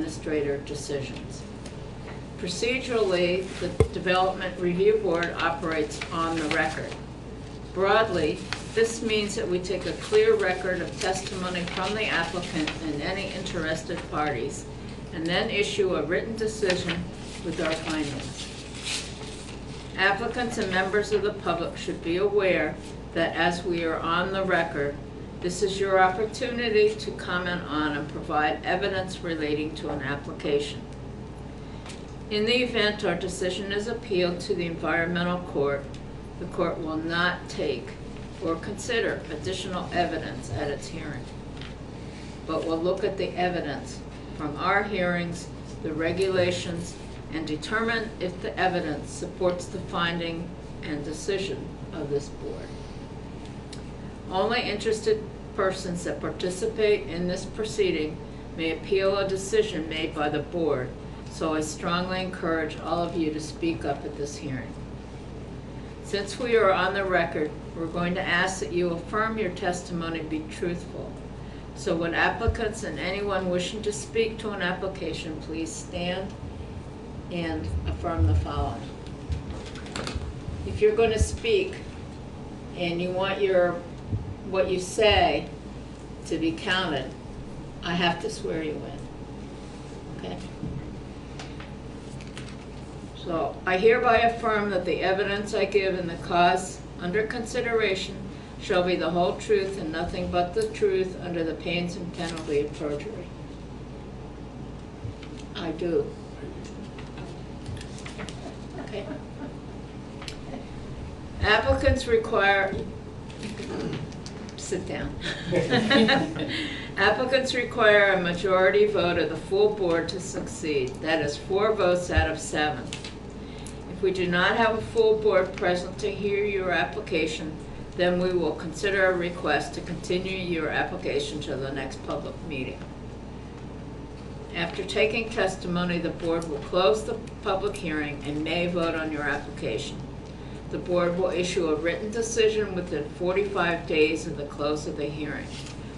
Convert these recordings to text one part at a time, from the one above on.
administrator decisions. Procedurally, the Development Review Board operates on the record. Broadly, this means that we take a clear record of testimony from the applicant and any interested parties, and then issue a written decision with our findings. Applicants and members of the public should be aware that as we are on the record, this is your opportunity to comment on and provide evidence relating to an application. In the event our decision is appealed to the environmental court, the court will not take or consider additional evidence at its hearing, but will look at the evidence from our hearings, the regulations, and determine if the evidence supports the finding and decision of this board. Only interested persons that participate in this proceeding may appeal a decision made by the board, so I strongly encourage all of you to speak up at this hearing. Since we are on the record, we're going to ask that you affirm your testimony be truthful. So would applicants and anyone wishing to speak to an application please stand and affirm the following. If you're going to speak and you want what you say to be counted, I have to swear you in. Okay? So I hereby affirm that the evidence I give in the cause under consideration shall be the whole truth and nothing but the truth under the pains and penalty of perjury. I do. Okay. Applicants require, sit down. Applicants require a majority vote of the full board to succeed. That is 4 votes out of 7. If we do not have a full board present to hear your application, then we will consider a request to continue your application to the next public meeting. After taking testimony, the board will close the public hearing and may vote on your application. The board will issue a written decision within 45 days of the close of the hearing.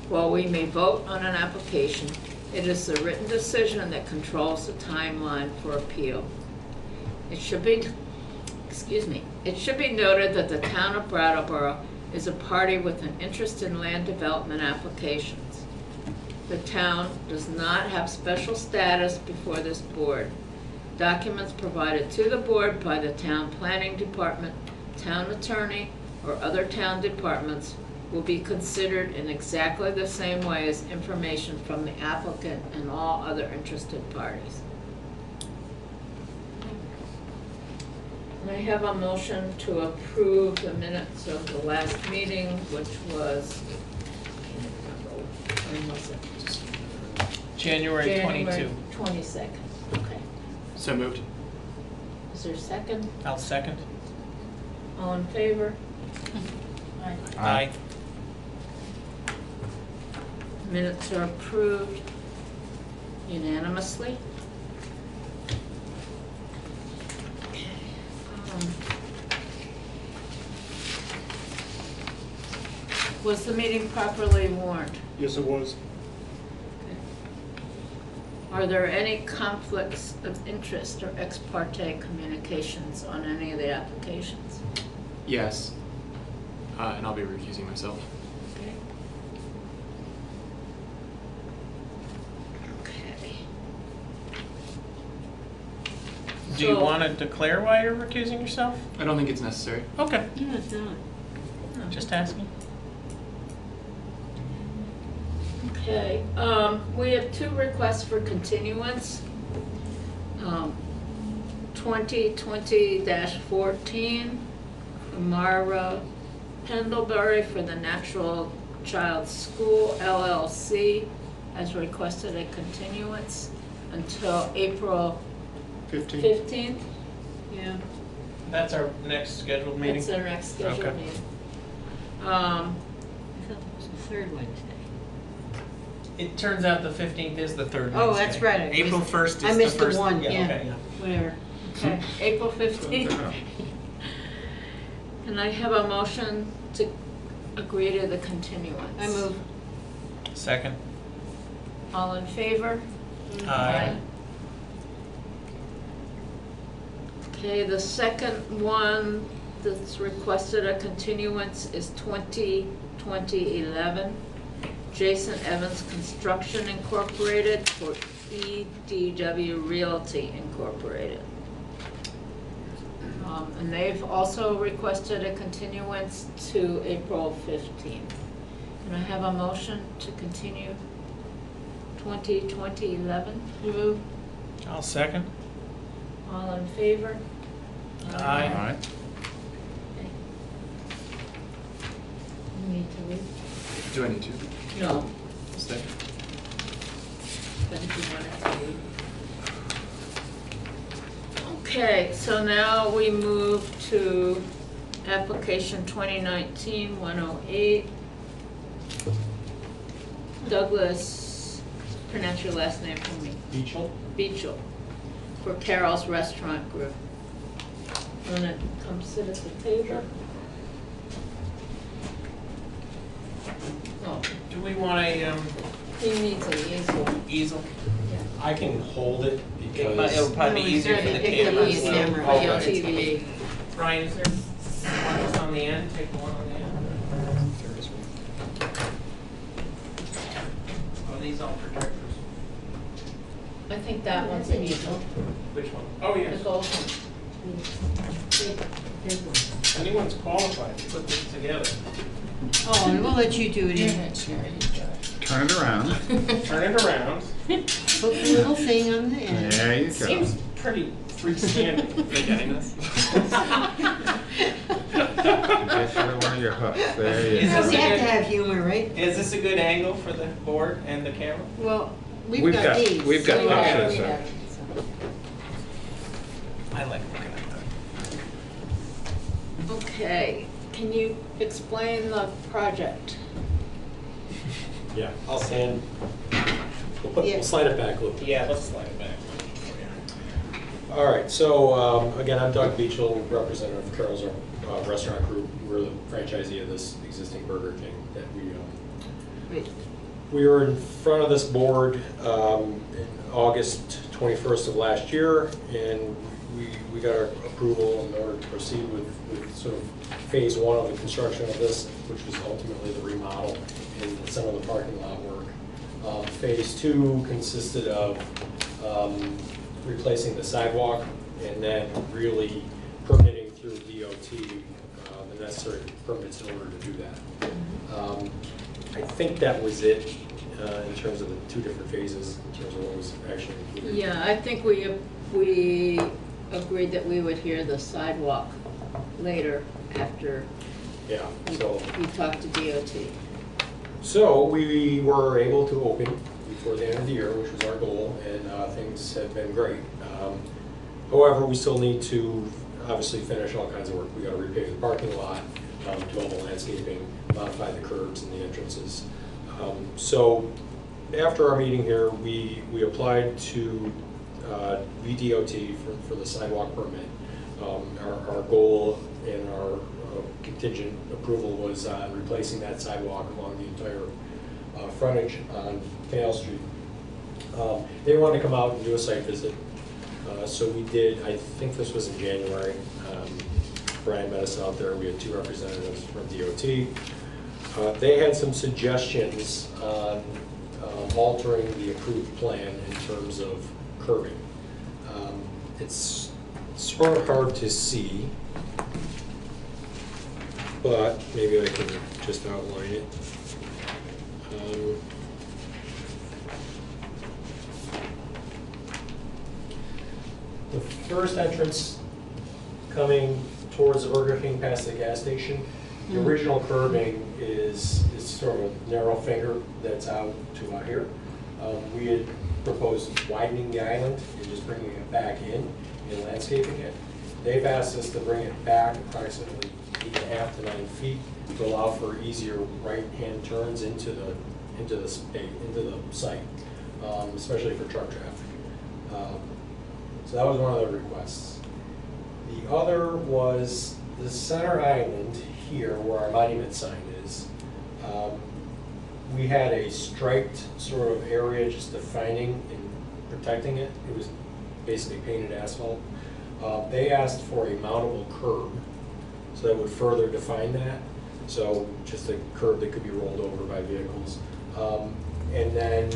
While we may vote on an application, it is the written decision that controls the timeline for appeal. It should be noted that the town of Brattleboro is a party with an interest in land development applications. The town does not have special status before this board. Documents provided to the board by the town planning department, town attorney, or other town departments will be considered in exactly the same way as information from the applicant and all other interested parties. And I have a motion to approve the minutes of the last meeting, which was, when was it? January 22. 22nd. Okay. So moved. Is there a second? I'll second. All in favor? Aye. Aye. Minutes are approved unanimously. Okay. Was the meeting properly warned? Yes, it was. Are there any conflicts of interest or ex parte communications on any of the applications? Yes. And I'll be recusing myself. Okay. Okay. Do you So- want to declare why you're recusing yourself? I don't think it's necessary. Okay. Yeah, it's not. No. Just asking. Okay, we have 2 requests for continuance. 2020-14, Mara Pendlebury for the Natural Child School LLC has requested a continuance until April 15th. Yeah, That's our next scheduled meeting. that's our next scheduled Okay. meeting. I thought it was the 3rd Wednesday. It turns out the 15th is the 3rd Oh, Wednesday. that's right. April 1st is I missed the the first. one, yeah. Okay. Whatever. Okay, April 15th. Can I have a motion to agree to the continuance? I move. Second. All in favor? Aye. Okay, the second one that's requested a continuance is 20/20/11. Jason Evans Construction Incorporated for EDW Realty Incorporated. And they've also requested a continuance to April 15th. Can I have a motion to continue 20/20/11? Move. I'll second. All in favor? Aye. All right. Okay. You need to read? Do I need to? No, Stay. but if you wanted to read. Okay, so now we move to application 2019-108. Douglas, pronounce your last name for me. Beechel, for Carol's Restaurant Group. Wanna come sit at the table? Oh, Do we want a he needs an easel. easel? I can hold it It'll because probably be easier for the camera as well. Easier for Okay. your TV. Brian, is there one that's on the end? Take the one on the end. Oh, these all projectors. I think that one's an easel. Which one? Oh, The yes. gold one. Anyone's qualified to put this together. Oh, and we'll let you do it in. Turn it around. Turn it around. Put the little thing on the end. There you go. Seems pretty freestanding. Are they getting this? Just for one of your hooks. There you Is You go. this have to have humor, right? Is this a good angle for the board and the camera? Well, we've got these. We've got so- pictures. Yeah. I like looking at that. Okay, can you explain the project? Yeah, I'll stand. Yeah. We'll slide it back a little bit. Yeah, let's slide it back. All right, so again, I'm Doug Beechel, representative of Carol's Restaurant Group. We're the franchisee of this existing Burger King that Wait, we were in front of this board in August 21st of last year, and we got our approval in order to proceed with sort of phase one of the construction of this, which was ultimately the remodel and some of the parking lot work. Phase two consisted of replacing the sidewalk and then really permitting through DOT the necessary permits in order to do that. I think that was it in terms of the two different phases, in terms of what was actually included. Yeah, I think we agreed that we would hear the sidewalk later after Yeah, so. we talked to DOT. So we were able to open before the end of the year, which was our goal, and things have been great. However, we still need to obviously finish all kinds of work. We got to repave the parking lot, do all the landscaping, modify the curbs and the entrances. So after our meeting here, we applied to VDOT for the sidewalk permit. Our goal and our contingent approval was replacing that sidewalk along the entire frontage on Canal Street. They wanted to come out and do a site visit, so we did. I think this was in January. Brian met us out there. We had two representatives from DOT. They had some suggestions on altering the approved plan in terms of curbing. It's sort of hard to see, but maybe I can just outline it. The first entrance coming towards the Burger King past the gas station, the original curbing is sort of a narrow finger that's out to about here. We had proposed widening the island and just bringing it back in and landscaping it. They've asked us to bring it back approximately 8.5 to 9 feet to allow for easier right-hand turns into the site, especially for truck traffic. So that was one of the requests. The other was the center island here where our monument sign is. We had a striped sort of area just defining protecting it. It was basically painted asphalt. They asked for a mountable curb, so that would further define that. So just a curb that could be rolled over by vehicles. And then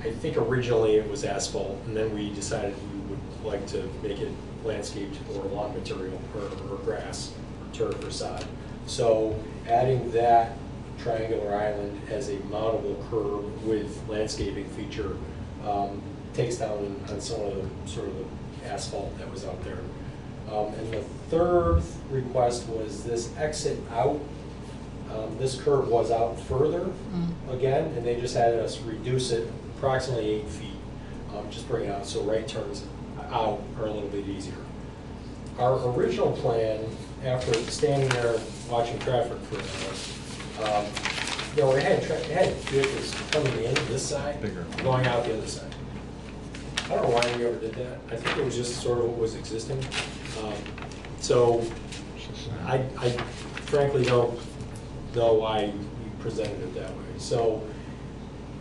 I think originally it was asphalt, and then we decided we would like to make it landscaped or lawn material or grass or turf or sod. So adding that triangular island as a mountable curb with landscaping feature takes down on some of the sort of the asphalt that was out there. And the third request was this exit out. This curb was out further again, and they just had us reduce it approximately 8 feet. Just bring it out so right turns out are a little bit easier. Our original plan, after standing there watching traffic for an hour, you know, it had vehicles coming in this side, Bigger. going out the other side. I don't know why we ever did that. I think it was just sort of what was existing. So I frankly don't know why we presented it that way. So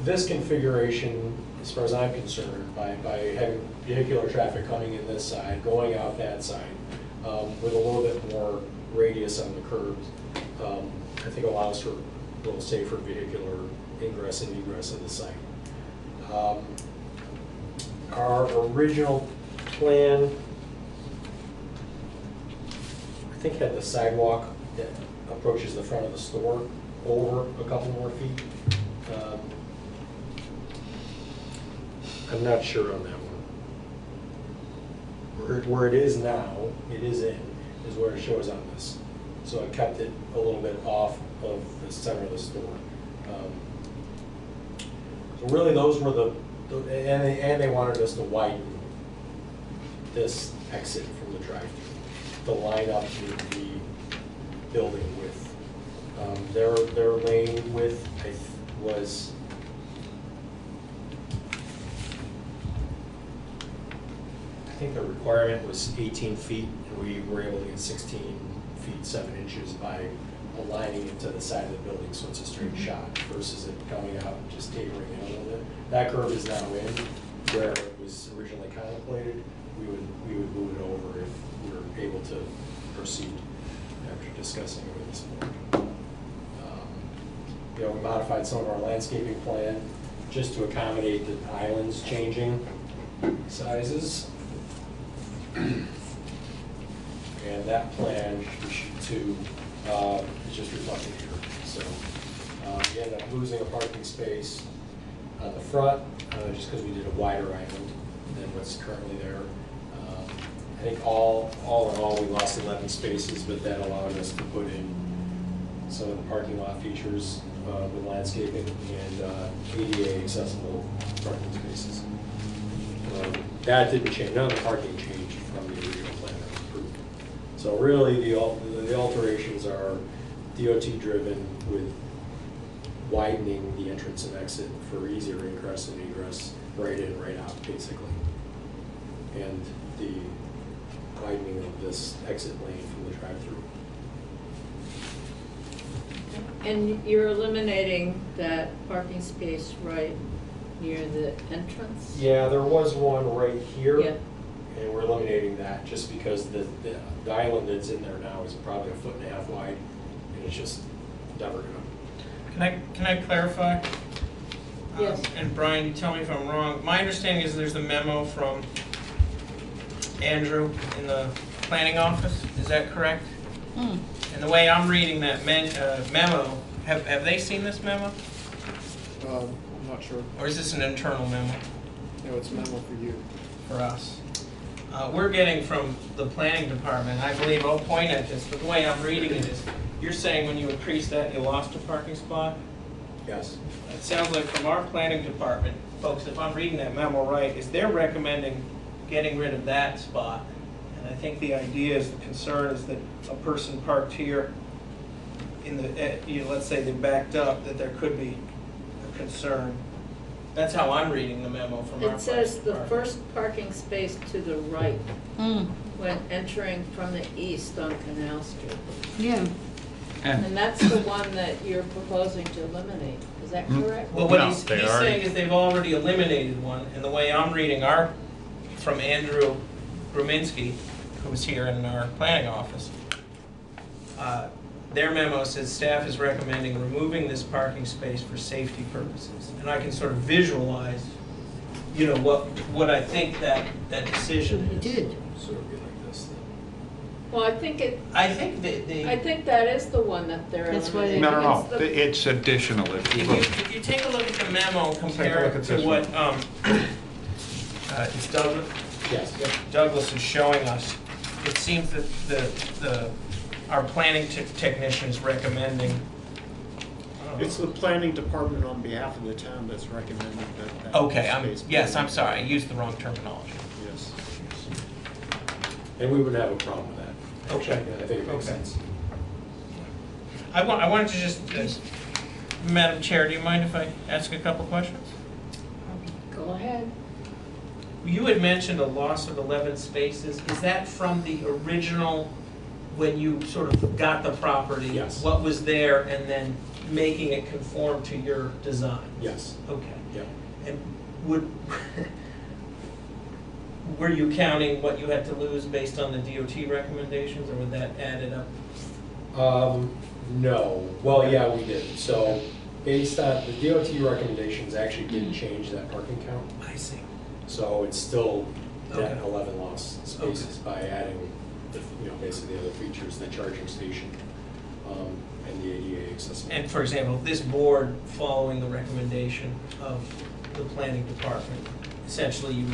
this configuration, as far as I'm concerned, by having vehicular traffic coming in this side, going out that side, with a little bit more radius on the curbs, I think allows for a little safer vehicular ingress and egress of the site. Our original plan, I think, had the sidewalk that approaches the front of the store over a couple more feet. I'm not sure on that one. Where it is now, it is where it shows on this. So I kept it a little bit off of the center of the store. So really those were and they wanted us to widen this exit from the drive-thru to line up with the building width. Their lane width was, I think the requirement was 18 feet, and we were able to get 16 feet 7 inches by aligning it to the side of the building so it's a straight shot versus it coming out and just tapering in a little bit. That curve is now in where it was originally contemplated. We would move it over if we were able to proceed after discussing it with this board. You know, we modified some of our landscaping plan just to accommodate the islands changing sizes. And that plan, sheet 2, is just reflected here. So we ended up losing a parking space on the front just because we did a wider island than what's currently there. I think all in all, we lost 11 spaces, but that allowed us to put in some of the parking lot features with landscaping and ADA accessible parking spaces. That didn't change. None of the parking changed from the original plan that was approved. So really, the alterations are DOT driven with widening the entrance and exit for easier ingress and egress, right in, right out, basically. And the widening of this exit lane from the drive-through. And you're eliminating that parking space right near the entrance? Yeah, there was one right here. Yeah. And we're eliminating that just because the island that's in there now is probably 1.5 feet wide, and it's just never gonna. Can I clarify? Yes. And Brian, you tell me if I'm wrong. My understanding is there's a memo from Andrew in the planning office. Is that correct? Mm. And the way I'm reading that memo, have they seen this memo? I'm not sure. Or is this an internal memo No, it's a memo for you. for us? We're getting from the planning department, I believe I'll point at this, but the way I'm reading it is, you're saying when you increased that, you lost a parking spot? Yes. It sounds like from our planning department, folks, if I'm reading that memo right, is they're recommending getting rid of that spot. And I think the idea is, the concern is that a person parked here in the, let's say they backed up, that there could be a concern. That's how I'm reading the memo from our It says planning the department. first parking space to the right Mm. when entering from the east on Canal Street. Yeah. And that's the one that you're proposing to eliminate, is that correct? Well, what No, he's they saying already- is they've already eliminated one, and the way I'm reading from Andrew Gruminski, who was here in our planning office, their memo says staff is recommending removing this parking space for safety purposes. And I can sort of visualize, what I think that decision He is. did. So it'd be like this then. Well, I think I think that I think that is the one that they're That's why they- eliminating. No, It's no, the- it's additional if you If look. you take a look at the memo, Take a compare look it at to this what, one. it's Douglas, Yes, yep. Douglas is showing us, it seems that our planning technician is recommending. It's the planning department on behalf of the town that's recommending that. Okay, space be yes, I'm eliminated. sorry, I used the wrong terminology. Yes. And we wouldn't have a problem with that. Okay. I think it makes Okay. sense. I wanted to just, Madam Chair, do you mind if I ask a couple questions? Go ahead. You had mentioned a loss of 11 spaces. Is that from the original, when you sort of got the property? Yes. What was there, and then making it conform to your design? Yes, Okay. yep. And were you counting what you had to lose based on the DOT recommendations, or would that added up? No, well, yeah, we did. So based on, the DOT recommendations actually didn't change that parking count. I see. So it's still net Okay. 11 lost spaces by adding, basically the other features, the charging station, and the ADA accessibility. And for example, this board, following the recommendation of the planning department, essentially you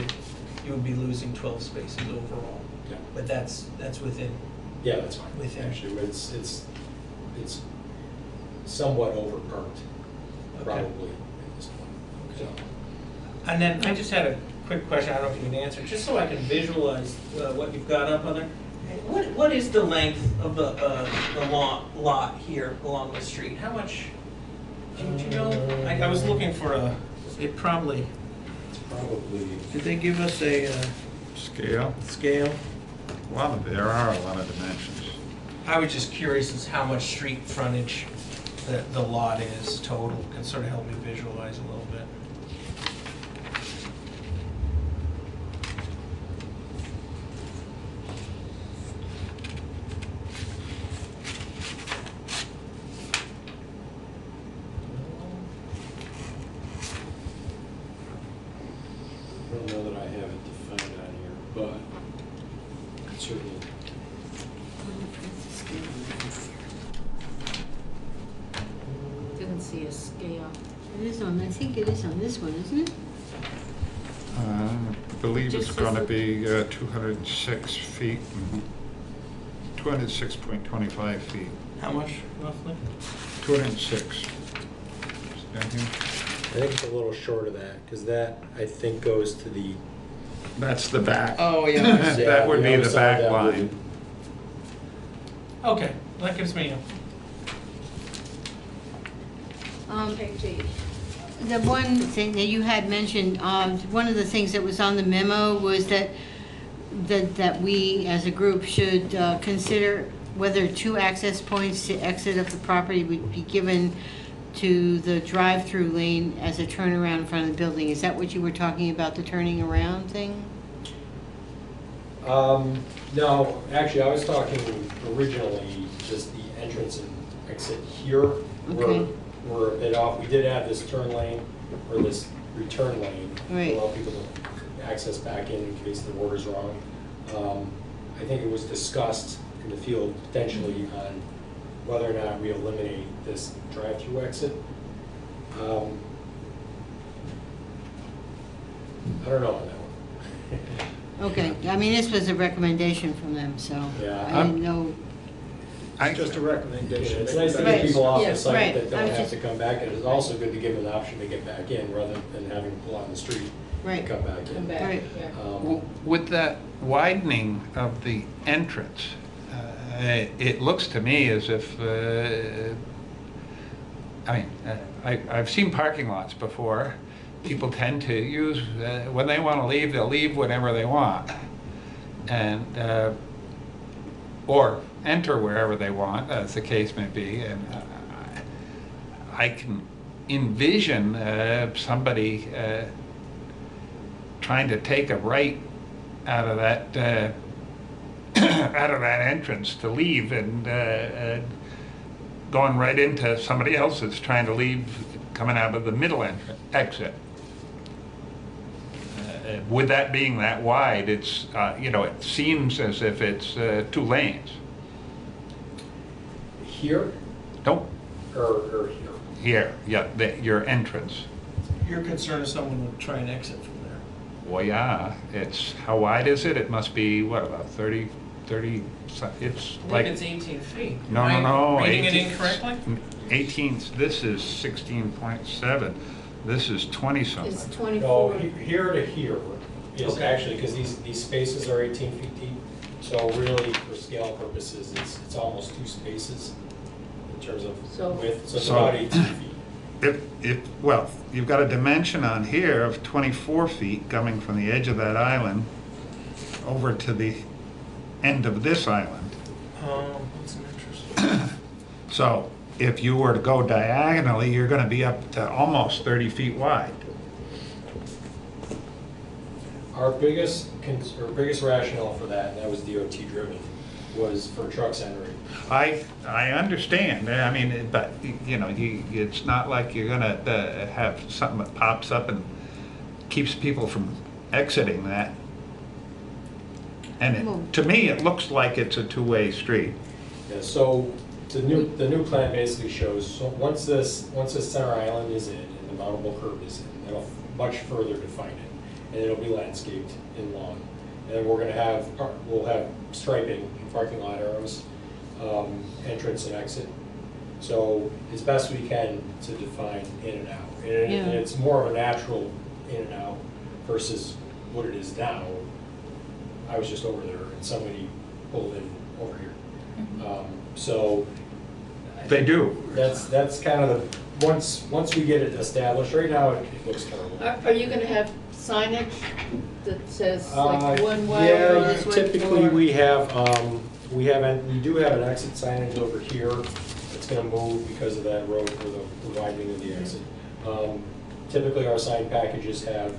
would be losing 12 spaces overall. Yeah. But that's within. Yeah, that's fine. Within. Actually, but it's somewhat overparked, Okay. probably at this point. So, And then I just had a quick question, I don't know if you can answer, just so I can visualize what you've got up on there. What is the length of the lot here along the street? How much, do you know? I was looking for it probably, it's probably, did they give us a Scale, scale? there are a lot of dimensions. I was just curious as how much street frontage the lot is total, can sort of help me visualize a little bit. I don't know that I have it defined on here, but certainly. Didn't see a scale. It is on, I think it is on this one, isn't it? I believe it's Just going to as be 206 feet, 206.25 feet, How much roughly? 206. Is that here? I think it's a little short of that, because that, I think, goes to the. That's the back. Oh, yeah. That would be other the side back of that line. wouldn't. Okay, that gives me KG. The one thing that you had mentioned, one of the things that was on the memo was that we, as a group, should consider whether 2 access points to exit of the property would be given to the drive-through lane as a turnaround in front of the building. Is that what you were talking about, the turning around thing? No, actually, I was talking originally just the entrance and exit here. Okay. We're a bit off. We did have this turn lane, or this return lane, Right. to allow people to access back in case the order's wrong. I think it was discussed in the field potentially on whether or not we eliminate this drive-through exit. I don't know on that one. Okay, I mean, this was a recommendation from them, so Yeah. I didn't know. It's just a recommendation. It's nice to Right. get people off Yeah, the site right. that I don't was have to just- come back, and it's also good to give them the option to get back in rather than having to pull out in the street and Right. come back in. Come back, Right. yeah. With that widening of the entrance, it looks to me as if, I've seen parking lots before. People tend to use, when they want to leave, they'll leave whenever they want. And or enter wherever they want, as the case may be. And I can envision somebody trying to take a right out of that out of that entrance to leave, and going right into somebody else's trying to leave, coming out of the middle exit. With that being that wide, it's it seems as if it's 2 lanes. Here Don't or here? here, yeah, your entrance. Your concern is someone would try and exit from there. Well, yeah, it's, how wide is it? It must be, what, about 30, it's I like, think it's 18 feet. no, Am no, no. I reading it 18 incorrectly? 18, this is 16.7, this is 20 It's something. 24. No, here to here is Okay. actually, because these spaces are 18 feet deep, so really, for scale purposes, it's almost 2 spaces in terms of So- width, so it's So- about 18 feet. Well, you've got a dimension on here of 24 feet coming from the edge of that island over to the end of this island. That's interesting. So if you were to go diagonally, you're gonna be up to almost 30 feet wide. Our biggest rationale for that, and that was DOT driven, was for trucks entering. I understand, I mean, but, it's not like you're gonna have something that pops up and keeps people from exiting that. And Well- to me, it looks like it's a two-way street. Yeah, so the new plan basically shows, so once this center island is in and the mountable curb is in, it'll much further define it, and it'll be landscaped in lawn. And then we'll have striping and parking lot arrows, entrance and exit. So as best we can to define in and out. And Yeah. it's more of a natural in and out versus what it is now. I was just over there and somebody pulled in over here. So. They do. That's kind of the, once we get it established, right now it looks terrible. Are you gonna have signage that says like one way or Yeah, this way? typically or- we do have an exit signage over here. It's gonna move because of that road or the widening of the exit. Typically our sign packages have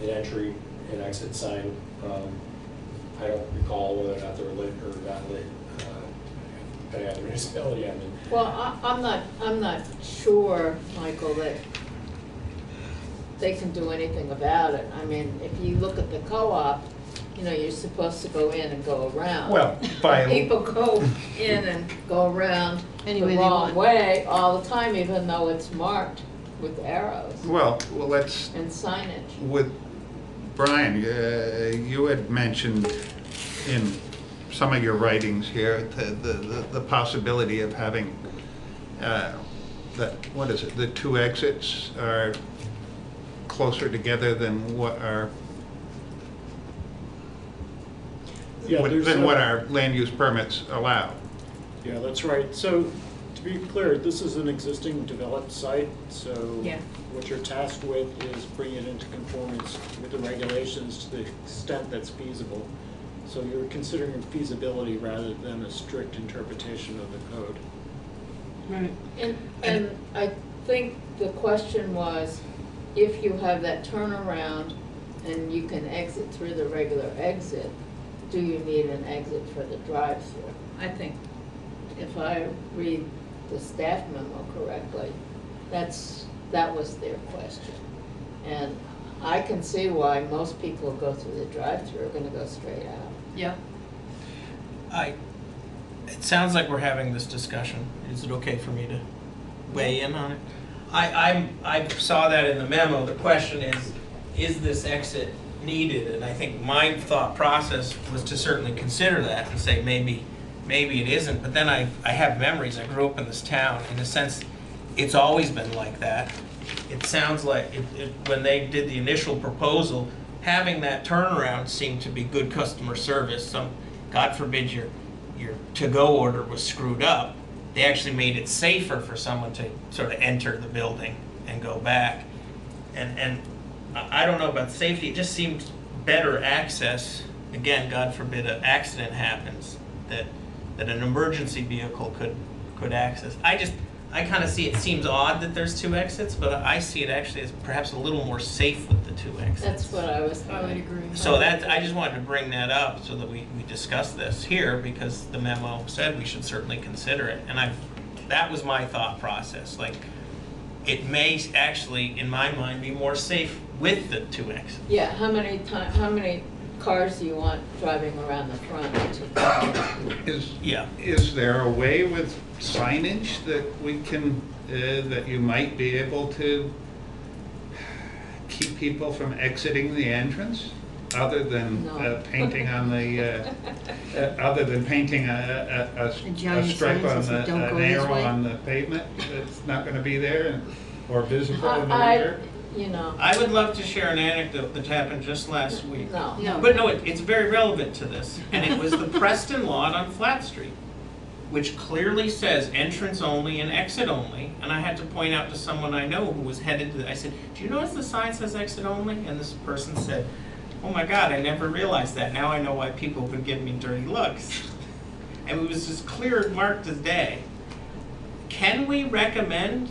an entry and exit sign. I don't recall whether or not they're lit or not lit, depending on the municipality I'm in. Well, I'm not sure, Michael, that they can do anything about it. I mean, if you look at the co-op, you're supposed to go in and go around. Well, by- People go in and go around Any the way they wrong want. way all the time, even though it's marked with arrows Well, let's, and signage. with Brian, you had mentioned in some of your writings here the possibility of having the 2 exits are closer together than what our Yeah, there's than a- what our land use permits allow. Yeah, that's right. So, to be clear, this is an existing developed site, so Yeah. what you're tasked with is bringing it into conformance with the regulations to the extent that's feasible. So you're considering feasibility rather than a strict interpretation of the code. Right. And I think the question was, if you have that turnaround and you can exit through the regular exit, do you need an exit for the drive-through? I think if I read the staff memo correctly, that was their question. And I can see why most people who go through the drive-through are gonna go straight out. Yeah. It sounds like we're having this discussion. Is it okay for me to weigh in on it? I saw that in the memo. The question is this exit needed? And I think my thought process was to certainly consider that and say maybe it isn't. But then I have memories. I grew up in this town. In a sense, it's always been like that. It sounds like when they did the initial proposal, having that turnaround seemed to be good customer service. God forbid your to-go order was screwed up. They actually made it safer for someone to sort of enter the building and go back. And I don't know about safety. It just seemed better access. Again, God forbid an accident happens, that that an emergency vehicle could access. I kind of see, it seems odd that there's 2 exits, but I see it actually as perhaps a little more safe with the 2 exits. That's what I was I would thinking. agree. So I just wanted to bring that up so that we discuss this here, because the memo said we should certainly consider it. And that was my thought process. Like, it may actually, in my mind, be more safe with the 2 exits. Yeah, how many cars do you want driving around the front? Yeah. Is there a way with signage that we can, that you might be able to keep people from exiting the entrance? Other than No. painting on the, other than painting a giant stripe sign on that says, "Don't go an this arrow way"? on the pavement that's not gonna be there or visible in the I, rear? you know, I would love to share an anecdote that happened just last week. no. No. But no, it's very relevant to this. And it was the Preston lot on Flat Street, which clearly says entrance only and exit only. And I had to point out to someone I know who was headed to, I said, do you notice the sign says exit only? And this person said, oh my God, I never realized that. Now I know why people would give me dirty looks. And it was just clear, marked as day. Can we recommend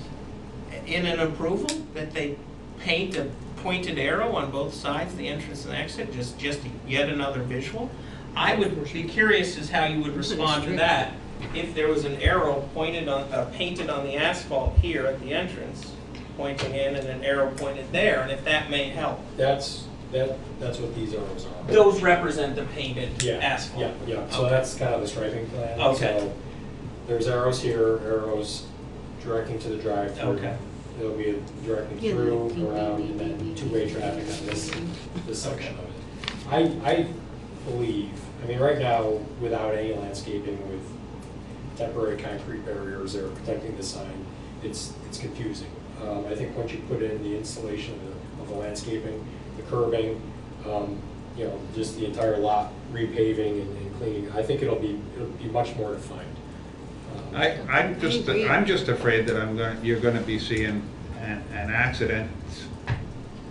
in an approval that they paint a pointed arrow on both sides, the entrance and exit, just yet another visual? I would be curious as how you would respond to that if there was an arrow painted on the asphalt here at the entrance, pointing in, and an arrow pointed there, and if that may help. That's what these arrows are. Those represent the painted Yeah, asphalt. Yeah. So Okay. that's kind of the striping plan. Okay. So there's arrows here, arrows directing to the drive-through. Okay. There'll be a directing Yeah, through, ding, around, ding, and ding, then ding, two-way ding, traffic ding, on this ding. section of it. I believe, I mean, right now, without any landscaping, with temporary concrete barriers that are protecting the sign, it's confusing. I think once you put in the installation of the landscaping, the curbing, just the entire lot repaving and cleaning, I think it'll be much more defined. I'm just afraid that you're gonna be seeing an accident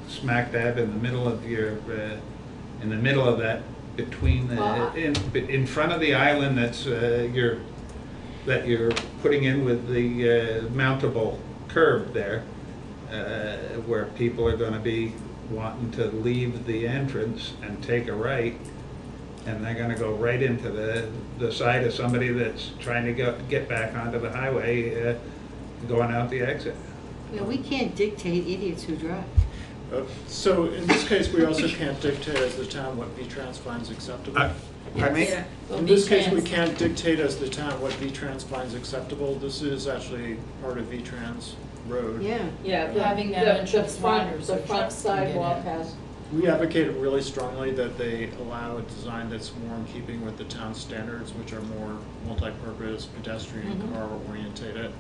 smack dab in the middle of in the middle of that, between in front of the island that you're putting in with the mountable curb there, where people are gonna be wanting to leave the entrance and take a right, and they're gonna go right into the side of somebody that's trying to get back onto the highway, going out the exit. Yeah, we can't dictate idiots who drive. So in this case, we also can't dictate as the town what V-Trans finds acceptable. Pardon me? Yeah. Well, In this case, we V-Trans- can't dictate as the town what V-Trans finds acceptable. This is actually part of V-Trans road. Yeah. Yeah, Having that entrance wider so the front trucks can get sidewalk in. has, We advocated really strongly that they allow a design that's more in keeping with the town standards, which are more multi-purpose, pedestrian, Mhm. car orientated,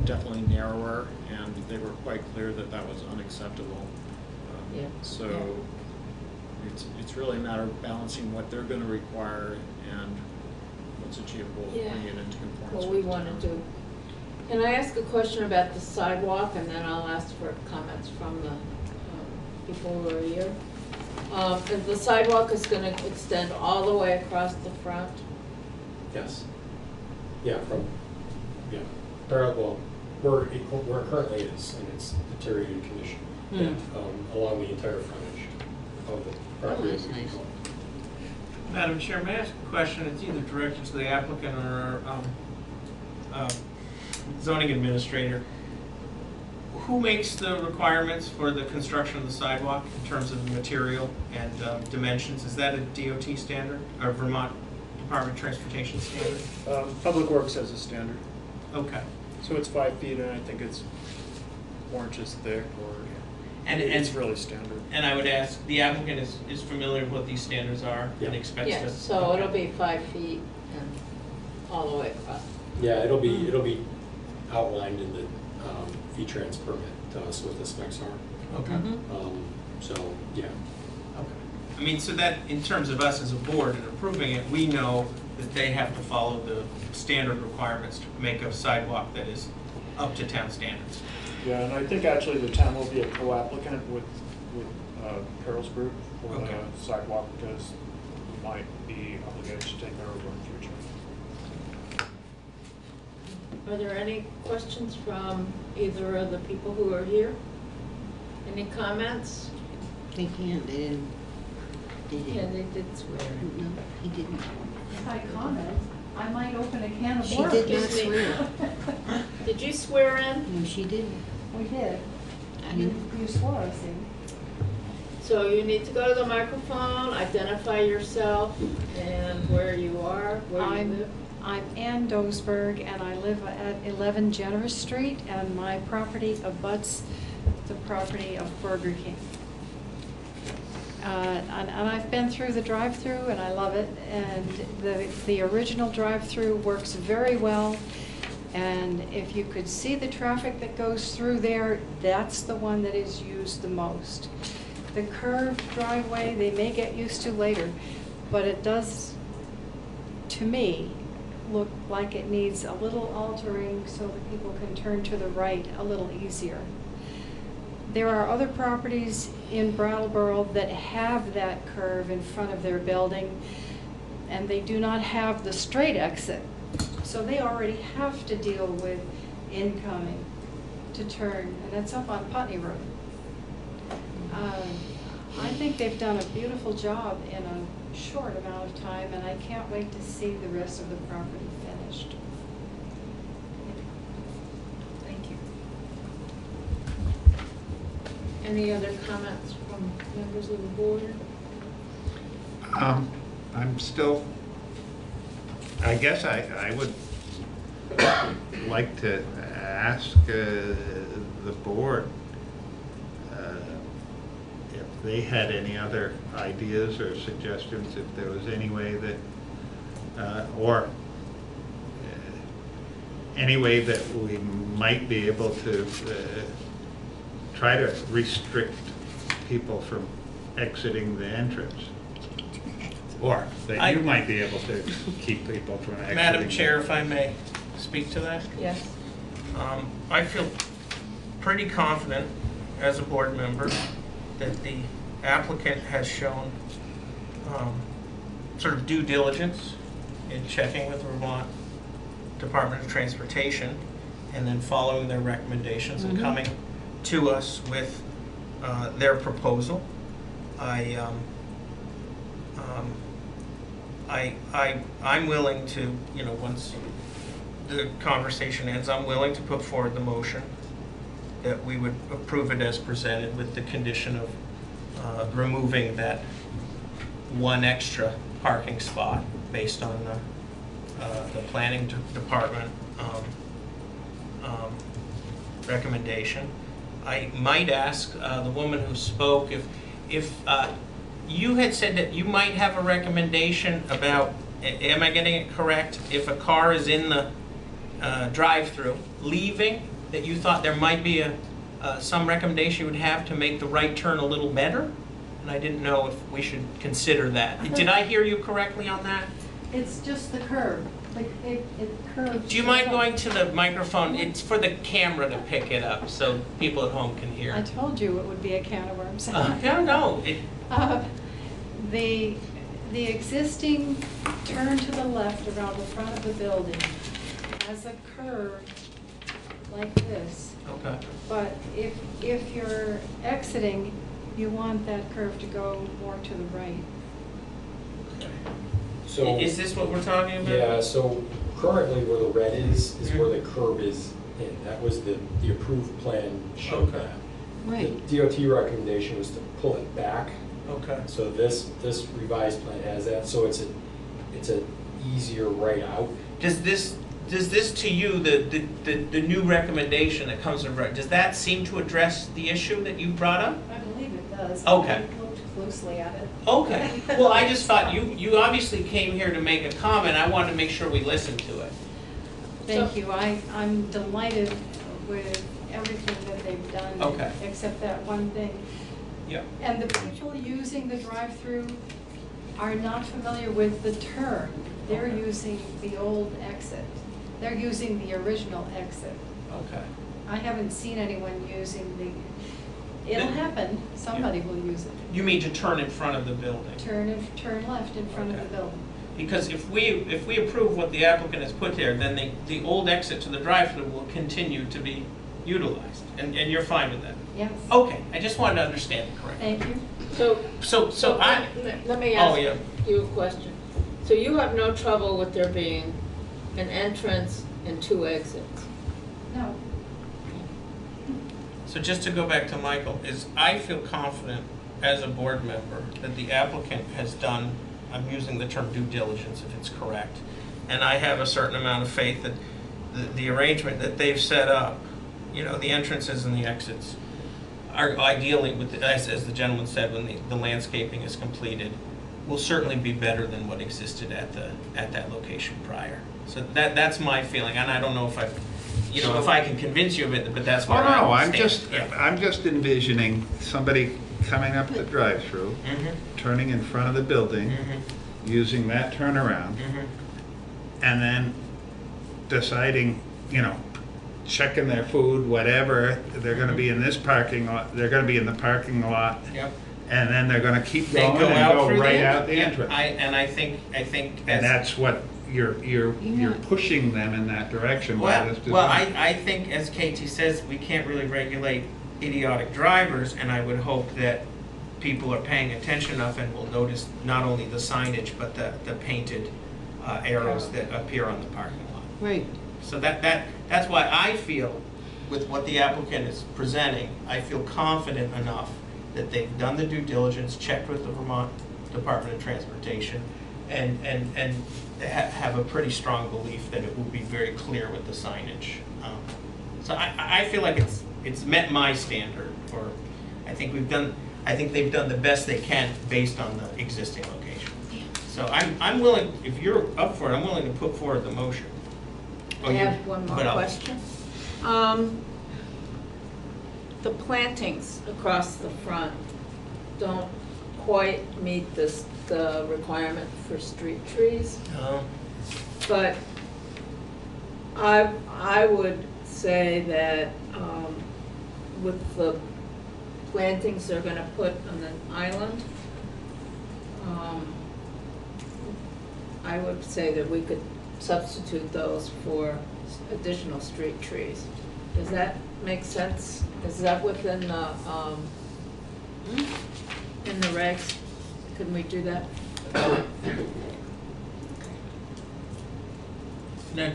definitely narrower, and they were quite clear that that was unacceptable. Yeah. So Yeah. it's really a matter of balancing what they're gonna require and what's achievable, Yeah. bringing it into conformance what with we the want town. to do. Can I ask a question about the sidewalk, and then I'll ask for comments from the, people who are here? If the sidewalk is gonna extend all the way across the front? Yes. Yeah, parallel, where it currently is, in its deteriorated condition, along the entire frontage of the property. that's nice. Madam Chair, may I ask a question? It's either directed to the applicant or zoning administrator. Who makes the requirements for the construction of the sidewalk in terms of the material and dimensions? Is that a DOT standard or Vermont Department of Transportation standard? Public Works has a standard, Okay. so it's 5 feet, and I think it's 4 inches thick, or And it's really standard. And I would ask, the applicant is familiar with what these standards are and Yeah. expects to? Yes, so Okay. it'll be 5 feet and all the way across. Yeah, it'll be outlined in the V-Trans permit, so what the specs are. Okay. So, yeah. Okay. I mean, so that, in terms of us as a board and approving it, we know that they have to follow the standard requirements to make a sidewalk that is up to town standards. Yeah, and I think actually the town will be a co-applicant with Carol's group for Okay. the sidewalk, because we might be obligated to take that over in the future. Are there any questions from either of the people who are here? Any comments? They can't, they didn't. They Yeah, didn't. they did swear. No, he didn't. If I comment, I might open a can of She worms. did not Excuse me. swear. Did you swear in? No, she didn't. We did. I You didn't. you swore, I see. So you need to go to the microphone, identify yourself and where you are, where you live. I'm Ann Dosberg, and I live at 11 Generous Street, and my property abuts the property of Burger King. And I've been through the drive-through, and I love it, and the original drive-through works very well. And if you could see the traffic that goes through there, that's the one that is used the most. The curved driveway, they may get used to later, but it does, to me, look like it needs a little altering so that people can turn to the right a little easier. There are other properties in Brattleboro that have that curve in front of their building, and they do not have the straight exit. So they already have to deal with incoming to turn, and that's up on Putney Road. I think they've done a beautiful job in a short amount of time, and I can't wait to see the rest of the property finished. Thank you. Any other comments from members of the board? I'm still, I guess I would like to ask the board if they had any other ideas or suggestions, if there was any way that, or any way that we might be able to try to restrict people from exiting the entrance. Or that you might be able to keep people from exiting. Madam Chair, if I may speak to that? Yes. I feel pretty confident as a board member that the applicant has shown sort of due diligence in checking with the Vermont Department of Transportation and then following their recommendations and coming to us with their proposal. I'm willing to, once the conversation ends, I'm willing to put forward the motion that we would approve it as presented with the condition of removing that one extra parking spot based on the planning department recommendation. I might ask the woman who spoke if you had said that you might have a recommendation about, am I getting it correct, if a car is in the drive-through leaving, that you thought there might be some recommendation you would have to make the right turn a little better? And I didn't know if we should consider that. Did I hear you correctly on that? It's just the curve. Like it curves. Do you mind going to the microphone? It's for the camera to pick it up so people at home can hear. I told you it would be a can of worms. No. The existing turn to the left around the front of the building has a curve like this. Okay. But if you're exiting, you want that curve to go more to the right. So, Is this what we're talking about? yeah, so currently where the red is where the curb is in. That was the approved plan showed Okay. that. Right. The DOT recommendation was to pull it back. Okay. So this revised plan has that, so it's a easier right out. Does this to you, the new recommendation that comes from Bratt, does that seem to address the issue that you brought up? I believe it does. Okay. I looked closely at it. Okay. Well, I just thought you obviously came here to make a comment. I wanted to make sure we listened to it. Thank you. I'm delighted with everything that they've done. Okay. Except that one thing. Yeah. And the people using the drive-through are not familiar with the turn. They're Okay. using the old exit. They're using the original exit. Okay. I haven't seen anyone using it'll happen. Somebody will use it. You mean to turn in front of the building? Turn left in front of Okay. the building. Because if we approve what the applicant has put there, then the old exit to the drive-through will continue to be utilized, and you're fine with that? Yes. Okay, I just wanted to understand it correctly. Thank you. So I, Let me oh, ask yeah. you a question. So you have no trouble with there being an entrance and 2 exits? No. So just to go back to Michael, I feel confident as a board member that the applicant has done, I'm using the term due diligence if it's correct, and I have a certain amount of faith that the arrangement that they've set up, you know, the entrances and the exits, are ideally, as the gentleman said, when the landscaping is completed, will certainly be better than what existed at that location prior. So that's my feeling, and I don't know if if I can convince you of it, but that's where Oh, no, I I'm stand. I'm just envisioning somebody coming up the drive-through, turning in front of the building, using that turnaround, and then deciding, checking their food, whatever, they're gonna be in this parking lot, they're gonna be in the parking lot, Yep. and then they're gonna keep They going go and out go through right the out the yeah, entrance. I think And that's what you're pushing them in that direction by this design. Well, I think, as Katie says, we can't really regulate idiotic drivers, and I would hope that people are paying attention enough and will notice not only the signage, but the painted arrows that appear on the parking lot. Right. So that's why I feel, with what the applicant is presenting, I feel confident enough that they've done the due diligence, checked with the Vermont Department of Transportation, and have a pretty strong belief that it will be very clear with the signage. So I feel like it's met my standard, or I think they've done the best they can based on the existing location. So I'm willing, if you're up for it, I'm willing to put forward the motion. I have one more question. The plantings across the front don't quite meet the requirement for street trees, but I would say that with the plantings they're going to put on the island, I would say that we could substitute those for additional street trees. Does that make sense? Is that within the, in the regs? Can we do that? Now,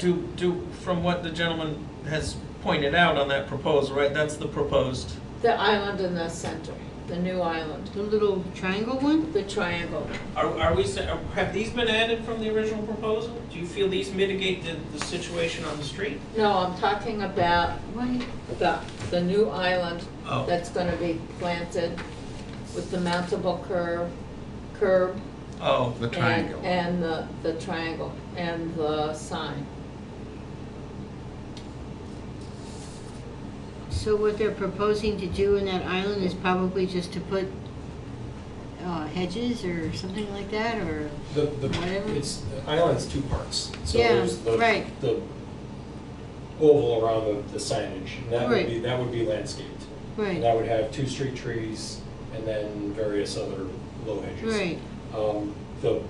from what the gentleman has pointed out on that proposal, right, that's the proposed. The island in the center, the new island, The little triangle one? the triangle. Have these been added from the original proposal? Do you feel these mitigate the situation on the street? No, I'm talking about the new island Oh. that's gonna be planted with the mountable curb. Oh, The triangle. And the triangle and the sign. So what they're proposing to do in that island is probably just to put hedges or something like that, or whatever? The island's 2 parts. So Yeah, there's right. the oval around the signage, and Right. that would be landscaped. And Right, that would have 2 street trees and then various other low hedges. right. The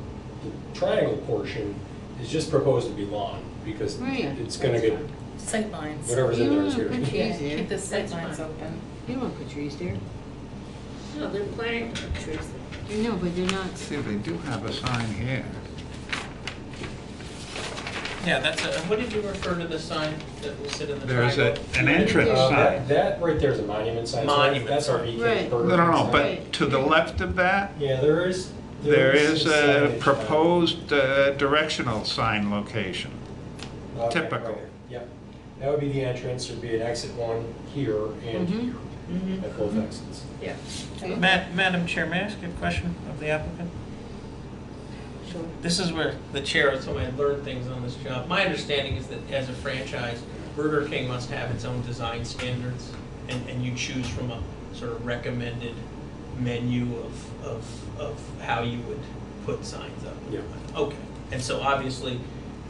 triangle portion is just proposed to be lawn, because Right. it's gonna get, Sightlines. whatever's in You there don't is here. wanna put trees there. Keep the That's sightlines fine. open. You don't want to put trees there. No, they're planting trees. No, but they're not. See, they do have a sign here. yeah, what did you refer to the sign that will sit in the There's triangle? an entrance sign. That right there is a monument sign. So Monument, That's our sorry. VK. Right. bird No, sign. but to the left of that, Yeah, there is there is a signage, proposed directional sign location. okay, typical. right there. Yep. That would be the entrance. There'd be an exit 1 here and Mhm. here Mm-hmm. at both exits. Yeah. Madam Chair, may I ask a question of the applicant? Sure. This is where the chair is, so I learned things on this job. My understanding is that as a franchise, Burger King must have its own design standards, and you choose from a sort of recommended menu of how you would put signs up. Yeah. Okay, and so obviously,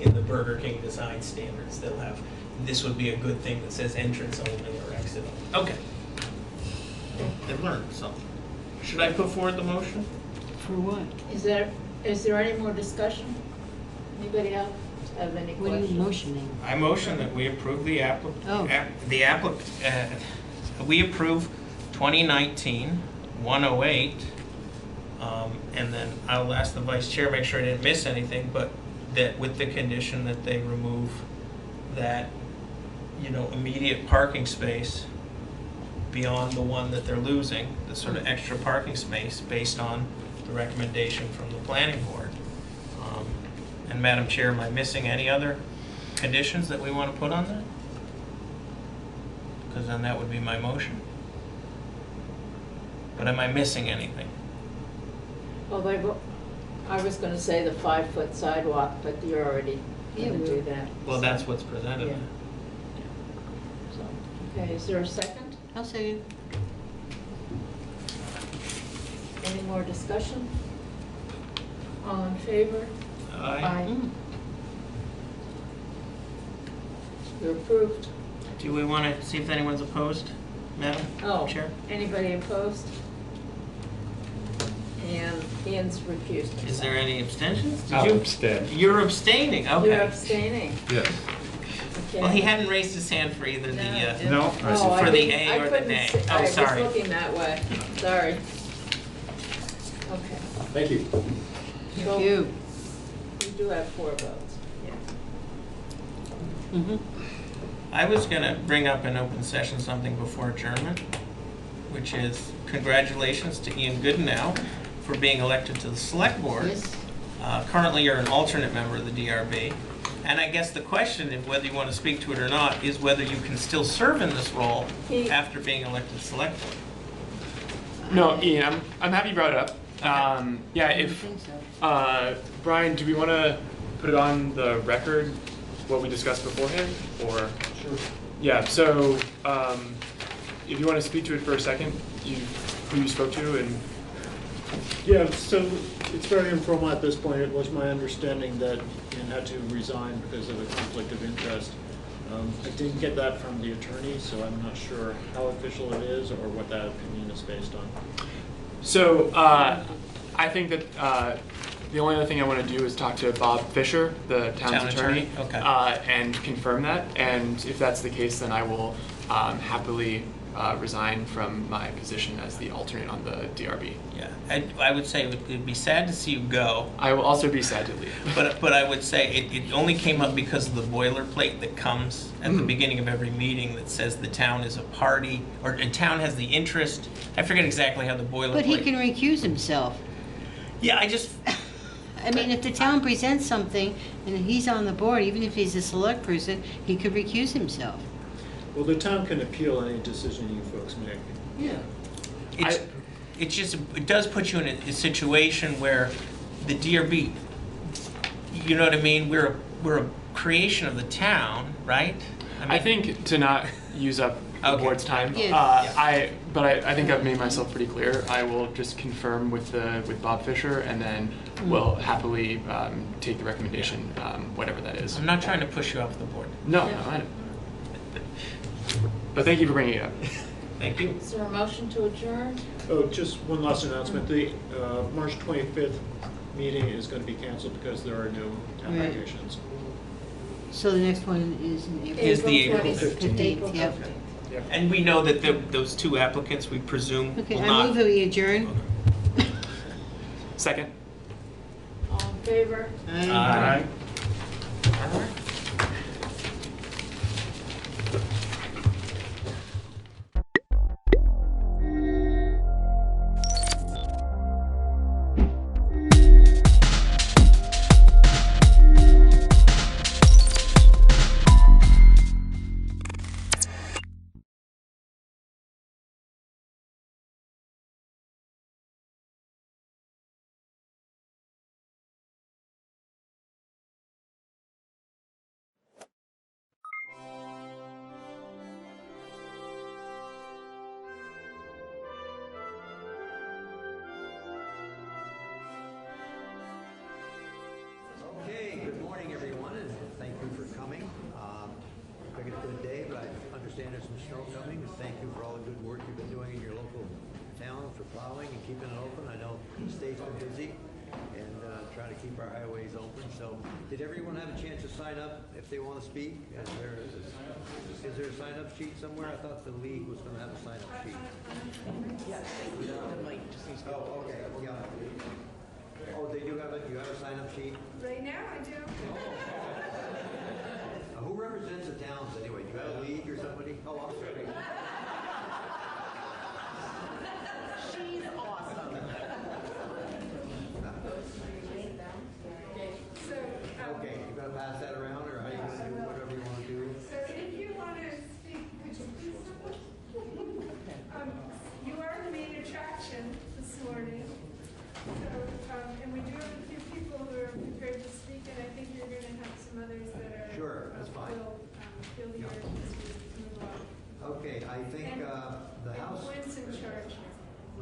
in the Burger King design standards, they'll have, this would be a good thing that says entrance only or exit only. Okay. I've learned something. Should I put forward the motion? For what? Is there any more discussion? Anybody else have any What are you questions? motioning? I motion that we approve Oh. we approve 2019-108, and then I'll ask the vice chair, make sure I didn't miss anything, but that with the condition that they remove that, immediate parking space beyond the one that they're losing, the sort of extra parking space based on the recommendation from the planning board. And Madam Chair, am I missing any other conditions that we want to put on that? Because then that would be my motion. But am I missing anything? Well, I was gonna say the 5-foot sidewalk, but you're already gonna do that. Well, that's what's presented. Yeah. So, okay, is there a second? I'll say Any more discussion? All in favor? Aye. it. You're approved. Do we want to see if anyone's opposed, Madam Oh, Chair? anybody opposed? And Ian's refused. Is there any abstentions? Did I'll you- abstain. You're abstaining, okay. You're abstaining. Yes. Okay. Well, he hadn't raised his hand for either the, No, I Oh, I for the didn't- A I or the couldn't nay. see- Oh, sorry. I was looking that way, sorry. Okay. Thank you. So Thank you. We do have 4 votes. Mhm. I was going to bring up in open session something before adjournment, which is congratulations to Ian Goodenow for being elected to the select board. Yes. Currently, you're an alternate member of the DRB. And I guess the question, if whether you want to speak to it or not, is whether you can still serve in this role He- after being elected select board. No, Ian, I'm happy you brought it up. Yeah, I don't if think so. Brian, do we want to put it on the record what we discussed beforehand, or? Sure. Yeah. So, if you want to speak to it for a second, who you spoke to, and Yeah, so it's very informal at this point. It was my understanding that Ian had to resign because of a conflict of interest. I didn't get that from the attorney, so I'm not sure how official it is or what that opinion is based on. so I think that the only other thing I want to do is talk to Bob Fisher, the town's Town attorney? Okay. and confirm that. And if that's the case, then I will happily resign from my position as the alternate on the DRB. Yeah, I would say it'd be sad to see you go, I will also be sad to leave. but I would say it only came up because of the boilerplate that comes at the beginning of every meeting that says the town is a party, or a town has the interest. I forget exactly how the boilerplate. But he can recuse himself. Yeah, I just, I mean, if the town presents something and he's on the board, even if he's a select person, he could recuse himself. Well, the town can appeal any decision you folks make. Yeah. it does put you in a situation where the DRB, you know what I mean? We're a creation of the town, right? I think to not use up the Okay. board's time, Yeah. I think I've made myself pretty clear. I will just confirm with Bob Fisher, and then we'll happily take the recommendation, whatever that is. I'm not trying to push you off the board. No, I know. But thank you for bringing it up. Thank you. Is there a motion to adjourn? Oh, just one last announcement. The March 25th meeting is going to be canceled because there are no town Right. vacations. So the next one is in April. Is the April 15th. 15th, yep. And we know that those 2 applicants, we presume, Okay, will I not. move that we adjourn. Second. All in favor? Aye. All right. Okay, good morning, everyone, and thank you for coming. Making a good day, but I understand there's some snow coming. And thank you for all the good work you've been doing in your local town for plowing and keeping it open. I know the state's been busy, and trying to keep our highways open. So did everyone have a chance to sign up if they want to speak? Is there a sign-up sheet somewhere? I thought the league was going to have a sign-up sheet. Oh, okay, yeah. Oh, they do have it? You have a sign-up sheet? Right now I do. Who represents the towns anyway? Do you have a league or somebody? Oh, I'm sorry. She's awesome. So, Okay, you gonna pass that around, or how you gonna do whatever you wanna do? so if you want to speak, could you please step up? You are the main attraction this morning. So, and we do have a few people who are prepared to speak, and I think you're going to have some others that are. Sure, that's fine. Will feel the urge to move on. Okay, I think, And- the House, Quinn's in charge.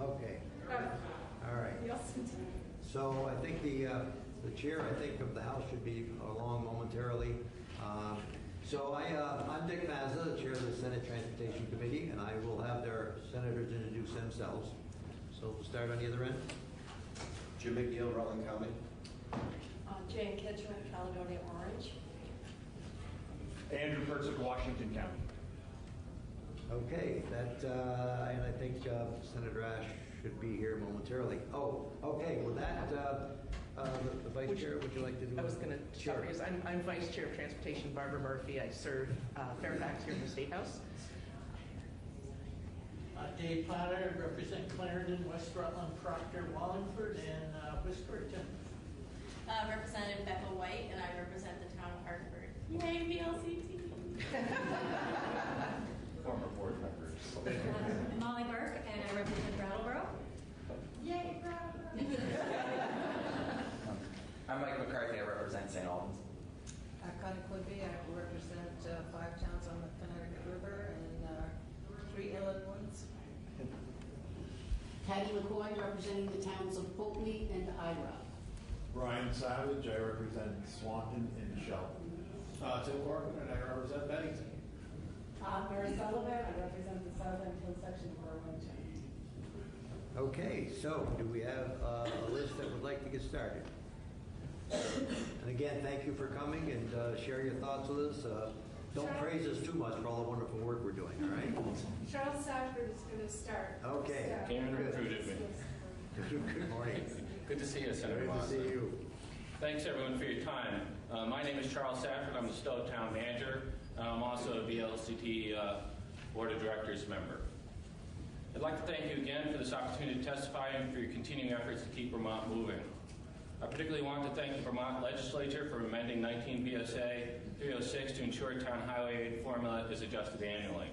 okay, all right. Wilson. So I think the chair, I think, of the House should be along momentarily. So I'm Dick Mazza, the chair of the Senate Transportation Committee, and I will have their senators introduce themselves. So we'll start on the other end. Jim McNeil, Rutland County. Jane Kitchener, Caledonia Orange. Andrew Persick, Washington County. Okay, that, and I think Senator Ash should be here momentarily. Oh, okay, with that, the Vice Chair, would you like to do? I was going to Sure. start because I'm Vice Chair of Transportation, Barbara Murphy. I serve Fairfax here in the State House. Dave Potter, represent Clarendon, West Rutland, Proctor, Wallingford, and Whiskerton. Representative Becca White, and I represent the town of Hartford. Yay, VLCT! Former board members. Molly Burke, and I represent Brattleboro. Yay, Brattleboro! I'm Mike McCarthy, I represent St. Albans. Connie Quimby, I represent 5 towns on the Connecticut River and 3 inland ones. Patty McCoy, representing the towns of Pulteney and Ira. Brian Savage, I represent Swanton and Shelton. Tim Corcoran, and I represent Bennington. Mary Sullivan, I represent the southern hill section of Burlington. Okay, so do we have a list that would like to get started? And again, thank you for coming and share your thoughts with us. Don't praise us too much for all the wonderful work we're doing, all right? Charles Safford is going to start. Okay. So- Karen recruited me. Good morning. Good to see you, Senator Good to see Mazza. you. Thanks, everyone, for your time. My name is Charles Safford. I'm the Stowe Town Manager. I'm also a VLCT Board of Directors member. I'd like to thank you again for this opportunity to testify and for your continuing efforts to keep Vermont moving. I particularly want to thank the Vermont Legislature for amending 19 VSA 306 to ensure town highway aid formula is adjusted annually.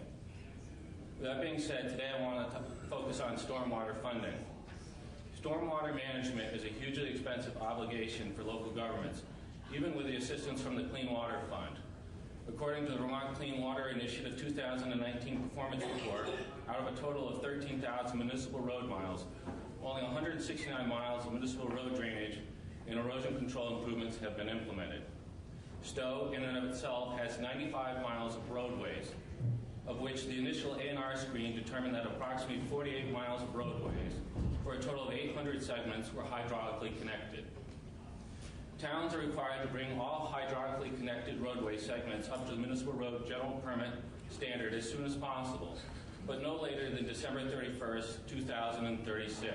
With that being said, today I want to focus on stormwater funding. Stormwater management is a hugely expensive obligation for local governments, even with the assistance from the Clean Water Fund. According to the Vermont Clean Water Initiative 2019 Performance Report, out of a total of 13,000 municipal road miles, only 169 miles of municipal road drainage and erosion control improvements have been implemented. Stowe, in and of itself, has 95 miles of roadways, of which the initial A&R screen determined that approximately 48 miles of roadways, for a total of 800 segments, were hydraulically connected. Towns are required to bring all hydraulically connected roadway segments up to the municipal road general permit standard as soon as possible, but no later than December 31st, 2036.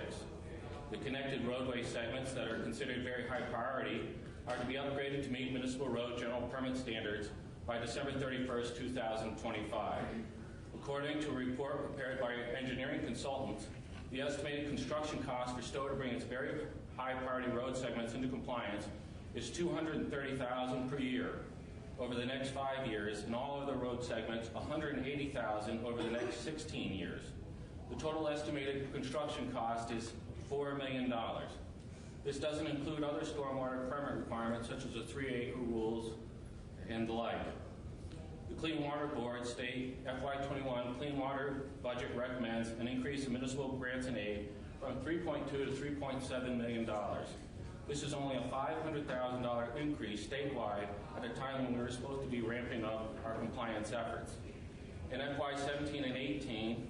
The connected roadway segments that are considered very high priority are to be upgraded to meet municipal road general permit standards by December 31st, 2025. According to a report prepared by engineering consultants, the estimated construction cost for Stowe to bring its very high priority road segments into compliance is $230,000 per year over the next 5 years, and all other road segments $180,000 over the next 16 years. The total estimated construction cost is $4 million. This doesn't include other stormwater permit requirements such as the 3-acre rules and the like. The Clean Water Board state FY21 Clean Water budget recommends an increase in municipal grants and aid from $3.2 to $3.7 million. This is only a $500,000 increase statewide at a time when we're supposed to be ramping up our compliance efforts. In FY17 and 18,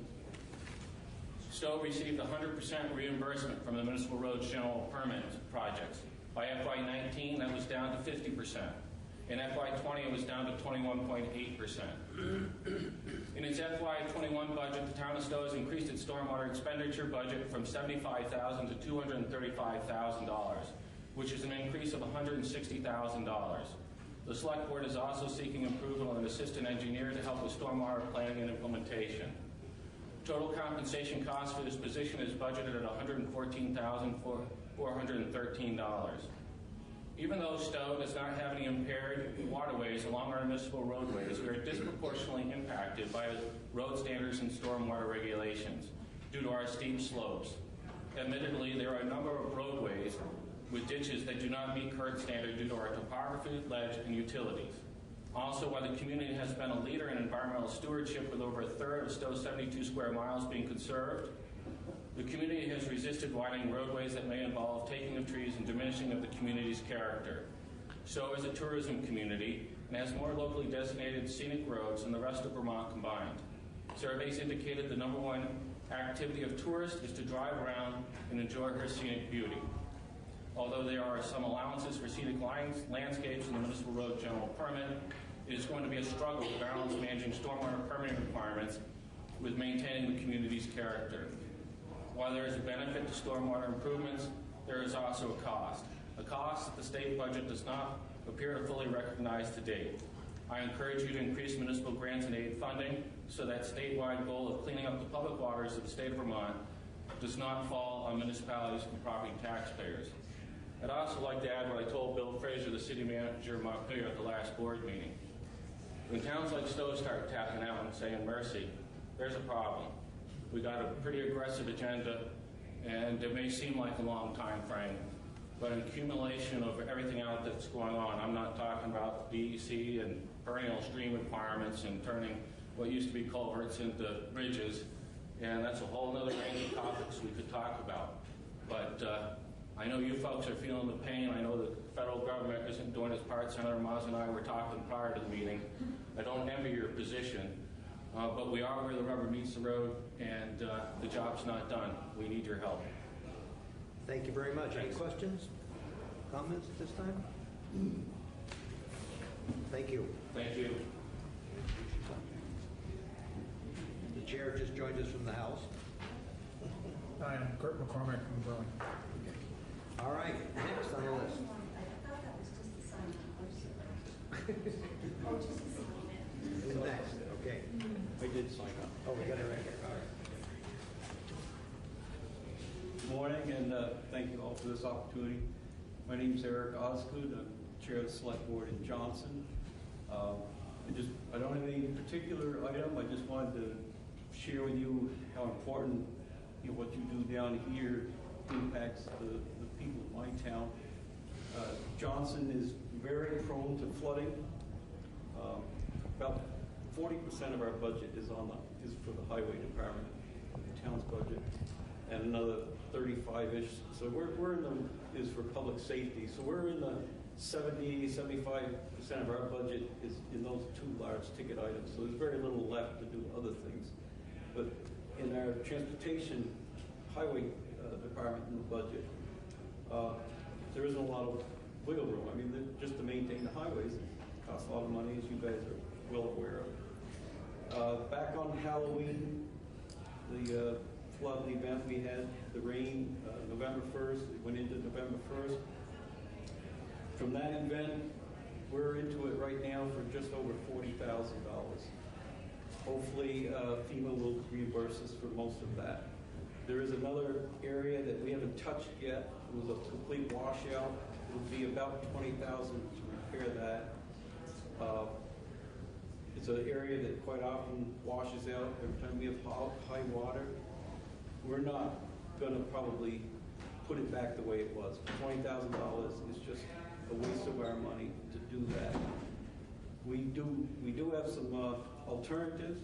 Stowe received 100% reimbursement from the municipal roads general permit projects. By FY19, that was down to 50%. In FY20, it was down to 21.8%. In its FY21 budget, the town of Stowe has increased its stormwater expenditure budget from $75,000 to $235,000, which is an increase of $160,000. The Select Board is also seeking approval of an assistant engineer to help with stormwater planning and implementation. Total compensation cost for this position is budgeted at $114,413. Even though Stowe does not have any impaired waterways along our municipal roadways, we are disproportionately impacted by road standards and stormwater regulations due to our steep slopes. Admittedly, there are a number of roadways with ditches that do not meet current standard due to our topography, ledge, and utilities. Also, while the community has been a leader in environmental stewardship with over a third of Stowe's 72 square miles being conserved, the community has resisted widening roadways that may involve taking of trees and diminishing of the community's character. Stowe is a tourism community and has more locally designated scenic roads than the rest of Vermont combined. Surveys indicated the #1 activity of tourists is to drive around and enjoy her scenic beauty. Although there are some allowances for scenic landscapes in the municipal road general permit, it is going to be a struggle to balance managing stormwater permitting requirements with maintaining the community's character. While there is a benefit to stormwater improvements, there is also a cost that the state budget does not appear to fully recognize to date. I encourage you to increase municipal grants and aid funding so that statewide goal of cleaning up the public waters of the state of Vermont does not fall on municipalities and property taxpayers. I'd also like to add what I told Bill Fraser, the city manager of Montpelier, at the last board meeting. When towns like Stowe start tapping out and saying mercy, there's a problem. We got a pretty aggressive agenda, and it may seem like a long time frame, but an accumulation of everything out that's going on. I'm not talking about DEC and perennial stream requirements and turning what used to be culverts into bridges, and that's a whole other range of topics we could talk about. But I know you folks are feeling the pain. I know the federal government isn't doing its part. Senator Moss and I were talking prior to the meeting. I don't envy your position. But we are where the rubber meets the road, and the job's not done. We need your help. Thank you very much. Any questions, comments at this time? Thank you. Thank you. The chair just joined us from the House. Hi, I'm Kurt McCormick from Burlington. All right, next on the list. I thought that was just the sign up. Oh, just the sign up. Who's next? Okay. I did sign up. Oh, we got it right here. All right. Good morning, and thank you all for this opportunity. My name is Eric Osgood. I'm chair of the select board in Johnson. I don't have any particular item. I just wanted to share with you how important what you do down here impacts the people of my town. Johnson is very prone to flooding. About 40% of our budget is for the highway department, the town's budget, and another 35-ish. So is for public safety. So we're in the 70-75% of our budget is in those two large ticket items. So there's very little left to do other things. But in our transportation highway department in the budget, there isn't a lot of wiggle room. I mean, just to maintain the highways, it costs a lot of money, as you guys are well aware of. Back on Halloween, the flood event we had, the rain, November 1st, it went into November 1st. From that event, we're into it right now for just over $40,000. Hopefully, FEMA will reimburse us for most of that. There is another area that we haven't touched yet. It was a complete washout. It would be about $20,000 to repair that. It's an area that quite often washes out every time we have high water. We're not going to probably put it back the way it was. $20,000 is just a waste of our money to do that. We do have some alternatives.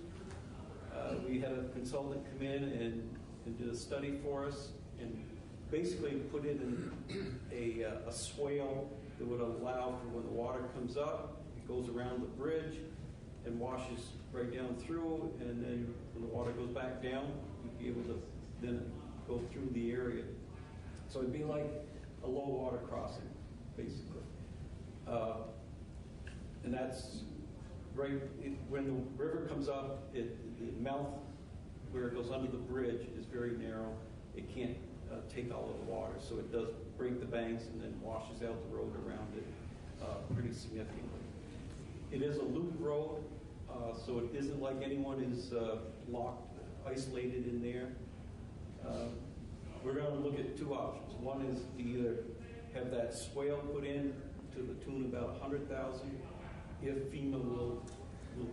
We had a consultant come in and did a study for us and basically put in a swale that would allow for when the water comes up, it goes around the bridge and washes right down through, and then when the water goes back down, you'd be able to then go through the area. So it'd be like a low water crossing. basically. And that's right, when the river comes up, the mouth where it goes under the bridge is very narrow. It can't take all of the water, so it does break the banks and then washes out the road around it pretty significantly. It is a loop road, so it isn't like anyone is locked, isolated in there. We're going to look at two options. One is to either have that swale put in to the tune of about $100,000, if FEMA will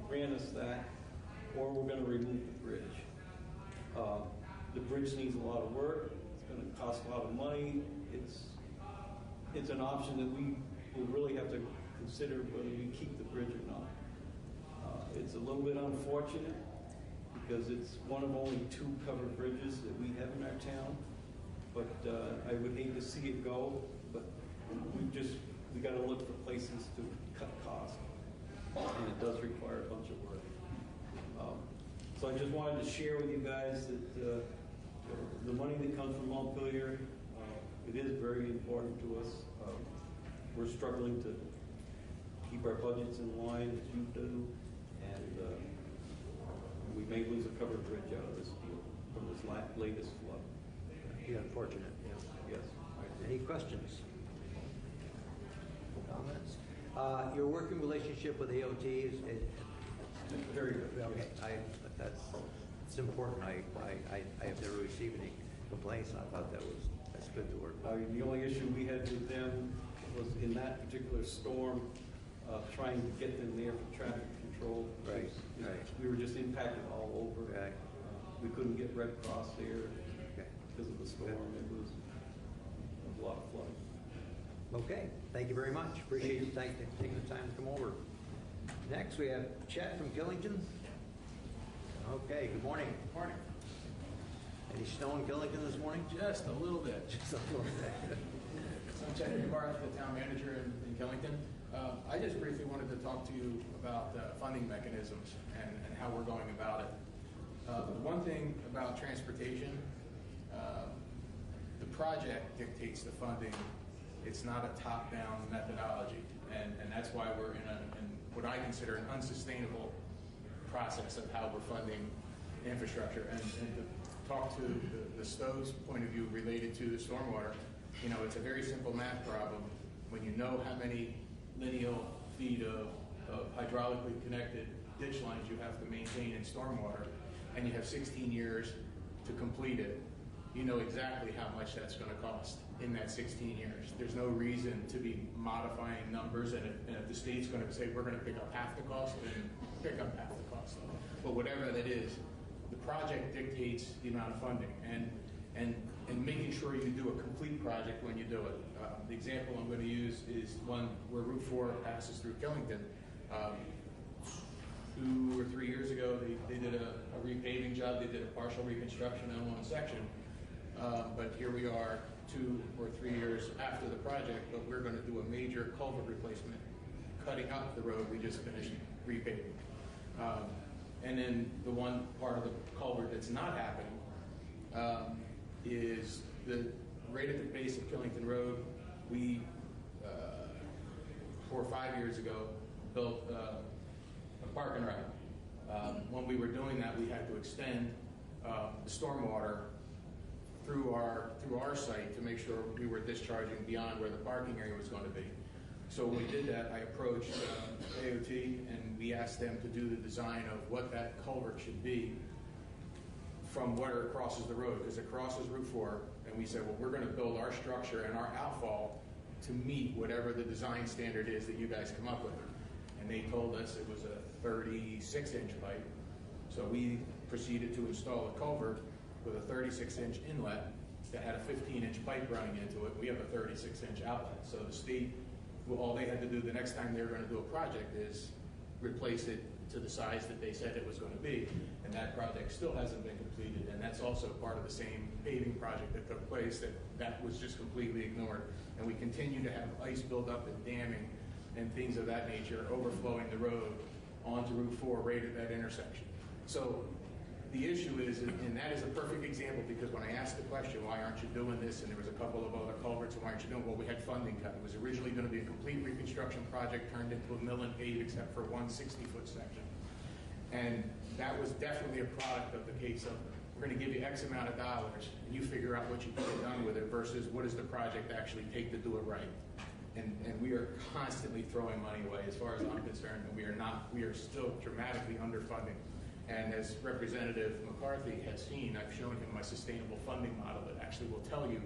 grant us that, or we're going to remove the bridge. The bridge needs a lot of work. It's going to cost a lot of money. It's an option that we will really have to consider whether we keep the bridge or not. It's a little bit unfortunate because it's one of only 2 covered bridges that we have in our town. But I would hate to see it go, but we got to look for places to cut costs, and it does require a bunch of work. So I just wanted to share with you guys that the money that comes from Montpelier, it is very important to us. We're struggling to keep our budgets in line as you do, and we may lose a covered bridge out of this deal from this latest flood. Be unfortunate, yeah. Yes. Any questions? Comments? Your working relationship with AOT is very good. Okay, it's important. I have never received any complaints. I thought that's good to work with. The only issue we had with them was in that particular storm, trying to get them there for traffic control. Right. We were just impacted all over. Right. We couldn't get Red Cross there because of the storm. It was a lot of flooding. Okay, thank you very much. Appreciate you taking the time to come over. Next, we have Chet from Killington. Okay, good morning. Good morning. Any snow in Killington this morning? Just a little bit. Just a little bit. So I'm Chet Barth, the town manager in Killington. I just briefly wanted to talk to you about funding mechanisms and how we're going about it. The one thing about transportation, the project dictates the funding. It's not a top-down methodology, and that's why we're in what I consider an unsustainable process of how we're funding infrastructure. And to talk to the Stowe's point of view related to the stormwater, it's a very simple math problem. When you know how many lineal feet of hydraulically connected ditch lines you have to maintain in stormwater, and you have 16 years to complete it, you know exactly how much that's going to cost in that 16 years. There's no reason to be modifying numbers, and if the state's going to say we're going to pick up half the cost, then pick up half the cost. But whatever that is, the project dictates the amount of funding, and making sure you do a complete project when you do it. The example I'm going to use is one where Route 4 passes through Killington. 2 or 3 years ago, they did a repaving job. They did a partial reconstruction on one section. But here we are 2 or 3 years after the project, but we're going to do a major culvert replacement, cutting up the road we just finished repaving. And then the one part of the culvert that's not happening is right at the base of Killington Road. We 4 or 5 years ago built a park and ride. When we were doing that, we had to extend the stormwater through our site to make sure we were discharging beyond where the parking area was going to be. So when we did that, I approached AOT and we asked them to do the design of what that culvert should be from where it crosses the road, because it crosses Route 4, and we said, well, we're going to build our structure and our outfall to meet whatever the design standard is that you guys come up with. And they told us it was a 36-inch pipe. So we proceeded to install a culvert with a 36-inch inlet that had a 15-inch pipe running into it. We have a 36-inch outlet. So the state, well, all they had to do the next time they were going to do a project is replace it to the size that they said it was going to be. And that project still hasn't been completed. And that's also part of the same paving project that took place that was just completely ignored. And we continue to have ice build up and damming and things of that nature overflowing the road onto Route 4 right at that intersection. So the issue is, and that is a perfect example, because when I asked the question, why aren't you doing this, and there was a couple of other culverts, and why aren't you doing, well, we had funding cut. It was originally going to be a complete reconstruction project, turned into a mill and pave, except for one 60-foot section. And that was definitely a product of the case of, we're going to give you X amount of dollars, and you figure out what you can get done with it, versus what does the project actually take to do it right. And we are constantly throwing money away, as far as I'm concerned, and we are still dramatically underfunding. And as Representative McCarthy has seen, I've shown him my sustainable funding model that actually will tell you,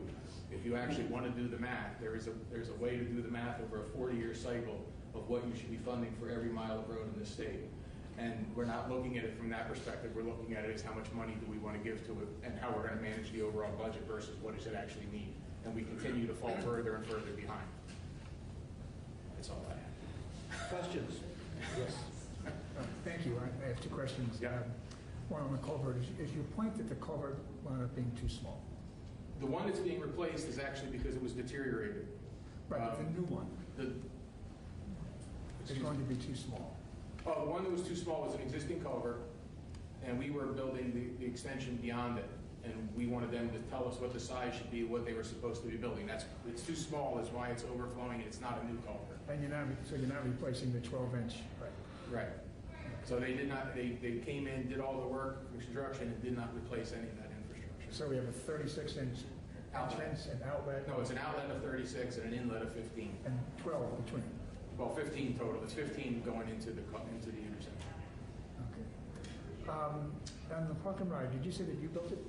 if you actually want to do the math, there's a way to do the math over a 40-year cycle of what you should be funding for every mile of road in this state. And we're not looking at it from that perspective. We're looking at it as how much money do we want to give to it, and how we're going to manage the overall budget versus what does it actually need. And we continue to fall further and further behind. That's all I have. Questions? Yes. Thank you. I have two questions. Yeah. One on the culvert. Is your point that the culvert wound up being too small? The one that's being replaced is actually because it was deteriorated. Right, but the new one is going to be too small. Oh, the one that was too small was an existing culvert, and we were building the extension beyond it. And we wanted them to tell us what the size should be, what they were supposed to be building. It's too small is why it's overflowing, and it's not a new culvert. And you're not replacing the 12-inch. Right. Right. So they did not, they came in, did all the work, construction, and did not replace any of that infrastructure. So we have a 36-inch entrance and outlet? No, it's an outlet of 36 and an inlet of 15. And 12 between? Well, 15 total. It's 15 going into the intersection. Okay. On the park and ride, did you say that you built it?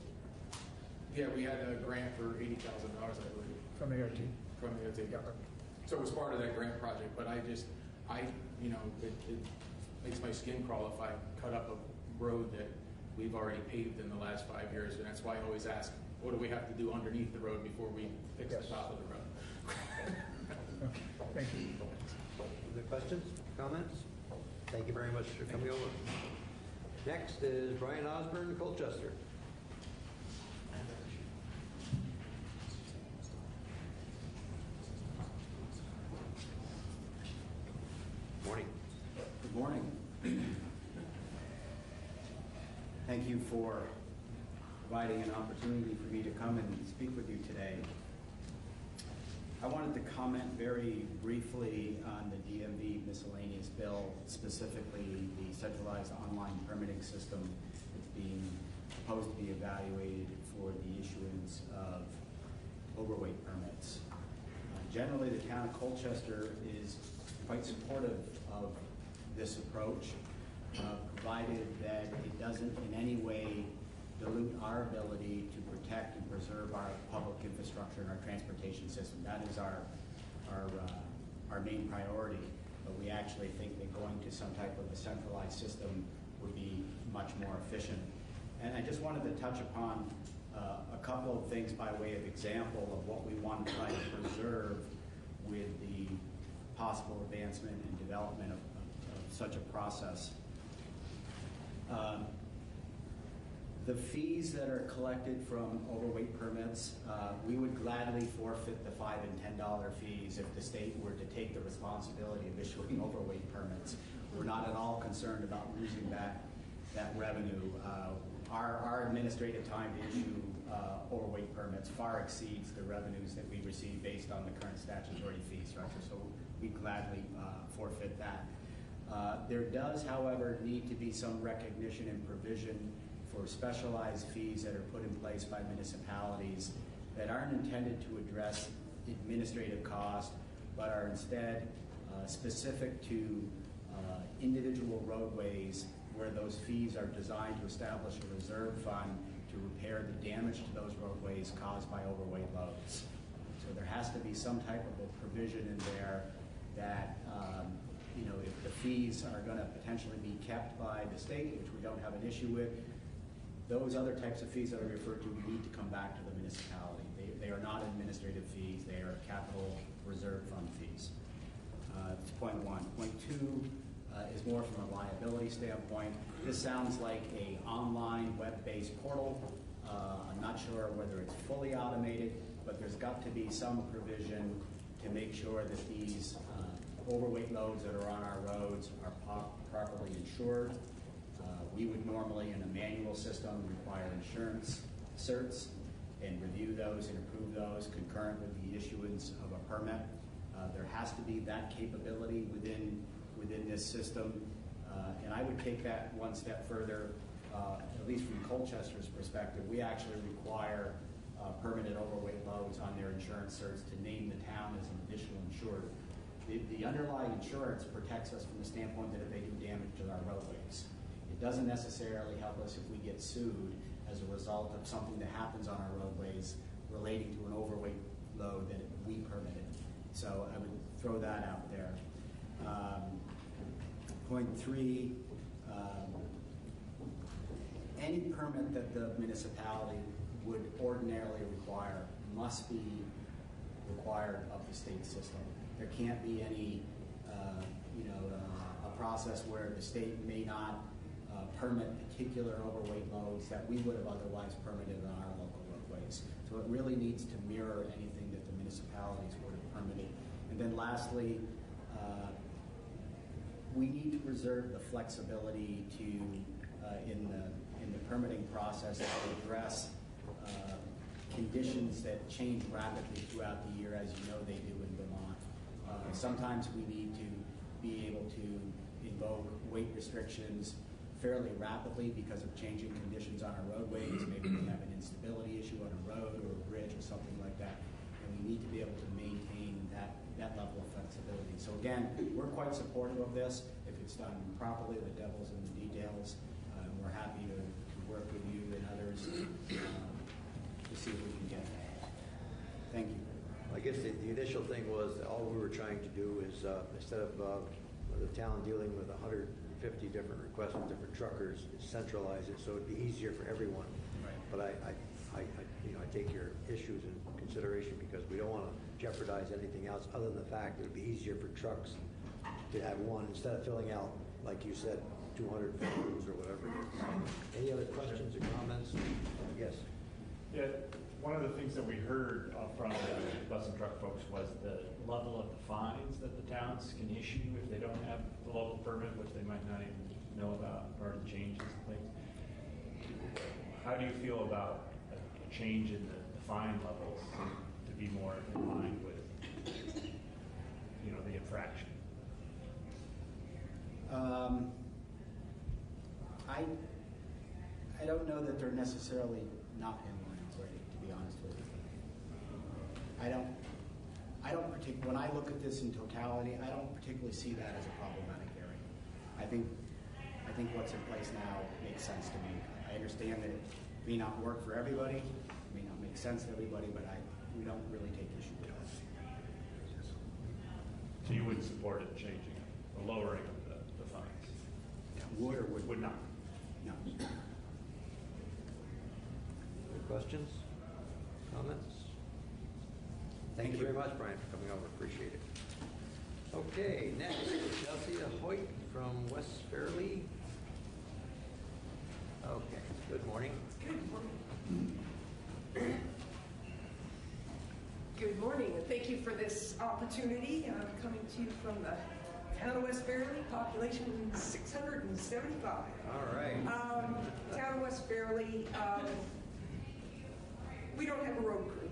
Yeah, we had a grant for $80,000, I believe. From ART? From the ART. Yeah. So it was part of that grant project, but it makes my skin crawl if I cut up a road that we've already paved in the last 5 years, and that's why I always ask, what do we have to do underneath the road before we fix the top of the road? Okay, thank you. Other questions, comments? Thank you very much for coming over. Next is Brian Osborne, Colchester. Morning. Good morning. Thank you for providing an opportunity for me to come and speak with you today. I wanted to comment very briefly on the DMV miscellaneous bill, specifically the centralized online permitting system that's being proposed to be evaluated for the issuance of overweight permits. Generally, the town of Colchester is quite supportive of this approach, provided that it doesn't in any way dilute our ability to protect and preserve our public infrastructure and our transportation system. That is our main priority, but we actually think that going to some type of a centralized system would be much more efficient. And I just wanted to touch upon a couple of things by way of example of what we want to try to preserve with the possible advancement and development of such a process. The fees that are collected from overweight permits, we would gladly forfeit the $5 and $10 fees if the state were to take the responsibility of issuing overweight permits. We're not at all concerned about losing that revenue. Our administrative time to issue overweight permits far exceeds the revenues that we receive based on the current statutory fee structure, so we gladly forfeit that. There does, however, need to be some recognition and provision for specialized fees that are put in place by municipalities that aren't intended to address administrative costs, but are instead specific to individual roadways where those fees are designed to establish a reserve fund to repair the damage to those roadways caused by overweight loads. So there has to be some type of a provision in there that if the fees are going to potentially be kept by the state, which we don't have an issue with, those other types of fees that I referred to need to come back to the municipality. They are not administrative fees, they are capital reserve fund fees. That's point one. Point two is more from a liability standpoint. This sounds like an online web-based portal. I'm not sure whether it's fully automated, but there's got to be some provision to make sure that these overweight loads that are on our roads are properly insured. We would normally, in a manual system, require insurance certs and review those and approve those concurrent with the issuance of a permit. There has to be that capability within this system. And I would take that one step further, at least from Colchester's perspective. We actually require permanent overweight loads on their insurance certs to name the town as an additional insured. The underlying insurance protects us from the standpoint that if they do damage to our roadways. It doesn't necessarily help us if we get sued as a result of something that happens on our roadways relating to an overweight load that we permitted. So I would throw that out there. Point 3, any permit that the municipality would ordinarily require must be required of the state system. There can't be any, a process where the state may not permit particular overweight loads that we would have otherwise permitted on our local roadways. So it really needs to mirror anything that the municipalities would have permitted. And then lastly, we need to preserve the flexibility to, in the permitting process, to address conditions that change rapidly throughout the year, as you know they do in Vermont. Sometimes we need to be able to invoke weight restrictions fairly rapidly because of changing conditions on our roadways. Maybe we have an instability issue on a road or a bridge or something like that, and we need to be able to maintain that level of flexibility. So again, we're quite supportive of this. If it's done properly, the devil's in the details. We're happy to work with you and others to see if we can get that. Thank you. I guess the initial thing was that all we were trying to do is, instead of the town dealing with 150 different requests from different truckers, centralize it so it'd be easier for everyone. Right. But I take your issues in consideration because we don't want to jeopardize anything else other than the fact that it'd be easier for trucks to have one instead of filling out, like you said, 200 forms or whatever it is. Any other questions or comments? Yes. Yeah, one of the things that we heard from the bus and truck folks was the level of the fines that the towns can issue if they don't have the local permit, which they might not even know about, or the changes and things. How do you feel about a change in the fine levels to be more in line with, the infraction? I don't know that they're necessarily not in line already, to be honest with you. I don't particularly, when I look at this in totality, I don't particularly see that as a problematic area. I think what's in place now makes sense to me. I understand that it may not work for everybody, it may not make sense to everybody, but we don't really take issue with that. So you wouldn't support it changing, or lowering of the fines? Would or would not? No. Any questions? Comments? Thank you very much, Brian, for coming over. Appreciate it. Okay, next, Chelsea Hoyt from West Fairleigh. Okay, good morning. Good morning. Good morning, and thank you for this opportunity. I'm coming to you from the town of West Fairleigh, population 675. All right. Town of West Fairleigh, we don't have a road crew.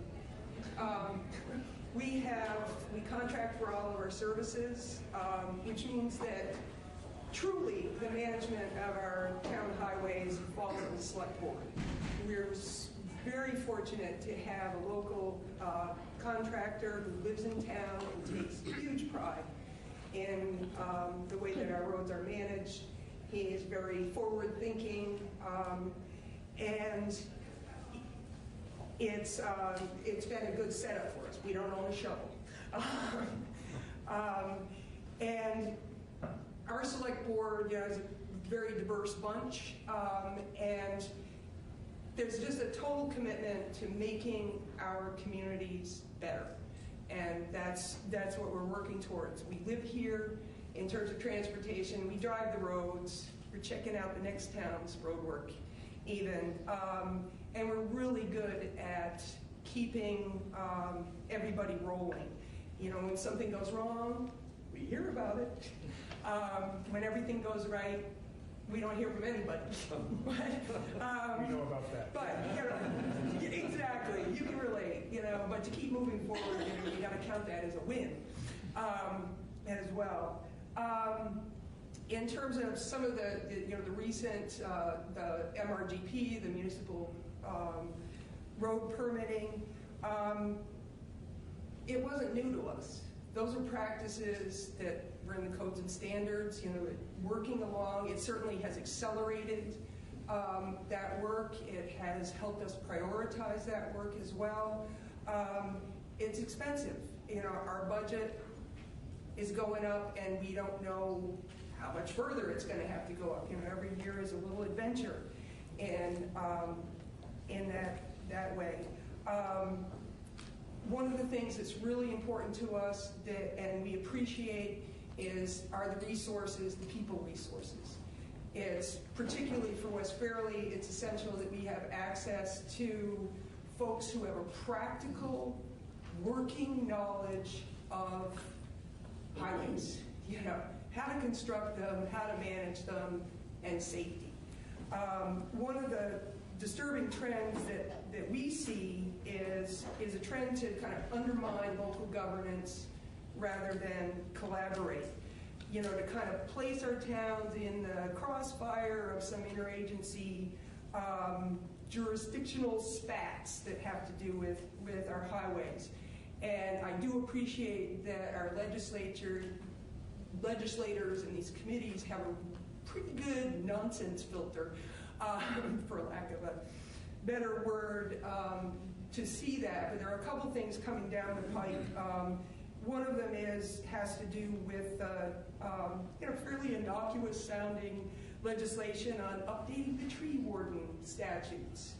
We contract for all of our services, which means that truly the management of our town highways falls on the select board. We're very fortunate to have a local contractor who lives in town and takes huge pride in the way that our roads are managed. He is very forward-thinking, and it's been a good setup for us. We don't own a shovel. And our select board is a very diverse bunch, and there's just a total commitment to making our communities better. And that's what we're working towards. We live here in terms of transportation. We drive the roads. We're checking out the next town's road work even. And we're really good at keeping everybody rolling. When something goes wrong, we hear about it. When everything goes right, we don't hear from anybody. We know about that. But, exactly, you can relate, but to keep moving forward, you got to count that as a win as well. In terms of some of the recent, the MRGP, the municipal road permitting, it wasn't new to us. Those are practices that were in the codes and standards, working along. It certainly has accelerated that work. It has helped us prioritize that work as well. It's expensive. Our budget is going up, and we don't know how much further it's going to have to go up. Every year is a little adventure, and in that way. One of the things that's really important to us and we appreciate are the resources, the people resources. It's particularly for West Fairleigh, it's essential that we have access to folks who have a practical, working knowledge of highways. How to construct them, how to manage them, and safety. One of the disturbing trends that we see is a trend to kind of undermine local governance rather than collaborate. To kind of place our towns in the crossfire of some interagency jurisdictional spats that have to do with our highways. And I do appreciate that our legislators and these committees have a pretty good nonsense filter, for lack of a better word, to see that. But there are a couple things coming down the pike. One of them has to do with fairly innocuous sounding legislation on updating the tree warden statutes.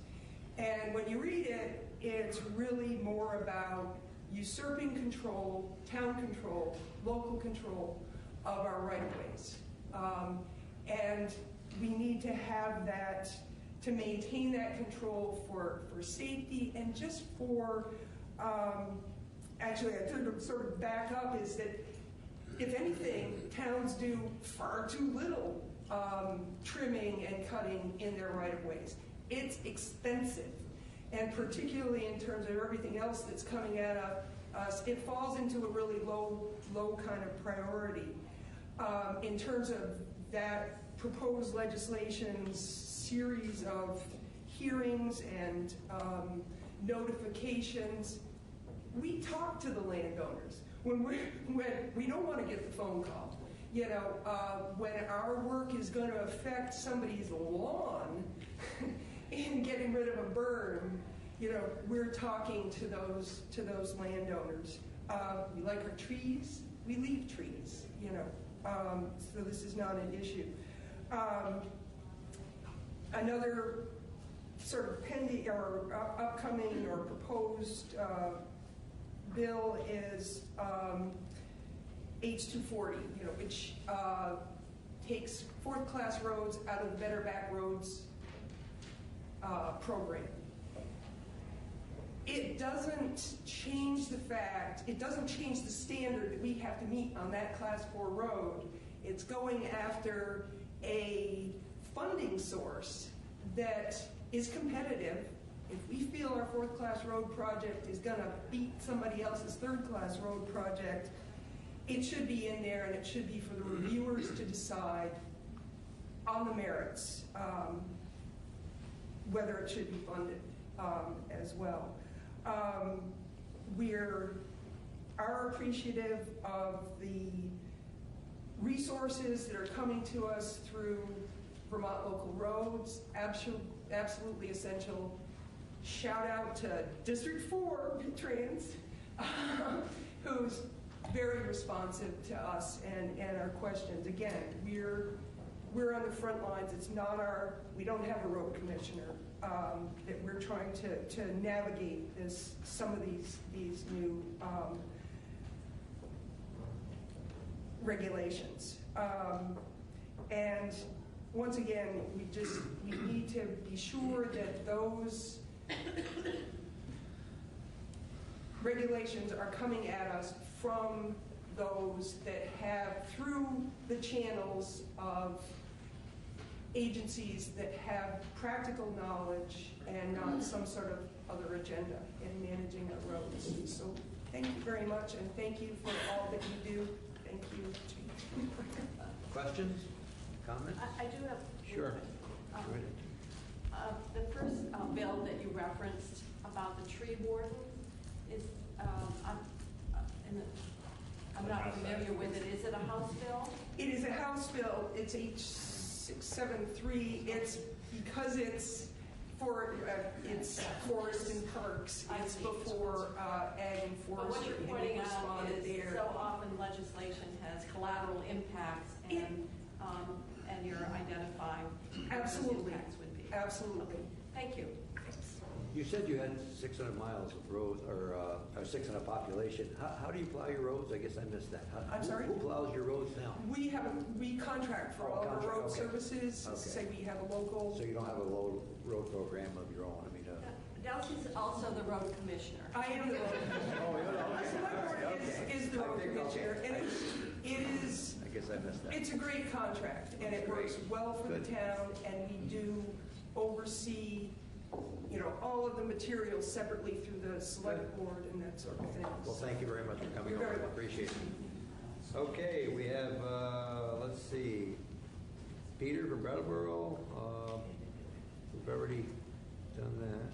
And when you read it, it's really more about usurping control, town control, local control of our right-of-ways. And we need to have that, to maintain that control for safety and just for, actually, I think to sort of back up is that, if anything, towns do far too little trimming and cutting in their right-of-ways. It's expensive. And particularly in terms of everything else that's coming at us, it falls into a really low kind of priority. In terms of that proposed legislation's series of hearings and notifications, we talk to the landowners when we don't want to get the phone call. When our work is going to affect somebody's lawn in getting rid of a berm, we're talking to those landowners. We like our trees, we leave trees, so this is not an issue. Another sort of pending or upcoming or proposed bill is H240, which takes fourth-class roads out of the Better Back Roads program. It doesn't change the fact, it doesn't change the standard that we have to meet on that Class 4 road. It's going after a funding source that is competitive. If we feel our fourth-class road project is going to beat somebody else's third-class road project, it should be in there, and it should be for the reviewers to decide on the merits whether it should be funded as well. We are appreciative of the resources that are coming to us through Vermont Local Roads, absolutely essential. Shout out to District 4 Trans, who's very responsive to us and our questions. Again, we're on the front lines. It's not we don't have a road commissioner. That we're trying to navigate some of these new regulations. And once again, we need to be sure that those regulations are coming at us from those that have, through the channels of agencies that have practical knowledge and not some sort of other agenda in managing our roads. So thank you very much, and thank you for all that you do. Thank you, Chief. Questions? Comments? I do have. Sure. Go ahead. The first bill that you referenced about the tree warden is, I'm not familiar with it. Is it a House bill? It is a House bill. It's H673. It's because it's for it's forest and parks. It's before ag and But what forestry. you're pointing out responded is there. so often legislation has collateral impacts, and you're identifying what those Absolutely. impacts would be. Absolutely. Thank you. You said you had 600 miles of road, or 600 population. How do you plow your roads? I guess I missed that. I'm sorry? Who plows your roads now? We contract for all of our Contract, road okay. services. Okay. Say we have a local. So you don't have a road program of your own? I mean, Delsey's also the road commissioner. I am the road commissioner. Oh, you're the- My select board is the road Okay. commissioner, and it is. I guess I missed that. It's a great contract, and it works well for the town, and we do oversee, all of the materials separately through the select board and that sort of thing. Well, thank you very much for coming You're over. very I welcome. appreciate it. Okay, we have, let's see, Peter from Brattleboro. We've already done that.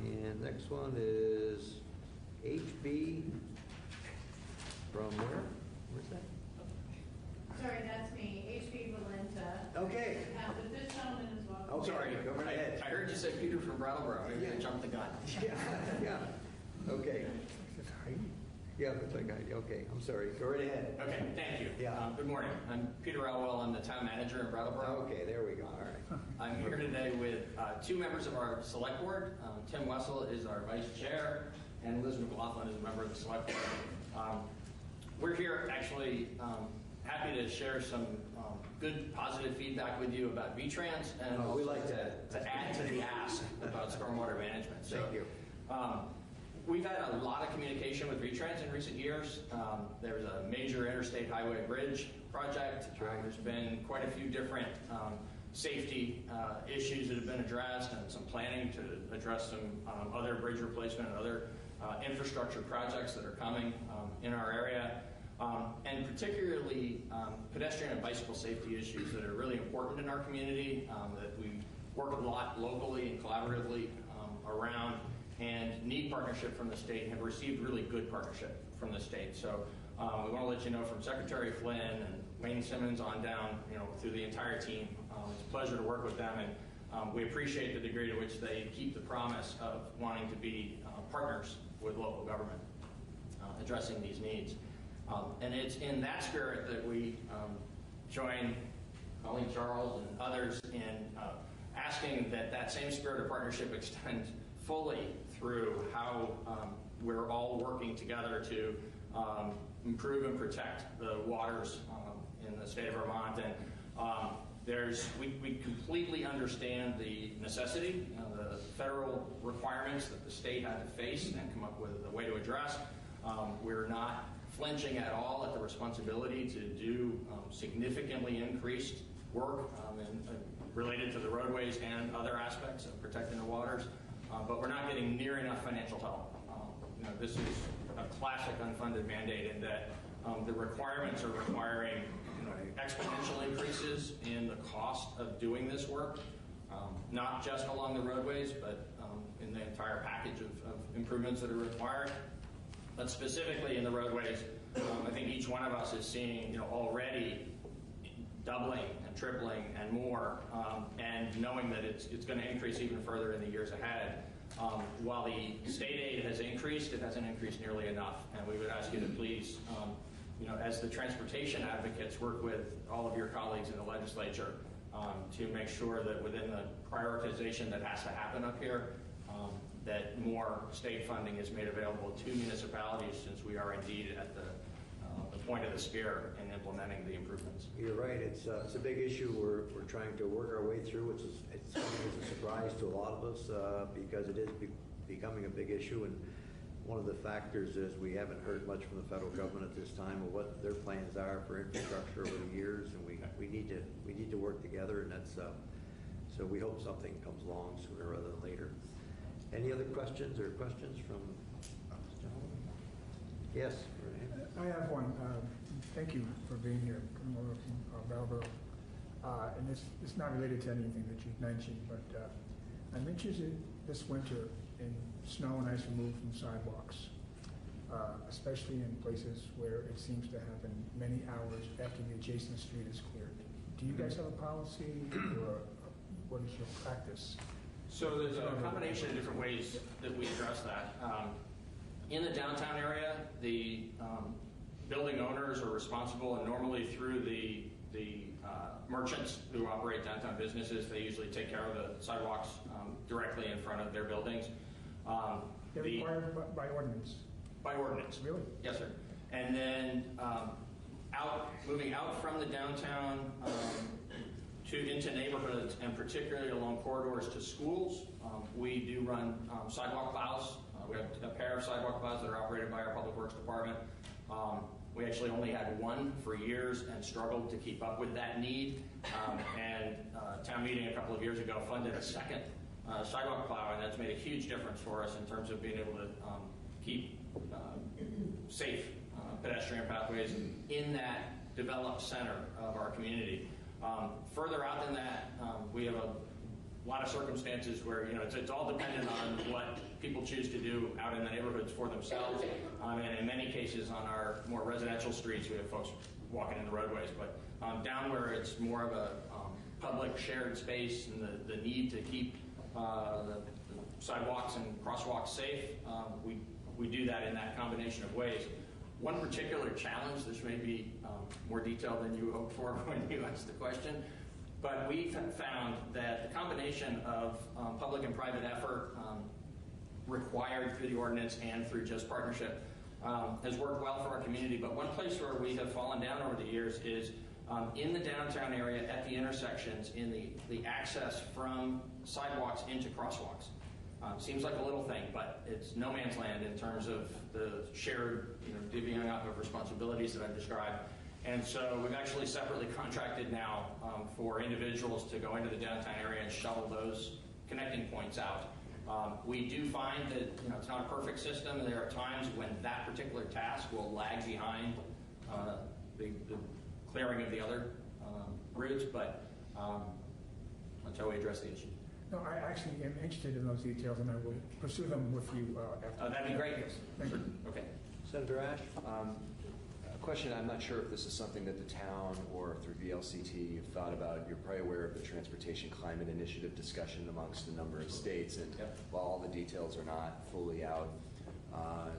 And next one is HB from where? Where's that? Sorry, that's me, H.P. Valenta. Okay. But this gentleman is welcome. Okay, Sorry, go right ahead. I heard you say Peter from Brattleboro. Maybe I jumped the gun. Yeah, okay. Yeah, that's okay. Okay, I'm sorry. Go right ahead. Okay, thank you. Yeah. Good morning. I'm Peter Elwell. I'm the town manager in Brattleboro. Okay, there we go. All right. I'm here today with two members of our select board. Tim Wessel is our vice chair, and Liz McLaughlin is a member of the select board. We're here actually happy to share some good positive feedback with you about VTrans, and we like that. to add to the ask about stormwater management. So, Thank you. We've had a lot of communication with VTrans in recent years. There's a major interstate highway bridge project. There's been quite a few different safety issues that have been addressed, and some planning to address some other bridge replacement and other infrastructure projects that are coming in our area. And particularly pedestrian and bicycle safety issues that are really important in our community, that we work a lot locally and collaboratively around, and need partnership from the state, and have received really good partnership from the state. So we want to let you know from Secretary Flynn and Wayne Simmons on down, through the entire team. It's a pleasure to work with them, and we appreciate the degree to which they keep the promise of wanting to be partners with local government addressing these needs. And it's in that spirit that we join Colleen Charles and others in asking that that same spirit of partnership extend fully through how we're all working together to improve and protect the waters in the state of Vermont. And we completely understand the necessity, the federal requirements that the state had to face and come up with a way to address. We're not flinching at all at the responsibility to do significantly increased work related to the roadways and other aspects of protecting the waters, but we're not getting near enough financial help. This is a classic unfunded mandate in that the requirements are requiring exponential increases in the cost of doing this work, not just along the roadways, but in the entire package of improvements that are required. But specifically in the roadways, I think each one of us is seeing already doubling and tripling and more, and knowing that it's going to increase even further in the years ahead. While the state aid has increased, it hasn't increased nearly enough, and we would ask you to please, as the transportation advocates, work with all of your colleagues in the legislature to make sure that within the prioritization that has to happen up here, that more state funding is made available to municipalities, since we are indeed at the point of the spear in implementing the improvements. You're right. It's a big issue we're trying to work our way through. It's coming as a surprise to a lot of us because it is becoming a big issue. And one of the factors is we haven't heard much from the federal government at this time of what their plans are for infrastructure over the years, and we need to work together, and that's so we hope something comes along sooner rather than later. Any other questions from this gentleman? Yes. I have one. Thank you for being here, coming over from Belleville. And it's not related to anything that you've mentioned, but I'm interested this winter in snow and ice removed from sidewalks, especially in places where it seems to happen many hours after the adjacent street is cleared. Do you guys have a policy, or what is your practice? So there's a combination of different ways that we address that. In the downtown area, the building owners are responsible, and normally through the merchants who operate downtown businesses, they usually take care of the sidewalks directly in front of their buildings. They're required by ordinance? By ordinance. Really? Yes, sir. And then moving out from the downtown into neighborhoods, and particularly along corridors to schools, we do run sidewalk plows. We have a pair of sidewalk plows that are operated by our Public Works Department. We actually only had one for years and struggled to keep up with that need. And town meeting a couple of years ago funded a second sidewalk plow, and that's made a huge difference for us in terms of being able to keep safe pedestrian pathways in that developed center of our community. Further out than that, we have a lot of circumstances where it's all dependent on what people choose to do out in the neighborhoods for themselves. And in many cases on our more residential streets, we have folks walking in the roadways. But down where it's more of a public shared space and the need to keep the sidewalks and crosswalks safe, we do that in that combination of ways. One particular challenge, this may be more detailed than you hoped for when you asked the question, but we've found that the combination of public and private effort required through the ordinance and through just partnership has worked well for our community. But one place where we have fallen down over the years is in the downtown area at the intersections in the access from sidewalks into crosswalks. Seems like a little thing, but it's no man's land in terms of the shared divvying up of responsibilities that I've described. And so we've actually separately contracted now for individuals to go into the downtown area and shovel those connecting points out. We do find that it's not a perfect system. There are times when that particular task will lag behind the clearing of the other routes, but that's how we address the issue. No, I actually am interested in those details, and I will pursue them with you after. That'd be great. Thank you. Okay. Senator Ash? A question, I'm not sure if this is something that the town or through VLCT you've thought about. You're probably aware of the Transportation Climate Initiative discussion amongst a number of states, and while all the details are not fully out,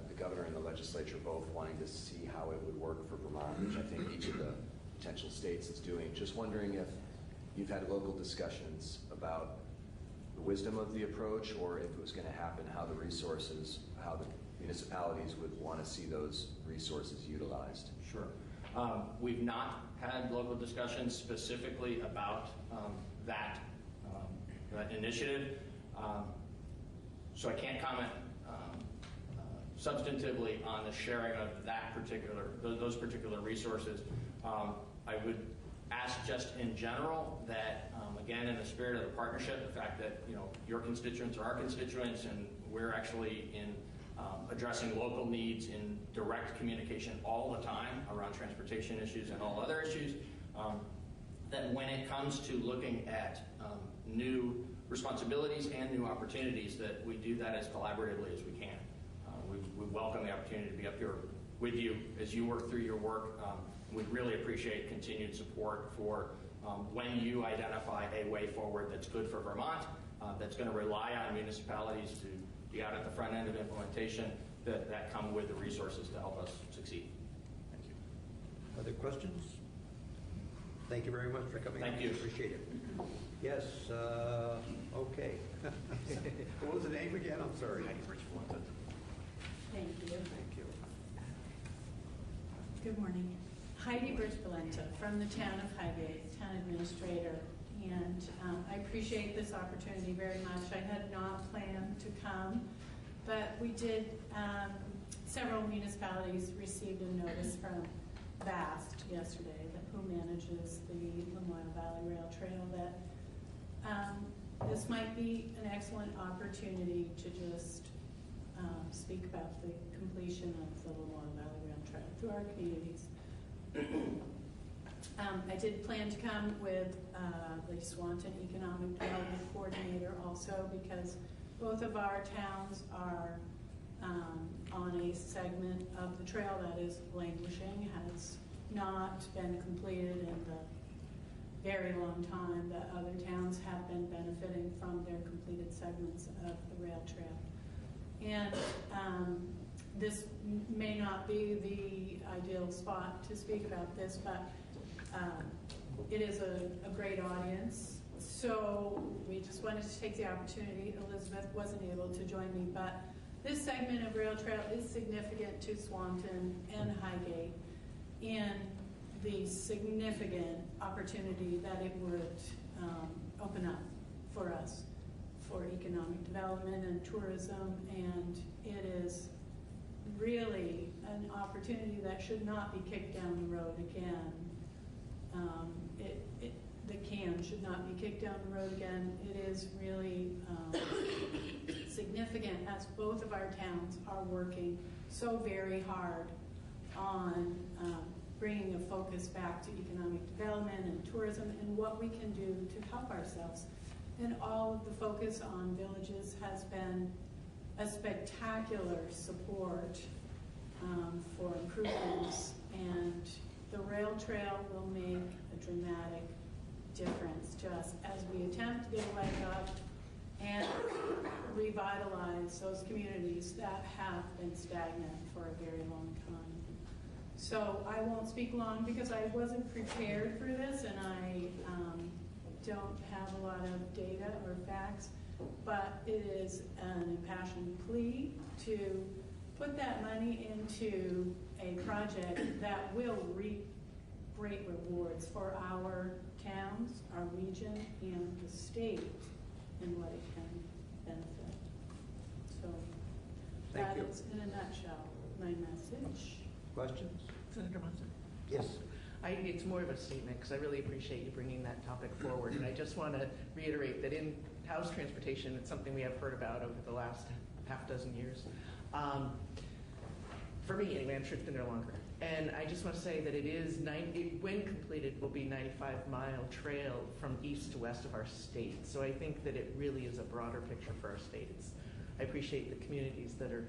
the governor and the legislature both wanting to see how it would work for Vermont, which I think each of the potential states is doing. Just wondering if you've had local discussions about the wisdom of the approach, or if it was going to happen, how the resources, how the municipalities would want to see those resources utilized. Sure. We've not had local discussions specifically about that initiative, so I can't comment substantively on the sharing of those particular resources. I would ask just in general that, again, in the spirit of the partnership, the fact that your constituents are our constituents, and we're actually in addressing local needs in direct communication all the time around transportation issues and all other issues, that when it comes to looking at new responsibilities and new opportunities, that we do that as collaboratively as we can. We welcome the opportunity to be up here with you as you work through your work. We'd really appreciate continued support for when you identify a way forward that's good for Vermont, that's going to rely on municipalities to be out at the front end of implementation, that come with the resources to help us succeed. Thank you. Other questions? Thank you very much for coming. Thank you. Appreciate it. Yes, okay. What was the name again? I'm sorry. Thank you. Thank you. Good morning. Heidi Birch-Valenta from the town of Highgate, town administrator. And I appreciate this opportunity very much. I had not planned to come, but we did, several municipalities received a notice from VAST yesterday, who manages the Lamoille Valley Rail Trail, that this might be an excellent opportunity to just speak about the completion of the Lamoille Valley Rail Trail to our communities. I did plan to come with the Swanton Economic Development Coordinator also, because both of our towns are on a segment of the trail that is languishing, has not been completed in the very long time that other towns have been benefiting from their completed segments of the rail trail. And this may not be the ideal spot to speak about this, but it is a great audience. So we just wanted to take the opportunity. Elizabeth wasn't able to join me, but this segment of rail trail is significant to Swanton and Highgate in the significant opportunity that it would open up for us for economic development and tourism, and it is really an opportunity that should not be kicked down the road again. The can should not be kicked down the road again. It is really significant, as both of our towns are working so very hard on bringing a focus back to economic development and tourism and what we can do to help ourselves. And all of the focus on villages has been a spectacular support for improvements, and the rail trail will make a dramatic difference to us as we attempt to get a leg up and revitalize those communities that have been stagnant for a very long time. So I won't speak long because I wasn't prepared for this, and I don't have a lot of data or facts, but it is an impassioned plea to put that money into a project that will reap great rewards for our towns, our region, and the state in what it can benefit. So that is, in a nutshell, my message. Questions? Senator Munson? Yes. It's more of a statement because I really appreciate you bringing that topic forward. And I just want to reiterate that in-house transportation, it's something we have heard about over the last half dozen years. For me, anyway, I'm sure it's been there longer. And I just want to say that it is, when completed, will be 95-mile trail from east to west of our state. So I think that it really is a broader picture for our state. I appreciate the communities that are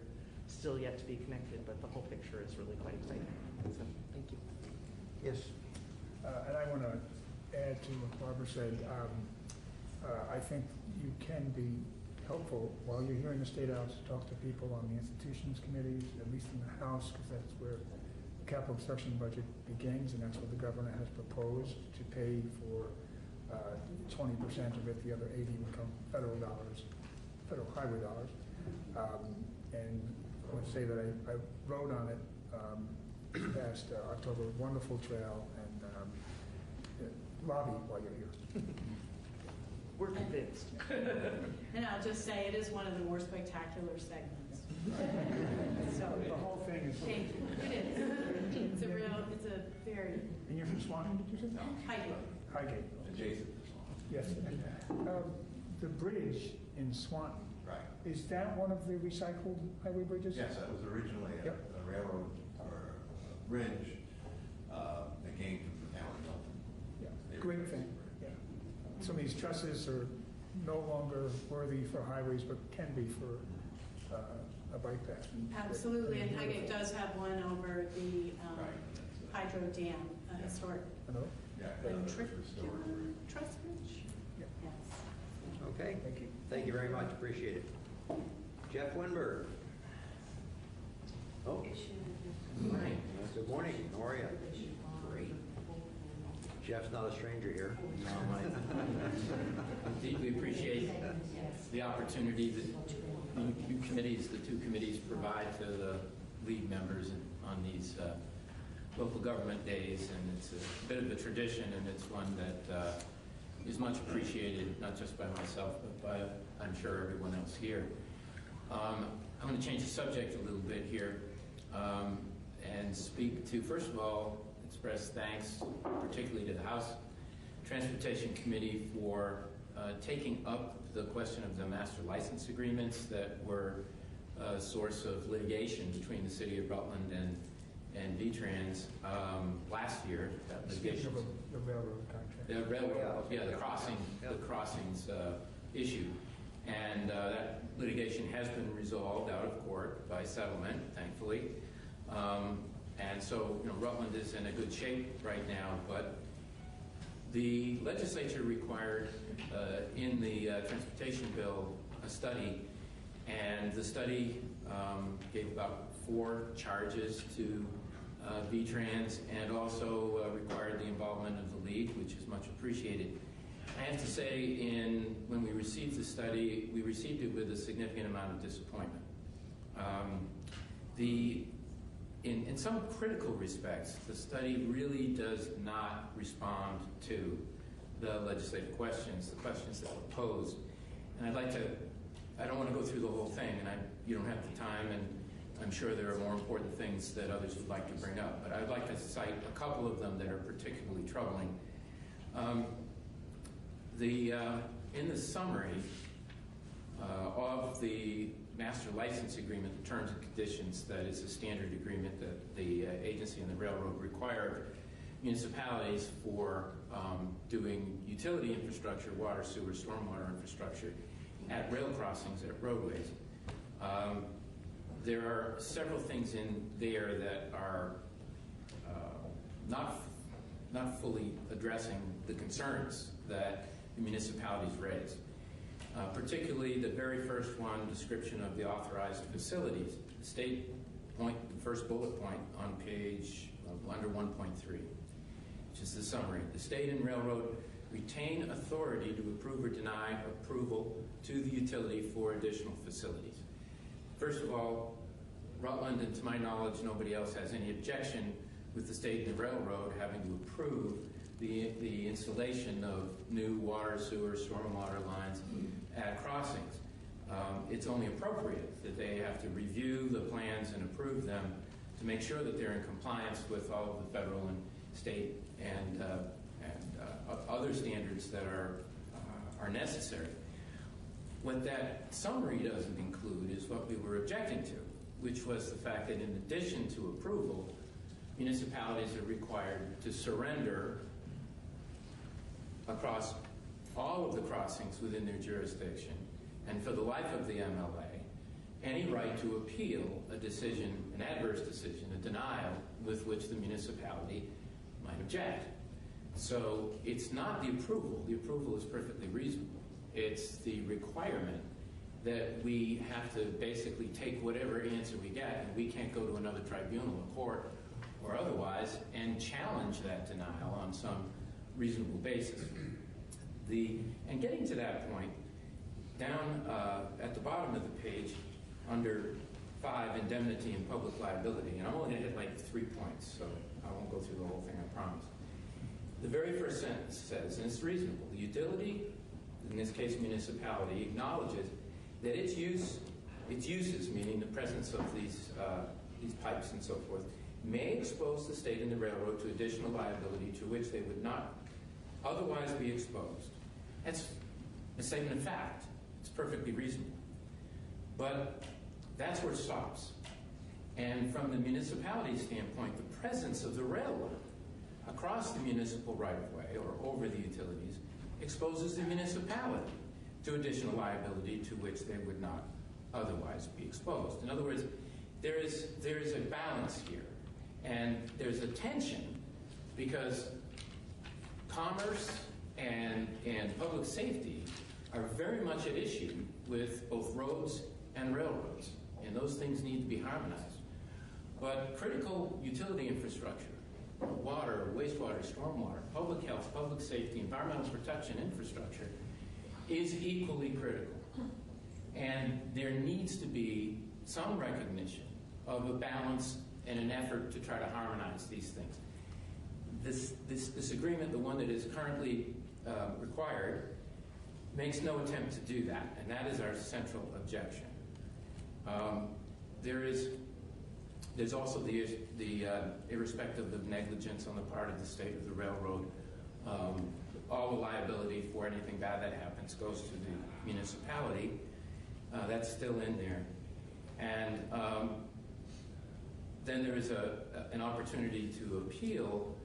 still yet to be connected, but the whole picture is really quite exciting. So thank you. Yes. And I want to add to what Barbara said. I think you can be helpful while you're here in the State House to talk to people on the institutions committees, at least in the House, because that's where the capital construction budget begins, and that's what the governor has proposed to pay for 20% of it. The other 80 would come federal dollars, federal highway dollars. And I want to say that I rode on it past October. Wonderful trail, and lobby while you're here. We're convinced. And I'll just say it is one of the more spectacular segments. So the whole thing is. Thank you. It is. It's a very. And you're from Swanton, did you say? No, Highgate. Highgate. Adjacent. Yes. The bridge in Swanton. Right. Is that one of the recycled highway bridges? Yes, that was originally a railroad or a bridge that came from the town of Milton. Yeah, great thing. Yeah. Some of these trusses are no longer worthy for highways, but can be for a bike path. Absolutely, and Highgate does have one over the hydro dam, historic. Hello? Yeah. Trust bridge? Yeah. Yes. Okay. Thank you. Thank you very much. Appreciate it. Jeff Winberg. Oh. Good morning. How are you? Great. Jeff's not a stranger here. No, I deeply appreciate the opportunity that you committees, the two committees, provide to the league members on these local government days, and it's a bit of a tradition, and it's one that is much appreciated, not just by myself, but by, I'm sure, everyone else here. I'm going to change the subject a little bit here and speak to, first of all, express thanks particularly to the House Transportation Committee for taking up the question of the master license agreements that were a source of litigation between the City of Rutland and V-Trans last year. That litigation. Speaking of the railroad contract. The railroad, yeah, the crossings issue. And that litigation has been resolved out of court by settlement, thankfully. And so, Rutland is in a good shape right now, but the legislature required in the transportation bill a study, and the study gave about 4 charges to V-Trans and also required the involvement of the league, which is much appreciated. I have to say, when we received the study, we received it with a significant amount of disappointment. In some critical respects, the study really does not respond to the legislative questions, the questions that were posed. And I don't want to go through the whole thing, and you don't have the time, and I'm sure there are more important things that others would like to bring up, but I'd like to cite a couple of them that are particularly troubling. In the summary of the master license agreement, the terms and conditions, that is a standard agreement that the agency and the railroad require municipalities for doing utility infrastructure, water, sewer, stormwater infrastructure at rail crossings, at roadways. There are several things in there that are not fully addressing the concerns that the municipalities raise. Particularly the very first one, description of the authorized facilities. The state point, the first bullet point on page under 1.3, which is the summary. The state and railroad retain authority to approve or deny approval to the utility for additional facilities. First of all, Rutland, and to my knowledge, nobody else has any objection with the state and the railroad having to approve the installation of new water, sewer, stormwater lines at crossings. It's only appropriate that they have to review the plans and approve them to make sure that they're in compliance with all of the federal and state and other standards that are necessary. What that summary doesn't include is what we were objecting to, which was the fact that in addition to approval, municipalities are required to surrender across all of the crossings within their jurisdiction, and for the life of the MLA, any right to appeal a decision, an adverse decision, a denial with which the municipality might object. So it's not the approval. The approval is perfectly reasonable. It's the requirement that we have to basically take whatever answer we get, and we can't go to another tribunal, a court, or otherwise, and challenge that denial on some reasonable basis. And getting to that point, down at the bottom of the page, under 5, indemnity and public liability, and I'm only going to hit like 3 points, so I won't go through the whole thing, I promise. The very first sentence says, and it's reasonable, the utility, in this case municipality, acknowledges that its uses, meaning the presence of these pipes and so forth, may expose the state and the railroad to additional liability to which they would not otherwise be exposed. That's a statement of fact. It's perfectly reasonable. But that's where it stops. And from the municipality standpoint, the presence of the railroad across the municipal right-of-way or over the utilities exposes the municipality to additional liability to which they would not otherwise be exposed. In other words, there is a balance here. And there's a tension because commerce and public safety are very much at issue with both roads and railroads, and those things need to be harmonized. But critical utility infrastructure, water, wastewater, stormwater, public health, public safety, environmental protection infrastructure is equally critical. And there needs to be some recognition of a balance and an effort to try to harmonize these things. This agreement, the one that is currently required, makes no attempt to do that, and that is our central objection. There's also the irrespective of negligence on the part of the state or the railroad, all the liability for anything bad that happens goes to the municipality. That's still in there. And then there is an opportunity to appeal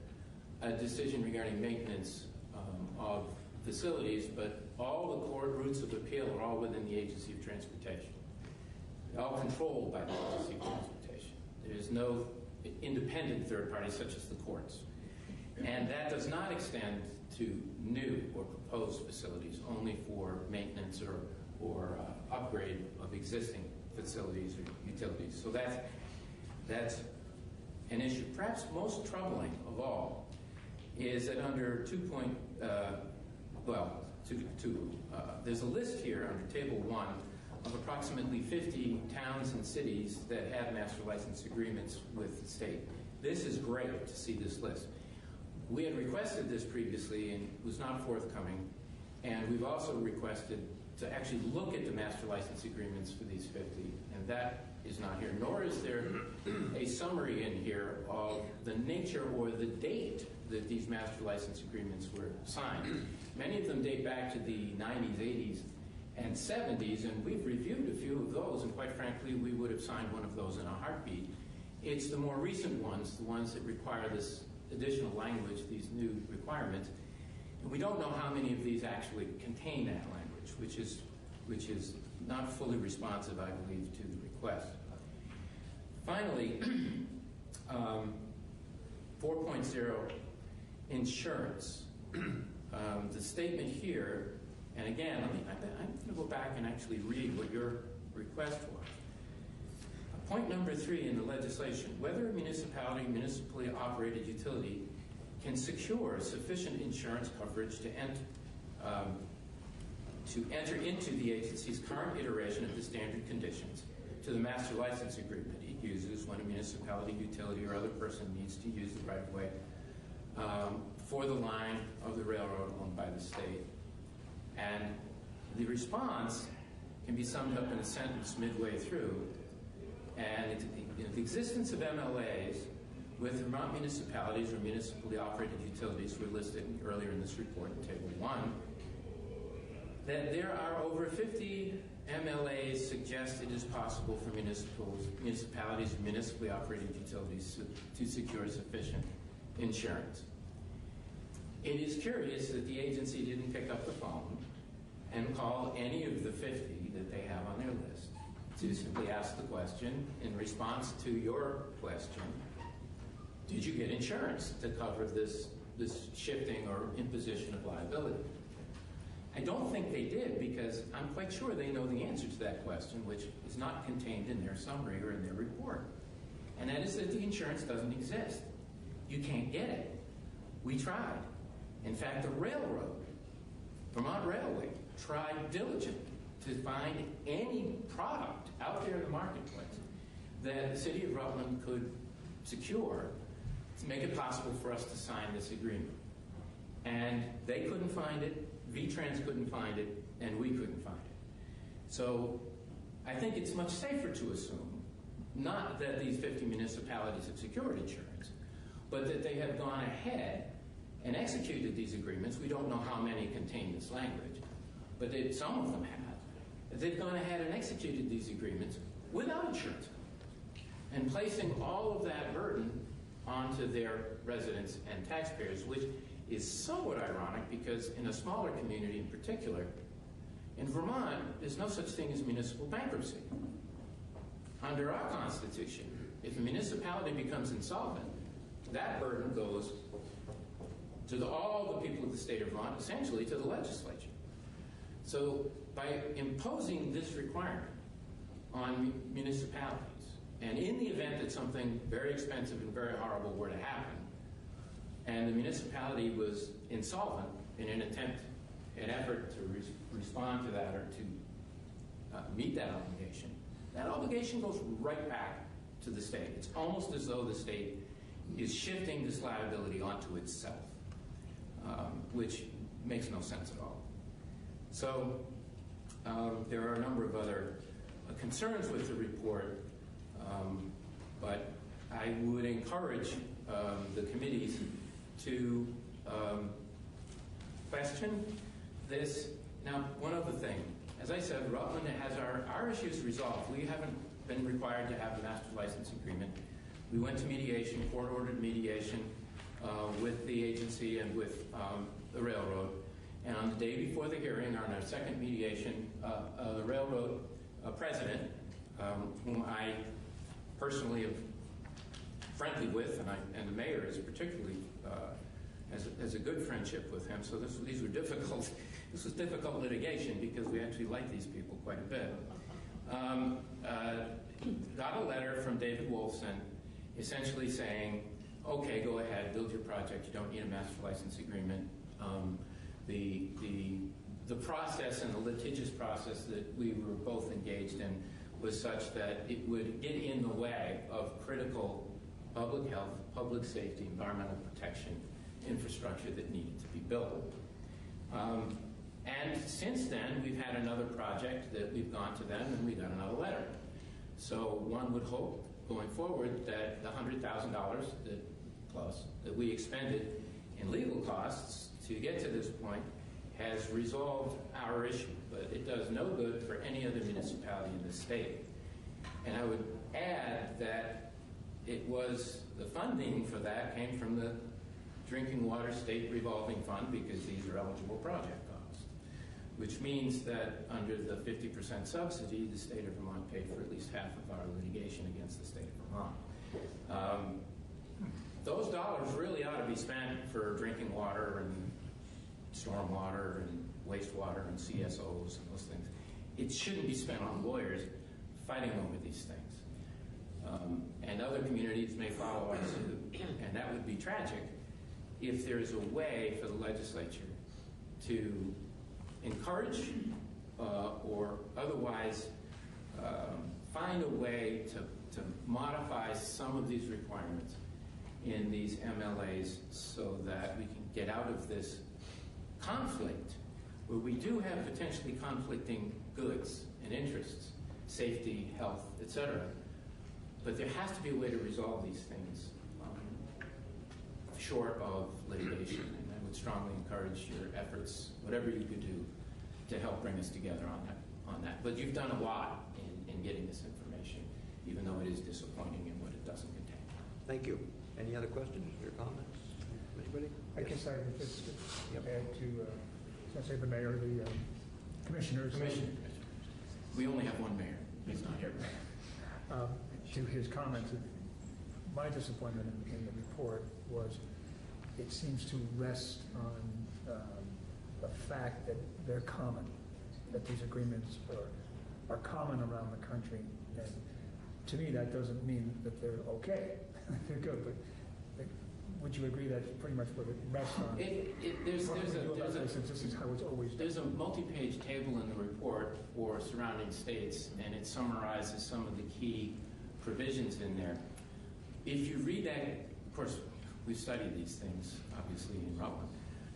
a decision regarding maintenance of facilities, but all the court routes of appeal are all within the Agency of Transportation. They're all controlled by the Agency of Transportation. There is no independent third party such as the courts. And that does not extend to new or proposed facilities, only for maintenance or upgrade of existing facilities or utilities. So that's an issue. Perhaps most troubling of all is that under there's a list here under Table 1 of approximately 50 towns and cities that have master license agreements with the state. This is great to see this list. We had requested this previously and it was not forthcoming, and we've also requested to actually look at the master license agreements for these 50, and that is not here, nor is there a summary in here of the nature or the date that these master license agreements were signed. Many of them date back to the 90s, 80s, and 70s, and we've reviewed a few of those, and quite frankly, we would have signed one of those in a heartbeat. It's the more recent ones, the ones that require this additional language, these new requirements, and we don't know how many of these actually contain that language, which is not fully responsive, I believe, to the request. Finally, 4.0, insurance. The statement here, and again, I'm going to go back and actually read what your request was. Point number 3 in the legislation, whether a municipality, municipally operated utility can secure sufficient insurance coverage to enter into the agency's current iteration of the standard conditions to the master license agreement it uses when a municipality, utility, or other person needs to use the right-of-way for the line of the railroad owned by the state. And the response can be summed up in a sentence midway through. And the existence of MLAs with Vermont municipalities or municipally operated utilities were listed earlier in this report in Table 1, that there are over 50 MLAs suggest it is possible for municipalities or municipally operated utilities to secure sufficient insurance. It is curious that the agency didn't pick up the phone and call any of the 50 that they have on their list to simply ask the question in response to your question, did you get insurance to cover this shifting or imposition of liability? I don't think they did, because I'm quite sure they know the answer to that question, which is not contained in their summary or in their report. And that is that the insurance doesn't exist. You can't get it. We tried. In fact, the railroad, Vermont Railway, tried diligently to find any product out there in the marketplace that the city of Rutland could secure to make it possible for us to sign this agreement. And they couldn't find it, V-Trans couldn't find it, and we couldn't find it. So I think it's much safer to assume not that these 50 municipalities have secured insurance, but that they have gone ahead and executed these agreements. We don't know how many contain this language, but some of them have. They've gone ahead and executed these agreements without insurance and placing all of that burden onto their residents and taxpayers, which is somewhat ironic because in a smaller community in particular, in Vermont, there's no such thing as municipal bankruptcy. Under our Constitution, if a municipality becomes insolvent, that burden goes to all the people of the state of Vermont, essentially to the legislature. So by imposing this requirement on municipalities, and in the event that something very expensive and very horrible were to happen, and the municipality was insolvent in an effort to respond to that or to meet that obligation goes right back to the state. It's almost as though the state is shifting this liability onto itself, which makes no sense at all. So there are a number of other concerns with the report, but I would encourage the committees to question this. Now, one other thing. As I said, Rutland has our issues resolved. We haven't been required to have a master license agreement. We went to mediation, court-ordered mediation with the agency and with the railroad. And on the day before the hearing, on our second mediation, the railroad president, whom I personally am friendly with, and the mayor is particularly has a good friendship with him. So these were difficult. This was difficult litigation because we actually like these people quite a bit. Got a letter from David Wolfson essentially saying, okay, go ahead, build your project. You don't need a master license agreement. The process and the litigious process that we were both engaged in was such that it would get in the way of critical public health, public safety, environmental protection infrastructure that needed to be built. And since then, we've had another project that we've gone to them and we got another letter. So one would hope, going forward, that the $100,000 plus that we expended in legal costs to get to this point has resolved our issue. But it does no good for any other municipality in the state. And I would add that it was the funding for that came from the Drinking Water State Revolving Fund because these are eligible project costs, which means that under the 50% subsidy, the state of Vermont paid for at least half of our litigation against the state of Vermont. Those dollars really ought to be spent for drinking water and stormwater and wastewater and CSOs and those things. It shouldn't be spent on lawyers fighting over these things. And other communities may follow our suit, and that would be tragic if there's a way for the legislature to encourage or otherwise find a way to modify some of these requirements in these MLAs so that we can get out of this conflict where we do have potentially conflicting goods and interests, safety, health, etc. But there has to be a way to resolve these things short of litigation. And I would strongly encourage your efforts, whatever you could do, to help bring us together on that. But you've done a lot in getting this information, even though it is disappointing in what it doesn't contain. Thank you. Any other questions or comments? Anybody? I guess I would just add to, let's say the mayor, the commissioners. We only have one mayor. He's not here. To his comments, my disappointment in the report was it seems to rest on the fact that they're common, that these agreements are common around the country. And to me, that doesn't mean that they're okay. They're good, but would you agree that's pretty much what it rests on? This is how it's always done. There's a multi-page table in the report for surrounding states, and it summarizes some of the key provisions in there. If you read that, of course, we've studied these things, obviously, in Rutland.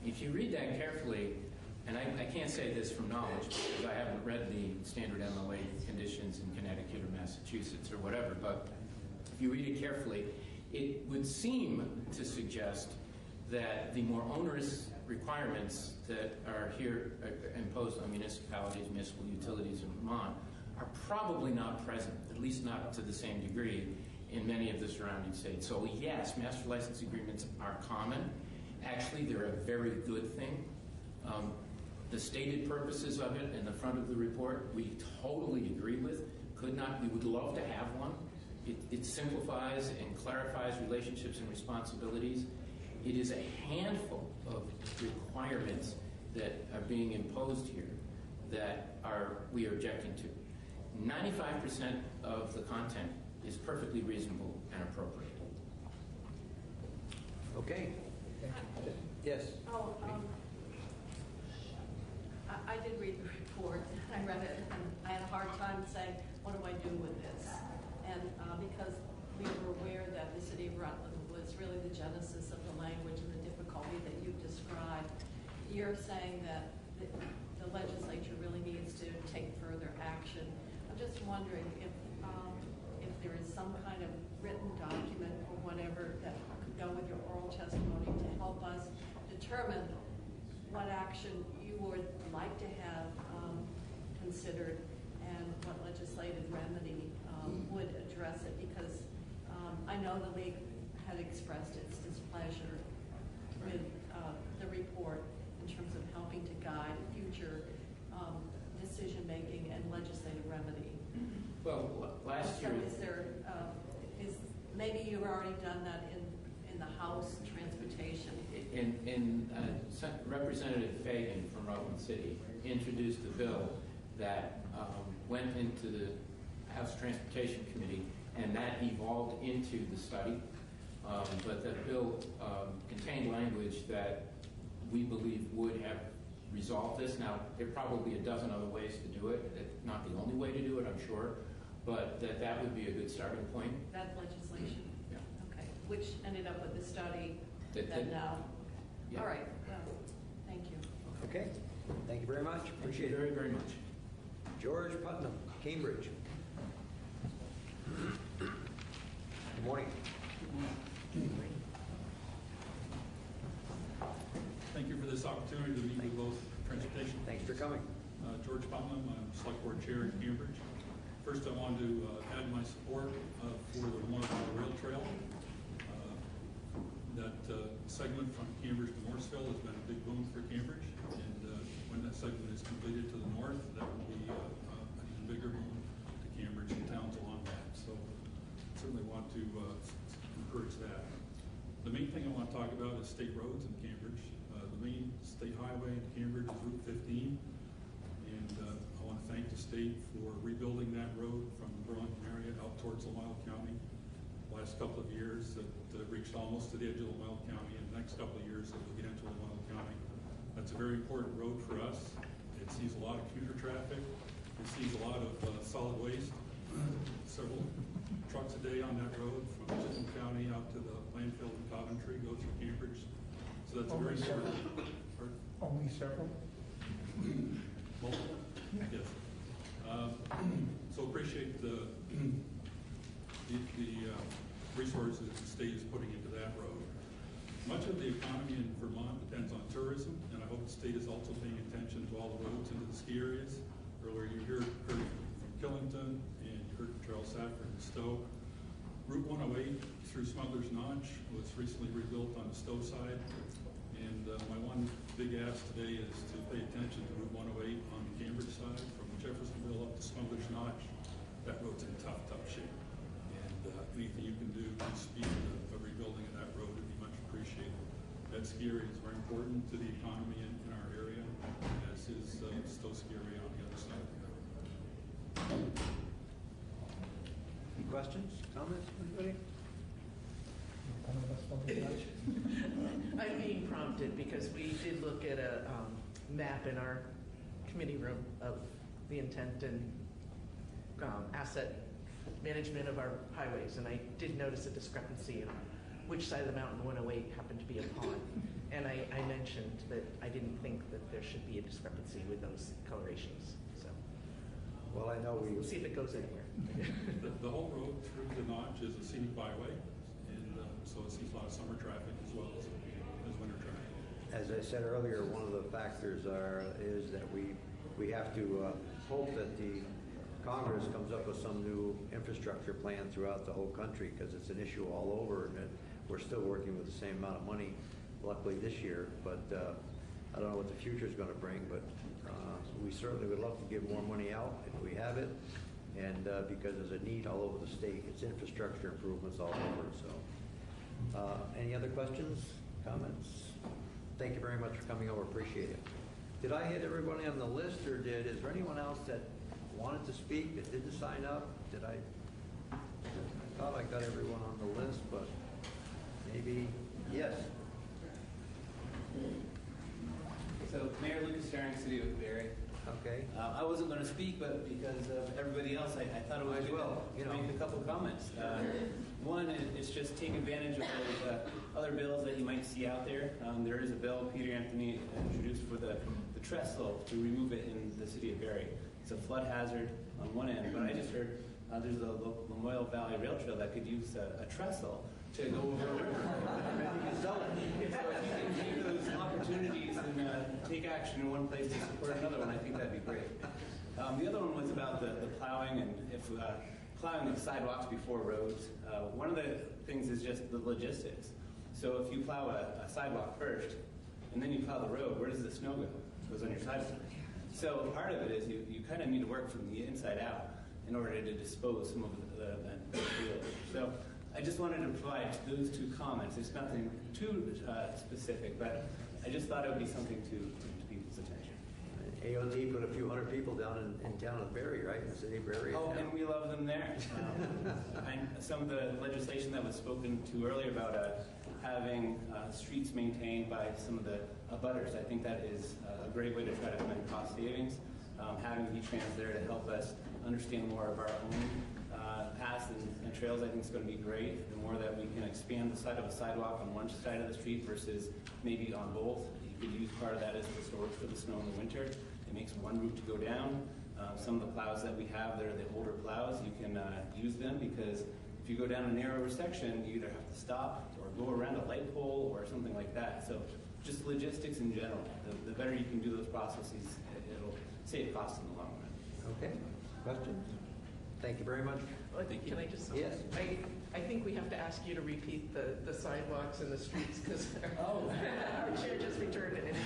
If you read that carefully, and I can't say this from knowledge because I haven't read the standard MLA conditions in Connecticut or Massachusetts or whatever, but if you read it carefully, it would seem to suggest that the more onerous requirements that are here imposed on municipalities, municipal utilities in Vermont are probably not present, at least not to the same degree, in many of the surrounding states. So yes, master license agreements are common. Actually, they're a very good thing. The stated purposes of it in the front of the report, we totally agree with. We would love to have one. It simplifies and clarifies relationships and responsibilities. It is a handful of requirements that are being imposed here that we are objecting to. 95% of the content is perfectly reasonable and appropriate. Okay. Yes. I did read the report. I read it, and I had a hard time saying, what do I do with this? And because we were aware that the city of Rutland was really the genesis of the language and the difficulty that you've described, you're saying that the legislature really needs to take further action. I'm just wondering if there is some kind of written document or whatever that could go with your oral testimony to help us determine what action you would like to have considered and what legislative remedy would address it, because I know the league had expressed its displeasure with the report in terms of helping to guide future decision-making and legislative remedy. Well, last year... So is there, maybe you've already done that in the House Transportation? Representative Fagan from Rutland City introduced a bill that went into the House Transportation Committee, and that evolved into the study. But that bill contained language that we believe would have resolved this. Now, there are probably a dozen other ways to do it. It's not the only way to do it, I'm sure, but that would be a good starting point. That legislation? Yeah. Okay, which ended up with the study That now. Yeah. All right, well, thank you. Okay, thank you very much. Appreciate it. Very, very much. George Putnam, Cambridge. Good morning. Thank you for this opportunity to meet with both transportation. Thanks for coming. George Putnam, I'm Select Board Chair in Cambridge. First, I wanted to add my support for the Morrisville Rail Trail. That segment from Cambridge to Morrisville has been a big boom for Cambridge, and when that segment is completed to the north, that will be an even bigger boom to Cambridge and towns along that. So certainly want to encourage that. The main thing I want to talk about is state roads in Cambridge. The main state highway in Cambridge is Route 15, and I want to thank the state for rebuilding that road from the Burlington area out towards Lamoille County. Last couple of years, it reached almost to the edge of Lamoille County, and the next couple of years, it will get into Lamoille County. That's a very important road for us. It sees a lot of commuter traffic. It sees a lot of solid waste. Several trucks a day on that road from Chisholm County out to the landfill in Coventry goes through Cambridge. So that's a very important. Only several? Multiple, yes. So appreciate the resources the state is putting into that road. Much of the economy in Vermont depends on tourism, and I hope the state is also paying attention to all the roads into the ski areas. Earlier you heard from Killington, and you heard from Charles Safford and Stowe. Route 108 through Smuggler's Notch was recently rebuilt on the Stowe side, and my one big ask today is to pay attention to Route 108 on the Cambridge side, from Jeffersonville up to Smuggler's Notch. That road's in tough shape. Anything you can do to speed the rebuilding of that road would be much appreciated. That ski area is very important to the economy in our area, as is Stowe ski area on the other side of the river. Any questions, comments, anybody? I'm being prompted because we did look at a map in our committee room of the intent and asset management of our highways, and I did notice a discrepancy in which side of the mountain 108 happened to be upon. And I mentioned that I didn't think that there should be a discrepancy with those colorations. So, well, I know we'll see if it goes anywhere. The whole road through the Notch is a scenic byway, and so it sees a lot of summer traffic as well as winter traffic. As I said earlier, one of the factors is that we have to hope that the Congress comes up with some new infrastructure plan throughout the whole country, because it's an issue all over, and we're still working with the same amount of money, luckily this year, but I don't know what the future is going to bring, but we certainly would love to give more money out if we have it, and because there's a need all over the state. It's infrastructure improvements all over. So any other questions, comments? Thank you very much for coming over. Appreciate it. Did I hit everybody on the list, or is there anyone else that wanted to speak that didn't sign up? I thought I got everyone on the list, but maybe, yes. So, Mayor Lucas Sharing, City of Barry. Okay. I wasn't going to speak, but because of everybody else, I thought it was good to make a couple comments. One is just take advantage of those other bills that you might see out there. There is a bill Peter Anthony introduced for the trestle to remove it in the City of Barry. it's a flood hazard on one end, but I just heard there's a Lamoille Valley Rail Trail that could use a trestle to go over a river. Maybe you can sell it. So if you can take those opportunities and take action in one place to support another one, I think that'd be great. The other one was about the plowing and if plowing the sidewalks before roads. One of the things is just the logistics. So if you plow a sidewalk first and then you plow the road, where does the snow go? It goes on your sidewalk. So part of it is you kind of need to work from the inside out in order to dispose some of the field. So I just wanted to provide those two comments. It's nothing too specific, but I just thought it would be something to people's attention. AOD put a few hundred people down in town of Barrie, right? In the city of Barrie. Oh, and we love them there. And some of the legislation that was spoken to earlier about having streets maintained by some of the abutters, I think that is a great way to try to find cost savings. Having V-Trans there to help us understand more of our own paths and trails, I think is going to be great. The more that we can expand the side of a sidewalk on one side of the street versus maybe on both, you could use part of that as the storage for the snow in the winter. It makes one route to go down. Some of the plows that we have, they're the older plows. You can use them because if you go down a narrower section, you either have to stop or go around a light pole or something like that. So just logistics in general. The better you can do those processes, it'll save costs in the long run. Okay. Questions? Thank you very much. Can I just? Yes. I think we have to ask you to repeat the sidewalks and the streets because our chair just returned it and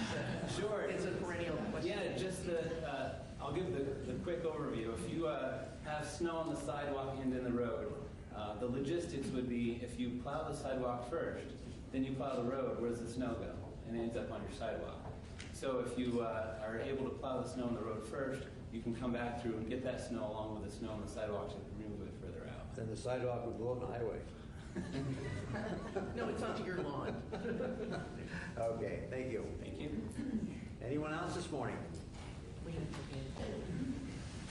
it's a perennial question. Yeah, just I'll give the quick overview. If you have snow on the sidewalk and in the road, the logistics would be if you plow the sidewalk first, then you plow the road, where does the snow go? And it ends up on your sidewalk. So if you are able to plow the snow on the road first, you can come back through and get that snow along with the snow on the sidewalks and remove it further out. Then the sidewalk would go on the highway. No, it's onto your lawn. Okay, thank you. Thank you. Anyone else this morning?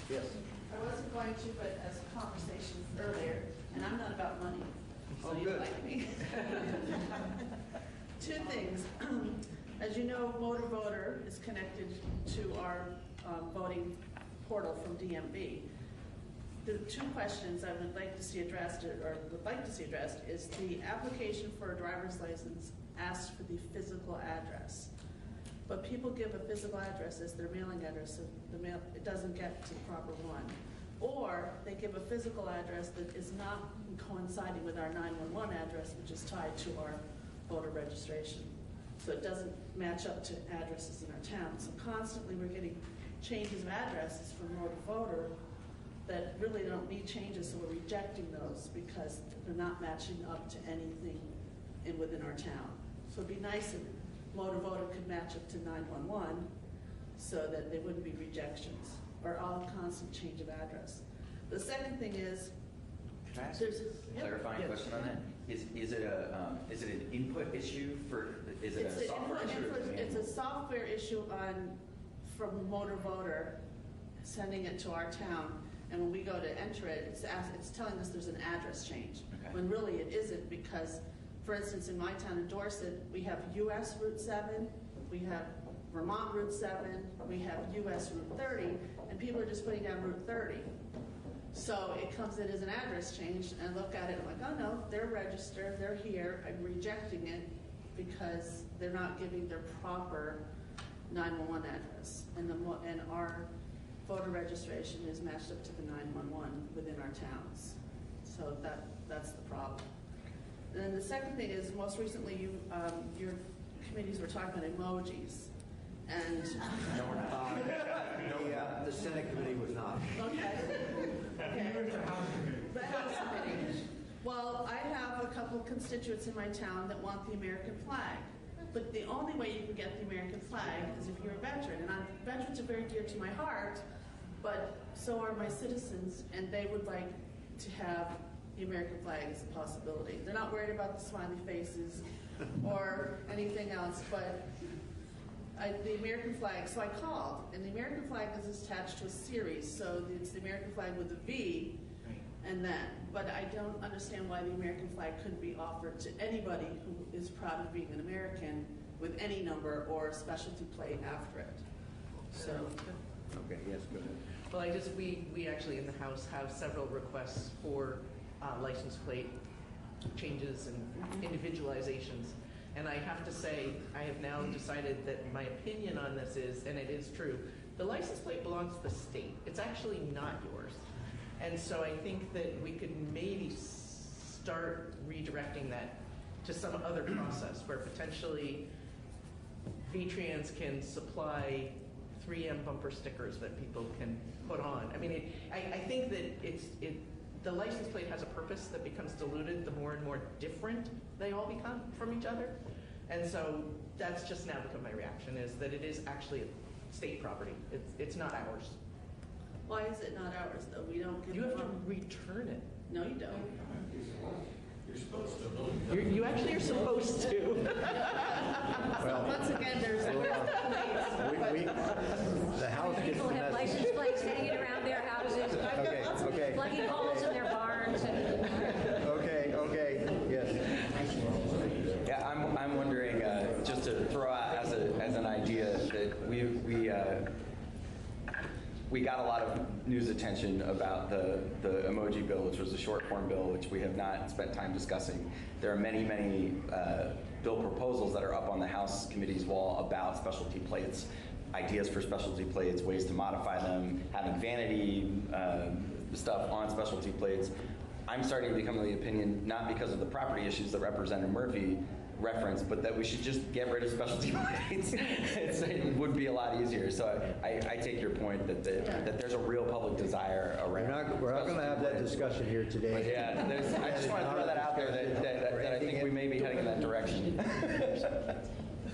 Yes. I wasn't going to, but as a conversation earlier, and I'm not about money, so Oh, you good. like me. Two things. As you know, Motor Voter is connected to our voting portal from DMV. The two questions I would like to see addressed, is the application for a driver's license asks for the physical address. But people give a physical address as their mailing address, so it doesn't get to the proper one. Or they give a physical address that is not coinciding with our 911 address, which is tied to our voter registration. So it doesn't match up to addresses in our town. So constantly we're getting changes of addresses from Motor Voter that really don't need changes, so we're rejecting those because they're not matching up to anything within our town. So it'd be nice if Motor Voter could match up to 911 so that there wouldn't be rejections or all constant change of address. The second thing is, can I ask there's a clarifying question on that? Is it an input issue is it a software issue? It's a software issue from Motor Voter sending it to our town, and when we go to enter it, it's telling us there's an address change. Okay. When really it isn't, because, for instance, in my town in Dorset, we have US Route 7, we have Vermont Route 7, we have US Route 30, and people are just putting down Route 30. So it comes in as an address change, and I look at it, I'm like, oh no, they're registered, they're here, I'm rejecting it because they're not giving their proper 911 address. And our voter registration is matched up to the 911 within our towns. So that's the problem. And then the second thing is, most recently your committees were talking about emojis. And No, we're not. The Senate committee was not. Okay. The House Committee. Well, I have a couple of constituents in my town that want the American flag. But the only way you can get the American flag is if you're a veteran. And veterans are very dear to my heart, but so are my citizens, and they would like to have the American flag as a possibility. They're not worried about the smiley faces or anything else, but the American flag, so I called, and the American flag is attached to a series, so it's the American flag with a V, and then, but I don't understand why the American flag couldn't be offered to anybody who is proud of being an American with any number or a specialty plate after it. So. Okay, yes, go ahead. Well, we actually in the House have several requests for license plate changes and individualizations. And I have to say, I have now decided that my opinion on this is, and it is true, the license plate belongs to the state. It's actually not yours. And so I think that we could maybe start redirecting that to some other process where potentially V-Trans can supply 3M bumper stickers that people can put on. I mean, I think that the license plate has a purpose that becomes diluted the more and more different they all become from each other. And so that's just now become my reaction, is that it is actually a state property. It's not ours. Why is it not ours, though? We don't give You have to them- return it. No, you don't. You're supposed to. You actually are supposed to. Well, Once again, there's the House gets People the have message. license plates hanging around their houses, Okay. plugging holes in their barns. Okay, yes. Yeah, I'm wondering, just to throw out as an idea, that we got a lot of news attention about the emoji bill, which was the short form bill, which we have not spent time discussing. There are many bill proposals that are up on the House committee's wall about specialty plates, ideas for specialty plates, ways to modify them, having vanity stuff on specialty plates. I'm starting to become of the opinion, not because of the property issues that Representative Murphy referenced, but that we should just get rid of specialty plates. It would be a lot easier. So I take your point that there's a real public desire around. We're not going to have that discussion here today. But yeah, I just want to throw that out there that I think we may be heading in that direction.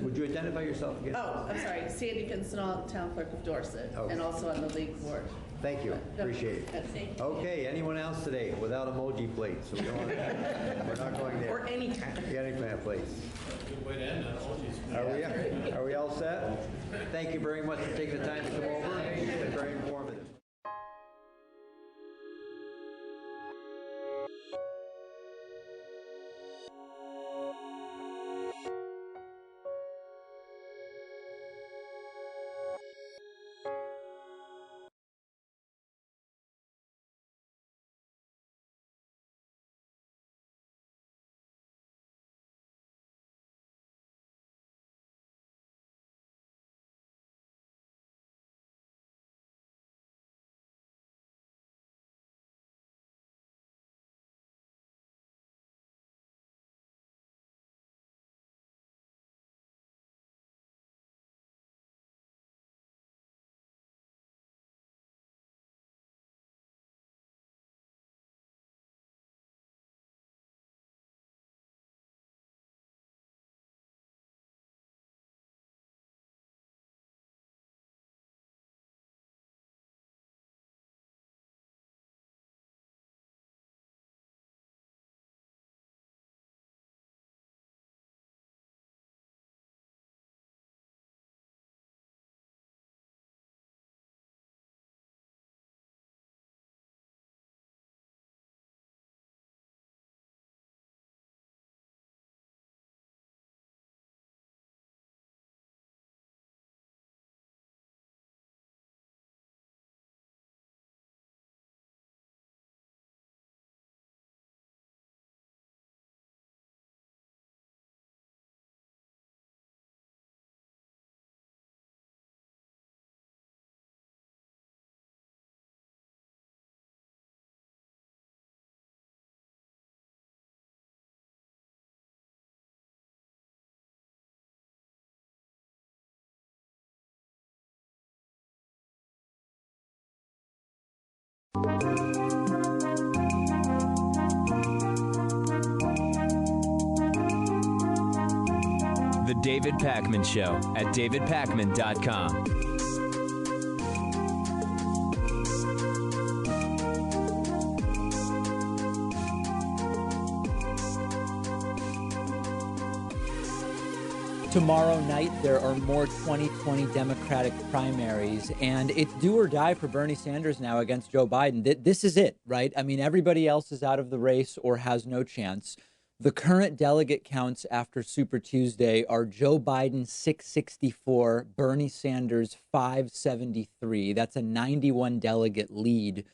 Would you identify yourself again? Oh, I'm sorry. Sandy Kinsella, Town Clerk of Dorset, Okay. and also on the League Board. Thank you. Appreciate it. Okay, anyone else today without emoji plates? We're not going there. Or any kind. Any kind of plates. Good way to end that. Are we all set? Thank you very much for taking the time to come over. It's been very informative. The David Pakman Show at davidpakman.com. Tomorrow night, there are more 2020 Democratic primaries, and it's do or die for Bernie Sanders now against Joe Biden. This is it, right? I mean, everybody else is out of the race or has no chance. The current delegate counts after Super Tuesday are Joe Biden 664, Bernie Sanders 573. That's a 91 delegate lead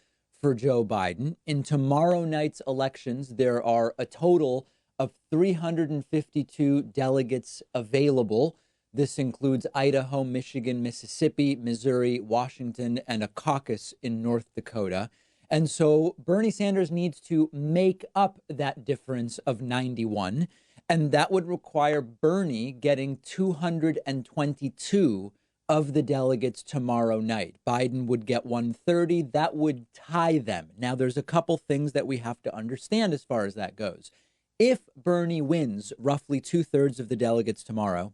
for Joe Biden. In tomorrow night's elections, there are a total of 352 delegates available. This includes Idaho, Michigan, Mississippi, Missouri, Washington, and a caucus in North Dakota. And so Bernie Sanders needs to make up that difference of 91, and that would require Bernie getting 222 of the delegates tomorrow night. Biden would get 130. That would tie them. Now, there's a couple things that we have to understand as far as that goes. If Bernie wins roughly 2/3 of the delegates tomorrow,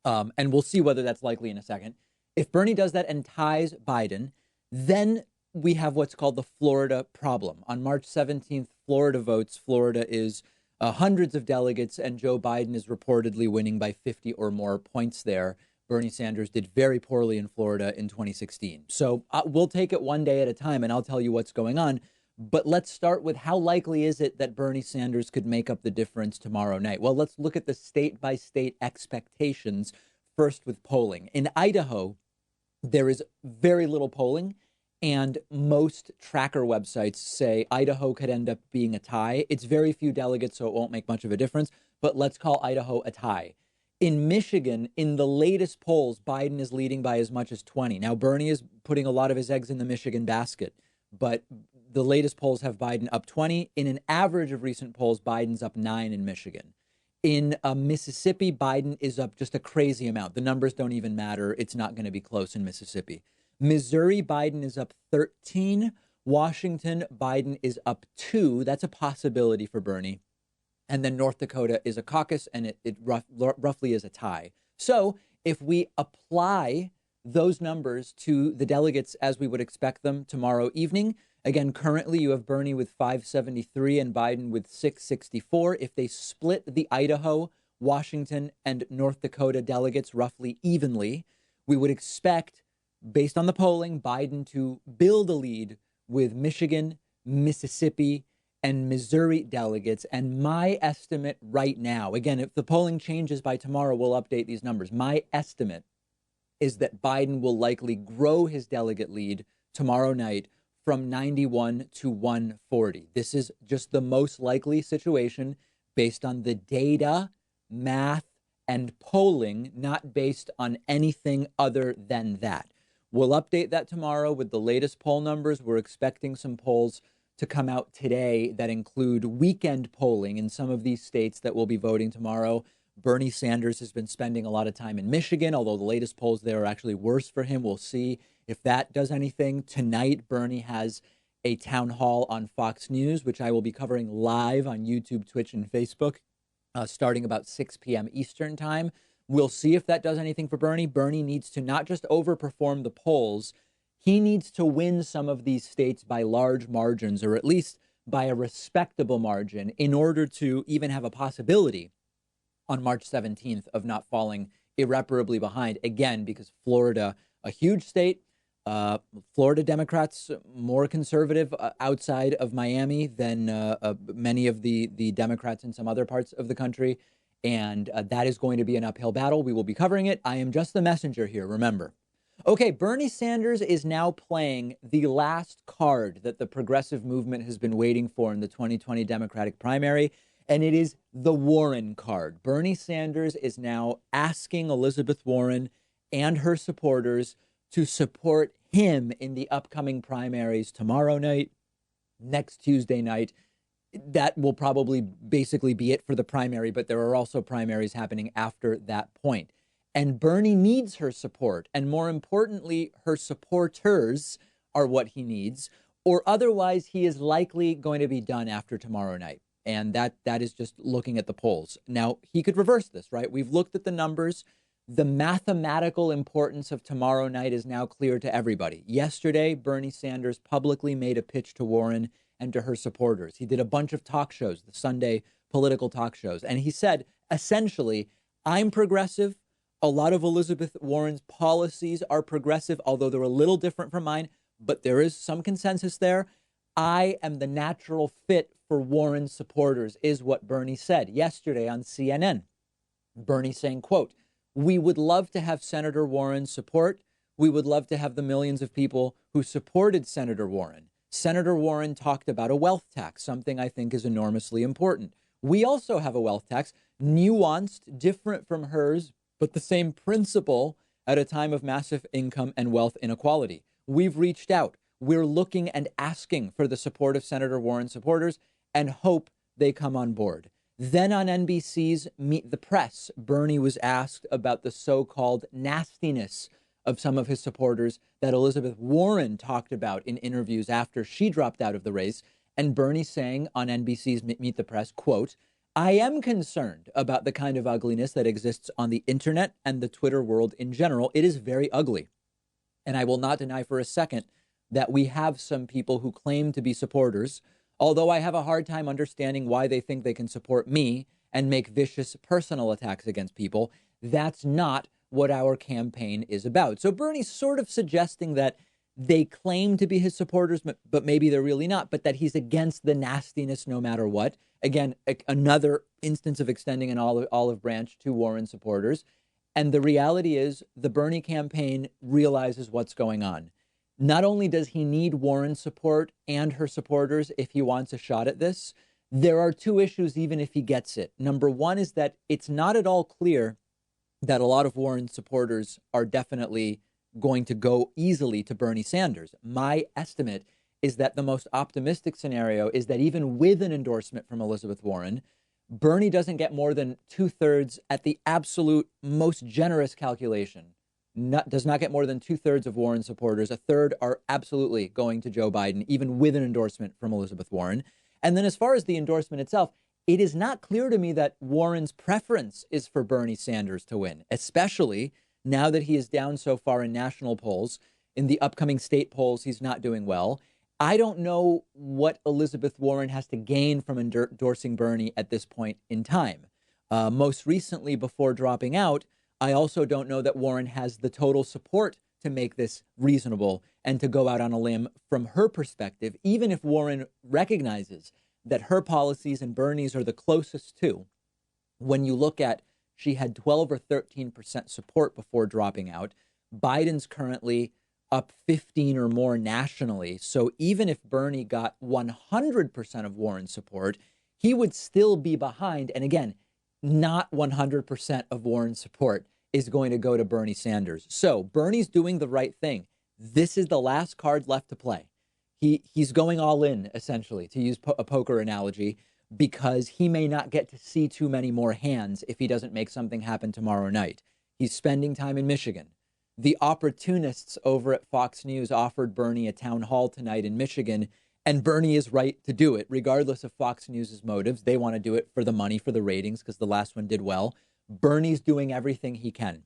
and we'll see whether that's likely in a second, if Bernie does that and ties Biden, then we have what's called the Florida problem. On March 17th, Florida votes. Florida is hundreds of delegates, and Joe Biden is reportedly winning by 50 or more points there. Bernie Sanders did very poorly in Florida in 2016. So we'll take it one day at a time, and I'll tell you what's going on. But let's start with how likely is it that Bernie Sanders could make up the difference tomorrow night? Well, let's look at the state-by-state expectations first with polling. In Idaho, there is very little polling. And most tracker websites say Idaho could end up being a tie. It's very few delegates, so it won't make much of a difference. But let's call Idaho a tie. In Michigan, in the latest polls, Biden is leading by as much as 20. Now, Bernie is putting a lot of his eggs in the Michigan basket, but the latest polls have Biden up 20. In an average of recent polls, Biden's up 9 in Michigan. In Mississippi, Biden is up just a crazy amount. The numbers don't even matter. It's not going to be close in Mississippi. Missouri, Biden is up 13. Washington, Biden is up 2. That's a possibility for Bernie. And then North Dakota is a caucus, and it roughly is a tie. So if we apply those numbers to the delegates as we would expect them tomorrow evening, again, currently you have Bernie with 573 and Biden with 664. If they split the Idaho, Washington, and North Dakota delegates roughly evenly, we would expect, based on the polling, Biden to build a lead with Michigan, Mississippi, and Missouri delegates. And my estimate right now, again, if the polling changes by tomorrow, we'll update these numbers. My estimate is that Biden will likely grow his delegate lead tomorrow night from 91 to 140. This is just the most likely situation based on the data, math, and polling, not based on anything other than that. We'll update that tomorrow with the latest poll numbers. We're expecting some polls to come out today that include weekend polling in some of these states that will be voting tomorrow. Bernie Sanders has been spending a lot of time in Michigan, although the latest polls there are actually worse for him. We'll see if that does anything. Tonight, Bernie has a town hall on Fox News, which I will be covering live on YouTube, Twitch, and Facebook, starting about 6 p.m. Eastern time. We'll see if that does anything for Bernie. Bernie needs to not just overperform the polls, he needs to win some of these states by large margins, or at least by a respectable margin, in order to even have a possibility on March 17th of not falling irreparably behind. Again, because Florida, a huge state, Florida Democrats more conservative outside of Miami than many of the Democrats in some other parts of the country. And that is going to be an uphill battle. We will be covering it. I am just the messenger here, remember. Okay, Bernie Sanders is now playing the last card that the progressive movement has been waiting for in the 2020 Democratic primary, and it is the Warren card. Bernie Sanders is now asking Elizabeth Warren and her supporters to support him in the upcoming primaries tomorrow night, next Tuesday night. That will probably basically be it for the primary, but there are also primaries happening after that point. And Bernie needs her support. And more importantly, her supporters are what he needs, or otherwise he is likely going to be done after tomorrow night. And that is just looking at the polls. Now, he could reverse this, right? We've looked at the numbers. The mathematical importance of tomorrow night is now clear to everybody. Yesterday, Bernie Sanders publicly made a pitch to Warren and to her supporters. He did a bunch of talk shows, the Sunday political talk shows. And he said, essentially, I'm progressive. A lot of Elizabeth Warren's policies are progressive, although they're a little different from mine, but there is some consensus there. I am the natural fit for Warren's supporters, is what Bernie said yesterday on CNN. Bernie saying, quote, "We would love to have Senator Warren's support. We would love to have the millions of people who supported Senator Warren. Senator Warren talked about a wealth tax, something I think is enormously important. We also have a wealth tax, nuanced, different from hers, but the same principle at a time of massive income and wealth inequality. We've reached out. We're looking and asking for the support of Senator Warren's supporters and hope they come on board." Then on NBC's Meet the Press, Bernie was asked about the so-called nastiness of some of his supporters that Elizabeth Warren talked about in interviews after she dropped out of the race. And Bernie saying on NBC's Meet the Press, quote, "I am concerned about the kind of ugliness that exists on the internet and the Twitter world in general. It is very ugly. And I will not deny for a second that we have some people who claim to be supporters, although I have a hard time understanding why they think they can support me and make vicious personal attacks against people. That's not what our campaign is about." So Bernie's sort of suggesting that they claim to be his supporters, but maybe they're really not, but that he's against the nastiness no matter what. Again, another instance of extending an olive branch to Warren supporters. And the reality is the Bernie campaign realizes what's going on. Not only does he need Warren's support and her supporters if he wants a shot at this, there are two issues even if he gets it. Number one is that it's not at all clear that a lot of Warren's supporters are definitely going to go easily to Bernie Sanders. My estimate is that the most optimistic scenario is that even with an endorsement from Elizabeth Warren, Bernie doesn't get more than 2/3 at the absolute most generous calculation. Does not get more than 2/3 of Warren supporters. A third are absolutely going to Joe Biden, even with an endorsement from Elizabeth Warren. And then as far as the endorsement itself, it is not clear to me that Warren's preference is for Bernie Sanders to win, especially now that he is down so far in national polls. In the upcoming state polls, he's not doing well. I don't know what Elizabeth Warren has to gain from endorsing Bernie at this point in time. Most recently, before dropping out, I also don't know that Warren has the total support to make this reasonable and to go out on a limb from her perspective, even if Warren recognizes that her policies and Bernie's are the closest to. When you look at, she had 12 or 13% support before dropping out. Biden's currently up 15 or more nationally. So even if Bernie got 100% of Warren's support, he would still be behind. And again, not 100% of Warren's support is going to go to Bernie Sanders. So Bernie's doing the right thing. This is the last card left to play. He's going all in, essentially, to use a poker analogy, because he may not get to see too many more hands if he doesn't make something happen tomorrow night. He's spending time in Michigan. The opportunists over at Fox News offered Bernie a town hall tonight in Michigan, and Bernie is right to do it, regardless of Fox News's motives. They want to do it for the money, for the ratings, because the last one did well. Bernie's doing everything he can.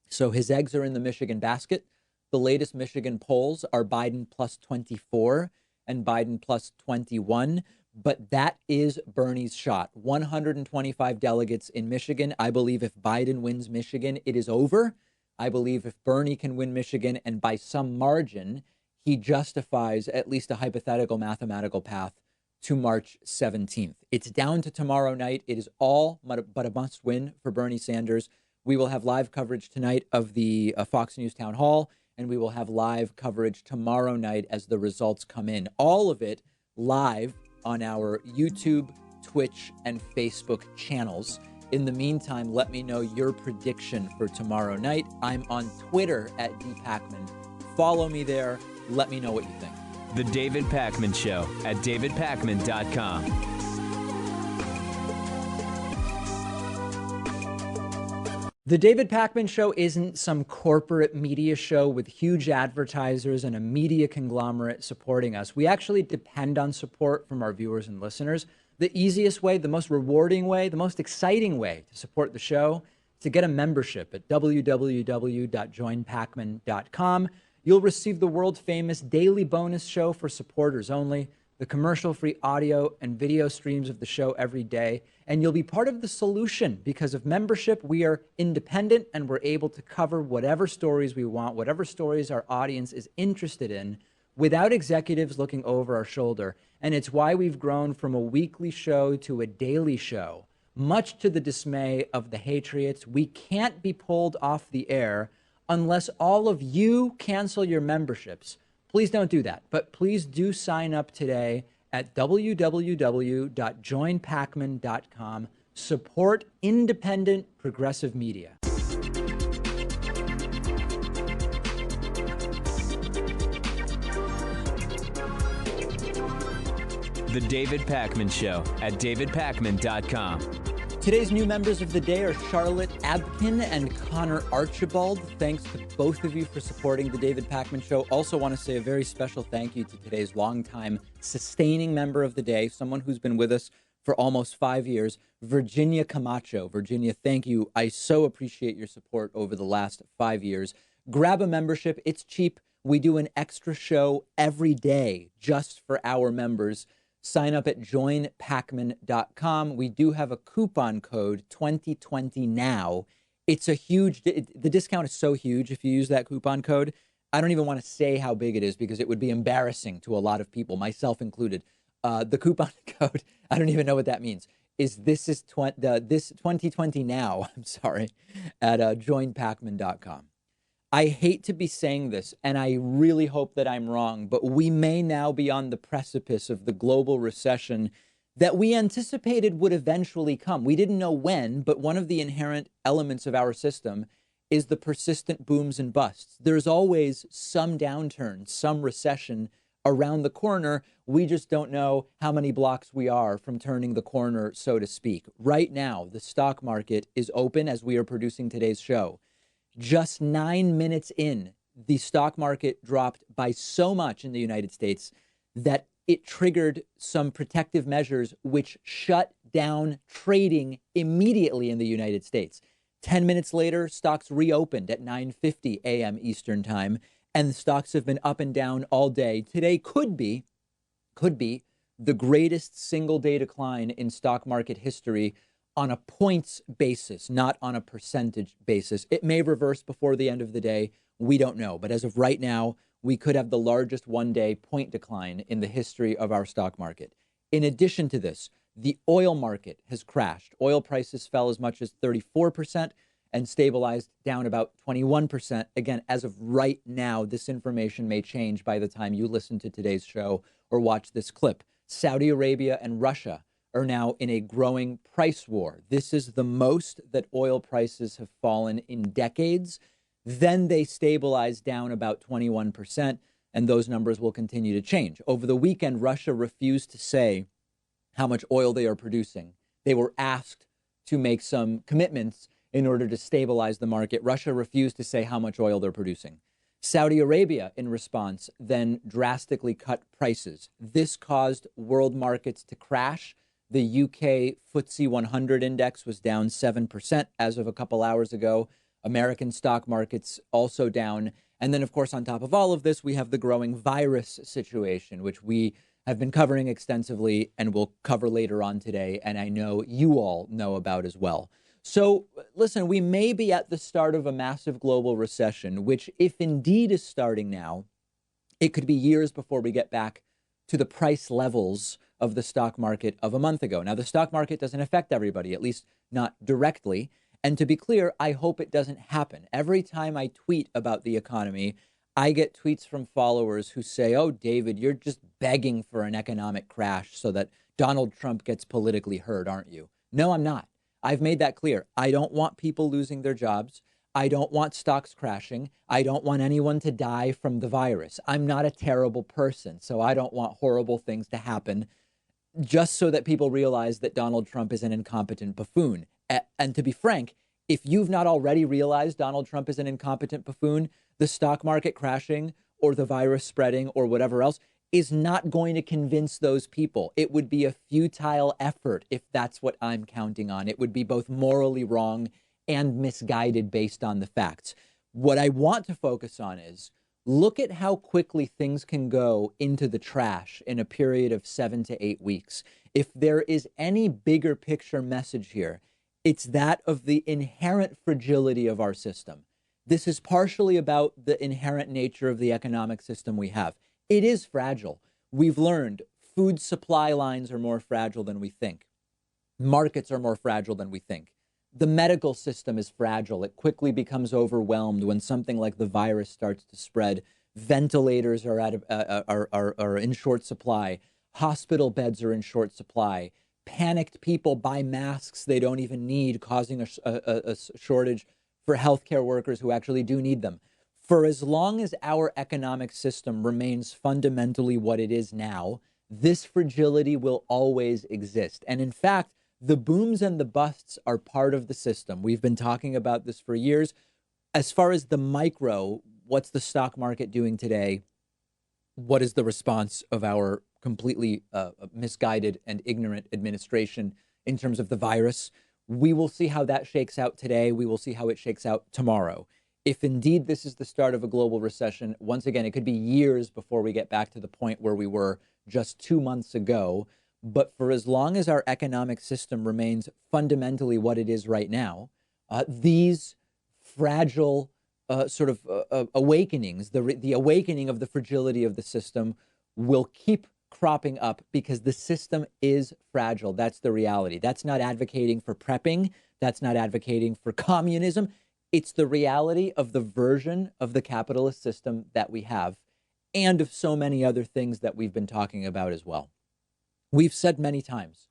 So his eggs are in the Michigan basket. The latest Michigan polls are Biden plus 24 and Biden plus 21. But that is Bernie's shot. 125 delegates in Michigan. I believe if Biden wins Michigan, it is over. I believe if Bernie can win Michigan, and by some margin, he justifies at least a hypothetical mathematical path to March 17th. It's down to tomorrow night. It is all but a must win for Bernie Sanders. We will have live coverage tonight of the Fox News town hall, and we will have live coverage tomorrow night as the results come in. All of it live on our YouTube, Twitch, and Facebook channels. In the meantime, let me know your prediction for tomorrow night. I'm on Twitter at dpacman. Follow me there. Let me know what you think. The David Pakman Show at davidpakman.com. The David Pakman Show isn't some corporate media show with huge advertisers and a media conglomerate supporting us. We actually depend on support from our viewers and listeners. The easiest way, the most rewarding way, the most exciting way to support the show is to get a membership at www.joinpakman.com. You'll receive the world-famous daily bonus show for supporters only, the commercial-free audio and video streams of the show every day, and you'll be part of the solution. Because of membership, we are independent and we're able to cover whatever stories we want, whatever stories our audience is interested in, without executives looking over our shoulder. And it's why we've grown from a weekly show to a daily show, much to the dismay of the Hatriots. We can't be pulled off the air unless all of you cancel your memberships. Please don't do that, but please do sign up today at www.joinpacman.com. Support independent progressive media. The David Pakman Show at davidpakman.com. Today's new members of the day are Charlotte Abkin and Connor Archibald. Thanks to both of you for supporting the David Pakman Show. Also want to say a very special thank you to today's longtime sustaining member of the day, someone who's been with us for almost 5 years, Virginia Camacho. Virginia, thank you. I so appreciate your support over the last 5 years. Grab a membership. It's cheap. We do an extra show every day just for our members. Sign up at joinpacman.com. We do have a coupon code 2020 now. It's a huge, the discount is so huge if you use that coupon code. I don't even want to say how big it is because it would be embarrassing to a lot of people, myself included. The coupon code, I don't even know what that means, is this 2020 now, I'm sorry, at joinpacman.com. I hate to be saying this, and I really hope that I'm wrong, but we may now be on the precipice of the global recession that we anticipated would eventually come. We didn't know when, but one of the inherent elements of our system is the persistent booms and busts. There's always some downturn, some recession around the corner. We just don't know how many blocks we are from turning the corner, so to speak. Right now, the stock market is open as we are producing today's show. Just 9 minutes in, the stock market dropped by so much in the United States that it triggered some protective measures which shut down trading immediately in the United States. 10 minutes later, stocks reopened at 9:50 a.m. Eastern time, and the stocks have been up and down all day. Today could be the greatest single day decline in stock market history on a points basis, not on a percentage basis. It may reverse before the end of the day. We don't know. But as of right now, we could have the largest one-day point decline in the history of our stock market. In addition to this, the oil market has crashed. Oil prices fell as much as 34% and stabilized down about 21%. Again, as of right now, this information may change by the time you listen to today's show or watch this clip. Saudi Arabia and Russia are now in a growing price war. This is the most that oil prices have fallen in decades. Then they stabilized down about 21%, and those numbers will continue to change. Over the weekend, Russia refused to say how much oil they are producing. They were asked to make some commitments in order to stabilize the market. Russia refused to say how much oil they're producing. Saudi Arabia, in response, then drastically cut prices. This caused world markets to crash. The UK FTSE 100 index was down 7% as of a couple hours ago. American stock markets also down. And then, of course, on top of all of this, we have the growing virus situation, which we have been covering extensively and will cover later on today. And I know you all know about as well. So listen, we may be at the start of a massive global recession, which if indeed is starting now, it could be years before we get back to the price levels of the stock market of a month ago. Now, the stock market doesn't affect everybody, at least not directly. And to be clear, I hope it doesn't happen. Every time I tweet about the economy, I get tweets from followers who say, oh, David, you're just begging for an economic crash so that Donald Trump gets politically heard, aren't you? No, I'm not. I've made that clear. I don't want people losing their jobs. I don't want stocks crashing. I don't want anyone to die from the virus. I'm not a terrible person, so I don't want horrible things to happen just so that people realize that Donald Trump is an incompetent buffoon. And to be frank, if you've not already realized Donald Trump is an incompetent buffoon, the stock market crashing or the virus spreading or whatever else is not going to convince those people. It would be a futile effort if that's what I'm counting on. It would be both morally wrong and misguided based on the facts. What I want to focus on is look at how quickly things can go into the trash in a period of 7 to 8 weeks. If there is any bigger picture message here, it's that of the inherent fragility of our system. This is partially about the inherent nature of the economic system we have. It is fragile. We've learned food supply lines are more fragile than we think. Markets are more fragile than we think. The medical system is fragile. It quickly becomes overwhelmed when something like the virus starts to spread. Ventilators are in short supply. Hospital beds are in short supply. Panicked people buy masks they don't even need, causing a shortage for healthcare workers who actually do need them. For as long as our economic system remains fundamentally what it is now, this fragility will always exist. And in fact, the booms and the busts are part of the system. We've been talking about this for years. As far as the micro, what's the stock market doing today? What is the response of our completely misguided and ignorant administration in terms of the virus? We will see how that shakes out today. We will see how it shakes out tomorrow. If indeed this is the start of a global recession, once again, it could be years before we get back to the point where we were just 2 months ago. But for as long as our economic system remains fundamentally what it is right now, these fragile awakenings, the awakening of the fragility of the system will keep cropping up because the system is fragile. That's the reality. That's not advocating for prepping. That's not advocating for communism. It's the reality of the version of the capitalist system that we have and of so many other things that we've been talking about as well. We've said many times,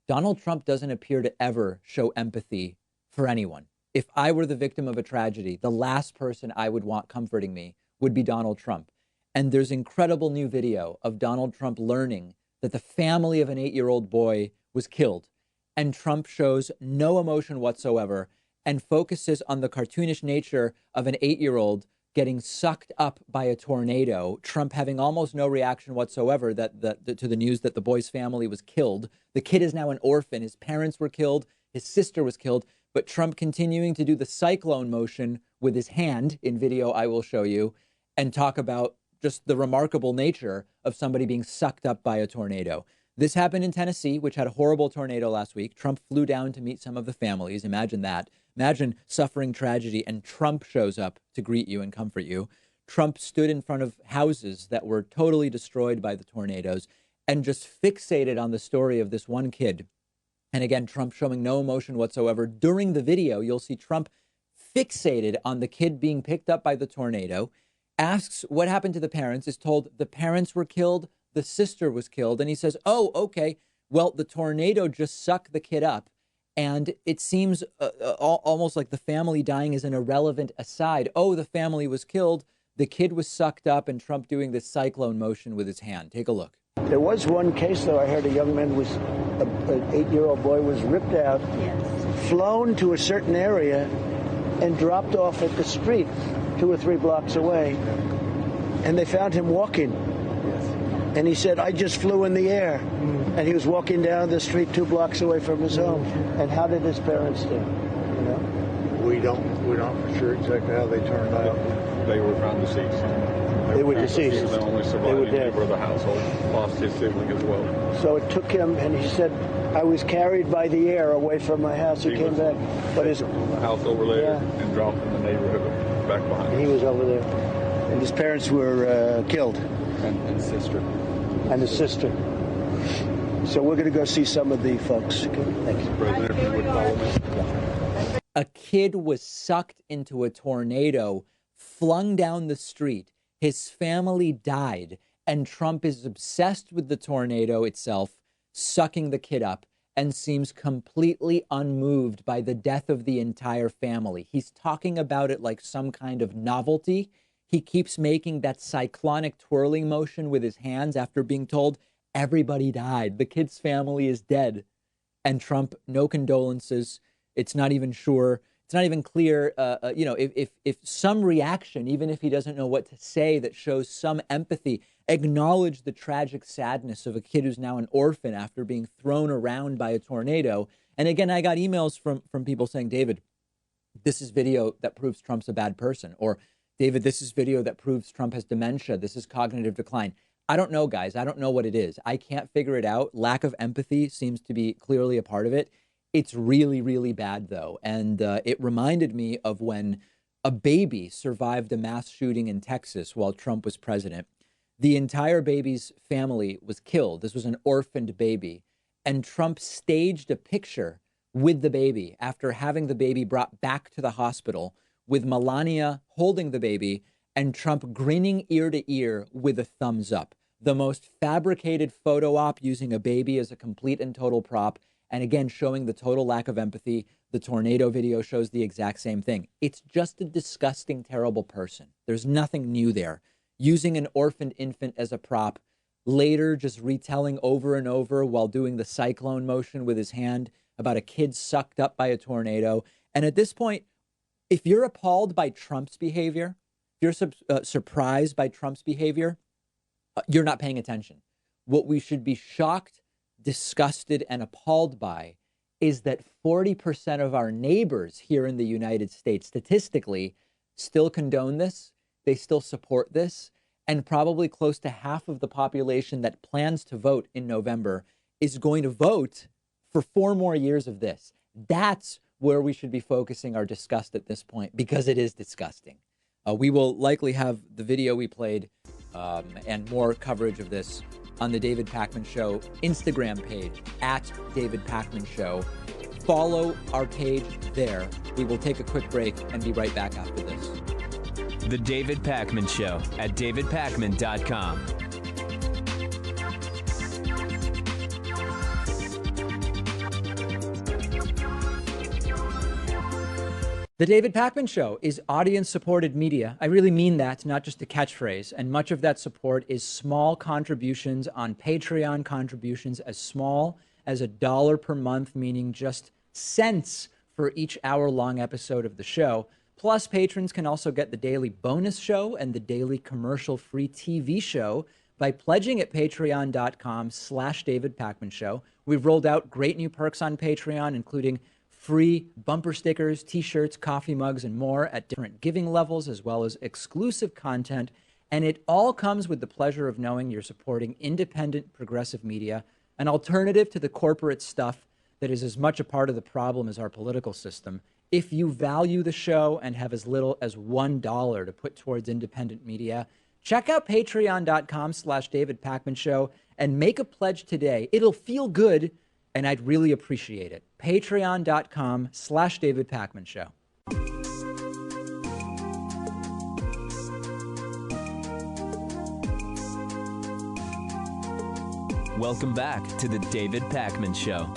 Donald Trump doesn't appear to ever show empathy for anyone. If I were the victim of a tragedy, the last person I would want comforting me would be Donald Trump. And there's incredible new video of Donald Trump learning that the family of an 8-year-old boy was killed. And Trump shows no emotion whatsoever and focuses on the cartoonish nature of an 8-year-old getting sucked up by a tornado, Trump having almost no reaction whatsoever to the news that the boy's family was killed. The kid is now an orphan. His parents were killed. His sister was killed. But Trump continuing to do the cyclone motion with his hand in video I will show you and talk about just the remarkable nature of somebody being sucked up by a tornado. This happened in Tennessee, which had a horrible tornado last week. Trump flew down to meet some of the families. Imagine that. Imagine suffering tragedy and Trump shows up to greet you and comfort you. Trump stood in front of houses that were totally destroyed by the tornadoes and just fixated on the story of this one kid. And again, Trump showing no emotion whatsoever. During the video, you'll see Trump fixated on the kid being picked up by the tornado, asks what happened to the parents, is told the parents were killed, the sister was killed. And he says, oh, okay, well, the tornado just sucked the kid up. And it seems almost like the family dying is an irrelevant aside. Oh, the family was killed. The kid was sucked up, and Trump doing this cyclone motion with his hand. Take a look. There was one case, though, I heard a young man an 8-year-old boy was ripped out, flown to a certain area, and dropped off at the street 2 or 3 blocks away. And they found him walking. And he said, I just flew in the air. And he was walking down the street 2 blocks away from his home. And how did his parents do? You know? We're not sure exactly how they turned out. They were found deceased. They were deceased. He was the only surviving member of the household. Lost his sibling as well. So it took him, and he said, I was carried by the air away from my house. He came back. But his house over there and dropped in the neighborhood back behind. He was over there. And his parents were killed. And his sister. And his sister. So we're going to go see some of the folks. Okay, thank you. President, if you would follow me. A kid was sucked into a tornado, flung down the street. His family died, and Trump is obsessed with the tornado itself, sucking the kid up, and seems completely unmoved by the death of the entire family. He's talking about it like some kind of novelty. He keeps making that cyclonic twirling motion with his hands after being told everybody died. The kid's family is dead. And Trump, no condolences. It's not even sure. It's not even clear, if some reaction, even if he doesn't know what to say, that shows some empathy, acknowledge the tragic sadness of a kid who's now an orphan after being thrown around by a tornado. And again, I got emails from people saying, David, this is video that proves Trump's a bad person. Or, David, this is video that proves Trump has dementia. This is cognitive decline. I don't know, guys. I don't know what it is. I can't figure it out. Lack of empathy seems to be clearly a part of it. It's really, really bad, though. And it reminded me of when a baby survived a mass shooting in Texas while Trump was president. The entire baby's family was killed. This was an orphaned baby. And Trump staged a picture with the baby after having the baby brought back to the hospital with Melania holding the baby and Trump grinning ear to ear with a thumbs up. The most fabricated photo op using a baby as a complete and total prop. And again, showing the total lack of empathy. The tornado video shows the exact same thing. It's just a disgusting, terrible person. There's nothing new there. Using an orphaned infant as a prop, later just retelling over and over while doing the cyclone motion with his hand about a kid sucked up by a tornado. And at this point, if you're appalled by Trump's behavior, if you're surprised by Trump's behavior, you're not paying attention. What we should be shocked, disgusted, and appalled by is that 40% of our neighbors here in the United States, statistically, still condone this. They still support this. And probably close to half of the population that plans to vote in November is going to vote for 4 more years of this. That's where we should be focusing our disgust at this point, because it is disgusting. We will likely have the video we played and more coverage of this on the David Pakman Show Instagram page, @DavidPakmanShow. Follow our page there. We will take a quick break and be right back after this. The David Pakman Show at davidpakman.com. The David Pakman Show is audience-supported media. I really mean that, not just a catchphrase. And much of that support is small contributions on Patreon, contributions as small as $1 per month, meaning just cents for each hour-long episode of the show. Plus, patrons can also get the daily bonus show and the daily commercial-free TV show by pledging at patreon.com/David Pakman Show. We've rolled out great new perks on Patreon, including free bumper stickers, T-shirts, coffee mugs, and more at different giving levels, as well as exclusive content. And it all comes with the pleasure of knowing you're supporting independent, progressive media, an alternative to the corporate stuff that is as much a part of the problem as our political system. If you value the show and have as little as $1 to put towards independent media, check out patreon.com/David Pakman Show and make a pledge today. It'll feel good, and I'd really appreciate it. Patreon.com/David Pakman Show. Welcome back to the David Pakman Show.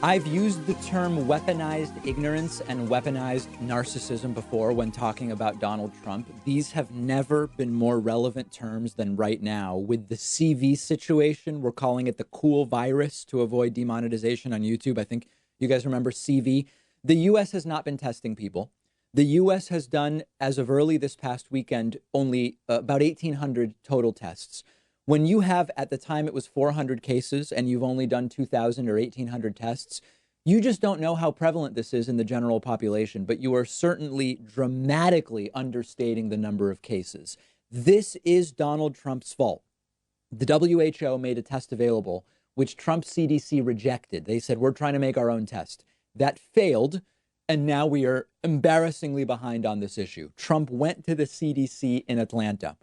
I've used the term weaponized ignorance and weaponized narcissism before when talking about Donald Trump. These have never been more relevant terms than right now. With the CV situation, we're calling it the cool virus to avoid demonetization on YouTube. I think you guys remember CV. The U.S. has not been testing people. The U.S. has done, as of early this past weekend, only about 1,800 total tests. When you have, at the time it was 400 cases, and you've only done 2,000 or 1,800 tests, you just don't know how prevalent this is in the general population, but you are certainly dramatically understating the number of cases. This is Donald Trump's fault. The WHO made a test available, which Trump's CDC rejected. They said, we're trying to make our own test. That failed, and now we are embarrassingly behind on this issue. Trump went to the CDC in Atlanta.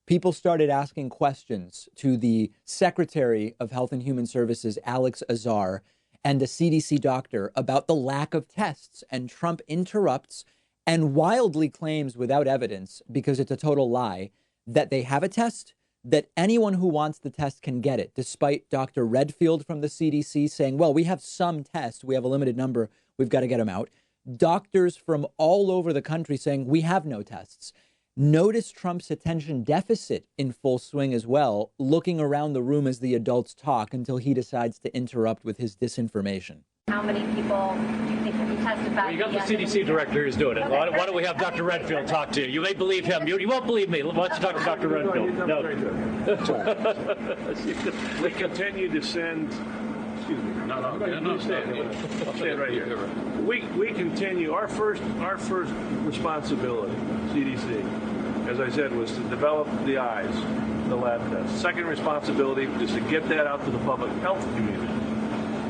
People started asking questions to the Secretary of Health and Human Services, Alex Azar, and the CDC doctor about the lack of tests. And Trump interrupts and wildly claims without evidence, because it's a total lie, that they have a test, that anyone who wants the test can get it, despite Dr. Redfield from the CDC saying, well, we have some tests. We have a limited number. We've got to get them out. Doctors from all over the country saying we have no tests. Notice Trump's attention deficit in full swing as well, looking around the room as the adults talk until he decides to interrupt with his disinformation. How many people do you think will be tested by? Well, you got the CDC director who's doing it. Why don't we have Dr. Redfield talk to you? You may believe him. You won't believe me. Why don't you talk to Dr. Redfield? No. We continue to send. Excuse me. No. I'll stand right here. We continue. Our first responsibility, CDC, as I said, was to develop the eyes, the lab test. Second responsibility is to get that out to the public health community.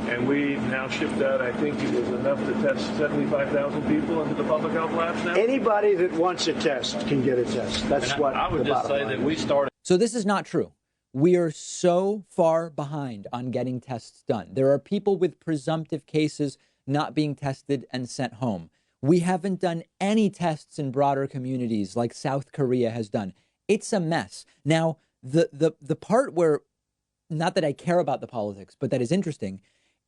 And we now shipped out, I think it was enough to test 75,000 people into the public health labs now. Anybody that wants a test can get a test. That's what I would just say that we started. So this is not true. We are so far behind on getting tests done. There are people with presumptive cases not being tested and sent home. We haven't done any tests in broader communities like South Korea has done. It's a mess. Now, the part where, not that I care about the politics, but that is interesting,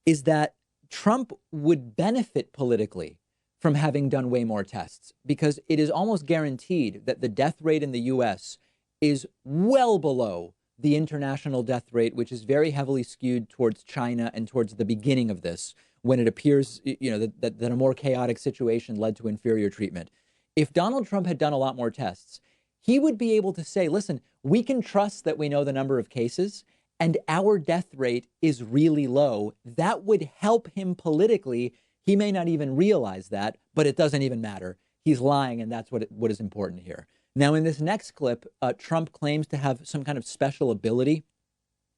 is that Trump would benefit politically from having done way more tests, because it is almost guaranteed that the death rate in the U.S. is well below the international death rate, which is very heavily skewed towards China and towards the beginning of this, when it appears, that a more chaotic situation led to inferior treatment. If Donald Trump had done a lot more tests, he would be able to say, listen, we can trust that we know the number of cases and our death rate is really low. That would help him politically. He may not even realize that, but it doesn't even matter. He's lying, and that's what is important here. Now, in this next clip, Trump claims to have some kind of special ability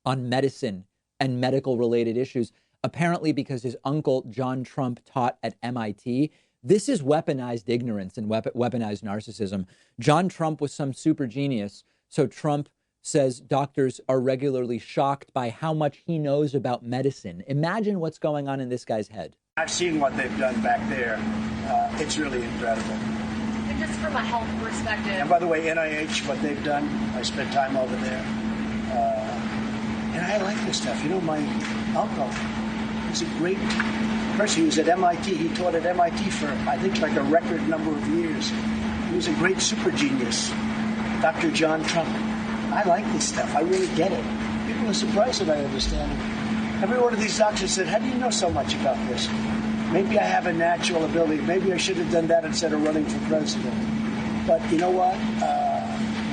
on medicine and medical-related issues, apparently because his uncle, John Trump, taught at MIT. This is weaponized ignorance and weaponized narcissism. John Trump was some super genius, so Trump says doctors are regularly shocked by how much he knows about medicine. Imagine what's going on in this guy's head. I've seen what they've done back there. It's really incredible. And just from a health perspective. And by the way, NIH, what they've done, I spent time over there. And I like this stuff. You know, my uncle, he's a great person. He was at MIT. He taught at MIT for, I think, like a record number of years. He was a great super genius, Dr. John Trump. I like this stuff. I really get it. People are surprised that I understand it. Every one of these doctors said, how do you know so much about this? Maybe I have a natural ability. Maybe I should have done that instead of running for president. But you know what?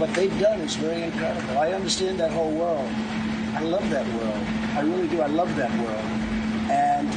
What they've done is very incredible. I understand that whole world. I love that world. I really do. I love that world. And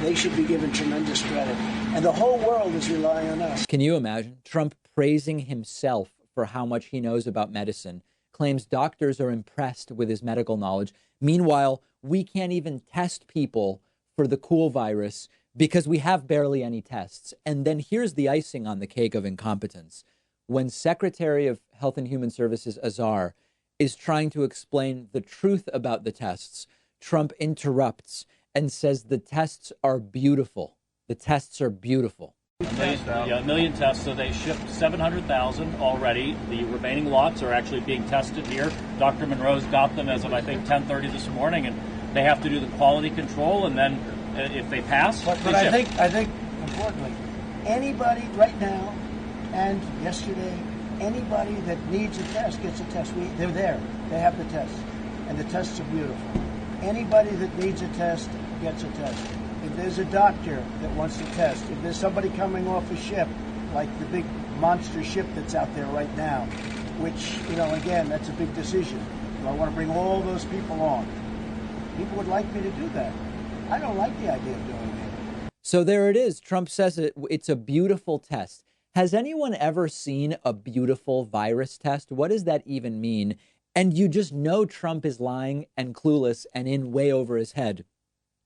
they should be given tremendous credit. And the whole world is relying on us. Can you imagine Trump praising himself for how much he knows about medicine, claims doctors are impressed with his medical knowledge. Meanwhile, we can't even test people for the cool virus because we have barely any tests. And then here's the icing on the cake of incompetence. When Secretary of Health and Human Services Azar is trying to explain the truth about the tests, Trump interrupts and says the tests are beautiful. The tests are beautiful. A million tests, so they shipped 700,000 already. The remaining lots are actually being tested here. Dr. Monroe's got them as of, I think, 10:30 this morning, and they have to do the quality control, and then if they pass, but I think importantly, anybody right now and yesterday, anybody that needs a test gets a test. They're there. They have the tests, and the tests are beautiful. Anybody that needs a test gets a test. If there's a doctor that wants to test, if there's somebody coming off a ship, like the big monster ship that's out there right now, which, again, that's a big decision. Do I want to bring all those people on? People would like me to do that. I don't like the idea of doing it. So there it is. Trump says it's a beautiful test. Has anyone ever seen a beautiful virus test? What does that even mean? And you just know Trump is lying and clueless and in way over his head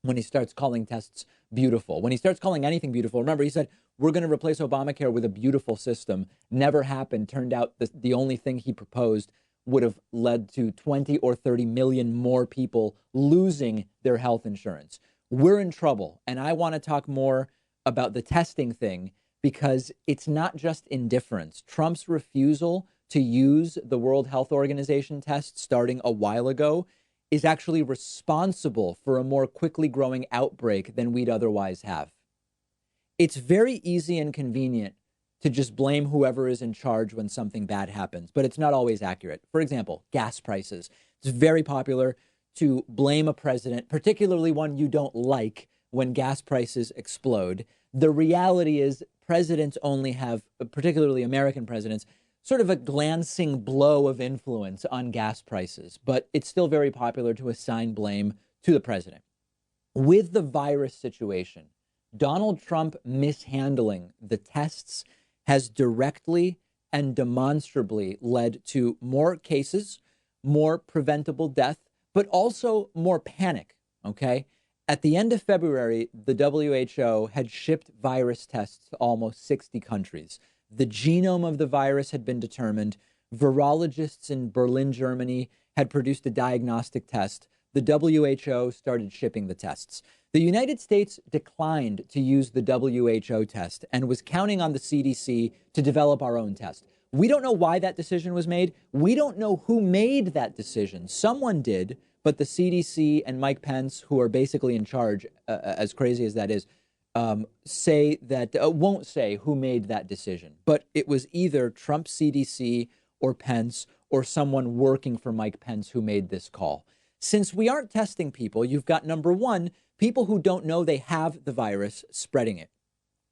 when he starts calling tests beautiful. When he starts calling anything beautiful, remember, he said, we're going to replace Obamacare with a beautiful system. Never happened. Turned out the only thing he proposed would have led to 20 or 30 million more people losing their health insurance. We're in trouble. And I want to talk more about the testing thing because it's not just indifference. Trump's refusal to use the World Health Organization test starting a while ago is actually responsible for a more quickly growing outbreak than we'd otherwise have. It's very easy and convenient to just blame whoever is in charge when something bad happens, but it's not always accurate. For example, gas prices. It's very popular to blame a president, particularly one you don't like, when gas prices explode. The reality is presidents only have, particularly American presidents, sort of a glancing blow of influence on gas prices, but it's still very popular to assign blame to the president. With the virus situation, Donald Trump mishandling the tests has directly and demonstrably led to more cases, more preventable death, but also more panic, okay? At the end of February, the WHO had shipped virus tests to almost 60 countries. The genome of the virus had been determined. Virologists in Berlin, Germany had produced a diagnostic test. The WHO started shipping the tests. The United States declined to use the WHO test and was counting on the CDC to develop our own test. We don't know why that decision was made. We don't know who made that decision. Someone did, but the CDC and Mike Pence, who are basically in charge, as crazy as that is, say that won't say who made that decision. But it was either Trump CDC or Pence or someone working for Mike Pence who made this call. Since we aren't testing people, you've got, number one, people who don't know they have the virus spreading it.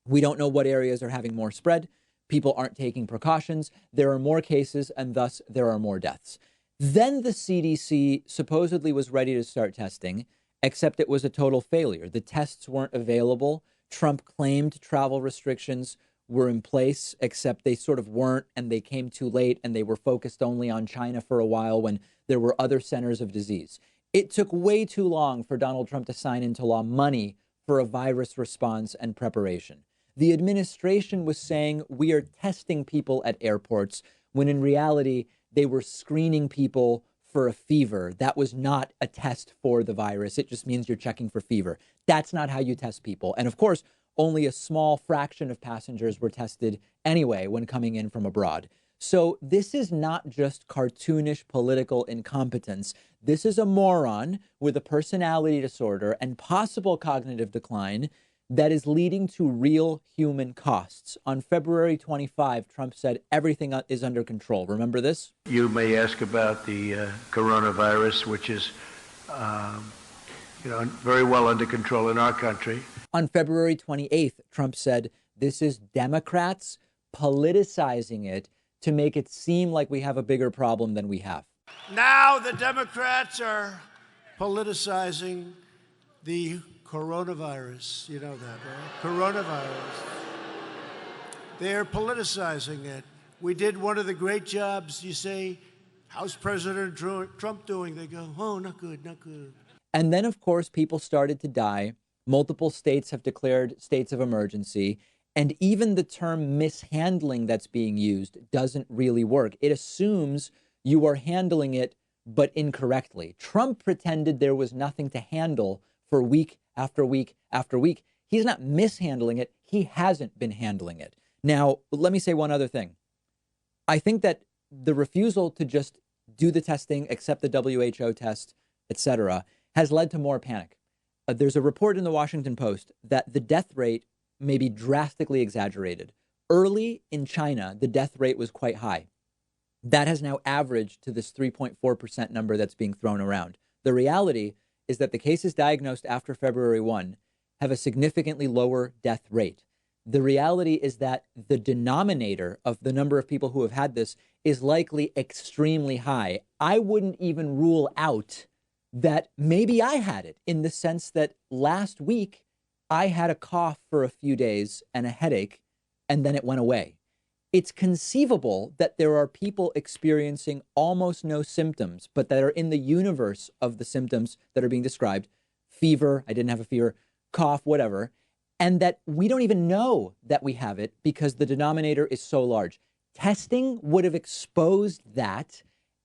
We don't know what areas are having more spread. People aren't taking precautions. There are more cases, and thus there are more deaths. Then the CDC supposedly was ready to start testing, except it was a total failure. The tests weren't available. Trump claimed travel restrictions were in place, except they sort of weren't, and they came too late, and they were focused only on China for a while when there were other centers of disease. It took way too long for Donald Trump to sign into law money for a virus response and preparation. The administration was saying we are testing people at airports, when in reality, they were screening people for a fever. That was not a test for the virus. It just means you're checking for fever. That's not how you test people. And of course, only a small fraction of passengers were tested anyway when coming in from abroad. So this is not just cartoonish political incompetence. This is a moron with a personality disorder and possible cognitive decline that is leading to real human costs. On February 25, Trump said everything is under control. Remember this? You may ask about the coronavirus, which is, very well under control in our country. On February 28th, Trump said this is Democrats politicizing it to make it seem like we have a bigger problem than we have. Now the Democrats are politicizing the coronavirus. You know that, right? Coronavirus. They're politicizing it. We did one of the great jobs. You say, how's President Trump doing? They go, oh, not good, not good. And then, of course, people started to die. Multiple states have declared states of emergency. And even the term mishandling that's being used doesn't really work. It assumes you are handling it, but incorrectly. Trump pretended there was nothing to handle for week after week after week. He's not mishandling it. He hasn't been handling it. Now, let me say one other thing. I think that the refusal to just do the testing, accept the WHO test, etc., has led to more panic. There's a report in the Washington Post that the death rate may be drastically exaggerated. Early in China, the death rate was quite high. That has now averaged to this 3.4% number that's being thrown around. The reality is that the cases diagnosed after February 1 have a significantly lower death rate. The reality is that the denominator of the number of people who have had this is likely extremely high. I wouldn't even rule out that maybe I had it, in the sense that last week I had a cough for a few days and a headache, and then it went away. It's conceivable that there are people experiencing almost no symptoms, but that are in the universe of the symptoms that are being described. Fever, I didn't have a fever, cough, whatever. And that we don't even know that we have it because the denominator is so large. Testing would have exposed that,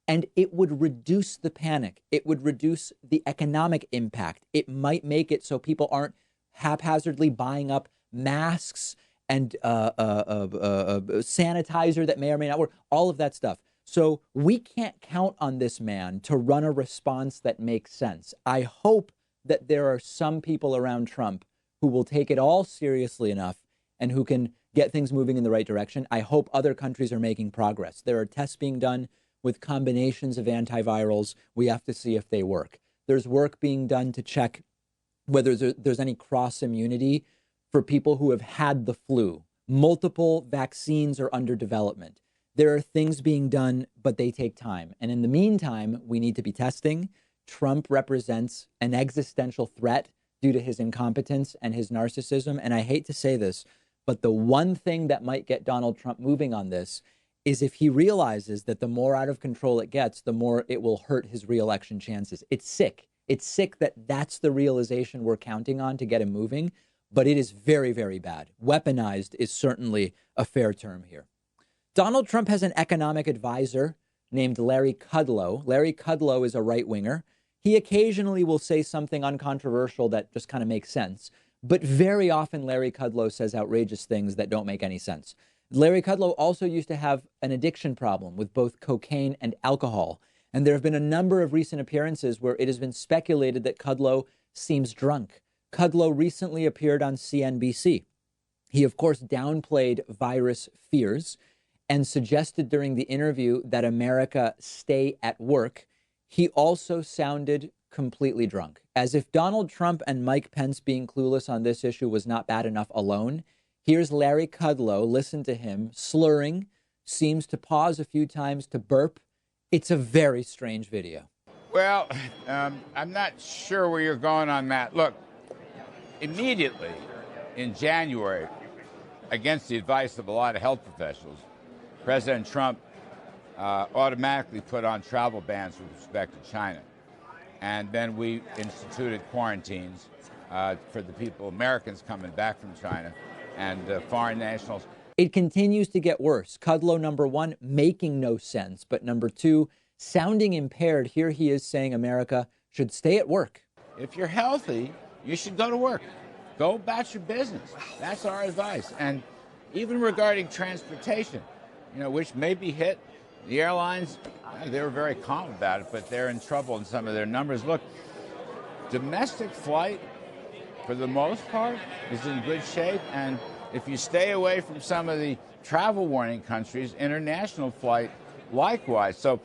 and it would reduce the panic. It would reduce the economic impact. It might make it so people aren't haphazardly buying up masks and sanitizer that may or may not work, all of that stuff. So we can't count on this man to run a response that makes sense. I hope that there are some people around Trump who will take it all seriously enough and who can get things moving in the right direction. I hope other countries are making progress. There are tests being done with combinations of antivirals. We have to see if they work. There's work being done to check whether there's any cross immunity for people who have had the flu. Multiple vaccines are under development. There are things being done, but they take time. And in the meantime, we need to be testing. Trump represents an existential threat due to his incompetence and his narcissism. And I hate to say this, but the one thing that might get Donald Trump moving on this is if he realizes that the more out of control it gets, the more it will hurt his reelection chances. It's sick. It's sick that that's the realization we're counting on to get him moving, but it is very, very bad. Weaponized is certainly a fair term here. Donald Trump has an economic advisor named Larry Kudlow. Larry Kudlow is a right-winger. He occasionally will say something uncontroversial that just kind of makes sense. But very often, Larry Kudlow says outrageous things that don't make any sense. Larry Kudlow also used to have an addiction problem with both cocaine and alcohol. And there have been a number of recent appearances where it has been speculated that Kudlow seems drunk. Kudlow recently appeared on CNBC. He, of course, downplayed virus fears and suggested during the interview that America stay at work. He also sounded completely drunk, as if Donald Trump and Mike Pence being clueless on this issue was not bad enough alone. Here's Larry Kudlow. Listen to him slurring, seems to pause a few times to burp. It's a very strange video. Well, I'm not sure where you're going on that. Look, immediately in January, against the advice of a lot of health professionals, President Trump automatically put on travel bans with respect to China. And then we instituted quarantines for the people, Americans coming back from China and foreign nationals. It continues to get worse. Kudlow, number one, making no sense. But number two, sounding impaired. Here he is saying America should stay at work. If you're healthy, you should go to work. Go about your business. That's our advice. And even regarding transportation, which may be hit, the airlines, they were very calm about it, but they're in trouble in some of their numbers. Look, domestic flight, for the most part, is in good shape. And if you stay away from some of the travel warning countries, international flight, likewise. So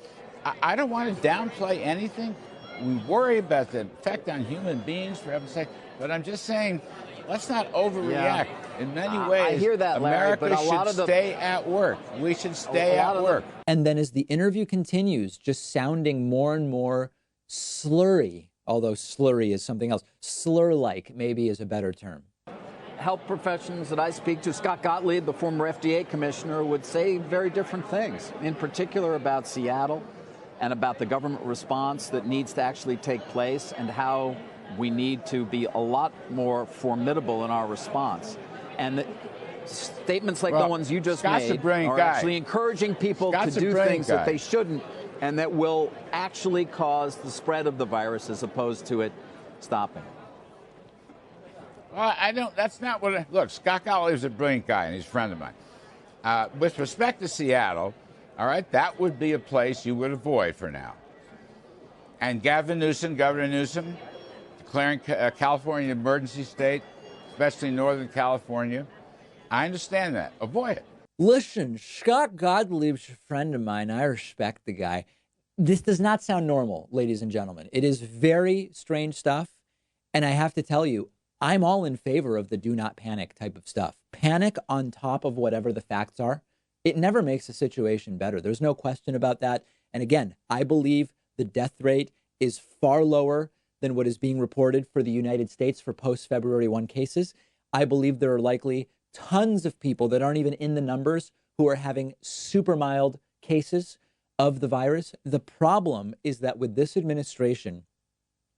I don't want to downplay anything. We worry about the effect on human beings, for heaven's sake. But I'm just saying, let's not overreact. Yeah. In many ways, I hear that, Larry, America but a lot should of the stay at work. We should stay at work. And then as the interview continues, just sounding more and more slurry, although slurry is something else, slur-like maybe is a better term. Health professionals that I speak to, Scott Gottlieb, the former FDA commissioner, would say very different things, in particular about Seattle and about the government response that needs to actually take place and how we need to be a lot more formidable in our response. And statements like the ones you just made are actually encouraging people to do things that they shouldn't and that will actually cause the spread of the virus as opposed to it stopping. Well, that's not what look, Scott Gottlieb's a brilliant guy and he's a friend of mine. With respect to Seattle, all right, that would be a place you would avoid for now. And Governor Newsom, declaring California an emergency state, especially Northern California. I understand that. Avoid it. Listen, Scott Gottlieb's a friend of mine. I respect the guy. This does not sound normal, ladies and gentlemen. It is very strange stuff. And I have to tell you, I'm all in favor of the do not panic type of stuff. Panic on top of whatever the facts are. It never makes the situation better. There's no question about that. And again, I believe the death rate is far lower than what is being reported for the United States for post-February 1 cases. I believe there are likely tons of people that aren't even in the numbers who are having super mild cases of the virus. The problem is that with this administration,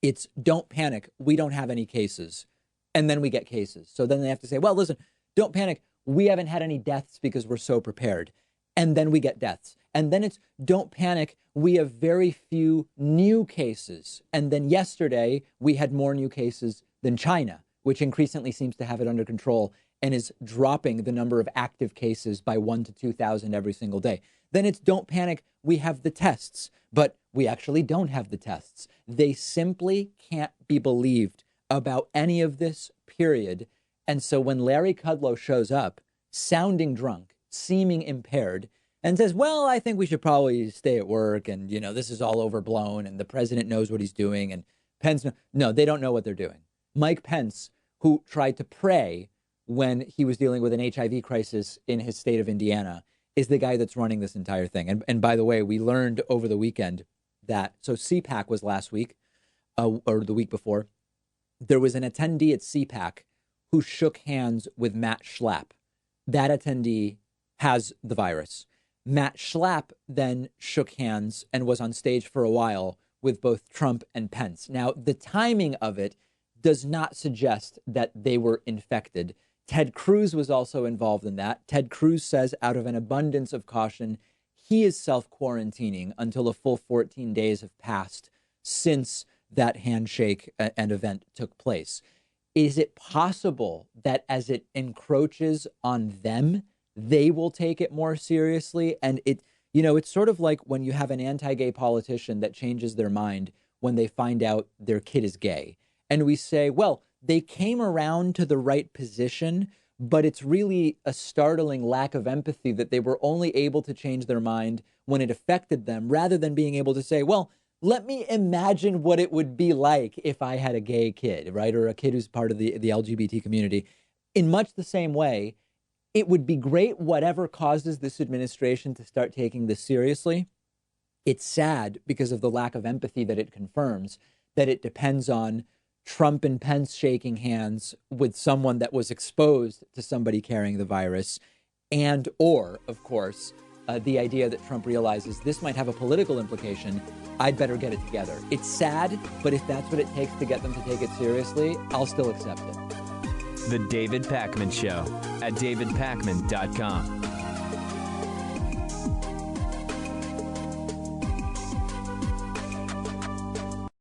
it's don't panic. We don't have any cases. And then we get cases. So then they have to say, well, listen, don't panic. We haven't had any deaths because we're so prepared. And then we get deaths. And then it's don't panic. We have very few new cases. And then yesterday, we had more new cases than China, which increasingly seems to have it under control and is dropping the number of active cases by 1,000 to 2,000 every single day. Then it's don't panic. We have the tests, but we actually don't have the tests. They simply can't be believed about any of this, period. And so when Larry Kudlow shows up, sounding drunk, seeming impaired, and says, well, I think we should probably stay at work, and, this is all overblown, and the president knows what he's doing, and Pence, no, they don't know what they're doing. Mike Pence, who tried to pray when he was dealing with an HIV crisis in his state of Indiana, is the guy that's running this entire thing. And by the way, we learned over the weekend that, so CPAC was last week, or the week before, there was an attendee at CPAC who shook hands with Matt Schlapp. That attendee has the virus. Matt Schlapp then shook hands and was on stage for a while with both Trump and Pence. Now, the timing of it does not suggest that they were infected. Ted Cruz was also involved in that. Ted Cruz says out of an abundance of caution, he is self-quarantining until a full 14 days have passed since that handshake and event took place. Is it possible that as it encroaches on them, they will take it more seriously? And it's sort of like when you have an anti-gay politician that changes their mind when they find out their kid is gay. And we say, well, they came around to the right position, but it's really a startling lack of empathy that they were only able to change their mind when it affected them, rather than being able to say, well, let me imagine what it would be like if I had a gay kid, right? Or a kid who's part of the LGBT community. In much the same way, it would be great whatever causes this administration to start taking this seriously. It's sad because of the lack of empathy that it confirms, that it depends on Trump and Pence shaking hands with someone that was exposed to somebody carrying the virus, or, of course, the idea that Trump realizes this might have a political implication. I'd better get it together. It's sad, but if that's what it takes to get them to take it seriously, I'll still accept it. The David Pakman Show at davidpakman.com.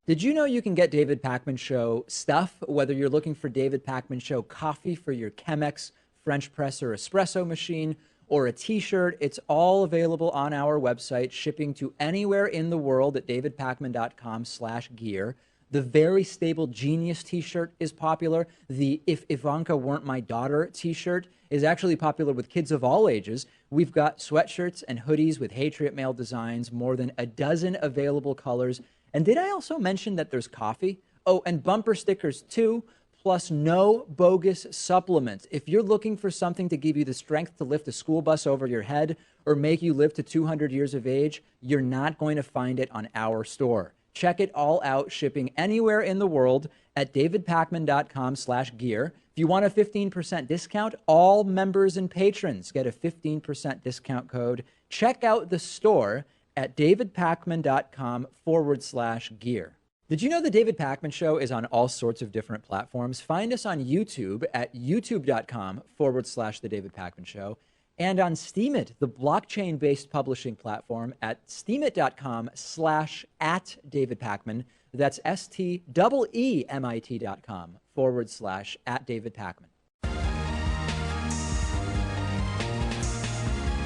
Did you know you can get David Pakman Show stuff, whether you're looking for David Pakman Show coffee for your Chemex French press or espresso machine, or a t-shirt? It's all available on our website, shipping to anywhere in the world at davidpakman.com/gear. The Very Stable Genius t-shirt is popular. The If Ivanka Weren't My Daughter t-shirt is actually popular with kids of all ages. We've got sweatshirts and hoodies with Hatriot Mail designs, more than a dozen available colors. And did I also mention that there's coffee? Oh, and bumper stickers too, plus no bogus supplements. If you're looking for something to give you the strength to lift a school bus over your head or make you live to 200 years of age, you're not going to find it on our store. Check it all out, shipping anywhere in the world at davidpakman.com/gear. If you want a 15% discount, all members and patrons get a 15% discount code. Check out the store at davidpakman.com/gear. Did you know the David Pakman Show is on all sorts of different platforms? Find us on YouTube at youtube.com/The David Pakman Show, and on Steemit, the blockchain-based publishing platform, at steemit.com/@David Pakman. That's STEEMIT.com/@David Pakman.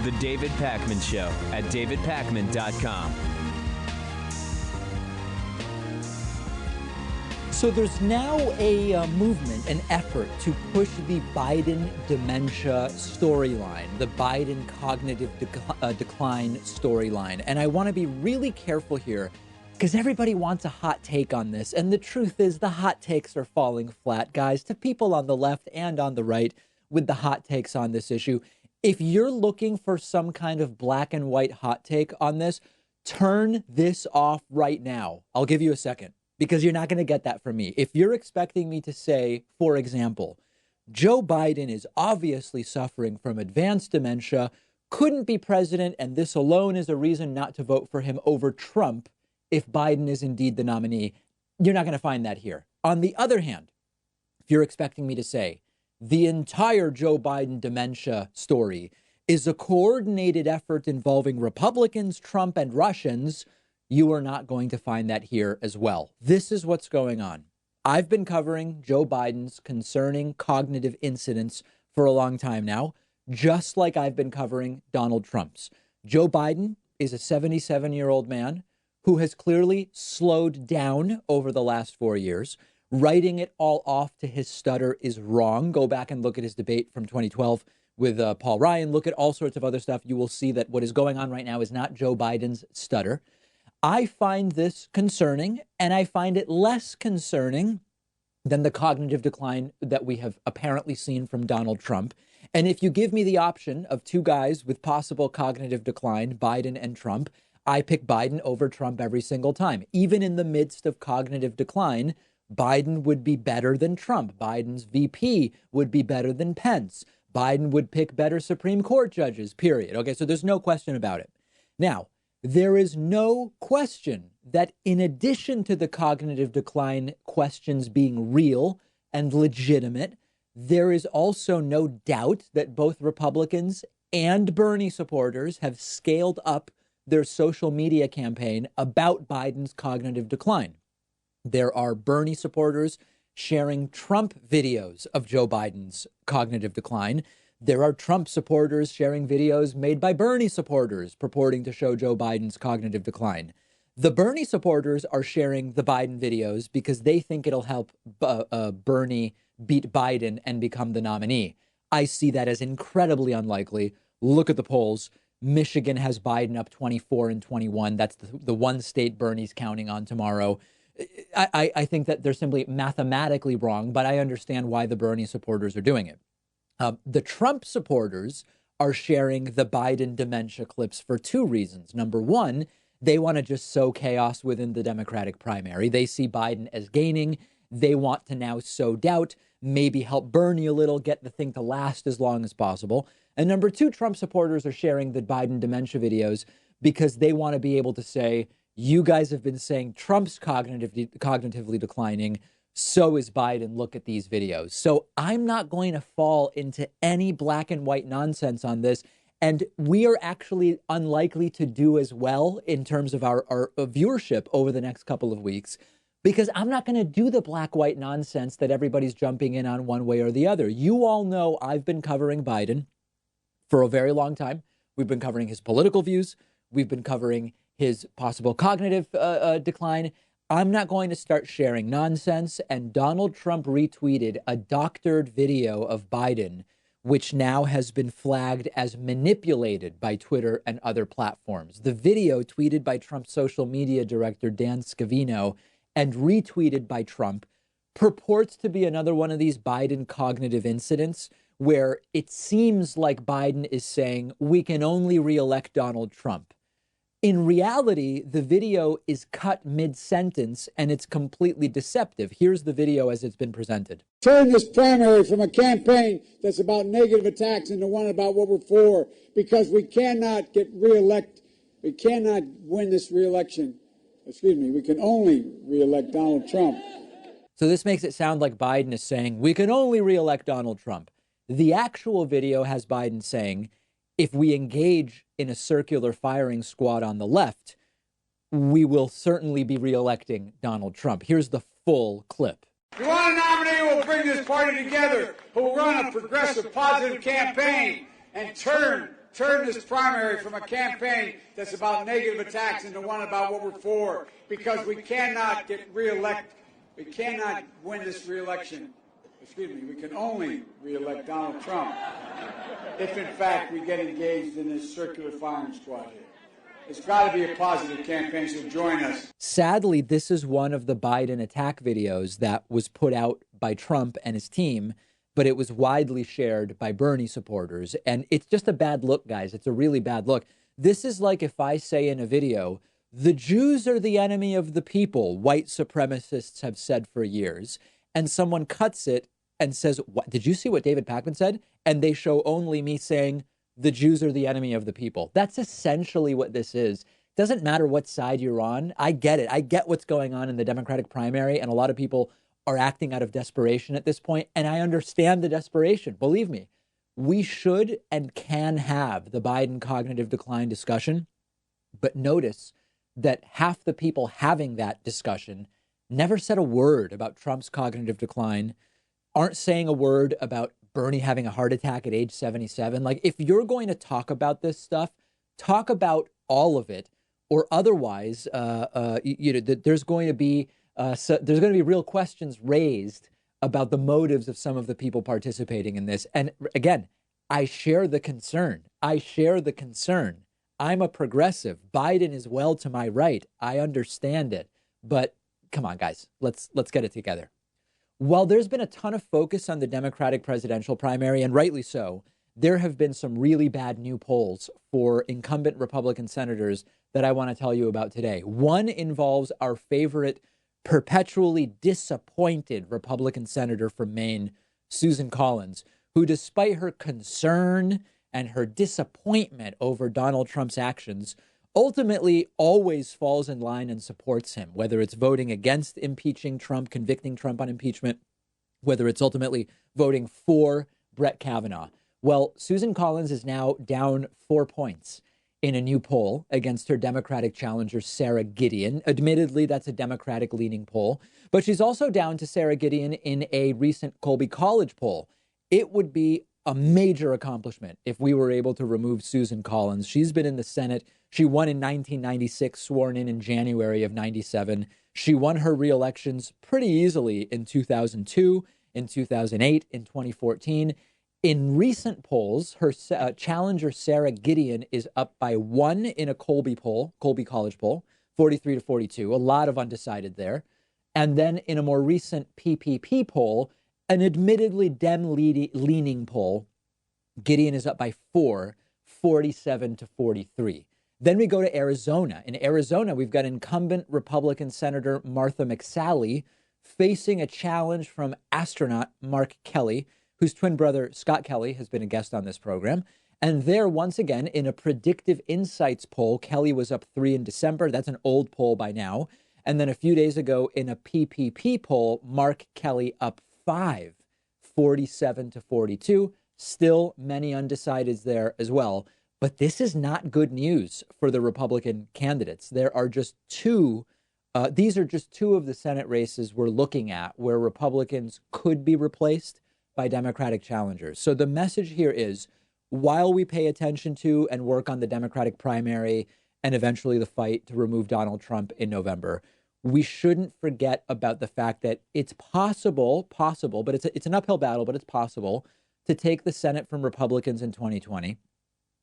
The David Pakman Show at davidpakman.com. So there's now a movement, an effort to push the Biden dementia storyline, the Biden cognitive decline storyline. And I want to be really careful here because everybody wants a hot take on this. And the truth is the hot takes are falling flat, guys, to people on the left and on the right with the hot takes on this issue. If you're looking for some kind of black and white hot take on this, turn this off right now. I'll give you a second, because you're not going to get that from me. If you're expecting me to say, for example, Joe Biden is obviously suffering from advanced dementia, couldn't be president, and this alone is a reason not to vote for him over Trump if Biden is indeed the nominee, you're not going to find that here. On the other hand, if you're expecting me to say, the entire Joe Biden dementia story is a coordinated effort involving Republicans, Trump, and Russians, you are not going to find that here as well. This is what's going on. I've been covering Joe Biden's concerning cognitive incidents for a long time now, just like I've been covering Donald Trump's. Joe Biden is a 77-year-old man who has clearly slowed down over the last 4 years. Writing it all off to his stutter is wrong. Go back and look at his debate from 2012 with Paul Ryan. Look at all sorts of other stuff. You will see that what is going on right now is not Joe Biden's stutter. I find this concerning, and I find it less concerning than the cognitive decline that we have apparently seen from Donald Trump. And if you give me the option of two guys with possible cognitive decline, Biden and Trump, I pick Biden over Trump every single time. Even in the midst of cognitive decline, Biden would be better than Trump. Biden's VP would be better than Pence. Biden would pick better Supreme Court judges, period. Okay, so there's no question about it. Now, there is no question that in addition to the cognitive decline questions being real and legitimate, There is also no doubt that both Republicans and Bernie supporters have scaled up their social media campaign about Biden's cognitive decline. There are Bernie supporters sharing Trump videos of Joe Biden's cognitive decline. There are Trump supporters sharing videos made by Bernie supporters purporting to show Joe Biden's cognitive decline. The Bernie supporters are sharing the Biden videos because they think it'll help Bernie beat Biden and become the nominee. I see that as incredibly unlikely. Look at the polls. Michigan has Biden up 24 and 21. That's the one state Bernie's counting on tomorrow. I think that they're simply mathematically wrong, but I understand why the Bernie supporters are doing it. The Trump supporters are sharing the Biden dementia clips for two reasons. Number one, they want to just sow chaos within the Democratic primary. They see Biden as gaining. They want to now sow doubt, maybe help Bernie a little, get the thing to last as long as possible. And number two, Trump supporters are sharing the Biden dementia videos because they want to be able to say, you guys have been saying Trump's cognitively declining. So is Biden. Look at these videos. So I'm not going to fall into any black and white nonsense on this. And we are actually unlikely to do as well in terms of our viewership over the next couple of weeks, because I'm not going to do the black-white nonsense that everybody's jumping in on one way or the other. You all know I've been covering Biden for a very long time. We've been covering his political views. We've been covering his possible cognitive decline. I'm not going to start sharing nonsense. And Donald Trump retweeted a doctored video of Biden, which now has been flagged as manipulated by Twitter and other platforms. The video, tweeted by Trump's social media director, Dan Scavino, and retweeted by Trump, purports to be another one of these Biden cognitive incidents where it seems like Biden is saying we can only reelect Donald Trump. In reality, the video is cut mid-sentence and it's completely deceptive. Here's the video as it's been presented. Turn this primary from a campaign that's about negative attacks into one about what we're for, because we cannot get reelect. We cannot win this reelection. We can only reelect Donald Trump. So this makes it sound like Biden is saying we can only reelect Donald Trump. The actual video has Biden saying, if we engage in a circular firing squad on the left, we will certainly be reelecting Donald Trump. Here's the full clip. We want a nominee who will bring this party together, who will run a progressive, positive campaign and turn this primary from a campaign that's about negative attacks into one about what we're for, because we cannot get reelect. We cannot win this reelection. We can only reelect Donald Trump if, in fact, we get engaged in this circular firing squad here. It's got to be a positive campaign, so join us. Sadly, this is one of the Biden attack videos that was put out by Trump and his team, but it was widely shared by Bernie supporters. And it's just a bad look, guys. It's a really bad look. This is like if I say in a video, the Jews are the enemy of the people, white supremacists have said for years, and someone cuts it and says, what, did you see what David Pakman said? And they show only me saying, the Jews are the enemy of the people. That's essentially what this is. Doesn't matter what side you're on. I get it. I get what's going on in the Democratic primary, and a lot of people are acting out of desperation at this point, and I understand the desperation. Believe me, we should and can have the Biden cognitive decline discussion, but notice that half the people having that discussion never said a word about Trump's cognitive decline, aren't saying a word about Bernie having a heart attack at age 77. Like, if you're going to talk about this stuff, talk about all of it, or otherwise, there's going to be real questions raised about the motives of some of the people participating in this. And again, I share the concern. I'm a progressive. Biden is well to my right. I understand it. But come on, guys, let's get it together. While there's been a ton of focus on the Democratic presidential primary, and rightly so, there have been some really bad new polls for incumbent Republican senators that I want to tell you about today. One involves our favorite, perpetually disappointed Republican senator from Maine, Susan Collins, who, despite her concern and her disappointment over Donald Trump's actions, ultimately always falls in line and supports him, whether it's voting against impeaching Trump, convicting Trump on impeachment, whether it's ultimately voting for Brett Kavanaugh. Well, Susan Collins is now down 4 points in a new poll against her Democratic challenger, Sarah Gideon. Admittedly, that's a Democratic-leaning poll, but she's also down to Sarah Gideon in a recent Colby College poll. It would be a major accomplishment if we were able to remove Susan Collins. She's been in the Senate. She won in 1996, sworn in January of 97. She won her re-elections pretty easily in 2002, in 2008, in 2014. In recent polls, her challenger, Sarah Gideon, is up by 1 in a Colby College poll, 43 to 42, a lot of undecided there. And then in a more recent PPP poll, an admittedly Dem-leaning poll, Gideon is up by 4, 47 to 43. Then we go to Arizona. In Arizona, we've got incumbent Republican Senator Martha McSally facing a challenge from astronaut Mark Kelly, whose twin brother Scott Kelly has been a guest on this program. And there, once again, in a Predictive Insights poll, Kelly was up 3 in December. That's an old poll by now. And then a few days ago in a PPP poll, Mark Kelly up 5, 47 to 42. Still many undecideds there as well. But this is not good news for the Republican candidates. There are just two. These are just two of the Senate races we're looking at where Republicans could be replaced by Democratic challengers. So the message here is, while we pay attention to and work on the Democratic primary and eventually the fight to remove Donald Trump in November, we shouldn't forget about the fact that it's possible, but it's an uphill battle, but it's possible to take the Senate from Republicans in 2020.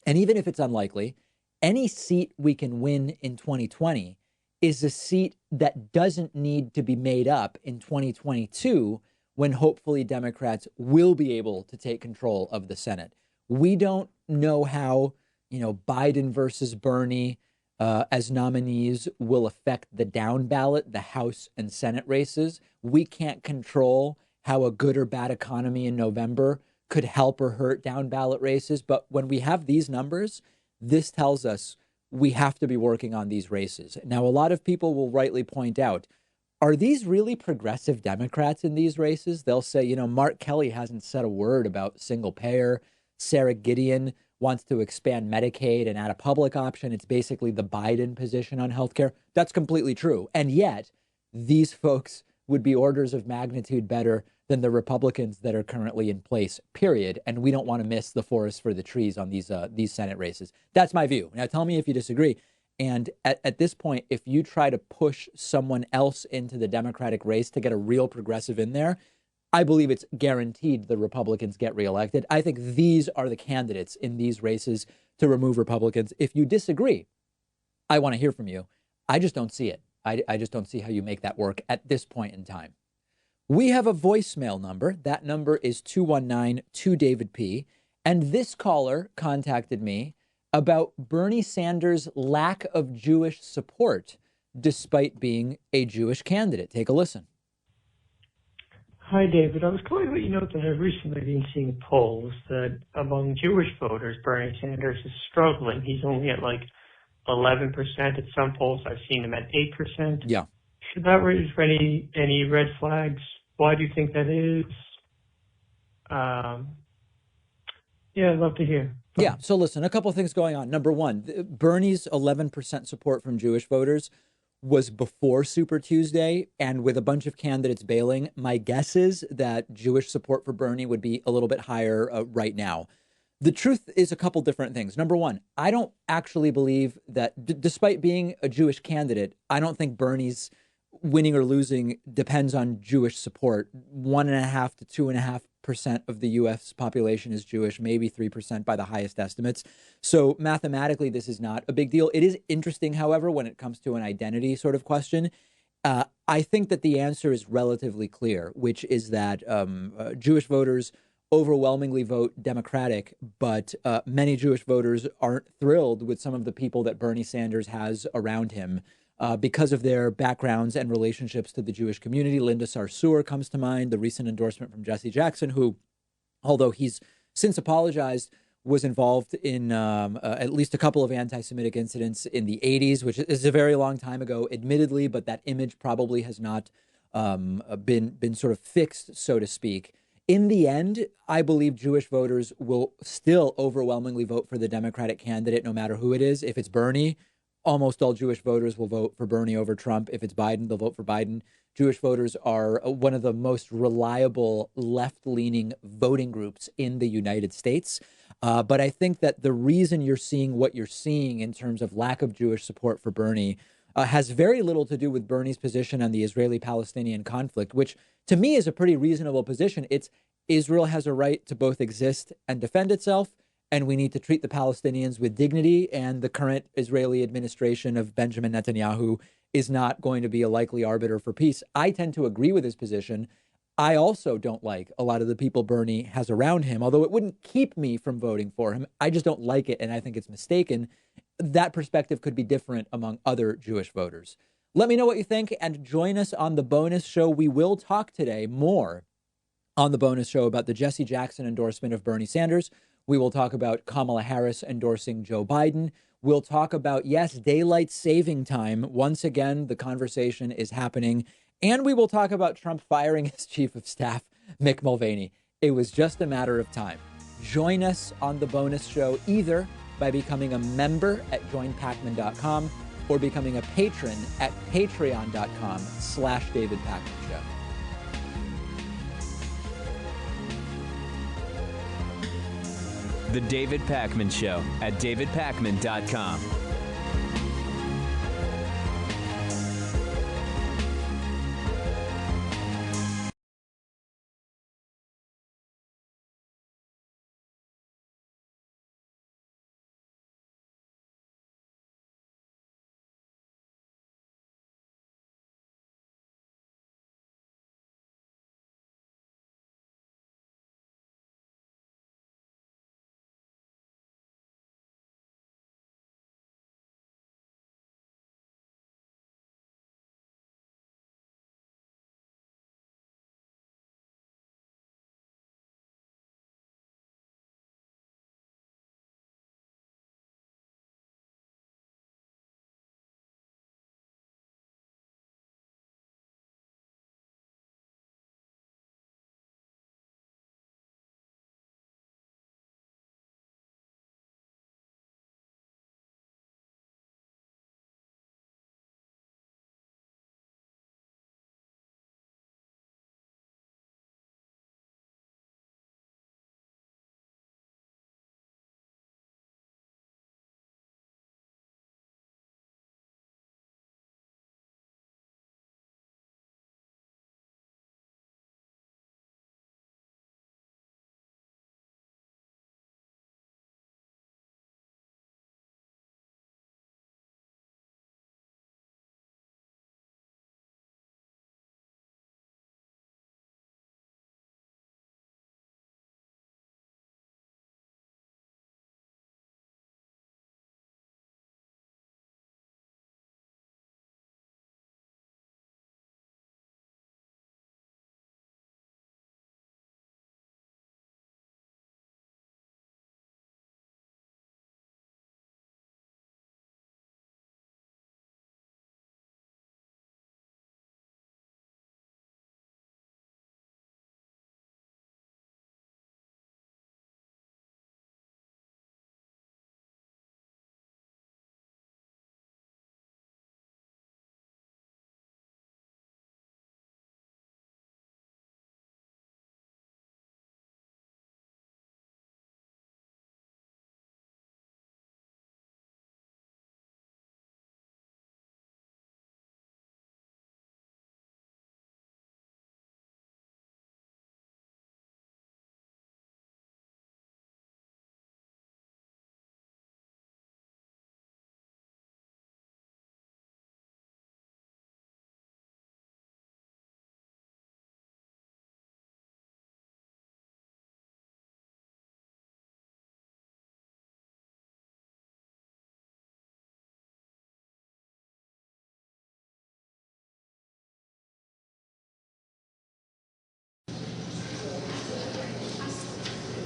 And even if it's unlikely, any seat we can win in 2020 is a seat that doesn't need to be made up in 2022, when hopefully Democrats will be able to take control of the Senate. We don't know how, Biden versus Bernie as nominees will affect the down ballot, the House and Senate races. We can't control how a good or bad economy in November could help or hurt down ballot races. But when we have these numbers, this tells us we have to be working on these races. Now, a lot of people will rightly point out, are these really progressive Democrats in these races? They'll say, Mark Kelly hasn't said a word about single payer. Sarah Gideon wants to expand Medicaid and add a public option. It's basically the Biden position on healthcare. That's completely true. And yet, these folks would be orders of magnitude better than the Republicans that are currently in place, period. And we don't want to miss the forest for the trees on these Senate races. That's my view. Now, tell me if you disagree. And at this point, if you try to push someone else into the Democratic race to get a real progressive in there, I believe it's guaranteed the Republicans get reelected. I think these are the candidates in these races to remove Republicans. If you disagree, I want to hear from you. I just don't see it. I just don't see how you make that work at this point in time. We have a voicemail number. That number is 219-2-DAVID-P. And this caller contacted me about Bernie Sanders' lack of Jewish support, despite being a Jewish candidate. Take a listen. Hi, David. I was calling to let you know that I've recently been seeing polls that among Jewish voters, Bernie Sanders is struggling. He's only at 11%. At some polls, I've seen him at 8%. Yeah. Should that raise any red flags? Why do you think that is? Yeah, I'd love to hear. Yeah. So listen, a couple of things going on. Number one, Bernie's 11% support from Jewish voters was before Super Tuesday. And with a bunch of candidates bailing, my guess is that Jewish support for Bernie would be a little bit higher right now. The truth is a couple different things. Number one, I don't actually believe that despite being a Jewish candidate, I don't think Bernie's winning or losing depends on Jewish support. 1.5% to 2.5% of the U.S. population is Jewish, maybe 3% by the highest estimates. So mathematically, this is not a big deal. It is interesting, however, when it comes to an identity sort of question. I think that the answer is relatively clear, which is that Jewish voters overwhelmingly vote Democratic, but many Jewish voters aren't thrilled with some of the people that Bernie Sanders has around him because of their backgrounds and relationships to the Jewish community. Linda Sarsour comes to mind, the recent endorsement from Jesse Jackson, who, although he's since apologized, was involved in at least a couple of anti-Semitic incidents in the 80s, which is a very long time ago, admittedly, but that image probably has not been sort of fixed, so to speak. In the end, I believe Jewish voters will still overwhelmingly vote for the Democratic candidate, no matter who it is. If it's Bernie, almost all Jewish voters will vote for Bernie over Trump. If it's Biden, they'll vote for Biden. Jewish voters are one of the most reliable left-leaning voting groups in the United States. But I think that the reason you're seeing what you're seeing in terms of lack of Jewish support for Bernie has very little to do with Bernie's position on the Israeli-Palestinian conflict, which to me is a pretty reasonable position. It's Israel has a right to both exist and defend itself, and we need to treat the Palestinians with dignity. And the current Israeli administration of Benjamin Netanyahu is not going to be a likely arbiter for peace. I tend to agree with his position. I also don't like a lot of the people Bernie has around him, although it wouldn't keep me from voting for him. I just don't like it, and I think it's mistaken. That perspective could be different among other Jewish voters. Let me know what you think and join us on the bonus show. We will talk today more on the bonus show about the Jesse Jackson endorsement of Bernie Sanders. We will talk about Kamala Harris endorsing Joe Biden. We'll talk about, yes, daylight saving time. Once again, the conversation is happening. And we will talk about Trump firing his chief of staff, Mick Mulvaney. It was just a matter of time. Join us on the bonus show either by becoming a member at joinpacman.com or becoming a patron at patreon.com/David Pakman Show. The David Pakman Show at davidpakman.com.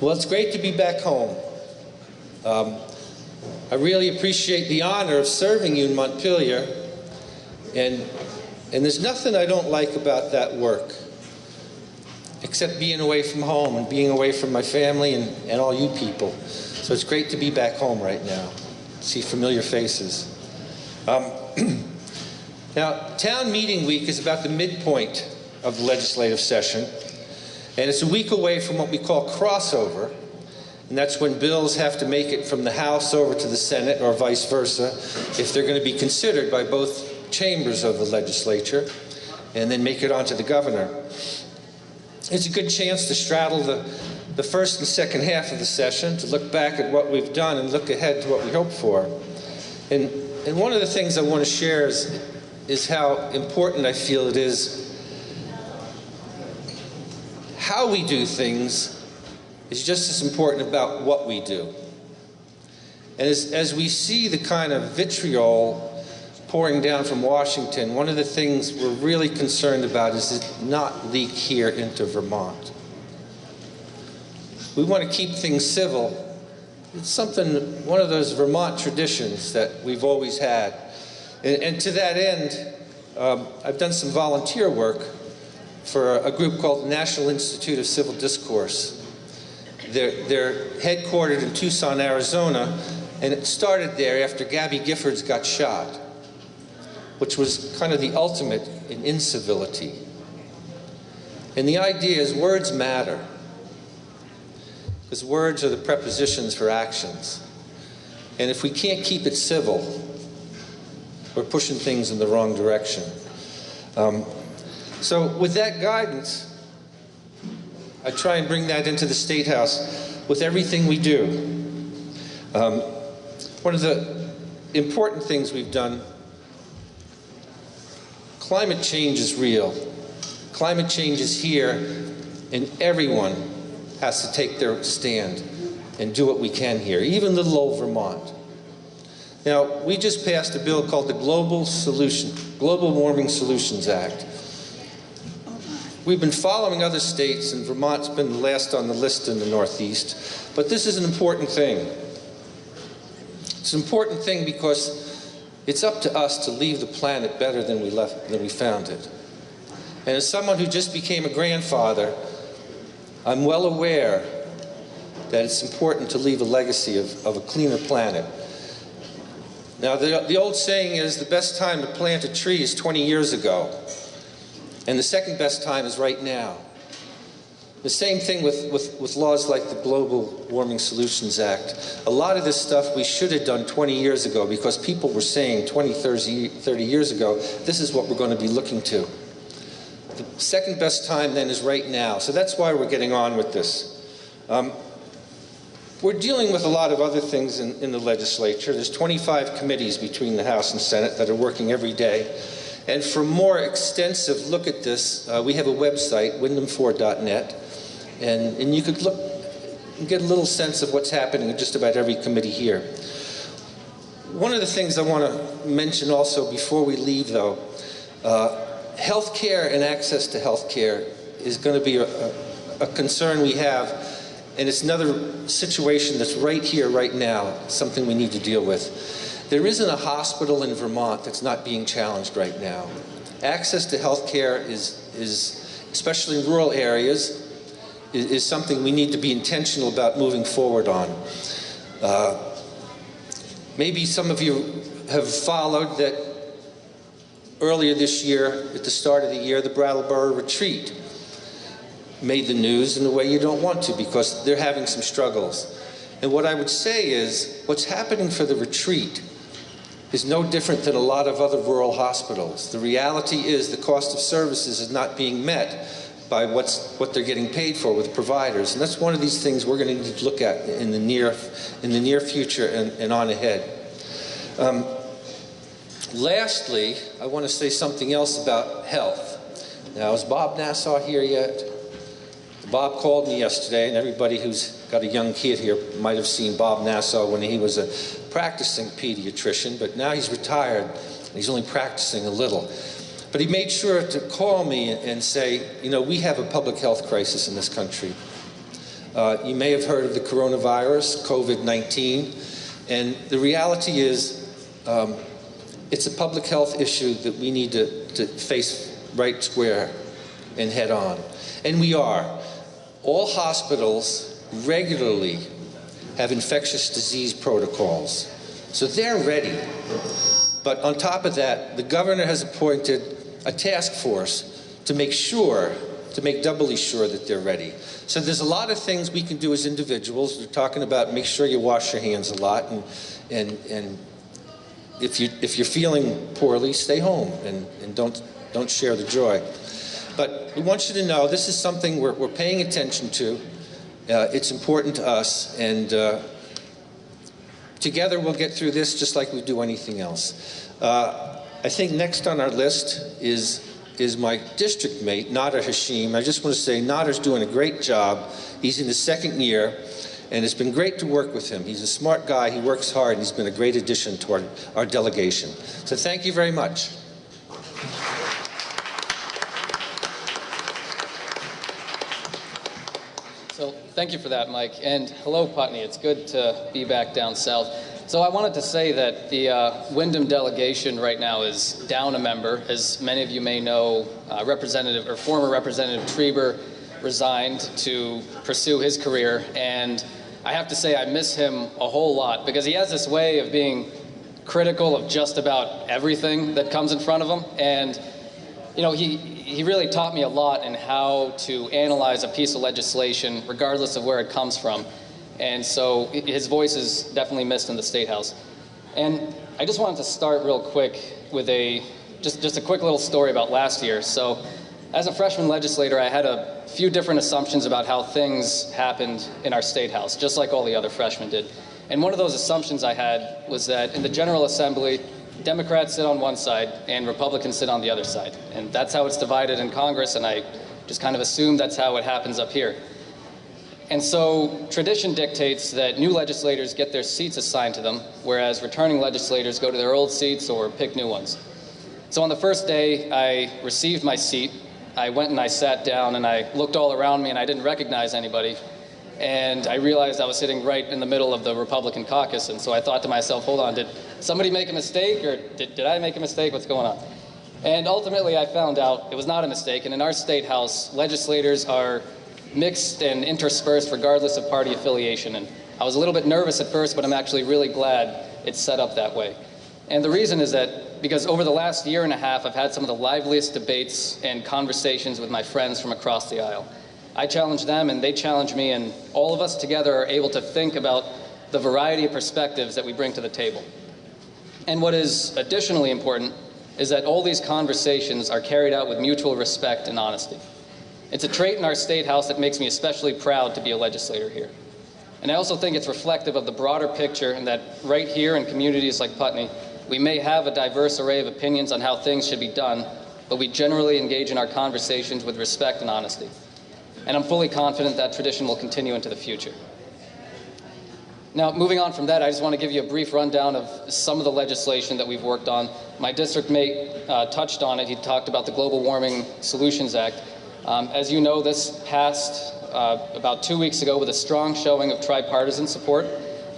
Well, it's great to be back home. I really appreciate the honor of serving you in Montpelier, and And there's nothing I don't like about that work, except being away from home and being away from my family and all you people. So it's great to be back home right now, see familiar faces. Now, town meeting week is about the midpoint of the legislative session, and it's a week away from what we call crossover, and that's when bills have to make it from the House over to the Senate or vice versa if they're going to be considered by both chambers of the legislature and then make it onto the governor. It's a good chance to straddle the first and second half of the session, to look back at what we've done and look ahead to what we hope for. And one of the things I want to share is how important I feel it is. How we do things is just as important about what we do. And as we see the kind of vitriol pouring down from Washington, one of the things we're really concerned about is it not leak here into Vermont. We want to keep things civil. It's something, one of those Vermont traditions that we've always had. And to that end, I've done some volunteer work for a group called the National Institute of Civil Discourse. They're headquartered in Tucson, Arizona, and it started there after Gabby Giffords got shot, which was kind of the ultimate in incivility. And the idea is words matter, because words are the prepositions for actions. And if we can't keep it civil, we're pushing things in the wrong direction. So with that guidance, I try and bring that into the State House with everything we do. One of the important things we've done, climate change is real. Climate change is here, and everyone has to take their stand and do what we can here, even little old Vermont. Now, we just passed a bill called the Global Warming Solutions Act. We've been following other states, and Vermont's been last on the list in the Northeast, but this is an important thing. It's an important thing because it's up to us to leave the planet better than we found it. And as someone who just became a grandfather, I'm well aware that it's important to leave a legacy of a cleaner planet. Now, the old saying is the best time to plant a tree is 20 years ago, and the second best time is right now. The same thing with laws like the Global Warming Solutions Act. A lot of this stuff we should have done 20 years ago because people were saying 20, 30 years ago, this is what we're going to be looking to. The second best time then is right now. So that's why we're getting on with this. We're dealing with a lot of other things in the legislature. There's 25 committees between the House and Senate that are working every day. And for a more extensive look at this, we have a website, wyndham4.net, and you could look and get a little sense of what's happening in just about every committee here. One of the things I want to mention also before we leave, though, health care and access to health care is going to be a concern we have, and it's another situation that's right here, right now, something we need to deal with. There isn't a hospital in Vermont that's not being challenged right now. Access to health care is, especially in rural areas, is something we need to be intentional about moving forward on. Maybe some of you have followed that earlier this year, at the start of the year, the Brattleboro retreat made the news in a way you don't want to because they're having some struggles. And what I would say is, what's happening for the retreat is no different than a lot of other rural hospitals. The reality is the cost of services is not being met by what they're getting paid for with providers. And that's one of these things we're going to need to look at in the near future and on ahead. Lastly, I want to say something else about health. Now, is Bob Nassau here yet? Bob called me yesterday, and everybody who's got a young kid here might have seen Bob Nassau when he was a practicing pediatrician, but now he's retired, and he's only practicing a little. But he made sure to call me and say, you know, we have a public health crisis in this country. You may have heard of the coronavirus, COVID-19, and the reality is It's a public health issue that we need to face right square and head on. And we are. All hospitals regularly have infectious disease protocols, so they're ready. But on top of that, the governor has appointed a task force to make doubly sure that they're ready. So there's a lot of things we can do as individuals. We're talking about make sure you wash your hands a lot, and if you're feeling poorly, stay home and don't share the joy. But we want you to know this is something we're paying attention to. It's important to us, and together we'll get through this just like we do anything else. I think next on our list is my district mate, Nader Hashim. I just want to say Nader's doing a great job. He's in his second year, and it's been great to work with him. He's a smart guy, he works hard, and he's been a great addition to our delegation. So thank you very much. So thank you for that, Mike. And hello, Putney. It's good to be back down south. So I wanted to say that the Wyndham delegation right now is down a member. As many of you may know, former Representative Trieber resigned to pursue his career. And I have to say I miss him a whole lot because he has this way of being critical of just about everything that comes in front of him. And, you know, he really taught me a lot in how to analyze a piece of legislation regardless of where it comes from. And so his voice is definitely missed in the State House. And I just wanted to start real quick with just a quick little story about last year. So as a freshman legislator, I had a few different assumptions about how things happened in our State House, just like all the other freshmen did. And one of those assumptions I had was that in the General Assembly, Democrats sit on one side and Republicans sit on the other side. And that's how it's divided in Congress, and I just kind of assumed that's how it happens up here. And so tradition dictates that new legislators get their seats assigned to them, whereas returning legislators go to their old seats or pick new ones. So on the first day I received my seat, I went and I sat down and I looked all around me and I didn't recognize anybody. And I realized I was sitting right in the middle of the Republican caucus. And so I thought to myself, hold on, did somebody make a mistake, or did I make a mistake? What's going on? And ultimately I found out it was not a mistake. And in our State House, legislators are mixed and interspersed regardless of party affiliation. And I was a little bit nervous at first, but I'm actually really glad it's set up that way. And the reason is that because over the last year and a half, I've had some of the liveliest debates and conversations with my friends from across the aisle. I challenge them and they challenge me, and all of us together are able to think about the variety of perspectives that we bring to the table. And what is additionally important is that all these conversations are carried out with mutual respect and honesty. It's a trait in our State House that makes me especially proud to be a legislator here. And I also think it's reflective of the broader picture in that right here in communities like Putney, we may have a diverse array of opinions on how things should be done, but we generally engage in our conversations with respect and honesty. And I'm fully confident that tradition will continue into the future. Now, moving on from that, I just want to give you a brief rundown of some of the legislation that we've worked on. My district mate touched on it. He talked about the Global Warming Solutions Act. As you know, this passed about 2 weeks ago with a strong showing of tripartisan support.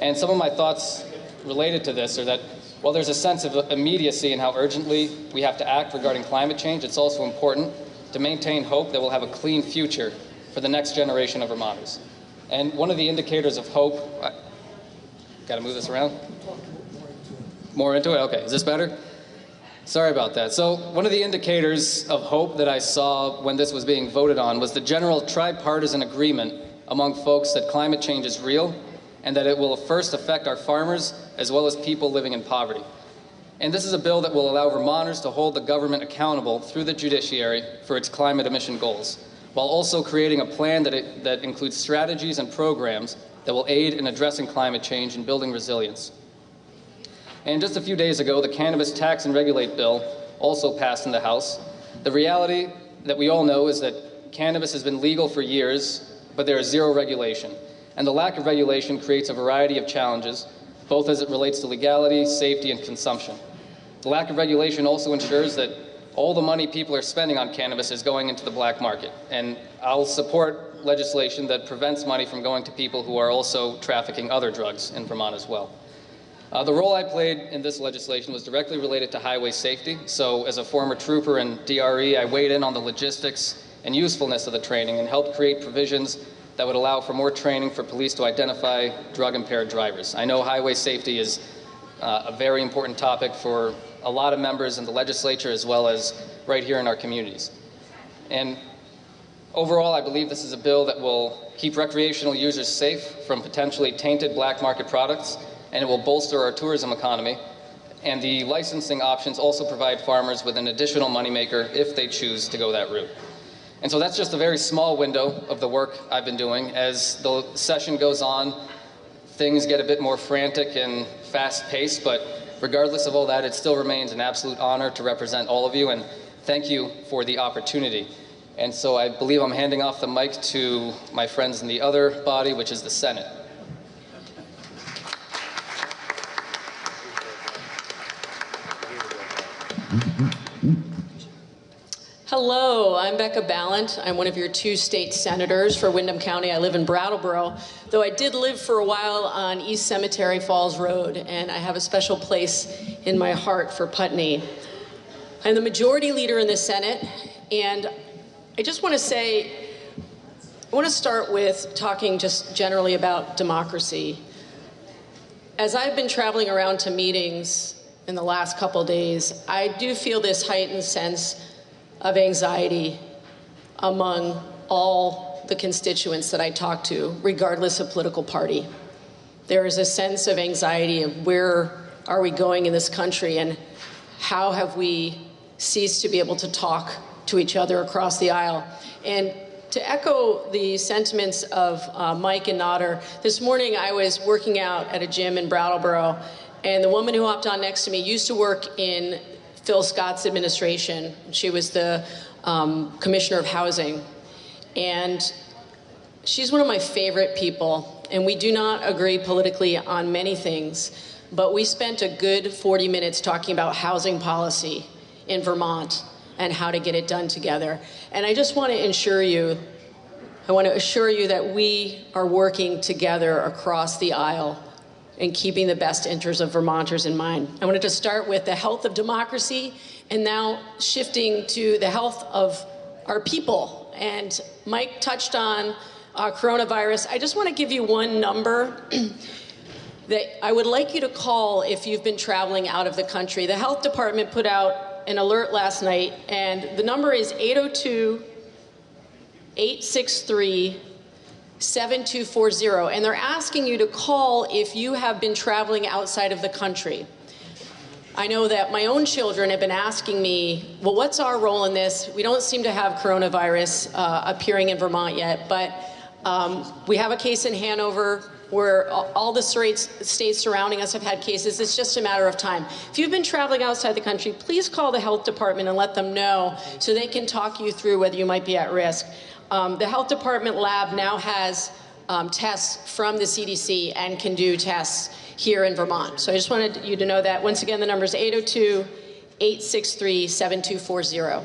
And some of my thoughts related to this are that while there's a sense of immediacy in how urgently we have to act regarding climate change, it's also important to maintain hope that we'll have a clean future for the next generation of Vermonters. And one of the indicators of hope, got to move this around? More into it? Okay, is this better? Sorry about that. So one of the indicators of hope that I saw when this was being voted on was the general tripartisan agreement among folks that climate change is real and that it will first affect our farmers as well as people living in poverty. And this is a bill that will allow Vermonters to hold the government accountable through the judiciary for its climate emission goals, while also creating a plan that includes strategies and programs that will aid in addressing climate change and building resilience. And just a few days ago, the Cannabis Tax and Regulate Bill also passed in the House. The reality that we all know is that cannabis has been legal for years, but there is zero regulation. And the lack of regulation creates a variety of challenges, both as it relates to legality, safety, and consumption. The lack of regulation also ensures that all the money people are spending on cannabis is going into the black market. And I'll support legislation that prevents money from going to people who are also trafficking other drugs in Vermont as well. The role I played in this legislation was directly related to highway safety. So as a former trooper in DRE, I weighed in on the logistics and usefulness of the training and helped create provisions that would allow for more training for police to identify drug-impaired drivers. I know highway safety is a very important topic for a lot of members in the legislature as well as right here in our communities. And overall, I believe this is a bill that will keep recreational users safe from potentially tainted black market products, and it will bolster our tourism economy. And the licensing options also provide farmers with an additional moneymaker if they choose to go that route. And so that's just a very small window of the work I've been doing. As the session goes on, things get a bit more frantic and fast-paced, but regardless of all that, it still remains an absolute honor to represent all of you, and thank you for the opportunity. And so I believe I'm handing off the mic to my friends in the other body, which is the Senate. Hello, I'm Becca Ballant. I'm one of your 2 state senators for Windham County. I live in Brattleboro, though I did live for a while on East Cemetery Falls Road, and I have a special place in my heart for Putney. I'm the majority leader in the Senate, and I just want to say, I want to start with talking just generally about democracy. As I've been traveling around to meetings in the last couple days, I do feel this heightened sense of anxiety among all the constituents that I talk to, regardless of political party. There is a sense of anxiety of where are we going in this country and how have we ceased to be able to talk to each other across the aisle. And to echo the sentiments of Mike and Nodder, this morning I was working out at a gym in Brattleboro, and the woman who hopped on next to me used to work in Phil Scott's administration. She was the Commissioner of Housing. And she's one of my favorite people. And we do not agree politically on many things, but we spent a good 40 minutes talking about housing policy in Vermont and how to get it done together. And I just want to assure you that we are working together across the aisle and keeping the best interests of Vermonters in mind. I wanted to start with the health of democracy and now shifting to the health of our people. And Mike touched on coronavirus. I just want to give you one number that I would like you to call if you've been traveling out of the country. The health department put out an alert last night, and the number is 802-863-7240, and they're asking you to call if you have been traveling outside of the country. I know that my own children have been asking me, well, what's our role in this? We don't seem to have coronavirus appearing in Vermont yet, but we have a case in Hanover where all the states surrounding us have had cases. It's just a matter of time. If you've been traveling outside the country, please call the health department and let them know so they can talk you through whether you might be at risk. The health department lab now has tests from the CDC and can do tests here in Vermont. So I just wanted you to know that. Once again, the number is 802-863-7240.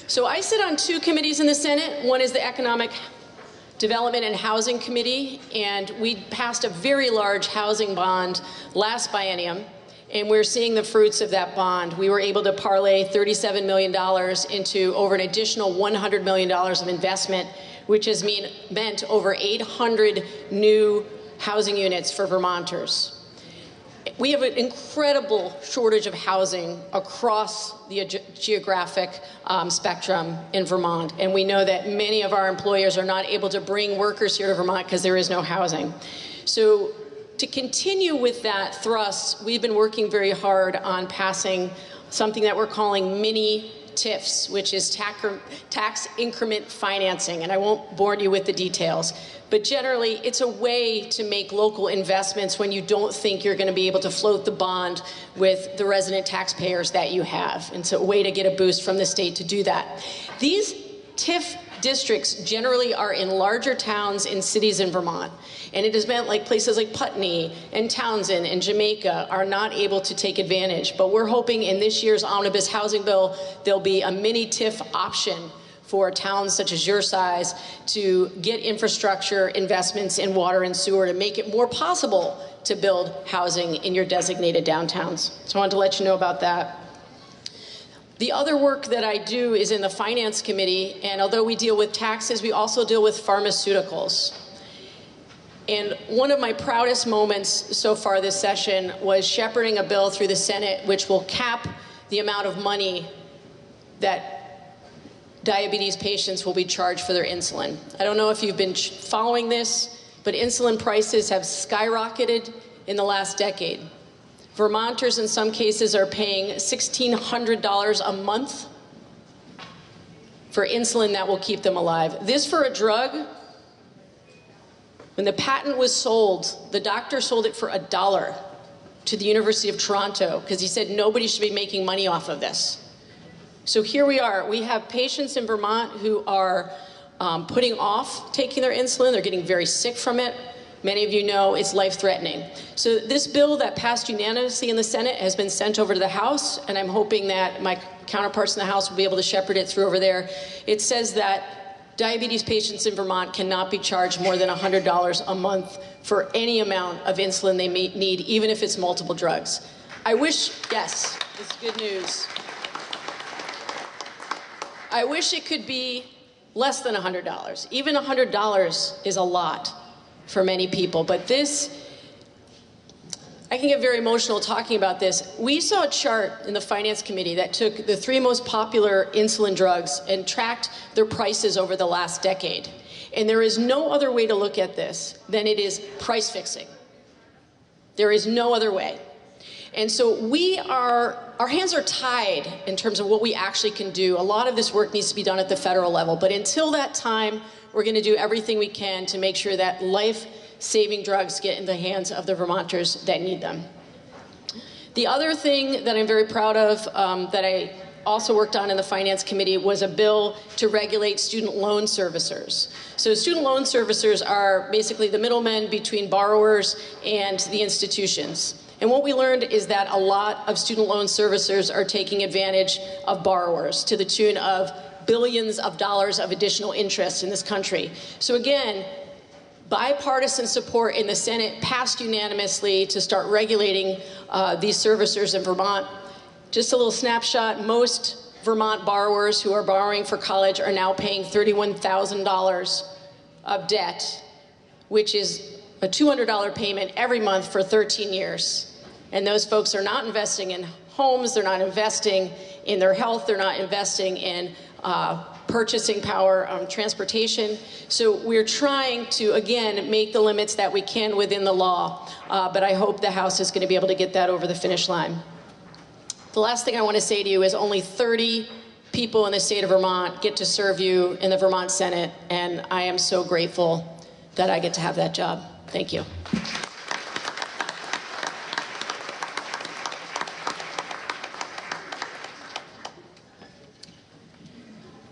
So I sit on 2 committees in the Senate. One is the Economic Development and Housing Committee, and we passed a very large housing bond last biennium, and we're seeing the fruits of that bond. We were able to parlay $37 million into over an additional $100 million of investment, which has meant over 800 new housing units for Vermonters. We have an incredible shortage of housing across the geographic spectrum in Vermont, and we know that many of our employers are not able to bring workers here to Vermont because there is no housing. So to continue with that thrust, we've been working very hard on passing something that we're calling mini TIFs, which is tax increment financing, and I won't bore you with the details. But generally, it's a way to make local investments when you don't think you're going to be able to float the bond with the resident taxpayers that you have. And it's a way to get a boost from the state to do that. These TIF districts generally are in larger towns and cities in Vermont. And it has meant like places like Putney and Townsend and Jamaica are not able to take advantage. But we're hoping in this year's omnibus housing bill, there'll be a mini TIF option for towns such as your size to get infrastructure investments in water and sewer to make it more possible to build housing in your designated downtowns. So I wanted to let you know about that. The other work that I do is in the Finance Committee, and although we deal with taxes, we also deal with pharmaceuticals. And one of my proudest moments so far this session was shepherding a bill through the Senate which will cap the amount of money that diabetes patients will be charged for their insulin. I don't know if you've been following this, but insulin prices have skyrocketed in the last decade. Vermonters in some cases are paying $1,600 a month for insulin that will keep them alive. This for a drug, when the patent was sold, the doctor sold it for $1 to the University of Toronto because he said nobody should be making money off of this. So here we are. We have patients in Vermont who are putting off taking their insulin. They're getting very sick from it. Many of you know it's life-threatening. So this bill that passed unanimously in the Senate has been sent over to the House, and I'm hoping that my counterparts in the House will be able to shepherd it through over there. It says that diabetes patients in Vermont cannot be charged more than $100 a month for any amount of insulin they may need, even if it's multiple drugs. I wish, yes, it's good news. I wish it could be less than $100. Even $100 is a lot for many people, but this, I can get very emotional talking about this. We saw a chart in the Finance Committee that took the 3 most popular insulin drugs and tracked their prices over the last decade. And there is no other way to look at this than it is price fixing. There is no other way. And so our hands are tied in terms of what we actually can do. A lot of this work needs to be done at the federal level, but until that time, we're going to do everything we can to make sure that life-saving drugs get in the hands of the Vermonters that need them. The other thing that I'm very proud of that I also worked on in the Finance Committee was a bill to regulate student loan servicers. So student loan servicers are basically the middlemen between borrowers and the institutions. And what we learned is that a lot of student loan servicers are taking advantage of borrowers to the tune of billions of dollars of additional interest in this country. So again, bipartisan support in the Senate passed unanimously to start regulating these servicers in Vermont. Just a little snapshot, most Vermont borrowers who are borrowing for college are now paying $31,000 of debt, which is a $200 payment every month for 13 years. And those folks are not investing in homes, they're not investing in their health, they're not investing in purchasing power, transportation. So we're trying to, again, make the limits that we can within the law, but I hope the House is going to be able to get that over the finish line. The last thing I want to say to you is only 30 people in the state of Vermont get to serve you in the Vermont Senate, and I am so grateful that I get to have that job. Thank you.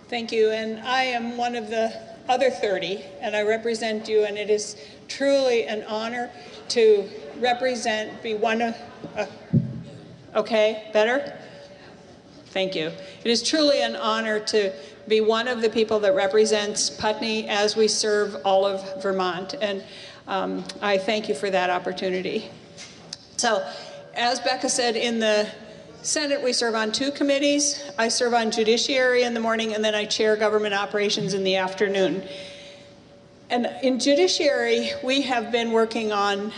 Thank you, and I am one of the other 30, and I represent you, and it is truly an honor to represent, be one of, okay, better? Thank you. It is truly an honor to be one of the people that represents Putney as we serve all of Vermont, and I thank you for that opportunity. So, as Becca said, in the Senate, we serve on 2 committees. I serve on Judiciary in the morning, and then I chair Government Operations in the afternoon. And in Judiciary, we have been working on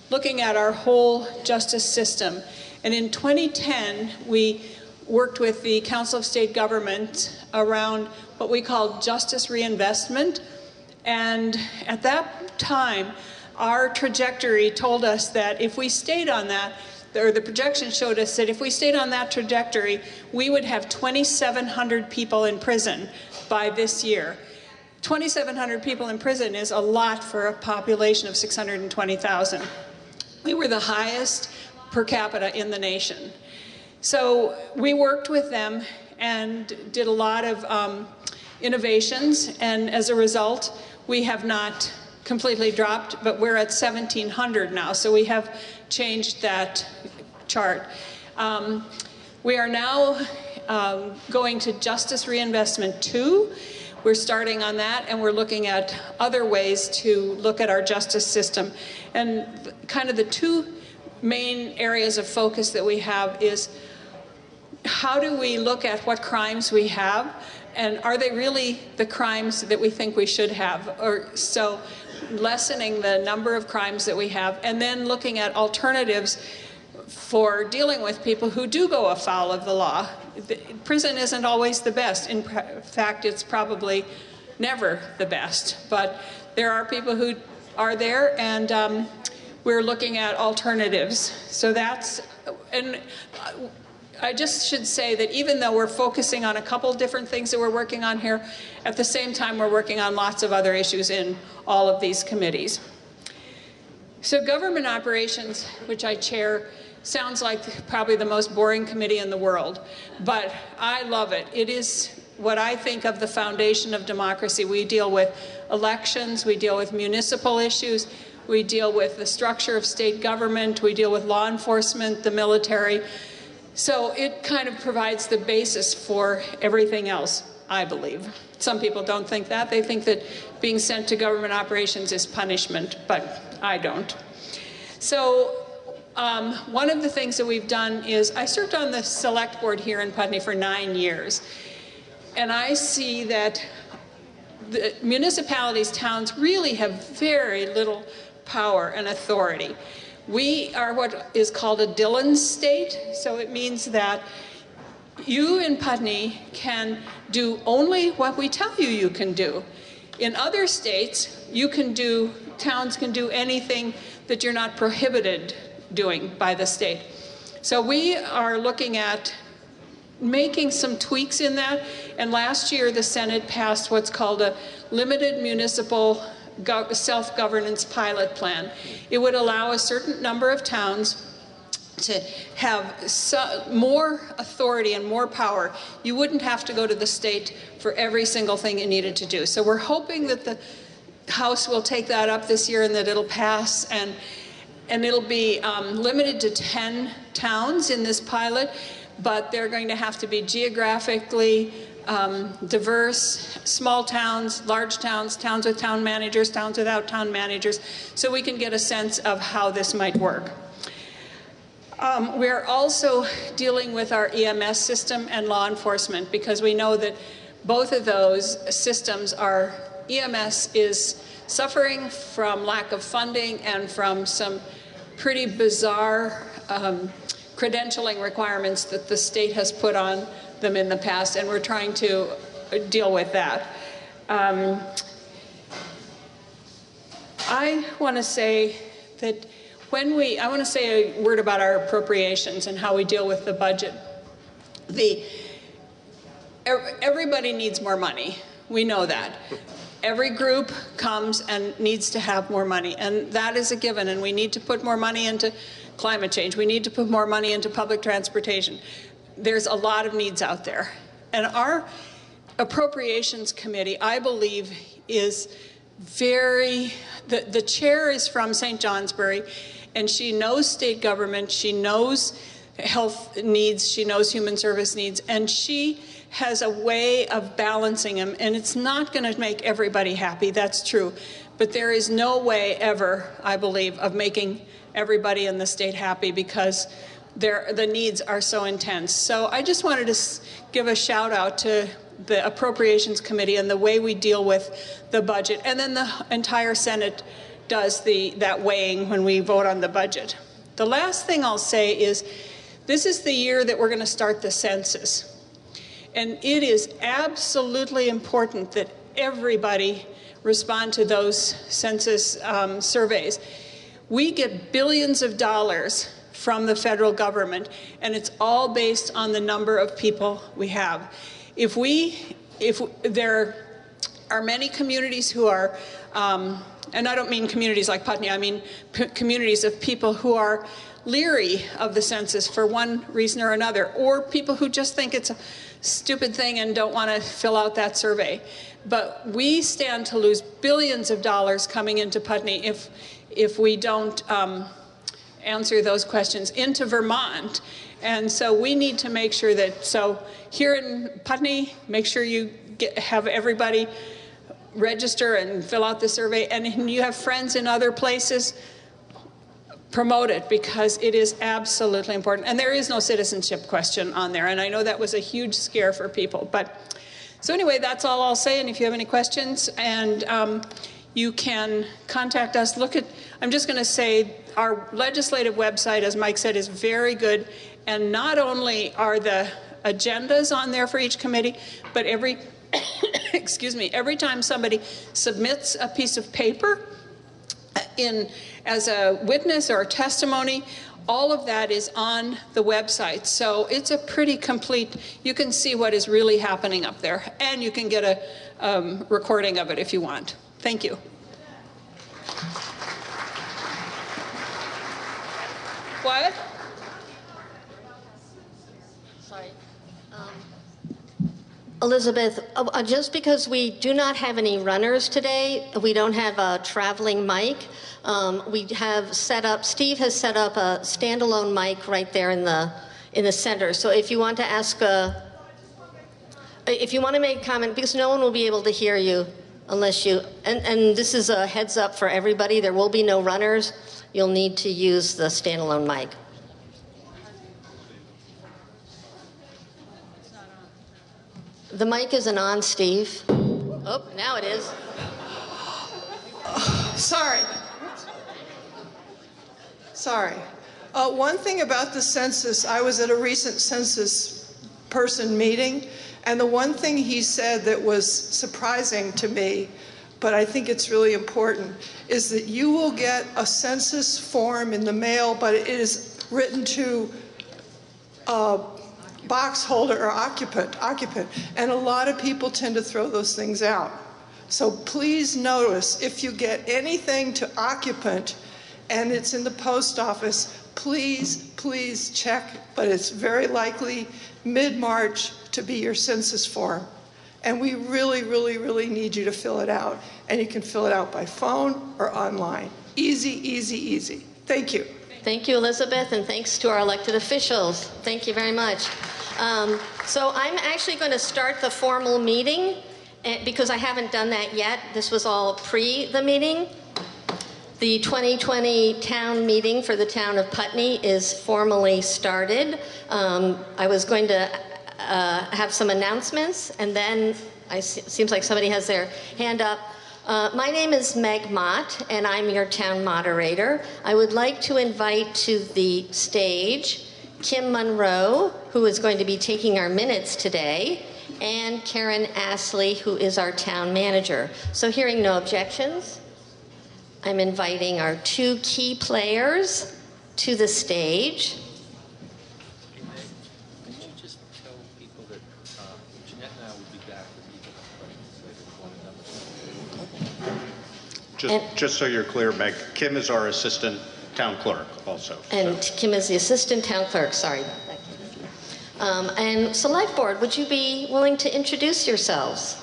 looking at our whole justice system. And in 2010, we worked with the Council of State Government around what we call justice reinvestment. And at that time, our trajectory told us that if we stayed on that, or the projection showed us that if we stayed on that trajectory, we would have 2,700 people in prison by this year. 2,700 people in prison is a lot for a population of 620,000. We were the highest per capita in the nation. So we worked with them and did a lot of innovations, and as a result, we have not completely dropped, but we're at 1,700 now, so we have changed that chart. We are now going to Justice Reinvestment 2. We're starting on that, and we're looking at other ways to look at our justice system. And kind of the two main areas of focus that we have is how do we look at what crimes we have, and are they really the crimes that we think we should have? Or so lessening the number of crimes that we have, and then looking at alternatives for dealing with people who do go afoul of the law. Prison isn't always the best. In fact, it's probably never the best. But there are people who are there, and we're looking at alternatives. So that's, and I just should say that even though we're focusing on a couple different things that we're working on here, at the same time we're working on lots of other issues in all of these committees. So government operations, which I chair, sounds like probably the most boring committee in the world, but I love it. It is what I think of the foundation of democracy. We deal with elections, we deal with municipal issues, we deal with the structure of state government, we deal with law enforcement, the military. So it kind of provides the basis for everything else, I believe. Some people don't think that. They think that being sent to government operations is punishment, but I don't. So one of the things that we've done is, I served on the select board here in Putney for 9 years, and I see that the municipalities, towns really have very little power and authority. We are what is called a Dillon state, so it means that you in Putney can do only what we tell you you can do. In other states, towns can do anything that you're not prohibited doing by the state. So we are looking at making some tweaks in that, and last year the Senate passed what's called a limited municipal self-governance pilot plan. It would allow a certain number of towns to have more authority and more power. You wouldn't have to go to the state for every single thing you needed to do. So we're hoping that the House will take that up this year and that it'll pass, and it'll be limited to 10 towns in this pilot, but they're going to have to be geographically diverse, small towns, large towns, towns with town managers, towns without town managers, so we can get a sense of how this might work. We're also dealing with our EMS system and law enforcement, because we know that both of those systems are, EMS is suffering from lack of funding and from some pretty bizarre credentialing requirements that the state has put on them in the past, and we're trying to deal with that. I want to say that I want to say a word about our appropriations and how we deal with the budget. Everybody needs more money. We know that. Every group comes and needs to have more money, and that is a given, and we need to put more money into climate change. We need to put more money into public transportation. There's a lot of needs out there. And our Appropriations Committee, I believe, is the chair is from St. Johnsbury, and she knows state government, she knows health needs, she knows human service needs, and she has a way of balancing them, and it's not going to make everybody happy, that's true, but there is no way ever, I believe, of making everybody in the state happy, because the needs are so intense. So I just wanted to give a shout out to the Appropriations Committee and the way we deal with the budget, and then the entire Senate does that weighing when we vote on the budget. The last thing I'll say is, this is the year that we're going to start the census. And it is absolutely important that everybody respond to those census surveys. We get billions of dollars from the federal government, and it's all based on the number of people we have. If there are many communities who are, and I don't mean communities like Putney, I mean communities of people who are leery of the census for one reason or another, or people who just think it's a stupid thing and don't want to fill out that survey. But we stand to lose billions of dollars coming into Putney if we don't answer those questions into Vermont. And so we need to make sure that, so here in Putney, make sure you have everybody register and fill out the survey, and you have friends in other places, promote it, because it is absolutely important. And there is no citizenship question on there, and I know that was a huge scare for people. But so anyway, that's all I'll say, and if you have any questions, and you can contact us. I'm just going to say our legislative website, as Mike said, is very good, and not only are the agendas on there for each committee, but every every time somebody submits a piece of paper as a witness or a testimony, all of that is on the website. So it's a pretty complete, you can see what is really happening up there, and you can get a recording of it if you want. Thank you. What? Sorry. Elizabeth, just because we do not have any runners today, we don't have a traveling mic. We have set up, Steve has set up a standalone mic right there in the center. So if you want to ask if you want to make a comment, because no one will be able to hear you unless you, and this is a heads up for everybody, there will be no runners. You'll need to use the standalone mic. The mic isn't on, Steve. Oh, now it is. Sorry. One thing about the census, I was at a recent census person meeting, and the one thing he said that was surprising to me, but I think it's really important, is that you will get a census form in the mail, but it is written to box holder or occupant, and a lot of people tend to throw those things out. So please notice, if you get anything to occupant and it's in the post office, please check, but it's very likely mid-March to be your census form. And we really need you to fill it out. And you can fill it out by phone or online. Easy. Thank you. Thank you, Elizabeth, and thanks to our elected officials. Thank you very much. So I'm actually going to start the formal meeting because I haven't done that yet. This was all pre the meeting. The 2020 town meeting for the town of Putney is formally started. I was going to have some announcements, and then it seems like somebody has their hand up. My name is Meg Mott, and I'm your town moderator. I would like to invite to the stage Kim Monroe, who is going to be taking our minutes today, and Karen Astley, who is our town manager. So hearing no objections, I'm inviting our two key players to the stage. Just so you're clear, Meg, Kim is our assistant town clerk also. And Kim is the assistant town clerk, sorry about that, Kim. And select board, would you be willing to introduce yourselves?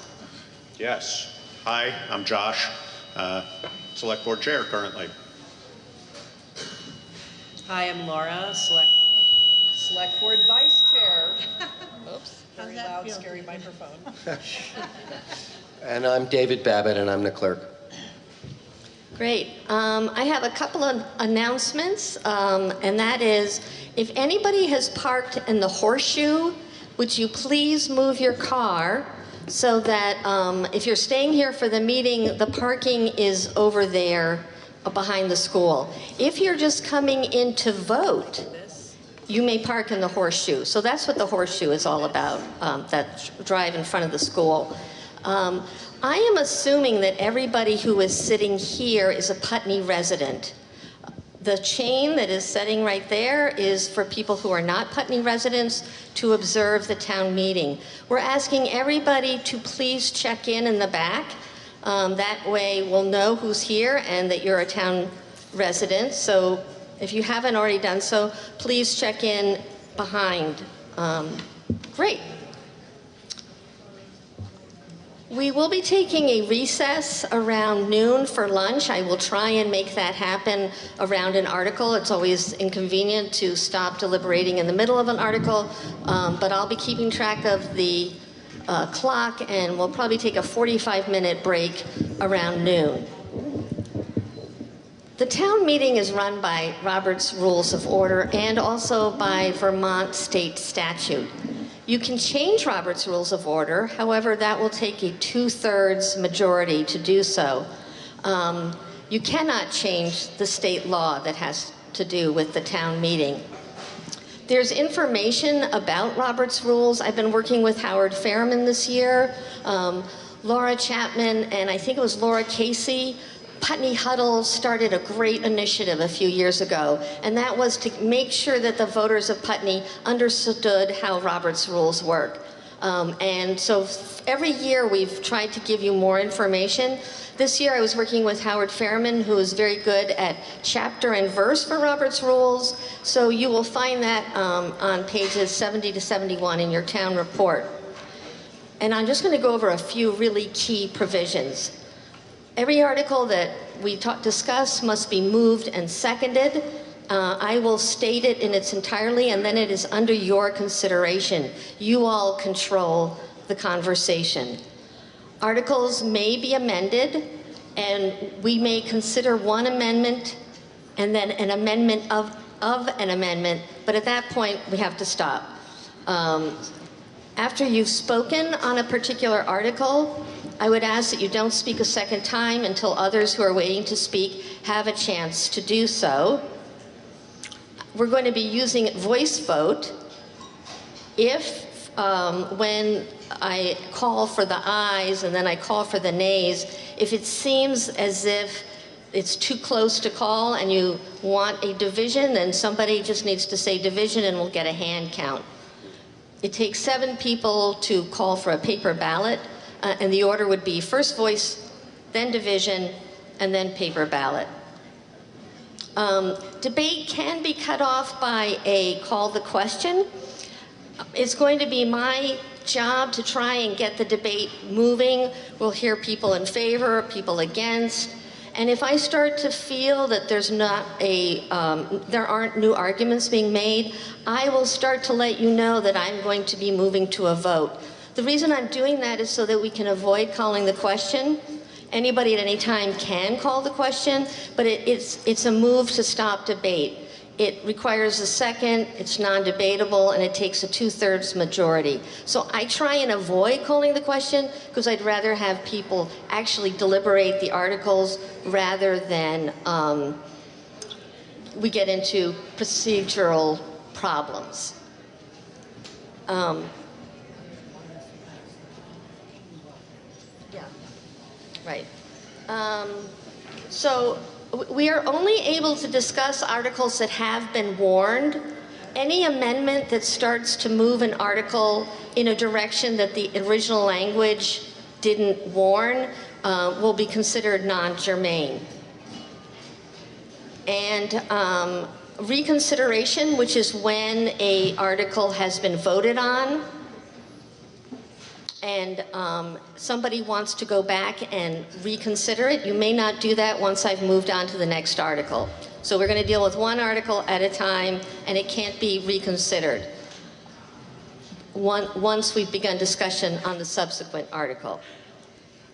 Yes. Hi, I'm Josh, select board chair currently. Hi, I'm Laura, select board vice chair. Oops, very loud, scary microphone. And I'm David Babbitt, and I'm the clerk. Great. I have a couple of announcements, and that is, if anybody has parked in the horseshoe, would you please move your car so that if you're staying here for the meeting, the parking is over there behind the school. If you're just coming in to vote, you may park in the horseshoe. So that's what the horseshoe is all about, that drive in front of the school. I am assuming that everybody who is sitting here is a Putney resident. The chain that is sitting right there is for people who are not Putney residents to observe the town meeting. We're asking everybody to please check in the back. That way we'll know who's here and that you're a town resident. So if you haven't already done so, please check in behind. Great. We will be taking a recess around noon for lunch. I will try and make that happen around an article. It's always inconvenient to stop deliberating in the middle of an article, but I'll be keeping track of the clock, and we'll probably take a 45-minute break around noon. The town meeting is run by Robert's Rules of Order and also by Vermont state statute. You can change Robert's Rules of Order, however, that will take a 2/3 majority to do so. You cannot change the state law that has to do with the town meeting. There's information about Robert's Rules. I've been working with Howard Fairman this year, Laura Chapman, and I think it was Laura Casey. Putney Huddle started a great initiative a few years ago, and that was to make sure that the voters of Putney understood how Robert's Rules work. And so every year we've tried to give you more information. This year I was working with Howard Fairman, who is very good at chapter and verse for Robert's Rules, so you will find that on pages 70 to 71 in your town report. And I'm just going to go over a few really key provisions. Every article that we discuss must be moved and seconded. I will state it in its entirety, and then it is under your consideration. You all control the conversation. Articles may be amended, and we may consider one amendment and then an amendment of an amendment, but at that point, we have to stop. After you've spoken on a particular article, I would ask that you don't speak a second time until others who are waiting to speak have a chance to do so. We're going to be using voice vote. If, when I call for the ayes and then I call for the nays, if it seems as if it's too close to call and you want a division, then somebody just needs to say division and we'll get a hand count. It takes 7 people to call for a paper ballot. And the order would be first voice, then division, and then paper ballot. Debate can be cut off by a call the question. It's going to be my job to try and get the debate moving. We'll hear people in favor, people against. And if I start to feel that there aren't new arguments being made, I will start to let you know that I'm going to be moving to a vote. The reason I'm doing that is so that we can avoid calling the question. Anybody at any time can call the question, but it's a move to stop debate. It requires a second, it's non-debatable, and it takes a 2/3 majority. So I try and avoid calling the question because I'd rather have people actually deliberate the articles rather than we get into procedural problems. Right. So we are only able to discuss articles that have been warned. Any amendment that starts to move an article in a direction that the original language didn't warn will be considered non-germane. And reconsideration, which is when an article has been voted on, and somebody wants to go back and reconsider it, you may not do that once I've moved on to the next article. So we're going to deal with one article at a time, and it can't be reconsidered once we've begun discussion on the subsequent article.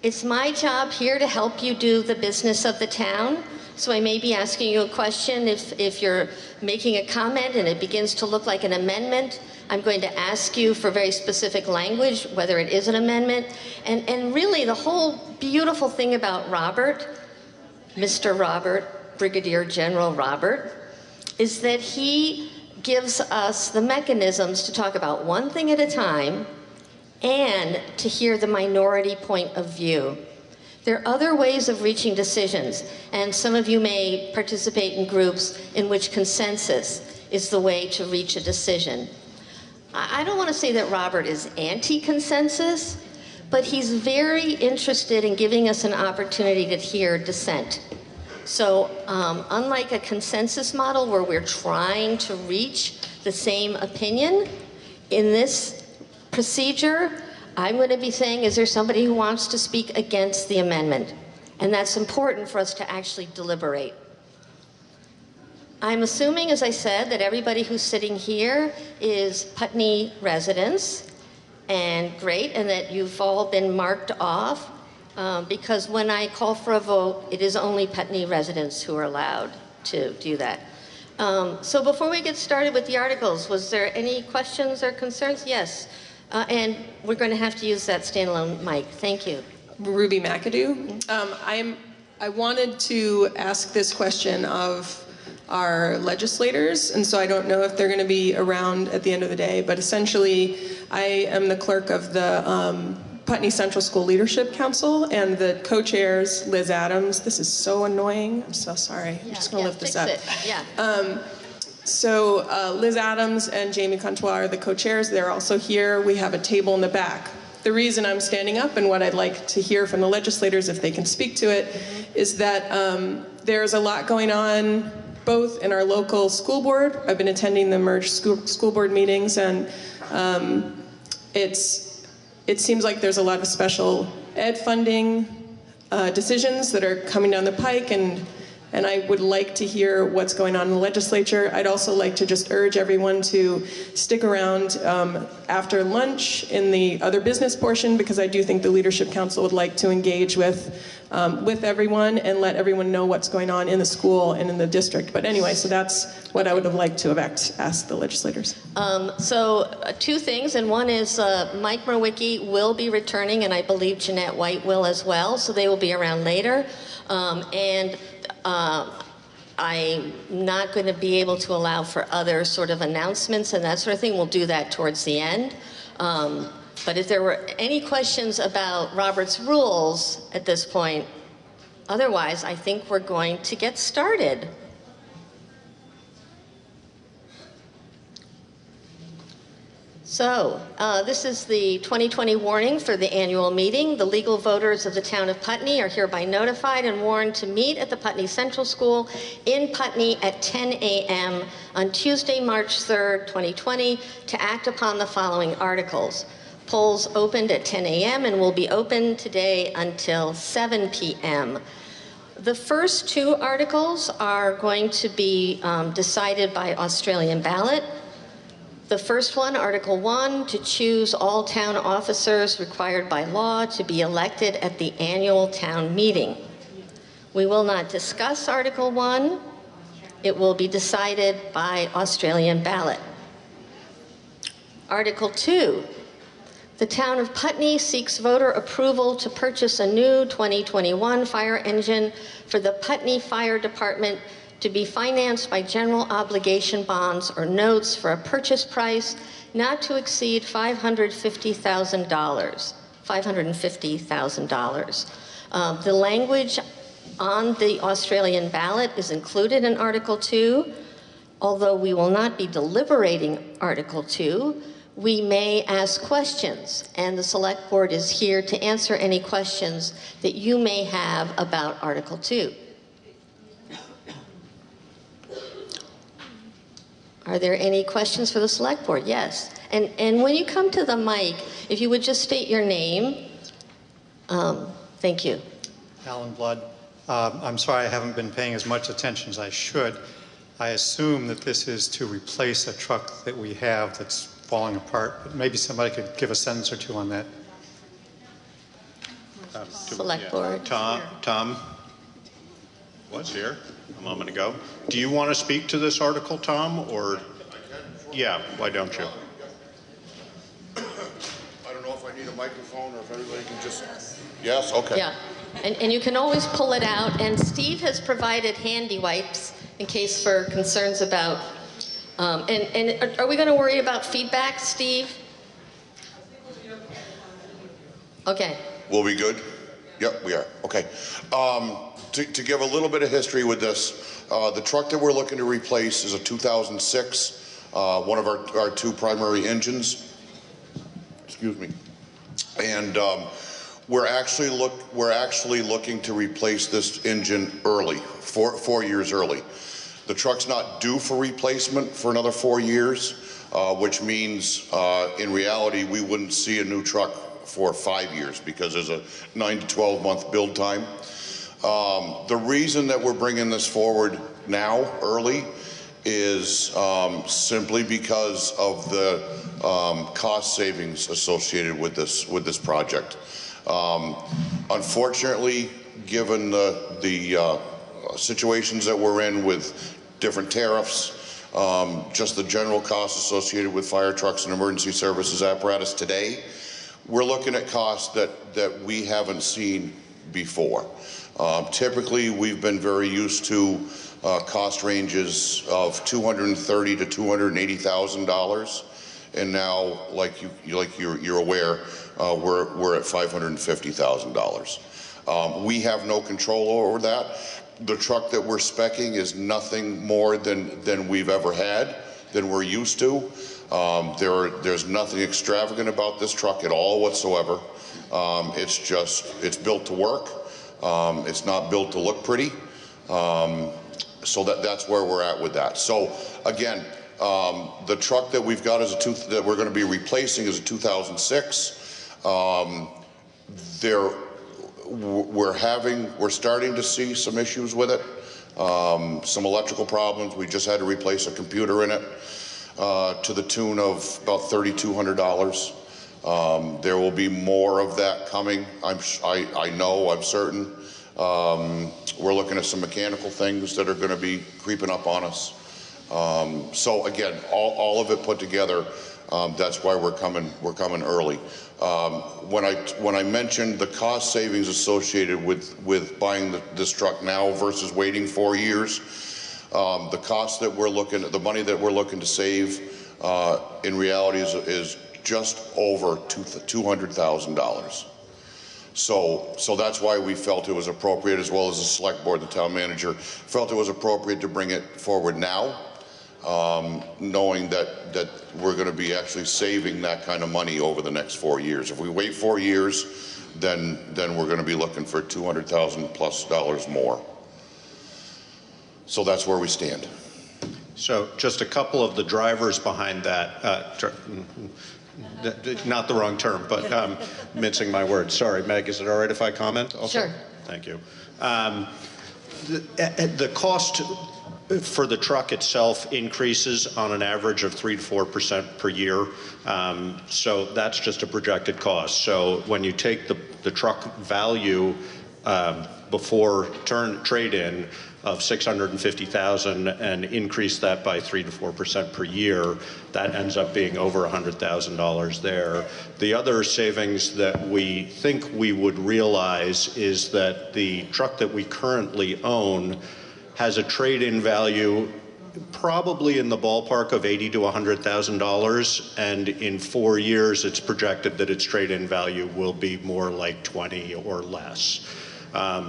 It's my job here to help you do the business of the town. So I may be asking you a question if you're making a comment and it begins to look like an amendment. I'm going to ask you for very specific language, whether it is an amendment. And really the whole beautiful thing about Robert, Mr. Robert, Brigadier General Robert, is that he gives us the mechanisms to talk about one thing at a time and to hear the minority point of view. There are other ways of reaching decisions, and some of you may participate in groups in which consensus is the way to reach a decision. I don't want to say that Robert is anti-consensus, but he's very interested in giving us an opportunity to hear dissent. So unlike a consensus model where we're trying to reach the same opinion, in this procedure, I'm going to be saying, is there somebody who wants to speak against the amendment? And that's important for us to actually deliberate. I'm assuming, as I said, that everybody who's sitting here is Putney residents, and great, and that you've all been marked off, because when I call for a vote, it is only Putney residents who are allowed to do that. So before we get started with the articles, was there any questions or concerns? Yes, and we're going to have to use that standalone mic. Thank you. Ruby McAdoo. I wanted to ask this question of our legislators, and so I don't know if they're going to be around at the end of the day, but essentially I am the clerk of the Putney Central School Leadership Council, and the co-chairs, Liz Adams. This is so annoying. I'm so sorry. I'm just going to lift this up. So Liz Adams and Jamie Contois are the co-chairs. They're also here. We have a table in the back. The reason I'm standing up and what I'd like to hear from the legislators, if they can speak to it, is that there's a lot going on both in our local school board. I've been attending the merged school board meetings, and it seems like there's a lot of special ed funding decisions that are coming down the pike, and I would like to hear what's going on in the legislature. I'd also like to just urge everyone to stick around after lunch in the other business portion, because I do think the Leadership Council would like to engage with everyone and let everyone know what's going on in the school and in the district. But anyway, so that's what I would have liked to have asked the legislators. Two things, and one is Mike Mrowicki will be returning, and I believe Jeanette White will as well, so they will be around later. I'm not going to be able to allow for other sort of announcements and that sort of thing. We'll do that towards the end. But if there were any questions about Robert's rules at this point, otherwise, I think we're going to get started. So, this is the 2020 warning for the annual meeting. The legal voters of the town of Putney are hereby notified and warned to meet at the Putney Central School in Putney at 10 a.m. on Tuesday, March 3rd, 2020, to act upon the following articles. Polls opened at 10 a.m. and will be open today until 7 p.m. The first two articles are going to be decided by Australian ballot. The first one, Article 1, to choose all town officers required by law to be elected at the annual town meeting. We will not discuss Article 1. It will be decided by Australian ballot. Article 2, the town of Putney seeks voter approval to purchase a new 2021 fire engine for the Putney Fire Department to be financed by general obligation bonds or notes for a purchase price not to exceed $550,000. The language on the Australian ballot is included in Article 2. Although we will not be deliberating Article 2, we may ask questions, and the Select Board is here to answer any questions that you may have about Article 2. Are there any questions for the Select Board? Yes. And when you come to the mic, if you would just state your name. Thank you. Alan Blood. I'm sorry I haven't been paying as much attention as I should. I assume that this is to replace a truck that we have that's falling apart, but maybe somebody could give a sentence or two on that. Select Board. Tom was here a moment ago. Do you want to speak to this article, Tom, or? Yeah, why don't you? I don't know if I need a microphone or if everybody can just... Yes? Okay. Yeah, and you can always pull it out, and Steve has provided handy wipes in case for concerns about, and are we going to worry about feedback, Steve? Okay. Will we good? Yep, we are. Okay. To give a little bit of history with this, the truck that we're looking to replace is a 2006, one of our two primary engines. Excuse me. And we're actually looking to replace this engine early, 4 years early. The truck's not due for replacement for another 4 years, which means in reality we wouldn't see a new truck for 5 years because there's a 9 to 12 month build time. The reason that we're bringing this forward now, early, is simply because of the cost savings associated with this project. Unfortunately, given the situations that we're in with different tariffs, just the general costs associated with fire trucks and emergency services apparatus today, we're looking at costs that we haven't seen before. Typically, we've been very used to cost ranges of $230,000 to $280,000, and now, like you're aware, we're at $550,000. We have no control over that. The truck that we're speccing is nothing more than we've ever had, than we're used to. There's nothing extravagant about this truck at all whatsoever. It's built to work. It's not built to look pretty. So that's where we're at with that. So again, the truck that we've got that we're going to be replacing is a 2006. We're starting to see some issues with it, some electrical problems. We just had to replace a computer in it to the tune of about $3,200. There will be more of that coming. I'm certain. We're looking at some mechanical things that are going to be creeping up on us. So again, all of it put together, that's why we're coming early. When I mentioned the cost savings associated with buying this truck now versus waiting 4 years, the cost that we're looking at, the money that we're looking to save, in reality is just over $200,000. So that's why we felt it was appropriate, as well as the select board, the town manager, felt it was appropriate to bring it forward now, knowing that we're going to be actually saving that kind of money over the next 4 years. If we wait 4 years, then we're going to be looking for $200,000 plus more. So that's where we stand. So just a couple of the drivers behind that, not the wrong term, but mincing my words. Sorry, Meg, is it all right if I comment also? Sure. Thank you. The cost for the truck itself increases on an average of 3 to 4% per year. So that's just a projected cost. So when you take the truck value before trade-in of $650,000 and increase that by 3 to 4% per year, that ends up being over $100,000 there. The other savings that we think we would realize is that the truck that we currently own has a trade-in value probably in the ballpark of $80,000 to $100,000, and in 4 years it's projected that its trade-in value will be more like 20 or less.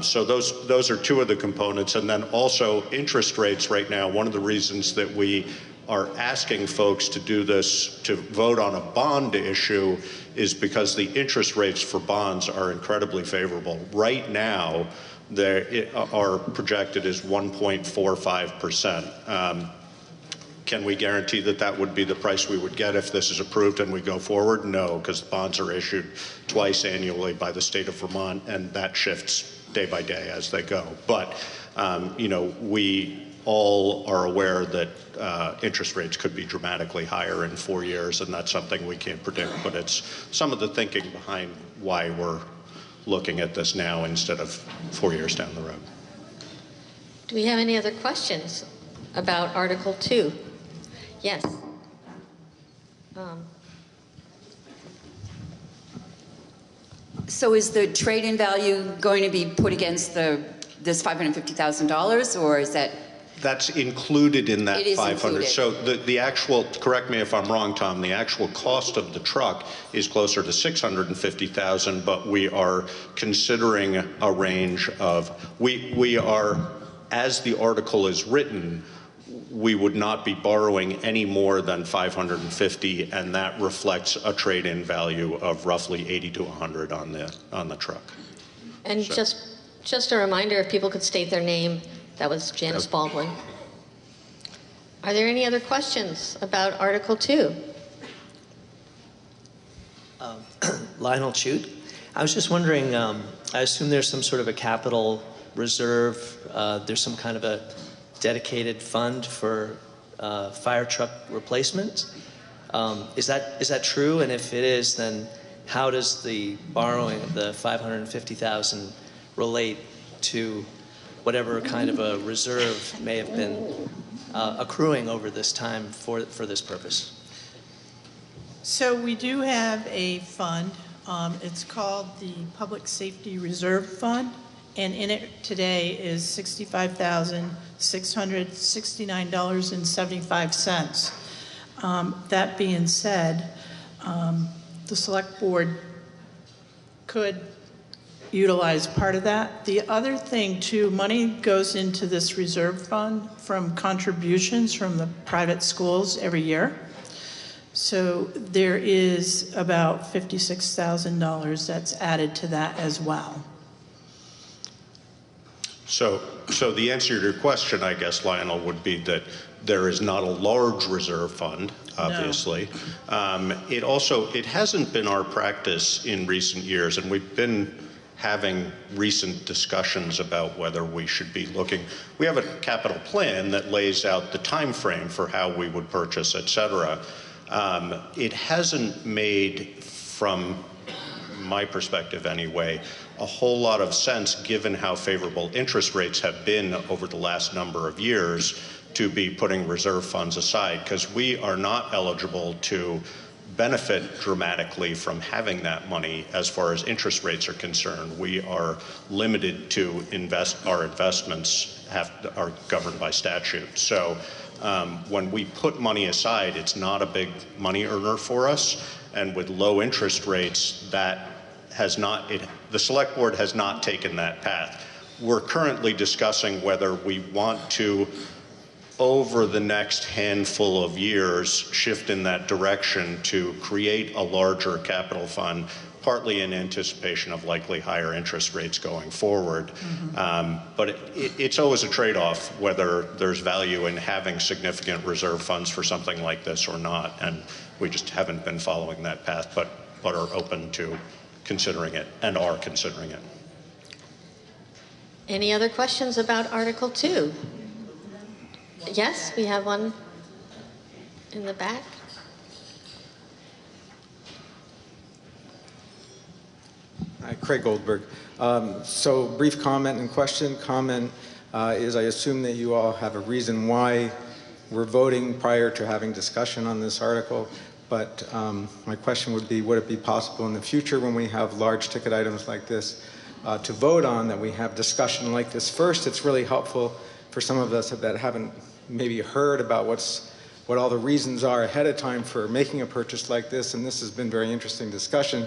So those are two of the components. And then also interest rates right now. One of the reasons that we are asking folks to do this, to vote on a bond issue, is because the interest rates for bonds are incredibly favorable. Right now, they are projected as 1.45%. Can we guarantee that that would be the price we would get if this is approved and we go forward? No, because bonds are issued twice annually by the state of Vermont, and that shifts day by day as they go. But, we all are aware that interest rates could be dramatically higher in 4 years, and that's something we can't predict. But it's some of the thinking behind why we're looking at this now instead of 4 years down the road. Do we have any other questions about Article 2? Yes. So is the trade-in value going to be put against this $550,000, or is that? That's included in that it is 500. Included. So the actual, correct me if I'm wrong, Tom, the actual cost of the truck is closer to $650,000, but we are considering a range of, we are, as the article is written, we would not be borrowing any more than $550,000, and that reflects a trade-in value of roughly $80,000 to $100,000 on the truck. And so, just a reminder, if people could state their name, that was Janice Baldwin. Are there any other questions about Article 2? Lionel Chute. I was just wondering, I assume there's some sort of a capital reserve, there's some kind of a dedicated fund for fire truck replacement. Is that true? And if it is, then how does the borrowing of the $550,000 relate to whatever kind of a reserve may have been accruing over this time for this purpose? So we do have a fund. It's called the Public Safety Reserve Fund, and in it today is $65,669.75. That being said, the Select Board could utilize part of that. The other thing too, money goes into this reserve fund from contributions from the private schools every year. So there is about $56,000 that's added to that as well. So the answer to your question, I guess, Lionel, would be that there is not a large reserve fund, obviously. No. It hasn't been our practice in recent years, and we've been having recent discussions about whether we should be looking. We have a capital plan that lays out the time frame for how we would purchase, et cetera. It hasn't made, from my perspective anyway, a whole lot of sense, given how favorable interest rates have been over the last number of years, to be putting reserve funds aside, because we are not eligible to benefit dramatically from having that money as far as interest rates are concerned. We are limited to our investments are governed by statute. So when we put money aside, it's not a big money earner for us, and with low interest rates, the Select Board has not taken that path. We're currently discussing whether we want to, over the next handful of years, shift in that direction to create a larger capital fund, partly in anticipation of likely higher interest rates going forward. Mm-hmm. But it's always a trade-off whether there's value in having significant reserve funds for something like this or not, and we just haven't been following that path, but are open to considering it, and are considering it. Any other questions about Article 2? Yes, we have one in the back. Hi, Craig Goldberg. So brief comment and question. Comment is I assume that you all have a reason why we're voting prior to having discussion on this article, but my question would be, would it be possible in the future when we have large ticket items like this to vote on, that we have discussion like this first? It's really helpful for some of us that haven't maybe heard about what all the reasons are ahead of time for making a purchase like this, and this has been very interesting discussion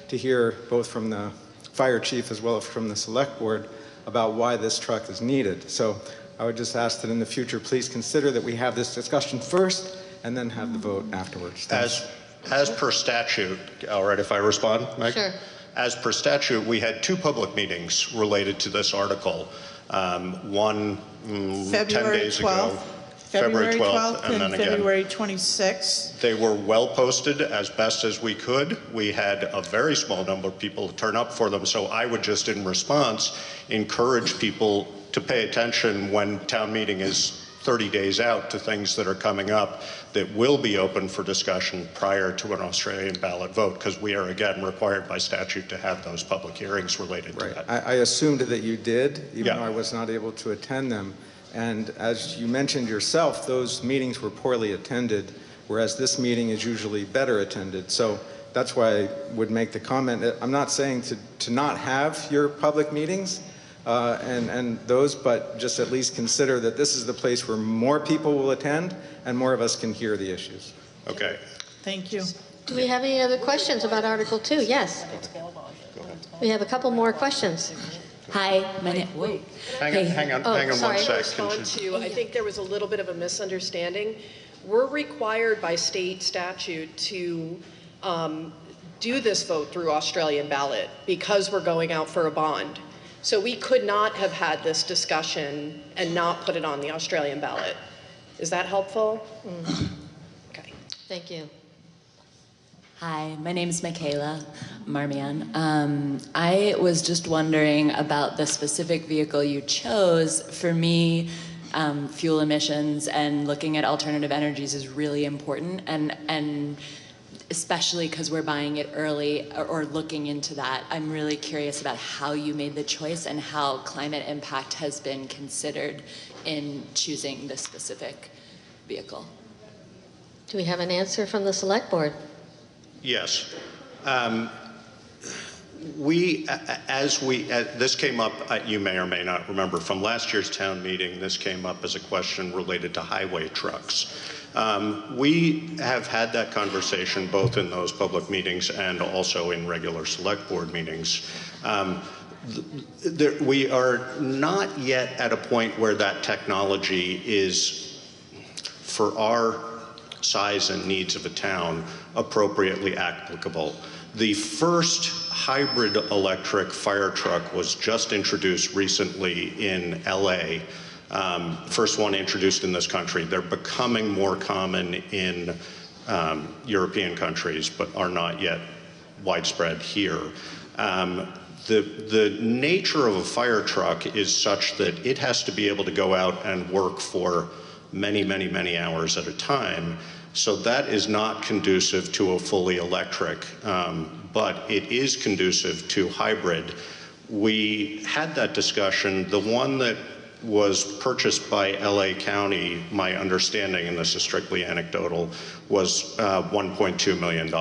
to hear both from the fire chief as well as from the Select Board about why this truck is needed. So I would just ask that in the future, please consider that we have this discussion first and then have the vote afterwards. Thanks. As per statute, all right, if I respond, Mike? Sure. As per statute, we had 2 public meetings related to this article. One 10 days ago. February 12th and then February 26th. They were well posted as best as we could. We had a very small number of people turn up for them, so I would just, in response, encourage people to pay attention when town meeting is 30 days out to things that are coming up that will be open for discussion prior to an Australian ballot vote, because we are, again, required by statute to have those public hearings related to that. I assumed that you did, even though I was not able to attend them. And as you mentioned yourself, those meetings were poorly attended, whereas this meeting is usually better attended. So that's why I would make the comment. I'm not saying to not have your public meetings and those, but just at least consider that this is the place where more people will attend and more of us can hear the issues. Okay. Thank you. Do we have any other questions about Article 2? Yes. We have a couple more questions. Hi, my name. Hang on one sec. Respond to, I think there was a little bit of a misunderstanding. We're required by state statute to do this vote through Australian ballot because we're going out for a bond. So we could not have had this discussion and not put it on the Australian ballot. Is that helpful? Okay. Thank you. Hi, my name is Michaela Marmion. I was just wondering about the specific vehicle you chose. For me, fuel emissions and looking at alternative energies is really important, and especially because we're buying it early or looking into that. I'm really curious about how you made the choice and how climate impact has been considered in choosing this specific vehicle. Do we have an answer from the select board? Yes. This came up, you may or may not remember, from last year's town meeting, this came up as a question related to highway trucks. We have had that conversation both in those public meetings and also in regular select board meetings. We are not yet at a point where that technology is, for our size and needs of a town, appropriately applicable. The first hybrid electric fire truck was just introduced recently in LA. First one introduced in this country. They're becoming more common in European countries, but are not yet widespread here. The nature of a fire truck is such that it has to be able to go out and work for many, many, many hours at a time. So that is not conducive to a fully electric, but it is conducive to hybrid. We had that discussion. The one that was purchased by LA County, my understanding, and this is strictly anecdotal, was $1.2 million.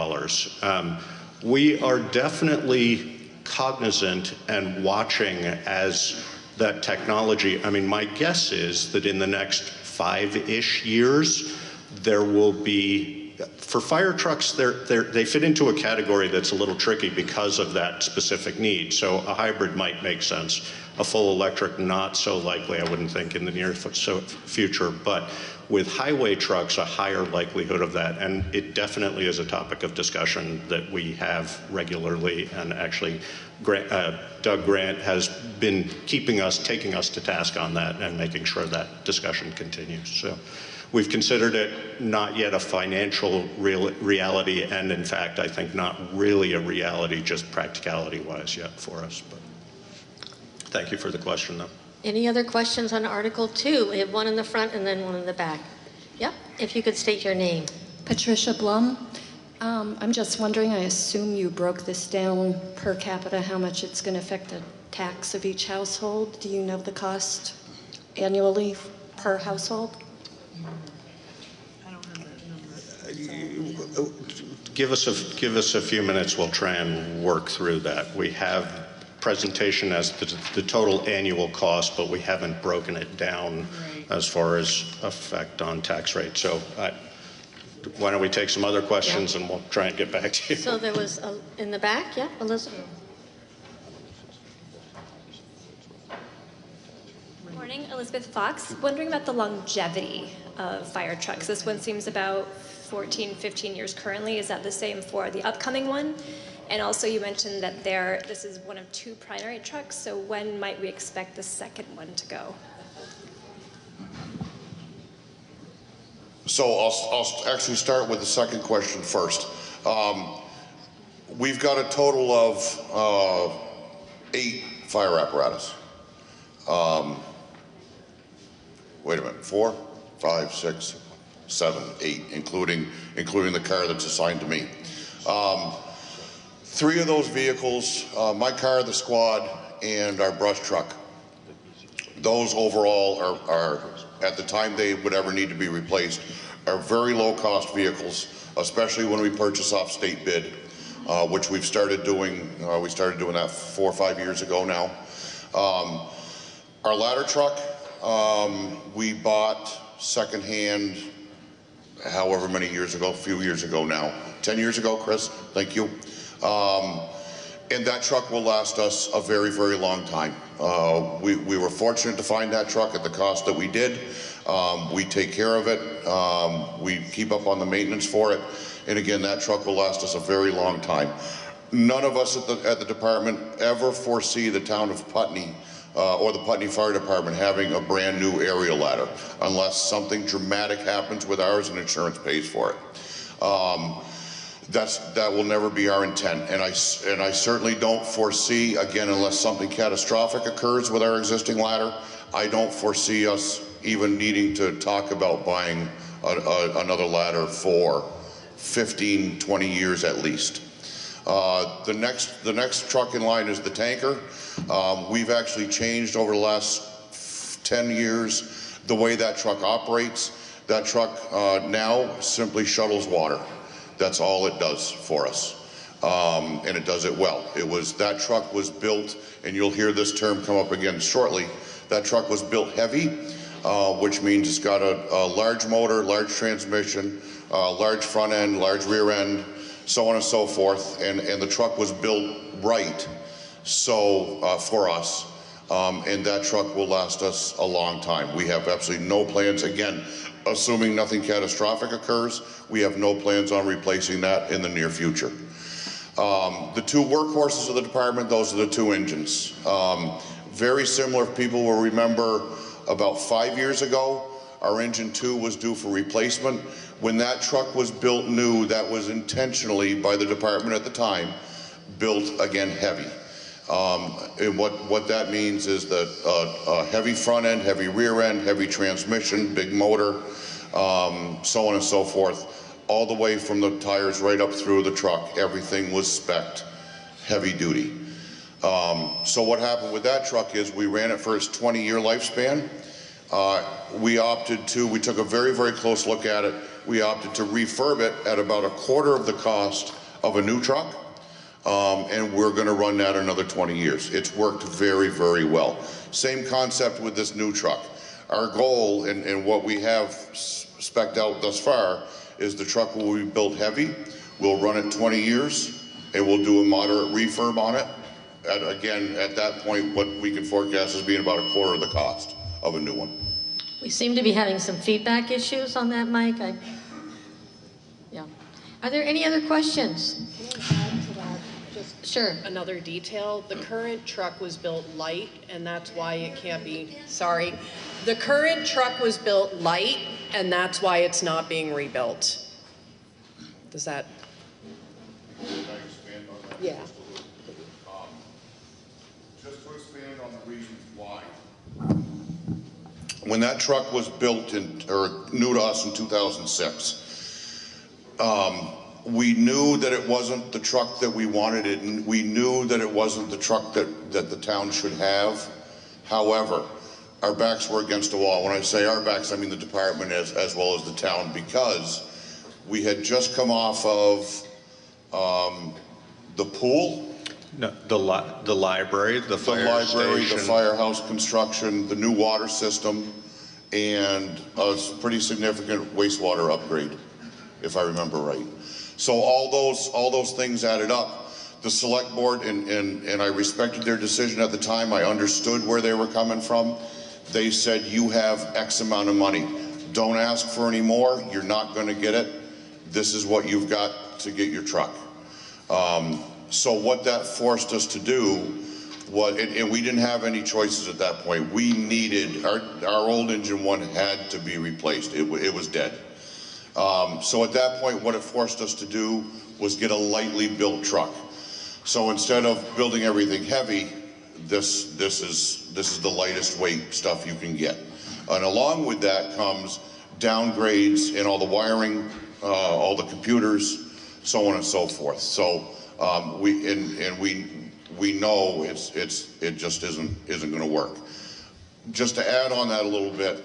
We are definitely cognizant and watching as that technology, I mean, my guess is that in the next 5-ish years, there will be, for fire trucks, they fit into a category that's a little tricky because of that specific need. So a hybrid might make sense. A full electric, not so likely, I wouldn't think, in the near future. But with highway trucks, a higher likelihood of that. And it definitely is a topic of discussion that we have regularly. And actually, Doug Grant has been taking us to task on that and making sure that discussion continues. So we've considered it not yet a financial reality, and in fact, I think not really a reality, just practicality-wise yet for us. But thank you for the question, though. Any other questions on Article 2? We have one in the front and then one in the back. Yep, if you could state your name. Patricia Blum. I'm just wondering, I assume you broke this down per capita, how much it's going to affect the tax of each household. Do you know the cost annually per household? Give us a few minutes. We'll try and work through that. We have presentation as the total annual cost, but we haven't broken it down as far as effect on tax rate. So why don't we take some other questions and we'll try and get back to you. So there was in the back, yeah, Elizabeth. Morning, Elizabeth Fox. Wondering about the longevity of fire trucks. This one seems about 14, 15 years currently. Is that the same for the upcoming one? And also you mentioned that this is one of 2 primary trucks, so when might we expect the second one to go? So I'll actually start with the second question first. We've got a total of 8 fire apparatus. Wait a minute, 4, 5, 6, 7, 8, including the car that's assigned to me. 3 of those vehicles, my car, the squad, and our brush truck, those overall are at the time they would ever need to be replaced, are very low cost vehicles, especially when we purchase off state bid, which we've started doing. We started doing that 4 or 5 years ago now. Our ladder truck, we bought secondhand however many years ago, a few years ago now. 10 years ago, Chris, thank you. And that truck will last us a very, very long time. We were fortunate to find that truck at the cost that we did. We take care of it. We keep up on the maintenance for it. And again, that truck will last us a very long time. None of us at the department ever foresee the town of Putney or the Putney Fire Department having a brand new aerial ladder unless something dramatic happens with ours and insurance pays for it. That will never be our intent, and I certainly don't foresee, again, unless something catastrophic occurs with our existing ladder, I don't foresee us even needing to talk about buying another ladder for 15, 20 years at least. The next truck in line is the tanker. We've actually changed over the last 10 years the way that truck operates. That truck now simply shuttles water. That's all it does for us, and it does it well. That truck was built, and you'll hear this term come up again shortly, that truck was built heavy, which means it's got a large motor, large transmission, large front end, large rear end, so on and so forth, and the truck was built right for us, and that truck will last us a long time. We have absolutely no plans, again, assuming nothing catastrophic occurs, we have no plans on replacing that in the near future. The two workhorses of the department, those are the two engines. Very similar, people will remember about 5 years ago, our engine 2 was due for replacement. When that truck was built new, that was intentionally, by the department at the time, built again heavy. And what that means is that a heavy front end, heavy rear end, heavy transmission, big motor, so on and so forth, all the way from the tires right up through the truck. Everything was spec'd heavy duty. So what happened with that truck is we ran it for its 20-year lifespan. We took a very, very close look at it. We opted to refurb it at about a quarter of the cost of a new truck. And we're going to run that another 20 years. It's worked very, very well. Same concept with this new truck. Our goal, and what we have spec'd out thus far, is the truck will be built heavy. We'll run it 20 years, and we'll do a moderate refurb on it. Again, at that point, what we can forecast as being about a quarter of the cost of a new one. We seem to be having some feedback issues on that mic. Yeah. Are there any other questions? Sure. Another detail, the current truck was built light, and that's why it can't be, sorry. The current truck was built light, and that's why it's not being rebuilt. Does that? Can I expand on that? Yeah. Just to expand on the reasons why. When that truck was built or new to us in 2006, we knew that it wasn't the truck that we wanted it, and we knew that it wasn't the truck that the town should have. However, our backs were against the wall. When I say our backs, I mean the department as well as the town, because we had just come off of the pool. No, the library, the fire station. The firehouse construction, the new water system, and a pretty significant wastewater upgrade, if I remember right. So all those things added up. The select board, and I respected their decision at the time. I understood where they were coming from. They said, you have X amount of money. Don't ask for any more. You're not going to get it. This is what you've got to get your truck. So what that forced us to do was, and we didn't have any choices at that point. We needed, our old engine 1 had to be replaced. It was dead. So at that point, what it forced us to do was get a lightly built truck. So instead of building everything heavy, this is the lightest weight stuff you can get. And along with that comes downgrades in all the wiring, all the computers, so on and so forth. So we know it just isn't going to work. Just to add on that a little bit,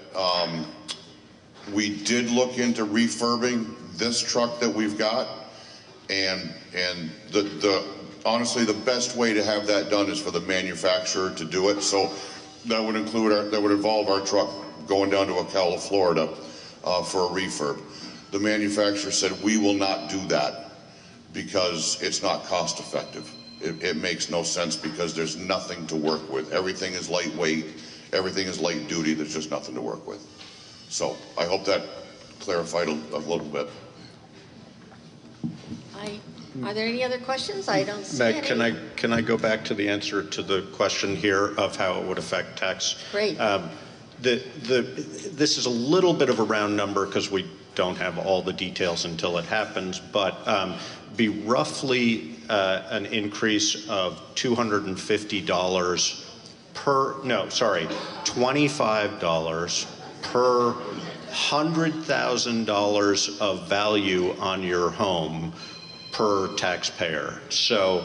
we did look into refurbing this truck that we've got, and honestly the best way to have that done is for the manufacturer to do it. So that would involve our truck going down to Ocala, Florida, for a refurb. The manufacturer said, we will not do that because it's not cost effective. It makes no sense because there's nothing to work with. Everything is lightweight, everything is light duty, there's just nothing to work with. So I hope that clarified a little bit. Are there any other questions? I don't see any. Meg, can I go back to the answer to the question here of how it would affect tax? Great. This is a little bit of a round number because we don't have all the details until it happens, but be roughly an increase of $25 per $100,000 of value on your home per taxpayer. So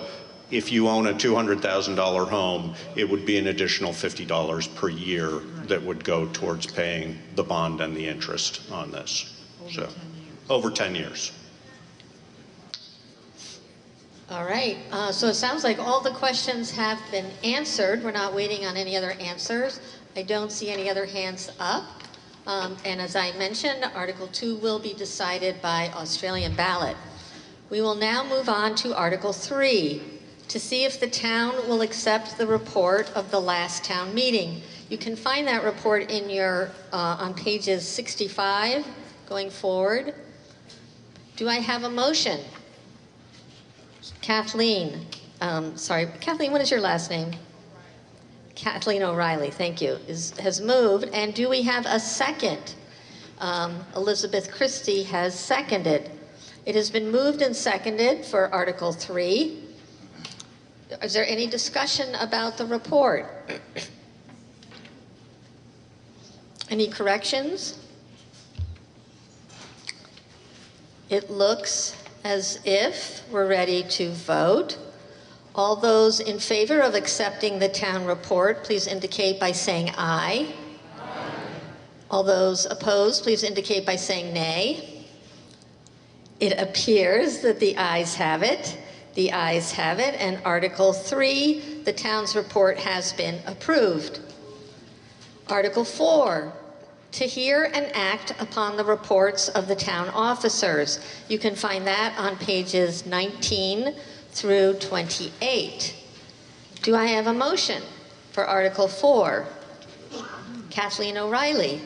if you own a $200,000 home, it would be an additional $50 per year that would go towards paying the bond and the interest on this. So over 10 years. All right, so it sounds like all the questions have been answered. We're not waiting on any other answers. I don't see any other hands up. And as I mentioned, Article 2 will be decided by Australian ballot. We will now move on to Article 3 to see if the town will accept the report of the last town meeting. You can find that report in your on pages 65 going forward. Do I have a motion? Kathleen, Kathleen, what is your last name? Kathleen O'Reilly, thank you, has moved. And do we have a second? Elizabeth Christie has seconded. It has been moved and seconded for Article 3. Is there any discussion about the report? Any corrections? It looks as if we're ready to vote. All those in favor of accepting the town report, please indicate by saying aye. Aye. All those opposed, please indicate by saying nay. It appears that the ayes have it. The ayes have it, and Article 3, the town's report has been approved. Article 4, to hear and act upon the reports of the town officers. You can find that on pages 19 through 28. Do I have a motion for Article 4? Kathleen O'Reilly.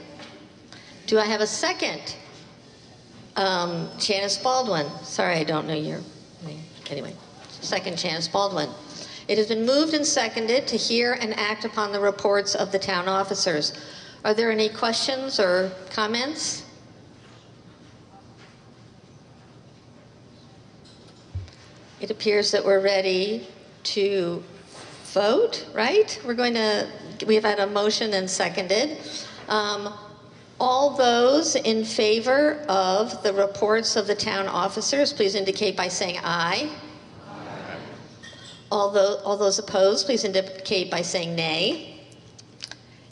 Do I have a second? Janice Baldwin. Sorry, I don't know your name. Anyway, second, Janice Baldwin. It has been moved and seconded to hear and act upon the reports of the town officers. Are there any questions or comments? It appears that we're ready to vote, right? We've had a motion and seconded. All those in favor of the reports of the town officers, please indicate by saying aye. Aye. All those opposed, please indicate by saying nay.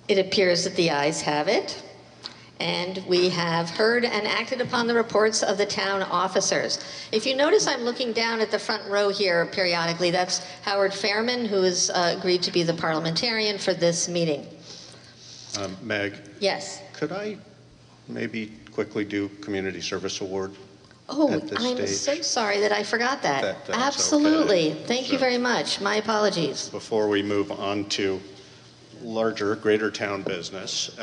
It appears that the ayes have it. And we have heard and acted upon the reports of the town officers. If you notice, I'm looking down at the front row here periodically. That's Howard Fairman, who has agreed to be the parliamentarian for this meeting. Meg? Yes. Could I maybe quickly do Community Service Award? Oh, I'm so sorry that I forgot that. That's absolutely. Okay. Thank you very much. My apologies. Before we move on to larger, greater town business,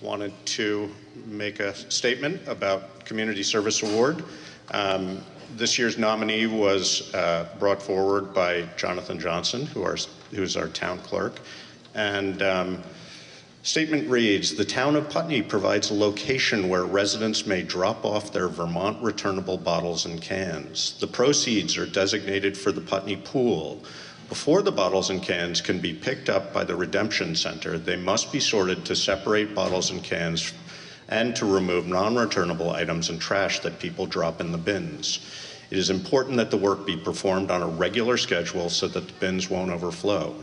wanted to make a statement about Community Service Award. This year's nominee was brought forward by Jonathan Johnson, who's our town clerk. And statement reads, the town of Putney provides a location where residents may drop off their Vermont returnable bottles and cans. The proceeds are designated for the Putney Pool. Before the bottles and cans can be picked up by the Redemption Center, they must be sorted to separate bottles and cans and to remove non-returnable items and trash that people drop in the bins. It is important that the work be performed on a regular schedule so that the bins don't overflow.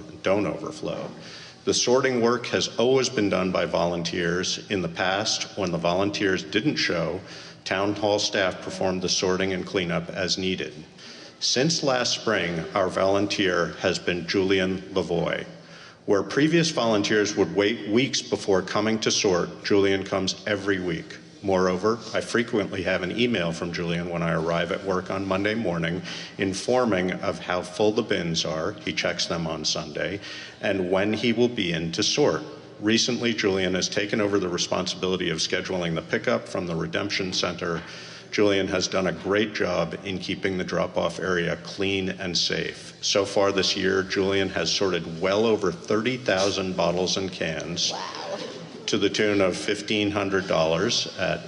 The sorting work has always been done by volunteers. In the past, when the volunteers didn't show, town hall staff performed the sorting and cleanup as needed. Since last spring, our volunteer has been Julian Lavoie. Where previous volunteers would wait weeks before coming to sort, Julian comes every week. Moreover, I frequently have an email from Julian when I arrive at work on Monday morning informing of how full the bins are, he checks them on Sunday, and when he will be in to sort. Recently, Julian has taken over the responsibility of scheduling the pickup from the Redemption Center. Julian has done a great job in keeping the drop-off area clean and safe. So far this year, Julian has sorted well over 30,000 bottles and cans to the tune of $1,500 at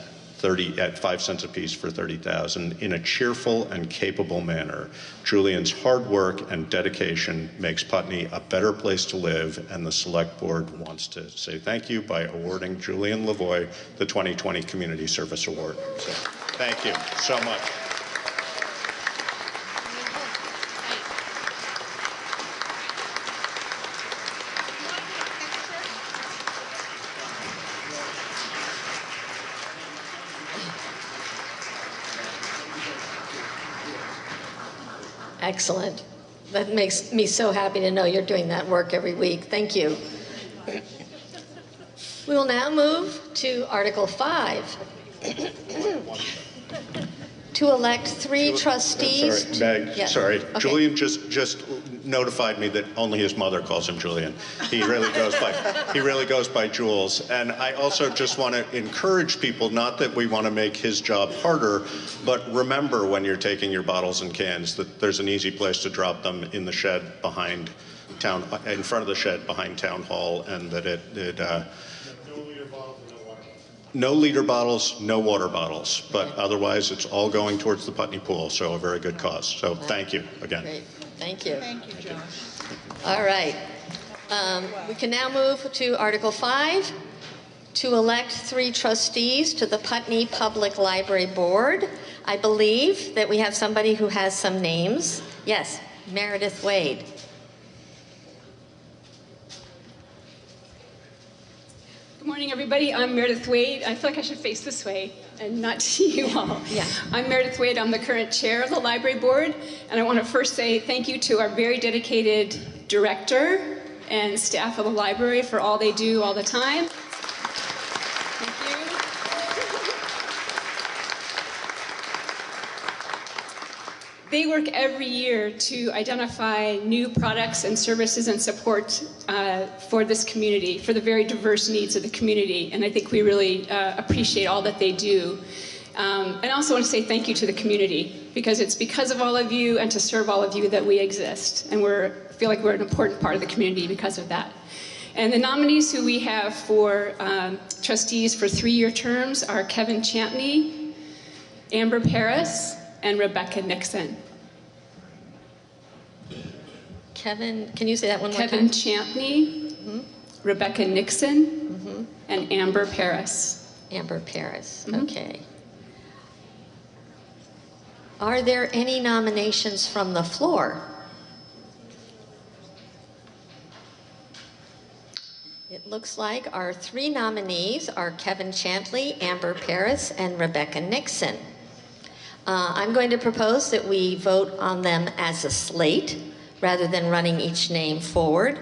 at 5 cents apiece for 30,000 in a cheerful and capable manner. Julian's hard work and dedication makes Putney a better place to live, and the Select Board wants to say thank you by awarding Julian Lavoie the 2020 Community Service Award. So, thank you so much. Excellent. That makes me so happy to know you're doing that work every week. Thank you. We will now move to Article 5. To elect 3 trustees. Sorry, Meg, Yeah. sorry. Okay. Julian just notified me that only his mother calls him Julian. He really goes by Jules. And I also just want to encourage people, not that we want to make his job harder, but remember when you're taking your bottles and cans that there's an easy place to drop them in the shed behind town, in front of the shed behind Town Hall, and that no liter bottles, no water bottles, but otherwise it's all going towards the Putney Pool, so a very good cause. So thank you again. Great. Thank you. Thank you, Josh. All right. We can now move to Article 5, to elect 3 trustees to the Putney Public Library Board. I believe that we have somebody who has some names. Yes, Meredith Wade. Good morning, everybody. I'm Meredith Wade. I feel like I should face this way and not see you all. Yeah. I'm Meredith Wade. I'm the current chair of the library board, and I want to first say thank you to our very dedicated director and staff of the library for all they do all the time. Thank you. They work every year to identify new products and services and support for this community, for the very diverse needs of the community. And I think we really appreciate all that they do. And I also want to say thank you to the community, because it's because of all of you and to serve all of you that we exist. And feel like we're an important part of the community because of that. And the nominees who we have for trustees for 3-year terms are Kevin Champney, Amber Paris, and Rebecca Nixon. Kevin, can you say that one more time? Kevin Champney, Rebecca Nixon, and Amber Paris. Amber Paris, okay. Are there any nominations from the floor? It looks like our 3 nominees are Kevin Chantley, Amber Paris, and Rebecca Nixon. I'm going to propose that we vote on them as a slate rather than running each name forward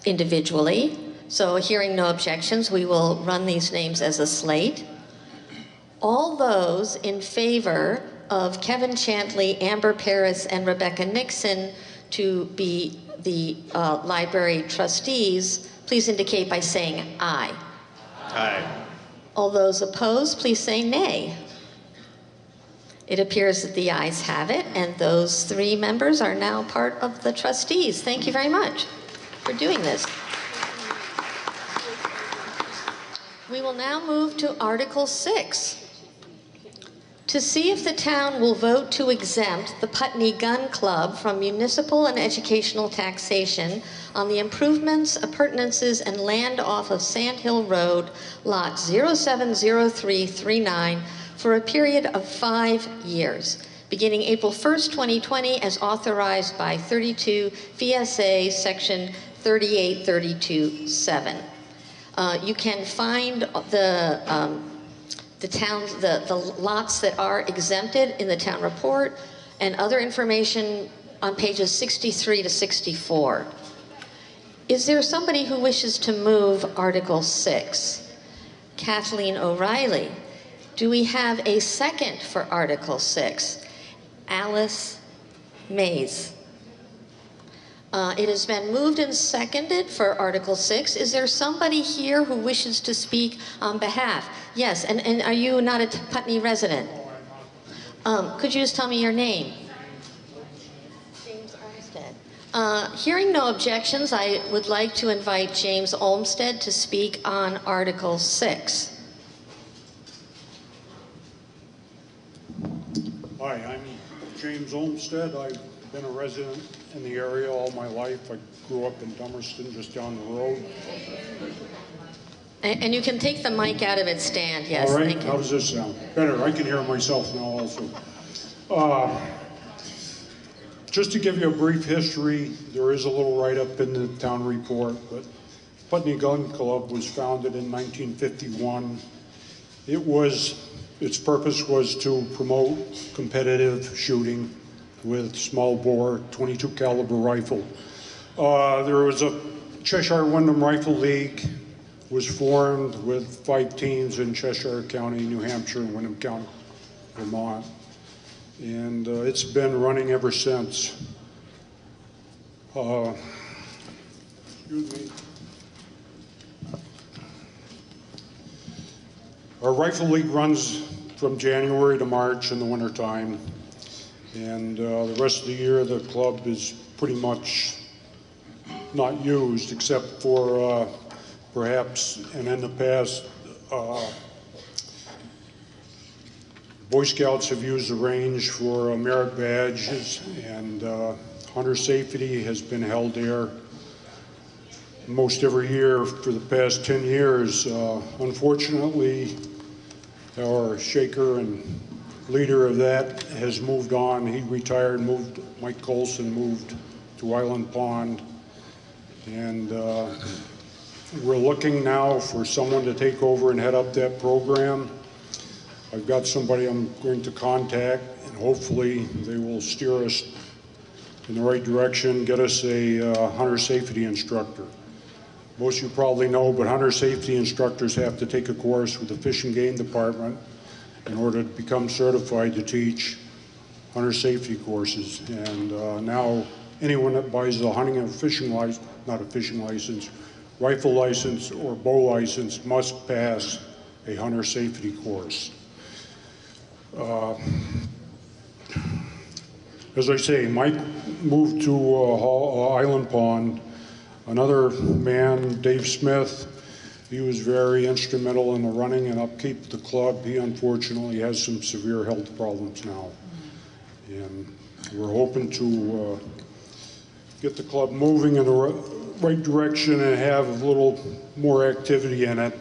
individually. So hearing no objections, we will run these names as a slate. All those in favor of Kevin Chantley, Amber Paris, and Rebecca Nixon to be the library trustees, please indicate by saying aye. Aye. All those opposed, please say nay. It appears that the ayes have it, and those 3 members are now part of the trustees. Thank you very much for doing this. We will now move to Article 6. To see if the town will vote to exempt the Putney Gun Club from municipal and educational taxation on the improvements, appurtenances, and land off of Sand Hill Road, lot 070339, for a period of 5 years, beginning April 1st, 2020, as authorized by 32 VSA Section 3832.7. You can find the lots that are exempted in the town report and other information on pages 63 to 64. Is there somebody who wishes to move Article 6? Kathleen O'Reilly. Do we have a second for Article 6? Alice Mays. It has been moved and seconded for Article 6. Is there somebody here who wishes to speak on behalf? Yes, and are you not a Putney resident? Could you just tell me your name? James Olmsted. Hearing no objections, I would like to invite James Olmsted to speak on Article 6. Hi, I'm James Olmsted. I've been a resident in the area all my life. I grew up in Dummerston, just down the road. And you can take the mic out of its stand, yes, All right, thank you. how does this sound? Better, I can hear myself now also. Just to give you a brief history, there is a little write-up in the town report, but Putney Gun Club was founded in 1951. Its purpose was to promote competitive shooting with small bore 22 caliber rifle. There was a Cheshire Wyndham Rifle League was formed with 5 teams in Cheshire County, New Hampshire, and Wyndham County, Vermont. And it's been running ever since. Excuse me. Our Rifle League runs from January to March in the wintertime. And the rest of the year, the club is pretty much not used except for perhaps, and in the past, Boy Scouts have used the range for merit badges, and hunter safety has been held there most every year for the past 10 years. Unfortunately, our shaker and leader of that has moved on. He retired, Mike Colson moved to Island Pond, and we're looking now for someone to take over and head up that program. I've got somebody I'm going to contact, and hopefully they will steer us in the right direction, get us a hunter safety instructor. Most of you probably know, but hunter safety instructors have to take a course with the Fish and Game Department in order to become certified to teach hunter safety courses. And now anyone that buys a hunting and fishing license, not a fishing license, rifle license or bow license must pass a hunter safety course. As I say, Mike moved to Island Pond. Another man, Dave Smith, he was very instrumental in the running and upkeep of the club. He unfortunately has some severe health problems now. And we're hoping to get the club moving in the right direction and have a little more activity in it.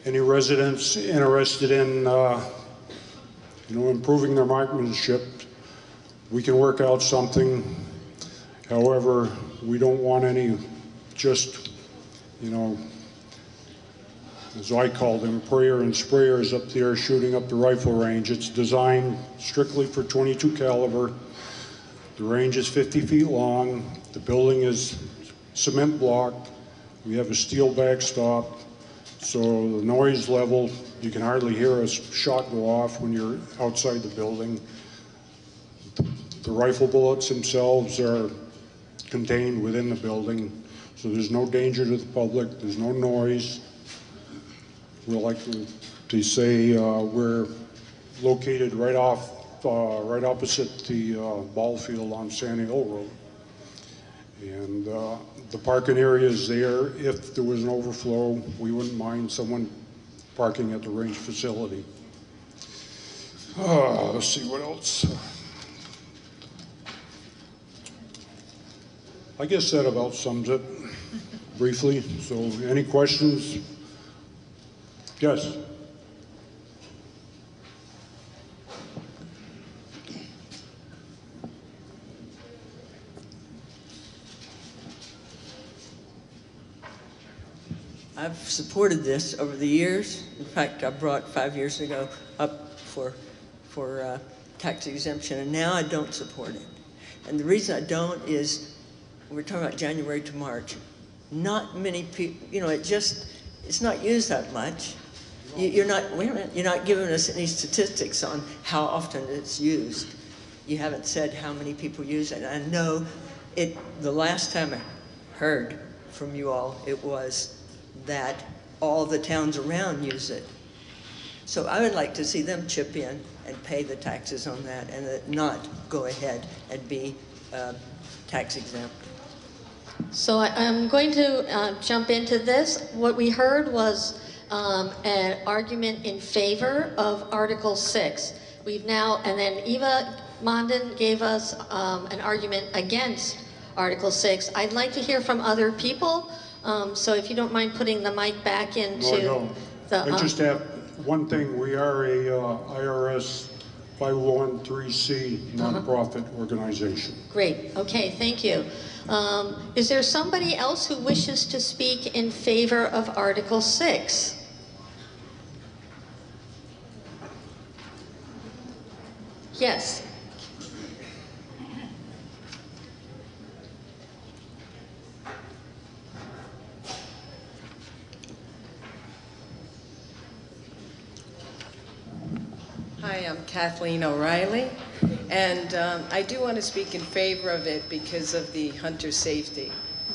Any residents interested in improving their marksmanship, we can work out something. However, we don't want any just, as I call them, prayer and sprayers up there shooting up the rifle range. It's designed strictly for 22 caliber. The range is 50 feet long. The building is cement blocked. We have a steel backstop. So the noise level, you can hardly hear a shot go off when you're outside the building. The rifle bullets themselves are contained within the building, so there's no danger to the public, there's no noise. We like to say we're located right opposite the ball field on Sandy Hill Road. And the parking area is there. If there was an overflow, we wouldn't mind someone parking at the range facility. Let's see what else. I guess that about sums it briefly. So any questions? Yes. I've supported this over the years. In fact, I brought 5 years ago up for tax exemption, and now I don't support it. And the reason I don't is, we're talking about January to March. Not many people, it's not used that much. You're not giving us any statistics on how often it's used. You haven't said how many people use it. And I know the last time I heard from you all, it was that all the towns around use it. So I would like to see them chip in and pay the taxes on that, and not go ahead and be tax exempt. So I'm going to jump into this. What we heard was an argument in favor of Article 6. We've now, and then Eva Mondin gave us an argument against Article 6. I'd like to hear from other people, so if you don't mind putting the mic back into No, I don't. the... I just have one thing. We are a IRS 501(c) nonprofit organization. Great, okay, thank you. Is there somebody else who wishes to speak in favor of Article 6? Yes. Hi, I'm Kathleen O'Reilly, and I do want to speak in favor of it because of the hunter safety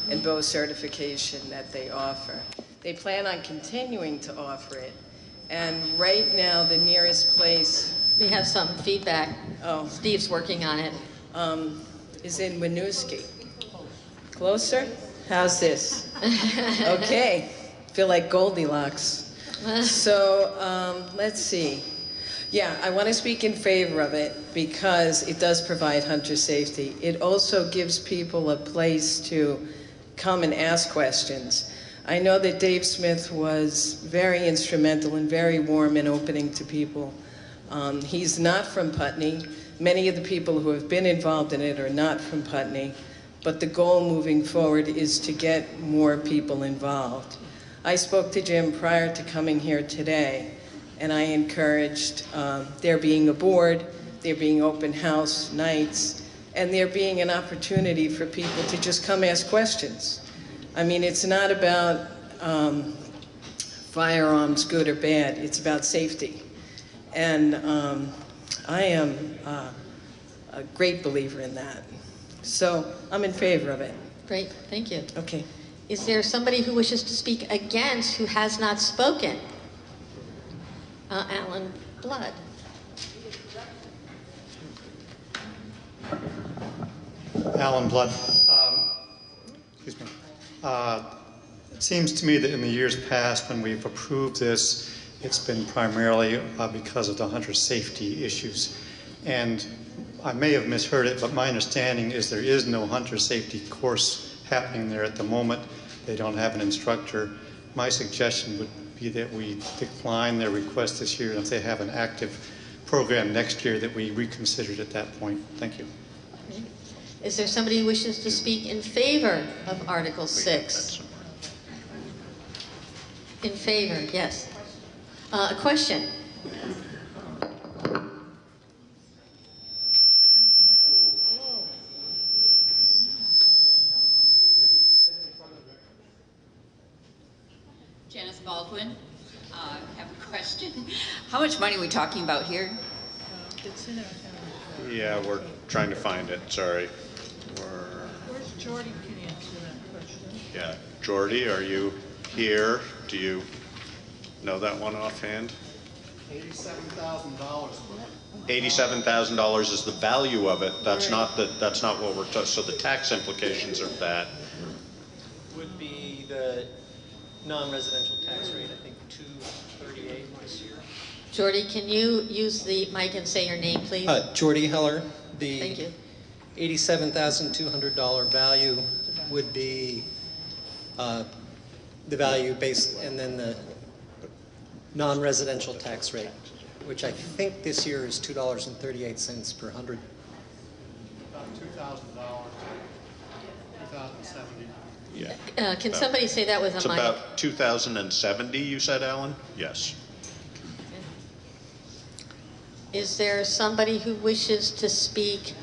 and bow certification that they offer. They plan on continuing to offer it, and right now the nearest place... We have some feedback. Oh. Steve's working on it. Is in Winooski. Closer? How's this? Okay, feel like Goldilocks. So let's see. Yeah, I want to speak in favor of it because it does provide hunter safety. It also gives people a place to come and ask questions. I know that Dave Smith was very instrumental and very warm in opening to people. He's not from Putney. Many of the people who have been involved in it are not from Putney, but the goal moving forward is to get more people involved. I spoke to Jim prior to coming here today, and I encouraged there being a board, there being open house nights, and there being an opportunity for people to just come ask questions. I mean, it's not about firearms, good or bad, it's about safety. And I am a great believer in that. So I'm in favor of it. Great, thank you. Okay. Is there somebody who wishes to speak against who has not spoken? Alan Blood. Alan Blood. Excuse me. It seems to me that in the years past when we've approved this, it's been primarily because of the hunter safety issues. And I may have misheard it, but my understanding is there is no hunter safety course happening there at the moment. They don't have an instructor. My suggestion would be that we decline their request this year, and if they have an active program next year, that we reconsider it at that point. Thank you. Okay. Is there somebody who wishes to speak in favor of Article 6? In favor, yes. A question? Janice Baldwin, I have a question. How much money are we talking about here? It's in our Yeah, we're trying to find it, sorry. Where's Jordy can answer that question? Yeah, Jordy, are you here? Do you know that one offhand? $87,000. $87,000 is the value of it. That's not what we're so the tax implications of that would be the non-residential tax rate, I think 238 this year. Jordy, can you use the mic and say your name, please? Jordy Heller. Thank you. The $87,200 value would be the value based, and then the non-residential tax rate, which I think this year is $2.38 per hundred. About $2,000, 2,070. Yeah. Can somebody say that with a it's mic? about 2,070, you said, Alan? Yes. Is there somebody who wishes to speak?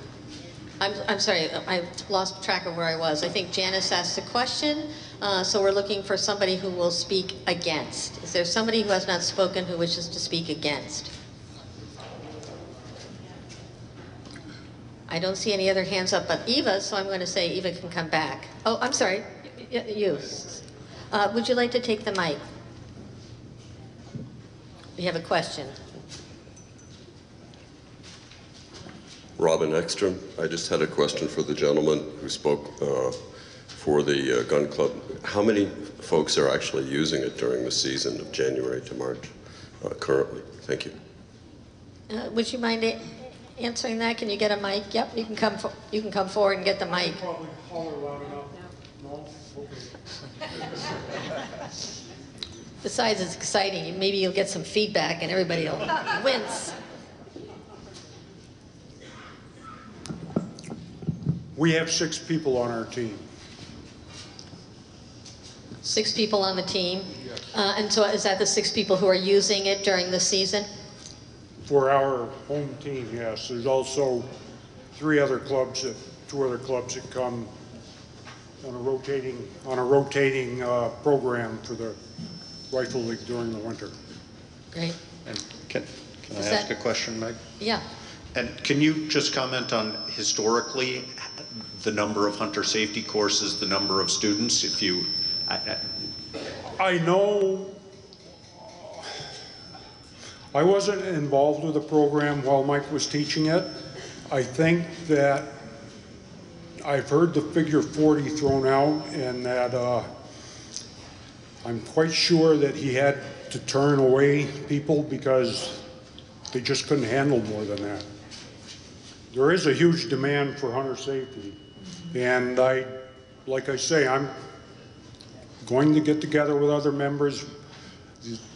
I'm sorry, I lost track of where I was. I think Janice asked a question, so we're looking for somebody who will speak against. Is there somebody who has not spoken who wishes to speak against? I don't see any other hands up but Eva, so I'm going to say Eva can come back. Oh, I'm sorry, you. Would you like to take the mic? We have a question. Robin Ekstrom. I just had a question for the gentleman who spoke for the gun club. How many folks are actually using it during the season of January to March currently? Thank you. Would you mind answering that? Can you get a mic? Yep, you can come. You can come forward and get the mic. Probably holler loud enough. No? Okay. Besides, it's exciting. Maybe you'll get some feedback and everybody will wince. We have 6 people on our team. 6 people on the team. And so is that the 6 people who are using it during the season? For our home team, yes. There's also 2 other clubs that come on a rotating program for the Rifle League during the winter. Great. And can I ask a question, Meg? Yeah. And can you just comment on historically the number of hunter safety courses, the number of students? If you, I know I wasn't involved with the program while Mike was teaching it. I think that I've heard the figure 40 thrown out, and that I'm quite sure that he had to turn away people because they just couldn't handle more than that. There is a huge demand for hunter safety, and like I say, I'm going to get together with other members,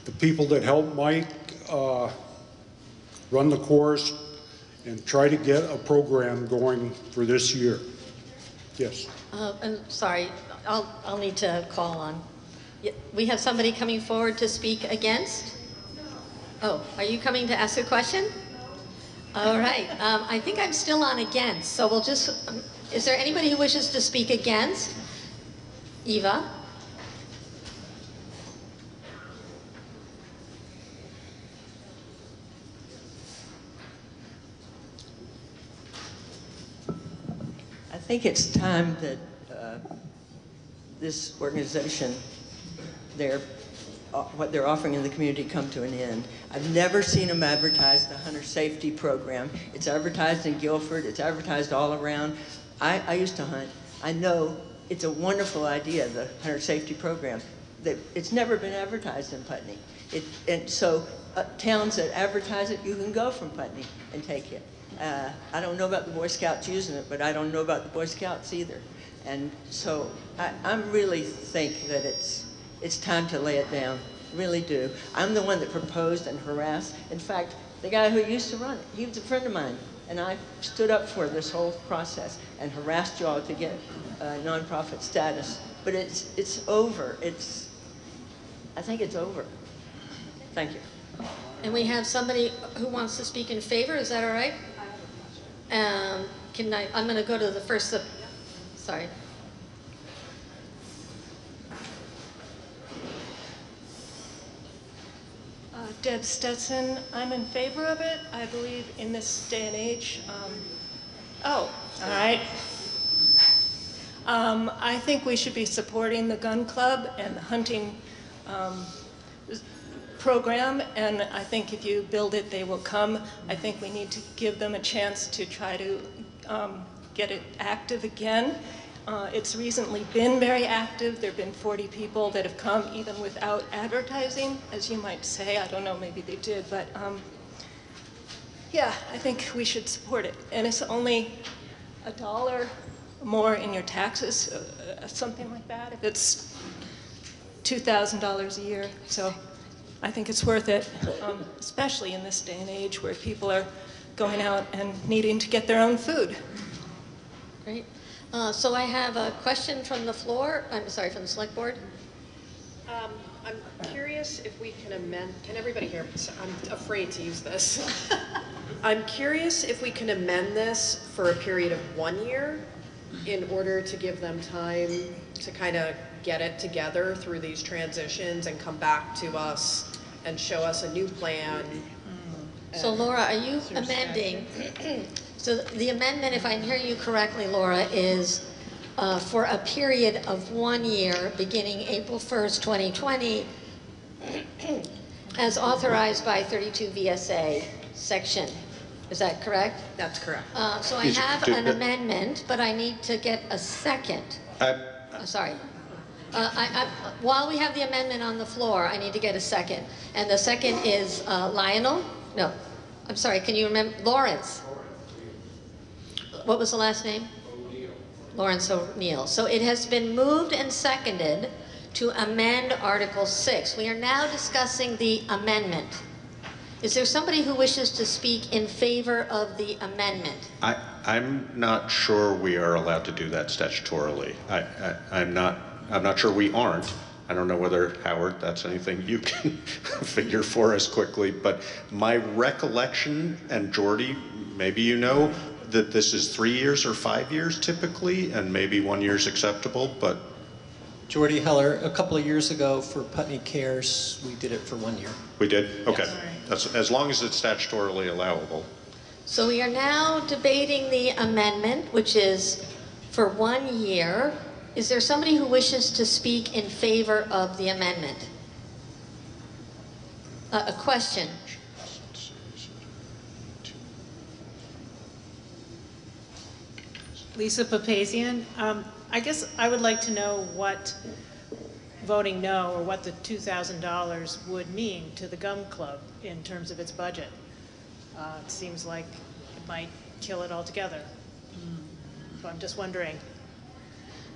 the people that helped Mike run the course, and try to get a program going for this year. Yes. I'm sorry, I'll need to call on. We have somebody coming forward to speak against? Oh, are you coming to ask a question? All right, I think I'm still on against, so we'll just, is there anybody who wishes to speak against? Eva? I think it's time that this organization, what they're offering in the community, come to an end. I've never seen them advertise the hunter safety program. It's advertised in Guilford. It's advertised all around. I used to hunt. I know it's a wonderful idea, the hunter safety program. It's never been advertised in Putney. And so towns that advertise it, you can go from Putney and take it. I don't know about the Boy Scouts using it, but I don't know about the Boy Scouts either. And so I really think that it's time to lay it down. Really do. I'm the one that proposed and harassed. In fact, the guy who used to run it, he was a friend of mine. And I stood up for this whole process and harassed y'all to get nonprofit status. But it's over. I think it's over. Thank you. And we have somebody who wants to speak in favor. Is that all right? I'm going to go to the first. Sorry. Deb Stetson, I'm in favor of it. I believe in this day and age. All right. I think we should be supporting the gun club and the hunting program, and I think if you build it, they will come. I think we need to give them a chance to try to get it active again. It's recently been very active. There have been 40 people that have come even without advertising, as you might say. I don't know, maybe they did, but yeah, I think we should support it. And it's only $1 more in your taxes, something like that, if it's $2,000 a year. So I think it's worth it, especially in this day and age where people are going out and needing to get their own food. Great. So I have a question from the floor. I'm sorry, from the select board. I'm curious if we can amend, can everybody hear me? I'm afraid to use this. I'm curious if we can amend this for a period of 1 year in order to give them time to kind of get it together through these transitions and come back to us and show us a new plan. So Laura, are you amending? So the amendment, if I'm hearing you correctly, Laura, is for a period of 1 year, beginning April 1st, 2020, as authorized by 32 VSA section. Is that correct? That's correct. So I have an amendment, but I need to get a second. Sorry. While we have the amendment on the floor, I need to get a second. And the second is Lionel? No. I'm sorry, can you remember? Lawrence. What was the last name? Lawrence O'Neill. So it has been moved and seconded to amend Article 6. We are now discussing the amendment. Is there somebody who wishes to speak in favor of the amendment? I'm not sure we are allowed to do that statutorily. I'm not sure we aren't. I don't know whether, Howard, that's anything you can figure for us quickly, but my recollection, and Jordy, maybe you know, that this is 3 years or 5 years typically, and maybe 1 year is acceptable, but... Jordy Heller, a couple of years ago for Putney Cares, we did it for 1 year. We did? Okay. That's, as long as it's statutorily allowable. So we are now debating the amendment, which is for 1 year. Is there somebody who wishes to speak in favor of the amendment? A question? Lisa Papazian. I guess I would like to know what voting no, or what the $2,000 would mean to the Gum Club in terms of its budget. It seems like it might kill it altogether. So I'm just wondering.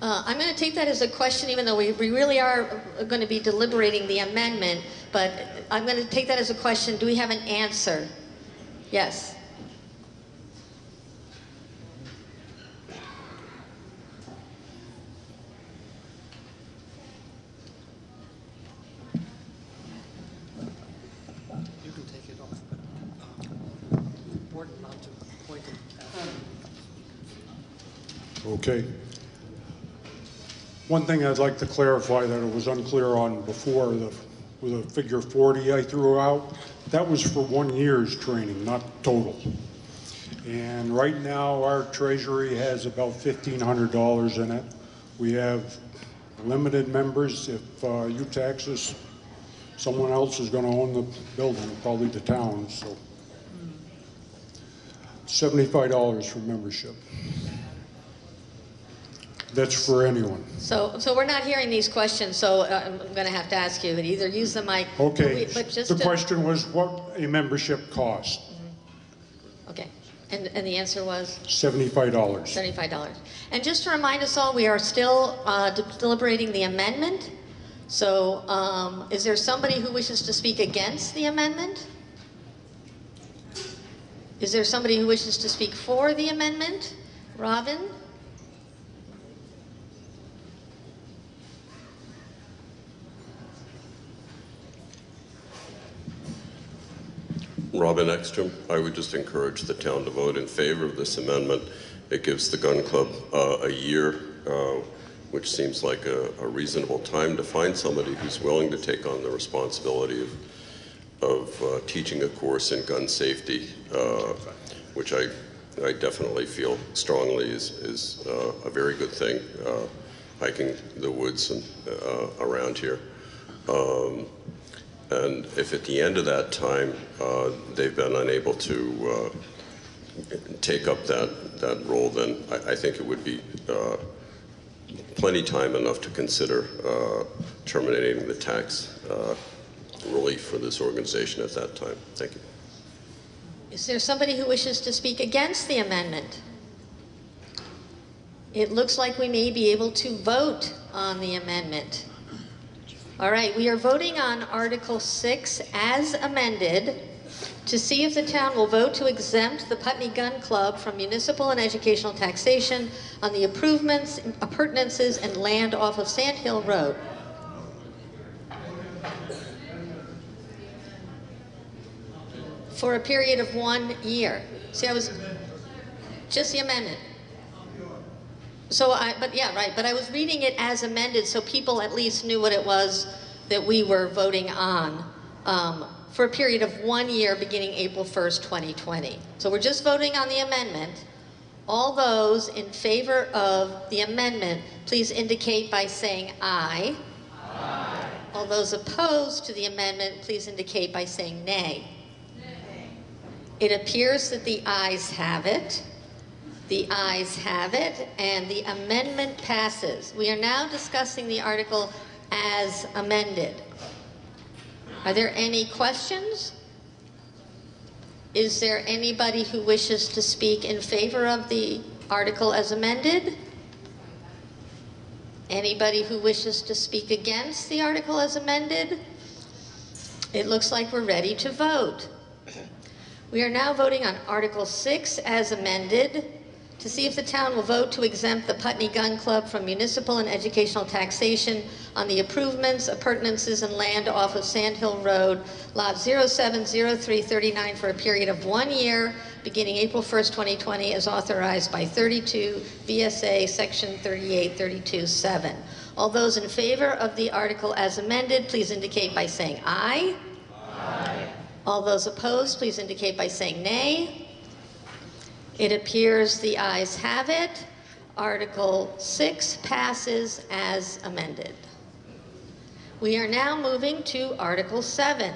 I'm going to take that as a question, even though we really are going to be deliberating the amendment, but I'm going to take that as a question. Do we have an answer? Yes. You can take it off, but important not to point it out. Okay. One thing I'd like to clarify that it was unclear on before, with the figure 40 I threw out, that was for 1 year's training, not total. And right now, our treasury has about $1,500 in it. We have limited members. If you tax us, someone else is going to own the building, probably the town, so. $75 for membership. That's for anyone. So we're not hearing these questions, so I'm going to have to ask you, either use the mic. Okay, but just the question was what a membership cost. Okay, and the answer was? $75. $75. And just to remind us all, we are still deliberating the amendment. So is there somebody who wishes to speak against the amendment? Is there somebody who wishes to speak for the amendment? Robin? Robin Ekstrom, I would just encourage the town to vote in favor of this amendment. It gives the gun club a year, which seems like a reasonable time to find somebody who's willing to take on the responsibility of teaching a course in gun safety, which I definitely feel strongly is a very good thing, hiking the woods and around here. And if at the end of that time they've been unable to take up that role, then I think it would be plenty time enough to consider terminating the tax relief for this organization at that time. Thank you. Is there somebody who wishes to speak against the amendment? It looks like we may be able to vote on the amendment. All right, we are voting on Article 6 as amended to see if the town will vote to exempt the Putney Gun Club from municipal and educational taxation on the improvements, appurtenances, and land off of Sand Hill Road. For a period of 1 year. See, I was just the amendment. So but I was reading it as amended so people at least knew what it was that we were voting on for a period of 1 year beginning April 1st, 2020. So we're just voting on the amendment. All those in favor of the amendment, please indicate by saying aye. Aye. All those opposed to the amendment, please indicate by saying nay. Nay. It appears that the ayes have it. The ayes have it, and the amendment passes. We are now discussing the article as amended. Are there any questions? Is there anybody who wishes to speak in favor of the article as amended? Anybody who wishes to speak against the article as amended? It looks like we're ready to vote. We are now voting on Article 6 as amended to see if the town will vote to exempt the Putney Gun Club from municipal and educational taxation on the improvements, appurtenances, and land off of Sand Hill Road, Lot 070339 for a period of 1 year, beginning April 1st, 2020, as authorized by 32 VSA Section 3832(7). All those in favor of the article as amended, please indicate by saying aye. Aye. All those opposed, please indicate by saying nay. It appears the ayes have it. Article 6 passes as amended. We are now moving to Article 7.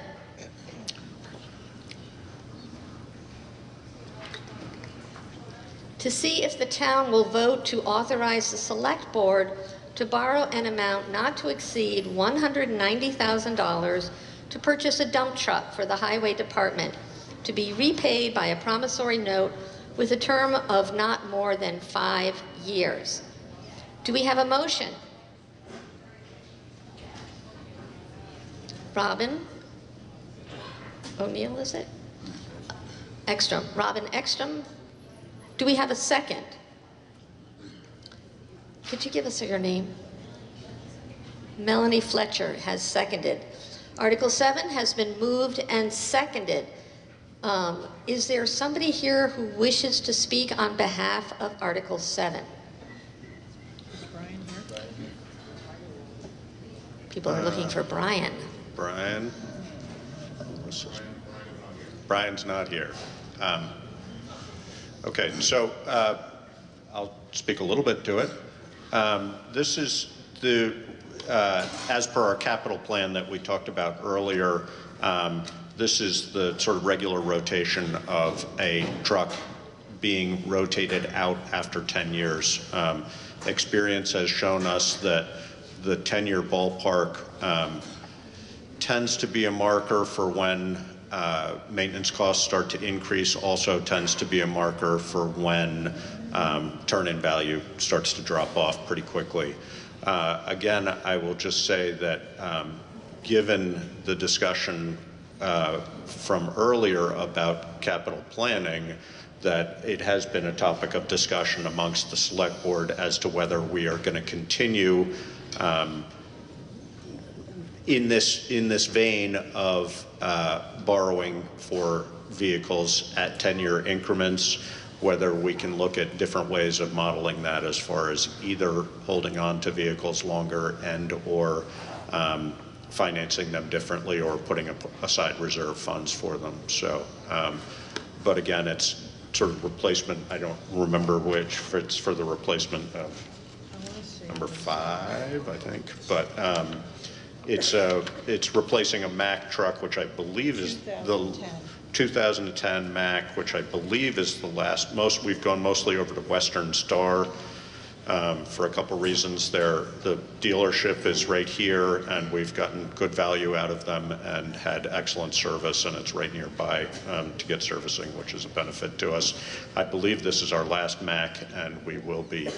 To see if the town will vote to authorize the Select Board to borrow an amount not to exceed $190,000 to purchase a dump truck for the Highway Department to be repaid by a promissory note with a term of not more than 5 years. Do we have a motion? Robin O'Neill, is it? Ekstrom. Robin Ekstrom. Do we have a second? Could you give us your name? Melanie Fletcher has seconded. Article 7 has been moved and seconded. Is there somebody here who wishes to speak on behalf of Article 7? Is Brian here? People are looking for Brian. Brian? Brian's not here. Okay, so I'll speak a little bit to it. This is the, as per our capital plan that we talked about earlier, this is the sort of regular rotation of a truck being rotated out after 10 years. Experience has shown us that the 10-year ballpark tends to be a marker for when maintenance costs start to increase, also tends to be a marker for when turn-in value starts to drop off pretty quickly. Again, I will just say that given the discussion from earlier about capital planning, that it has been a topic of discussion amongst the Select Board as to whether we are going to continue in this vein of borrowing for vehicles at 10-year increments, whether we can look at different ways of modeling that as far as either holding on to vehicles longer and or financing them differently or putting aside reserve funds for them. So, but again, it's sort of replacement. I don't remember which. It's for the replacement of number 5, I think. But it's replacing a Mack truck, which I believe is the 2010 Mack, which I believe is the last. We've gone mostly over to Western Star for a couple reasons. The dealership is right here, and we've gotten good value out of them and had excellent service, and it's right nearby to get servicing, which is a benefit to us. I believe this is our last Mack, and we will be,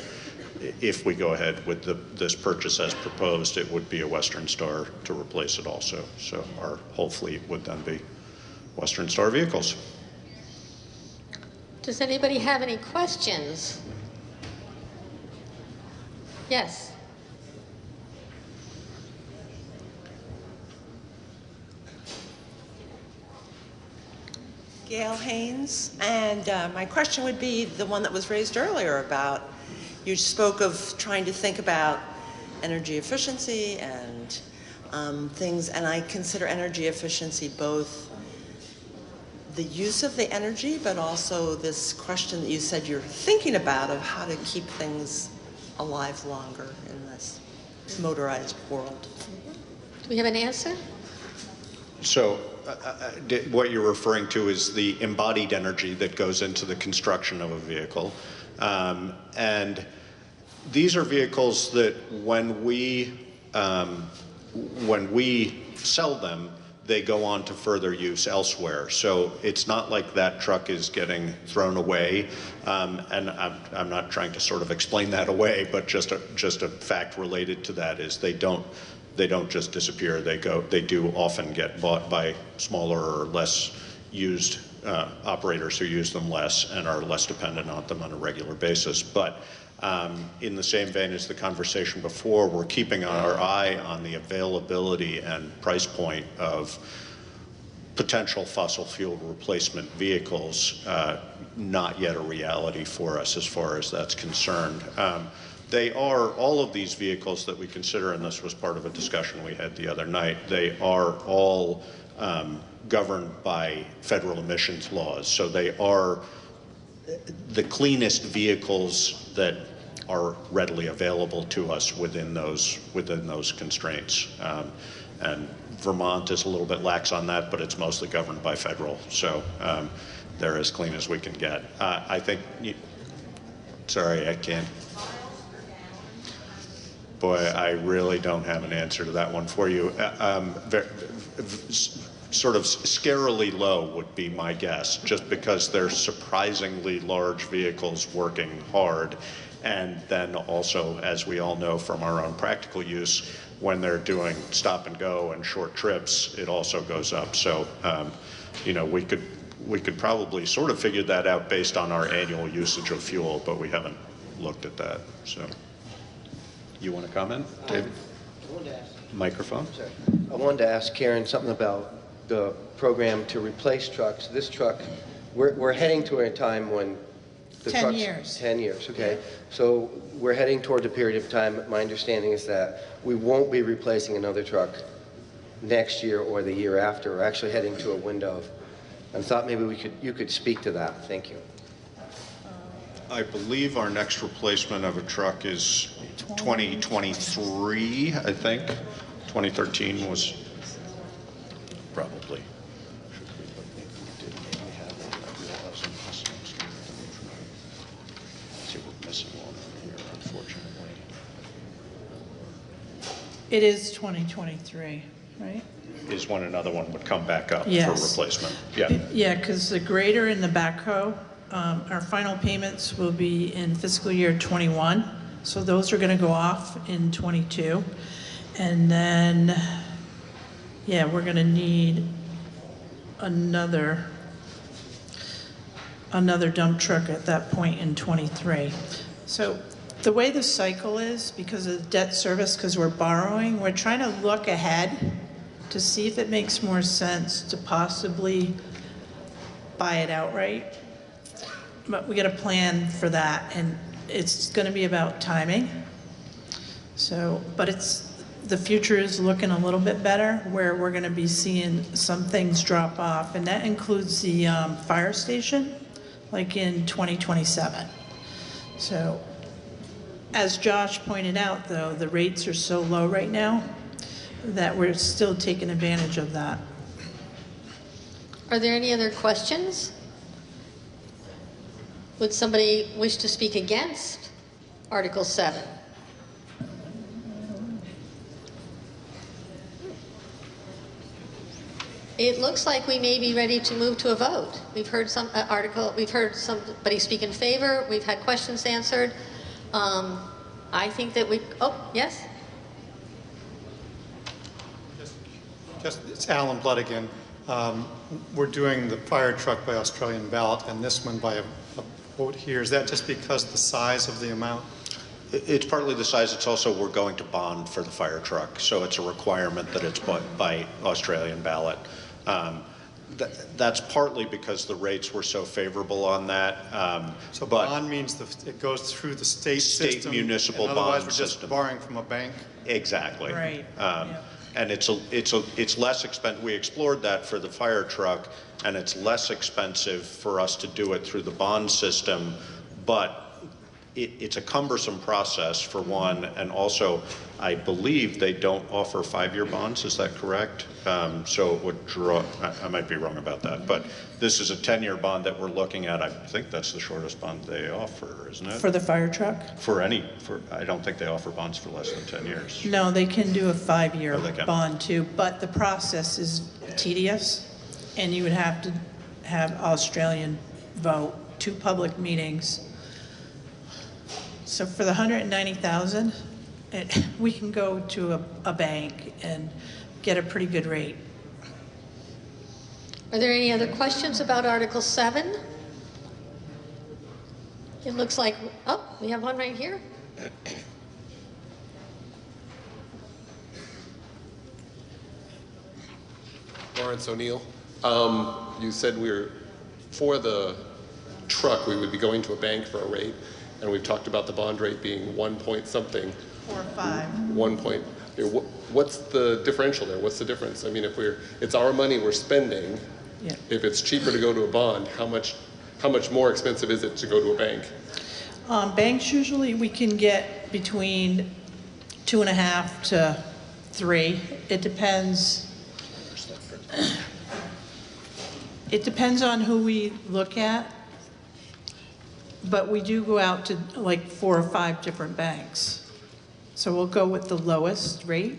if we go ahead with this purchase as proposed, it would be a Western Star to replace it also. So our whole fleet would then be Western Star vehicles. Does anybody have any questions? Yes. Gail Haynes, and my question would be the one that was raised earlier about, you spoke of trying to think about energy efficiency and things, and I consider energy efficiency both the use of the energy, but also this question that you said you're thinking about of how to keep things alive longer in this motorized world. Do we have an answer? So what you're referring to is the embodied energy that goes into the construction of a vehicle. And these are vehicles that when we sell them, they go on to further use elsewhere. So it's not like that truck is getting thrown away. And I'm not trying to sort of explain that away, but just a fact related to that is they don't just disappear. They do often get bought by smaller or less used operators who use them less and are less dependent on them on a regular basis. But in the same vein as the conversation before, we're keeping our eye on the availability and price point of potential fossil fuel replacement vehicles, not yet a reality for us as far as that's concerned. They are, all of these vehicles that we consider, and this was part of a discussion we had the other night, they are all governed by federal emissions laws. So they are the cleanest vehicles that are readily available to us within those constraints. And Vermont is a little bit lax on that, but it's mostly governed by federal. So they're as clean as we can get. I think, sorry, I can't. Boy, I really don't have an answer to that one for you. Sort of scarily low would be my guess, just because they're surprisingly large vehicles working hard. And then also, as we all know from our own practical use, when they're doing stop and go and short trips, it also goes up. So, you know, we could probably sort of figure that out based on our annual usage of fuel, but we haven't looked at that. So, you want to comment, David? I wanted to ask, Microphone. sorry. I wanted to ask Karen something about the program to replace trucks. This truck, we're heading to a time when the 10 trucks, years. 10 years, okay. So we're heading toward a period of time, my understanding is that we won't be replacing another truck next year or the year after. We're actually heading to a window. I thought maybe you could speak to that. Thank you. I believe our next replacement of a truck is 2023, I think. 2013 was probably. It is 2023, right? Is when another one would come back up Yes. for replacement. Yeah. Yeah, because the grader and the backhoe, our final payments will be in fiscal year '21. So those are going to go off in '22. And then, yeah, we're going to need another dump truck at that point in '23. So the way the cycle is, because of debt service, because we're borrowing, we're trying to look ahead to see if it makes more sense to possibly buy it outright. But we got a plan for that, and it's going to be about timing. So, but the future is looking a little bit better, where we're going to be seeing some things drop off, and that includes the fire station, like in 2027. So, as Josh pointed out, though, the rates are so low right now that we're still taking advantage of that. Are there any other questions? Would somebody wish to speak against Article 7? It looks like we may be ready to move to a vote. We've heard some we've heard somebody speak in favor, we've had questions answered. I think that yes? It's Alan Blood again. We're doing the fire truck by Australian ballot and this one by a vote here. Is that just because of the size of the amount? It's partly the size. It's also we're going to bond for the fire truck, so it's a requirement that it's bought by Australian ballot. That's partly because the rates were so favorable on that. So bond means it goes through the state system, municipal and otherwise bond we're just system. borrowing from a bank? Exactly. Right. And it's less expensive. We explored that for the fire truck, and it's less expensive for us to do it through the bond system, but it's a cumbersome process for one, and also I believe they don't offer 5-year bonds. Is that correct? So it would draw. I might be wrong about that, but this is a 10-year bond that we're looking at. I think that's the shortest bond they offer, isn't it? For the fire truck? I don't think they offer bonds for less than 10 years. No, they can do a 5-year Oh, they can. bond too, but the process is tedious, and you would have to have Australian vote, 2 public meetings. So for the 190,000, we can go to a bank and get a pretty good rate. Are there any other questions about Article 7? It looks like, oh, we have one right here. Lawrence O'Neill. You said for the truck, we would be going to a bank for a rate, and we've talked about the bond rate being 1 point something. 4 or 5. 1 point. What's the differential there? What's the difference? I mean, it's our money we're spending. Yeah. If it's cheaper to go to a bond, how much more expensive is it to go to a bank? Banks usually we can get between 2.5 to 3. It depends. It depends on who we look at, but we do go out to like 4 or 5 different banks. So we'll go with the lowest rate.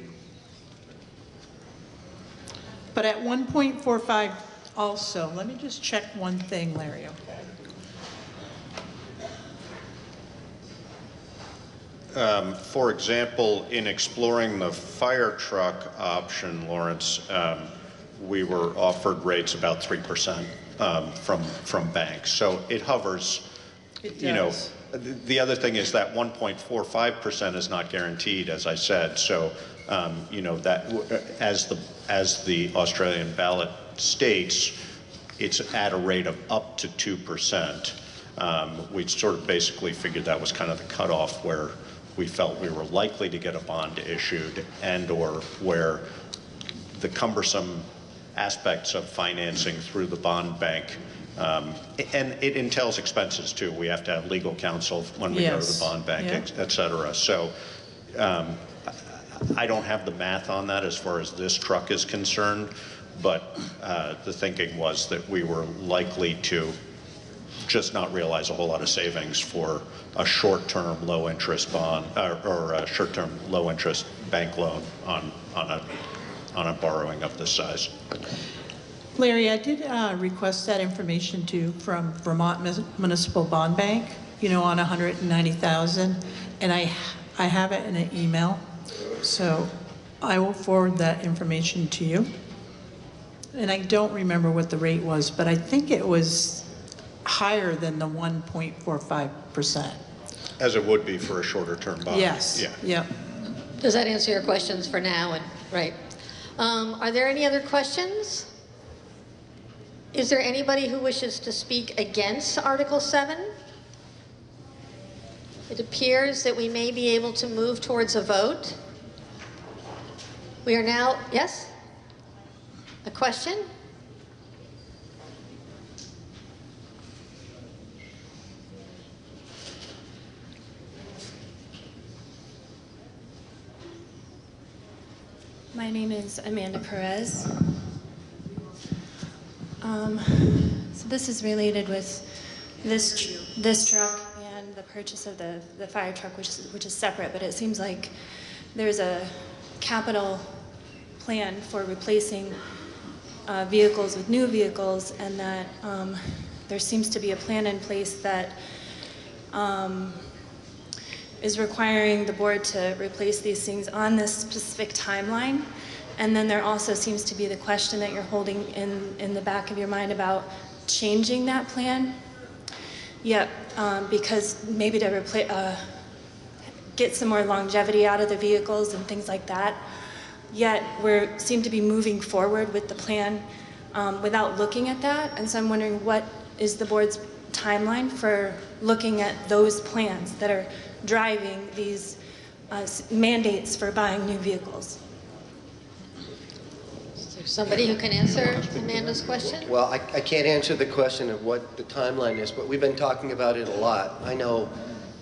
But at 1.45 also, let me just check one thing, Larry, okay? For example, in exploring the fire truck option, Lawrence, we were offered rates about 3% from banks. So it hovers. It does. The other thing is that 1.45% is not guaranteed, as I said. So that as the Australian ballot states, it's at a rate of up to 2%. We sort of basically figured that was kind of the cutoff where we felt we were likely to get a bond issued, and or where the cumbersome aspects of financing through the bond bank, and it entails expenses too. We have to have legal counsel when we go to the bond bank, et cetera. So I don't have the math on that as far as this truck is concerned, but the thinking was that we were likely to just not realize a whole lot of savings for a short-term low-interest bond or a short-term low-interest bank loan on a borrowing of this size. Larry, I did request that information too from Vermont Municipal Bond Bank, on 190,000, and I have it in an email, so I will forward that information to you. And I don't remember what the rate was, but I think it was higher than the 1.45%. As it would be for a shorter term bond. Yes. Yeah. Yep. Does that answer your questions for now? Right. Are there any other questions? Is there anybody who wishes to speak against Article 7? It appears that we may be able to move towards a vote. We are now, yes? A question? My name is Amanda Perez. So this is related with this truck and the purchase of the fire truck, which is separate, but it seems like there's a capital plan for replacing vehicles with new vehicles, and that there seems to be a plan in place that is requiring the board to replace these things on this specific timeline. And then there also seems to be the question that you're holding in the back of your mind about changing that plan. Yep, because maybe to get some more longevity out of the vehicles and things like that. Yet we seem to be moving forward with the plan without looking at that. And so I'm wondering, what is the board's timeline for looking at those plans that are driving these mandates for buying new vehicles? Is there somebody who can answer Amanda's question? Well, I can't answer the question of what the timeline is, but we've been talking about it a lot. I know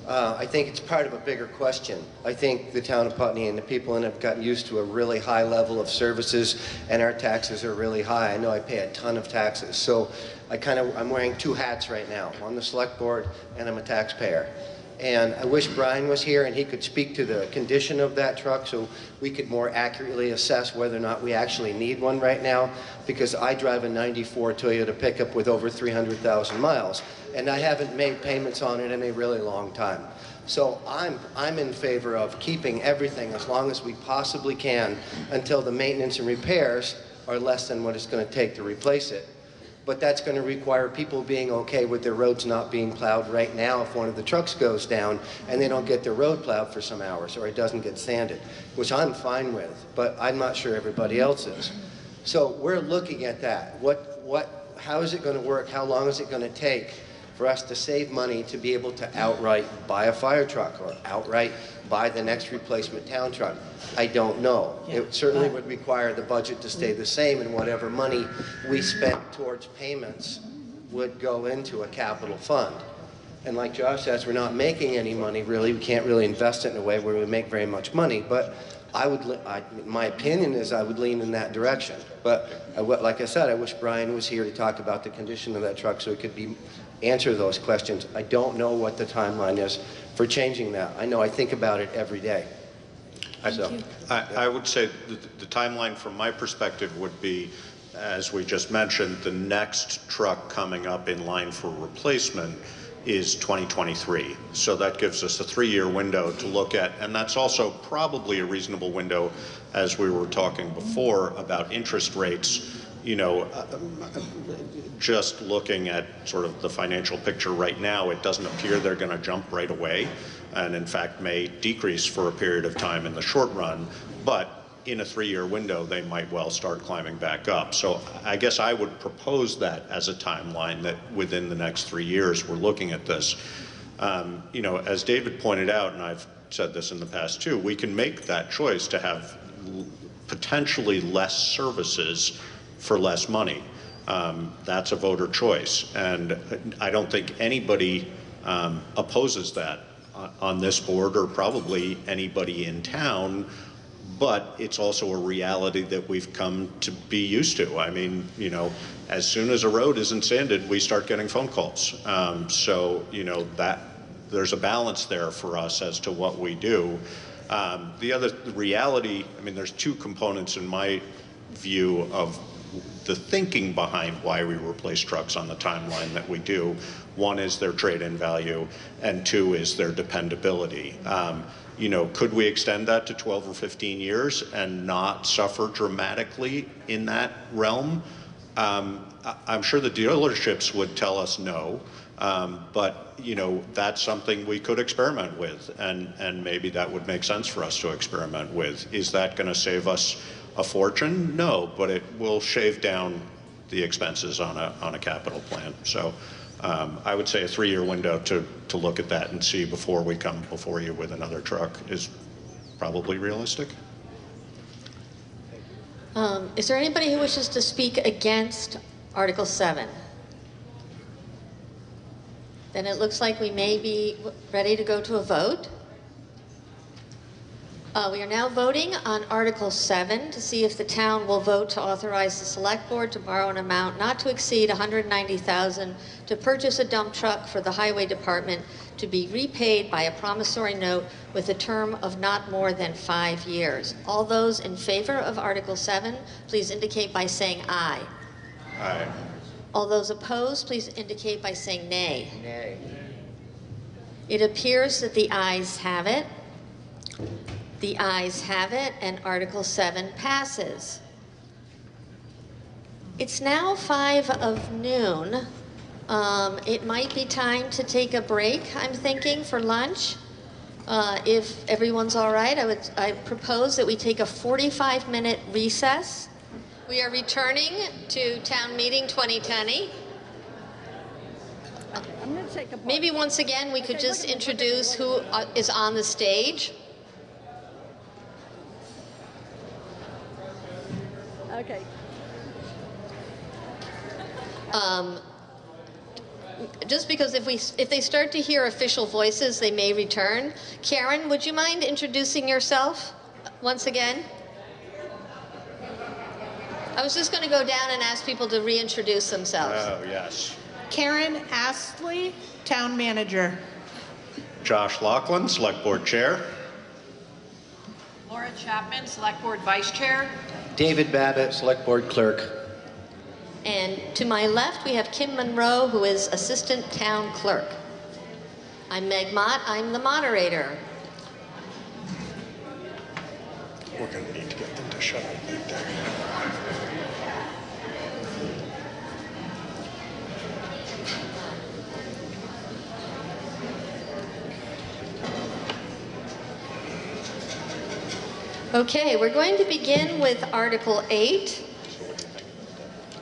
I think it's part of a bigger question. I think the town of Putney and the people in it have gotten used to a really high level of services, and our taxes are really high. I know I pay a ton of taxes, so I'm wearing two hats right now. I'm on the select board, and I'm a taxpayer. And I wish Brian was here and he could speak to the condition of that truck so we could more accurately assess whether or not we actually need one right now, because I drive a 94 Toyota pickup with over 300,000 miles, and I haven't made payments on it in a really long time. So I'm in favor of keeping everything as long as we possibly can until the maintenance and repairs are less than what it's going to take to replace it. But that's going to require people being okay with their roads not being plowed right now if one of the trucks goes down and they don't get their road plowed for some hours, or it doesn't get sanded, which I'm fine with, but I'm not sure everybody else is. So we're looking at that. How is it going to work? How long is it going to take for us to save money to be able to outright buy a fire truck or outright buy the next replacement town truck? I don't know. It certainly would require the budget to stay the same, and whatever money we spent towards payments would go into a capital fund. And like Josh says, we're not making any money really. We can't really invest it in a way where we make very much money, but my opinion is I would lean in that direction. But like I said, I wish Brian was here to talk about the condition of that truck so he could answer those questions. I don't know what the timeline is for changing that. I know I think about it every day. I would say the timeline from my perspective would be, as we just mentioned, the next truck coming up in line for replacement is 2023. So that gives us a 3-year window to look at, and that's also probably a reasonable window, as we were talking before about interest rates. You know, just looking at sort of the financial picture right now, it doesn't appear they're going to jump right away, and in fact may decrease for a period of time in the short run, but in a 3-year window they might well start climbing back up. So I guess I would propose that as a timeline, that within the next 3 years we're looking at this. You know, as David pointed out, and I've said this in the past too, we can make that choice to have potentially less services for less money. That's a voter choice, and I don't think anybody opposes that on this board, or probably anybody in town, but it's also a reality that we've come to be used to. I mean, you know, as soon as a road isn't sanded, we start getting phone calls. So, you know, that there's a balance there for us as to what we do. The other reality, I mean, there's two components in my view of the thinking behind why we replace trucks on the timeline that we do. One is their trade-in value, and two is their dependability. You know, could we extend that to 12 or 15 years and not suffer dramatically in that realm? I'm sure the dealerships would tell us no, but you know, that's something we could experiment with, and maybe that would make sense for us to experiment with. Is that going to save us a fortune? No, but it will shave down the expenses on a capital plan. So I would say a 3-year window to look at that and see before we come before you with another truck is probably realistic. Is there anybody who wishes to speak against Article 7? Then it looks like we may be ready to go to a vote. We are now voting on Article 7 to see if the town will vote to authorize the Select Board to borrow an amount not to exceed $190,000 to purchase a dump truck for the Highway Department to be repaid by a promissory note with a term of not more than 5 years. All those in favor of Article 7, please indicate by saying aye. Aye. All those opposed, please indicate by saying nay. Nay. It appears that the ayes have it. The ayes have it, and Article 7 passes. It's now 5 of noon. It might be time to take a break, I'm thinking, for lunch. If everyone's all right, I propose that we take a 45-minute recess. We are returning to Town Meeting 2020. Maybe once again we could just introduce who is on the stage. Okay. just because if they start to hear official voices, they may return. Karen, would you mind introducing yourself once again? I was just going to go down and ask people to reintroduce themselves. Oh, yes. Karen Astley, Town Manager. Josh Laughlin, Select Board Chair. Laura Chapman, Select Board Vice Chair. David Babbitt, Select Board Clerk. And to my left, we have Kim Monroe, who is Assistant Town Clerk. I'm Meg Mott. I'm the moderator. We're going to need to get them to shut up right there. Okay, we're going to begin with Article 8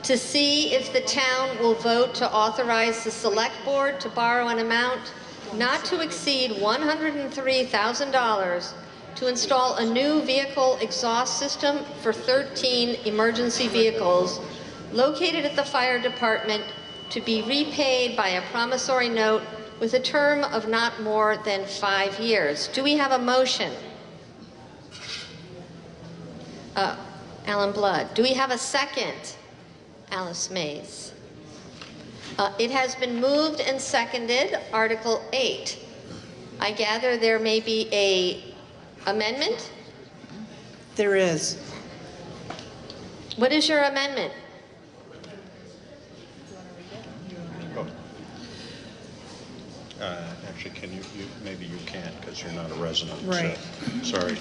to see if the town will vote to authorize the Select Board to borrow an amount not to exceed $103,000 to install a new vehicle exhaust system for 13 emergency vehicles located at the fire department to be repaid by a promissory note with a term of not more than 5 years. Do we have a motion? Alan Blood. Do we have a second? Alice Mays. It has been moved and seconded, Article 8. I gather there may be a amendment? There is. What is your amendment? Actually, can you maybe you can't because you're not a resident. Right. So, sorry.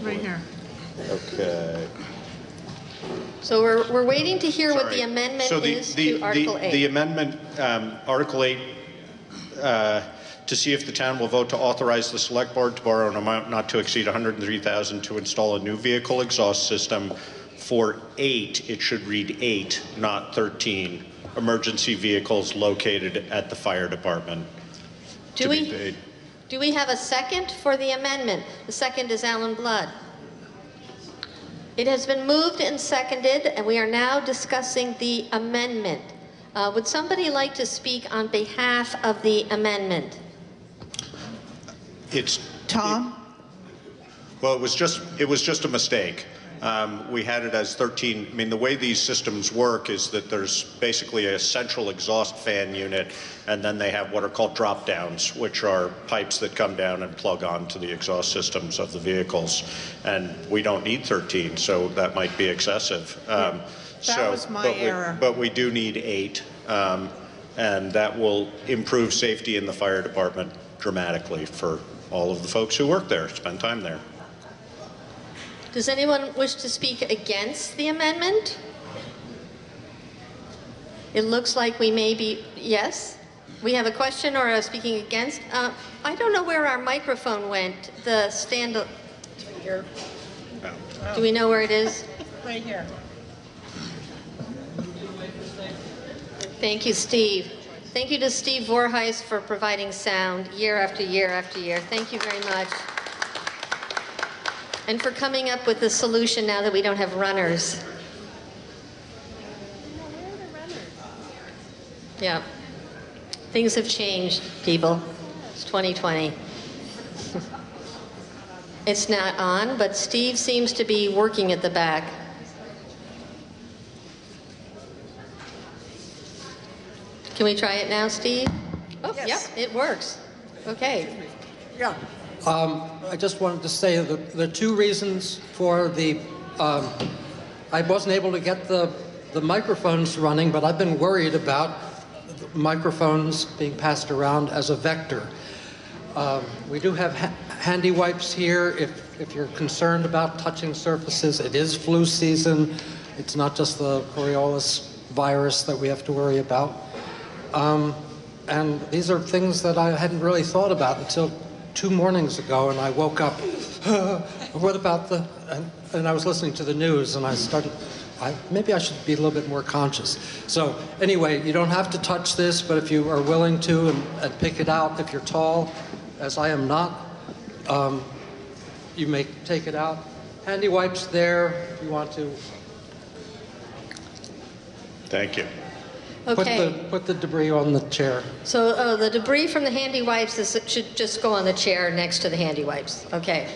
Right here. Okay. So we're waiting to hear what the Sorry. amendment So is to Article 8. The amendment, Article 8, to see if the town will vote to authorize the Select Board to borrow an amount not to exceed $103,000 to install a new vehicle exhaust system for 8, it should read 8, not 13, emergency vehicles located at the fire department Do we have a second for the amendment? The second is Alan Blood. It has been moved and seconded, and we are now discussing the amendment. Would somebody like to speak on behalf of the amendment? It's Tom? Well, it was just a mistake. We had it as 13. I mean, the way these systems work is that there's basically a central exhaust fan unit, and then they have what are called drop downs, which are pipes that come down and plug onto the exhaust systems of the vehicles. And we don't need 13, so that might be excessive. That was my error. But we do need 8, and that will improve safety in the fire department dramatically for all of the folks who work there, spend time there. Does anyone wish to speak against the amendment? It looks like we may be, yes? We have a question or a speaking against? I don't know where our microphone went. The stand, Here. do we know where it is? Right here. Thank you, Steve. Thank you to Steve Voorhees for providing sound year after year after year. Thank you very much. And for coming up with a solution now that we don't have runners. Yeah. Things have changed, people. It's 2020. It's not on, but Steve seems to be working at the back. Can we try it now, Steve? Oh, Yes. Yep, it works. Okay. Yeah. I just wanted to say that there are 2 reasons for the, I wasn't able to get the microphones running, but I've been worried about the microphones being passed around as a vector. We do have handy wipes here if you're concerned about touching surfaces. It is flu season. It's not just the Coriolis virus that we have to worry about. And these are things that I hadn't really thought about until 2 mornings ago, and I woke up, what about the, and I was listening to the news, and I started, maybe I should be a little bit more conscious. So anyway, you don't have to touch this, but if you are willing to and pick it out, if you're tall, as I am not, you may take it out. Handy wipes there if you want to. Thank you. Okay. Put the debris on the chair. So the debris from the handy wipes should just go on the chair next to the handy wipes. Okay.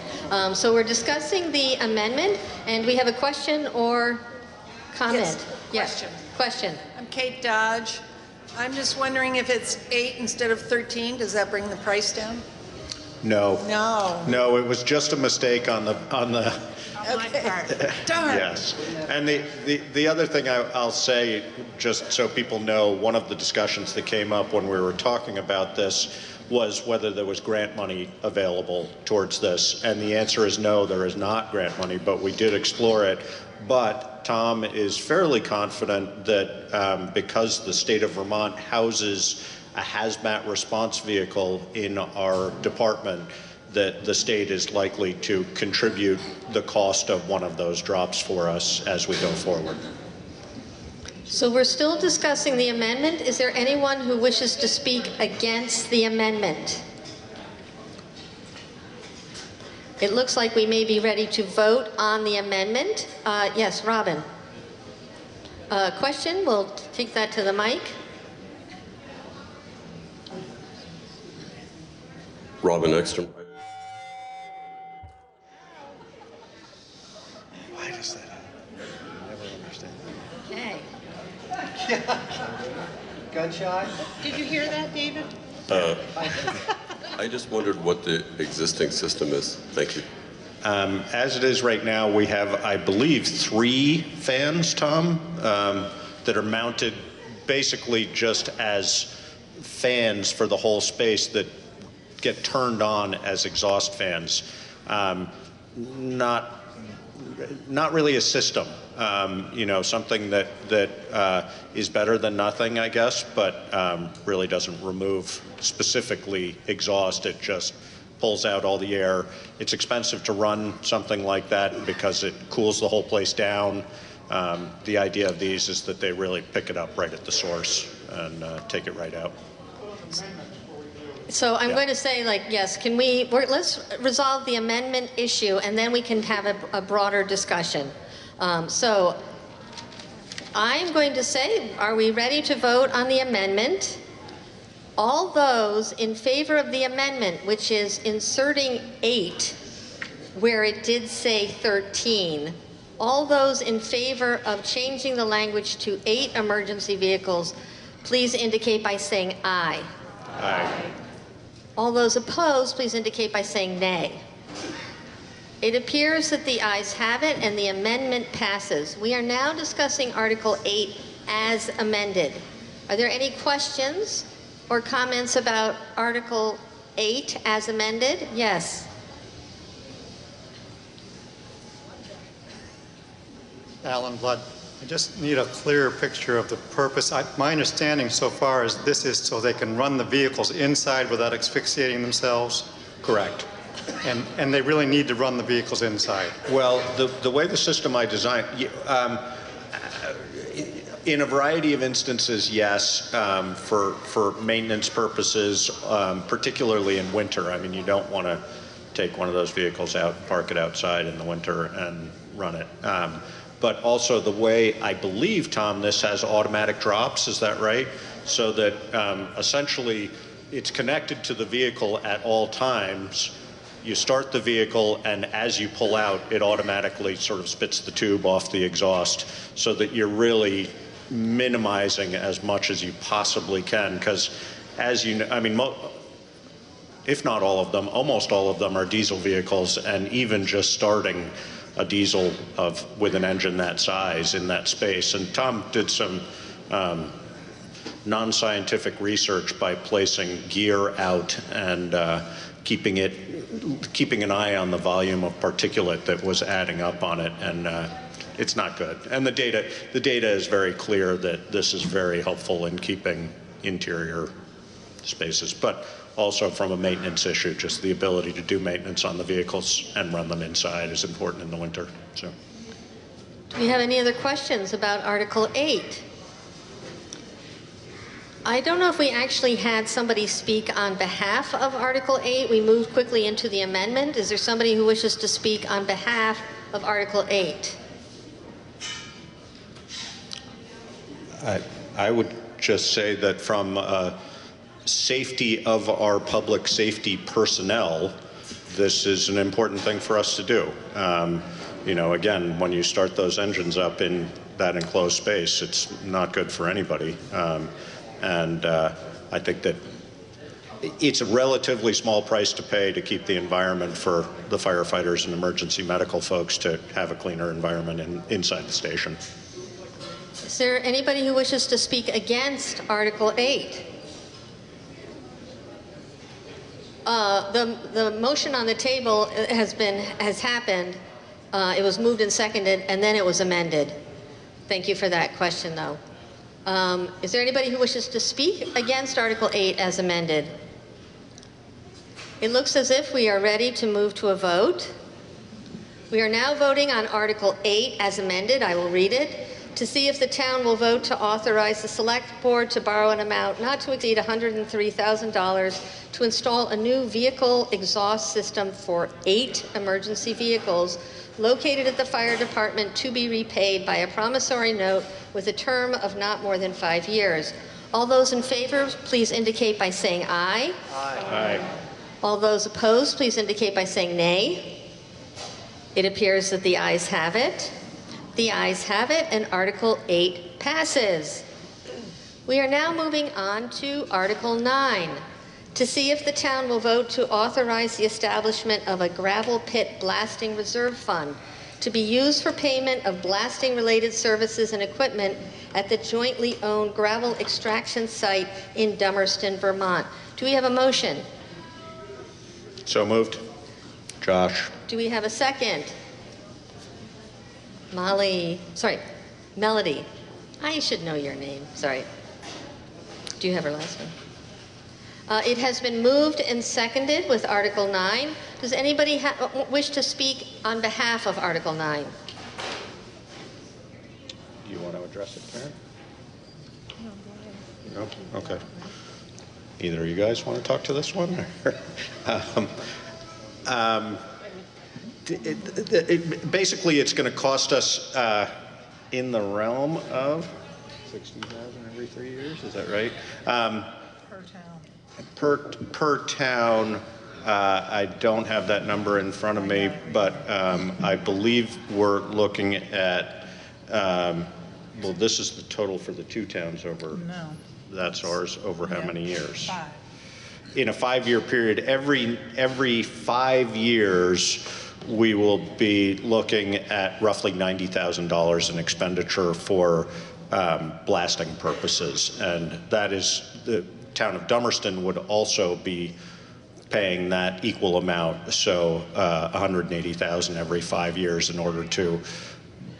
So we're discussing the amendment, and we have a question or comment? Yes, Question. I'm Kate Dodge. I'm just wondering if it's 8 instead of 13, does that bring the price down? No. No. No, it was just a mistake on the. Okay. Darn. Yes. And the other thing I'll say, just so people know, one of the discussions that came up when we were talking about this was whether there was grant money available towards this. And the answer is no, there is not grant money, but we did explore it. But Tom is fairly confident that because the state of Vermont houses a hazmat response vehicle in our department, that the state is likely to contribute the cost of one of those drops for us as we go forward. So we're still discussing the amendment. Is there anyone who wishes to speak against the amendment? It looks like we may be ready to vote on the amendment. Yes, Robin. Question? We'll take that to the mic. Robin Ekstrom. Why does that happen? I never understand. Okay. Gunshot? Did you hear that, David? I just wondered what the existing system is. Thank you. As it is right now, we have, I believe, 3 fans, Tom, that are mounted basically just as fans for the whole space that get turned on as exhaust fans. Not really a system. Something that is better than nothing, I guess, but really doesn't remove specifically exhaust. It just pulls out all the air. It's expensive to run something like that because it cools the whole place down. The idea of these is that they really pick it up right at the source and take it right out. So I'm going to say, yes, let's resolve the amendment issue, and then we can have a broader discussion. So I'm going to say, are we ready to vote on the amendment? All those in favor of the amendment, which is inserting 8 where it did say 13, all those in favor of changing the language to 8 emergency vehicles, please indicate by saying aye. Aye. All those opposed, please indicate by saying nay. It appears that the ayes have it and the amendment passes. We are now discussing Article 8 as amended. Are there any questions or comments about Article 8 as amended? Yes. Alan Blood. I just need a clearer picture of the purpose. My understanding so far is this is so they can run the vehicles inside without asphyxiating themselves. Correct. And they really need to run the vehicles inside. Well, the way the system I designed, in a variety of instances, yes, for maintenance purposes, particularly in winter. I mean, you don't want to take one of those vehicles out and park it outside in the winter and run it. But also the way, I believe, Tom, this has automatic drops, is that right? So that essentially it's connected to the vehicle at all times. You start the vehicle, and as you pull out, it automatically sort of spits the tube off the exhaust, so that you're really minimizing as much as you possibly can. Because as you know, I mean, if not all of them, almost all of them are diesel vehicles, and even just starting a diesel with an engine that size in that space. And Tom did some non-scientific research by placing gear out and keeping an eye on the volume of particulate that was adding up on it, and it's not good. And the data is very clear that this is very helpful in keeping interior spaces, but also from a maintenance issue, just the ability to do maintenance on the vehicles and run them inside is important in the winter. So, Do we have any other questions about Article 8? I don't know if we actually had somebody speak on behalf of Article 8. We moved quickly into the amendment. Is there somebody who wishes to speak on behalf of Article 8? I would just say that from safety of our public safety personnel, this is an important thing for us to do. You know, again, when you start those engines up in that enclosed space, it's not good for anybody. I think that it's a relatively small price to pay to keep the environment for the firefighters and emergency medical folks to have a cleaner environment inside the station. Is there anybody who wishes to speak against Article 8? The motion on the table has happened. It was moved and seconded, and then it was amended. Thank you for that question, though. Is there anybody who wishes to speak against Article 8 as amended? It looks as if we are ready to move to a vote. We are now voting on Article 8 as amended. I will read it. To see if the town will vote to authorize the Select Board to borrow an amount not to exceed $103,000 to install a new vehicle exhaust system for 8 emergency vehicles located at the fire department to be repaid by a promissory note with a term of not more than 5 years. All those in favor, please indicate by saying aye. Aye. All those opposed, please indicate by saying nay. It appears that the ayes have it. The ayes have it, and Article 8 passes. We are now moving on to Article 9, to see if the town will vote to authorize the establishment of a gravel pit blasting reserve fund to be used for payment of blasting-related services and equipment at the jointly owned gravel extraction site in Dummerston, Vermont. Do we have a motion? So moved. Josh. Do we have a second? Melody. I should know your name. Sorry. Do you have her last name? It has been moved and seconded with Article 9. Does anybody wish to speak on behalf of Article 9? Do you want to address it, Karen? No? Okay. Either of you guys want to talk to this one? Basically, it's going to cost us in the realm of $60,000 every 3 years. Is that right? Per town. I don't have that number in front of me, but I believe we're looking at. Well, this is the total for the 2 towns over. No. That's ours over how many years? 5. In a 5-year period, every 5 years, we will be looking at roughly $90,000 in expenditure for blasting purposes, and that is the town of Dummerston would also be paying that equal amount, so $180,000 every 5 years in order to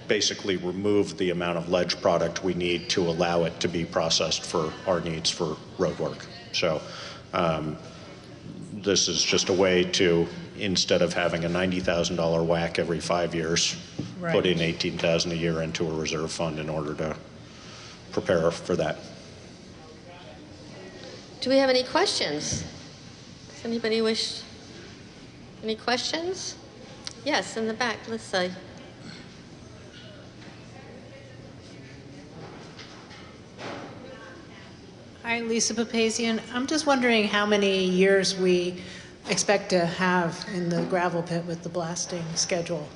basically remove the amount of ledge product we need to allow it to be processed for our needs for road work. So this is just a way to, instead of having a $90,000 whack every 5 years, Right. put in $18,000 a year into a reserve fund in order to prepare for that. Do we have any questions? Does anybody wish? Any questions? Yes, in the back, let's say. Hi, Lisa Papazian. I'm just wondering how many years we expect to have in the gravel pit with the blasting schedule.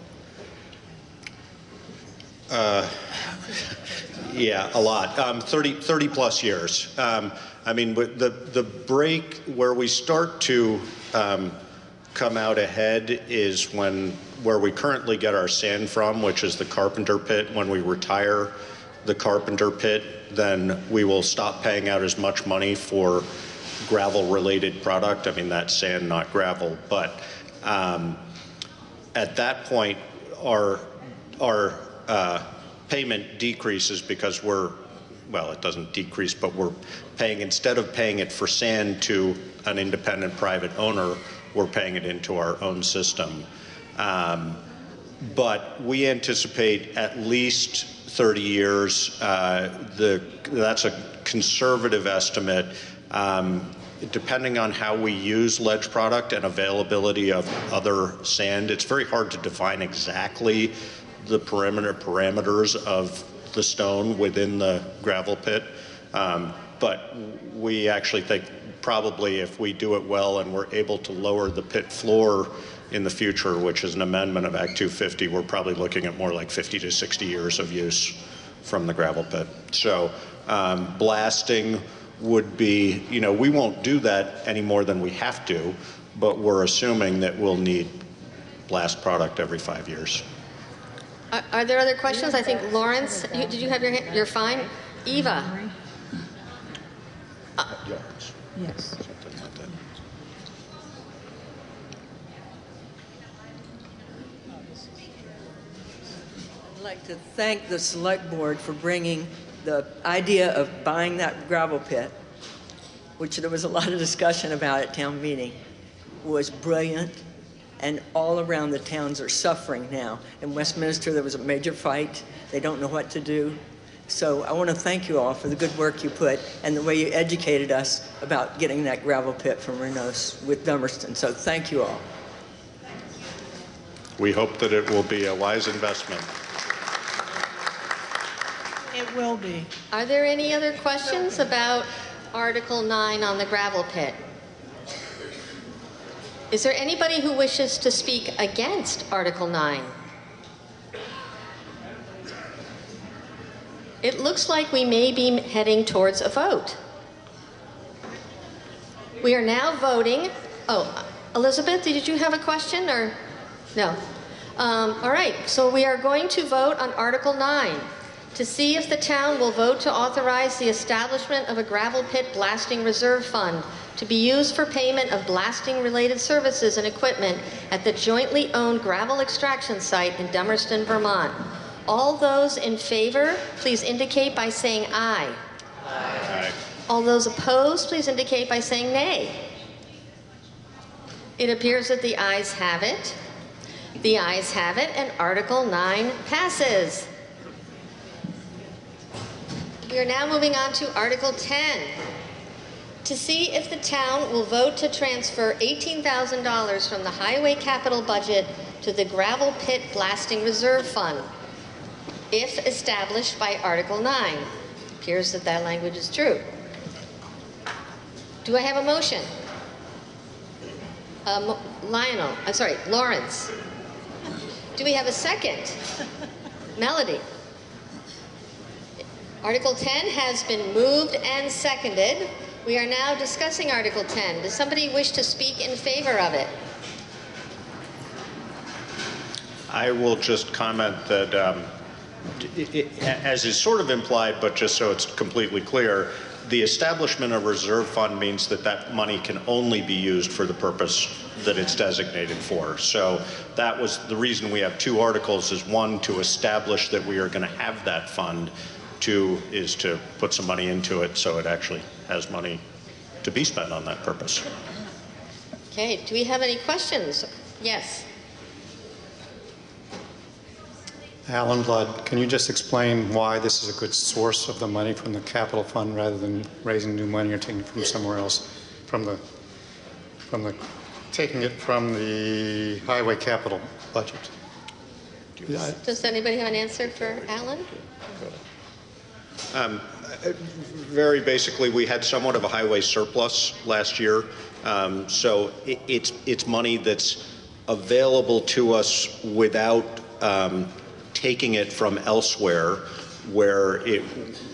Yeah, a lot. 30 plus years. I mean, the break where we start to come out ahead is where we currently get our sand from, which is the Carpenter Pit. When we retire the Carpenter Pit, then we will stop paying out as much money for gravel-related product. I mean, that's sand, not gravel. But at that point, our payment decreases because it doesn't decrease, but we're paying, instead of paying it for sand to an independent private owner, we're paying it into our own system. But we anticipate at least 30 years. That's a conservative estimate. Depending on how we use ledge product and availability of other sand, it's very hard to define exactly the parameters of the stone within the gravel pit. But we actually think probably if we do it well and we're able to lower the pit floor in the future, which is an amendment of Act 250, we're probably looking at more like 50 to 60 years of use from the gravel pit. So blasting would be, we won't do that any more than we have to, but we're assuming that we'll need blast product every 5 years. Are there other questions? I think Lawrence, did you have your hand? You're fine. Eva. Yes. I'd like to thank the select board for bringing the idea of buying that gravel pit, which there was a lot of discussion about at town meeting, was brilliant, and all around the towns are suffering now. In Westminster, there was a major fight. They don't know what to do. So I want to thank you all for the good work you put and the way you educated us about getting that gravel pit from Renos with Dummerston. So thank you all. We hope that it will be a wise investment. It will be. Are there any other questions about Article 9 on the gravel pit? Is there anybody who wishes to speak against Article 9? It looks like we may be heading towards a vote. We are now voting. Oh, Elizabeth, did you have a question or no? All right, so we are going to vote on Article 9 to see if the town will vote to authorize the establishment of a gravel pit blasting reserve fund to be used for payment of blasting-related services and equipment at the jointly owned gravel extraction site in Dummerston, Vermont. All those in favor, please indicate by saying aye. Aye. All those opposed, please indicate by saying nay. It appears that the ayes have it. The ayes have it, and Article 9 passes. We are now moving on to Article 10. To see if the town will vote to transfer $18,000 from the highway capital budget to the gravel pit blasting reserve fund, if established by Article 9. It appears that that language is true. Do I have a motion? Lawrence. Do we have a second? Melody. Article 10 has been moved and seconded. We are now discussing Article 10. Does somebody wish to speak in favor of it? I will just comment that, as is sort of implied, but just so it's completely clear, the establishment of a reserve fund means that that money can only be used for the purpose that it's designated for. So that was the reason we have two articles, is one, to establish that we are going to have that fund. Two is to put some money into it so it actually has money to be spent on that purpose. Okay, do we have any questions? Yes. Alan Blood, can you just explain why this is a good source of the money from the capital fund rather than raising new money or taking it from somewhere else, taking it from the highway capital budget? Does anybody have an answer for Alan? Very basically, we had somewhat of a highway surplus last year, so it's money that's available to us without taking it from elsewhere where it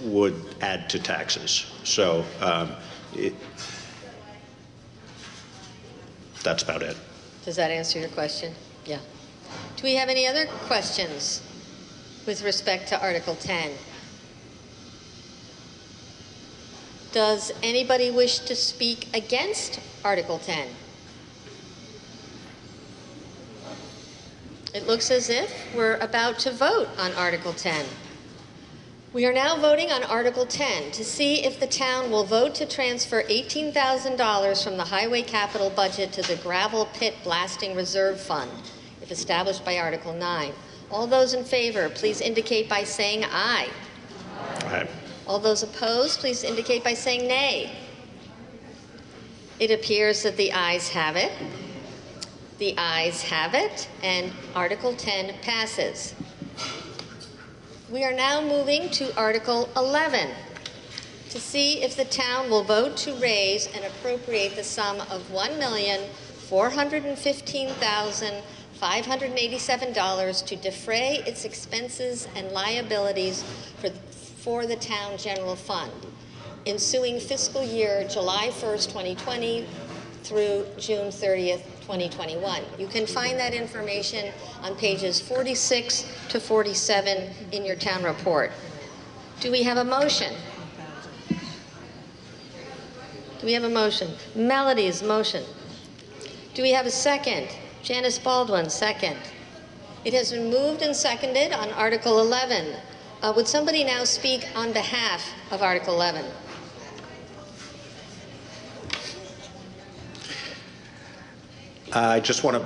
would add to taxes. So that's about it. Does that answer your question? Yeah. Do we have any other questions with respect to Article 10? Does anybody wish to speak against Article 10? It looks as if we're about to vote on Article 10. We are now voting on Article 10 to see if the town will vote to transfer $18,000 from the highway capital budget to the gravel pit blasting reserve fund, if established by Article 9. All those in favor, please indicate by saying aye. Aye. All those opposed, please indicate by saying nay. It appears that the ayes have it. The ayes have it, and Article 10 passes. We are now moving to Article 11. to see if the town will vote to raise and appropriate the sum of $1,415,587 to defray its expenses and liabilities for the town general fund, ensuing fiscal year July 1st, 2020 through June 30th, 2021. You can find that information on pages 46 to 47 in your town report. Do we have a motion? Do we have a motion? Melody's motion. Do we have a second? Janice Baldwin, second. It has been moved and seconded on Article 11. Would somebody now speak on behalf of Article 11? I just want a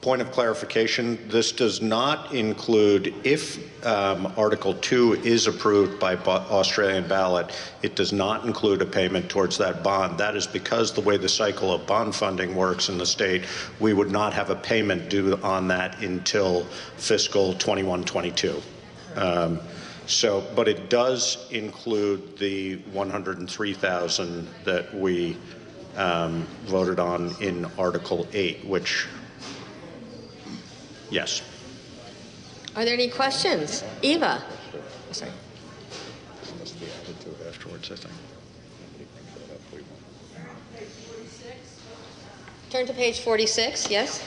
point of clarification. This does not include, if Article 2 is approved by Australian ballot, it does not include a payment towards that bond. That is because the way the cycle of bond funding works in the state, we would not have a payment due on that until fiscal 21-22. But it does include the $103,000 that we voted on in Article 8, which, yes. Are there any questions? Eva? Sorry. This must be added to it afterwards, I think. Turn to page 46, yes?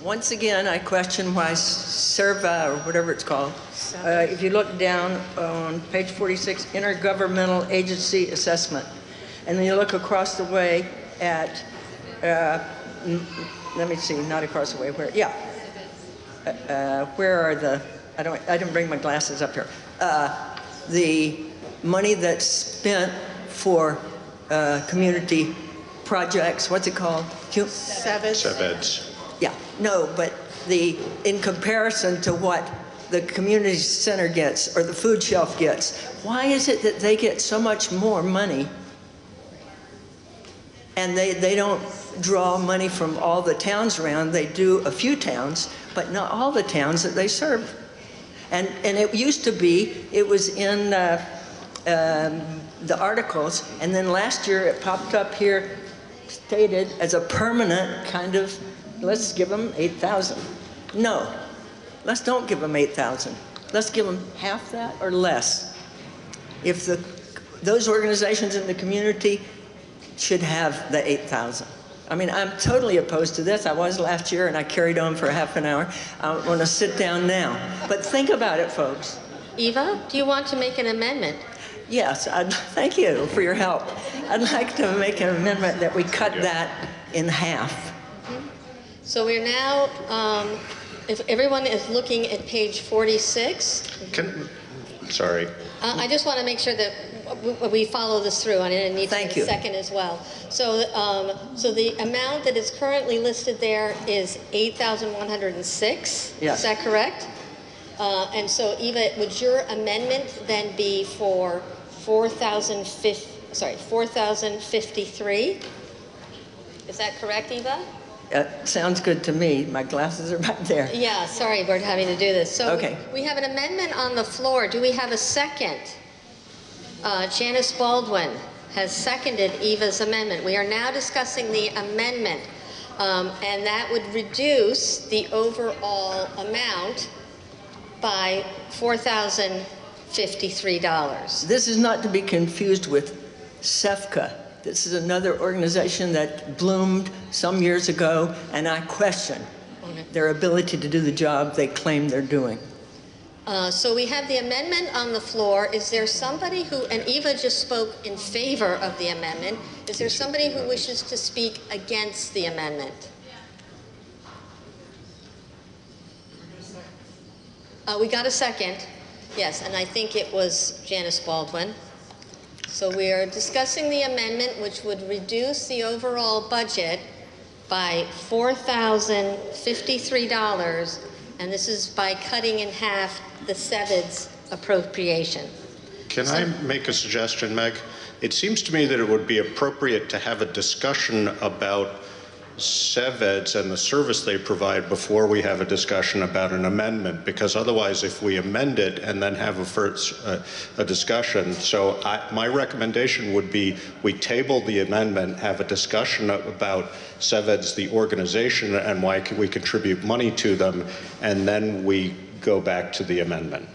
Once again, I question why CERVA, or whatever it's called, if you look down on page 46, Intergovernmental Agency Assessment, and then you look across the way at, let me see, not across the way, where, yeah. Where are the, I didn't bring my glasses up here. The money that's spent for community projects, what's it called? CEVEDS. Yeah, no, but in comparison to what the community center gets or the food shelf gets, why is it that they get so much more money and they don't draw money from all the towns around? They do a few towns, but not all the towns that they serve. And it used to be, it was in the articles, and then last year it popped up here stated as a permanent kind of, let's give them 8,000. No, let's don't give them 8,000. Let's give them half that or less. If those organizations in the community should have the 8,000. I mean, I'm totally opposed to this. I was last year and I carried on for half an hour. I want to sit down now. But think about it, folks. Eva, do you want to make an amendment? Yes, thank you for your help. I'd like to make an amendment that we cut that in half. So we're now, if everyone is looking at page 46. Sorry. I just want to make sure that we follow this through, and it needs a second as well. So, so the amount that is currently listed there is 8,106. Yes. Is that correct? And so, Eva, would your amendment then be for 4,053? Is that correct, Eva? Sounds good to me. My glasses are back there. Yeah, sorry, we're having to do this. So okay. We have an amendment on the floor. Do we have a second? Janice Baldwin has seconded Eva's amendment. We are now discussing the amendment, and that would reduce the overall amount by $4,053. This is not to be confused with SEFCA. This is another organization that bloomed some years ago, and I question their ability to do the job they claim they're doing. So we have the amendment on the floor. Is there somebody who, and Eva just spoke in favor of the amendment, is there somebody who wishes to speak against the amendment? We got a second. Yes, and I think it was Janice Baldwin. So we are discussing the amendment which would reduce the overall budget by $4,053, and this is by cutting in half the CEVEDS appropriation. Can I make a suggestion, Meg? It seems to me that it would be appropriate to have a discussion about CEVEDS and the service they provide before we have a discussion about an amendment, because otherwise if we amend it and then have a discussion, so my recommendation would be we table the amendment, have a discussion about CEVEDS, the organization, and why we contribute money to them, and then we go back to the amendment.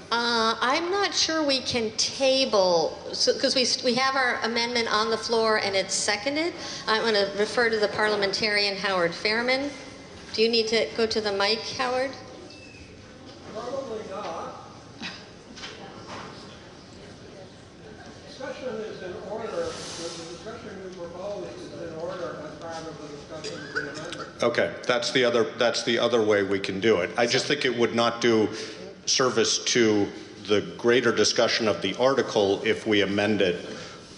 I'm not sure we can table, because we have our amendment on the floor and it's seconded. I'm going to refer to the parliamentarian Howard Fairman. Do you need to go to the mic, Howard? Probably not. Discussion is in order. The discussion we proposed is in order as part of the discussion of the amendment. Okay, that's the other way we can do it. I just think it would not do service to the greater discussion of the article if we amend it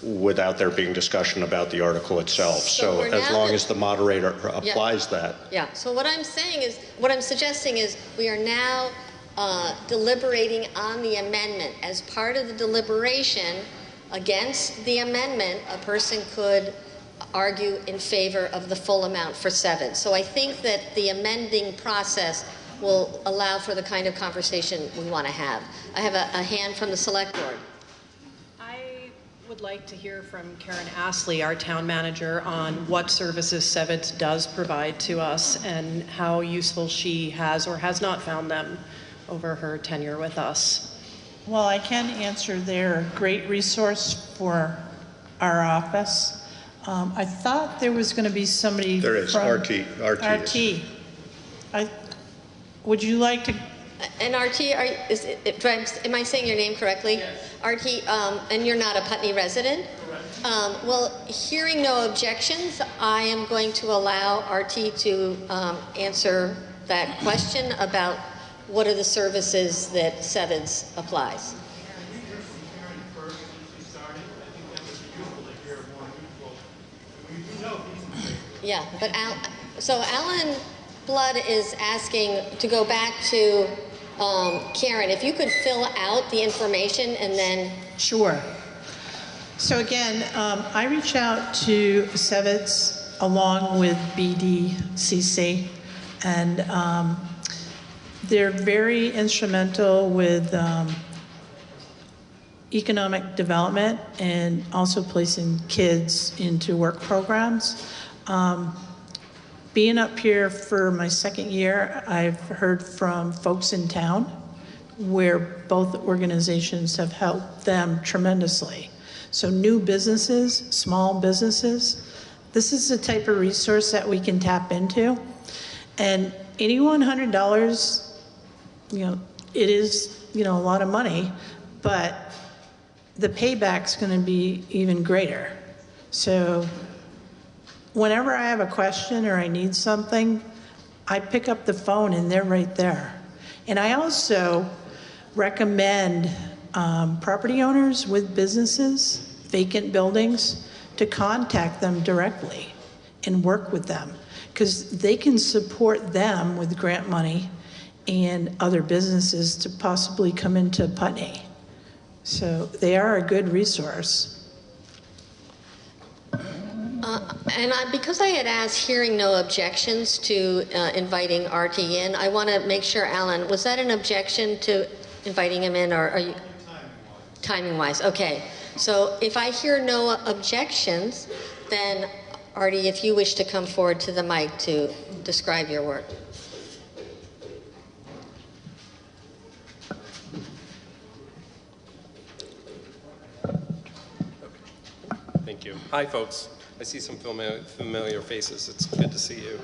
without there being discussion about the article itself. So as long as the moderator applies that. Yeah, so what I'm suggesting is we are now deliberating on the amendment. As part of the deliberation against the amendment, a person could argue in favor of the full amount for CEVEDS. So I think that the amending process will allow for the kind of conversation we want to have. I have a hand from the select board. I would like to hear from Karen Astley, our town manager, on what services CEVEDS does provide to us and how useful she has or has not found them over her tenure with us. Well, I can answer. They're a great resource for our office. I thought there was going to be somebody There is, from RT. Would you like to? And RT, am I saying your name correctly? Yes. RT, and you're not a Putney resident? Correct. Well, hearing no objections, I am going to allow RT to answer that question about what are the services that CEVEDS applies. Yeah, but so Alan Blood is asking to go back to Karen. If you could fill out the information and then... Sure. So again, I reach out to CEVEDS along with BDCC, and they're very instrumental with economic development and also placing kids into work programs. Being up here for my second year, I've heard from folks in town where both organizations have helped them tremendously. So new businesses, small businesses, this is the type of resource that we can tap into. And any $100, it is, a lot of money, but the payback's going to be even greater. So whenever I have a question or I need something, I pick up the phone and they're right there. And I also recommend property owners with businesses, vacant buildings, to contact them directly and work with them, because they can support them with grant money and other businesses to possibly come into Putney. So they are a good resource. Because I had asked hearing no objections to inviting RT in, I want to make sure, Alan, was that an objection to inviting him in, or are you? Timing-wise, okay. So if I hear no objections, then Artie, if you wish to come forward to the mic to describe your work. Thank you. Hi, folks. I see some familiar faces. It's good to see you.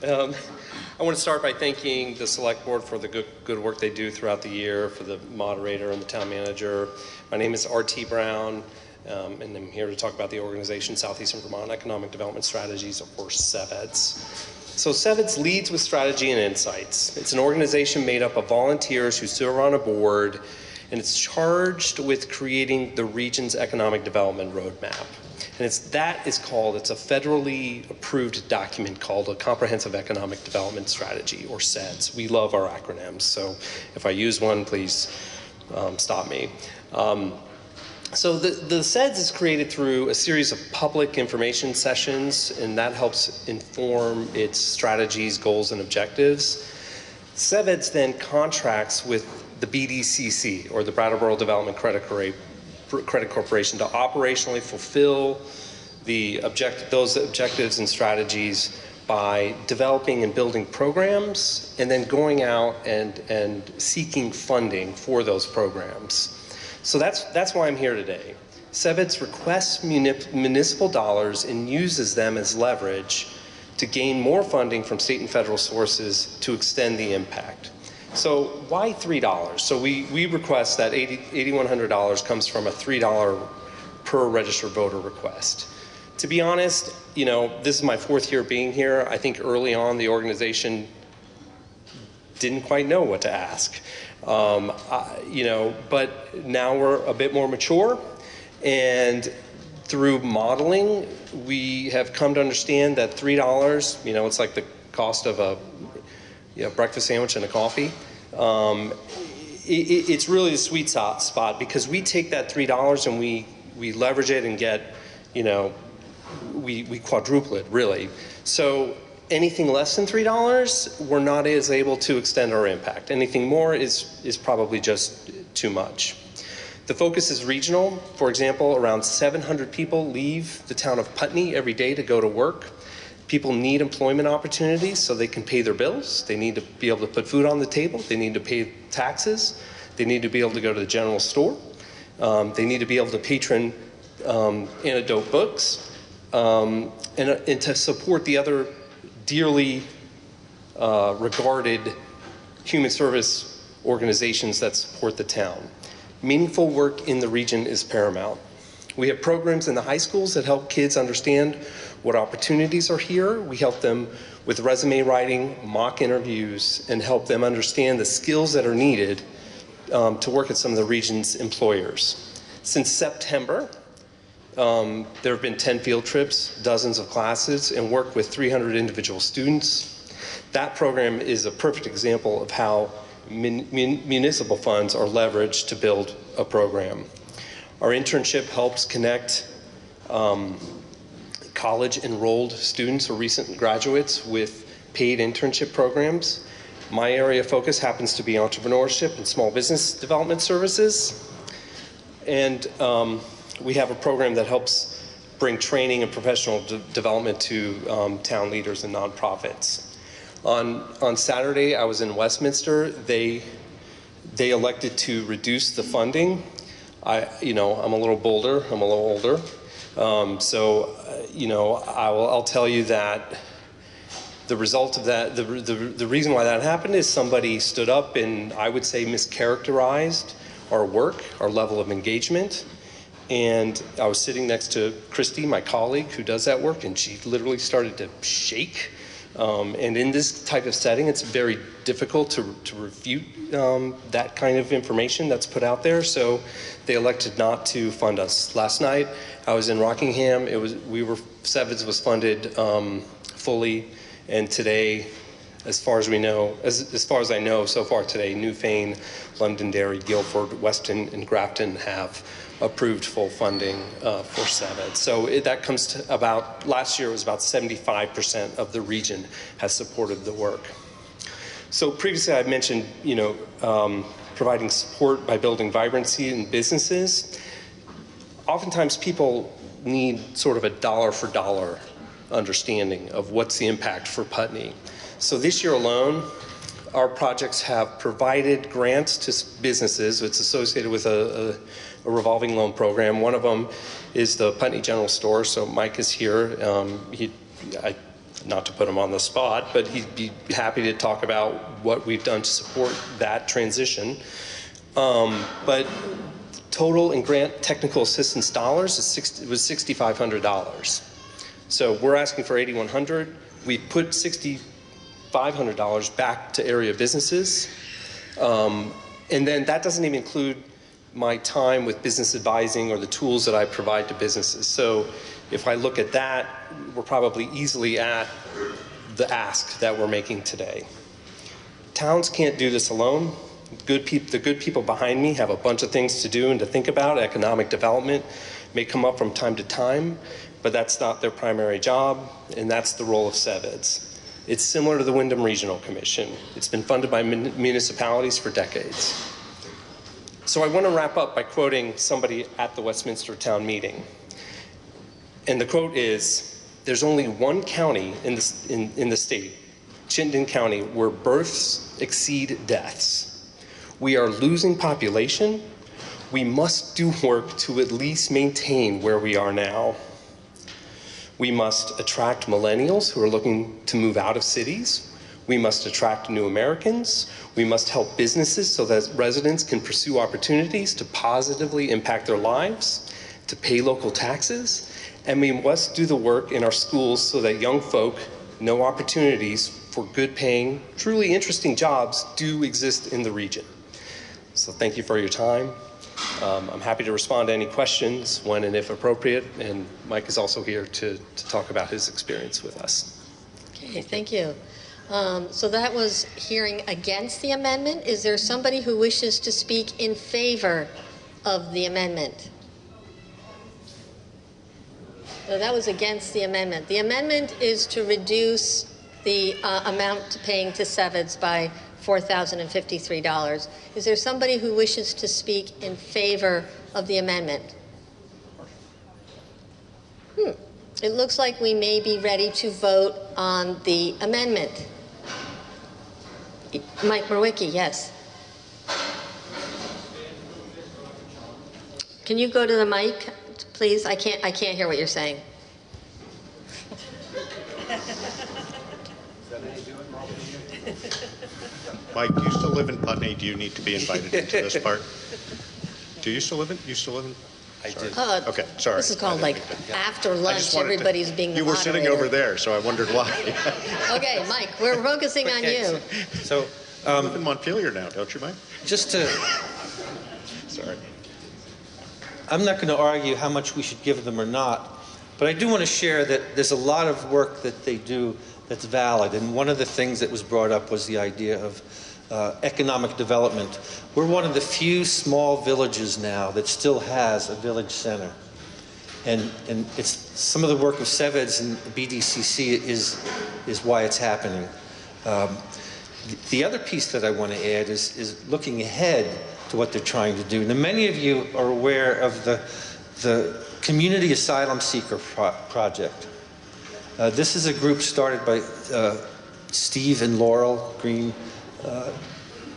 I want to start by thanking the Select Board for the good work they do throughout the year, for the moderator and the town manager. My name is R.T. Brown, and I'm here to talk about the organization Southeastern Vermont Economic Development Strategies, or CEVEDS. So CEVEDS leads with strategy and insights. It's an organization made up of volunteers who serve on a board, and it's charged with creating the region's economic development roadmap. And it's a federally approved document called a Comprehensive Economic Development Strategy, or CEDS. We love our acronyms, so if I use one, please stop me. So the SEDS is created through a series of public information sessions, and that helps inform its strategies, goals, and objectives. SEVEDS then contracts with the BDCC, or the Brattleboro Development Credit Corporation, to operationally fulfill those objectives and strategies by developing and building programs, and then going out and seeking funding for those programs. So that's why I'm here today. SEVEDS requests municipal dollars and uses them as leverage to gain more funding from state and federal sources to extend the impact. So why $3? So we request that $8,100 comes from a $3 per registered voter request. To be honest, this is my 4th year being here. I think early on the organization didn't quite know what to ask. But now we're a bit more mature, and through modeling, we have come to understand that $3, it's like the cost of a breakfast sandwich and a coffee. It's really a sweet spot, because we take that $3 and we leverage it and get, we quadruple it, really. So anything less than $3, we're not as able to extend our impact. Anything more is probably just too much. The focus is regional. For example, around 700 people leave the town of Putney every day to go to work. People need employment opportunities so they can pay their bills. They need to be able to put food on the table. They need to pay taxes. They need to be able to go to the general store. They need to be able to patron anecdote books, and to support the other dearly regarded human service organizations that support the town. Meaningful work in the region is paramount. We have programs in the high schools that help kids understand what opportunities are here. We help them with resume writing, mock interviews, and help them understand the skills that are needed to work at some of the region's employers. Since September, there have been 10 field trips, dozens of classes, and work with 300 individual students. That program is a perfect example of how municipal funds are leveraged to build a program. Our internship helps connect college-enrolled students or recent graduates with paid internship programs. My area of focus happens to be entrepreneurship and small business development services. And we have a program that helps bring training and professional development to town leaders and nonprofits. On Saturday, I was in Westminster. They elected to reduce the funding. I'm a little bolder. I'm a little older. I'll tell you that the result of that, the reason why that happened is somebody stood up and, I would say, mischaracterized our work, our level of engagement. And I was sitting next to Christy, my colleague, who does that work, and she literally started to shake. And in this type of setting, it's very difficult to refute that kind of information that's put out there. So they elected not to fund us. Last night, I was in Rockingham. SEVEDS was funded fully, and today, as far as we know, as far as I know so far today, Newfane, Londonderry, Guilford, Weston, and Grafton have approved full funding for SEVEDS. So that comes to about, last year it was about 75% of the region has supported the work. So previously I mentioned, providing support by building vibrancy in businesses. Oftentimes people need sort of a dollar for dollar understanding of what's the impact for Putney. So this year alone, our projects have provided grants to businesses. It's associated with a revolving loan program. One of them is the Putney General Store. So Mike is here. Not to put him on the spot, but he'd be happy to talk about what we've done to support that transition. But total in grant technical assistance dollars was $6,500. So we're asking for $8,100. We put $6,500 back to area businesses. And then that doesn't even include my time with business advising or the tools that I provide to businesses. So if I look at that, we're probably easily at the ask that we're making today. Towns can't do this alone. The good people behind me have a bunch of things to do and to think about. Economic development may come up from time to time, but that's not their primary job, and that's the role of CEVEDS. It's similar to the Wyndham Regional Commission. It's been funded by municipalities for decades. So I want to wrap up by quoting somebody at the Westminster Town Meeting. And the quote is, "There's only one county in the state, Chittenden County, where births exceed deaths. We are losing population. We must do work to at least maintain where we are now. We must attract millennials who are looking to move out of cities. We must attract new Americans. We must help businesses so that residents can pursue opportunities to positively impact their lives, to pay local taxes, and we must do the work in our schools so that young folk know opportunities for good paying, truly interesting jobs do exist in the region." So thank you for your time. I'm happy to respond to any questions when and if appropriate, and Mike is also here to talk about his experience with us. Okay, thank you. So that was hearing against the amendment. Is there somebody who wishes to speak in favor of the amendment? No, that was against the amendment. The amendment is to reduce the amount paying to CEVEDS by $4,053. Is there somebody who wishes to speak in favor of the amendment? It looks like we may be ready to vote on the amendment. Mike Mrowicki, yes. Can you go to the mic, please? I can't hear what you're saying. Mike, you still live in Putney? Do you need to be invited into this part? Do you still live in? I did. Okay, sorry. This is called like after lunch, everybody's being the You were sitting over there, so I wondered why. Okay, Mike, we're focusing on you. So, you live in Montpelier now, don't you, Mike? Just to, Sorry. I'm not going to argue how much we should give them or not, but I do want to share that there's a lot of work that they do that's valid. And one of the things that was brought up was the idea of economic development. We're one of the few small villages now that still has a village center. And it's some of the work of CEVEDS and BDCC is why it's happening. The other piece that I want to add is looking ahead to what they're trying to do. Now, many of you are aware of the Community Asylum Seeker Project. This is a group started by Steve and Laurel Green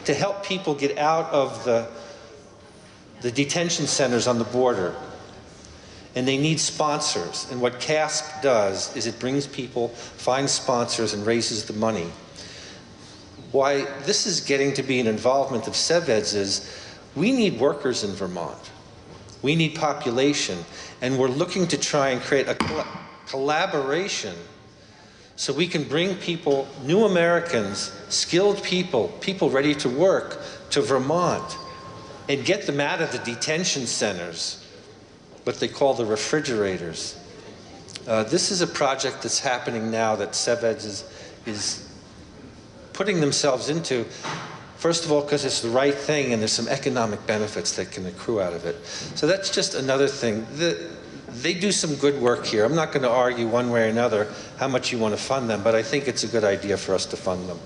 to help people get out of the detention centers on the border. And they need sponsors. And what CASP does is it brings people, finds sponsors, and raises the money. Why this is getting to be an involvement of CEVEDS is we need workers in Vermont. We need population. And we're looking to try and create a collaboration so we can bring people, new Americans, skilled people, people ready to work to Vermont and get them out of the detention centers, what they call the refrigerators. This is a project that's happening now that CEVEDS is putting themselves into, first of all, because it's the right thing and there's some economic benefits that can accrue out of it. So that's just another thing. They do some good work here. I'm not going to argue one way or another how much you want to fund them, but I think it's a good idea for us to fund them.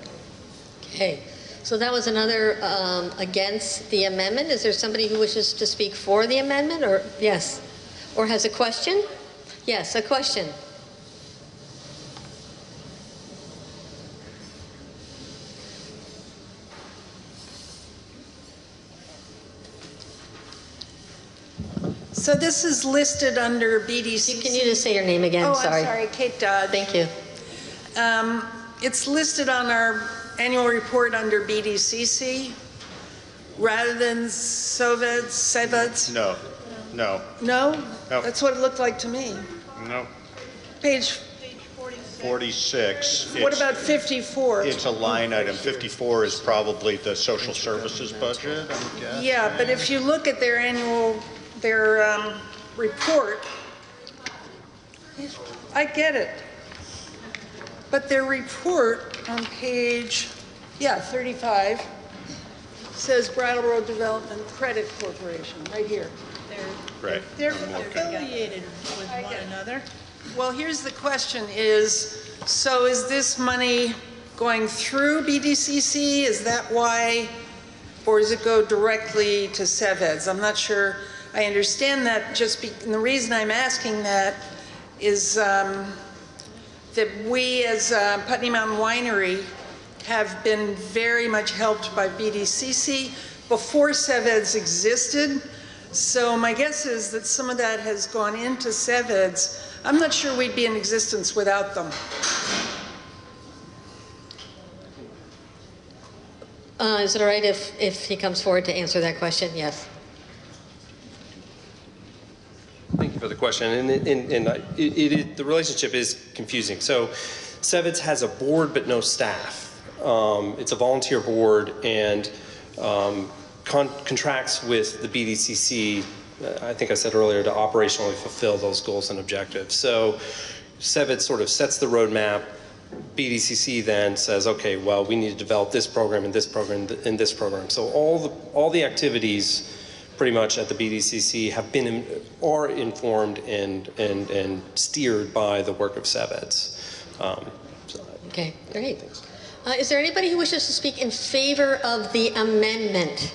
Okay, so that was another against the amendment. Is there somebody who wishes to speak for the amendment, or yes, or has a question? Yes, a question. So this is listed under BDC. Can you just say your name again? Oh, Sorry. I'm sorry, Kate Dodge. Thank you. It's listed on our annual report under BDCC rather than CEVEDS. No. No? No. That's what it looked like to me. No. Page 46. What about 54? It's a line item. 54 is probably the social services budget, I would guess. Yeah, but if you look at their annual, report, I get it. But their report on page, 35, says Brattleboro Development Credit Corporation, right here. Right. They're affiliated with one another. Well, here's the question is, so is this money going through BDCC? Is that why, or does it go directly to SEVEDS? I'm not sure I understand that, and the reason I'm asking that is that we as Putney Mountain Winery have been very much helped by BDCC before SEVEDS existed. So my guess is that some of that has gone into SEVEDS. I'm not sure we'd be in existence without them. Is it all right if he comes forward to answer that question? Yes. Thank you for the question. And the relationship is confusing. So SEVEDS has a board but no staff. It's a volunteer board and contracts with the BDCC, I think I said earlier, to operationally fulfill those goals and objectives. So SEVEDS sort of sets the roadmap. BDCC then says, okay, well, we need to develop this program and this program and this program. So all the activities pretty much at the BDCC have been are informed and steered by the work of SEVEDS. Okay, great. Is there anybody who wishes to speak in favor of the amendment?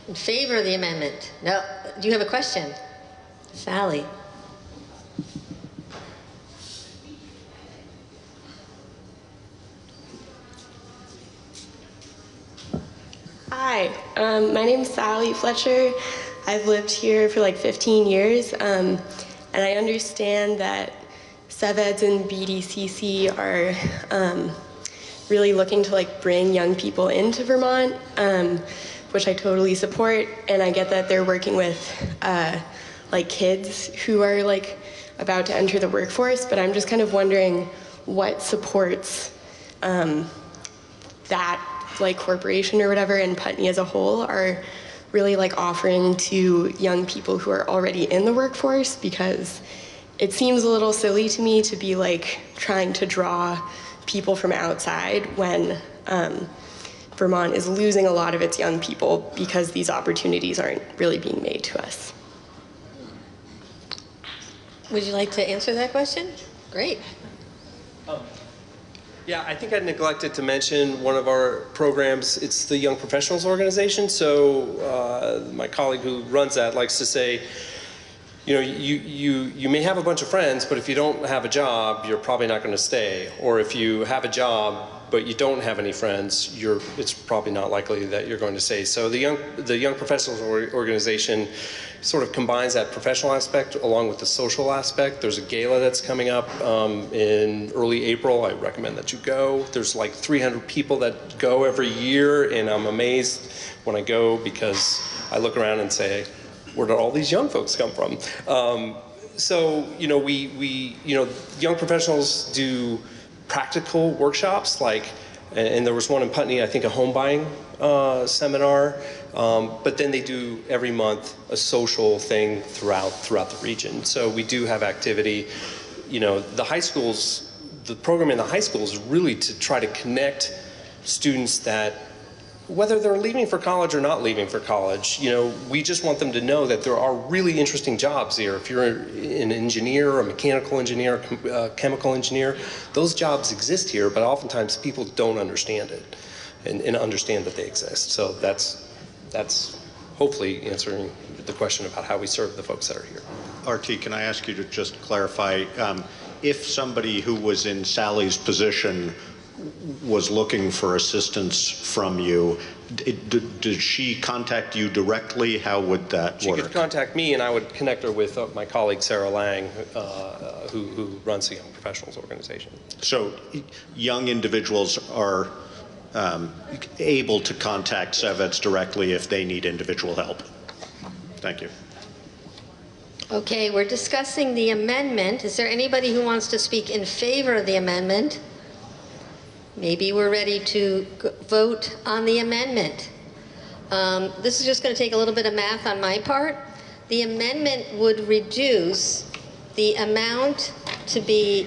In favor of the amendment? No. Do you have a question? Sally. Hi, my name's Sally Fletcher. I've lived here for like 15 years, and I understand that SEVEDS and BDCC are really looking to like bring young people into Vermont, which I totally support, and I get that they're working with like kids who are like about to enter the workforce, but I'm just kind of wondering what supports that like corporation or whatever and Putney as a whole are really like offering to young people who are already in the workforce, because it seems a little silly to me to be like trying to draw people from outside when Vermont is losing a lot of its young people because these opportunities aren't really being made to us. Would you like to answer that question? Great. Yeah, I think I neglected to mention one of our programs. It's the Young Professionals Organization. So my colleague who runs that likes to say, you know, you may have a bunch of friends, but if you don't have a job, you're probably not going to stay. Or if you have a job, but you don't have any friends, it's probably not likely that you're going to stay. So the Young Professionals Organization sort of combines that professional aspect along with the social aspect. There's a gala that's coming up in early April. I recommend that you go. There's like 300 people that go every year, and I'm amazed when I go because I look around and say, where did all these young folks come from? So, you know, we young professionals do practical workshops, like, and there was one in Putney, I think a home buying seminar, but then they do every month a social thing throughout the region. So we do have activity. You know, the high schools, the program in the high schools is really to try to connect students that, whether they're leaving for college or not leaving for college, you know, we just want them to know that there are really interesting jobs here. If you're an engineer, a mechanical engineer, a chemical engineer, those jobs exist here, but oftentimes people don't understand it and understand that they exist. So that's hopefully answering the question about how we serve the folks that are here. RT, can I ask you to just clarify, if somebody who was in Sally's position was looking for assistance from you, did she contact you directly? How would that work? She could contact me, and I would connect her with my colleague Sarah Lang, who runs the Young Professionals Organization. So young individuals are able to contact SEVEDS directly if they need individual help. Thank you. Okay, we're discussing the amendment. Is there anybody who wants to speak in favor of the amendment? Maybe we're ready to vote on the amendment. This is just going to take a little bit of math on my part. The amendment would reduce the amount to be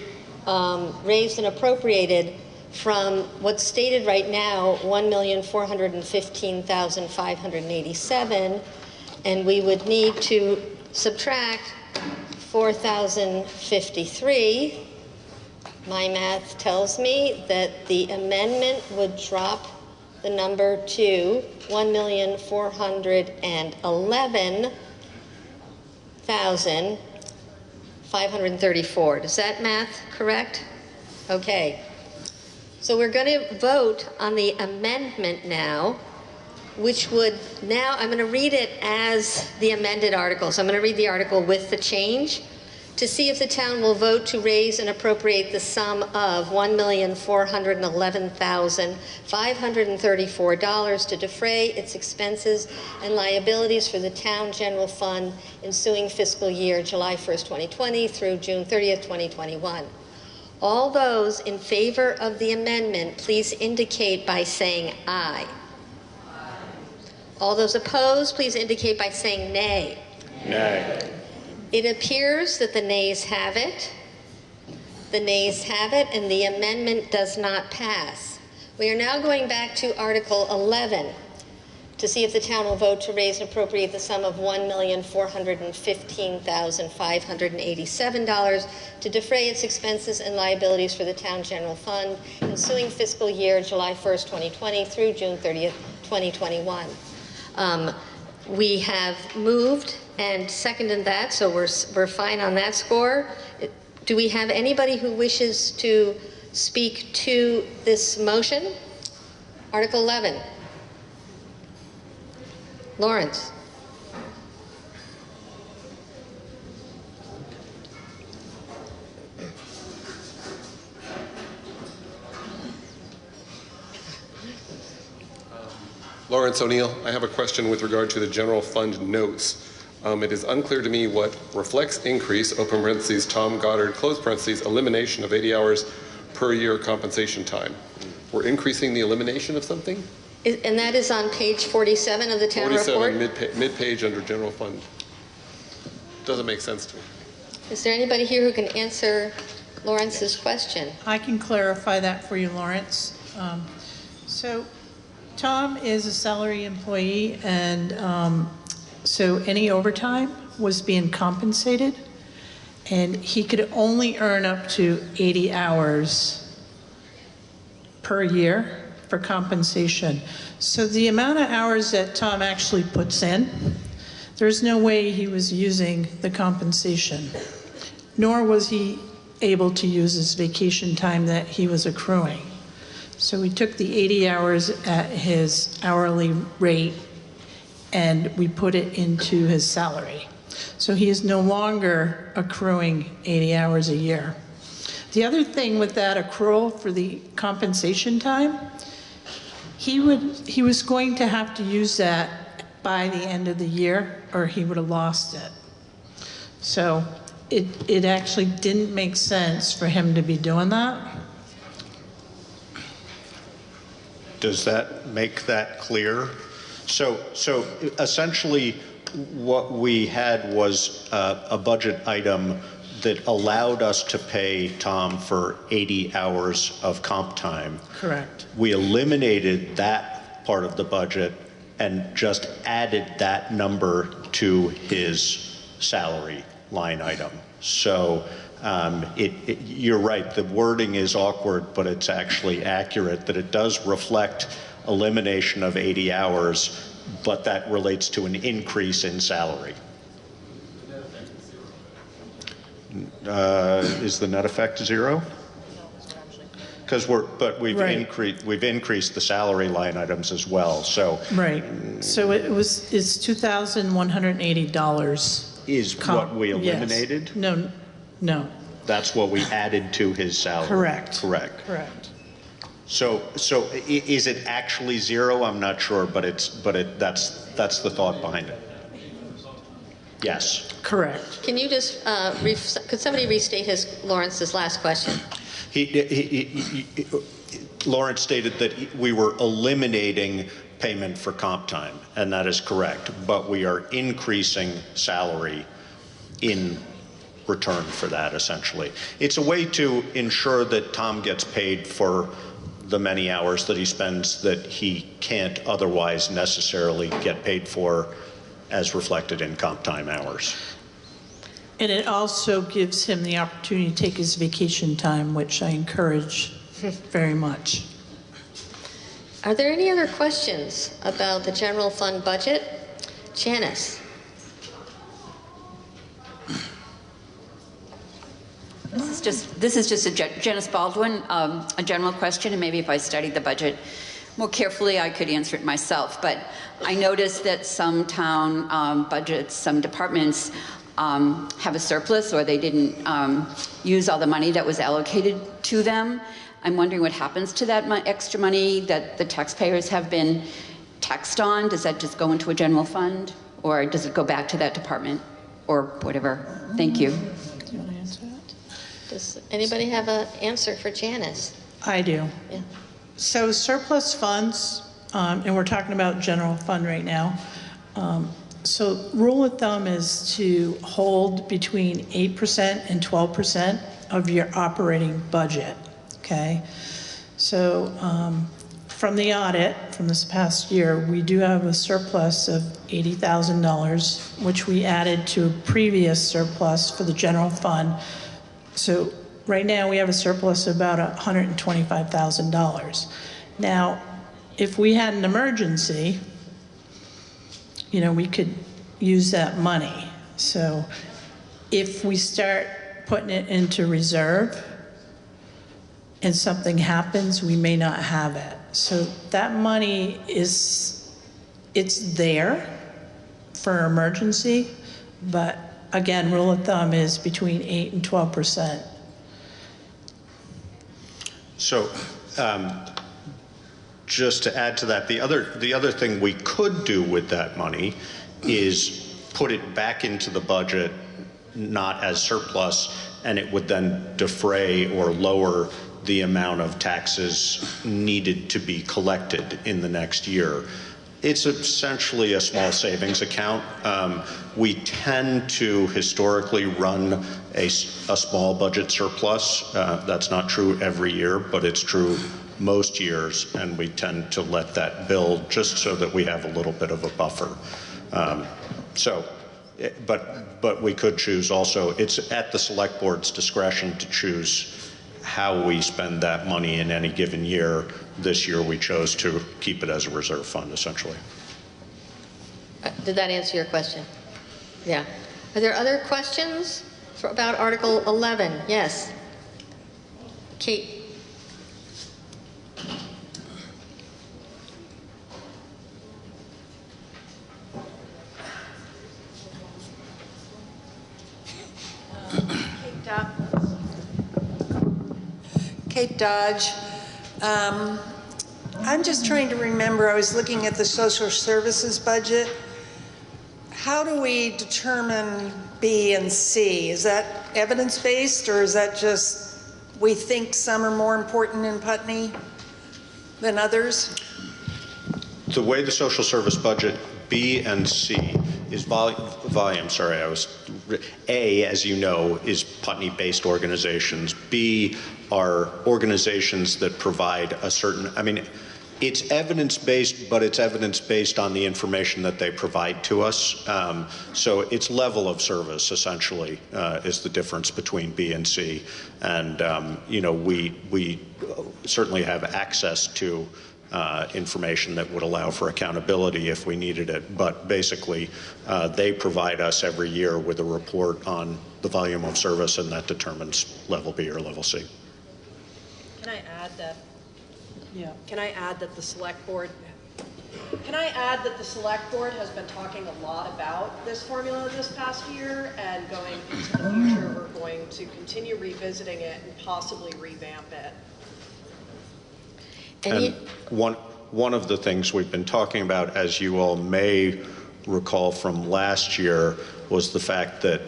raised and appropriated from what's stated right now, 1,415,587, and we would need to subtract 4,053. My math tells me that the amendment would drop the number to 1,411,534. Does that math correct? Okay. So we're going to vote on the amendment now, which would now, I'm going to read it as the amended article. So I'm going to read the article with the change. To see if the town will vote to raise and appropriate the sum of $1,411,534 to defray its expenses and liabilities for the town general fund ensuing fiscal year July 1st, 2020 through June 30th, 2021. All those in favor of the amendment, please indicate by saying aye. All those opposed, please indicate by saying nay. Nay. It appears that the nays have it. The nays have it, and the amendment does not pass. We are now going back to Article 11 to see if the town will vote to raise and appropriate the sum of $1,415,587 to defray its expenses and liabilities for the town general fund ensuing fiscal year July 1st, 2020 through June 30th, 2021. We have moved and seconded that, so we're fine on that score. Do we have anybody who wishes to speak to this motion? Article 11. Lawrence. Lawrence O'Neill, I have a question with regard to the general fund notes. It is unclear to me what reflects increase, open parentheses, Tom Goddard, close parentheses, elimination of 80 hours per year compensation time. We're increasing the elimination of something? And that is on page 47 of the town report? 47, mid-page under general fund. Doesn't make sense to me. Is there anybody here who can answer Lawrence's question? I can clarify that for you, Lawrence. So Tom is a salary employee, and so any overtime was being compensated, and he could only earn up to 80 hours per year for compensation. So the amount of hours that Tom actually puts in, there's no way he was using the compensation, nor was he able to use his vacation time that he was accruing. So we took the 80 hours at his hourly rate and we put it into his salary. So he is no longer accruing 80 hours a year. The other thing with that accrual for the compensation time, he was going to have to use that by the end of the year or he would have lost it. So it actually didn't make sense for him to be doing that. Does that make that clear? So essentially what we had was a budget item that allowed us to pay Tom for 80 hours of comp time. Correct. We eliminated that part of the budget and just added that number to his salary line item. So you're right, the wording is awkward, but it's actually accurate that it does reflect elimination of 80 hours, but that relates to an increase in salary. Is the net effect zero? Because we've increased the salary line items as well. So right. So it's $2,180. Is what we eliminated? Yes. No. That's what we added to his salary. Correct. Correct. Correct. So is it actually zero? I'm not sure, but that's the thought behind it. Yes. Correct. Can you just could somebody restate Lawrence's last question? Lawrence stated that we were eliminating payment for comp time, and that is correct. But we are increasing salary in return for that, essentially. It's a way to ensure that Tom gets paid for the many hours that he spends that he can't otherwise necessarily get paid for as reflected in comp time hours. And it also gives him the opportunity to take his vacation time, which I encourage very much. Are there any other questions about the general fund budget? Janice? This is just Janice Baldwin, a general question, and maybe if I studied the budget more carefully, I could answer it myself. But I noticed that some town budgets, some departments have a surplus, or they didn't use all the money that was allocated to them. I'm wondering what happens to that extra money that the taxpayers have been taxed on. Does that just go into a general fund, or does it go back to that department, or whatever? Thank you. Do you want to answer that? Does anybody have an answer for Janice? I do. Yeah. So surplus funds, and we're talking about general fund right now. So rule of thumb is to hold between 8% and 12% of your operating budget, okay? So from the audit from this past year, we do have a surplus of $80,000, which we added to a previous surplus for the general fund. So right now we have a surplus of about $125,000. Now, if we had an emergency, you know, we could use that money. So if we start putting it into reserve and something happens, we may not have it. So that money it's there for emergency, but again, rule of thumb is between 8 and 12%. So just to add to that, the other thing we could do with that money is put it back into the budget, not as surplus, and it would then defray or lower the amount of taxes needed to be collected in the next year. It's essentially a small savings account. We tend to historically run a small budget surplus. That's not true every year, but it's true most years, and we tend to let that build just so that we have a little bit of a buffer. But we could choose also, it's at the select board's discretion to choose how we spend that money in any given year. This year we chose to keep it as a reserve fund, essentially. Did that answer your question? Yeah. Are there other questions about Article 11? Yes. Kate. Kate Dodge. I'm just trying to remember, I was looking at the social services budget. How do we determine B and C? Is that evidence-based, or is that just we think some are more important in Putney than others? The way the social service budget, B and C, is volume, sorry, A, as you know, is Putney-based organizations. B are organizations that provide a certain, I mean, it's evidence-based, but it's evidence-based on the information that they provide to us. So it's level of service, essentially, is the difference between B and C. And, you know, we certainly have access to information that would allow for accountability if we needed it. But basically, they provide us every year with a report on the volume of service, and that determines level B or level C. Can I add that? Yeah. Can I add that the select board has been talking a lot about this formula this past year, and going into the future, we're going to continue revisiting it and possibly revamp it. And one of the things we've been talking about, as you all may recall from last year, was the fact that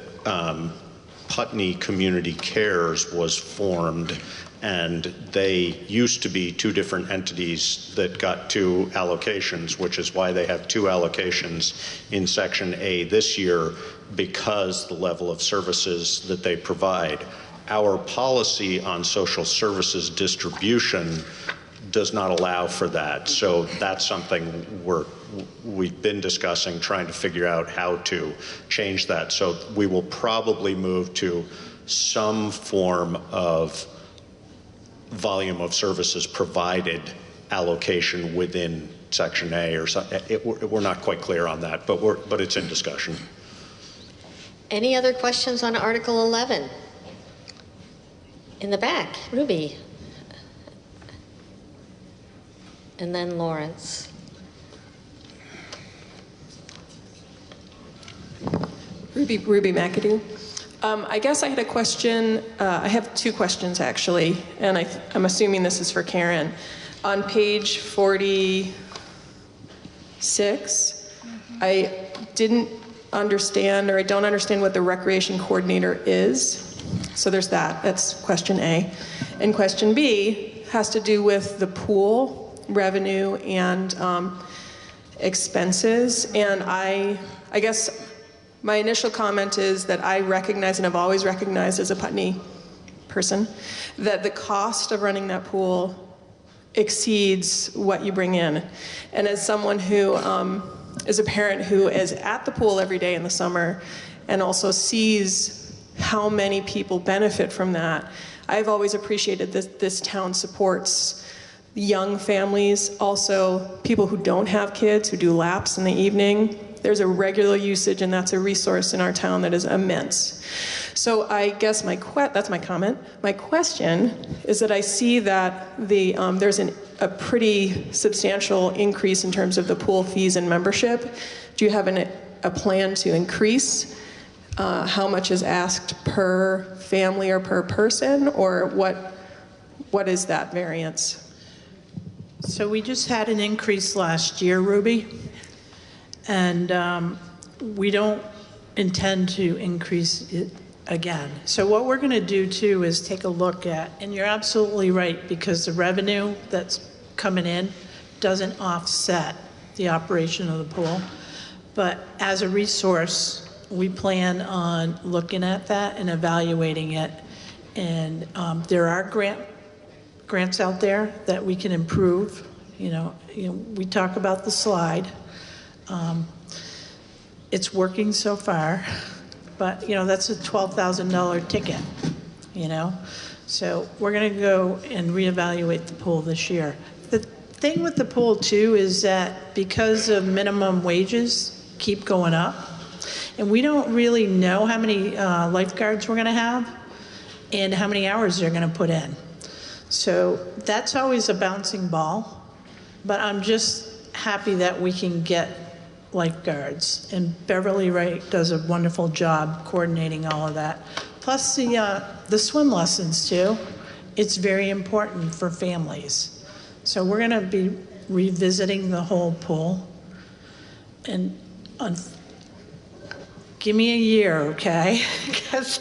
Putney Community Cares was formed, and they used to be two different entities that got two allocations, which is why they have two allocations in Section A this year, because the level of services that they provide. Our policy on social services distribution does not allow for that. So that's something we've been discussing, trying to figure out how to change that. So we will probably move to some form of volume of services provided allocation within Section A or something. We're not quite clear on that, but it's in discussion. Any other questions on Article 11? In the back, Ruby. And then Lawrence. Ruby McAdoo. I guess I had a question. I have two questions, actually, and I'm assuming this is for Karen. On page 46, I didn't understand, or I don't understand what the recreation coordinator is. So there's that. That's question A. And question B has to do with the pool revenue and expenses. And I guess my initial comment is that I recognize, and I've always recognized as a Putney person, that the cost of running that pool exceeds what you bring in. And as someone who is a parent who is at the pool every day in the summer and also sees how many people benefit from that, I've always appreciated that this town supports young families, also people who don't have kids, who do laps in the evening. There's a regular usage, and that's a resource in our town that is immense. So I guess that's my comment. My question is that I see that there's a pretty substantial increase in terms of the pool fees and membership. Do you have a plan to increase how much is asked per family or per person, or what is that variance? So we just had an increase last year, Ruby, and we don't intend to increase it again. So what we're going to do too is take a look at, and you're absolutely right, because the revenue that's coming in doesn't offset the operation of the pool. But as a resource, we plan on looking at that and evaluating it. And there are grants out there that we can improve. You know, we talk about the slide. It's working so far, but that's a $12,000 ticket, So we're going to go and reevaluate the pool this year. The thing with the pool too is that because of minimum wages keep going up, and we don't really know how many lifeguards we're going to have and how many hours they're going to put in. So that's always a bouncing ball, but I'm just happy that we can get lifeguards, and Beverly Wright does a wonderful job coordinating all of that. Plus the swim lessons too. It's very important for families. So we're going to be revisiting the whole pool, and give me a year, okay? Because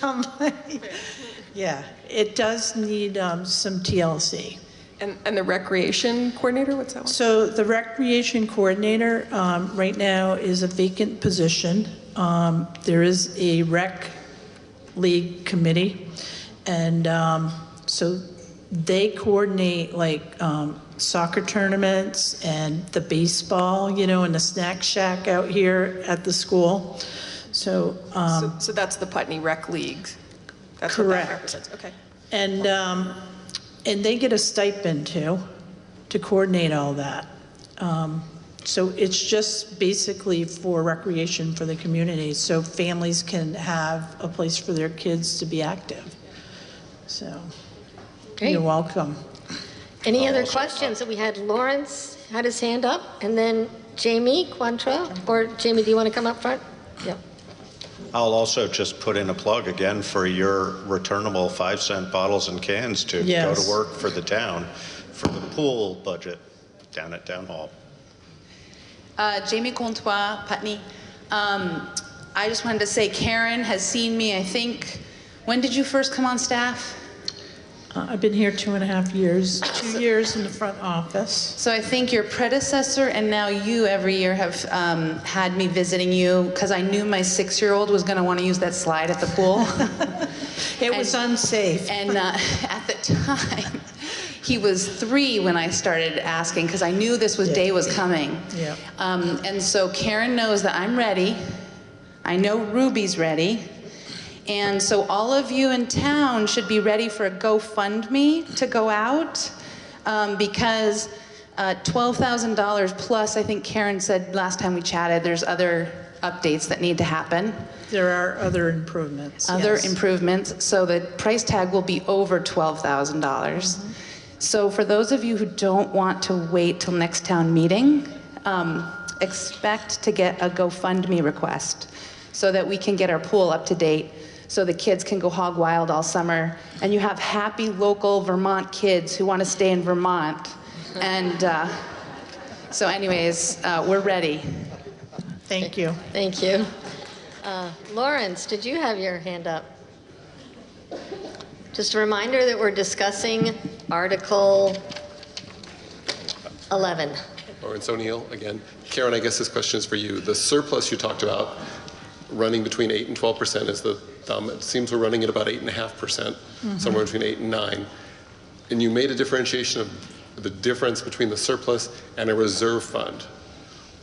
yeah, it does need some TLC. And the recreation coordinator, what's that one? So the recreation coordinator right now is a vacant position. There is a rec league committee, and so they coordinate like soccer tournaments and the baseball, and the snack shack out here at the school. So so that's the Putney Rec League. That's correct. What that represents. Okay. And they get a stipend too to coordinate all that. So it's just basically for recreation for the community, so families can have a place for their kids to be active. So Great. You're welcome. Any other questions? We had Lawrence had his hand up, and then Jamie Quantra, or Jamie, do you want to come up front? Yep. I'll also just put in a plug again for your returnable 5-cent bottles and cans to go to work for the town for the pool budget down at Town Hall. Jamie Comtois, Putney. I just wanted to say Karen has seen me, I think, when did you first come on staff? I've been here 2.5 years, 2 years in the front office. So I think your predecessor and now you every year have had me visiting you because I knew my 6-year-old was going to want to use that slide at the pool. It was unsafe. And at the time, He was 3 when I started asking because I knew this day was coming. Yeah. And so Karen knows that I'm ready. I know Ruby's ready. And so all of you in town should be ready for a GoFundMe to go out because $12,000 plus, I think Karen said last time we chatted, there's other updates that need to happen. There are other improvements. Other improvements. So the price tag will be over $12,000. So for those of you who don't want to wait till next town meeting, expect to get a GoFundMe request so that we can get our pool up to date, so the kids can go hog wild all summer, and you have happy local Vermont kids who want to stay in Vermont. And so anyways, we're ready. Thank you. Thank you. Lawrence, did you have your hand up? Just a reminder that we're discussing Article 11. Lawrence O'Neill again. Karen, I guess this question is for you. The surplus you talked about running between 8 and 12% is the thumb. It seems we're running at about 8.5%, somewhere between 8 and 9. And you made a differentiation of the difference between the surplus and a reserve fund.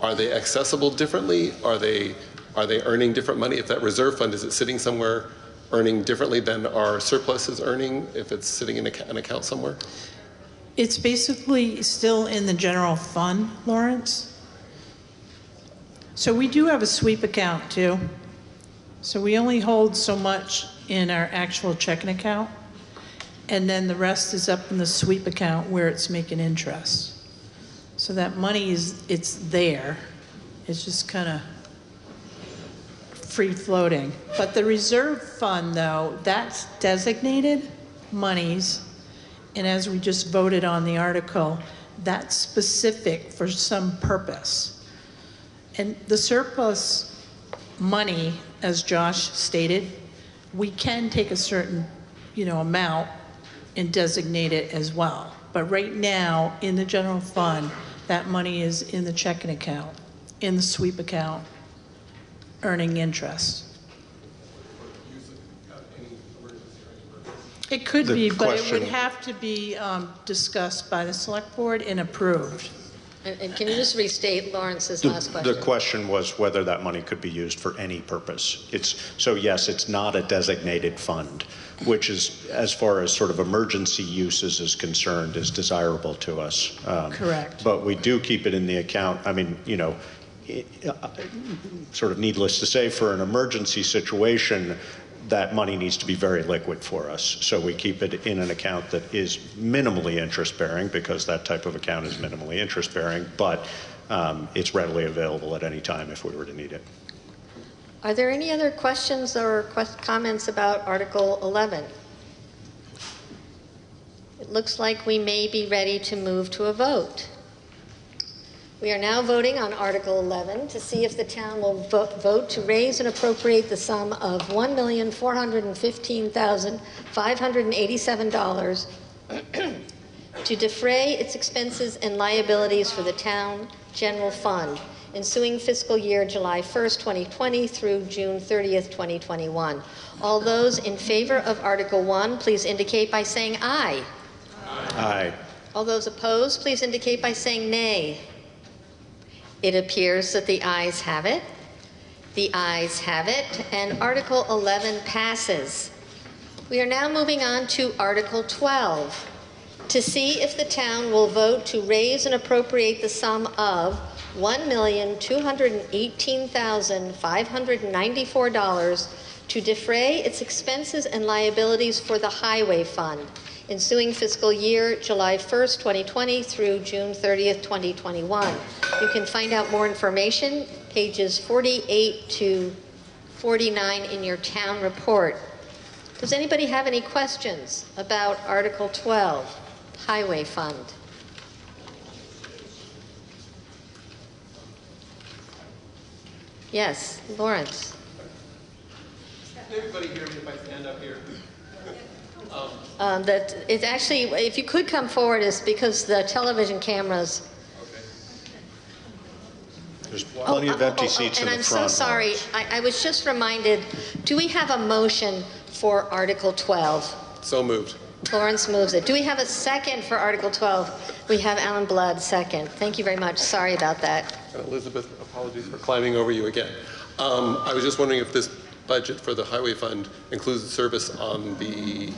Are they accessible differently? Are they earning different money? If that reserve fund, is it sitting somewhere earning differently than our surplus is earning if it's sitting in an account somewhere? It's basically still in the general fund, Lawrence. So we do have a sweep account too. So we only hold so much in our actual checking account, and then the rest is up in the sweep account where it's making interest. So that money it's there. It's just kind of free floating. But the reserve fund though, that's designated monies. And as we just voted on the article, that's specific for some purpose. And the surplus money, as Josh stated, we can take a certain, amount and designate it as well. But right now, in the general fund, that money is in the checking account, in the sweep account, earning interest. It could be, but it would have to be discussed by the select board and approved. And can you just restate Lawrence's last question? The question was whether that money could be used for any purpose. So yes, it's not a designated fund, which is, as far as sort of emergency uses is concerned, is desirable to us. Correct. But we do keep it in the account. I mean, sort of needless to say, for an emergency situation, that money needs to be very liquid for us. So we keep it in an account that is minimally interest bearing, because that type of account is minimally interest bearing, but it's readily available at any time if we were to need it. Are there any other questions or comments about Article 11? It looks like we may be ready to move to a vote. We are now voting on Article 11 to see if the town will vote to raise and appropriate the sum of $1,415,587 to defray its expenses and liabilities for the town general fund ensuing fiscal year July 1st, 2020 through June 30th, 2021. All those in favor of Article 1, please indicate by saying aye. Aye. All those opposed, please indicate by saying nay. It appears that the ayes have it. The ayes have it, and Article 11 passes. We are now moving on to Article 12, to see if the town will vote to raise and appropriate the sum of $1,218,594 to defray its expenses and liabilities for the Highway Fund ensuing fiscal year July 1st, 2020 through June 30th, 2021. You can find out more information, pages 48 to 49 in your town report. Does anybody have any questions about Article 12, Highway Fund? Yes, Lawrence. Can everybody hear me if I stand up here? That it actually, if you could come forward, is because the television cameras. There's plenty of empty seats in the front. And I'm so sorry. I was just reminded. Do we have a motion for Article 12? So moved. Lawrence moves it. Do we have a second for Article 12? We have Alan Blood, second. Thank you very much. Sorry about that. Elizabeth, apologies for climbing over you again. I was just wondering if this budget for the highway fund includes the service on the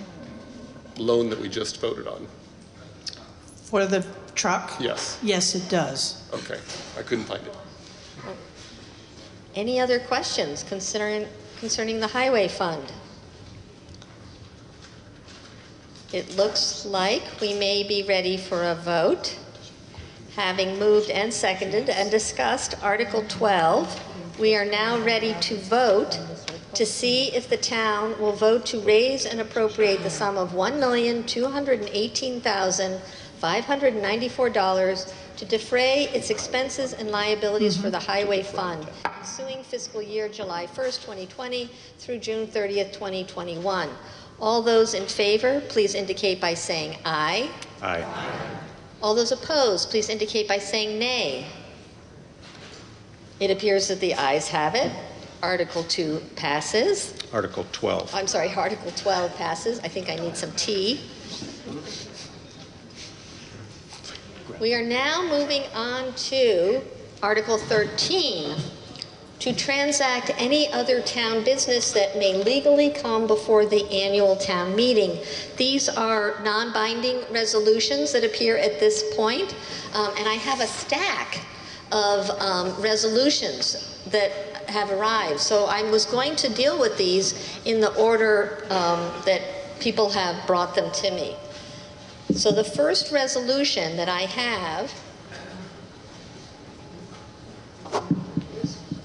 loan that we just voted on. For the truck? Yes. Yes, it does. Okay, I couldn't find it. Any other questions concerning the highway fund? It looks like we may be ready for a vote. Having moved and seconded and discussed Article 12, we are now ready to vote to see if the town will vote to raise and appropriate the sum of $1,218,594 to defray its expenses and liabilities for the highway fund, ensuing fiscal year July 1st, 2020 through June 30th, 2021. All those in favor, please indicate by saying aye. Aye. All those opposed, please indicate by saying nay. It appears that the ayes have it. Article 2 passes. Article 12. I'm sorry, Article 12 passes. I think I need some tea. We are now moving on to Article 13, to transact any other town business that may legally come before the annual town meeting. These are non-binding resolutions that appear at this point, and I have a stack of resolutions that have arrived. So I was going to deal with these in the order that people have brought them to me. So the first resolution that I have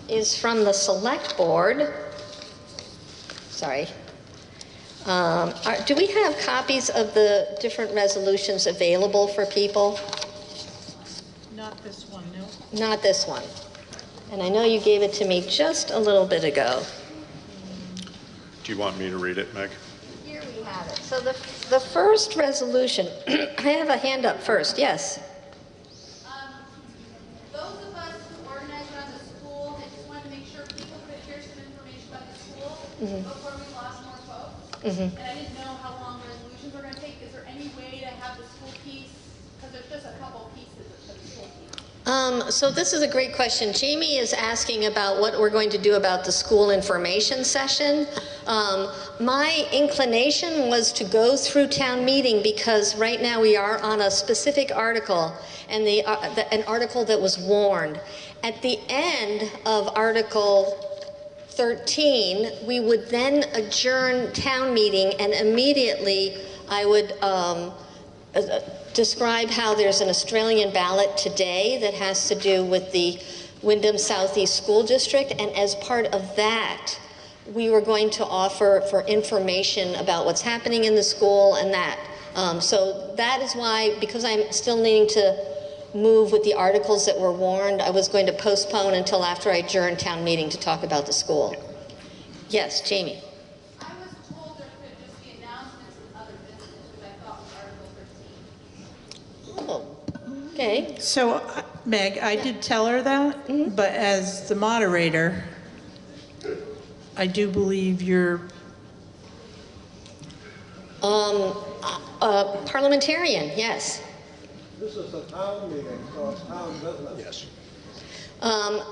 is from the Select Board. Sorry. Do we have copies of the different resolutions available for people? Not this one, no. Not this one. And I know you gave it to me just a little bit ago. Do you want me to read it, Meg? Here we have it. So the first resolution, I have a hand up first, yes. Those of us who organize around the school, I just wanted to make sure people could hear some information about the school before we lost more folks. And I didn't know how long resolutions were going to take. Is there any way to have the school piece? Because there's just a couple pieces of the school piece. So this is a great question. Jamie is asking about what we're going to do about the school information session. My inclination was to go through town meeting because right now we are on a specific article, and an article that was warned. At the end of Article 13, we would then adjourn town meeting, and immediately I would describe how there's an Australian ballot today that has to do with the Wyndham Southeast School District, and as part of that, we were going to offer for information about what's happening in the school and that. So that is why, because I'm still needing to move with the articles that were warned, I was going to postpone until after I adjourned town meeting to talk about the school. Yes, Jamie. I was told there could just be announcements and other business, which I thought was Article 13. Oh, okay. So, Meg, I did tell her that, but as the moderator, I do believe you're... Parliamentarian, yes. This is a town meeting, so it's town business. Yes.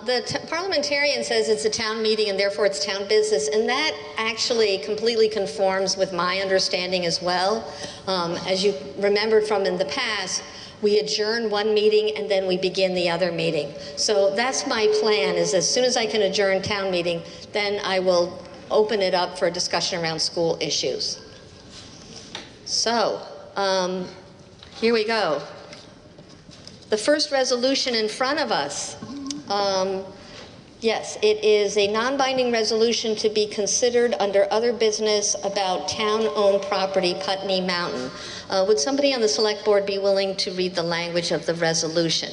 The parliamentarian says it's a town meeting and therefore it's town business, and that actually completely conforms with my understanding as well. As you remembered from in the past, we adjourn one meeting and then we begin the other meeting. So that's my plan, is as soon as I can adjourn town meeting, then I will open it up for a discussion around school issues. So, here we go. The first resolution in front of us, yes, it is a non-binding resolution to be considered under other business about town-owned property, Putney Mountain. Would somebody on the select board be willing to read the language of the resolution?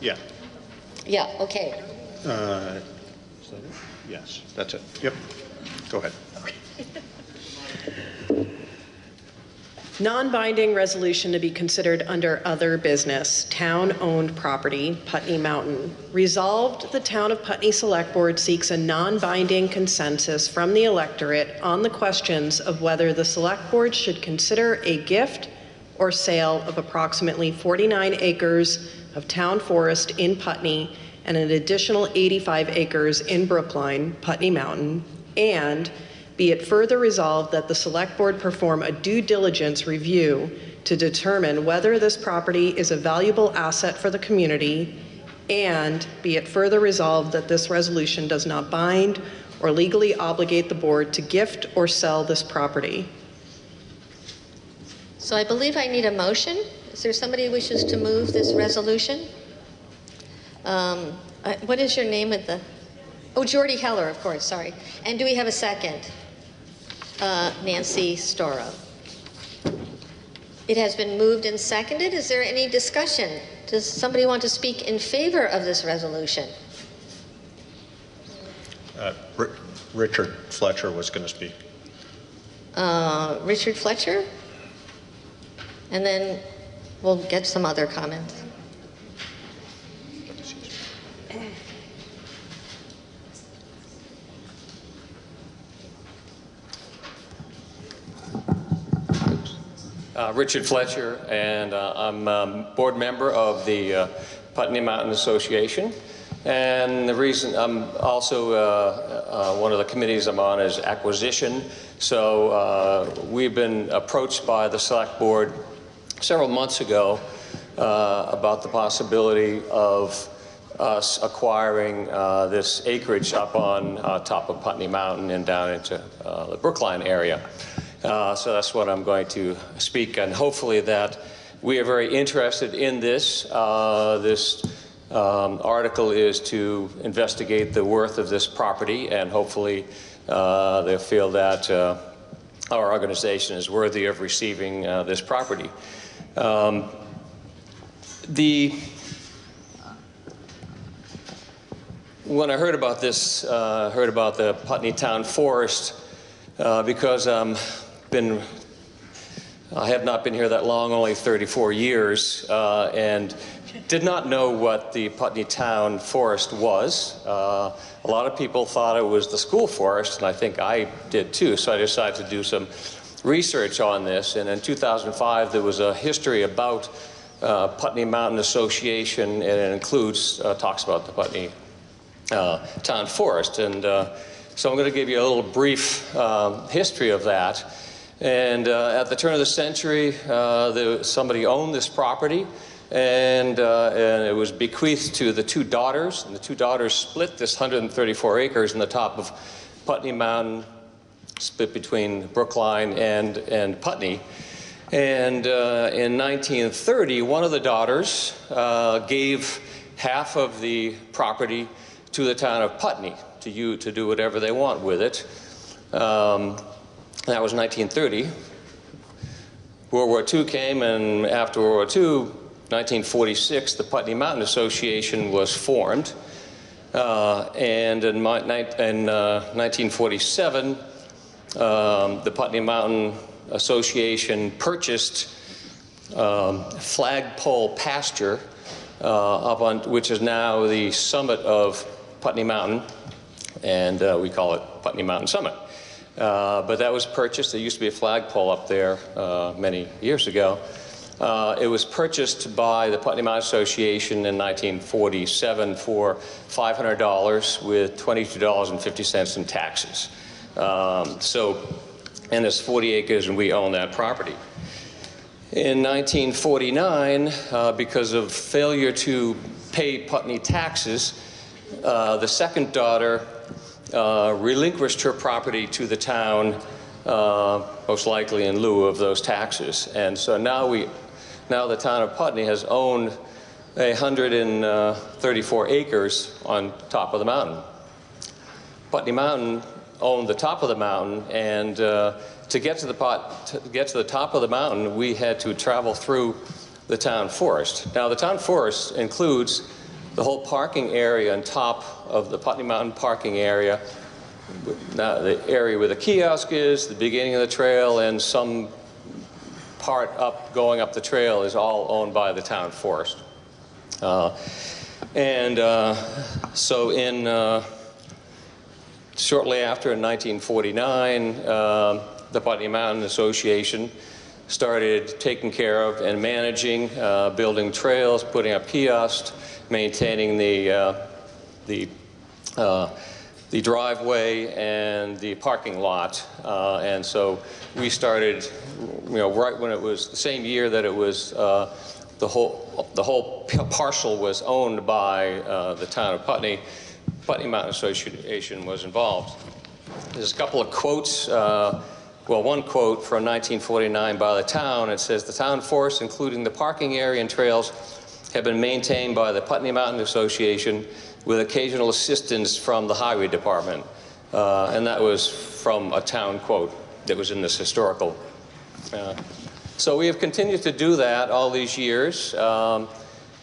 Yeah. Yeah, okay. Is that it? Yes, that's it. Yep. Go ahead. Non-binding resolution to be considered under other business, town-owned property, Putney Mountain. Resolved, the Town of Putney Select Board seeks a non-binding consensus from the electorate on the questions of whether the Select Board should consider a gift or sale of approximately 49 acres of town forest in Putney and an additional 85 acres in Brookline, Putney Mountain, and be it further resolved that the Select Board perform a due diligence review to determine whether this property is a valuable asset for the community, and be it further resolved that this resolution does not bind or legally obligate the board to gift or sell this property. So I believe I need a motion. Is there somebody who wishes to move this resolution? What is your name of the? Oh, Jordy Heller, of course, sorry. And do we have a second? Nancy Storrow. It has been moved and seconded. Is there any discussion? Does somebody want to speak in favor of this resolution? Richard Fletcher was going to speak. Richard Fletcher? And then we'll get some other comments. Richard Fletcher, and I'm a board member of the Putney Mountain Association. And the reason I'm also one of the committees I'm on is acquisition. So we've been approached by the Select Board several months ago about the possibility of us acquiring this acreage up on top of Putney Mountain and down into the Brookline area. So that's what I'm going to speak, and hopefully that we are very interested in this. This article is to investigate the worth of this property, and hopefully they feel that our organization is worthy of receiving this property. When I heard about this, heard about the Putney Town Forest, because I have not been here that long, only 34 years, and did not know what the Putney Town Forest was. A lot of people thought it was the school forest, and I think I did too, so I decided to do some research on this. And in 2005, there was a history about Putney Mountain Association, and it includes, talks about the Putney Town Forest. And so I'm going to give you a little brief history of that. And at the turn of the century, somebody owned this property, and it was bequeathed to the two daughters, and the two daughters split this 134 acres in the top of Putney Mountain, split between Brookline and Putney. And in 1930, one of the daughters gave half of the property to the town of Putney to do whatever they want with it. That was 1930. World War II came, and after World War II, 1946, the Putney Mountain Association was formed. And in 1947, the Putney Mountain Association purchased Flagpole Pasture, which is now the summit of Putney Mountain, and we call it Putney Mountain Summit. But that was purchased. There used to be a flagpole up there many years ago. It was purchased by the Putney Mountain Association in 1947 for $500 with $22.50 in taxes. And there's 40 acres, and we own that property. In 1949, because of failure to pay Putney taxes, the second daughter relinquished her property to the town, most likely in lieu of those taxes. And so now the town of Putney has owned 134 acres on top of the mountain. Putney Mountain owned the top of the mountain, and to get to the top of the mountain, we had to travel through the town forest. Now, the town forest includes the whole parking area on top of the Putney Mountain parking area, now the area where the kiosk is, the beginning of the trail, and some part up going up the trail is all owned by the town forest. So shortly after, in 1949, the Putney Mountain Association started taking care of and managing, building trails, putting up kiosks, maintaining the driveway and the parking lot. And so we started, right when it was the same year that it was the whole parcel was owned by the town of Putney. Putney Mountain Association was involved. There's a couple of quotes. One quote from 1949 by the town. It says, "The town forest, including the parking area and trails, have been maintained by the Putney Mountain Association with occasional assistance from the Highway Department." And that was from a town quote that was in this historical. So we have continued to do that all these years.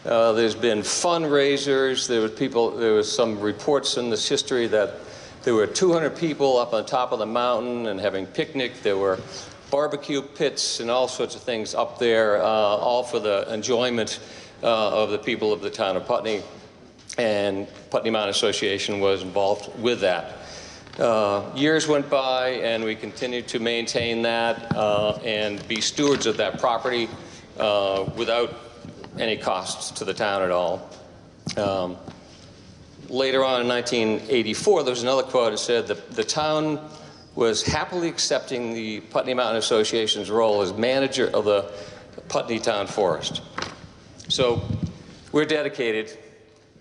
There's been fundraisers. There was some reports in this history that there were 200 people up on top of the mountain and having picnic. There were barbecue pits and all sorts of things up there, all for the enjoyment of the people of the town of Putney. And Putney Mountain Association was involved with that. Years went by, and we continued to maintain that and be stewards of that property without any costs to the town at all. Later on in 1984, there was another quote that said the town was happily accepting the Putney Mountain Association's role as manager of the Putney Town Forest. So we're dedicated.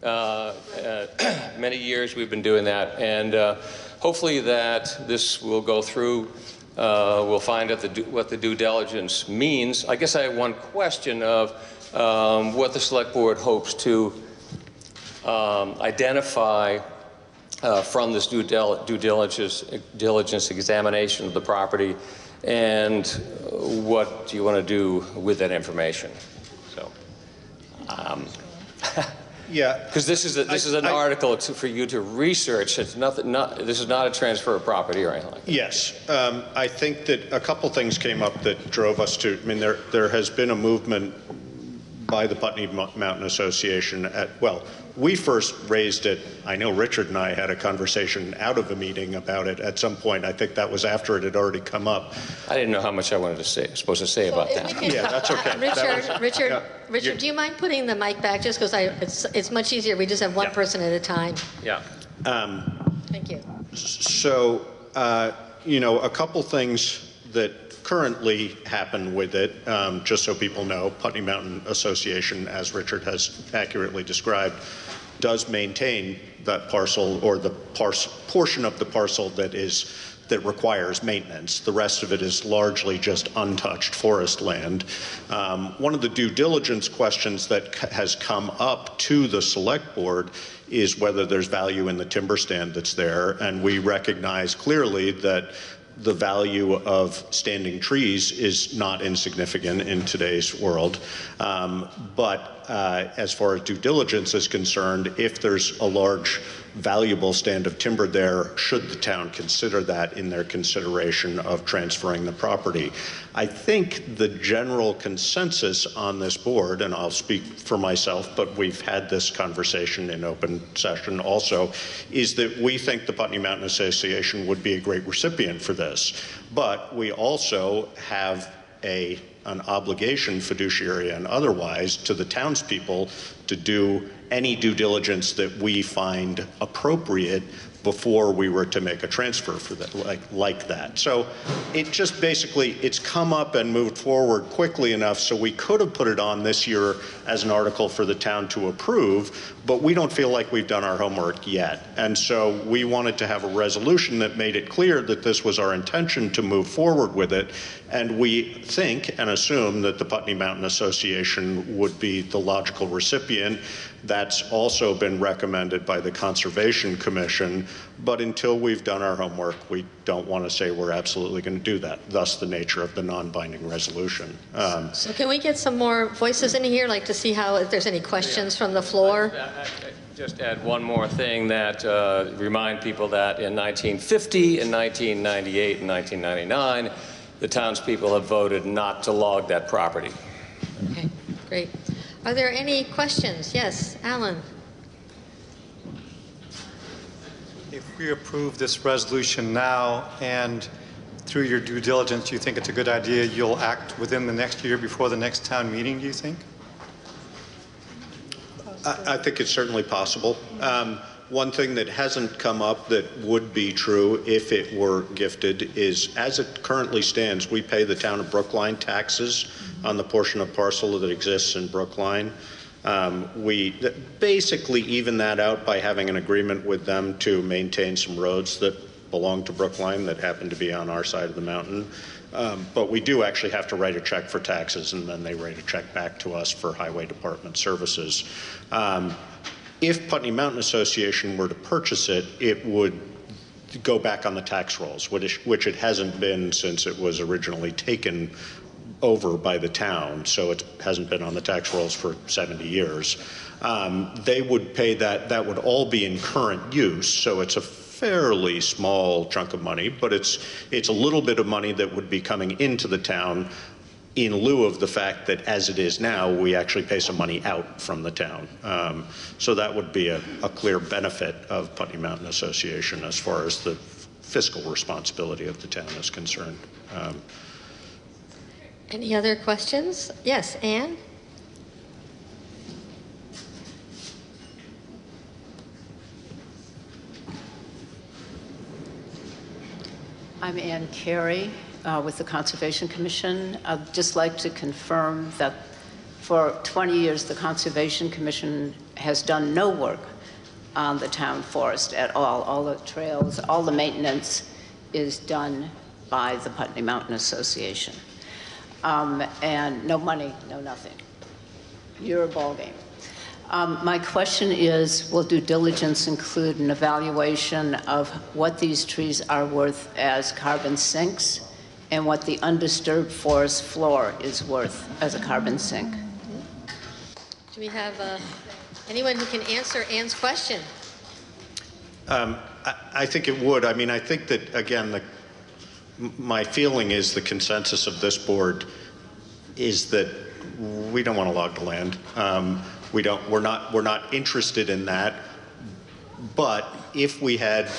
Many years we've been doing that, and hopefully that this will go through. We'll find out what the due diligence means. I guess I have one question of what the select board hopes to identify from this due diligence examination of the property, and what do you want to do with that information? So, yeah, because this is an article for you to research. It's this is not a transfer of property or anything like that. Yes, I think that a couple things came up that drove us to. I mean, there has been a movement by the Putney Mountain Association we first raised it. I know Richard and I had a conversation out of a meeting about it at some point. I think that was after it had already come up. I didn't know how much I wanted to say, supposed to say about that. Yeah, that's okay. Richard, do you mind putting the mic back just because it's much easier. We just have one person at a time. Yeah. Thank you. So, a couple things that currently happen with it, just so people know, Putney Mountain Association, as Richard has accurately described, does maintain that parcel, or the portion of the parcel that requires maintenance. The rest of it is largely just untouched forest land. One of the due diligence questions that has come up to the select board is whether there's value in the timber stand that's there, and we recognize clearly that the value of standing trees is not insignificant in today's world. But as far as due diligence is concerned, if there's a large valuable stand of timber there, should the town consider that in their consideration of transferring the property? I think the general consensus on this board, and I'll speak for myself, but we've had this conversation in open session also, is that we think the Putney Mountain Association would be a great recipient for this. But we also have an obligation, fiduciary and otherwise, to the townspeople to do any due diligence that we find appropriate before we were to make a transfer for that, like that. So it just basically, it's come up and moved forward quickly enough so we could have put it on this year as an article for the town to approve, but we don't feel like we've done our homework yet. And so we wanted to have a resolution that made it clear that this was our intention to move forward with it. And we think and assume that the Putney Mountain Association would be the logical recipient. That's also been recommended by the Conservation Commission, but until we've done our homework, we don't want to say we're absolutely going to do that, thus the nature of the non-binding resolution. So can we get some more voices in here, like to see if there's any questions from the floor? Just add one more thing that remind people that in 1950, in 1998, and 1999, the townspeople have voted not to log that property. Okay, great. Are there any questions? Yes, Alan. If we approve this resolution now and through your due diligence, you think it's a good idea, you'll act within the next year before the next town meeting, do you think? I think it's certainly possible. One thing that hasn't come up that would be true if it were gifted is, as it currently stands, we pay the town of Brookline taxes on the portion of parcel that exists in Brookline. We basically even that out by having an agreement with them to maintain some roads that belong to Brookline that happen to be on our side of the mountain. But we do actually have to write a check for taxes, and then they write a check back to us for Highway Department services. If Putney Mountain Association were to purchase it, it would go back on the tax rolls, which it hasn't been since it was originally taken over by the town, so it hasn't been on the tax rolls for 70 years. They would pay that. That would all be in current use, so it's a fairly small chunk of money, but it's a little bit of money that would be coming into the town in lieu of the fact that as it is now, we actually pay some money out from the town. So that would be a clear benefit of Putney Mountain Association as far as the fiscal responsibility of the town is concerned. Any other questions? Yes, Anne? I'm Ann Carey with the Conservation Commission. I'd just like to confirm that for 20 years, the Conservation Commission has done no work on the town forest at all. All the trails, all the maintenance is done by the Putney Mountain Association. And no money, no nothing. You're a ballgame. My question is, will due diligence include an evaluation of what these trees are worth as carbon sinks and what the undisturbed forest floor is worth as a carbon sink? Do we have anyone who can answer Anne's question? I think it would. I mean, I think that, again, my feeling is the consensus of this board is that we don't want to log the land. We're not interested in that. But if we had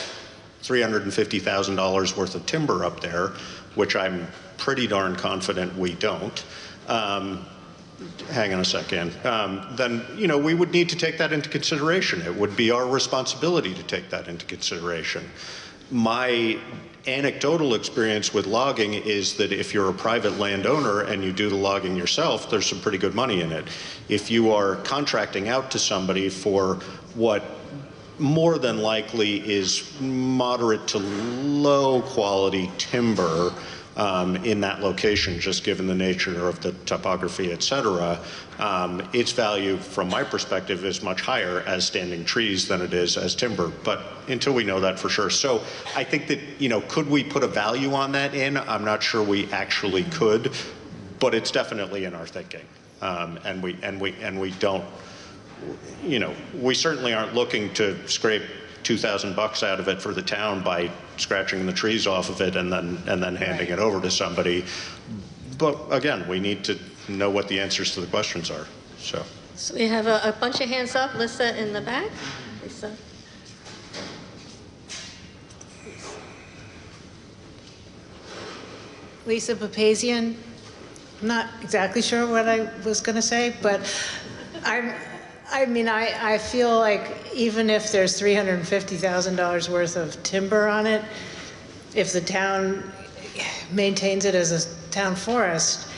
$350,000 worth of timber up there, which I'm pretty darn confident we don't, hang on a second, then, you know, we would need to take that into consideration. It would be our responsibility to take that into consideration. My anecdotal experience with logging is that if you're a private landowner and you do the logging yourself, there's some pretty good money in it. If you are contracting out to somebody for what more than likely is moderate to low quality timber in that location, just given the nature of the topography, et cetera, its value from my perspective is much higher as standing trees than it is as timber, but until we know that for sure. So I think that, you know, could we put a value on that in? I'm not sure we actually could, but it's definitely in our thinking. And we don't, you know, we certainly aren't looking to scrape $2,000 out of it for the town by scratching the trees off of it and then handing it over to somebody. But again, we need to know what the answers to the questions are. So we have a bunch of hands up. Lisa in the back. Lisa. Lisa Papazian. I'm not exactly sure what I was going to say, but I feel like even if there's $350,000 worth of timber on it, if the town maintains it as a town forest,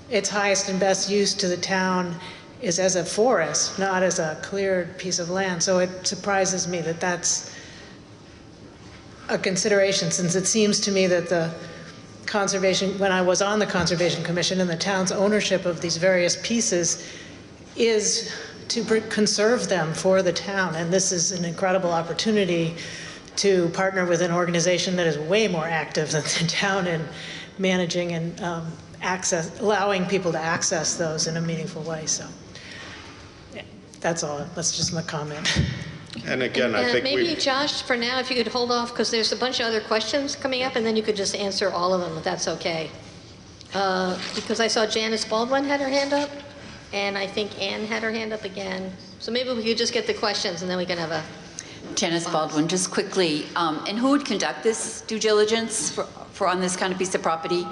its highest and best use to the town is as a forest, not as a cleared piece of land. So it surprises me that that's a consideration, since it seems to me that the conservation, when I was on the Conservation Commission, and the town's ownership of these various pieces is to conserve them for the town. And this is an incredible opportunity to partner with an organization that is way more active than the town in managing and allowing people to access those in a meaningful way. So yeah, that's all. That's just my comment. And again, I think maybe Josh, for now, if you could hold off, because there's a bunch of other questions coming up, and then you could just answer all of them, if that's okay. Because I saw Janice Baldwin had her hand up, and I think Ann had her hand up again. So maybe we could just get the questions, and then we can have a... Janice Baldwin, just quickly, and who would conduct this due diligence for on this kind of piece of property?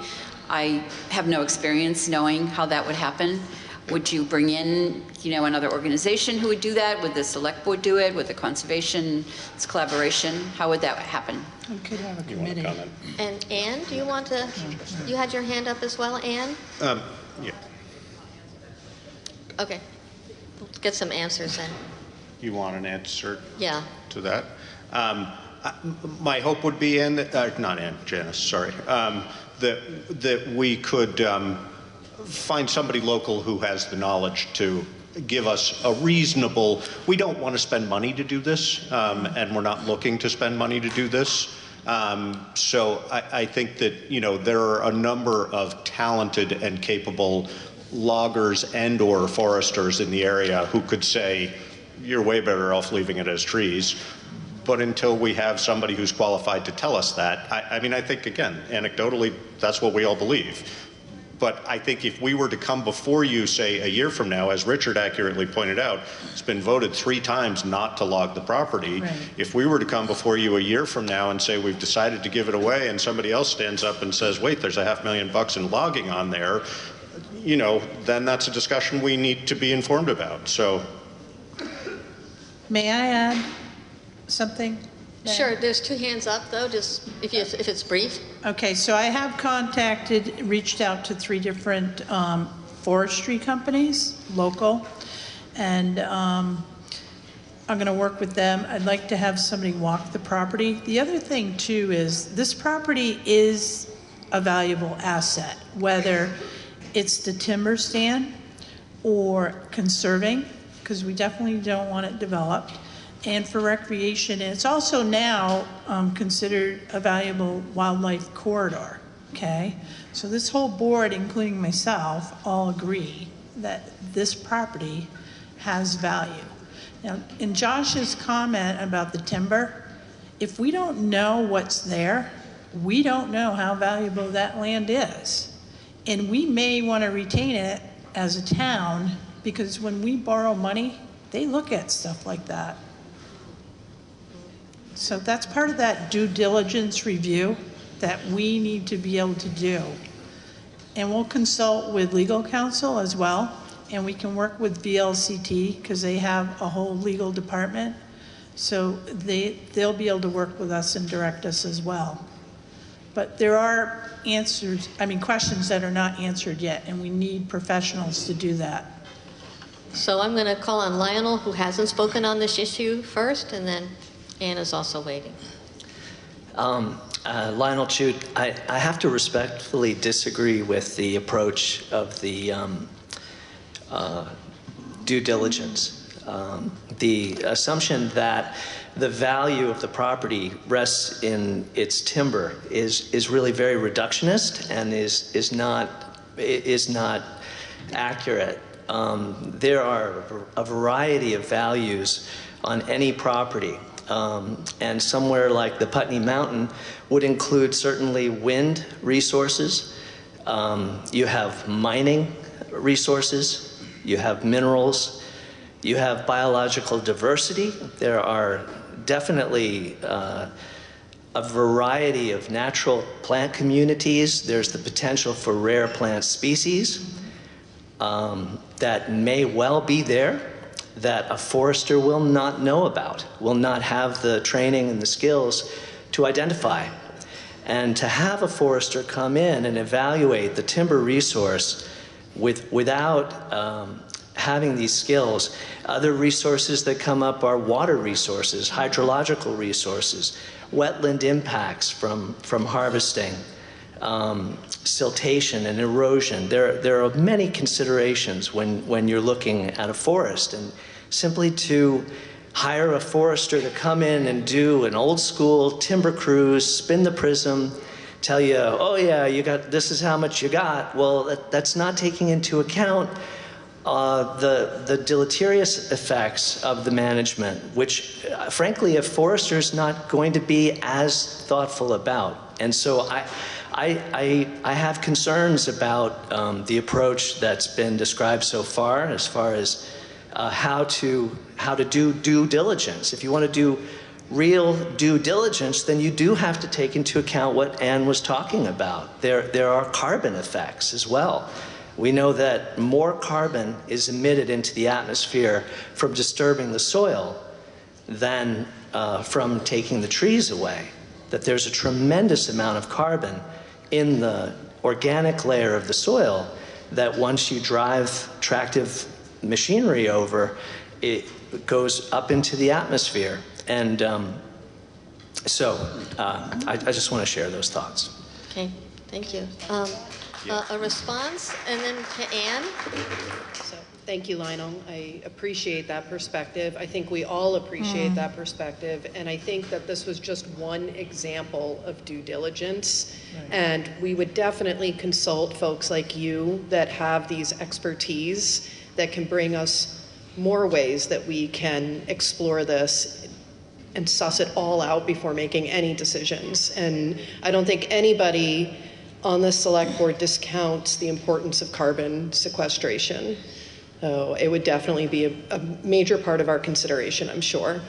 I have no experience knowing how that would happen. Would you bring in, another organization who would do that? Would the select board do it? Would the conservation, it's collaboration? How would that happen? We could have a committee. And Ann, do you want to... You had your hand up as well, Ann? Yeah. Okay. Let's get some answers then. You want an answer Yeah. to that? My hope would be, Janice, sorry, that we could find somebody local who has the knowledge to give us a reasonable, we don't want to spend money to do this, and we're not looking to spend money to do this. So I think that, there are a number of talented and capable loggers and or foresters in the area who could say, you're way better off leaving it as trees. But until we have somebody who's qualified to tell us that, I think, again, anecdotally, that's what we all believe. But I think if we were to come before you, say, a year from now, as Richard accurately pointed out, it's been voted 3 times not to log the property. Right. If we were to come before you a year from now and say we've decided to give it away, and somebody else stands up and says, wait, there's $500,000 in logging on there, then that's a discussion we need to be informed about. So, May I add something? Sure, there's 2 hands up, though, just if it's brief. Okay, so I have reached out to 3 different forestry companies, local, and I'm going to work with them. I'd like to have somebody walk the property. The other thing, too, is this property is a valuable asset, whether it's the timber stand or conserving, because we definitely don't want it developed, and for recreation. And it's also now considered a valuable wildlife corridor, okay? So this whole board, including myself, all agree that this property has value. Now, in Josh's comment about the timber, if we don't know what's there, we don't know how valuable that land is. And we may want to retain it as a town, because when we borrow money, they look at stuff like that. So that's part of that due diligence review that we need to be able to do. And we'll consult with legal counsel as well, and we can work with VLCT because they have a whole legal department. So they'll be able to work with us and direct us as well. But there are questions that are not answered yet, and we need professionals to do that. So I'm going to call on Lionel, who hasn't spoken on this issue, first, and then Anna's also waiting. Lionel Chute, I have to respectfully disagree with the approach of the due diligence. The assumption that the value of the property rests in its timber is really very reductionist and is not accurate. There are a variety of values on any property. And somewhere like the Putney Mountain would include certainly wind resources. You have mining resources. You have minerals. You have biological diversity. There are definitely a variety of natural plant communities. There's the potential for rare plant species that may well be there, that a forester will not know about, will not have the training and the skills to identify. And to have a forester come in and evaluate the timber resource without having these skills, other resources that come up are water resources, hydrological resources, wetland impacts from harvesting, siltation and erosion. There are many considerations when you're looking at a forest, and simply to hire a forester to come in and do an old school timber cruise, spin the prism, tell you, oh yeah, this is how much you got. Well, that's not taking into account the deleterious effects of the management, which frankly a forester's not going to be as thoughtful about. And so I have concerns about the approach that's been described so far as how to do due diligence. If you want to do real due diligence, then you do have to take into account what Ann was talking about. There are carbon effects as well. We know that more carbon is emitted into the atmosphere from disturbing the soil than from taking the trees away. That there's a tremendous amount of carbon in the organic layer of the soil that once you drive tractive machinery over, it goes up into the atmosphere. And so I just want to share those thoughts. Okay, thank you. A response, and then to Ann. So, thank you, Lionel. I appreciate that perspective. I think we all appreciate that perspective. And I think that this was just one example of due diligence. Right. And we would definitely consult folks like you that have these expertise that can bring us more ways that we can explore this and suss it all out before making any decisions. And I don't think anybody on the select board discounts the importance of carbon sequestration. So it would definitely be a major part of our consideration, I'm sure.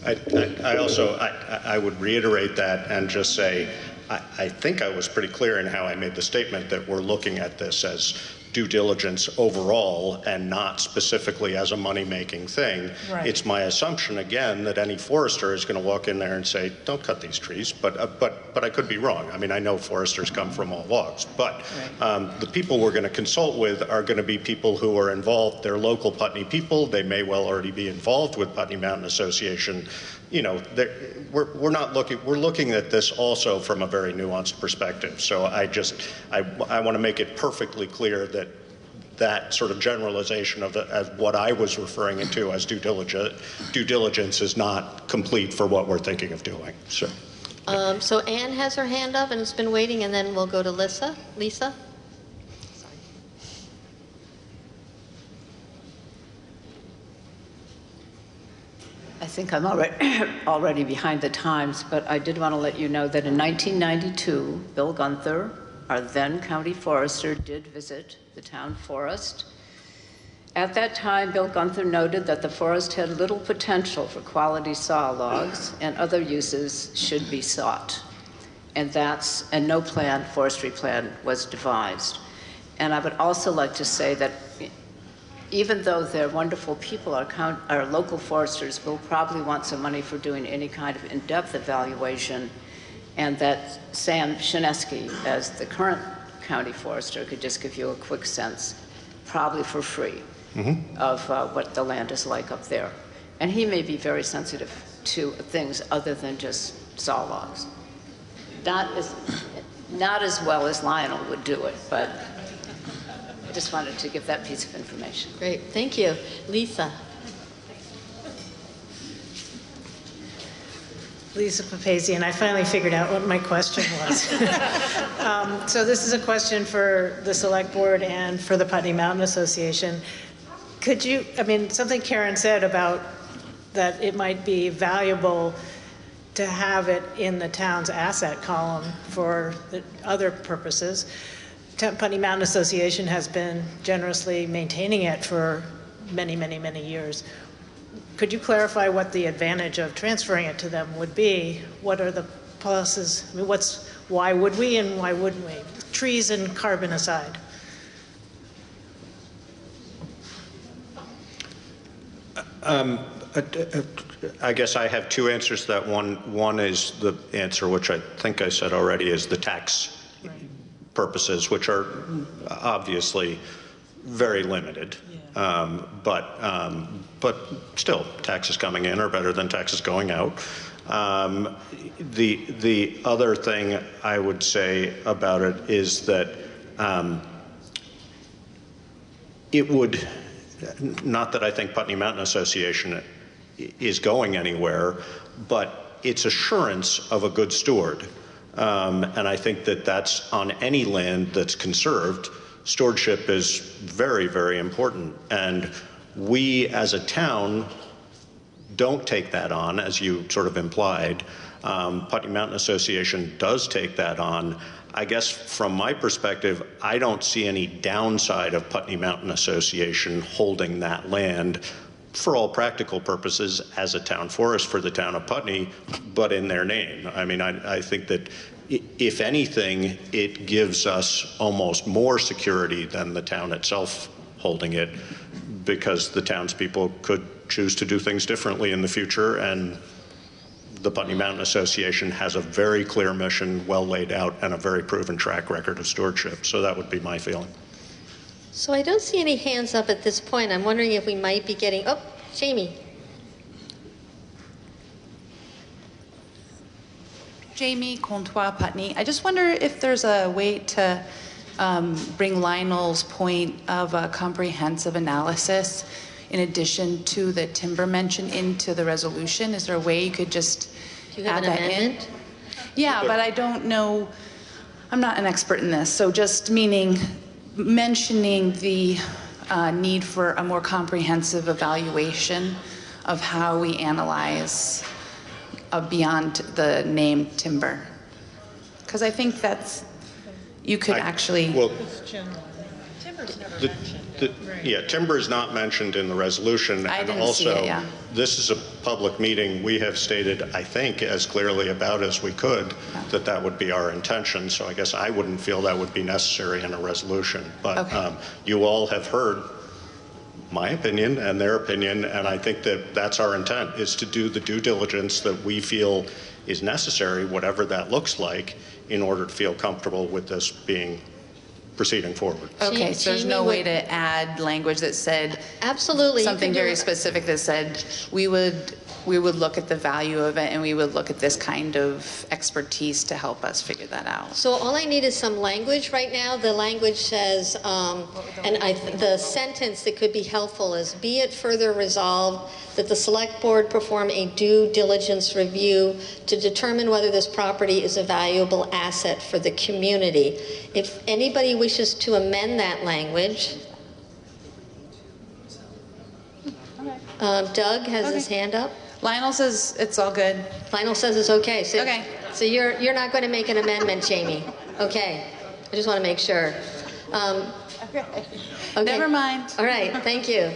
I would reiterate that and just say, I think I was pretty clear in how I made the statement that we're looking at this as due diligence overall and not specifically as a money-making thing. Right. It's my assumption, again, that any forester is going to walk in there and say, don't cut these trees, but I could be wrong. I mean, I know foresters come from all walks, but the people we're going to consult with are going to be people who are involved. They're local Putney people. They may well already be involved with Putney Mountain Association. You know, we're looking at this also from a very nuanced perspective. So I want to make it perfectly clear that sort of generalization of as what I was referring to as due diligence is not complete for what we're thinking of doing. So Ann has her hand up and it's been waiting, and then we'll go to Lisa. I think I'm already behind the times, but I did want to let you know that in 1992, Bill Gunther, our then county forester, did visit the town forest. At that time, Bill Gunther noted that the forest had little potential for quality saw logs and other uses should be sought. And no forestry plan was devised. And I would also like to say that even though they're wonderful people, our local foresters will probably want some money for doing any kind of in-depth evaluation, and that Sam Shinesky, as the current county forester, could just give you a quick sense, probably for free, of what the land is like up there. And he may be very sensitive to things other than just saw logs. Not as well as Lionel would do it, but I just wanted to give that piece of information. Great, thank you. Lisa. Lisa Papazian, I finally figured out what my question was. So this is a question for the Select Board and for the Putney Mountain Association. Could you, something Karen said about that it might be valuable to have it in the town's asset column for the other purposes. Putney Mountain Association has been generously maintaining it for many, many, many years. Could you clarify what the advantage of transferring it to them would be? What are the pluses? Why would we and why wouldn't we? Trees and carbon aside. I guess I have two answers to that. One is the answer, which I think I said already, is the tax purposes, which are obviously very limited. Yeah. But still, taxes coming in are better than taxes going out. The other thing I would say about it is that it would, not that I think Putney Mountain Association is going anywhere, but it's assurance of a good steward. And I think that that's on any land that's conserved. stewardship is very, very important. And we as a town don't take that on, as you sort of implied. Putney Mountain Association does take that on. I guess from my perspective, I don't see any downside of Putney Mountain Association holding that land for all practical purposes as a town forest for the town of Putney, but in their name. I mean, I think that if anything, it gives us almost more security than the town itself holding it, because the townspeople could choose to do things differently in the future, and the Putney Mountain Association has a very clear mission, well laid out, and a very proven track record of stewardship. So that would be my feeling. So I don't see any hands up at this point. I'm wondering if we might be getting, oh, Jamie. Jamie Comtois Putney. I just wonder if there's a way to bring Lionel's point of a comprehensive analysis in addition to the timber mention into the resolution. Is there a way you could just Do you have add an that amendment? in? Yeah, but I don't know. I'm not an expert in this. So just meaning mentioning the need for a more comprehensive evaluation of how we analyze beyond the name timber. Because I think that's, you could actually... Well, Timber's never mentioned. yeah, timber is not mentioned in the resolution. I And didn't also, see it, yeah. this is a public meeting. We have stated, I think, as clearly about as we could, that that would be our intention. So I guess I wouldn't feel that would be necessary in a resolution. But Okay. You all have heard my opinion and their opinion, and I think that that's our intent, is to do the due diligence that we feel is necessary, whatever that looks like, in order to feel comfortable with this being proceeding forward. Okay, so there's no way to add language that said Absolutely. You something can do very it. specific that said we would look at the value of it and we would look at this kind of expertise to help us figure that out. So all I need is some language right now. The language says, the sentence that could be helpful is, be it further resolved that the select board perform a due diligence review to determine whether this property is a valuable asset for the community. If anybody wishes to amend that language, Doug has his hand up. Lionel says it's all good. Lionel says it's okay. So, Okay. So you're not going to make an amendment, Jamie? Okay. I just want to make sure. Okay. Never mind. All right. Thank you.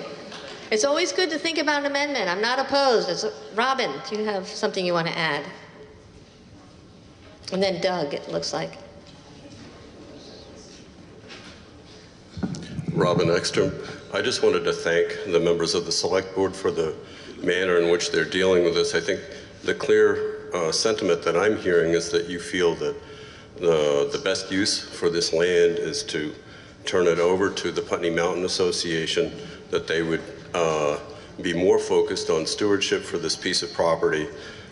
It's always good to think about an amendment. I'm not opposed. Robin, do you have something you want to add? And then Doug, it looks like. Robin Ekstrom. I just wanted to thank the members of the Select Board for the manner in which they're dealing with this. I think the clear sentiment that I'm hearing is that you feel that the best use for this land is to turn it over to the Putney Mountain Association, that they would be more focused on stewardship for this piece of property,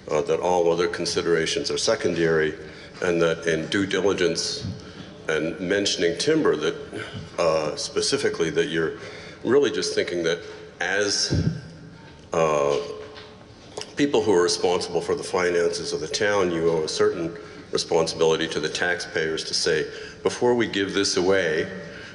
that all other considerations are secondary, and that in due diligence and mentioning timber, that specifically that you're really just thinking that as people who are responsible for the finances of the town, you owe a certain responsibility to the taxpayers to say, before we give this away,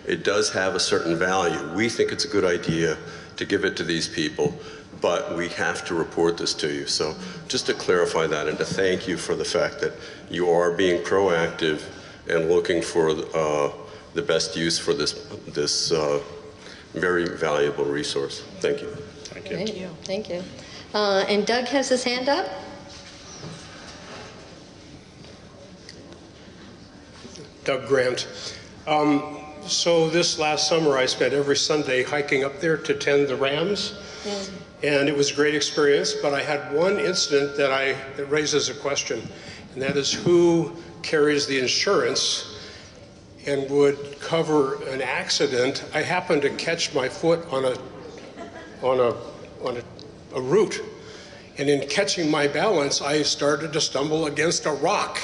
it does have a certain value. We think it's a good idea to give it to these people, but we have to report this to you. So just to clarify that and to thank you for the fact that you are being proactive and looking for the best use for this very valuable resource. Thank you. Thank you. Thank you. Thank you. And Doug has his hand up. Doug Grant. So this last summer I spent every Sunday hiking up there to tend the rams. And it was a great experience, but I had one incident that raises a question, and that is who carries the insurance and would cover an accident. I happened to catch my foot on a root, and in catching my balance, I started to stumble against a rock,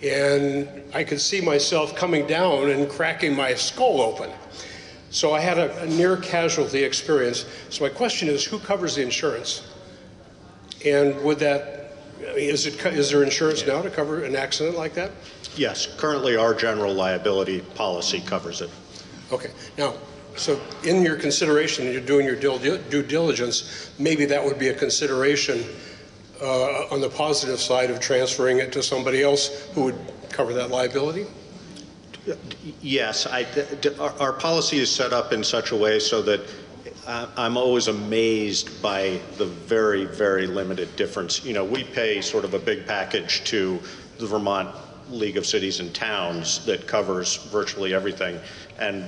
and I could see myself coming down and cracking my skull open. So I had a near casualty experience. So my question is, who covers the insurance? And would that, is there insurance now to cover an accident like that? Yes, currently our general liability policy covers it. Okay. Now, so in your consideration, you're doing your due diligence, maybe that would be a consideration on the positive side of transferring it to somebody else who would cover that liability? Yes, our policy is set up in such a way so that I'm always amazed by the very, very limited difference. You know, we pay sort of a big package to the Vermont League of Cities and Towns that covers virtually everything. And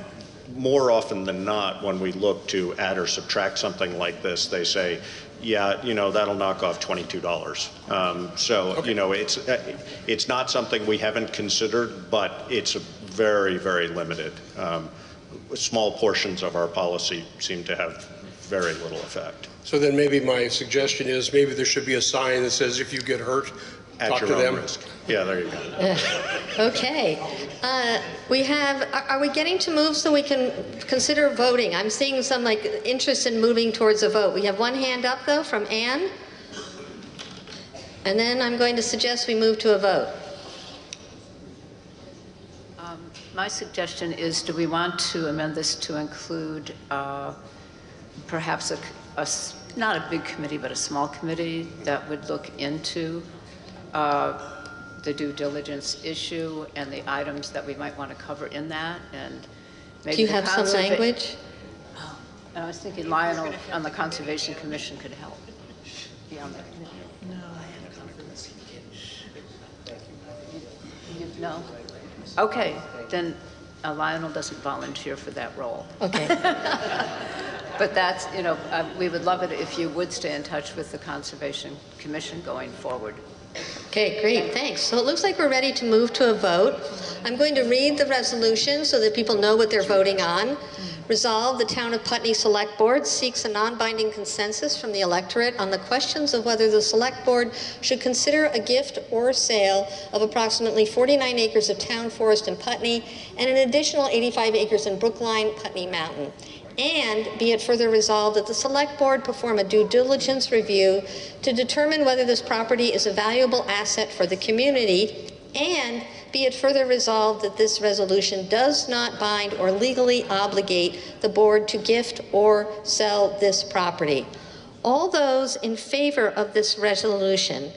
more often than not, when we look to add or subtract something like this, they say, yeah, you know, that'll knock off $22. So, okay. You know, it's not something we haven't considered, but it's a very, very limited. Small portions of our policy seem to have very little effect. So then maybe my suggestion is maybe there should be a sign that says if you get hurt, talk to them. Risk. Yeah, there you go. Okay. Are we getting to move so we can consider voting? I'm seeing some interest in moving towards a vote. We have one hand up though from Anne. And then I'm going to suggest we move to a vote. My suggestion is, do we want to amend this to include perhaps not a big committee, but a small committee that would look into the due diligence issue and the items that we might want to cover in that? And maybe do you have some language? Oh, I was thinking Lionel on the Conservation Commission could help. Be on that committee. No. Okay, then Lionel doesn't volunteer for that role. Okay. But that's, you know, we would love it if you would stay in touch with the Conservation Commission going forward. Okay, great, thanks. So it looks like we're ready to move to a vote. I'm going to read the resolution so that people know what they're voting on. Resolve, the Town of Putney Select Board seeks a non-binding consensus from the electorate on the questions of whether the Select Board should consider a gift or sale of approximately 49 acres of town forest in Putney and an additional 85 acres in Brookline, Putney Mountain. And be it further resolved that the Select Board perform a due diligence review to determine whether this property is a valuable asset for the community, and be it further resolved that this resolution does not bind or legally obligate the board to gift or sell this property. All those in favor of this resolution,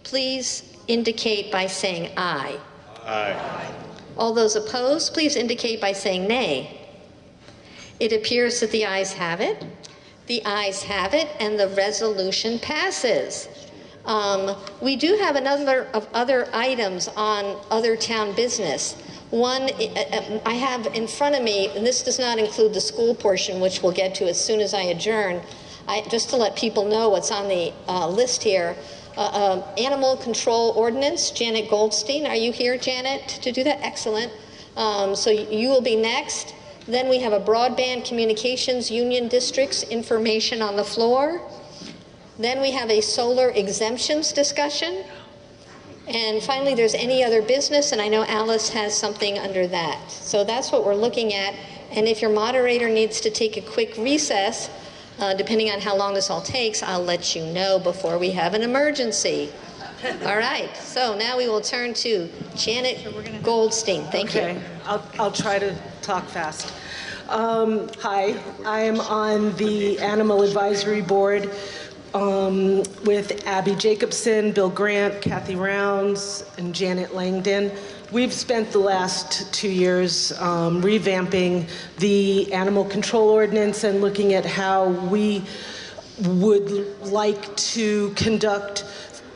please indicate by saying aye. Aye. All those opposed, please indicate by saying nay. It appears that the ayes have it. The ayes have it, and the resolution passes. We do have a number of other items on other town business. One, I have in front of me, and this does not include the school portion, which we'll get to as soon as I adjourn, just to let people know what's on the list here. Animal control ordinance, Janet Goldstein. Are you here, Janet, to do that? Excellent. So you will be next. Then we have a broadband communications union districts information on the floor. Then we have a solar exemptions discussion. And finally, there's any other business, and I know Alice has something under that. So that's what we're looking at. And if your moderator needs to take a quick recess, depending on how long this all takes, I'll let you know before we have an emergency. All right, so now we will turn to Janet Goldstein. Thank you. I'll try to talk fast. Hi, I am on the Animal Advisory Board with Abby Jacobson, Bill Grant, Kathy Rounds, and Janet Langdon. We've spent the last 2 years revamping the animal control ordinance and looking at how we would like to conduct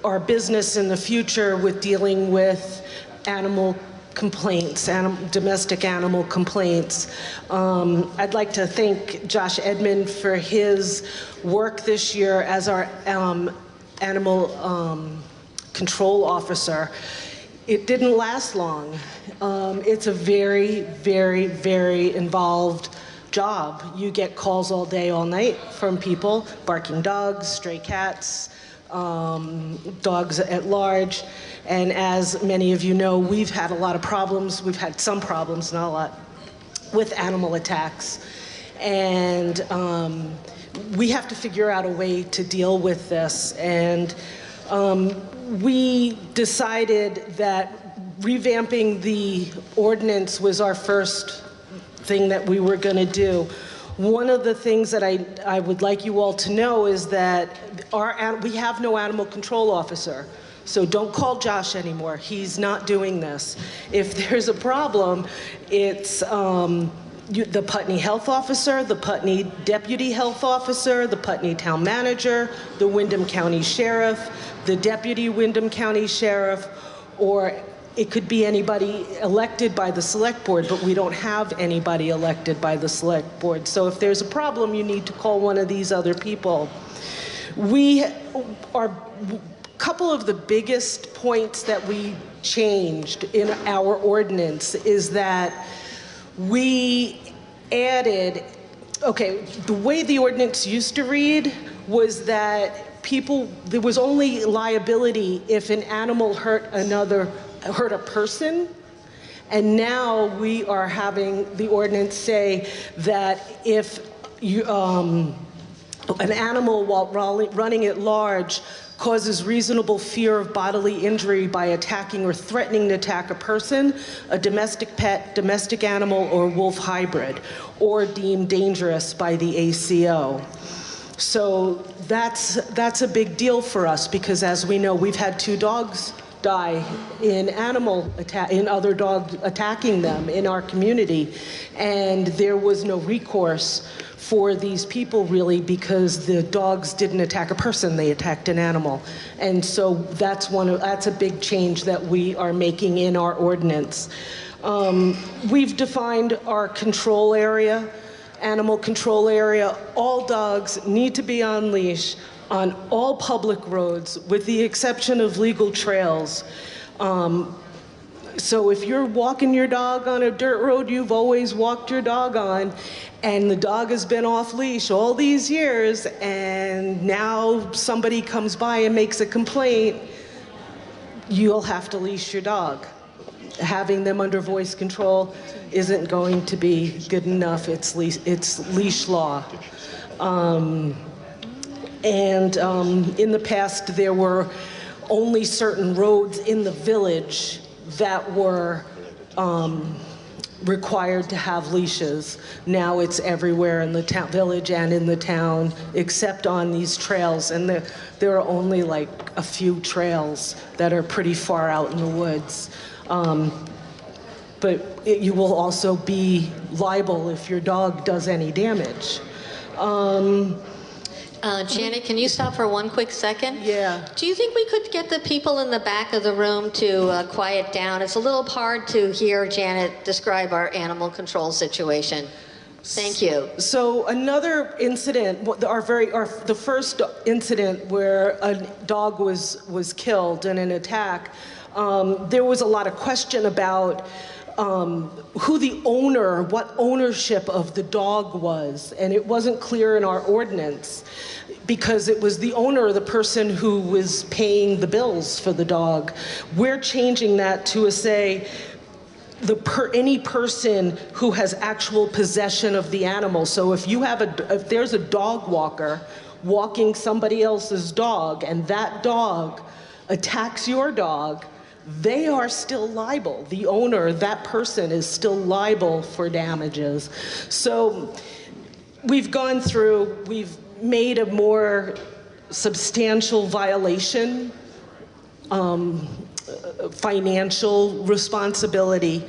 our business in the future with dealing with animal complaints, domestic animal complaints. I'd like to thank Josh Edmond for his work this year as our animal control officer. It didn't last long. It's a very, very, very involved job. You get calls all day, all night from people, barking dogs, stray cats, dogs at large. And as many of you know, we've had a lot of problems. We've had some problems, not a lot, with animal attacks. And we have to figure out a way to deal with this. And we decided that revamping the ordinance was our first thing that we were going to do. One of the things that I would like you all to know is that we have no animal control officer. So don't call Josh anymore. He's not doing this. If there's a problem, it's the Putney health officer, the Putney deputy health officer, the Putney town manager, the Windham County sheriff, the deputy Windham County sheriff, or it could be anybody elected by the select board, but we don't have anybody elected by the select board. So if there's a problem, you need to call one of these other people. A couple of the biggest points that we changed in our ordinance is that we added, the way the ordinance used to read was that there was only liability if an animal hurt a person, and now we are having the ordinance say that if an animal while running at large causes reasonable fear of bodily injury by attacking or threatening to attack a person, a domestic pet, domestic animal, or wolf hybrid, or deemed dangerous by the ACO. So that's a big deal for us, because as we know, we've had 2 dogs die in other dogs attacking them in our community, and there was no recourse for these people really, because the dogs didn't attack a person, they attacked an animal. And so that's a big change that we are making in our ordinance. We've defined our control area, animal control area. All dogs need to be on leash on all public roads, with the exception of legal trails. So if you're walking your dog on a dirt road you've always walked your dog on, and the dog has been off leash all these years, and now somebody comes by and makes a complaint, you'll have to leash your dog. Having them under voice control isn't going to be good enough. It's leash law. In the past, there were only certain roads in the village that were required to have leashes. Now it's everywhere in the village and in the town, except on these trails. And there are only like a few trails that are pretty far out in the woods. But you will also be liable if your dog does any damage. Janet, can you stop for one quick second? Yeah. Do you think we could get the people in the back of the room to quiet down? It's a little hard to hear Janet describe our animal control situation. Thank you. So another incident, the first incident where a dog was killed in an attack, there was a lot of question about what ownership of the dog was, and it wasn't clear in our ordinance, because it was the owner, the person who was paying the bills for the dog. We're changing that to say any person who has actual possession of the animal. So if there's a dog walker walking somebody else's dog, and that dog attacks your dog, they are still liable. The owner, that person, is still liable for damages. So we've gone through, we've made a more substantial violation, financial responsibility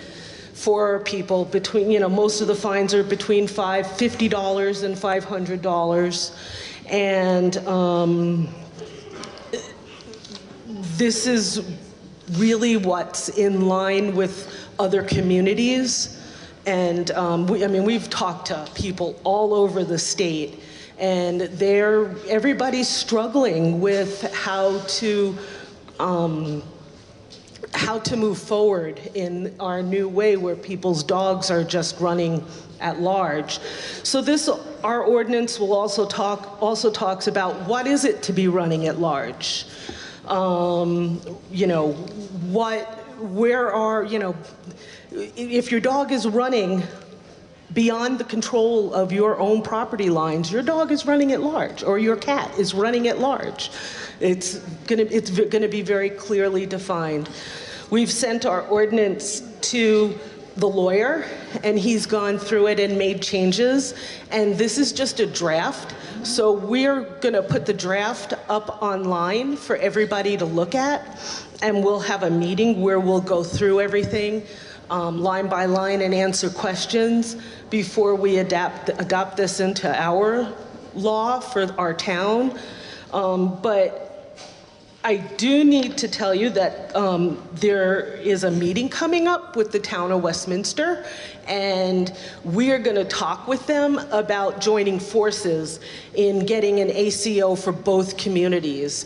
for people between, most of the fines are between $50 and $500. And this is really what's in line with other communities. And we've talked to people all over the state, and everybody's struggling with how to move forward in our new way where people's dogs are just running at large. So our ordinance will also talks about what is it to be running at large. If your dog is running beyond the control of your own property lines, your dog is running at large, or your cat is running at large. It's gonna be very clearly defined. We've sent our ordinance to the lawyer, and he's gone through it and made changes, and this is just a draft. So we're gonna put the draft up online for everybody to look at, and we'll have a meeting where we'll go through everything line by line and answer questions before we adopt this into our law for our town. But I do need to tell you that there is a meeting coming up with the town of Westminster, and we are going to talk with them about joining forces in getting an ACO for both communities.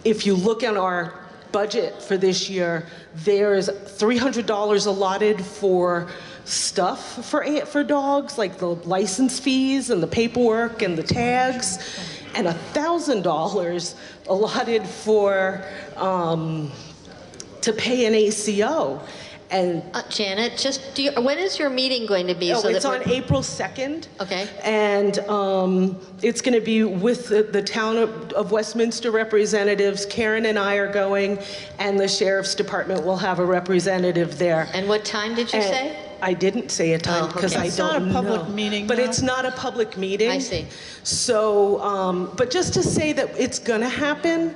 If you look at our budget for this year, there's $300 allotted for stuff for dogs, like the license fees and the paperwork and the tags, and $1,000 allotted for to pay an ACO. And Janet, just when is your meeting going to be? It's on April 2nd. Okay. And it's going to be with the town of Westminster representatives. Karen and I are going, and the sheriff's department will have a representative there. And what time did you say? I didn't say a time because I don't know. It's not a public meeting. But it's not a public meeting. I see. So, but just to say that it's going to happen,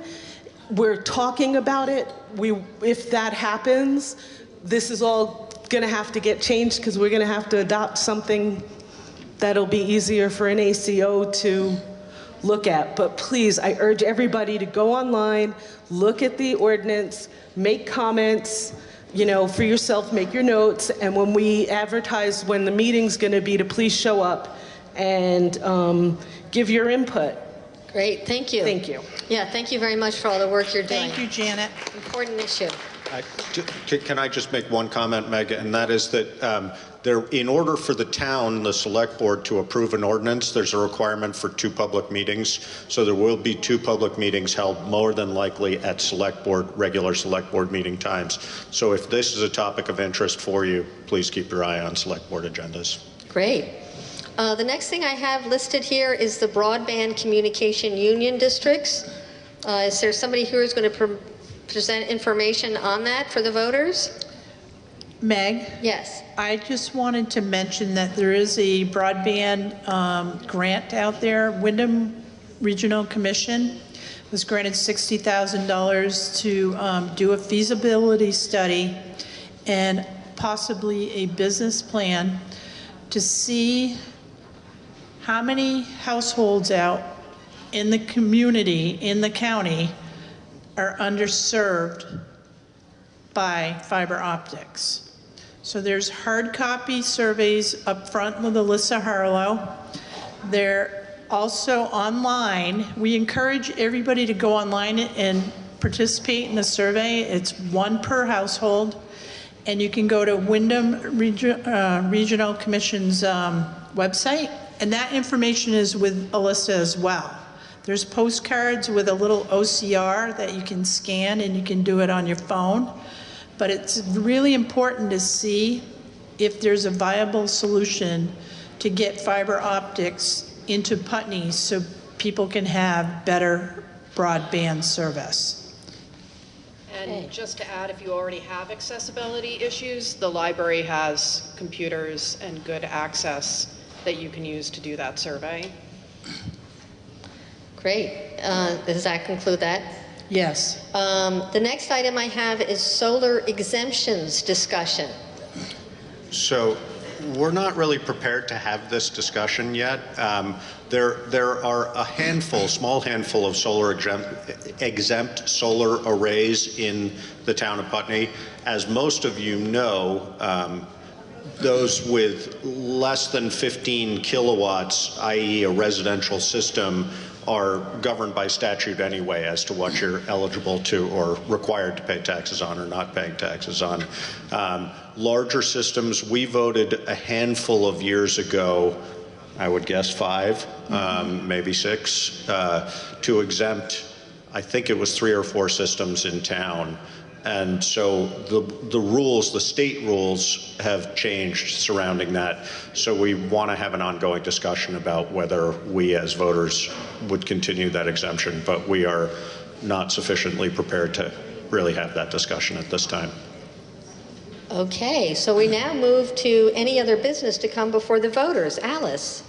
we're talking about it. If that happens, this is all going to have to get changed because we're going to have to adopt something that'll be easier for an ACO to look at. But please, I urge everybody to go online, look at the ordinance, make comments, for yourself, make your notes, and when we advertise when the meeting's going to be, to please show up and give your input. Great, thank you. Thank you. Yeah, thank you very much for all the work you're doing. Thank you, Janet. Important issue. Can I just make one comment, Meg? And that is that in order for the town, the select board, to approve an ordinance, there's a requirement for 2 public meetings. So there will be 2 public meetings held, more than likely at regular select board meeting times. So if this is a topic of interest for you, please keep your eye on select board agendas. Great. The next thing I have listed here is the Broadband Communication Union Districts. Is there somebody who is going to present information on that for the voters? Meg? Yes. I just wanted to mention that there is a broadband grant out there. Wyndham Regional Commission was granted $60,000 to do a feasibility study and possibly a business plan to see how many households out in the community, in the county, are underserved by fiber optics. So there's hard copy surveys up front with Alyssa Harlow. They're also online. We encourage everybody to go online and participate in the survey. It's 1 per household. And you can go to Wyndham Regional Commission's website, and that information is with Alyssa as well. There's postcards with a little OCR that you can scan, and you can do it on your phone. But it's really important to see if there's a viable solution to get fiber optics into Putney so people can have better broadband service. And just to add, if you already have accessibility issues, the library has computers and good access that you can use to do that survey. Great. Does that conclude that? Yes. The next item I have is solar exemptions discussion. So we're not really prepared to have this discussion yet. There are a small handful of solar exempt solar arrays in the town of Putney. As most of you know, those with less than 15 kilowatts, i.e. a residential system, are governed by statute anyway as to what you're eligible to or required to pay taxes on or not paying taxes on. Larger systems, we voted a handful of years ago, I would guess 5, maybe 6, to exempt, I think it was 3 or 4 systems in town. And so the rules, the state rules have changed surrounding that. So we want to have an ongoing discussion about whether we as voters would continue that exemption, but we are not sufficiently prepared to really have that discussion at this time. Okay, so we now move to any other business to come before the voters. Alice?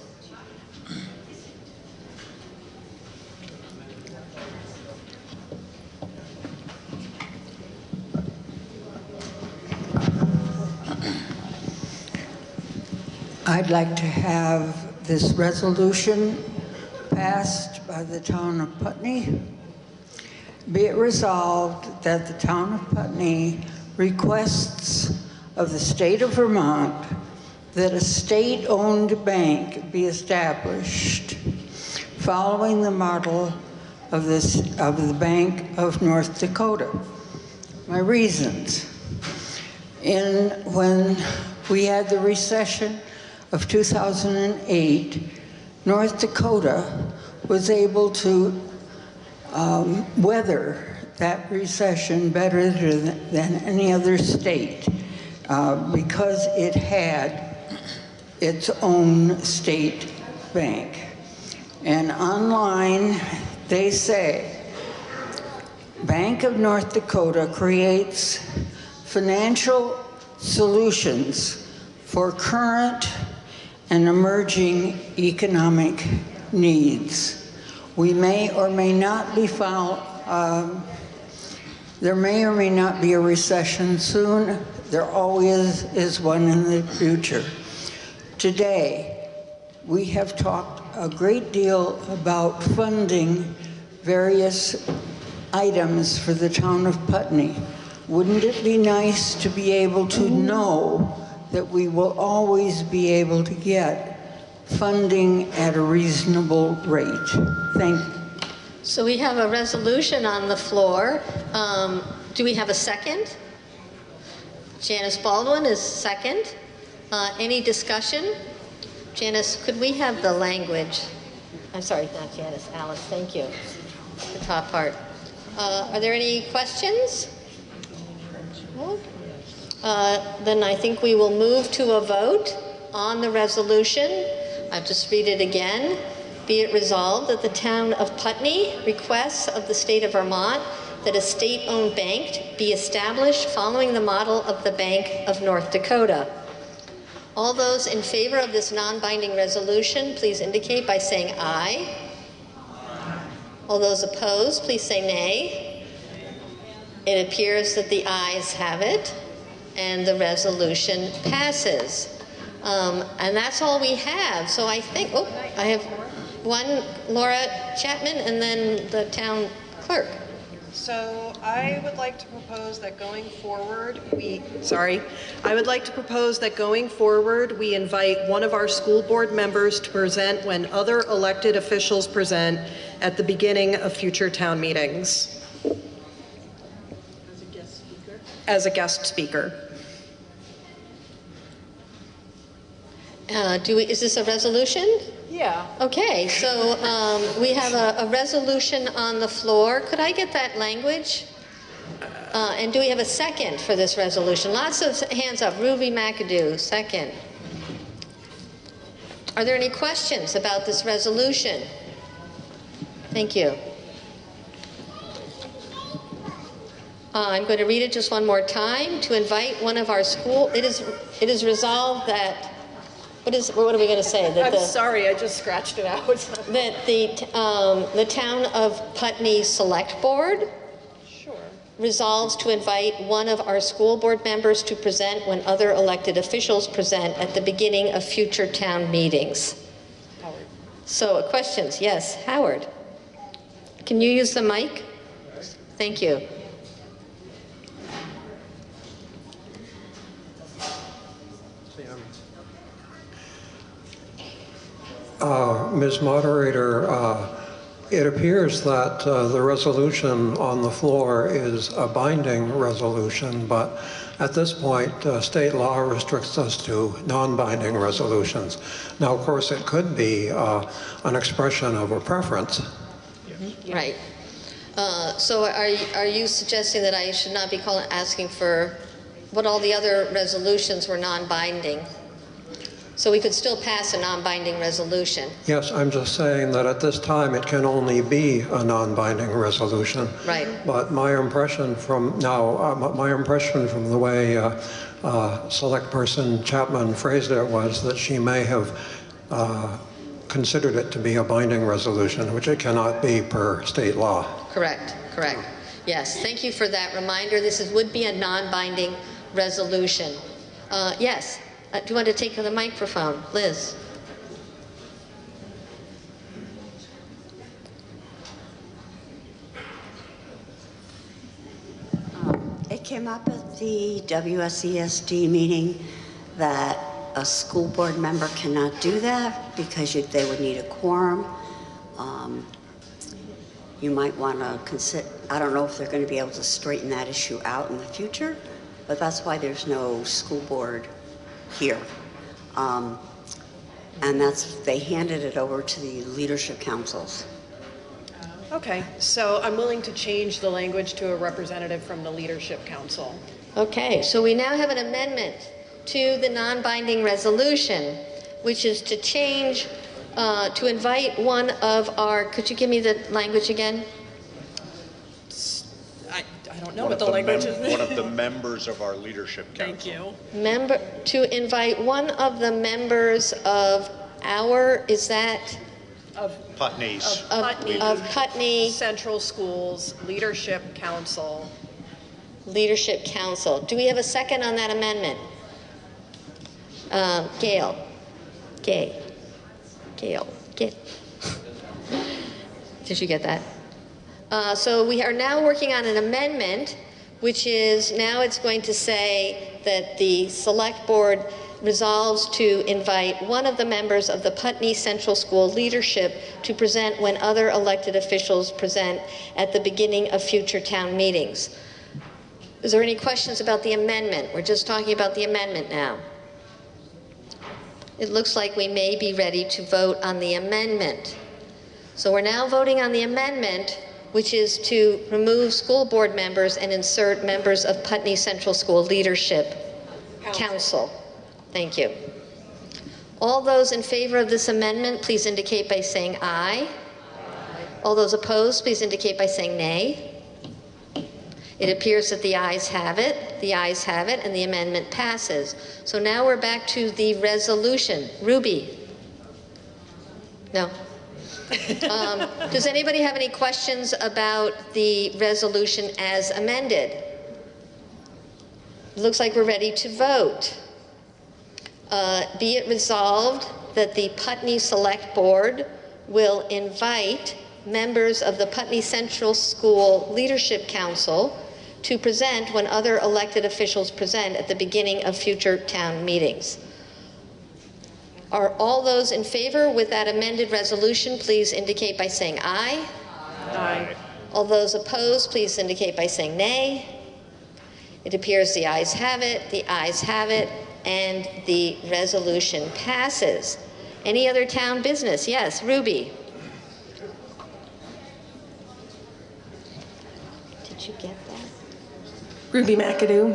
I'd like to have this resolution passed by the town of Putney. Be it resolved that the town of Putney requests of the state of Vermont that a state-owned bank be established following the model of the Bank of North Dakota. My reasons. When we had the recession of 2008, North Dakota was able to weather that recession better than any other state because it had its own state bank. And online, they say, Bank of North Dakota creates financial solutions for current and emerging economic needs. We may or may not be there may or may not be a recession soon. There always is one in the future. Today, we have talked a great deal about funding various items for the town of Putney. Wouldn't it be nice to be able to know that we will always be able to get funding at a reasonable rate? Thank you. So we have a resolution on the floor. Do we have a second? Janice Baldwin is second. Any discussion? Janice, could we have the language? I'm sorry, not Janice, Alice, thank you. The top part. Are there any questions? No? Then I think we will move to a vote on the resolution. I'll just read it again. Be it resolved that the town of Putney requests of the state of Vermont that a state-owned bank be established following the model of the Bank of North Dakota. All those in favor of this non-binding resolution, please indicate by saying aye. All those opposed, please say nay. It appears that the ayes have it, and the resolution passes. And that's all we have. So I think, I have one, Laura Chapman, and then the town clerk. So I would like to propose that going forward, we invite one of our school board members to present when other elected officials present at the beginning of future town meetings. As a guest speaker? As a guest speaker. Is this a resolution? Yeah. Okay, so we have a resolution on the floor. Could I get that language? And do we have a second for this resolution? Lots of hands up. Ruby McAdoo, second. Are there any questions about this resolution? Thank you. I'm going to read it just one more time. To invite one of our school, it is resolved that. What are we going to say? I'm sorry, I just scratched it out. That the town of Putney Select Board resolves to invite one of our school board members to present when other elected officials present at the beginning of future town meetings. Howard. So questions? Yes, Howard. Can you use the mic? Thank you. Ms. Moderator, it appears that the resolution on the floor is a binding resolution, but at this point, state law restricts us to non-binding resolutions. Now, of course, it could be an expression of a preference. Right. So are you suggesting that I should not be asking for what all the other resolutions were non-binding? So we could still pass a non-binding resolution. Yes, I'm just saying that at this time it can only be a non-binding resolution. Right. But my impression from the way Select Person Chapman phrased it was that she may have considered it to be a binding resolution, which it cannot be per state law. Correct, correct. Yes, thank you for that reminder. Would be a non-binding resolution. Yes, do you want to take the microphone? Liz. It came up at the WSESD meeting that a school board member cannot do that because they would need a quorum. You might want to consider, I don't know if they're going to be able to straighten that issue out in the future, but that's why there's no school board here. And they handed it over to the leadership councils. Okay, so I'm willing to change the language to a representative from the Leadership Council. Okay, so we now have an amendment to the non-binding resolution, which is to change, to invite one of our, could you give me the language again? I don't know what the language is. One of the members of our leadership council. Thank you. To invite one of the members of our, is that? Putney's. Of Putney Central Schools Leadership Council. Leadership Council. Do we have a second on that amendment? Gail. Did you get that? So we are now working on an amendment, which is now it's going to say that the select board resolves to invite one of the members of the Putney Central School leadership to present when other elected officials present at the beginning of future town meetings. Is there any questions about the amendment? We're just talking about the amendment now. It looks like we may be ready to vote on the amendment. So we're now voting on the amendment, which is to remove school board members and insert members of Putney Central School Leadership Council. Thank you. All those in favor of this amendment, please indicate by saying aye. All those opposed, please indicate by saying nay. It appears that the ayes have it. The ayes have it, and the amendment passes. So now we're back to the resolution. Ruby? No? Does anybody have any questions about the resolution as amended? It looks like we're ready to vote. Be it resolved that the Putney Select Board will invite members of the Putney Central School Leadership Council to present when other elected officials present at the beginning of future town meetings. Are all those in favor with that amended resolution, please indicate by saying aye. Aye. All those opposed, please indicate by saying nay. It appears the ayes have it, and the resolution passes. Any other town business? Yes, Ruby. Did you get that? Ruby McAdoo.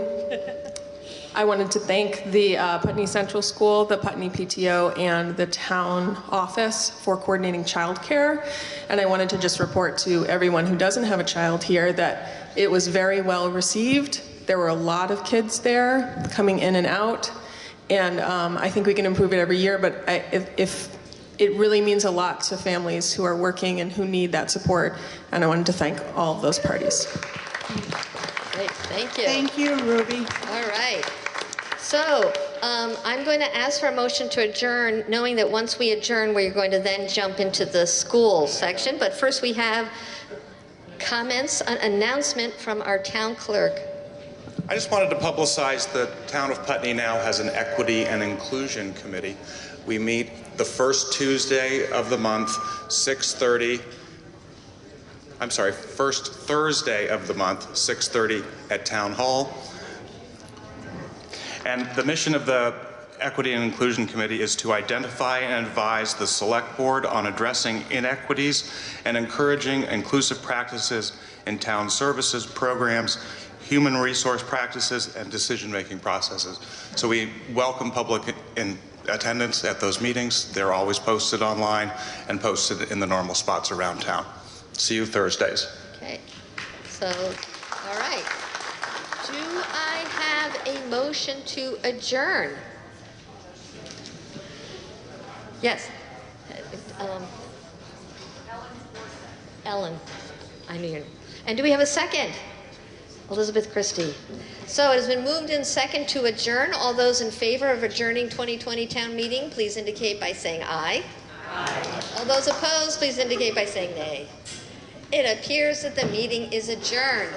I wanted to thank the Putney Central School, the Putney PTO, and the town office for coordinating childcare. And I wanted to just report to everyone who doesn't have a child here that it was very well received. There were a lot of kids there coming in and out. And I think we can improve it every year, but if it really means a lot to families who are working and who need that support. And I wanted to thank all of those parties. Great, thank you. Thank you, Ruby. All right. So I'm going to ask for a motion to adjourn, knowing that once we adjourn, we're going to then jump into the school section. But first we have comments, an announcement from our town clerk. I just wanted to publicize the town of Putney now has an equity and inclusion committee. We meet the first Tuesday of the month, 6:30. First Thursday of the month, 6:30 at Town Hall. And the mission of the Equity and Inclusion Committee is to identify and advise the Select Board on addressing inequities and encouraging inclusive practices in town services, programs, human resource practices, and decision-making processes. So we welcome public attendance at those meetings. They're always posted online and posted in the normal spots around town. See you Thursdays. Okay, so, all right. Do I have a motion to adjourn? Yes. Ellen, I knew your name. And do we have a second? Elizabeth Christie. So it has been moved in second to adjourn. All those in favor of adjourning 2020 town meeting, please indicate by saying aye. Aye. All those opposed, please indicate by saying nay. It appears that the meeting is adjourned.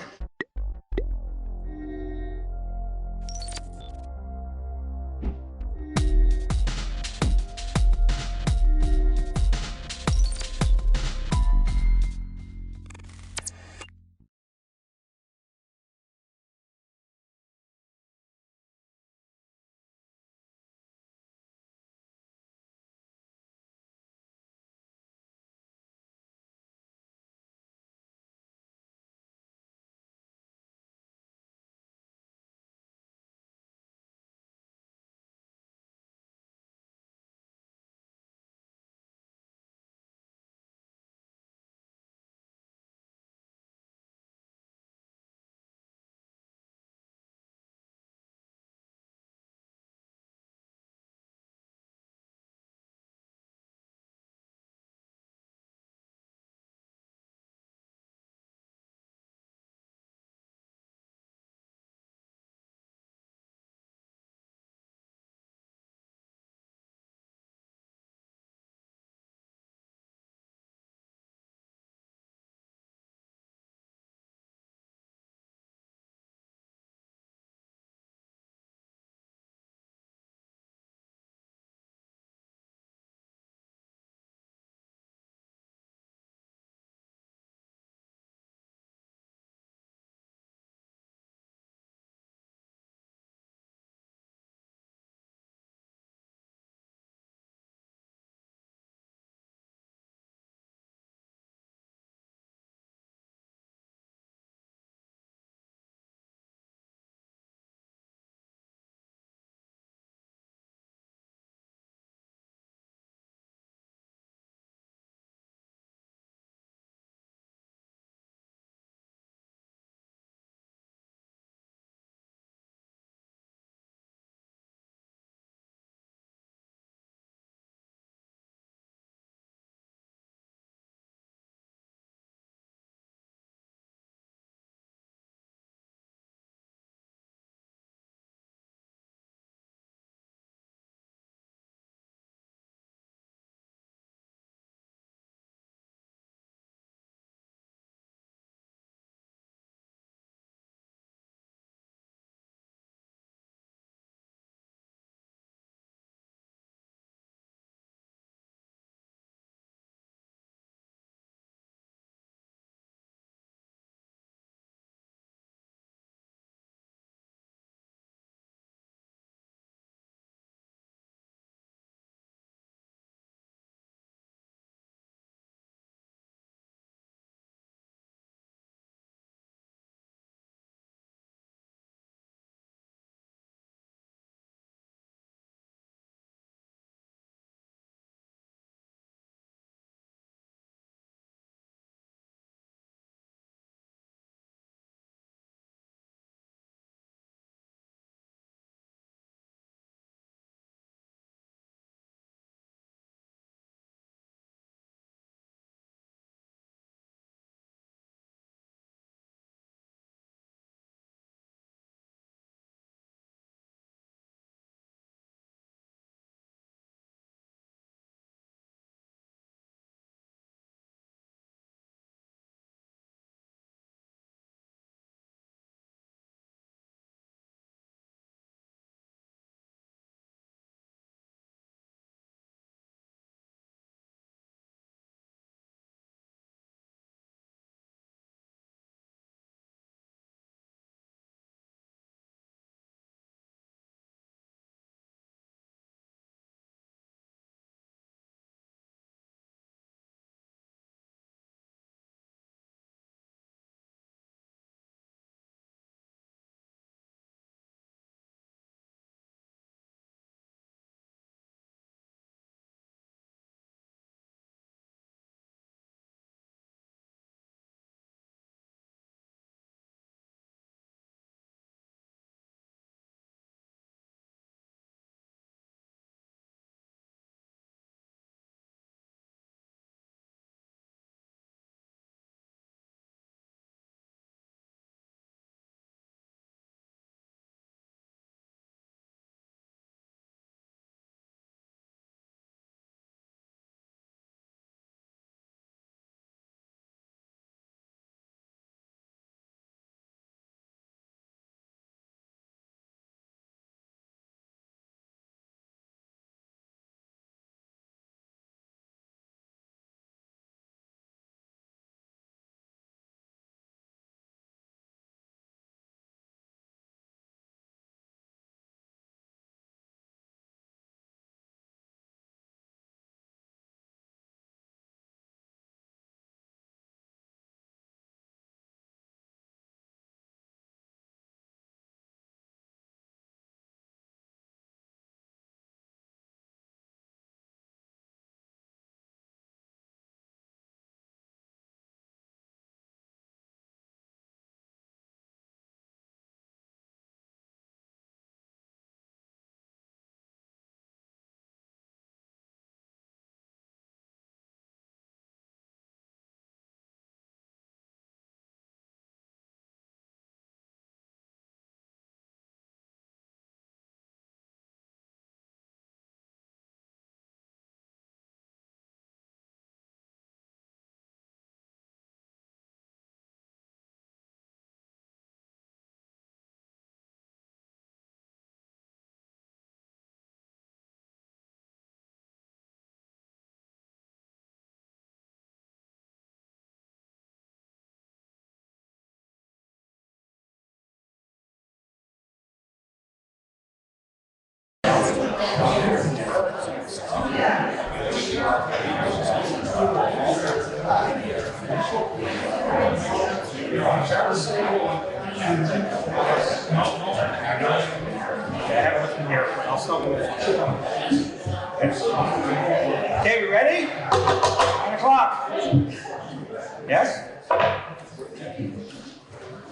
Okay, we ready? 9 o'clock. Yes?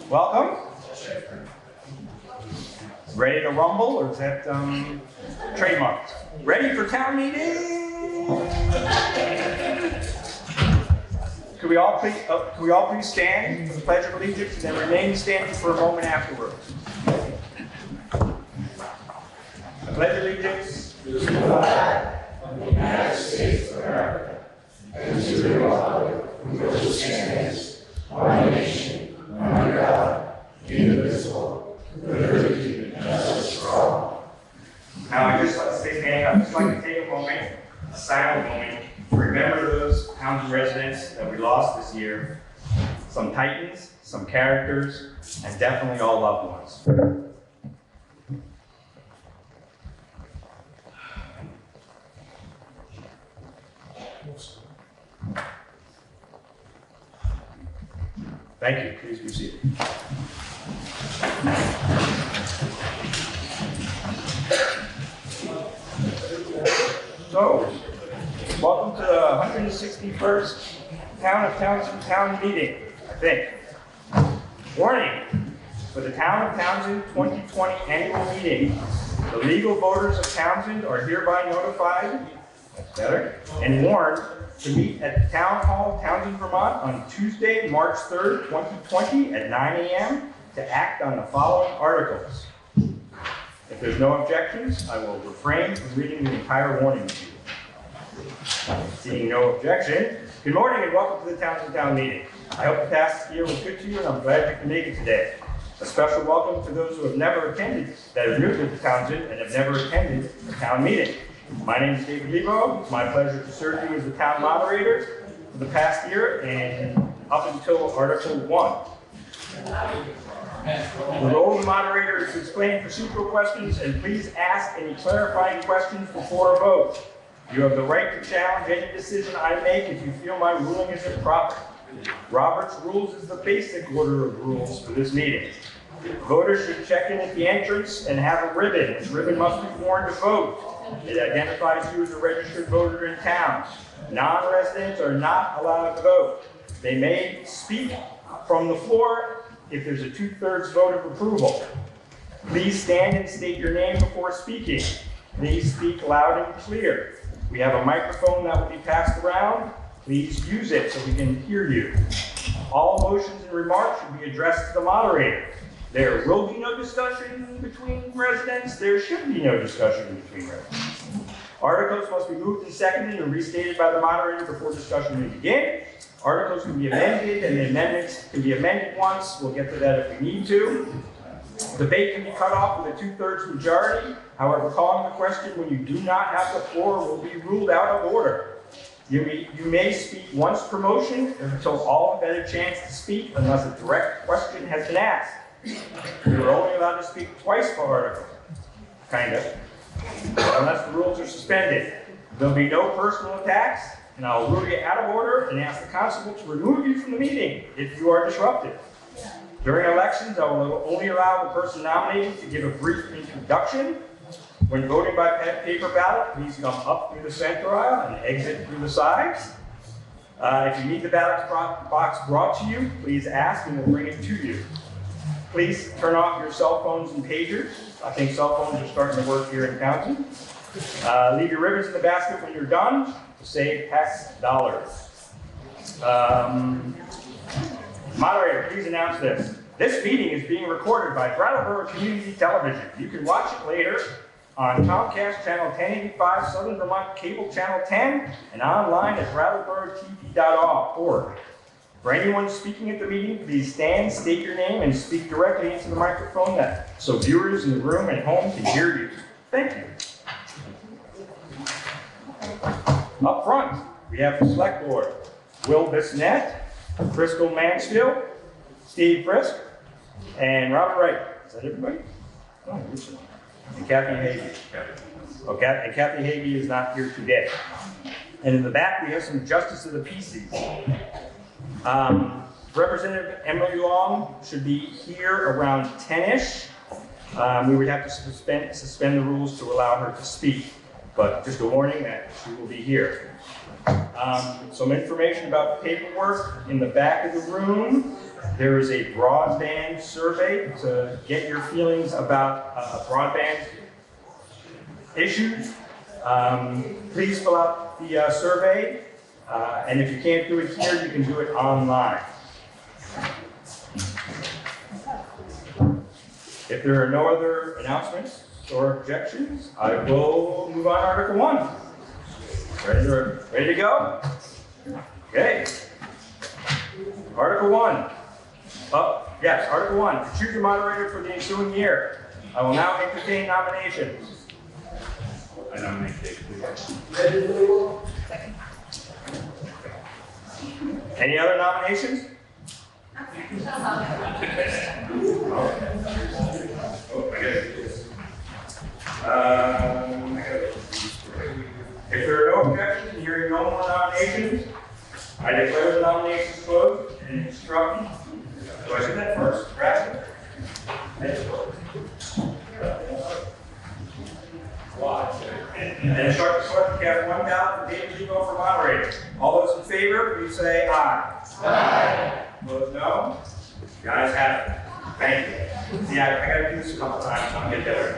Welcome. Ready to rumble, or is that trademarked? Ready for town meeting? Could we all please stand for the Pledge of Allegiance and then remain standing for a moment afterwards? I pledge allegiance to the flag of the United States of America and to the republic for which it stands, one nation, under God, indivisible, with liberty and justice for all. Now I'd just like to take a moment, a silent moment, to remember those Townsend residents that we lost this year. Some titans, some characters, and definitely all loved ones. Thank you. Please be seated. So, welcome to the 161st Town of Townsend Town Meeting, I think. Warning, for the Town of Townsend 2020 Annual Meeting, the legal voters of Townsend are hereby notified, that's better, and warned to meet at the Town Hall, Townsend, Vermont on Tuesday, March 3rd, 2020 at 9 a.m. to act on the following articles. If there's no objections, I will refrain from reading the entire warning to you. Seeing no objection, good morning and welcome to the Townsend Town Meeting. I hope the past year was good to you and I'm glad you can make it today. A special welcome to those who have never attended, that are new to Townsend and have never attended a town meeting. My name is David Lebo. It's my pleasure to serve you as the town moderator for the past year and up until Article 1. The role of the moderator is to explain procedural questions and please ask any clarifying questions before a vote. You have the right to challenge any decision I make if you feel my ruling is improper. Robert's Rules is the basic order of rules for this meeting. Voters should check in at the entrance and have a ribbon. This ribbon must be worn to vote. It identifies you as a registered voter in town. Non-residents are not allowed to vote. They may speak from the floor if there's a 2/3 vote of approval. Please stand and state your name before speaking. Please speak loud and clear. We have a microphone that will be passed around. Please use it so we can hear you. All motions and remarks should be addressed to the moderator. There will be no discussion between residents. There should be no discussion between residents. Articles must be moved and seconded and restated by the moderator before discussion may begin. Articles can be amended and the amendments can be amended once. We'll get to that if we need to. Debate can be cut off with a 2/3 majority. However, calling the question when you do not have the floor will be ruled out of order. You may speak once per motion until all have had a chance to speak unless a direct question has been asked. You are only allowed to speak twice per article, kind of, unless the rules are suspended. There'll be no personal attacks, and I'll rule you out of order and ask the constable to remove you from the meeting if you are disruptive. During elections, I will only allow the person nominated to give a brief introduction. When voting by paper ballot, please come up through the center aisle and exit through the sides. If you need the ballot box brought to you, please ask and we'll bring it to you. Please turn off your cell phones and pagers. I think cell phones are starting to work here in Townsend. Leave your ribbons in the basket when you're done to save tax dollars. Moderator, please announce this. This meeting is being recorded by Brattleboro Community Television. You can watch it later on Comcast Channel 1085, Southern Vermont Cable Channel 10, and online at brattleboro.tv.org. For anyone speaking at the meeting, please stand, state your name, and speak directly into the microphone so viewers in the room and home can hear you. Thank you. Up front, we have the Select Board. Will Bissonnette, Frisco Mansfield, Steve Frisk, and Robert Wright. Is that everybody? Oh, and Kathy Hagee. Okay, and Kathy Hagee is not here today. And in the back, we have some Justice of the Peace. Representative Emily Long should be here around 10-ish. We would have to suspend the rules to allow her to speak, but just a warning that she will be here. Some information about paperwork in the back of the room. There is a broadband survey to get your feelings about broadband issues. Please fill out the survey, and if you can't do it here, you can do it online. If there are no other announcements or objections, I will move on to Article 1. Ready to go? Okay. Article 1. Yes, Article 1. To choose a moderator for the ensuing year. I will now entertain nominations. I nominate Dave. Any other nominations? If there are no objections and hearing no more nominations, I declare the nominations closed and instruct. Do I do that first? Bratt? And instruct the select to cast one ballot for David Lebo for moderator. All those in favor, please say aye. Aye. Opposed, no? The ayes have it. Thank you. See, I got to do this a couple times. I'll get better.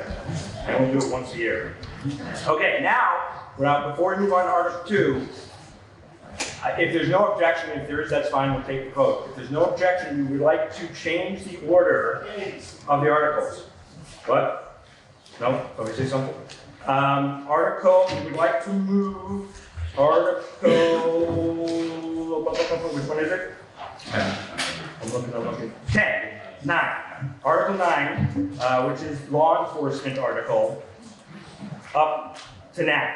I only do it once a year. Okay, now, before we move on to Article 2, if there's no objection, if there is, that's fine, we'll take the vote. If there's no objection, we would like to change the order of the articles. What? No? Okay, say something. We would like to move Article, which one is it? I'm looking. 9. Article 9, which is law enforcement article, up to now.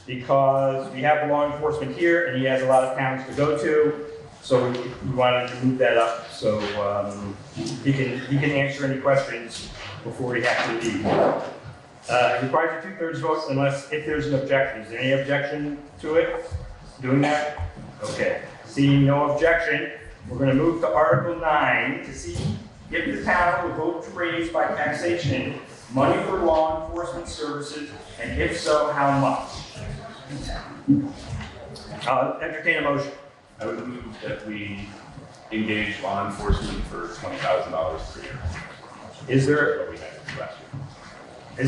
Because we have the law enforcement here, and he has a lot of towns to go to, so we wanted to move that up so he can answer any questions before he has to leave. It requires a 2/3 vote if there's an objection. Is there any objection to it? Doing that? Okay. Seeing no objection, we're going to move to Article 9 to see if the town will vote to raise by taxation money for law enforcement services, and if so, how much? I'll entertain a motion. I would move that we engage law enforcement for $20,000 per year. Is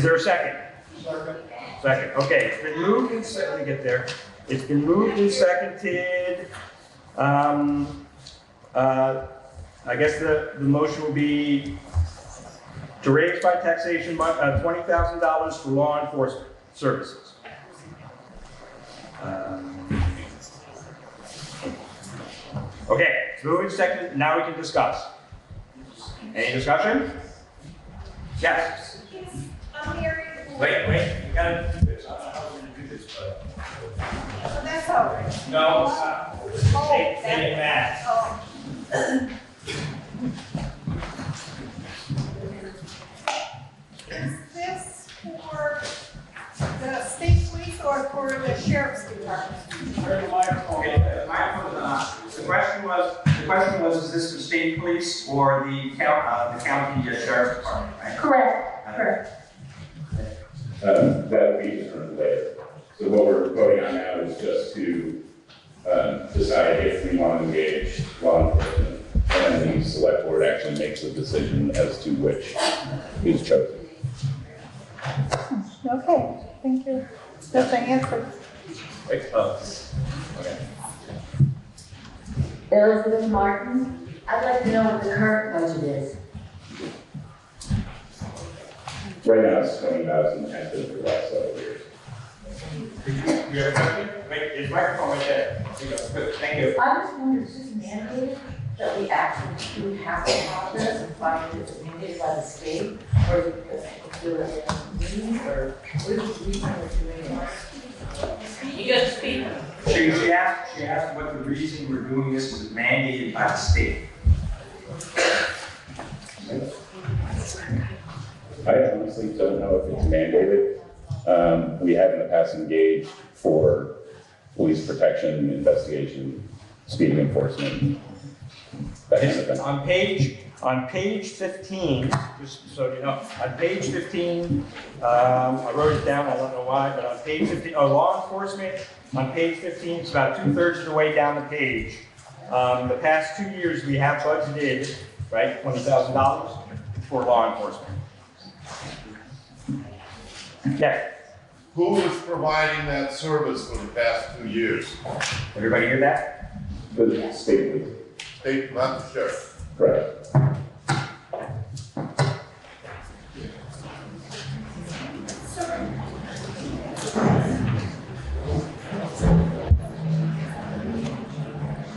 there a second? Second. Okay, it's been moved and seconded. Let me get there. It's been moved and seconded. I guess the motion will be to raise by taxation $20,000 for law enforcement services. Okay, it's moved and seconded. Now we can discuss. Any discussion? Yes. Wait, you gotta do this. I don't know how we're gonna do this, but. That's all right. No, take it back. Is this for the state police or for the sheriff's department? Turn the microphone. Okay, the microphone's on. The question was, is this the state police or the county sheriff's department, right? Correct. That will be determined later. So what we're voting on now is just to decide if we want to engage law enforcement, and the select board actually makes the decision as to which is chosen. Okay, thank you. That's the answer. Okay. Elizabeth Martin, I'd like to know what the current budget is. Right now it's 20,000 has been for the last several years. You have a question? Wait, is microphone right there? Good, thank you. I just wonder, is this mandated that we actually do have to have this and find it it's mandated by the state? Or is it because it's doing it in meetings, or what is the reason we're doing it? You just speak. She asked what the reason we're doing this is mandated by the state. I honestly don't know if it's mandated. We have in the past engaged for police protection, investigation, speeding enforcement. That kind of thing. On page 15, just so you know, on page 15, I wrote it down, I don't know why, but on page 15, law enforcement, on page 15, it's about 2/3 of the way down the page. The past 2 years, we have budgeted, right, $20,000 for law enforcement. Yeah. Who was providing that service for the past 2 years? Everybody hear that? The state police. State, not the sheriff. Correct.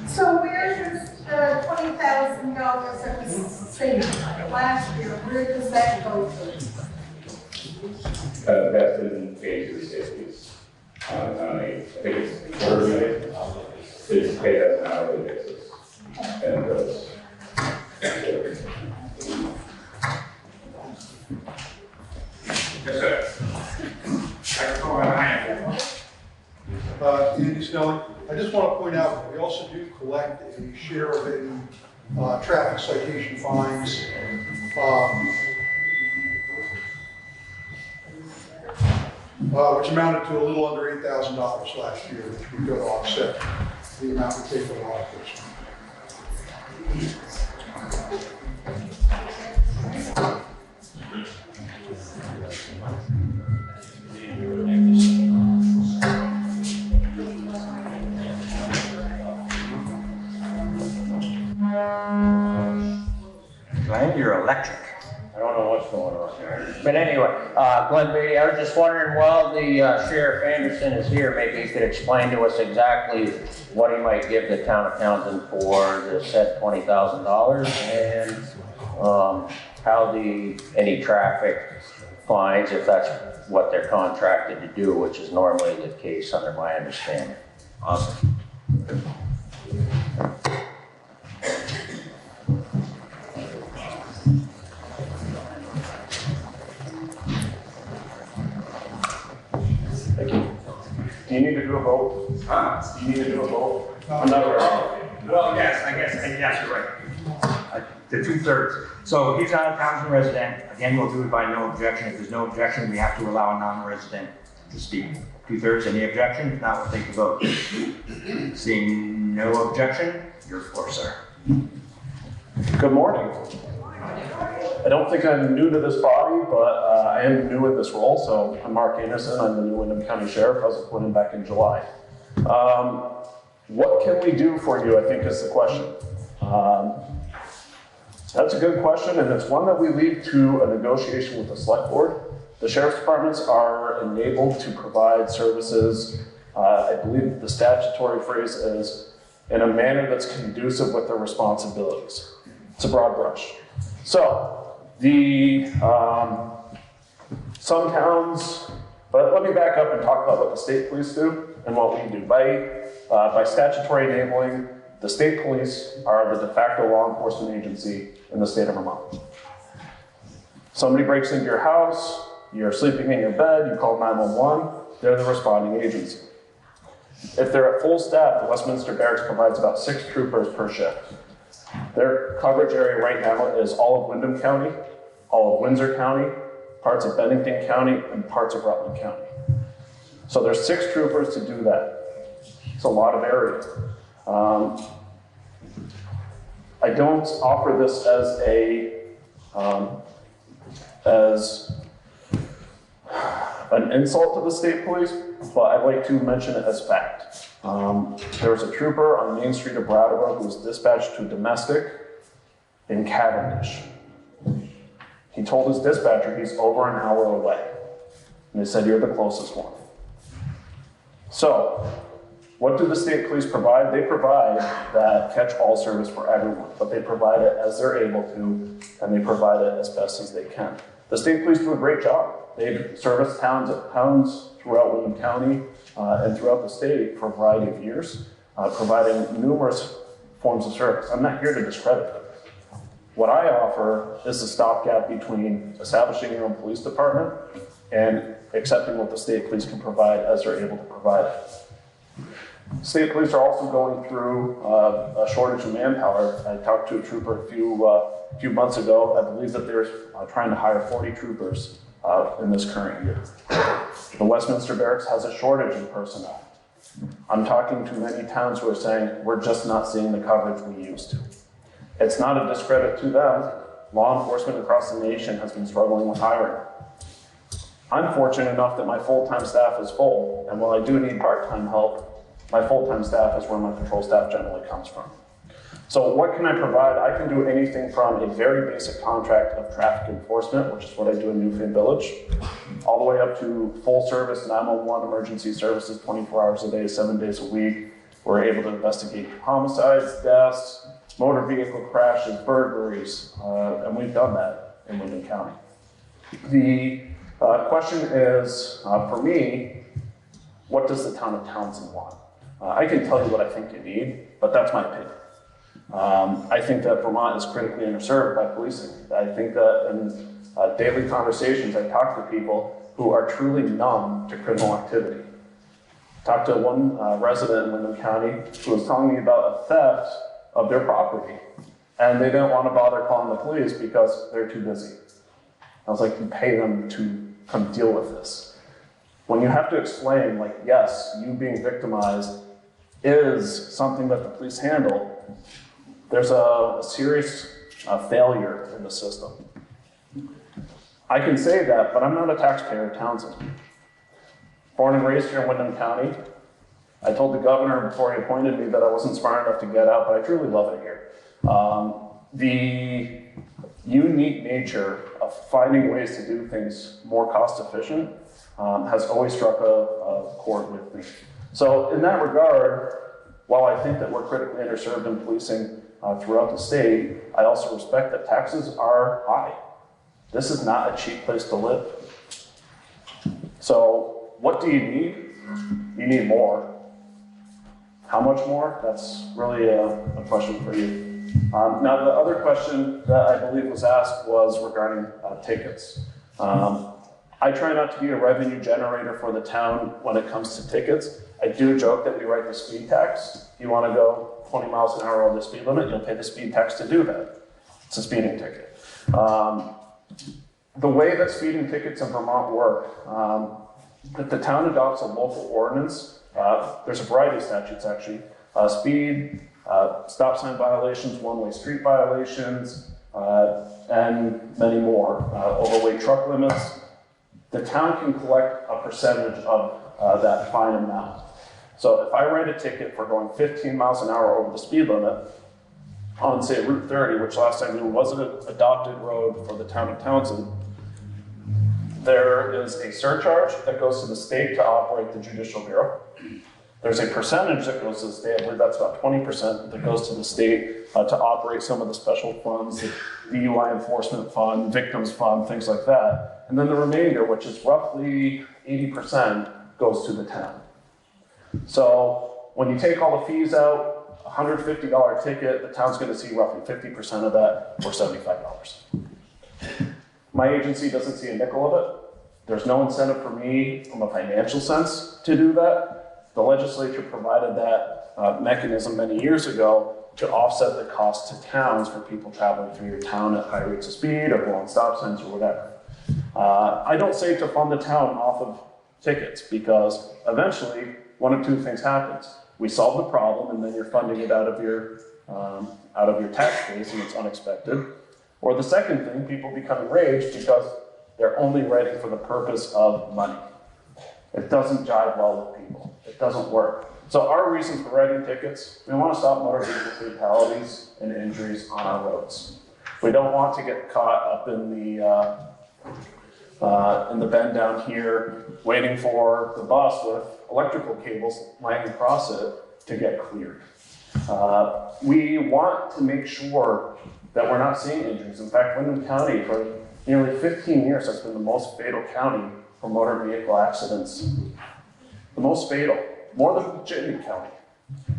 So where does the $20,000 that was saved last year, where does that go to? That's been paid to the state police on I think it's quarterly. It's paid as an hourly basis. And Yes, sir. Andy Snelling. I just want to point out, we also do collect a share of any traffic citation fines. Which amounted to a little under $8,000 last year, which we go to offset the amount we pay for law enforcement. Glenn, you're electric. I don't know what's going on there. But anyway, Glenn Beatty, I was just wondering, while the Sheriff Anderson is here, maybe he could explain to us exactly what he might give the town of Townsend for the said $20,000 and how any traffic fines, if that's what they're contracted to do, which is normally the case under my understanding. Awesome. Do you need to do a vote? Huh? Do you need to do a vote? Another. Well, yes, I guess you're right. The 2/3. So he's not a Townsend resident. Again, we'll do it by no objection. If there's no objection, we have to allow a non-resident to speak. 2/3, any objection? If not, we'll take the vote. Seeing no objection, your floor, sir. Good morning. I don't think I'm new to this body, but I am new in this role. So I'm Mark Anderson. I'm the new Windham County Sheriff. I was appointed back in July. What can we do for you, I think is the question. That's a good question, and it's one that we leave to a negotiation with the select board. The sheriff's departments are enabled to provide services, I believe the statutory phrase is, in a manner that's conducive with their responsibilities. It's a broad brush. So, some towns, but let me back up and talk about what the state police do and what we do. By statutory enabling, the state police are the de facto law enforcement agency in the state of Vermont. Somebody breaks into your house, you're sleeping in your bed, you call 911, they're the responding agency. If they're at full staff, the Westminster Barracks provides about 6 troopers per shift. Their coverage area right now is all of Windham County, all of Windsor County, parts of Bennington County, and parts of Rutland County. So there's 6 troopers to do that. It's a lot of area. I don't offer this as an insult to the state police, but I'd like to mention it as fact. There was a trooper on Main Street of Brattleboro who was dispatched to a domestic in Cavendish. He told his dispatcher he's over an hour away. And they said, you're the closest one. So, what do the state police provide? They provide that catch-all service for everyone, but they provide it as they're able to, and they provide it as best as they can. The state police do a great job. They've serviced towns throughout Windham County and throughout the state for a variety of years, providing numerous forms of service. I'm not here to discredit them. What I offer is a stopgap between establishing your own police department and accepting what the state police can provide as they're able to provide it. State police are also going through a shortage of manpower. I talked to a trooper a few months ago. I believe that they're trying to hire 40 troopers in this current year. The Westminster Barracks has a shortage of personnel. I'm talking to many towns who are saying, we're just not seeing the coverage we used to. It's not a discredit to them. Law enforcement across the nation has been struggling with hiring. I'm fortunate enough that my full-time staff is full, and while I do need part-time help, my full-time staff is where my patrol staff generally comes from. So what can I provide? I can do anything from a very basic contract of traffic enforcement, which is what I do in Newfane Village, all the way up to full service 911 emergency services, 24 hours a day, 7 days a week. We're able to investigate homicides, deaths, motor vehicle crashes, burglaries, and we've done that in Wyndham County. The question is, for me, what does the town of Townsend want? I can tell you what I think you need, but that's my opinion. I think that Vermont is critically underserved by policing. I think that in daily conversations, I talk to people who are truly numb to criminal activity. Talked to one resident in Wyndham County who was telling me about a theft of their property, and they didn't want to bother calling the police because they're too busy. I was like, you pay them to come deal with this. When you have to explain, like, yes, you being victimized is something that the police handle, there's a serious failure in the system. I can say that, but I'm not a taxpayer in Townsend. Born and raised here in Wyndham County. I told the governor before he appointed me that I wasn't smart enough to get out, but I truly love it here. The unique nature of finding ways to do things more cost efficient has always struck a chord with me. So in that regard, while I think that we're critically underserved in policing throughout the state, I also respect that taxes are high. This is not a cheap place to live. So what do you need? You need more. How much more? That's really a question for you. Now, the other question that I believe was asked was regarding tickets. I try not to be a revenue generator for the town when it comes to tickets. I do joke that we write the speed tax. If you want to go 20 miles an hour over the speed limit, you'll pay the speed tax to do that. It's a speeding ticket. The way that speeding tickets in Vermont work, if the town adopts a local ordinance, there's a variety of statutes actually, speed, stop sign violations, one-way street violations, and many more, overweight truck limits. The town can collect a percentage of that fine amount. So if I write a ticket for going 15 miles an hour over the speed limit on, say, Route 30, which last I knew was an adopted road for the town of Townsend, there is a surcharge that goes to the state to operate the Judicial Bureau. There's a percentage that goes to the state, I believe that's about 20%, that goes to the state to operate some of the special funds, the DUI Enforcement Fund, Victims Fund, things like that. And then the remainder, which is roughly 80%, goes to the town. So when you take all the fees out, $150 ticket, the town's going to see roughly 50% of that, or $75. My agency doesn't see a nickel of it. There's no incentive for me from a financial sense to do that. The legislature provided that mechanism many years ago to offset the cost to towns for people traveling through your town at high rates of speed or blowing stop signs or whatever. I don't say to fund the town off of tickets because eventually one of two things happens. We solve the problem and then you're funding it out of your tax base and it's unexpected. Or the second thing, people become enraged because they're only writing for the purpose of money. It doesn't jive well with people. It doesn't work. So our reasons for writing tickets, we want to stop motor vehicle fatalities and injuries on our roads. We don't want to get caught up in the bend down here waiting for the bus with electrical cables lying across it to get cleared. We want to make sure that we're not seeing injuries. In fact, Wyndham County for nearly 15 years has been the most fatal county for motor vehicle accidents. The most fatal, more than Virginia County.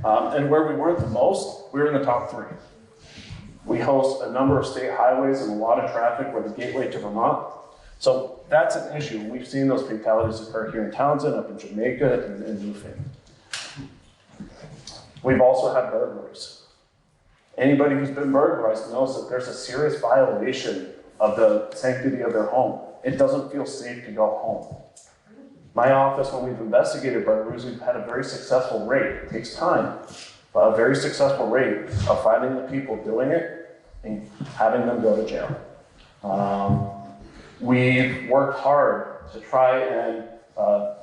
And where we weren't the most, we were in the top 3. We host a number of state highways and a lot of traffic. We're the gateway to Vermont. So that's an issue. We've seen those fatalities occur here in Townsend, up in Jamaica, and in Newfane. We've also had burglaries. Anybody who's been burglarized knows that there's a serious violation of the sanctity of their home. It doesn't feel safe to go home. My office, when we've investigated burglaries, we've had a very successful rate. It takes time, but a very successful rate of finding the people doing it and having them go to jail. We've worked hard to try and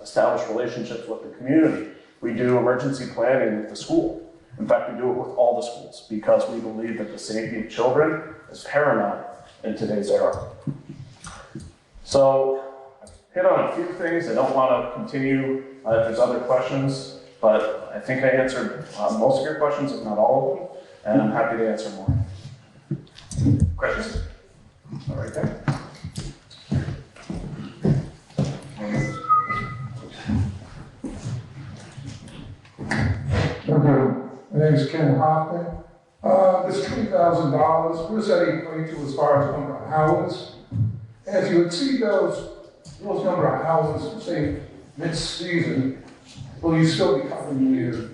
establish relationships with the community. We do emergency planning with the school. In fact, we do it with all the schools because we believe that the safety of children is paramount in today's era. So, I've hit on a few things. I don't want to continue if there's other questions, but I think I answered most of your questions, if not all of them, and I'm happy to answer more. Questions? All right there. My name is Ken Hoffman. This $20,000, what does that equate to as far as number of hours? And if you exceed those number of hours, say mid-season, will you still be covering the year?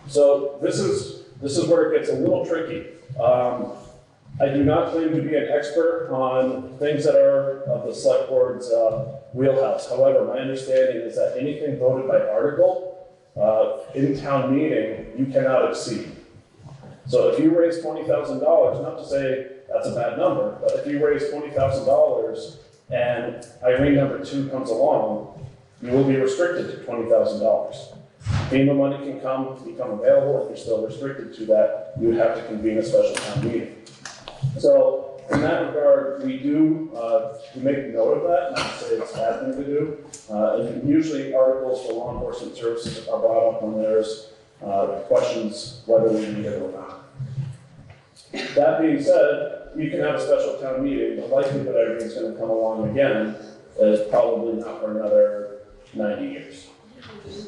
So this is where it gets a little tricky. I do not claim to be an expert on things that are of the select board's wheelhouse. However, my understanding is that anything voted by article in town meeting, you cannot exceed. So if you raise $20,000, not to say that's a bad number, but if you raise $20,000 and Irene number 2 comes along, you will be restricted to $20,000. FEMA money can become available. If you're still restricted to that, you would have to convene a special town meeting. So in that regard, we do make note of that, not to say it's a bad thing to do. And usually articles for law enforcement services are brought up when there's questions whether we need it or not. That being said, you can have a special town meeting. The likelihood everything's going to come along again is probably not for another 90 years.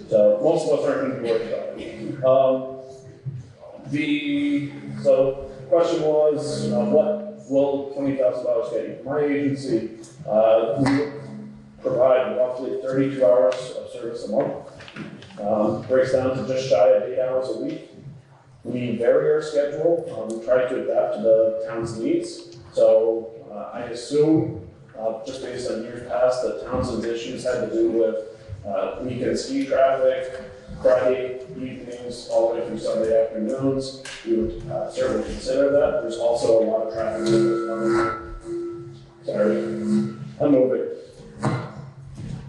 So most of us aren't going to be worried about it. So the question was, what will $20,000 get you? My agency, we provide roughly 32 hours of service a month. Breaks down to just shy of 8 hours a week. We vary our schedule. We try to adapt to the town's needs. So I assume, just based on years past, that Townsend's issues had to do with weekend ski traffic, Friday evenings, all the way through Sunday afternoons. We would certainly consider that. There's also a lot of traffic. Sorry, I'm moving.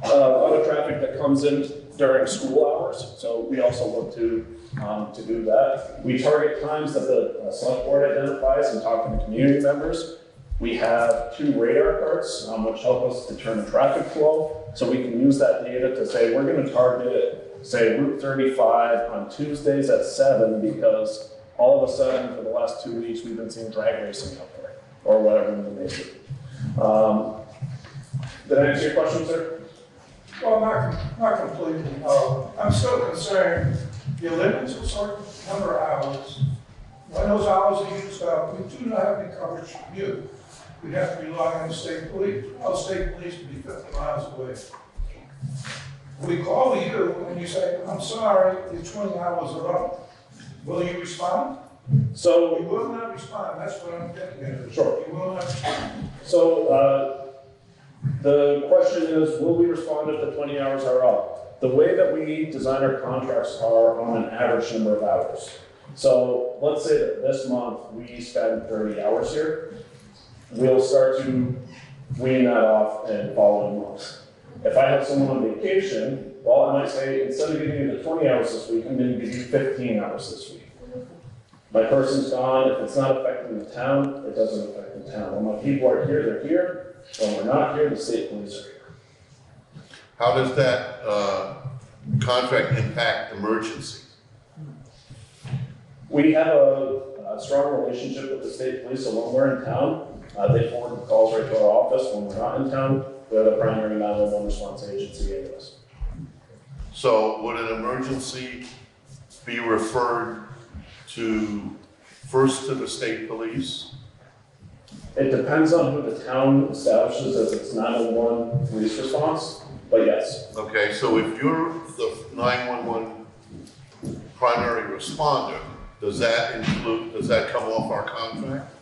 A lot of traffic that comes in during school hours, so we also look to do that. We target times that the select board identifies and talk to the community members. We have 2 radar carts, which help us determine traffic flow, so we can use that data to say we're going to target, say, Route 35 on Tuesdays at 7 because all of a sudden for the last 2 weeks we've been seeing drag racing up there, or whatever it may be. Did I answer your question, sir? Well, not completely. I'm still concerned. You limit to a certain number of hours. When those hours are used up, we do not have any coverage from you. We have to rely on the state police. Our state police can be 50 miles away. We call you and you say, I'm sorry, your 20 hours are up. Will you respond? So you will not respond. That's what I'm getting at. Sure. You will not respond. So the question is, will we respond if the 20 hours are up? The way that we design our contracts are on an average number of hours. So let's say that this month we spend 30 hours here. We'll start to wean that off in following months. If I have someone on vacation, well, I might say, instead of giving you the 20 hours this week, I'm going to give you 15 hours this week. My person's gone. If it's not affecting the town, it doesn't affect the town. When my people are here, they're here. When we're not here, the state police are here. How does that contract impact emergency? We have a strong relationship with the state police, so when we're in town, they forward the calls right to our office. When we're not in town, we're the primary 911 response agency in this. So would an emergency be referred first to the state police? It depends on who the town establishes as its 911 police response, but yes. Okay, so if you're the 911 primary responder, does that come off our contract?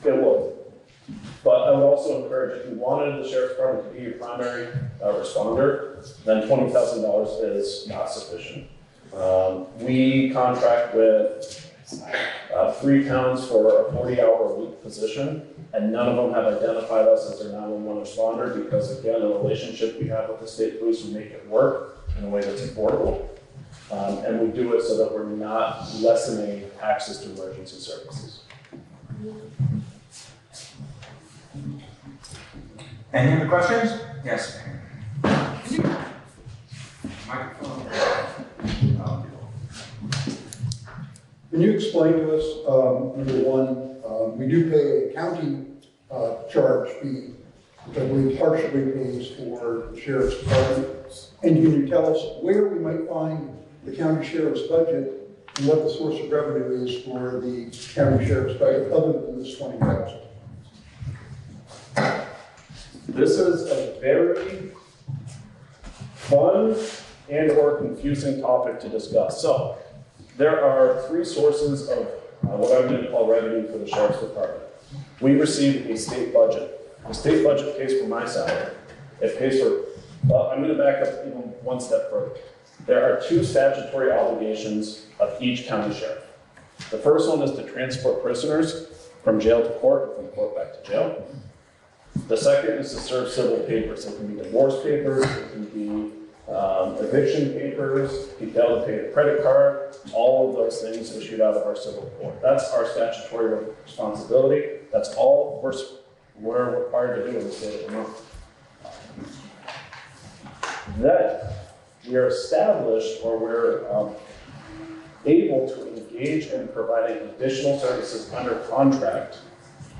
It will. But I would also encourage, if you wanted the sheriff's department to be your primary responder, then $20,000 is not sufficient. We contract with 3 towns for a 40-hour-a-week position, and none of them have identified us as their 911 responder because, again, the relationship we have with the state police will make it work in a way that's affordable. And we do it so that we're not lessening access to emergency services. Any other questions? Yes. Microphone. Can you explain to us, number one, we do pay a county charge fee that I believe partially pays for the sheriff's department. And can you tell us where we might find the county sheriff's budget and what the source of revenue is for the county sheriff's budget other than this $20,000? This is a very fun and or confusing topic to discuss. So there are 3 sources of what I'm going to call revenue for the sheriff's department. We receive a state budget. The state budget pays for my salary. It pays for, well, I'm going to back up even one step further. There are 2 statutory obligations of each county sheriff. The first one is to transport prisoners from jail to court, or from court back to jail. The second is to serve civil papers. It can be divorce papers, it can be eviction papers, detail to pay the credit card, all of those things issued out of our civil court. That's our statutory responsibility. That's all we're required to do in the state of Vermont. Then we are established, or we're able to engage in providing additional services under contract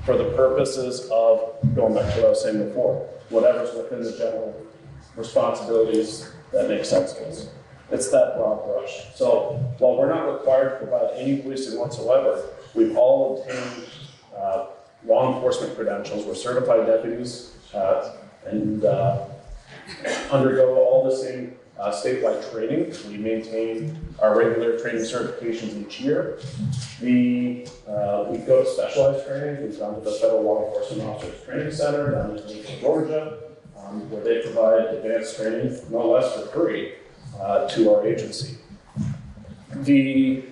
for the purposes of, going back to what I was saying before, whatever's within the general responsibilities that make sense to us. It's that broad brush. So while we're not required to provide any policing whatsoever, we've all obtained law enforcement credentials. We're certified deputies and undergo all the same statewide training. We maintain our regular training certifications each year. We go to specialized training. We've gone to the Federal Law Enforcement Officers Training Center down in Atlanta, Georgia, where they provide advanced training, no less for free, to our agency. The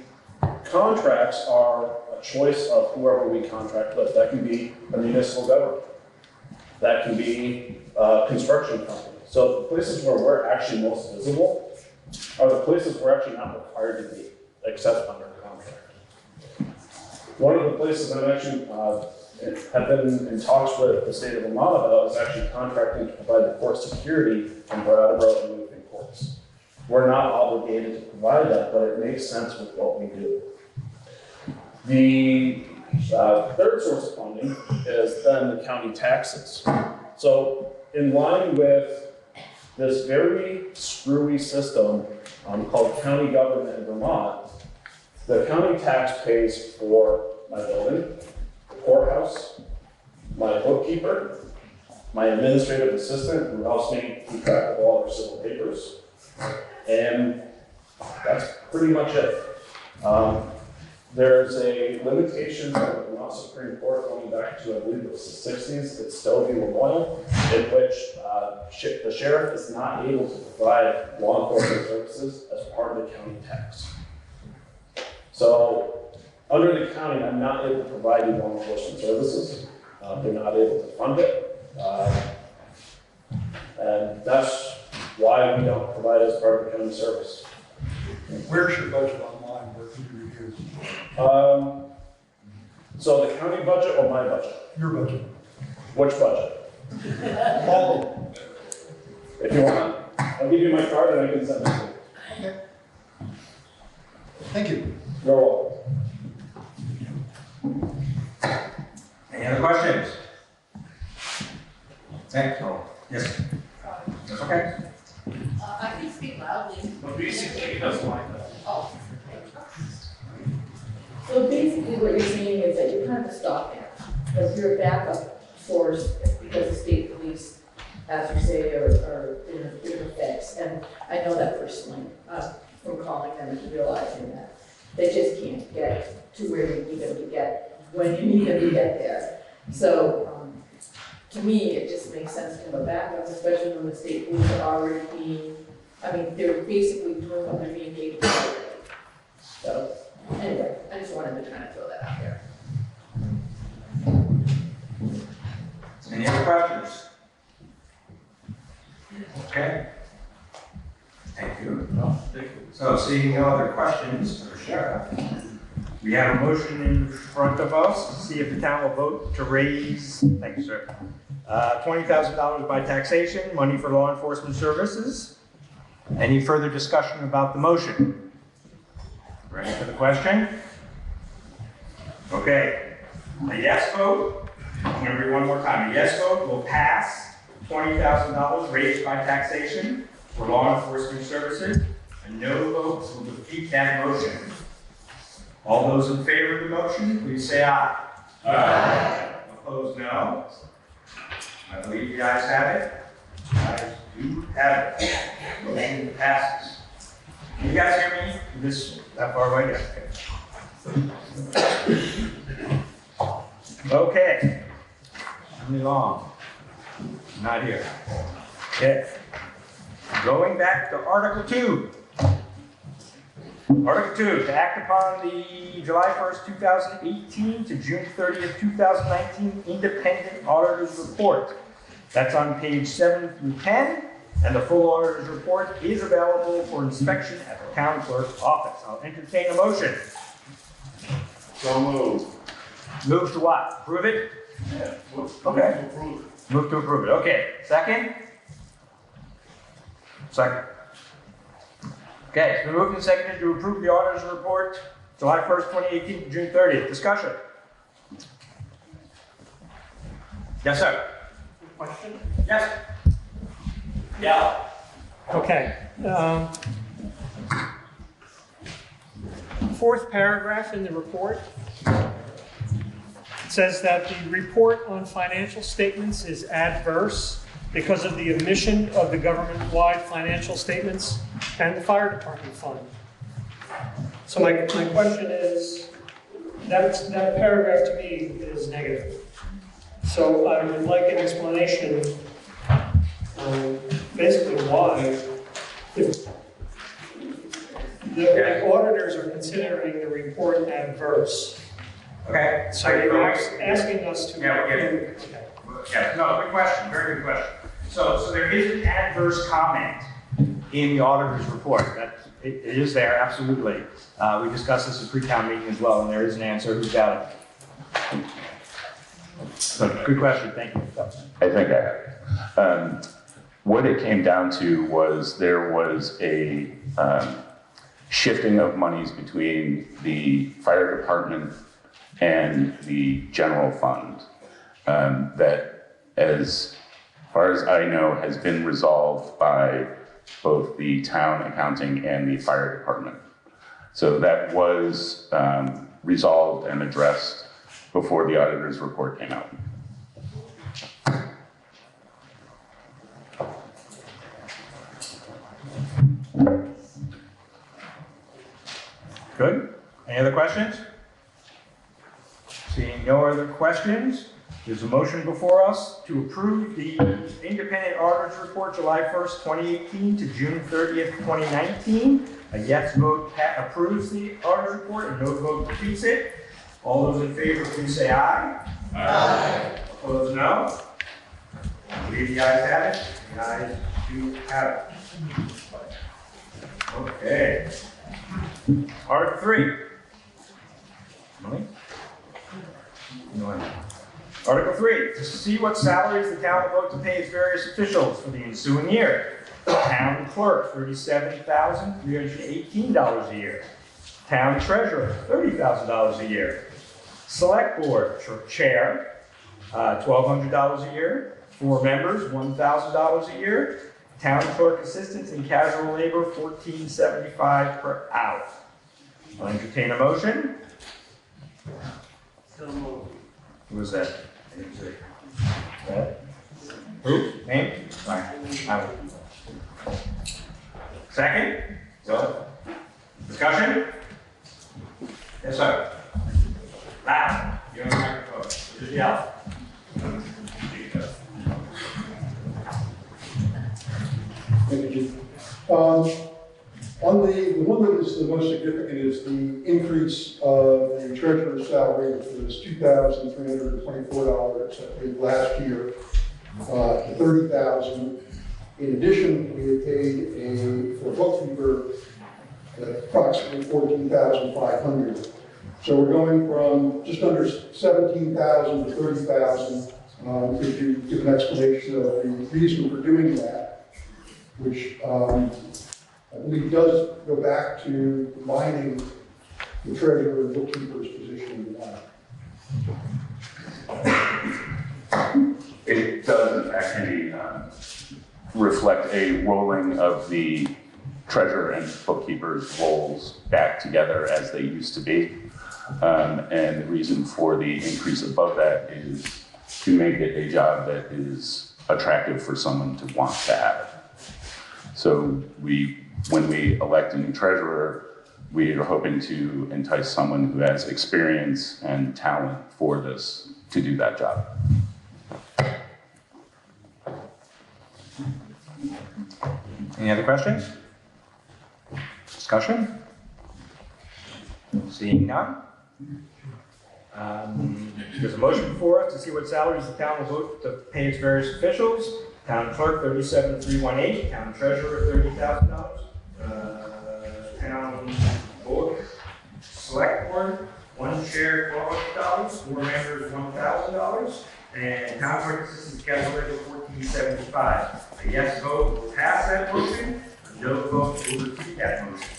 contracts are a choice of whoever we contract with. That can be a municipal government. That can be a construction company. So the places where we're actually most visible are the places we're actually not required to be, except under contract. One of the places I'm actually have been in talks with the state of Vermont about is actually contracting to provide the court security from Brattleboro and moving courts. We're not obligated to provide that, but it makes sense with what we do. The third source of funding is then the county taxes. So in line with this very screwy system called county government in Vermont, the county tax pays for my building, the courthouse, my bookkeeper, my administrative assistant who helps me keep track of all of our civil papers, and that's pretty much it. There's a limitation from the Vermont Supreme Court going back to, I believe it was the 60s, it's Stove v. Memorial, in which the sheriff is not able to provide law enforcement services as part of the county tax. So, under the county, I'm not able to provide you law enforcement services. They're not able to fund it. And that's why we don't provide it as part of the county service. Where's your budget online? Where can you review? So the county budget or my budget? Your budget. Which budget? All of them. If you want, I'll give you my card and I can send it to you. Okay. Thank you. You're welcome. Any other questions? Thank you. Yes. That's okay. I can speak loudly. But basically, that's like that. Oh. So basically what you're saying is that you're kind of a stopgap, because you're a backup source because the state police, as you say, are in effects, and I know that personally. from calling them and realizing that they just can't get to where you need them to get, when you need them to get there. So, to me, it just makes sense to have a backup, especially when the state police are already being, I mean, they're basically doing what they're being paid to do already. So, anyway, I just wanted to kind of throw that out there. Any other questions? Okay. Thank you. So seeing no other questions for Sheriff, we have a motion in front of us to see if the town will vote to raise, thank you, sir, $20,000 by taxation, money for law enforcement services. Any further discussion about the motion? Ready for the question? Okay. A yes vote, I'm going to read one more time. A yes vote will pass $20,000 raised by taxation for law enforcement services. A no vote will defeat that motion. All those in favor of the motion, please say aye. Aye. Opposed, no. I believe the ayes have it. The ayes do have it. Motion passes. Can you guys hear me? This that far away? Yeah. Okay. Moving along. Not here. Okay. Going back to Article 2. Article 2, to act upon the July 1st, 2018 to June 30th, 2019 Independent Auditor's Report. That's on page 7 through 10, and the full auditor's report is available for inspection at the town clerk's office. I'll entertain a motion. So moved. Move to what? Approve it? Yeah. Okay. To approve it. Move to approve it. Okay. Second? Second. Okay, it's been moved and seconded to approve the auditor's report, July 1st, 2018 to June 30th. Discussion. Yes, sir. Question? Yes. Yeah. Okay. Fourth paragraph in the report. It says that the report on financial statements is adverse because of the omission of the government-wide financial statements and the fire department fund. So my question is, that paragraph to me is negative. So I would like an explanation, basically why, if the auditors are considering the report adverse. Okay. So you're asking us to. Yeah, no, good question, very good question. So there is an adverse comment in the auditor's report. It is there, absolutely. We discussed this at pre-town meeting as well, and there is an answer. Who's got it? So, good question, thank you. I think I have it. What it came down to was there was a shifting of monies between the fire department and the general fund that, as far as I know, has been resolved by both the town accounting and the fire department. So that was resolved and addressed before the auditor's report came out. Good. Any other questions? Seeing no other questions, there's a motion before us to approve the independent auditor's report July 1st, 2018 to June 30th, 2019. A yes vote approves the auditor's report, a no vote defeats it. All those in favor, please say aye. Aye. Opposed, no. I believe the ayes have it. The ayes do have it. Okay. Article 3. Emily? No. Article 3, to see what salaries the town will vote to pay its various officials for the ensuing year. Town clerk, $37,318 a year. Town treasurer, $30,000 a year. Select board chair, $1,200 a year. 4 members, $1,000 a year. Town clerk assistants and casual labor, $14.75 per hour. I'll entertain a motion. So moved. Who was that? I didn't see. That? Who? Name? Sorry. Second? Go. Discussion? Yes, sir. Loud. You're on the microphone. Just yell. Thank you. On the one that is the most significant is the increase of the treasurer's salary, which was $2,324, I believe, last year, to $30,000. In addition, we had paid for a bookkeeper approximately $14,500. So we're going from just under $17,000 to $30,000. If you give an explanation of the reason for doing that, which I believe does go back to combining the treasurer and bookkeeper's position. It does actually reflect a rolling of the treasurer and bookkeeper's roles back together as they used to be. And the reason for the increase above that is to make it a job that is attractive for someone to want to have. So when we elect a new treasurer, we are hoping to entice someone who has experience and talent for this to do that job. Any other questions? Discussion? Seeing none? There's a motion before us to see what salaries the town will vote to pay its various officials. Town clerk, $37,318. Town treasurer, $30,000. Town board, select board, one chair, $1,200. Four members, $1,000. And town clerk assistant calculator, $1,475. A yes vote will pass that motion. A no vote will defeat that motion.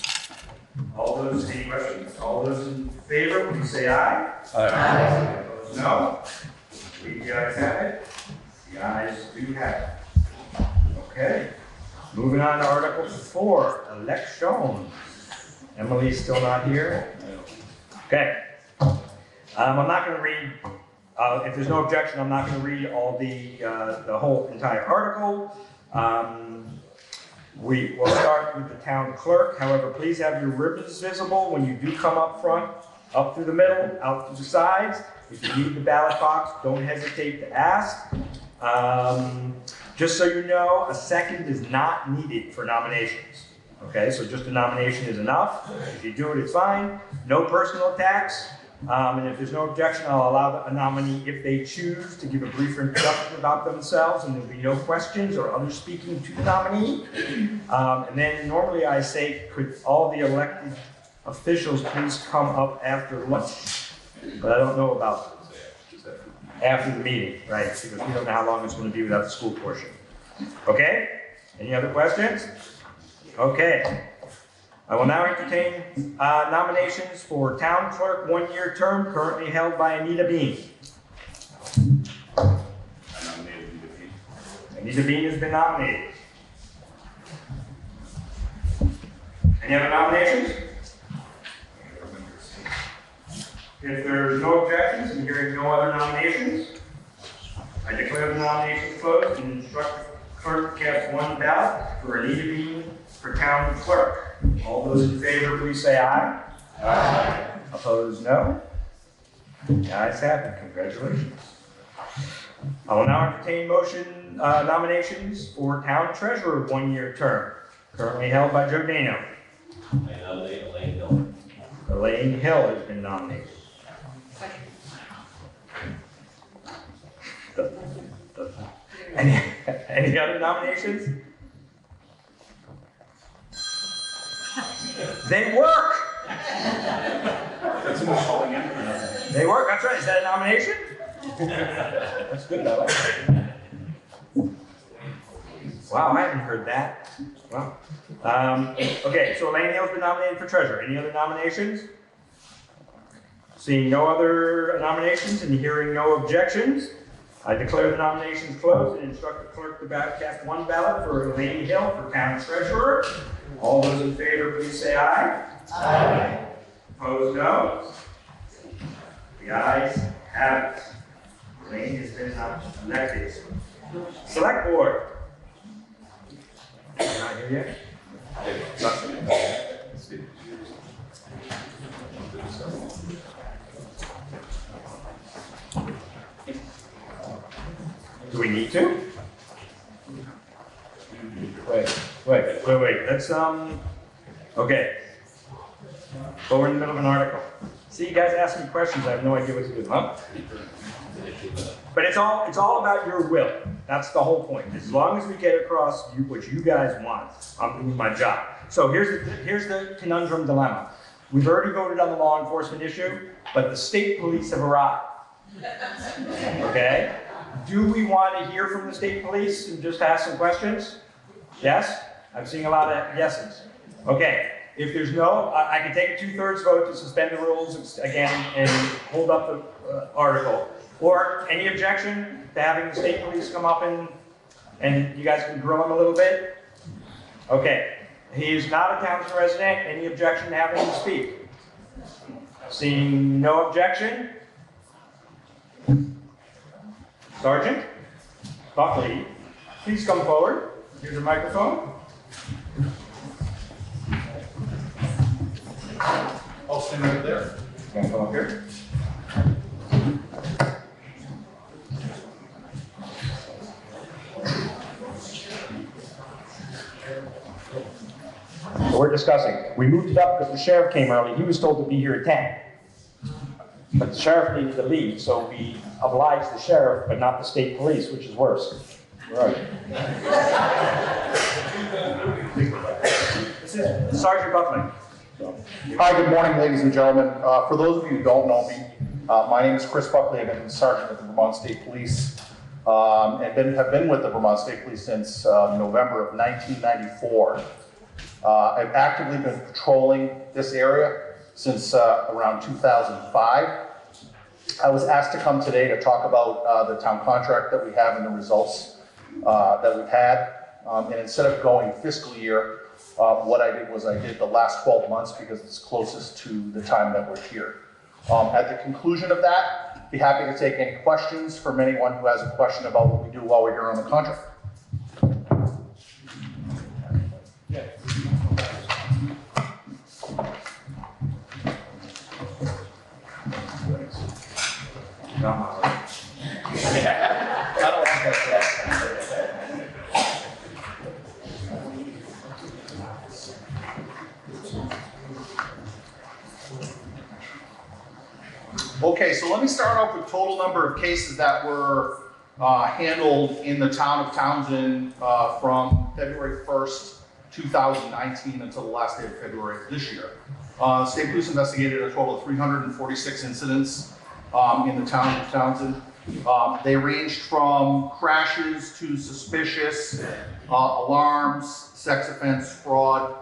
All those, any questions? All those in favor, please say aye. Aye. Opposed, no. The ayes have it. The ayes do have it. Okay. Moving on to Article 4, election. Emily's still not here. Okay. I'm not going to read. If there's no objection, I'm not going to read all the whole entire article. We will start with the town clerk. However, please have your ribbons visible when you do come up front, up through the middle, out through the sides. If you need the ballot box, don't hesitate to ask. Just so you know, a second is not needed for nominations. Okay, so just a nomination is enough. If you do it, it's fine. No personal attacks. And if there's no objection, I'll allow a nominee, if they choose, to give a brief introduction about themselves, and there'll be no questions or others speaking to the nominee. And then normally I say, could all the elected officials please come up after lunch? But I don't know about after the meeting, right? Because we don't know how long it's going to be without the school portion. Okay? Any other questions? Okay. I will now entertain nominations for town clerk one-year term currently held by Anita Bean. Anita Bean has been nominated. Any other nominations? If there's no objections and hearing no other nominations, I declare the nominations closed and instruct the clerk to cast one ballot for Anita Bean for town clerk. All those in favor, please say aye. Aye. Opposed, no. The ayes have it. Congratulations. I will now entertain nominations for town treasurer one-year term, currently held by Joe Dano. I nominate Elaine Hill. Elaine Hill has been nominated. Any other nominations? They work! That's who's calling in for nothing. They work, that's right. Is that a nomination? That's good, I like it. Wow, I haven't heard that. Wow. Okay, so Elaine Hill's been nominated for treasurer. Any other nominations? Seeing no other nominations and hearing no objections, I declare the nominations closed and instruct the clerk to cast one ballot for Elaine Hill for town treasurer. All those in favor, please say aye. Aye. Opposed, no. The ayes have it. Elaine has been elected. Select board. Not here yet? Do we need to? Wait. Let's, okay. But we're in the middle of an article. See, you guys ask me questions, I have no idea what to do, huh? But it's all about your will. That's the whole point. As long as we get across what you guys want, I'm doing my job. So here's the conundrum dilemma. We've already voted on the law enforcement issue, but the state police have arrived. Okay? Do we want to hear from the state police and just ask some questions? Yes? I'm seeing a lot of yeses. Okay. If there's no, I can take a 2/3 vote to suspend the rules again and hold up the article. Or any objection to having the state police come up and you guys can grill him a little bit? Okay. He is not a Townsend resident. Any objection to having him speak? Seeing no objection? Sergeant Buckley, please come forward. Here's a microphone. I'll stand right there. Come up here. So we're discussing. We moved it up because the sheriff came early. He was told to be here at 10. But the sheriff needed to leave, so we obliged the sheriff, but not the state police, which is worse. Right. This is Sergeant Buckley. Hi, good morning, ladies and gentlemen. For those of you who don't know me, my name is Chris Buckley. I've been Sergeant with the Vermont State Police and have been with the Vermont State Police since November of 1994. I've actively been patrolling this area since around 2005. I was asked to come today to talk about the town contract that we have and the results that we've had. And instead of going fiscal year, what I did was I did the last 12 months because it's closest to the time that we're here. At the conclusion of that, I'd be happy to take any questions from anyone who has a question about what we do while we're here on the contract. Okay, so let me start off with total number of cases that were handled in the town of Townsend from February 1st, 2019 until the last day of February of this year. State Police investigated a total of 346 incidents in the town of Townsend. They ranged from crashes to suspicious alarms, sex offense, fraud.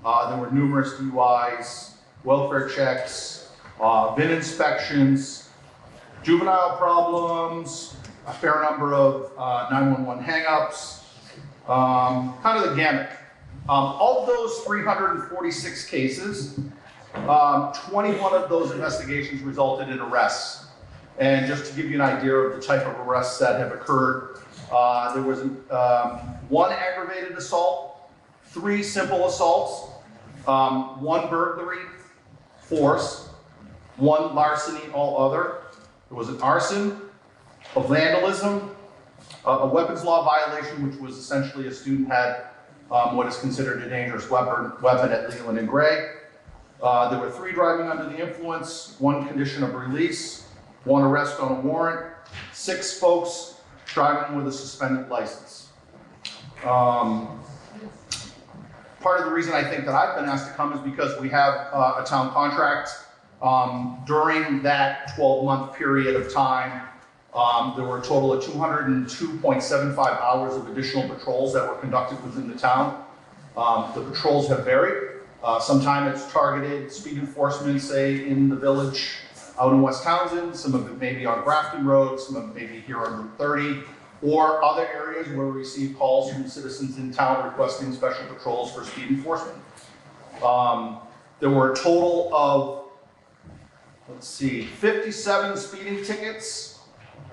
There were numerous DUIs, welfare checks, VIN inspections, juvenile problems, a fair number of 911 hangups, kind of the gamut. Of those 346 cases, 21 of those investigations resulted in arrests. And just to give you an idea of the type of arrests that have occurred, there was one aggravated assault, 3 simple assaults, 1 burglary, force, 1 larceny, all other. There was an arson, a vandalism, a weapons law violation, which was essentially a student had what is considered a dangerous weapon at Leland and Gray. There were 3 driving under the influence, 1 condition of release, 1 arrest on a warrant, 6 folks driving with a suspended license. Part of the reason I think that I've been asked to come is because we have a town contract. During that 12-month period of time, there were a total of 202.75 hours of additional patrols that were conducted within the town. The patrols have varied. Sometimes it's targeted speed enforcement, say in the village out in West Townsend. Some of it may be on Grafton Road, some of it may be here on Route 30, or other areas where we receive calls from citizens in town requesting special patrols for speed enforcement. There were a total of 57 speeding tickets,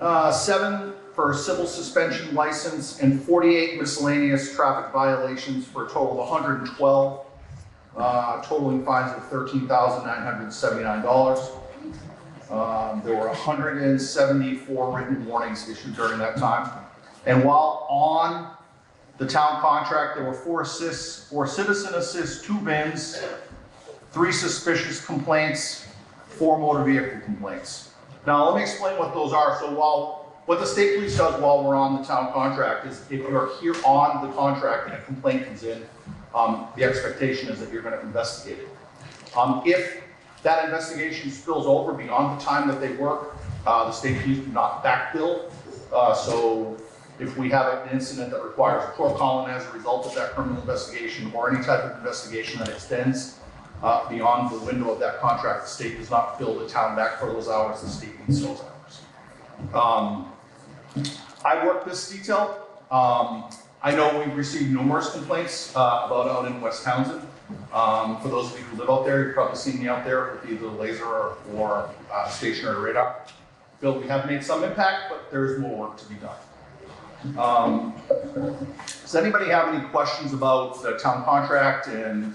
7 for a civil suspension license, and 48 miscellaneous traffic violations for a total of 112, totaling fines of $13,979. There were 174 written warnings issued during that time. And while on the town contract, there were 4 assists, 4 citizen assists, 2 bins, 3 suspicious complaints, 4 motor vehicle complaints. Now, let me explain what those are. So what the state police does while we're on the town contract is if you're here on the contract and a complaint comes in, the expectation is that you're going to investigate it. If that investigation spills over beyond the time that they work, the state police do not backbill. So if we have an incident that requires a court calling as a result of that criminal investigation or any type of investigation that extends beyond the window of that contract, the state does not bill the town back for those hours, the state needs those hours. I work this detail. I know we've received numerous complaints about out in West Townsend. For those of you who live out there, you've probably seen me out there with either laser or stationary radar. Bill, we have made some impact, but there's more work to be done. Does anybody have any questions about the town contract and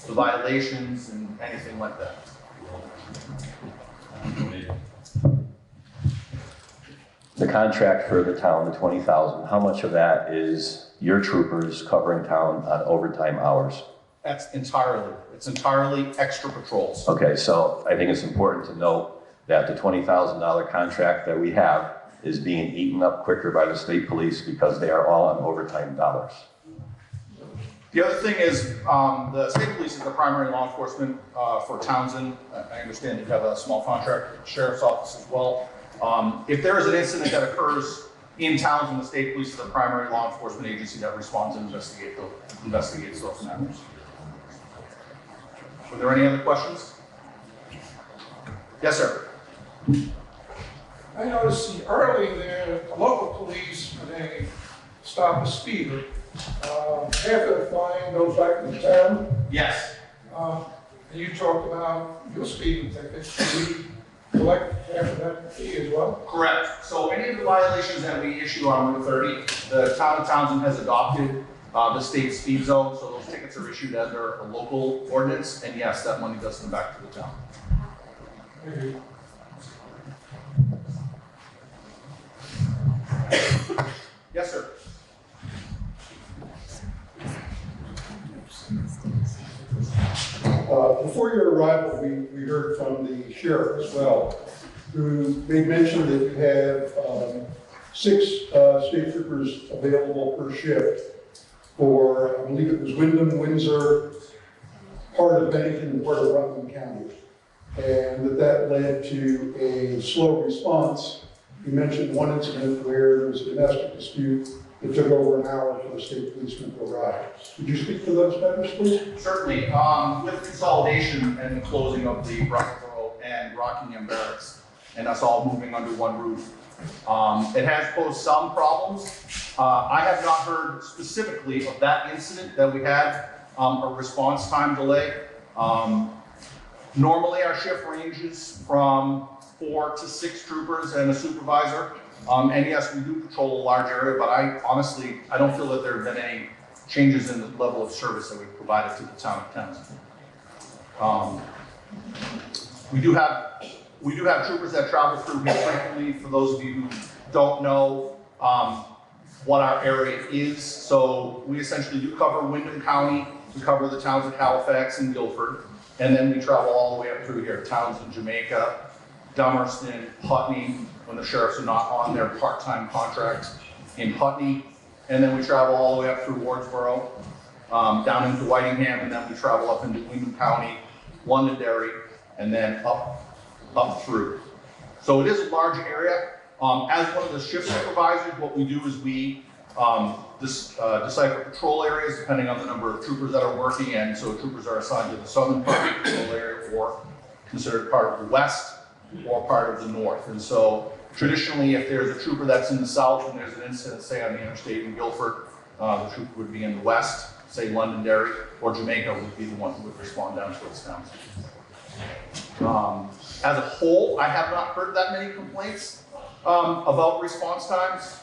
the violations and anything like that? The contract for the town, the 20,000, how much of that is your troopers covering town on overtime hours? It's entirely extra patrols. Okay, so I think it's important to note that the $20,000 contract that we have is being eaten up quicker by the state police because they are all on overtime dollars. The other thing is the state police is the primary law enforcement for Townsend. I understand you have a small contract with the sheriff's office as well. If there is an incident that occurs in Townsend, the state police is the primary law enforcement agency that responds and investigates those matters. Were there any other questions? Yes, sir. I noticed early there, the local police, when they stop a speeder, half of the fine goes back to the town. Yes. And you talked about your speeding tickets. Do we collect half of that fee as well? Correct. So any of the violations that we issue on Route 30, the town of Townsend has adopted the state speed zone, so those tickets are issued under a local ordinance, and yes, that money does come back to the town. Yes, sir. Before your arrival, we heard from the sheriff as well, who made mention that you have 6 state troopers available per shift for, I believe it was Windham, Windsor, part of Bennington, and part of Rutland County. And that led to a slow response. You mentioned one incident where there was a domestic dispute. It took over an hour for the state policeman to arrive. Would you speak to those matters, please? Certainly. With consolidation and the closing of the Roxborough and Rockingham barracks, and us all moving under one roof, it has posed some problems. I have not heard specifically of that incident that we had a response time delay. Normally our shift ranges from 4 to 6 troopers and a supervisor. And yes, we do patrol a large area, but I don't feel that there have been any changes in the level of service that we've provided to the town of Townsend. We do have troopers that travel through here frequently. For those of you who don't know what our area is, so we essentially do cover Windham County, we cover the towns of Halifax and Guilford, and then we travel all the way up through here, Townsend, Jamaica, Dummerston, Putney, when the sheriffs are not on their part-time contract in Putney, and then we travel all the way up through Wardsboro, down into Whitingham, and then we travel up into Windham County, Londonderry, and then up through. So it is a large area. As one of the shift supervisors, what we do is we decipher patrol areas depending on the number of troopers that are working, and so troopers are assigned to the southern part of the patrol area or considered part of the west or part of the north. And so traditionally, if there's a trooper that's in the south and there's an incident, say on the interstate in Guilford, the trooper would be in the west, say Londonderry, or Jamaica would be the one who would respond down towards Townsend. As a whole, I have not heard that many complaints about response times.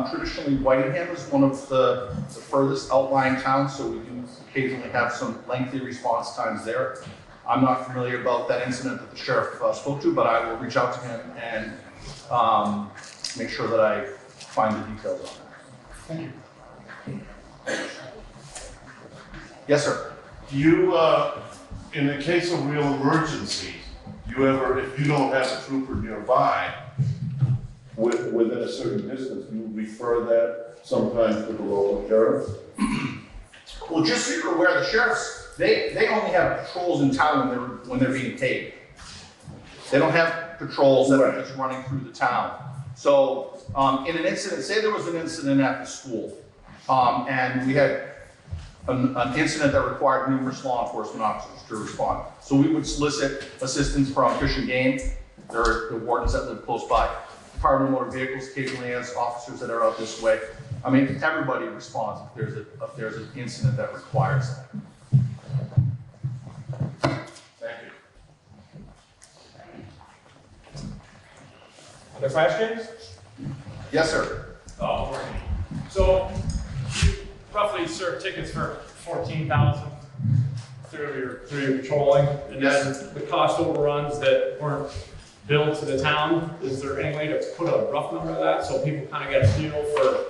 Traditionally, Whitingham is one of the furthest outlying towns, so we do occasionally have some lengthy response times there. I'm not familiar about that incident that the sheriff spoke to, but I will reach out to him and make sure that I find the details on Thank you. Yes, sir. Do you, in the case of real emergencies, do you ever, if you don't have a trooper nearby, within a certain distance, you refer that sometimes to the local sheriff? Well, just so you're aware, the sheriffs, they only have patrols in town when they're being paid. They don't have patrols that are just running through the town. So in an incident, say there was an incident at the school, and we had an incident that required numerous law enforcement officers to respond. So we would solicit assistance from Fish and Game. There are the wardens that live close by. Department of Motor Vehicles occasionally has officers that are out this way. I mean, everybody responds if there's an incident that requires that. Thank you. Other questions? Yes, sir. So you roughly serve tickets for 14,000 through your patrolling, and then the cost overruns that weren't billed to the town. Is there any way to put a rough number to that so people kind of get a feel for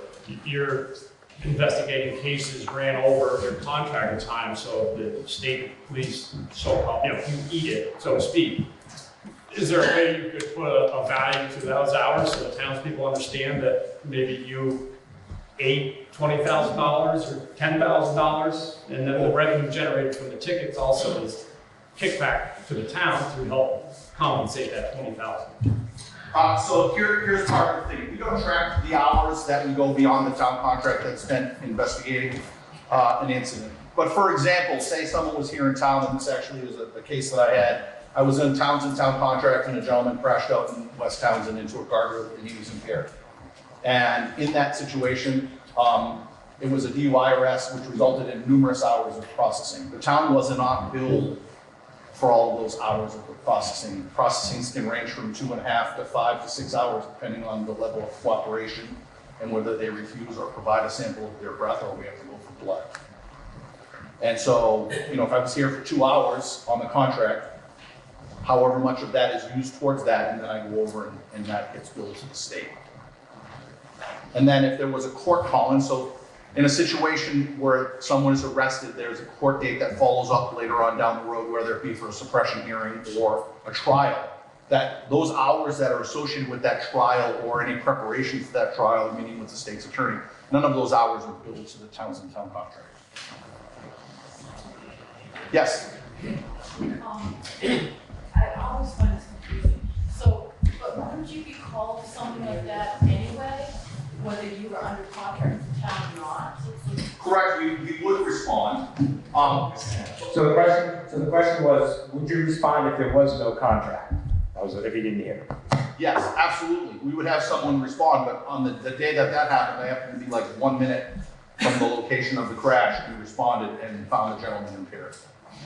your investigating cases ran over your contracted time, so the state police so-called, you eat it, so to speak? Is there a way you could put a value to those hours so the townspeople understand that maybe you ate $20,000 or $10,000, and then the revenue generated from the tickets also is kickback to the town to help compensate that $20,000? So here's part of the thing. We don't track the hours that we go beyond the town contract that's spent investigating an incident. But for example, say someone was here in town, and this actually is a case that I had. I was in Townsend town contract, and a gentleman crashed out in West Townsend into a guardrail, and he was impaired. And in that situation, it was a DUI arrest, which resulted in numerous hours of processing. The town was not billed for all of those hours of the processing. Processings can range from 2.5 to 5 to 6 hours, depending on the level of cooperation and whether they refuse or provide a sample of their breath, or we have to go for blood. And so, if I was here for 2 hours on the contract, however much of that is used towards that, and then I go over and that gets billed to the state. And then if there was a court call-in, so in a situation where someone is arrested, there's a court date that follows up later on down the road, whether it be for a suppression hearing or a trial, that those hours that are associated with that trial or any preparation for that trial, meeting with the state's attorney, none of those hours are billed to the Townsend town contract. Yes? I always find this confusing. So, but wouldn't you be called something like that anyway, whether you were under contract with the town or not? Correct, we would respond. So the question was, would you respond if there was no contract? That was if you didn't hear. Yes, absolutely. We would have someone respond, but on the day that happened, I happened to be like 1 minute from the location of the crash. We responded and found the gentleman impaired.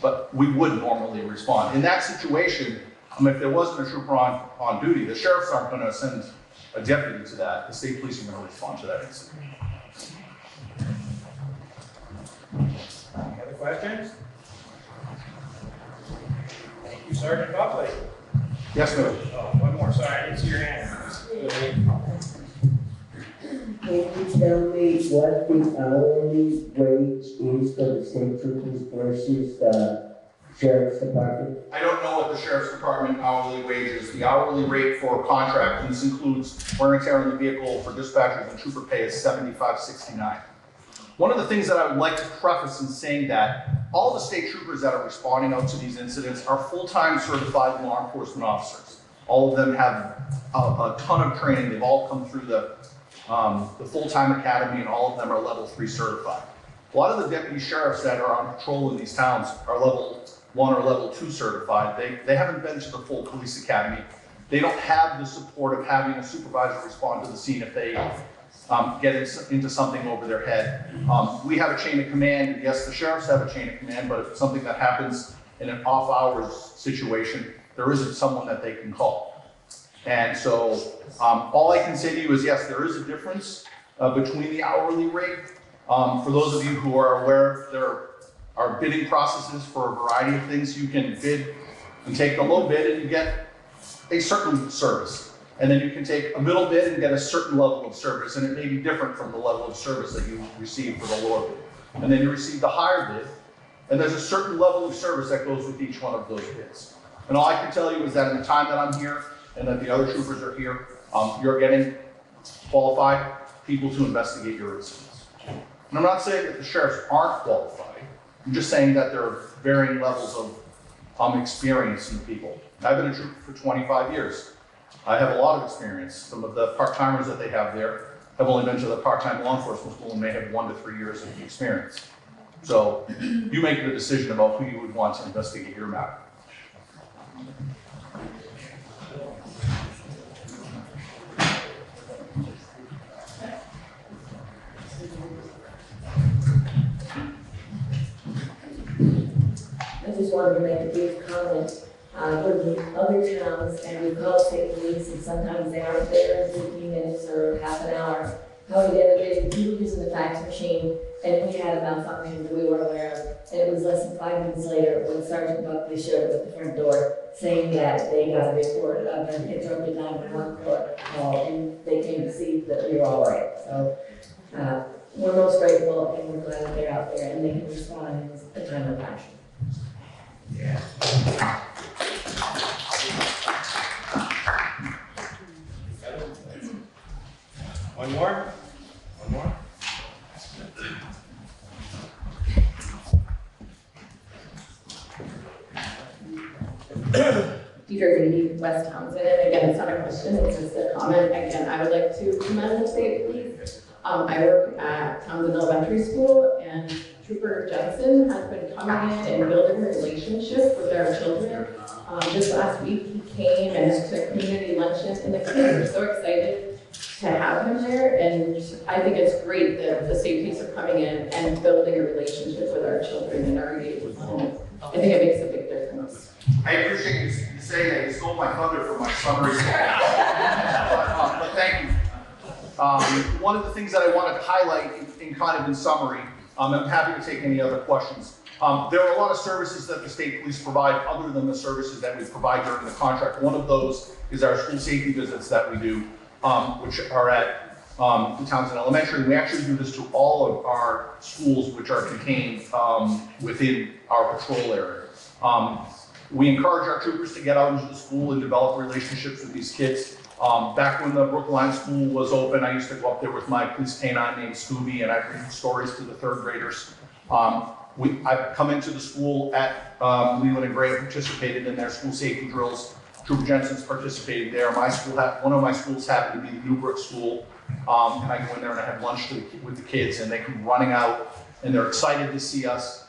But we would normally respond. In that situation, if there wasn't a trooper on duty, the sheriffs aren't going to send a deputy to that. The state police are going to respond to that incident. Any other questions? Thank you, Sergeant Buckley. Yes, ma'am. Oh, one more, sorry, I didn't see your hand. Can you tell me what the hourly wage is for the state troopers versus the sheriff's department? I don't know what the sheriff's department hourly wage is. The hourly rate for contract, and this includes wear and tear on the vehicle for dispatchers and trooper pay, is $75.69. One of the things that I would like to preface in saying that all the state troopers that are responding out to these incidents are full-time certified law enforcement officers. All of them have a ton of training. They've all come through the full-time academy, and all of them are level 3 certified. A lot of the deputy sheriffs that are on patrol in these towns are level 1 or level 2 certified. They haven't been to the full police academy. They don't have the support of having a supervisor respond to the scene if they get into something over their head. We have a chain of command, and yes, the sheriffs have a chain of command, but if it's something that happens in an off-hours situation, there isn't someone that they can call. And so all I can say to you is, yes, there is a difference between the hourly rate. For those of you who are aware, there are bidding processes for a variety of things. You can bid and take the low bid and you get a certain service. And then you can take a middle bid and get a certain level of service, and it may be different from the level of service that you receive for the lower bid. And then you receive the higher bid, and there's a certain level of service that goes with each one of those bids. And all I can tell you is that in the time that I'm here, and that the other troopers are here, you're getting qualified people to investigate your incidents. And I'm not saying that the sheriffs aren't qualified, I'm just saying that there are varying levels of experience in the people. I've been a trooper for 25 years. I have a lot of experience. Some of the part-timers that they have there have only been to the part-time law enforcement school and may have 1 to 3 years of experience. So you make the decision about who you would want to investigate your matter. I just wanted to make a brief comment. With the other towns, and we call state police, and sometimes they aren't there in 15 minutes or half an hour. How we get it, we were using the fax machine, and we had a malfunction that we weren't aware of. And it was less than 5 minutes later when Sergeant Buckley showed up at the front door saying that they got a report of an interrupted 911 call, and they came to see that we were all right. So we're most grateful, and we're glad that they're out there, and they can respond in a timely fashion. Yeah. One more? One more? Deidre Grady, West Townsend, and again, it's not a question, it's just a comment. Again, I would like to commend the state police. I work at Townsend Elementary School, and Trooper Jensen has been coming in and building a relationship with our children. Just last week, he came and took a community luncheon, and the kids are so excited to have him there, and I think it's great that the state police are coming in and building a relationship with our children and our engagement. I think it makes a big difference. I appreciate you saying that. You stole my thunder from my summary. but thank you. One of the things that I wanted to highlight in kind of in summary, I'm happy to take any other questions. There are a lot of services that the state police provide other than the services that we provide during the contract. One of those is our school safety visits that we do, which are at the Townsend Elementary. We actually do this to all of our schools which are contained within our patrol area. We encourage our troopers to get out into the school and develop relationships with these kids. Back when the Brookline School was open, I used to go up there with my police canine named Scooby, and I'd read stories to the third graders. I've come into the school at Leland and Gray, participated in their school safety drills. Trooper Jensen's participated there. One of my schools happened to be the Newbrook School, and I go in there and I have lunch with the kids, and they come running out, and they're excited to see us.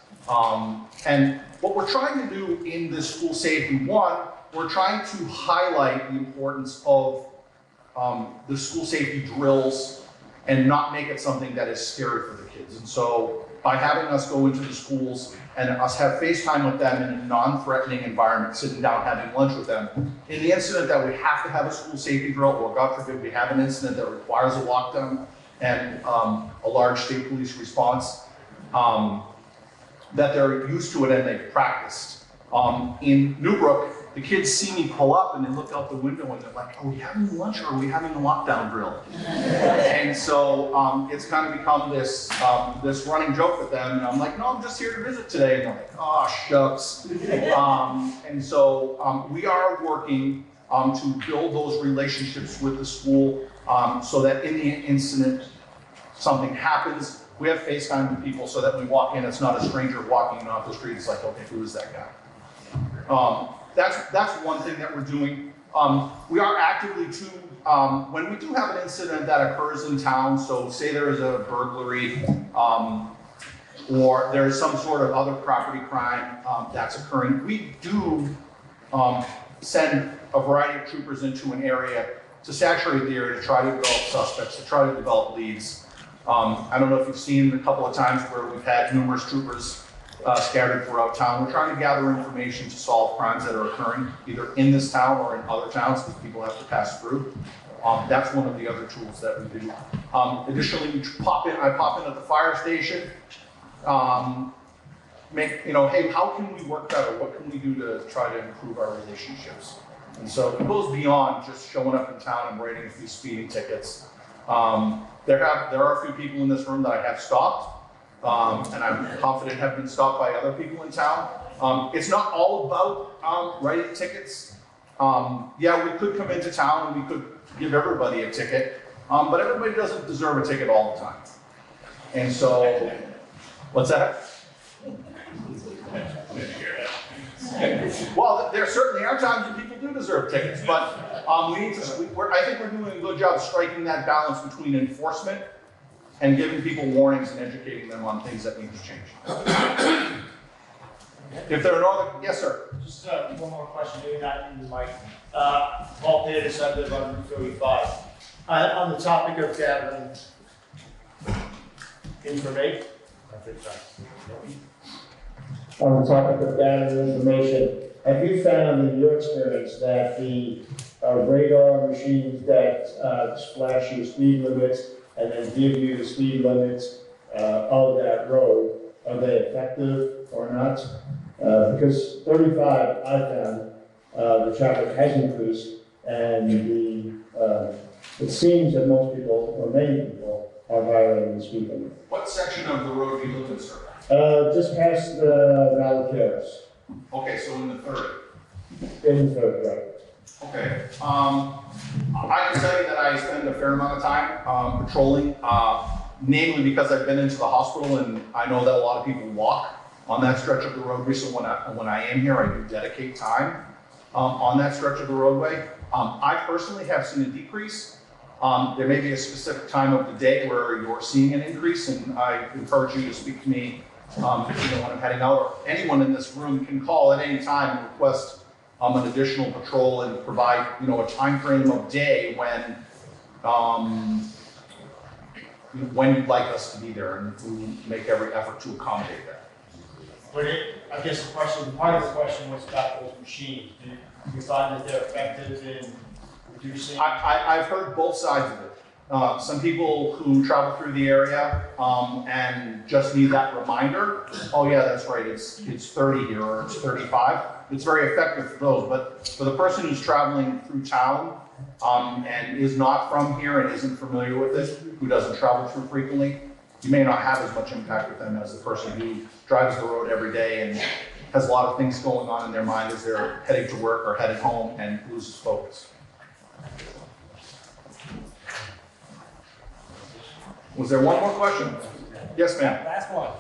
And what we're trying to do in this school safety, one, we're trying to highlight the importance of the school safety drills and not make it something that is scary for the kids. And so by having us go into the schools and us have FaceTime with them in a non-threatening environment, sitting down having lunch with them, in the incident that we have to have a school safety drill, or God forbid we have an incident that requires a lockdown and a large state police response, that they're used to it and they've practiced. In Newbrook, the kids see me pull up and they look out the window and they're like, are we having lunch or are we having a lockdown drill? And so it's kind of become this running joke with them. And I'm like, no, I'm just here to visit today. And they're like, oh, shucks. And so we are working to build those relationships with the school so that in the incident something happens, we have FaceTime with people so that when we walk in, it's not a stranger walking in off the street. It's like, okay, who is that guy? That's one thing that we're doing. We are actively too, when we do have an incident that occurs in town, so say there is a burglary or there's some sort of other property crime that's occurring, we do send a variety of troopers into an area to saturate the area to try to develop suspects, to try to develop leads. I don't know if you've seen a couple of times where we've had numerous troopers scattered throughout town. We're trying to gather information to solve crimes that are occurring either in this town or in other towns because people have to pass through. That's one of the other tools that we do. Additionally, I pop in at the fire station, hey, how can we work better? What can we do to try to improve our relationships? And so it goes beyond just showing up in town and writing a few speeding tickets. There are a few people in this room that I have stopped, and I'm confident have been stopped by other people in town. It's not all about writing tickets. Yeah, we could come into town and we could give everybody a ticket, but everybody doesn't deserve a ticket all the time. And so, what's that? Well, there certainly are times when people do deserve tickets, but I think we're doing a good job striking that balance between enforcement and giving people warnings and educating them on things that need to change. If there are no other, yes, sir. Just one more question, maybe not in the mic. Paul Davis, I live on Route 35. On the topic of gathering information, on the topic of gathering information, have you found in your experience that the radar machines that flash you speed limits and then give you the speed limits of that road, are they effective or not? Because 35, I found the traffic has increased, and it seems that most people, or many people, are violating the speed limit. What section of the road do you live in, sir? Just past Valley Terrace. Okay, so in the third. In the third, right. Okay. I can tell you that I spend a fair amount of time patrolling, namely because I've been into the hospital and I know that a lot of people walk on that stretch of the road. Recently, when I am here, I do dedicate time on that stretch of the roadway. I personally have seen a decrease. There may be a specific time of the day where you're seeing an increase, and I encourage you to speak to me when I'm heading out, or anyone in this room can call at any time and request an additional patrol and provide a time frame of day when you'd like us to be there, and we make every effort to accommodate that. But I guess part of the question was about those machines. Do you find that they're effective in reducing? I've heard both sides of it. Some people who travel through the area and just need that reminder, oh yeah, that's right, it's 30 here or it's 35. It's very effective for those, but for the person who's traveling through town and is not from here and isn't familiar with it, who doesn't travel through frequently, you may not have as much impact with them as the person who drives the road every day and has a lot of things going on in their mind as they're heading to work or headed home and loses focus. Was there one more question? Yes, ma'am. Last one.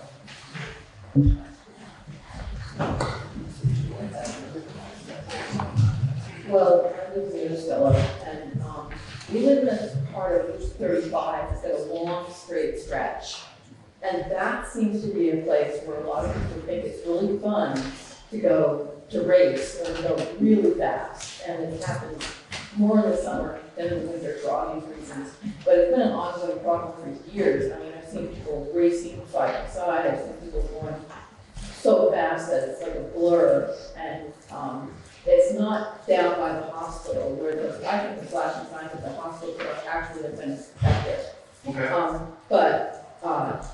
Well, I live in Minnesota, and we live in a part of Route 35 that's got a long, straight stretch. And that seems to be a place where a lot of people think it's really fun to go to race or to go really fast. And it happens more in the summer than in the winter for obvious reasons. But it's been an ongoing problem for years. I mean, I've seen people racing side by side. I've seen people going so fast that it's like a blur. And it's not down by the hospital where I think the flashing signs at the hospital actually have been effective. Okay. But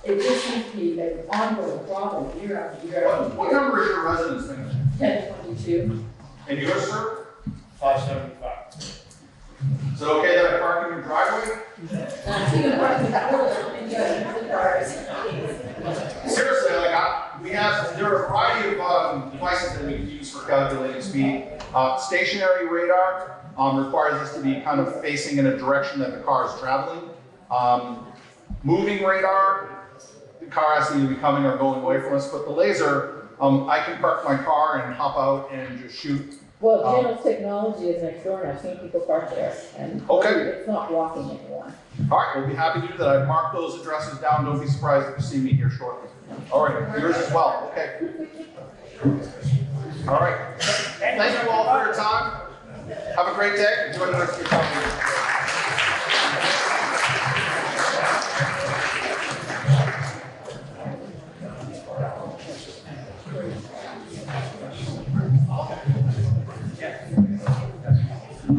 it just seems to be an ongoing problem year after year after year. What number is your residence name? 1022. And yours, sir? 575. Is it okay that I park in your driveway? You can park in the corner and you have the cars. Seriously, there are a variety of devices that we can use for calculating speed. Stationary radar requires us to be kind of facing in a direction that the car is traveling. Moving radar, the car has to either be coming or going away from us, but the laser, I can park my car and hop out and just shoot. Well, Janus Technology is next door, and I've seen people park there, and it's not walking anyone. All right, we'll be happy to do that. I've marked those addresses down. Don't be surprised if you see me here shortly. All right, yours as well. Okay. All right. Thank you all for your time. Have a great day. Enjoy the rest of your time.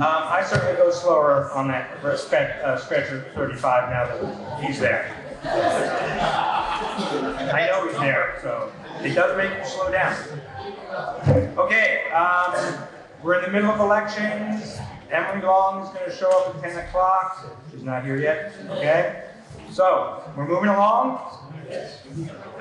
I certainly go slower on that stretch of 35 now that he's there. I know he's there, so it does make you slow down. Okay, we're in the middle of elections. Emily Long is going to show up at 10 o'clock. She's not here yet, okay? So, we're moving along.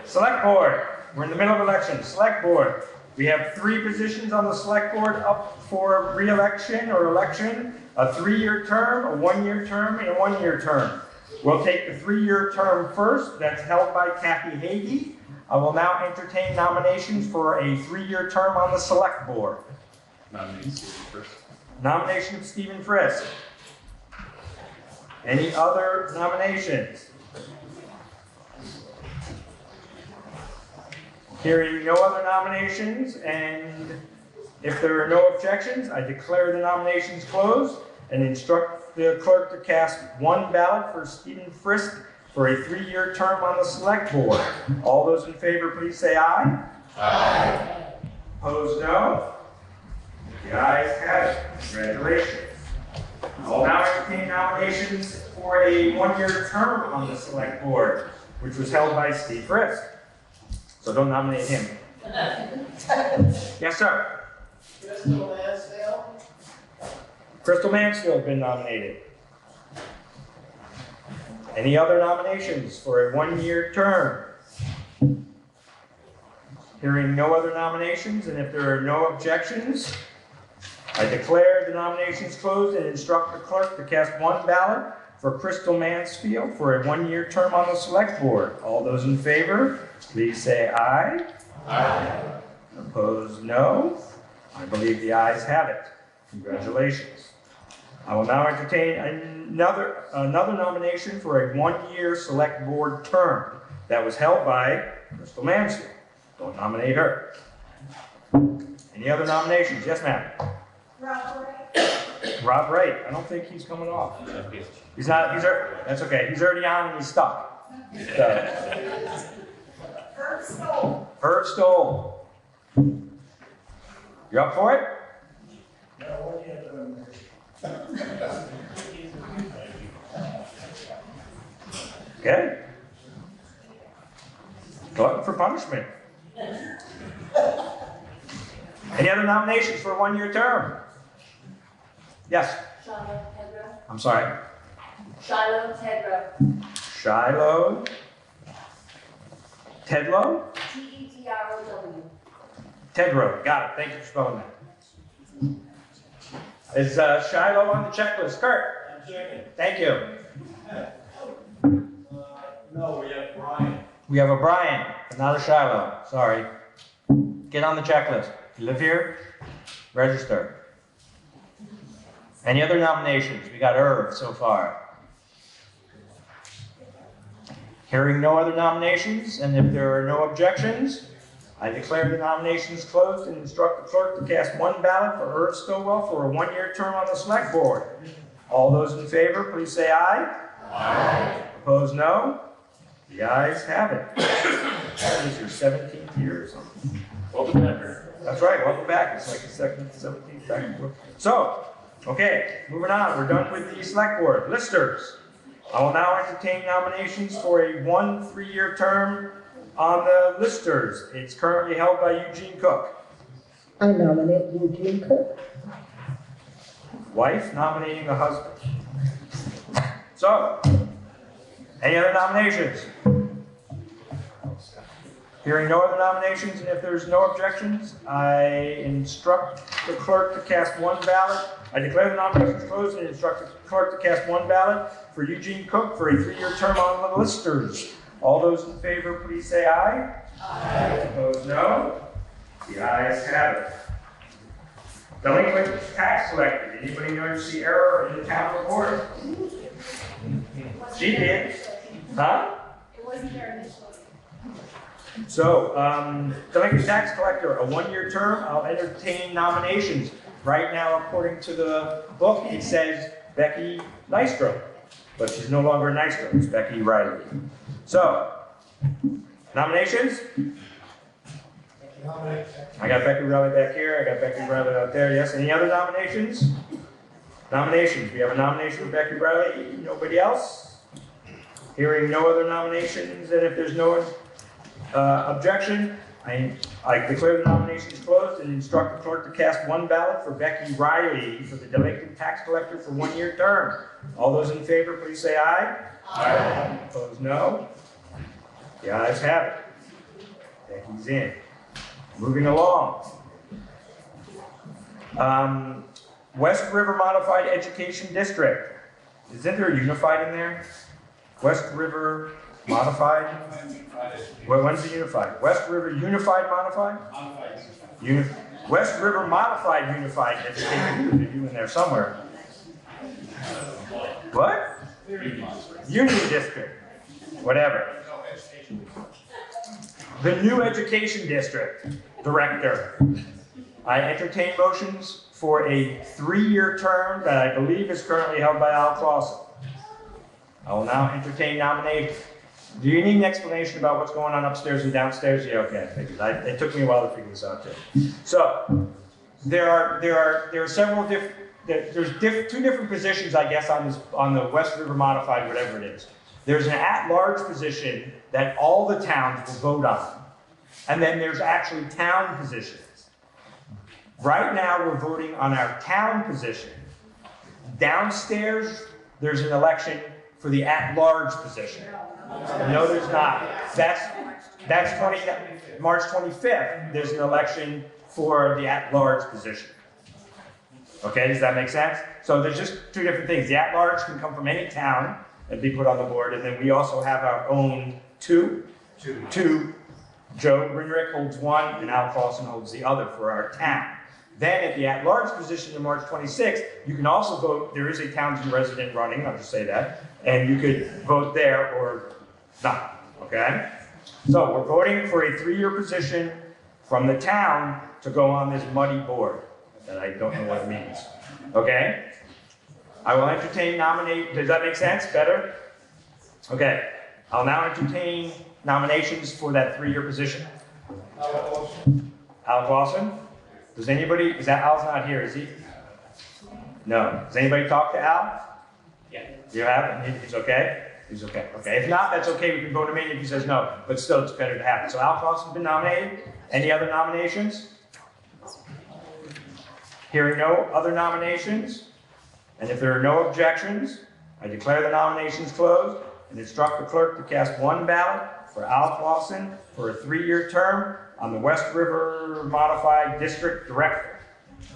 Select Board. We're in the middle of elections. Select Board. We have 3 positions on the Select Board up for re-election or election. A 3-year term, a 1-year term, and a 1-year term. We'll take the 3-year term first. That's held by Kathy Hagee. I will now entertain nominations for a 3-year term on the Select Board. Nomination of Stephen Frisk. Any other nominations? Hearing no other nominations, and if there are no objections, I declare the nominations closed and instruct the clerk to cast 1 ballot for Stephen Frisk for a 3-year term on the Select Board. All those in favor, please say aye. Aye. Opposed, no. The ayes have it. Congratulations. I will now entertain nominations for a 1-year term on the Select Board, which was held by Steve Frisk. So don't nominate him. Yes, sir. Crystal Mansfield. Crystal Mansfield has been nominated. Any other nominations for a 1-year term? Hearing no other nominations, and if there are no objections, I declare the nominations closed and instruct the clerk to cast 1 ballot for Crystal Mansfield for a 1-year term on the Select Board. All those in favor, please say aye. Aye. Opposed, no. I believe the ayes have it. Congratulations. I will now entertain another nomination for a 1-year Select Board term that was held by Crystal Mansfield. Don't nominate her. Any other nominations? Yes, ma'am. Rob Wright. Rob Wright. I don't think he's coming off. He's not. That's okay. He's already on and he's stuck. So. Herb Stoll. Herb Stoll. You up for it? Okay. Glutton for punishment. Any other nominations for a 1-year term? Yes. Shiloh Tedrow. I'm sorry. Shiloh Tedrow. Shiloh Tedlow? Tedrow. Tedrow. Got it. Thank you for spelling that. Is Shiloh on the checklist? Kurt? I'm checking. Thank you. No, we have Brian. We have a Brian, but not a Shiloh. Sorry. Get on the checklist. You live here? Register. Any other nominations? We got Irv so far. Hearing no other nominations, and if there are no objections, I declare the nominations closed and instruct the clerk to cast 1 ballot for Irv Stowell for a 1-year term on the Select Board. All those in favor, please say aye. Aye. Opposed, no. The ayes have it. That is your 17th year or something. Welcome back. That's right, welcome back. It's like the second, 17th, second. So, okay, moving on. We're done with the Select Board. Listers. I will now entertain nominations for a 3-year term on the Listers. It's currently held by Eugene Cook. I nominate Eugene Cook. Wife nominating the husband. So, any other nominations? Hearing no other nominations, and if there's no objections, I instruct the clerk to cast 1 ballot. I declare the nominations closed and instruct the clerk to cast 1 ballot for Eugene Cook for a 3-year term on the Listers. All those in favor, please say aye. Aye. Opposed, no. The ayes have it. Delinquent tax collector. Anybody notice the error in the town report? She did. Huh? It wasn't there initially. So, delinquent tax collector, a 1-year term. I'll entertain nominations. Right now, according to the book, it says Becky Nystrom, but she's no longer Nystrom. It's Becky Riley. So, nominations? I got Becky Riley back here. I got Becky Riley out there. Yes. Any other nominations? Nominations. We have a nomination for Becky Riley. Nobody else? Hearing no other nominations, and if there's no objection, I declare the nominations closed and instruct the clerk to cast one ballot for Becky Riley for the delinquent tax collector for 1-year term. All those in favor, please say aye. Aye. Opposed, no. The ayes have it. Becky's in. Moving along. West River Modified Education District. Isn't there a unified in there? West River Modified? When's the unified? West River Unified Modified? West River Modified Unified Education. There's a U in there somewhere. What? Union District. Whatever. The new Education District Director. I entertain motions for a 3-year term that I believe is currently held by Al Clausen. I will now entertain nominations. Do you need an explanation about what's going on upstairs and downstairs? Yeah, okay. It took me a while to figure this out too. So there are several different. There's 2 different positions, I guess, on the West River Modified, whatever it is. There's an at-large position that all the towns will vote on, and then there's actually town positions. Right now, we're voting on our town position. Downstairs, there's an election for the at-large position. No, there's not. That's March 25th. There's an election for the at-large position. Okay, does that make sense? So there's just 2 different things. The at-large can come from any town and be put on the board, and then we also have our own two. Joe Brinrick holds one, and Al Clausen holds the other for our town. Then at the at-large position on March 26th, you can also vote. There is a Townsend resident running, I'll just say that, and you could vote there or not, okay? So we're voting for a 3-year position from the town to go on this muddy board that I don't know what it means, okay? I will entertain does that make sense? Better? Okay, I'll now entertain nominations for that 3-year position. Al Clausen? Does anybody, Al's not here, is he? No. Does anybody talk to Al? Yeah. You have? He's okay? He's okay. Okay. If not, that's okay. We can vote him in if he says no. But still, it's better to have it. So Al Clausen's been nominated. Any other nominations? Hearing no other nominations, and if there are no objections, I declare the nominations closed and instruct the clerk to cast one ballot for Al Clausen for a 3-year term on the West River Modified District Director.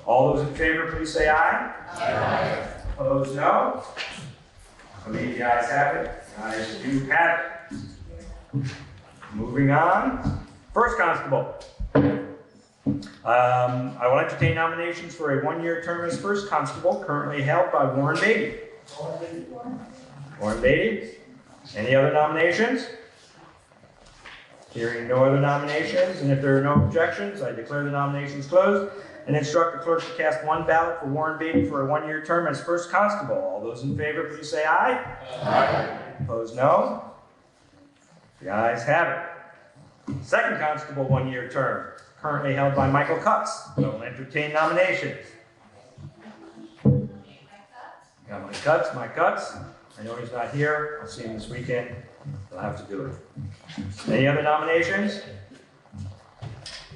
All those in favor, please say aye. Aye. Opposed, no. I believe the ayes have it. Ayes do have it. Moving on. First Constable. I will entertain nominations for a 1-year term as First Constable, currently held by Warren Beatty. Warren Beatty. Any other nominations? Hearing no other nominations, and if there are no objections, I declare the nominations closed and instruct the clerk to cast one ballot for Warren Beatty for a 1-year term as First Constable. All those in favor, please say aye. Aye. Opposed, no. The ayes have it. Second Constable 1-year term, currently held by Michael Cutts. I will entertain nominations. Got Mike Cutts. I know he's not here. I'll see him this weekend. He'll have to do it. Any other nominations?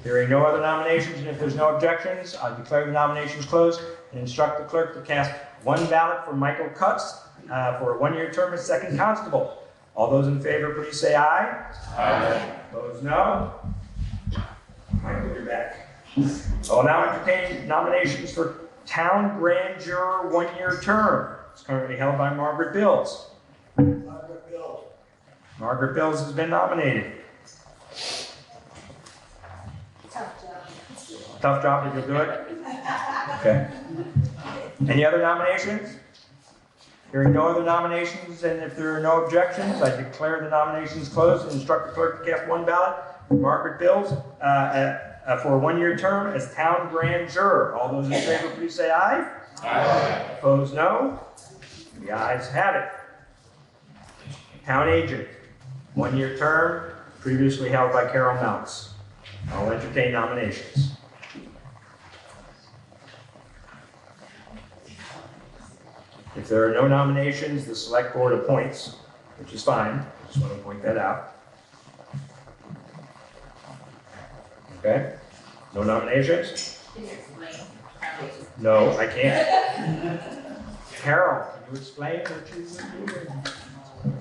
Hearing no other nominations, and if there's no objections, I declare the nominations closed and instruct the clerk to cast one ballot for Michael Cutts for a 1-year term as Second Constable. All those in favor, please say aye. Aye. Opposed, no. Michael, you're back. I'll now entertain nominations for Town Grand Juror 1-year term. It's currently held by Margaret Bills. Margaret Bills has been nominated. Tough job, but you'll do it? Okay. Any other nominations? Hearing no other nominations, and if there are no objections, I declare the nominations closed and instruct the clerk to cast one ballot for Margaret Bills for a 1-year term as Town Grand Juror. All those in favor, please say aye. Aye. Opposed, no. The ayes have it. Town Agent, 1-year term, previously held by Carol Mounts. I'll entertain nominations. If there are no nominations, the Select Board appoints, which is fine. I just want to point that out. Okay, no nominations? No, I can't. Carol, can you explain what you doing?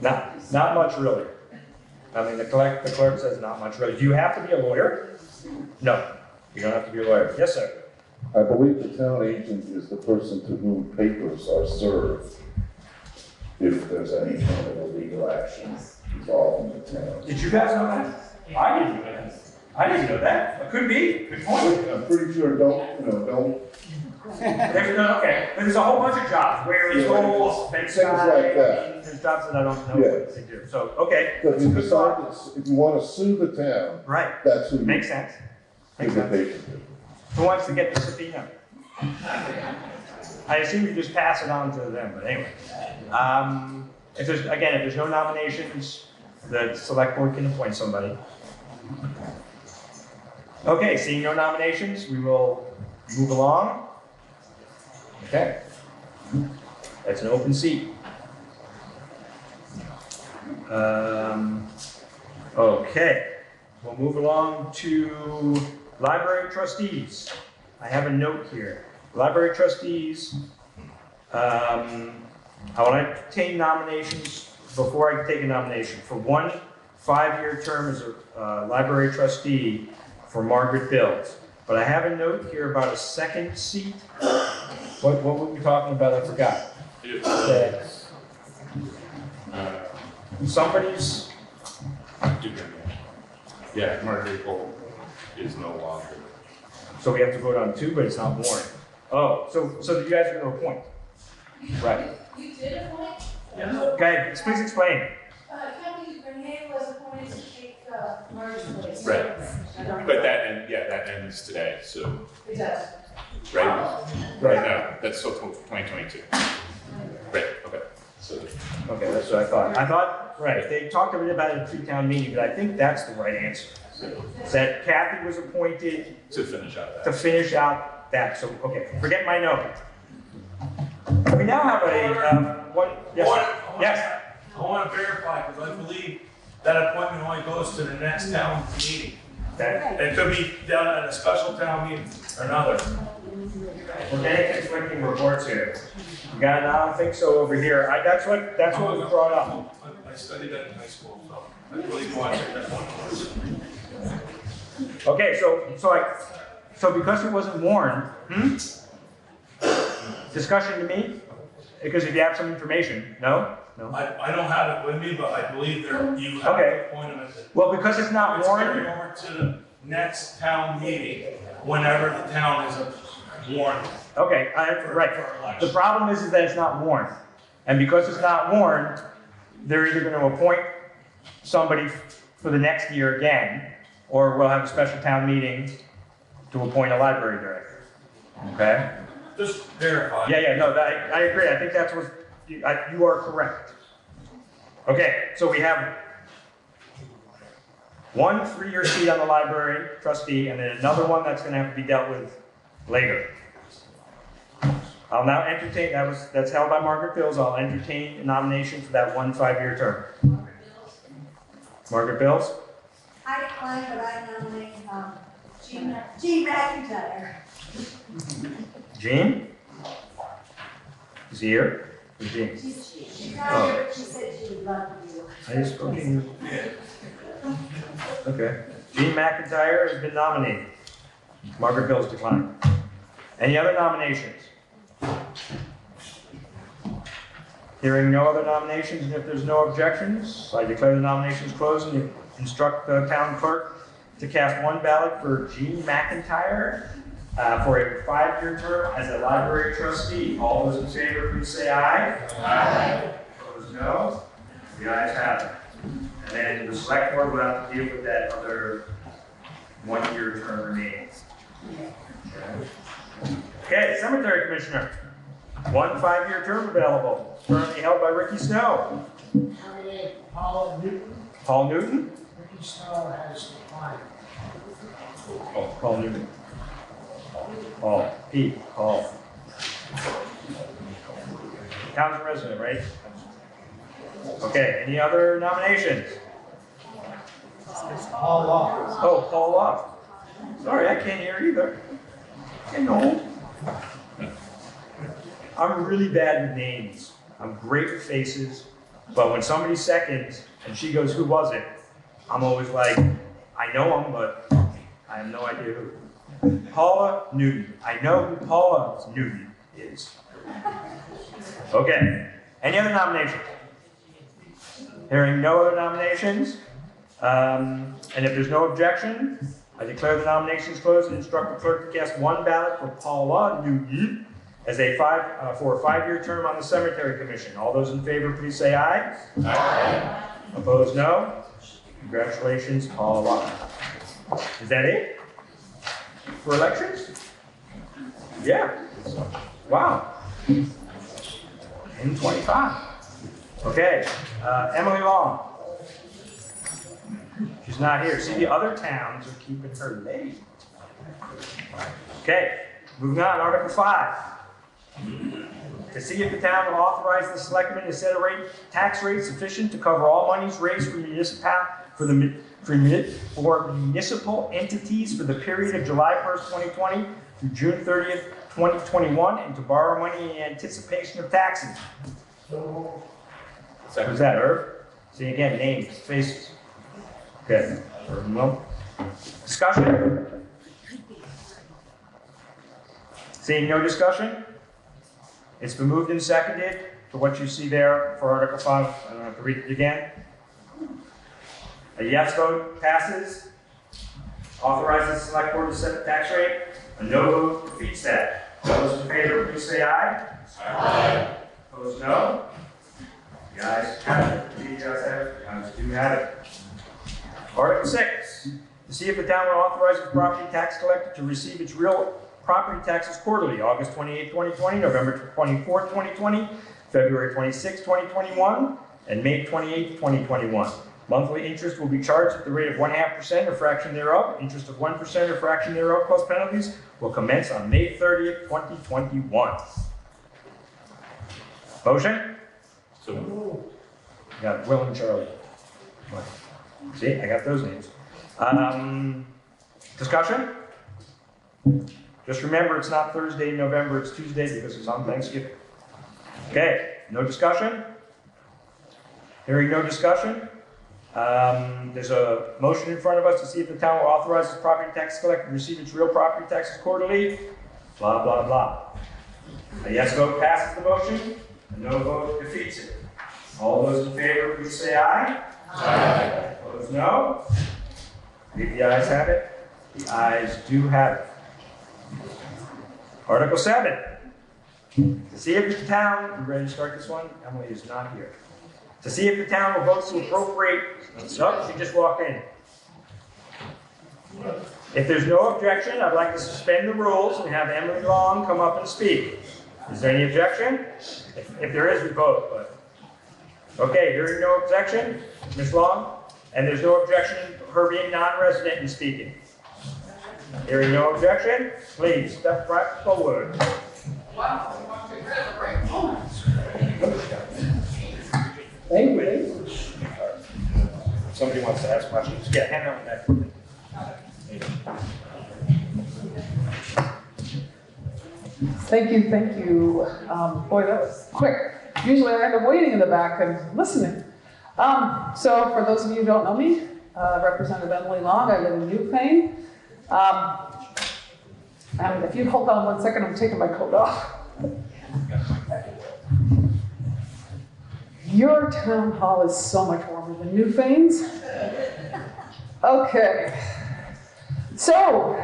Not much really. I mean, the clerk says not much really. Do you have to be a lawyer? No, you don't have to be a lawyer. Yes, sir. I believe the town agent is the person to whom papers are served if there's any kind of illegal action involved in the town. Did you guys know that? I didn't know that. I didn't know that. It could be. Good point. I'm pretty sure don't. Okay, there's a whole bunch of jobs where it's roles, things like that. There's jobs that I don't know what they do. So, okay. Because you decide if you want to sue the town, right? That's who. Makes sense. Makes sense. Who wants to get the subpoena? I assume you just pass it on to them, but anyway. If there's no nominations, the select board can appoint somebody. Okay, seeing no nominations, we will move along. Okay. That's an open seat. Okay, we'll move along to library trustees. I have a note here. Library trustees, I will entertain nominations before I take a nomination for 1 5-year term as a library trustee for Margaret Bills. But I have a note here about a second seat. What were we talking about? I forgot. Somebody's. Yeah, Margaret Gold is no longer. So we have to vote on 2, but it's not warned. Oh, so you guys are going to appoint? Right. You did appoint? Yeah. Okay, please explain. Kathy Renee was appointed to take Margaret's place. Right. But that ends today, so. It does. Right? Right. No, that's still 2022. Right, okay. So. Okay, that's what I thought. I thought, right, they talked a bit about it at the pre-town meeting, but I think that's the right answer. That Kathy was appointed to finish out that. To finish out that. So, okay, forget my note. We now have a, one, yes. I want to verify, because I believe that appointment only goes to the next town meeting. Okay. It could be done at a special town meeting or another. We're getting conflicting reports here. You got it? I don't think so over here. That's what was brought up. I studied that in high school, so I really want to take that one. Okay, so because it wasn't warned, discussion to me? Because if you have some information, no? No? I don't have it with me, but I believe you have to appoint them. Well, because it's not warned. It's carried over to the next town meeting, whenever the town is warned. Okay, right. The problem is that it's not warned. And because it's not warned, they're either going to appoint somebody for the next year again, or we'll have a special town meeting to appoint a library director. Okay? Just verify. Yeah, no, I agree. I think that's what, you are correct. Okay, so we have 1 3-year seat on the library trustee, and then another one that's going to have to be dealt with later. I'll now entertain, that's held by Margaret Bills. I'll entertain a nomination for that 1 5-year term. Margaret Bills? I decline, but I nominate Jean McIntyre. Jean? Is he here? Who's Jean? She's not here, but she said she would love you. I just spoke to you. Okay. Jean McIntyre has been nominated. Margaret Bills declined. Any other nominations? Hearing no other nominations, and if there's no objections, I declare the nominations closed and instruct the town clerk to cast 1 ballot for Jean McIntyre for a 5-year term as a library trustee. All those in favor, please say aye. Aye. Opposed, no. The ayes have it. And then the select board will have to deal with that other 1-year term remaining. Okay, cemetery commissioner. 1 5-year term available. Currently held by Ricky Snow. Paul Newton. Paul Newton? Ricky Snow has declined. Oh, Paul Newton. Paul. Pete. Paul. Township resident, right? Okay, any other nominations? Paul Law. Oh, Paul Law. Sorry, I can't hear either. I know. I'm really bad with names. I'm great with faces, but when somebody's second and she goes, who was it? I'm always like, I know him, but I have no idea who. Paula Newton. I know who Paula Newton is. Okay. Any other nominations? Hearing no other nominations, and if there's no objection, I declare the nominations closed and instruct the clerk to cast one ballot for Paula Newton as for a 5-year term on the Cemetery Commission. All those in favor, please say aye. Aye. Opposed, no. Congratulations, Paula. Is that it for elections? Yeah. Wow. In 25. Okay. Emily Long. She's not here. See, the other towns are keeping her late. Okay. Moving on. Article 5. To see if the town will authorize the selectmen to set a tax rate sufficient to cover all monies raised for municipal entities for the period of July 1st, 2020 through June 30th, 2021, and to borrow money in anticipation of taxes. Who's that, Irv? See again, names, faces. Okay. No. Discussion? Seeing no discussion? It's been moved and seconded for what you see there for Article 5. I don't have to read it again. A yes vote passes. Authorizes the select board to set the tax rate. A no vote defeats that. Those in favor, please say aye. Aye. Opposed, no. The ayes have it. The ayes have it. The ayes do have it. Article 6. To see if the town will authorize the property tax collector to receive its real property taxes quarterly, August 28, 2020, November 24, 2020, February 26, 2021, and May 28, 2021. Monthly interest will be charged at the rate of 0.5% or fraction thereof. Interest of 1% or fraction thereof plus penalties will commence on May 30th, 2021. Motion? So got Will and Charlie. See, I got those names. Discussion? Just remember, it's not Thursday in November, it's Tuesday because it's on Thanksgiving. Okay, no discussion? Hearing no discussion? There's a motion in front of us to see if the town will authorize its property tax collector to receive its real property taxes quarterly. Blah, blah, blah. A yes vote passes the motion, a no vote defeats it. All those in favor, please say aye. Aye. Opposed, no. The ayes have it. The ayes do have it. Article 7. To see if the town, you ready to start this one? Emily is not here. To see if the town will vote to appropriate, oh, she just walked in. If there's no objection, I'd like to suspend the rules and have Emily Long come up and speak. Is there any objection? If there is, we vote, but. Okay, hearing no objection, Ms. Long, and there's no objection to her being non-resident and speaking. Hearing no objection, please step right forward. Thank you. Somebody wants to ask questions. Yeah, hand out that. Thank you, thank you. Boy, that was quick. Usually I end up waiting in the back and listening. So for those of you who don't know me, Representative Emily Long, I live in Newfane. And if you'd hold on 1 second, I'm taking my coat off. Your town hall is so much warmer than Newfane's. Okay. So,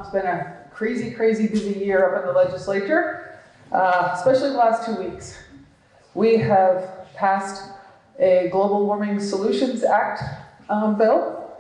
it's been a crazy, crazy busy year up in the legislature, especially the last 2 weeks. We have passed a Global Warming Solutions Act bill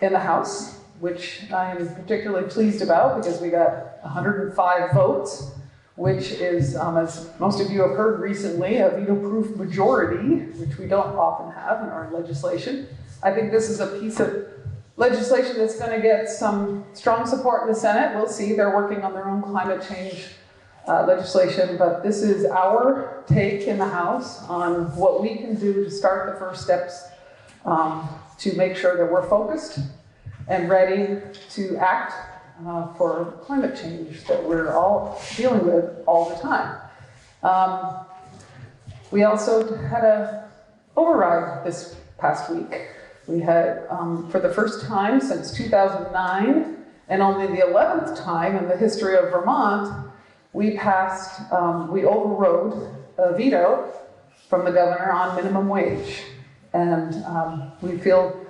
in the House, which I am particularly pleased about because we got 105 votes, which is, as most of you have heard recently, a veto-proof majority, which we don't often have in our legislation. I think this is a piece of legislation that's going to get some strong support in the Senate. We'll see. They're working on their own climate change legislation, but this is our take in the House on what we can do to start the first steps to make sure that we're focused and ready to act for climate change that we're all dealing with all the time. We also had a override this past week. We had, for the first time since 2009, and only the 11th time in the history of Vermont, we overrode a veto from the governor on minimum wage. And we feel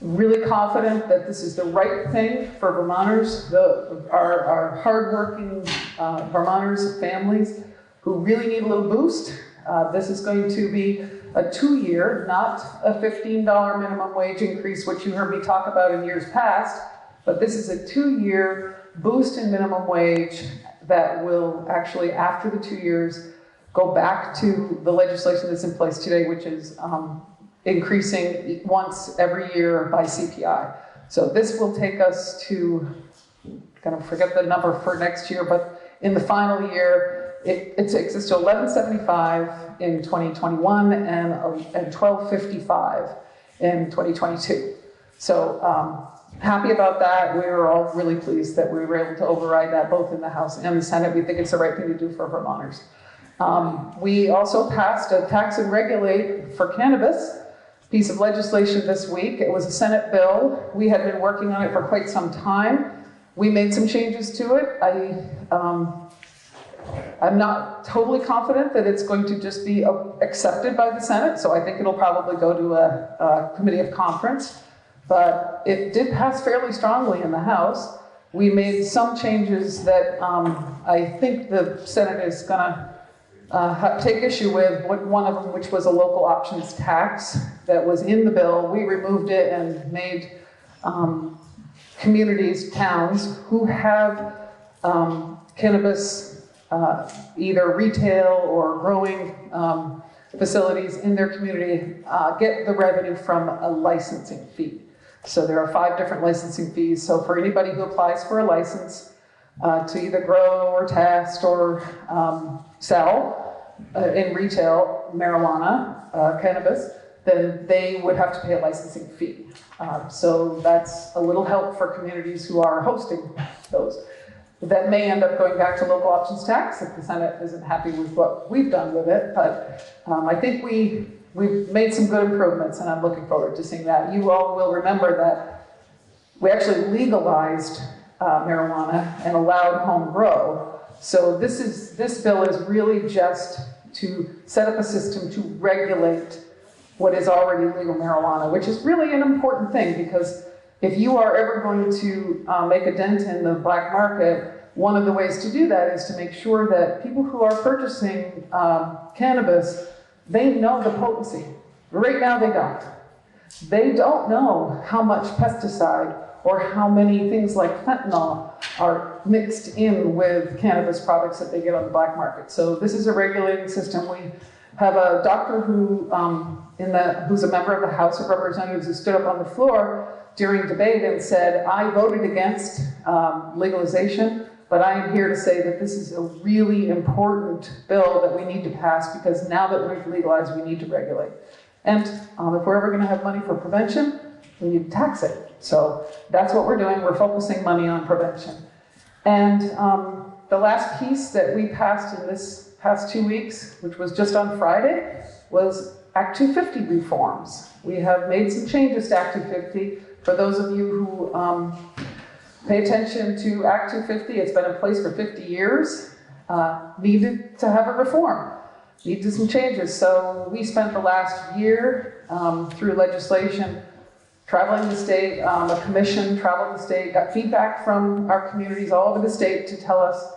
really confident that this is the right thing for Vermonters, our hardworking Vermonters, families who really need a little boost. This is going to be a 2-year, not a $15 minimum wage increase, which you heard me talk about in years past, but this is a 2-year boost in minimum wage that will actually, after the 2 years, go back to the legislation that's in place today, which is increasing once every year by CPI. So this will take us to, kind of forget the number for next year, but in the final year, it takes us to $11.75 in 2021 and $12.55 in 2022. So happy about that. We were all really pleased that we were able to override that both in the House and the Senate. We think it's the right thing to do for Vermonters. We also passed a tax and regulate for cannabis piece of legislation this week. It was a Senate bill. We had been working on it for quite some time. We made some changes to it. I'm not totally confident that it's going to just be accepted by the Senate, so I think it'll probably go to a committee of conference. But it did pass fairly strongly in the House. We made some changes that I think the Senate is going to take issue with. One of them, which was a local options tax that was in the bill. We removed it and made communities, towns who have cannabis either retail or growing facilities in their community get the revenue from a licensing fee. So there are 5 different licensing fees. So for anybody who applies for a license to either grow or test or sell in retail marijuana, cannabis, then they would have to pay a licensing fee. So that's a little help for communities who are hosting those. That may end up going back to local options tax if the Senate isn't happy with what we've done with it. But I think we've made some good improvements, and I'm looking forward to seeing that. You all will remember that we actually legalized marijuana and allowed home grow. So this bill is really just to set up a system to regulate what is already legal marijuana, which is really an important thing, because if you are ever going to make a dent in the black market, one of the ways to do that is to make sure that people who are purchasing cannabis, they know the potency. Right now they don't. They don't know how much pesticide or how many things like fentanyl are mixed in with cannabis products that they get on the black market. So this is a regulating system. We have a doctor who, who's a member of the House of Representatives, who stood up on the floor during debate and said, I voted against legalization, but I am here to say that this is a really important bill that we need to pass, because now that we've legalized, we need to regulate. And if we're ever going to have money for prevention, we need to tax it. So that's what we're doing. We're focusing money on prevention. And the last piece that we passed in this past 2 weeks, which was just on Friday, was Act 250 reforms. We have made some changes to Act 250. For those of you who pay attention to Act 250, it's been in place for 50 years, needed to have a reform, needed some changes. So we spent the last year through legislation traveling the state, a commission traveled the state, got feedback from our communities all over the state to tell us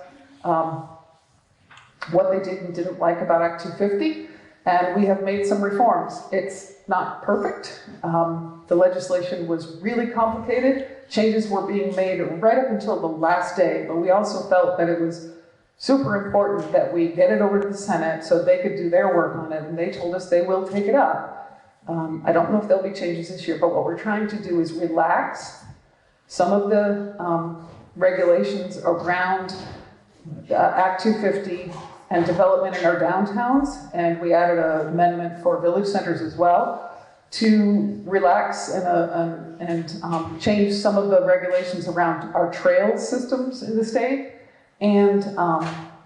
what they did and didn't like about Act 250. And we have made some reforms. It's not perfect. The legislation was really complicated. Changes were being made right up until the last day, but we also felt that it was super important that we get it over to the Senate so they could do their work on it, and they told us they will take it up. I don't know if there'll be changes this year, but what we're trying to do is relax some of the regulations around Act 250 and development in our downtowns, and we added an amendment for village centers as well. to relax and change some of the regulations around our trail systems in the state, and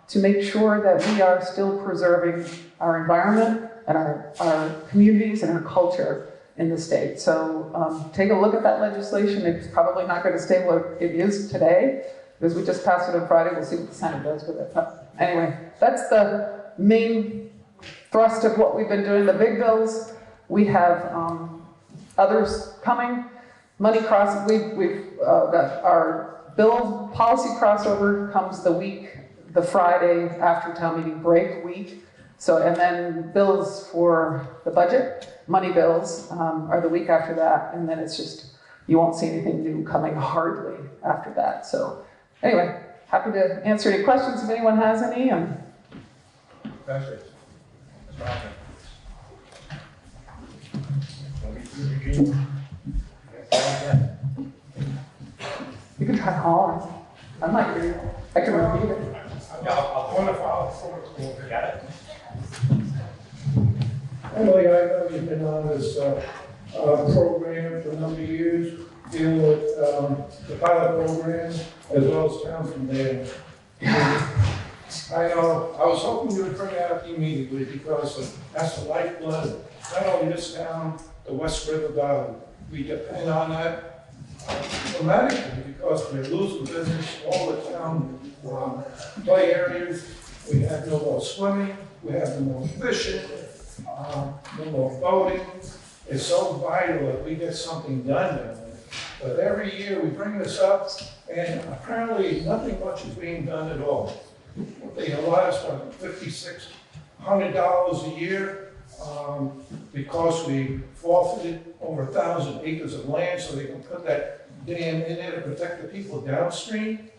to make sure that we are still preserving our environment and our communities and our culture in the state. So take a look at that legislation. It's probably not going to stay what it is today, because we just passed it on Friday. We'll see what the Senate does with it. But anyway, that's the main thrust of what we've been doing. The big bills, we have others coming. Money cross, we've got our bill policy crossover comes the Friday after town meeting break week. So, and then bills for the budget, money bills, are the week after that. And then it's just, you won't see anything new coming hardly after that. So anyway, happy to answer any questions if anyone has any. Perfect. You can try hollering. I might hear you. I can repeat it. Got it. Emily, I know you've been on this program for a number of years, dealing with the pilot program as well as Townsend Dam. I know, I was hoping you would bring that up immediately because that's the lifeblood, not only this town, the West River Valley. We depend on that dramatically because we're losing business all the town play areas. We have no more swimming, we have no more fishing, no more boating. It's so vital that we get something done down there. But every year we bring this up, and apparently nothing much is being done at all. They allot us $5,600 a year because we forfeited over 1,000 acres of land so they can put that dam in there to protect the people downstream.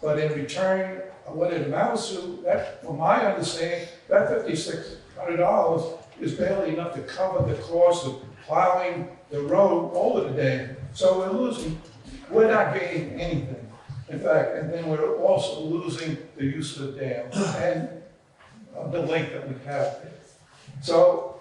But in return, what it amounts to, that, from my understanding, that $5,600 is barely enough to cover the cost of plowing the road over the dam. So we're losing, we're not gaining anything. In fact, and then we're also losing the use of the dam and the lake that we have there. So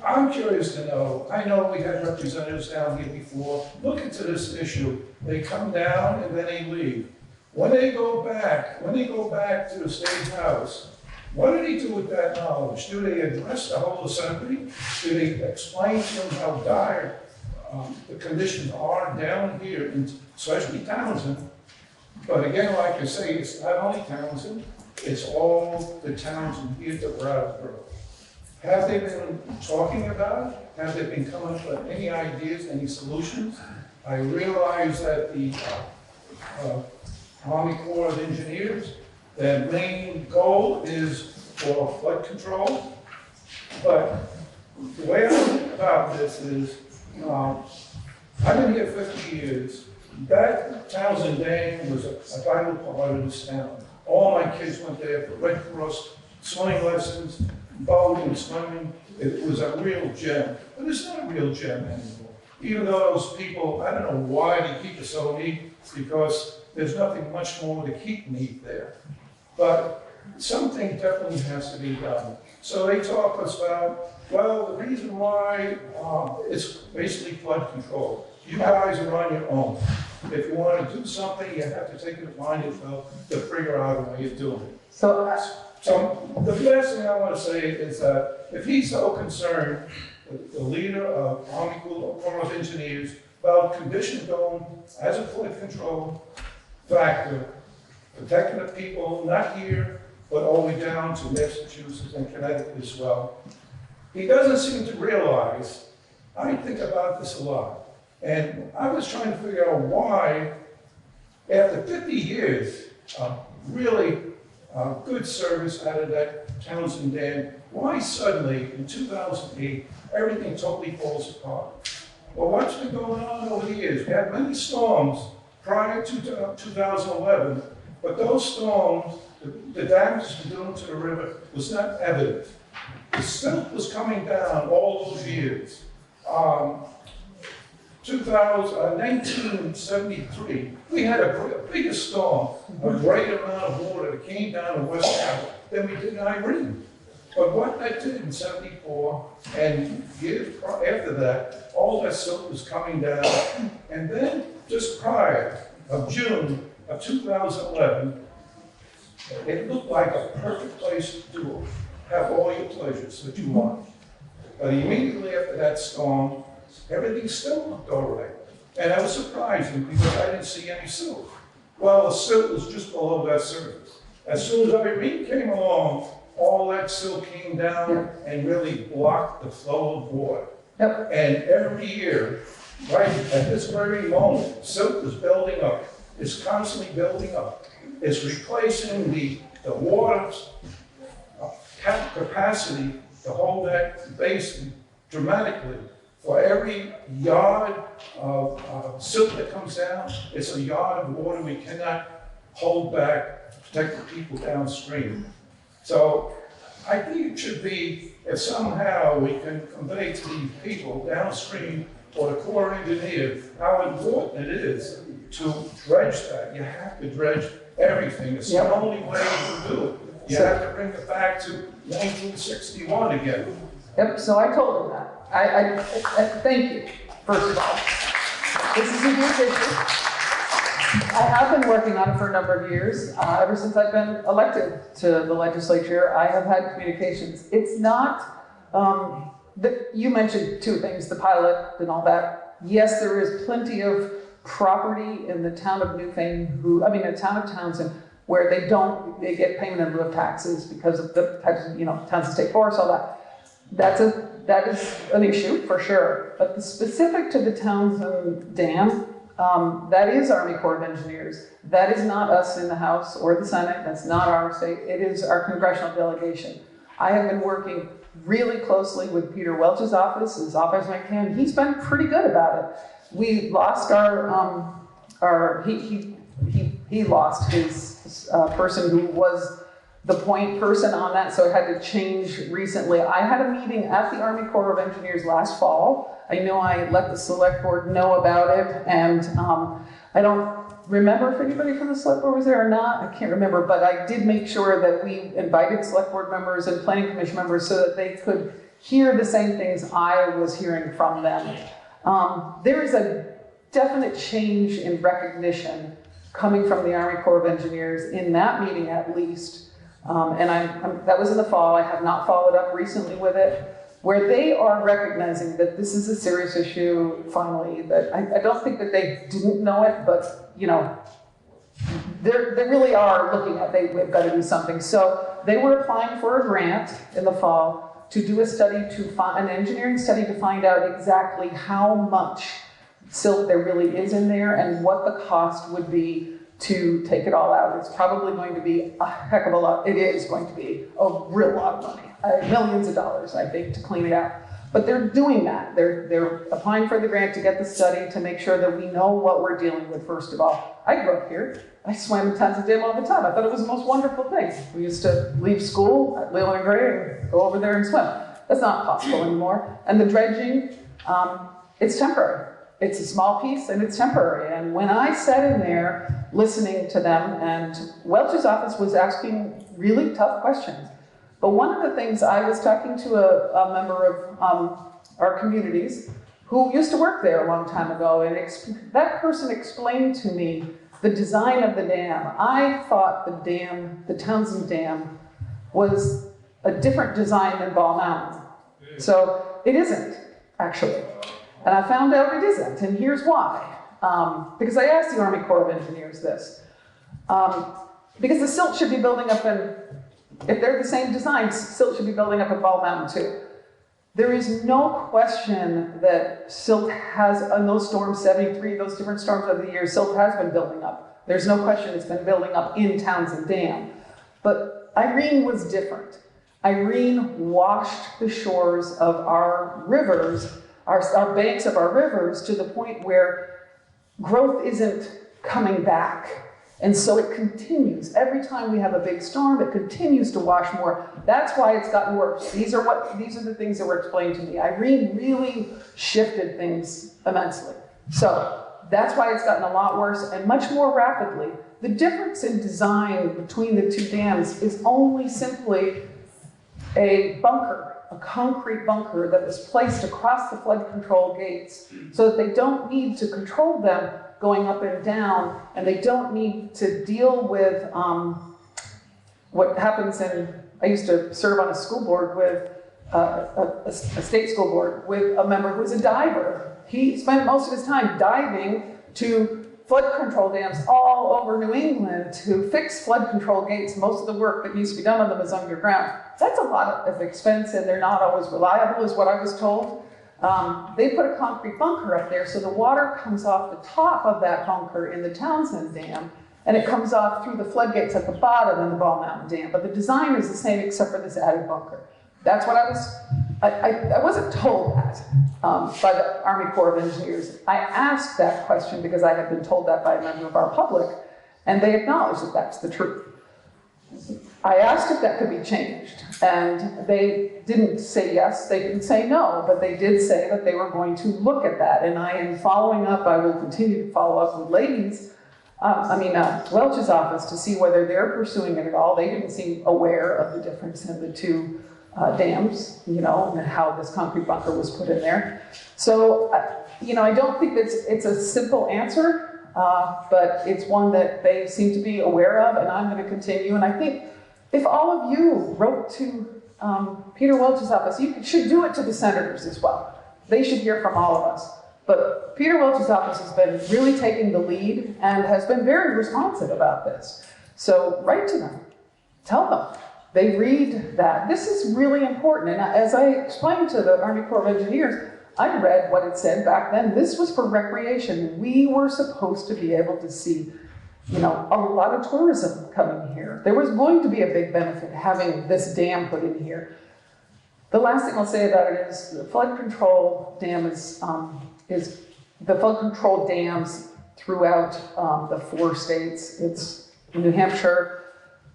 I'm curious to know, I know we had representatives down here before, look into this issue. They come down and then they leave. When they go back to the State House, what do they do with that knowledge? Do they address the whole assembly? Do they explain to them how dire the conditions are down here, especially Townsend? But again, like I say, it's not only Townsend, it's all the towns in here to Brattleboro. Have they been talking about it? Have they been coming up with any ideas, any solutions? I realize that the Army Corps of Engineers, their main goal is for flood control. But the way I think about this is, I've been here 50 years. That Townsend Dam was a vital part of this town. All my kids went there for Red Cross swimming lessons, boating, swimming. It was a real gem, but it's not a real gem anymore. Even though those people, I don't know why they keep it so neat, because there's nothing much more to keep neat there. But something definitely has to be done. So they talk us about, well, the reason why it's basically flood control. You guys are on your own. If you want to do something, you have to take it upon yourself to figure out a way of doing it. So the last thing I want to say is that if he's so concerned, the leader of Army Corps of Engineers, about condition dome as a flood control factor, protecting the people, not here, but all the way down to Massachusetts and Connecticut as well. He doesn't seem to realize, I think about this a lot, and I was trying to figure out why, after 50 years of really good service out of that Townsend Dam, why suddenly in 2008, everything totally falls apart? Well, what's been going on over the years? We had many storms prior to 2011, but those storms, the damage to the river was not evident. The silt was coming down all those years. 1973, we had a bigger storm, a great amount of water that came down the West Coast than we did in Irene. But what that did in '74 and years after that, all that silt was coming down. And then just prior of June of 2011, it looked like a perfect place to have all your pleasures that you want. But immediately after that storm, everything still looked all right. And that was surprising because I didn't see any silt. Well, the silt was just below that surface. As soon as Irene came along, all that silt came down and really blocked the flow of water. Yep. And every year, right at this very moment, silt is building up. It's constantly building up. It's replacing the water capacity to hold that basin dramatically. For every yard of silt that comes down, it's a yard of water we cannot hold back to protect the people downstream. So I think it should be, if somehow we can convey to the people downstream or the Corps of Engineers how important it is to dredge that. You have to dredge everything. It's the only way to do it. You have to bring it back to 1961 again. Yep, so I told him that. I thank you, first of all. This is a huge issue. I have been working on it for a number of years. Ever since I've been elected to the legislature, I have had communications. It's not, you mentioned two things, the pilot and all that. Yes, there is plenty of property in the town of Newfane, the town of Townsend, where they get payment in lieu of taxes because of the types of, Townsend State Forest, all that. That is an issue for sure. But the specific to the Townsend Dam, that is Army Corps of Engineers. That is not us in the House or the Senate. That's not our state. It is our congressional delegation. I have been working really closely with Peter Welch's office, as often as I can. He's been pretty good about it. We lost he lost his person who was the point person on that, so it had to change recently. I had a meeting at the Army Corps of Engineers last fall. I know I let the select board know about it, and I don't remember if anybody from the select board was there or not. I can't remember, but I did make sure that we invited select board members and planning commission members so that they could hear the same things I was hearing from them. There is a definite change in recognition coming from the Army Corps of Engineers in that meeting at least. And that was in the fall. I have not followed up recently with it, where they are recognizing that this is a serious issue finally, that I don't think that they didn't know it, but they really are looking at, they've got to do something. So they were applying for a grant in the fall to do a study, an engineering study to find out exactly how much silt there really is in there and what the cost would be to take it all out. It's probably going to be a heck of a lot. It is going to be a real lot of money, millions of dollars, I think, to clean it out. But they're doing that. They're applying for the grant to get the study to make sure that we know what we're dealing with, first of all. I grew up here. I swam in Townsend Dam all the time. I thought it was the most wonderful thing. We used to leave school at Leland and Gray and go over there and swim. That's not possible anymore. And the dredging, it's temporary. It's a small piece and it's temporary. And when I sat in there listening to them, and Welch's office was asking really tough questions. But one of the things, I was talking to a member of our communities who used to work there a long time ago, and that person explained to me the design of the dam. I thought the Townsend Dam, was a different design than Ball Mountain. So it isn't, actually. And I found out it isn't, and here's why. Because I asked the Army Corps of Engineers this. Because the silt should be building up in, if they're the same design, silt should be building up in Ball Mountain too. There is no question that silt has, on those storms, 73, those different storms of the year, silt has been building up. There's no question it's been building up in Townsend Dam. But Irene was different. Irene washed the shores of our rivers, our banks of our rivers, to the point where growth isn't coming back. And so it continues. Every time we have a big storm, it continues to wash more. That's why it's gotten worse. These are the things that were explained to me. Irene really shifted things immensely. So that's why it's gotten a lot worse and much more rapidly. The difference in design between the two dams is only simply a bunker, a concrete bunker that was placed across the flood control gates so that they don't need to control them going up and down, and they don't need to deal with what happens I used to serve on a school board with, a state school board, with a member who was a diver. He spent most of his time diving to flood control dams all over New England to fix flood control gates. Most of the work that needs to be done on them is underground. That's a lot of expense, and they're not always reliable, is what I was told. They put a concrete bunker up there, so the water comes off the top of that bunker in the Townsend Dam, and it comes off through the floodgates at the bottom in the Ball Mountain Dam. But the design is the same except for this added bunker. That's what I wasn't told that by the Army Corps of Engineers. I asked that question because I had been told that by a member of our public, and they acknowledged that that's the truth. I asked if that could be changed, and they didn't say yes, they didn't say no, but they did say that they were going to look at that, and I am following up. I will continue to follow up with Welch's office to see whether they're pursuing it at all. They didn't seem aware of the difference in the two dams, and how this concrete bunker was put in there. So, I don't think it's a simple answer, but it's one that they seem to be aware of, and I'm going to continue. And I think if all of you wrote to Peter Welch's office, you should do it to the senators as well. They should hear from all of us. But Peter Welch's office has been really taking the lead and has been very responsive about this. So write to them, tell them. They read that. This is really important. And as I explained to the Army Corps of Engineers, I read what it said back then. This was for recreation. We were supposed to be able to see, a lot of tourism coming here. There was going to be a big benefit having this dam put in here. The last thing I'll say about it is the flood control dam is the flood control dams throughout the 4 states. It's New Hampshire,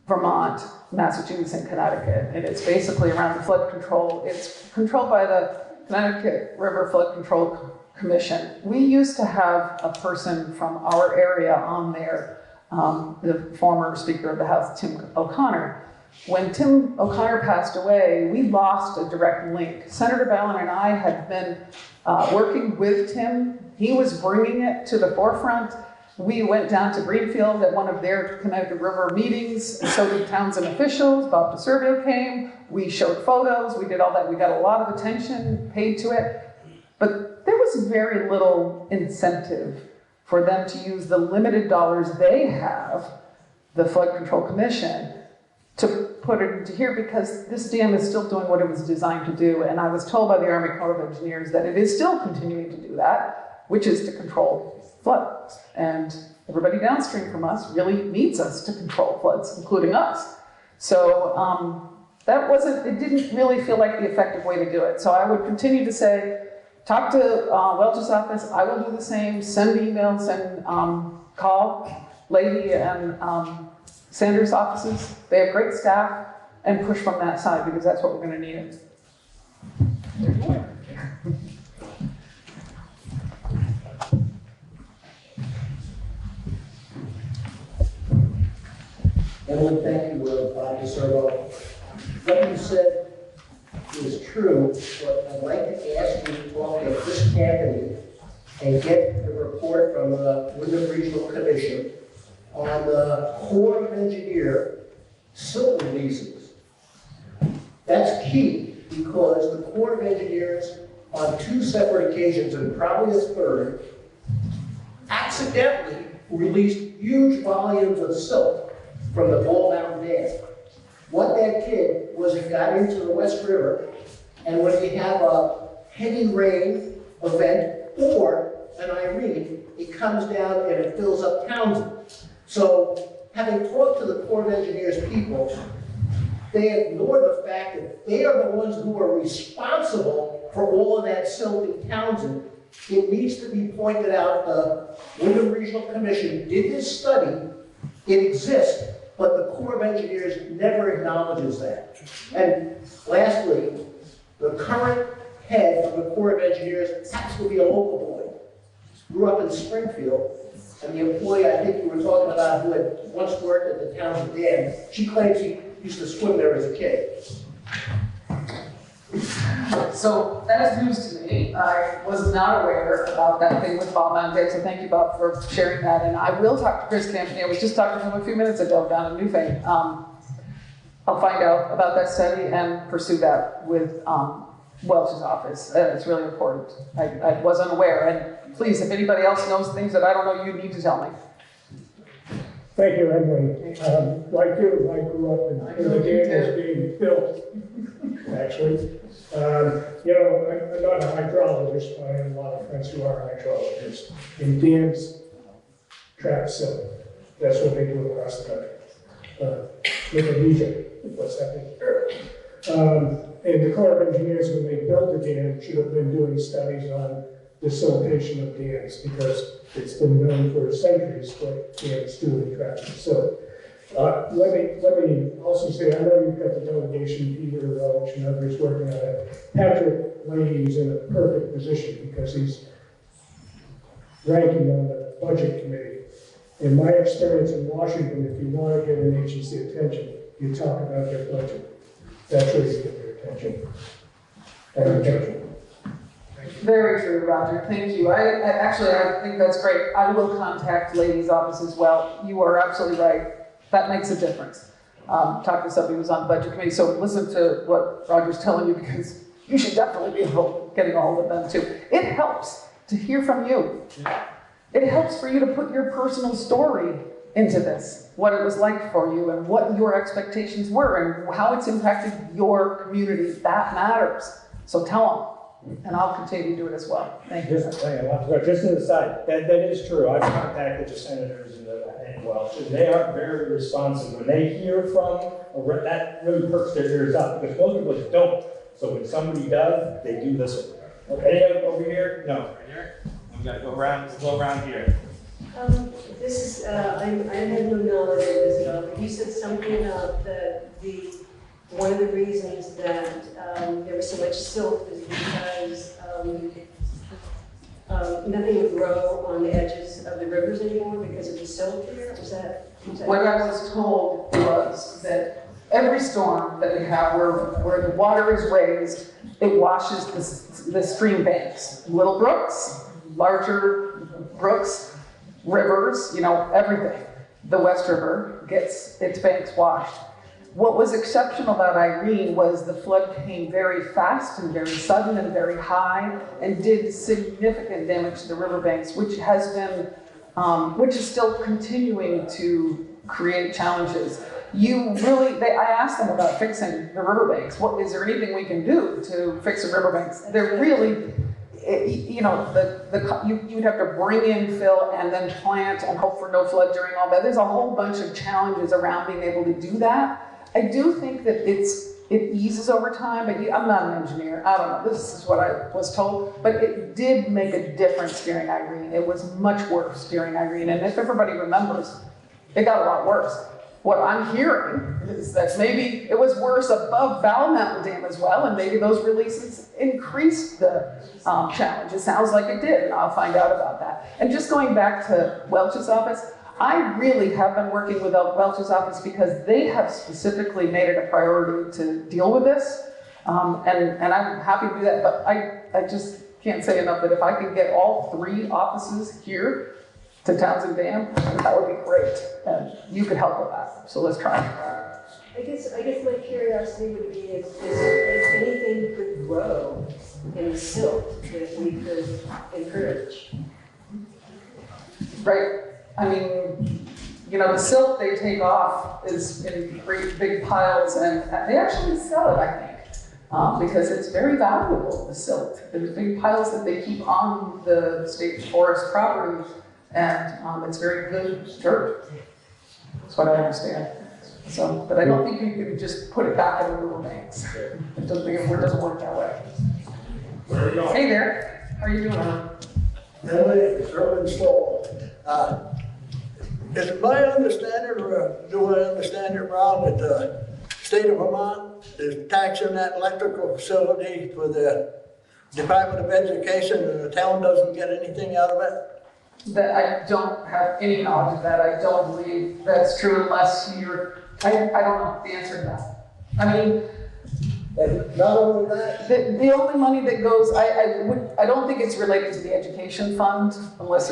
Vermont, Massachusetts, and Connecticut. And it's basically around the flood control. It's controlled by the Connecticut River Flood Control Commission. We used to have a person from our area on there, the former Speaker of the House, Tim O'Connor. When Tim O'Connor passed away, we lost a direct link. Senator Ballin and I had been working with Tim. He was bringing it to the forefront. We went down to Greenfield at one of their Connecticut River meetings, and so did Townsend officials. Bob DeServio came. We showed photos. We did all that. We got a lot of attention paid to it. But there was very little incentive for them to use the limited dollars they have, the Flood Control Commission, to put it into here, because this dam is still doing what it was designed to do. And I was told by the Army Corps of Engineers that it is still continuing to do that, which is to control floods. And everybody downstream from us really needs us to control floods, including us. So it didn't really feel like the effective way to do it. So I would continue to say, talk to Welch's office. I will do the same. Send emails and call Leahy and Sanders' offices. They have great staff, and push from that side, because that's what we're going to need. Emily, thank you, Bob DeServo. What you said is true, but I'd like to ask you to talk to Chris Campany and get the report from the Wyndham Regional Commission on the Corps of Engineer silt releases. That's key, because the Corps of Engineers, on 2 separate occasions, and probably a third, accidentally released huge volumes of silt from the Ball Mountain Dam. What that did was it got into the West River, and when you have a heavy rain event or an Irene, it comes down and it fills up Townsend. So, having talked to the Corps of Engineers people, they ignore the fact that they are the ones who are responsible for all of that silt in Townsend. It needs to be pointed out, the Wyndham Regional Commission did this study, it exists, but the Corps of Engineers never acknowledges that. And lastly, the current head of the Corps of Engineers happens to be a local boy. Grew up in Springfield, and the employee I think you were talking about, who had once worked at the Townsend Dam, she claims he used to swim there as a kid. So that is news to me. I was not aware about that thing with Bob Mountain, so thank you, Bob, for sharing that. And I will talk to Chris Campany. I was just talking to him a few minutes ago down in Newfane. I'll find out about that study and pursue that with Welch's office. It's really important. I was unaware. And please, if anybody else knows things that I don't know, you need to tell me. Thank you, Emily. Like you, I grew up in the dam was being built, actually. I'm not a hydrologist, but I have a lot of friends who are hydrologists. And dams trap silt. That's what they do across the country. Look at Egypt, what's happening there. And the Corps of Engineers, when they built the dam, should have been doing studies on the siltation of dams, because it's been known for centuries what dams do in trapping silt. Let me also say, I know you've got the delegation, Peter Welch and others working on it. Patrick Leahy's in a perfect position because he's ranking on the budget committee. In my experience in Washington, if you want to get an agency attention, you talk about their budget. That's where you get their attention. And attention. Very true, Roger. Thank you. I think that's great. I will contact Lady's office as well. You are absolutely right. That makes a difference. Talk to somebody who's on the budget committee. So listen to what Roger's telling you, because you should definitely be getting a hold of them too. It helps to hear from you. It helps for you to put your personal story into this, what it was like for you and what your expectations were and how it's impacted your community. That matters. So tell them. And I'll continue to do it as well. Thank you. Just as an aside, that is true. I've contacted the senators and Welch, and they are very responsive. When they hear from, that really perks their ears up, because most people don't. So when somebody does, they do listen. Any over here? No. Right here? I'm gonna go around here. This is, I had no knowledge of this at all, but you said something about one of the reasons that there was so much silt is because nothing would grow on the edges of the rivers anymore because of the silt there? Was that what I was told was that every storm that we have where the water is raised, it washes the stream banks. Little brooks, larger brooks, rivers, everything. The West River gets its banks washed. What was exceptional about Irene was the flood came very fast and very sudden and very high and did significant damage to the riverbanks, which is still continuing to create challenges. I asked them about fixing the riverbanks. Is there anything we can do to fix the riverbanks? They're really, you'd have to bring in fill and then plant and hope for no flood during all that. There's a whole bunch of challenges around being able to do that. I do think that it eases over time, but I'm not an engineer. I don't know. This is what I was told, but it did make a difference during Irene. It was much worse during Irene, and if everybody remembers, it got a lot worse. What I'm hearing is that maybe it was worse above Battle Mountain Dam as well, and maybe those releases increased the challenge. It sounds like it did, and I'll find out about that. And just going back to Welch's office, I really have been working with Welch's office because they have specifically made it a priority to deal with this, and I'm happy to do that, but I just can't say enough that if I could get all 3 offices here to Townsend Dam, that would be great, and you could help with that, so let's try. I guess my curiosity would be if anything could grow in the silt that we could encourage. Right. I mean, the silt they take off is in great big piles, and they actually sell it, I think, because it's very valuable, the silt. There's big piles that they keep on the state forest property, and it's very good dirt. That's what I understand. So, but I don't think you can just put it back in the riverbanks. It doesn't work that way. Hey there, how are you doing? Early Stoll. Is my understanding, or do I understand it wrong, that the state of Vermont is taxing that electrical facility for the Department of Education and the town doesn't get anything out of it? That I don't have any knowledge of that. I don't believe that's true unless I don't know the answer to that. I mean, And not only that, The only money that goes, I don't think it's related to the education fund, unless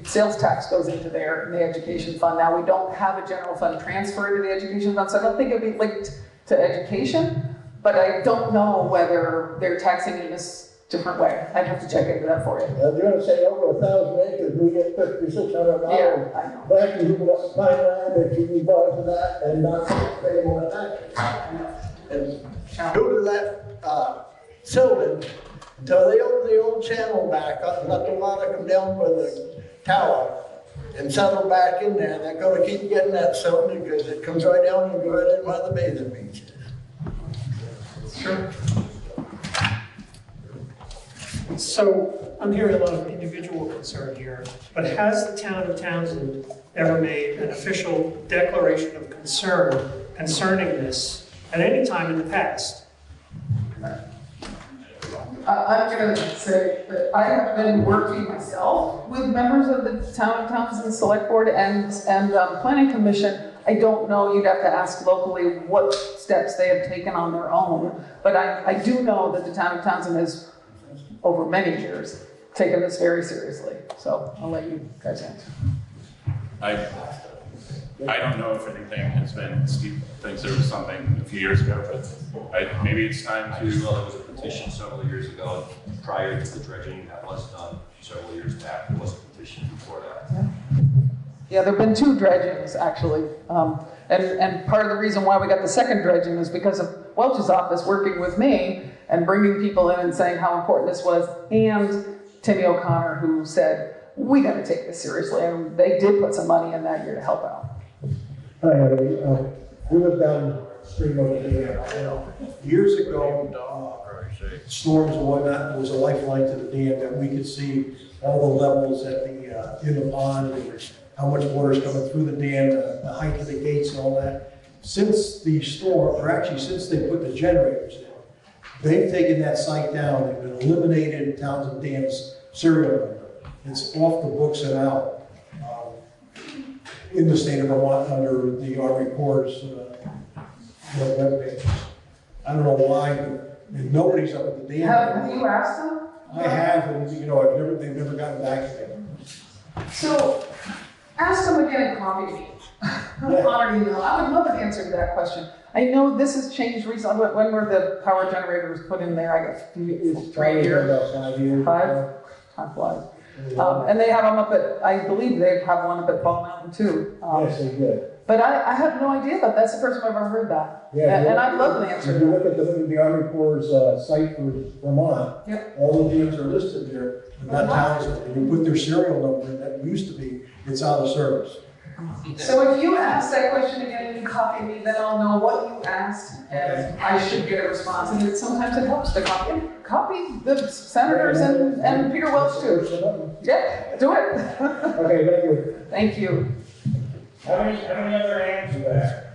sales tax goes into there in the education fund. Now, we don't have a general fund transfer to the education fund, so I don't think it'd be linked to education, but I don't know whether they're taxing it in this different way. I'd have to check into that for you. I was gonna say over 1,000 acres, we get $5,600 Yeah, I know. back to people that find land that you can buy for that and not pay more taxes. And due to that, Sylvan, until they open the old channel back up and let the water come down for the tower and settle back in there, they're gonna keep getting that Sylvan because it comes right down and goes right in by the bathing beaches. Sure. So I'm hearing a lot of individual concern here, but has the town of Townsend ever made an official declaration of concern concerning this at any time in the past? I'm going to say that I have been working myself with members of the Town of Townsend Select Board and Planning Commission. I don't know, you'd have to ask locally what steps they have taken on their own, but I do know that the Town of Townsend has, over many years, taken this very seriously. So I'll let you guys answer. I don't know if anything has been, Steve thinks there was something a few years ago, but maybe it's time I to. just know there was a petition several years ago prior to the dredging that was done several years back. There was a petition before that. Yeah, there have been 2 dredgings, actually. And part of the reason why we got the second dredging is because of Welch's office working with me and bringing people in and saying how important this was, and Timmy O'Connor, who said, we got to take this seriously. And they did put some money in that year to help out. Hi, Eddie. We live downstream of the dam. Years ago, storms and whatnot was a lifeline to the dam, that we could see all the levels at the, in the pond, and how much water is coming through the dam, the height of the gates and all that. Since the storm, or actually since they put the generators in, they've taken that site down and eliminated Townsend Dam's serial number. It's off the books and out in the state of Vermont under the Army Corps' webpage. I don't know why, but nobody's up at the dam. Have you asked them? I have, and they've never gotten back to me. So ask them again and copy me on our email. I would love an answer to that question. I know this has changed recently. When were the power generators put in there? I guess 3 years. About 5 years. 5? Time flies. And they have them up at, I believe they have one up at Ball Mountain too. Yes, they did. But I have no idea, but that's the first time I've ever heard that. Yeah, And I'd love an answer. If you look at the Army Corps' site for Vermont, Yep. All the dams are listed there, but not Townsend. And you put their serial number in, that used to be, it's out of service. So if you ask that question again and you copy me, then I'll know what you asked and I should get a response. And sometimes it helps to copy the senators and Peter Welch too. Yeah, do it. Okay, thank you. Thank you. How many other hands are there?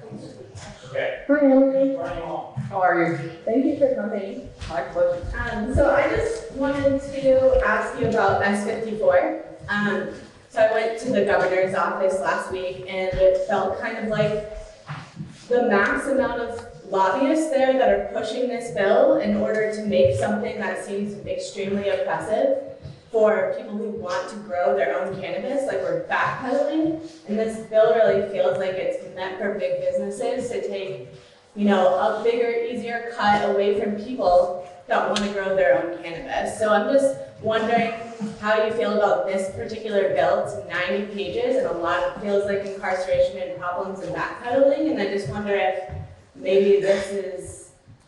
Okay. Hi, Emily. How are you? Thank you for coming. My pleasure. So I just wanted to ask you about S54. So I went to the governor's office last week and it felt kind of like the mass amount of lobbyists there that are pushing this bill in order to make something that seems extremely oppressive for people who want to grow their own cannabis, like we're backpedaling. And this bill really feels like it's meant for big businesses to take, a bigger, easier cut away from people that want to grow their own cannabis. So I'm just wondering how you feel about this particular bill. It's 90 pages and a lot feels like incarceration and problems and backpedaling. And I just wonder if maybe this is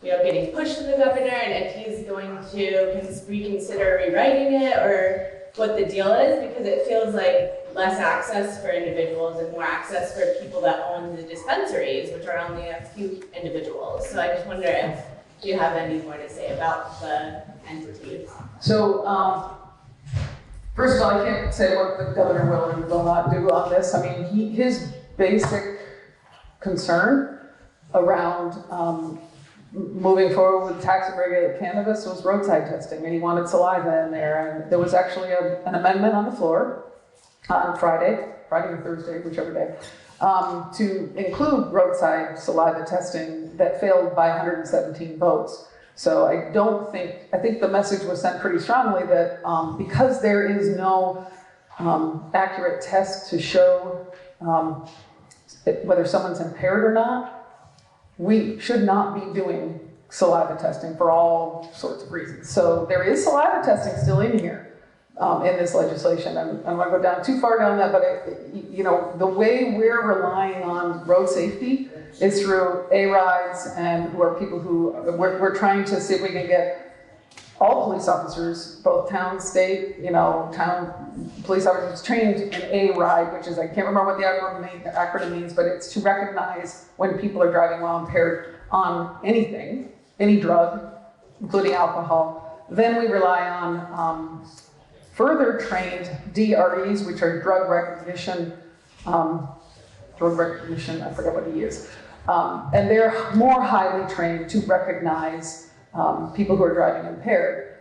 getting pushed to the governor and if he's going to reconsider rewriting it or what the deal is, because it feels like less access for individuals and more access for people that own the dispensaries, which are only a few individuals. So I just wonder if you have any more to say about the entities. So, first of all, I can't say what the governor will or will not do on this. I mean, his basic concern around moving forward with tax and regulated cannabis was roadside testing, and he wanted saliva in there. And there was actually an amendment on the floor on Friday or Thursday, whichever day, to include roadside saliva testing that failed by 117 votes. So I think the message was sent pretty strongly that because there is no accurate test to show whether someone's impaired or not, we should not be doing saliva testing for all sorts of reasons. So there is saliva testing still in here in this legislation. And I don't want to go down too far down that, but the way we're relying on road safety is through A-rides and who are people who, we're trying to see if we can get all police officers, both town, state, town police officers trained in A-ride, which is, I can't remember what the acronym means, but it's to recognize when people are driving while impaired on anything, any drug, including alcohol. Then we rely on further trained DREs, which are drug recognition, I forget what he is. And they're more highly trained to recognize people who are driving impaired.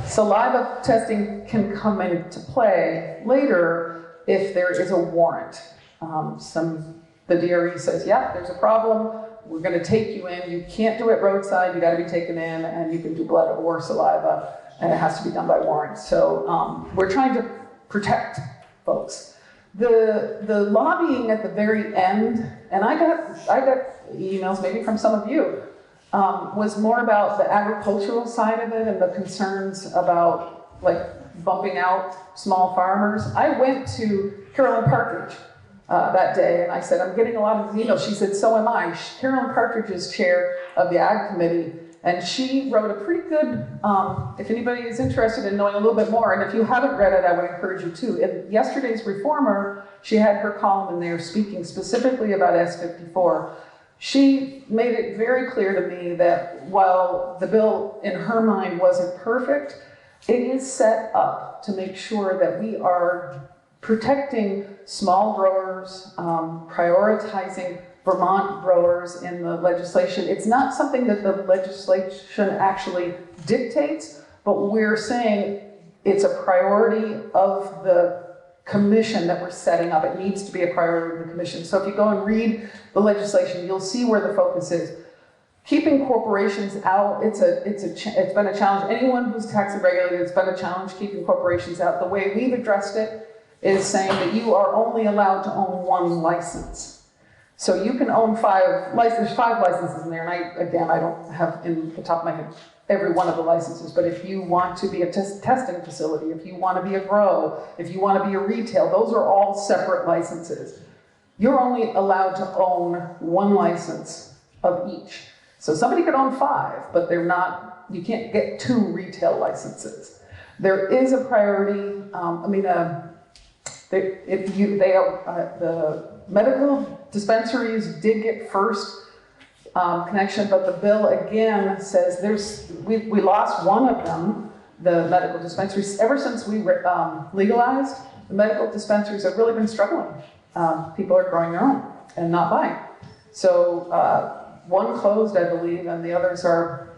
Saliva testing can come into play later if there is a warrant. The DRE says, yeah, there's a problem, we're gonna take you in, you can't do it roadside, you gotta be taken in, and you can do blood or saliva, and it has to be done by warrant. So we're trying to protect folks. The lobbying at the very end, and I got emails maybe from some of you, was more about the agricultural side of it and the concerns about like bumping out small farmers. I went to Carolyn Partridge that day and I said, I'm getting a lot of these emails. She said, so am I. Carolyn Partridge is chair of the Ag Committee, and she wrote a pretty good, if anybody is interested in knowing a little bit more, and if you haven't read it, I would encourage you to. In yesterday's Reformer, she had her column in there speaking specifically about S54. She made it very clear to me that while the bill in her mind wasn't perfect, it is set up to make sure that we are protecting small growers, prioritizing Vermont growers in the legislation. It's not something that the legislation actually dictates, but we're saying it's a priority of the commission that we're setting up. It needs to be a priority of the commission. So if you go and read the legislation, you'll see where the focus is. Keeping corporations out, it's been a challenge. Anyone who's tax and regulated, it's been a challenge keeping corporations out. The way we've addressed it is saying that you are only allowed to own one license. So you can own there's 5 licenses in there, and I don't have in the top of my head every one of the licenses, but if you want to be a testing facility, if you want to be a grow, if you want to be a retail, those are all separate licenses. You're only allowed to own 1 license of each. So somebody could own 5, but you can't get 2 retail licenses. There is a priority, the medical dispensaries did get first connection, but the bill again says we lost one of them, the medical dispensaries. Ever since we legalized, the medical dispensaries have really been struggling. People are growing their own and not buying. So one closed, I believe, and the others are,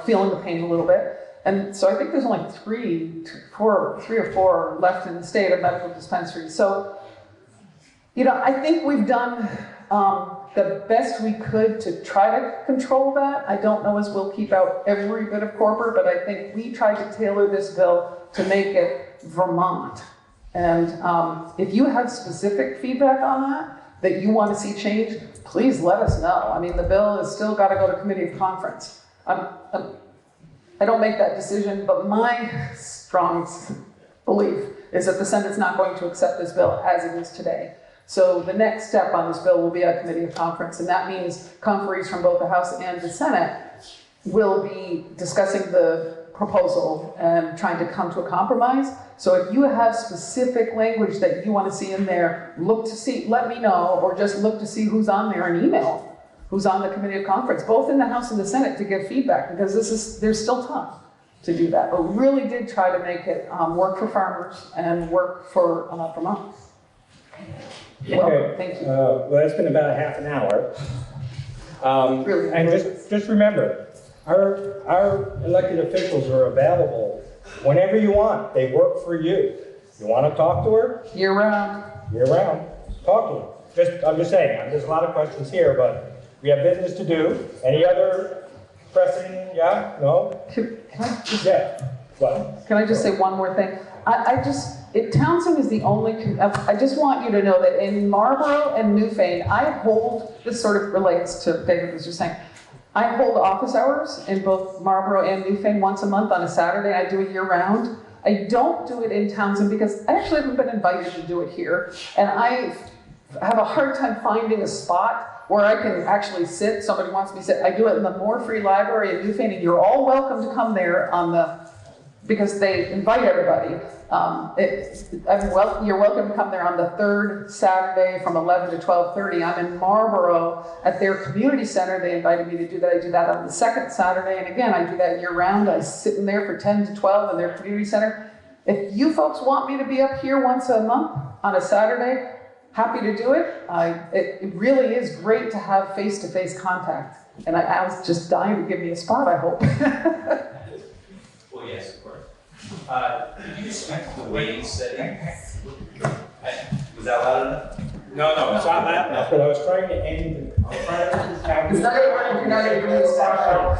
feeling the pain a little bit. And so I think there's only 3 or 4 left in the state of medical dispensaries. So, I think we've done the best we could to try to control that. I don't know as we'll keep out every bit of corporate, but I think we tried to tailor this bill to make it Vermont. And if you have specific feedback on that you want to see change, please let us know. I mean, the bill has still got to go to committee of conference. I don't make that decision, but my strong belief is that the Senate's not going to accept this bill as it is today. So the next step on this bill will be a committee of conference, and that means conferees from both the House and the Senate will be discussing the proposal and trying to come to a compromise. So if you have specific language that you want to see in there, let me know, or just look to see who's on there and email who's on the committee of conference, both in the House and the Senate, to give feedback, because there's still time to do that. But we really did try to make it work for farmers and work for Vermont. Okay, thank you. Well, it's been about a half an hour. And just remember, our elected officials are available whenever you want. They work for you. You want to talk to her? Year round. Year round. talk to them. I'm just saying, there's a lot of questions here, but we have business to do. Any other pressing, yeah, no? Can I just, Yeah, what? can I just say one more thing? Townsend is the only, I just want you to know that in Marlborough and Newfane, this sort of relates to David was just saying, I hold office hours in both Marlborough and Newfane once a month on a Saturday. I do it year round. I don't do it in Townsend because I actually haven't been invited to do it here. And I have a hard time finding a spot where I can actually sit. Somebody wants me to sit. I do it in the Moore Free Library in Newfane, and you're all welcome to come there because they invite everybody. You're welcome to come there on the third Saturday from 11 to 12:30. I'm in Marlborough at their community center. They invited me to do that. I do that on the second Saturday. And again, I do that year round. I sit in there for 10 to 12 in their community center. If you folks want me to be up here once a month on a Saturday, happy to do it. It really is great to have face-to-face contact. And I was just dying to give me a spot, I hope. Well, yes, of course. Did you discuss the weighting study? Was that loud enough? No, it's not loud enough, but I was trying to end the. Is that it? You're not going to give me a spot?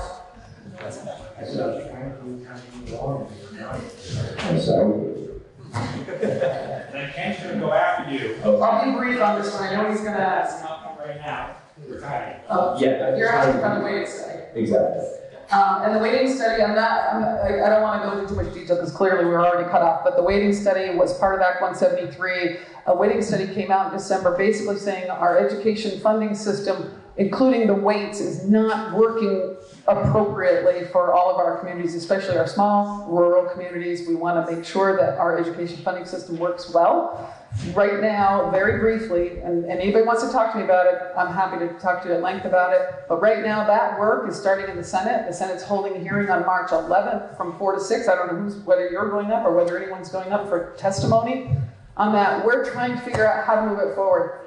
And I can't sure go after you. I'll be brief on this one. I know he's going to ask. Right now, we're tired. Yeah. You're asking about the weighting study. Exactly. And the weighting study, I don't want to go into too much detail because clearly we were already cut off, but the weighting study was part of Act 173. A weighting study came out in December basically saying our education funding system, including the weights, is not working appropriately for all of our communities, especially our small rural communities. We want to make sure that our education funding system works well. Right now, very briefly, and anybody wants to talk to me about it, I'm happy to talk to you at length about it, but right now that work is starting in the Senate. The Senate's holding a hearing on March 11th from 4 to 6. I don't know whether you're going up or whether anyone's going up for testimony on that. We're trying to figure out how to move it forward.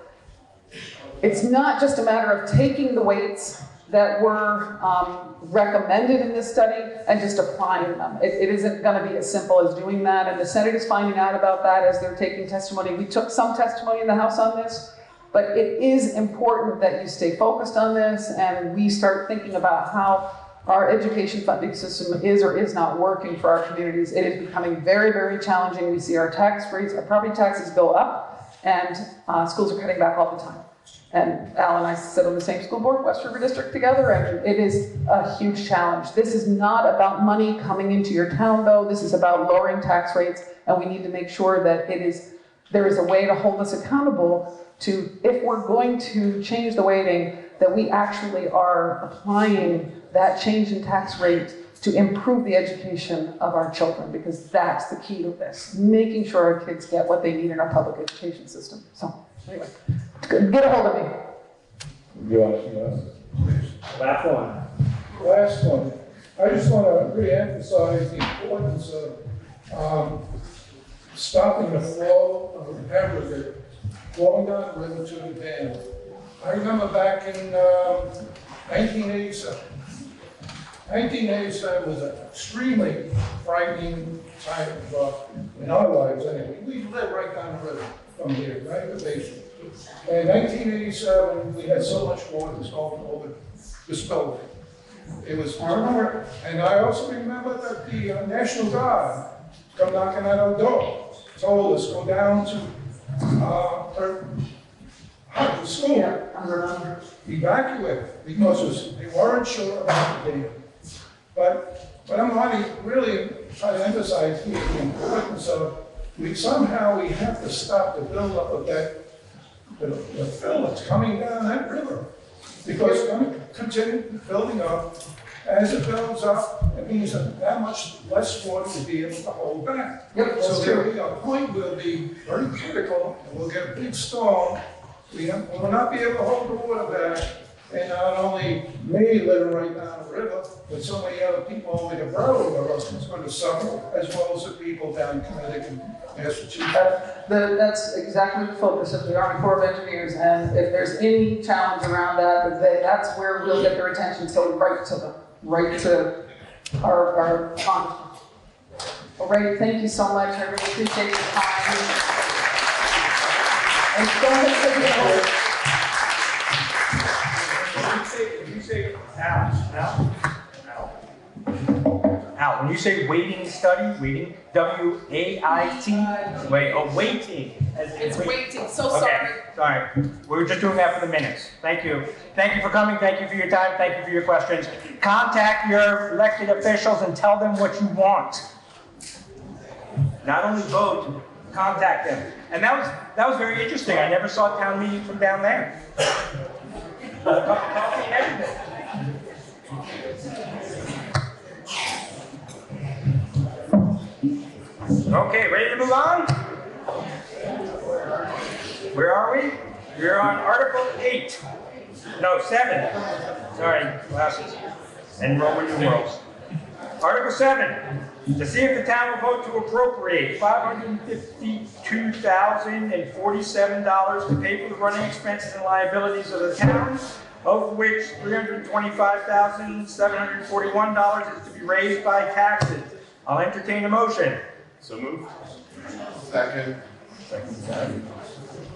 It's not just a matter of taking the weights that were recommended in this study and just applying them. It isn't going to be as simple as doing that, and the Senate is finding out about that as they're taking testimony. We took some testimony in the House on this, but it is important that you stay focused on this and we start thinking about how our education funding system is or is not working for our communities. It is becoming very, very challenging. We see our tax rates, our property taxes go up, and schools are cutting back all the time. And Al and I sit on the same school board, West River District, together, and it is a huge challenge. This is not about money coming into your town, though. This is about lowering tax rates, and we need to make sure that there is a way to hold us accountable to, if we're going to change the weighting, that we actually are applying that change in tax rate to improve the education of our children, because that's the key to this, making sure our kids get what they need in our public education system. So, anyway. Get a hold of me. You want Last one. Last one. I just want to re-emphasize the importance of stopping the flow of aggregate flowing down the river to the dam. I remember back in 1987. 1987 was an extremely frightening time in our lives anyway. We lived right down the river from here, right at the basin. In 1987, we had so much water that was going over the spillway. It was, I remember, and I also remember that the National Guard come knocking at our door, told us go down to the school, evacuate, because they weren't sure about the dam. But I'm really trying to emphasize here the importance of we have to stop the buildup of that. The fill that's coming down that river, because it's going to continue building up. As it builds up, it means that much less water will be able to hold back. Yep, so there will be a point will be very critical, and we'll get a big storm. We will not be able to hold the water back, and not only me living right down the river, but so many other people over the borough are going to suffer, as well as the people down in Connecticut. That's exactly the focus of the Army Corps of Engineers, and if there's any challenge around that, that's where we'll get their attention, so right to our congressman. All right, thank you so much. I really appreciate your time. And don't take it away. When you say, Al, when you say waiting study, waiting, W-A-I-T, wait, oh, waiting. It's waiting, so Okay, sorry. sorry. We were just doing that for the minutes. Thank you. Thank you for coming. Thank you for your time. Thank you for your questions. Contact your elected officials and tell them what you want. Not only vote, contact them. And that was very interesting. I never saw town meeting from down there. A cup of coffee and everything. Okay, ready to move on? Where are we? We're on Article 8. No, 7. Sorry, glasses. And Roman numerals. Article 7. To see if the town will vote to appropriate $552,047 to pay for the running expenses and liabilities of the town, of which $325,741 is to be raised by taxes. I'll entertain a motion. So moved. Second.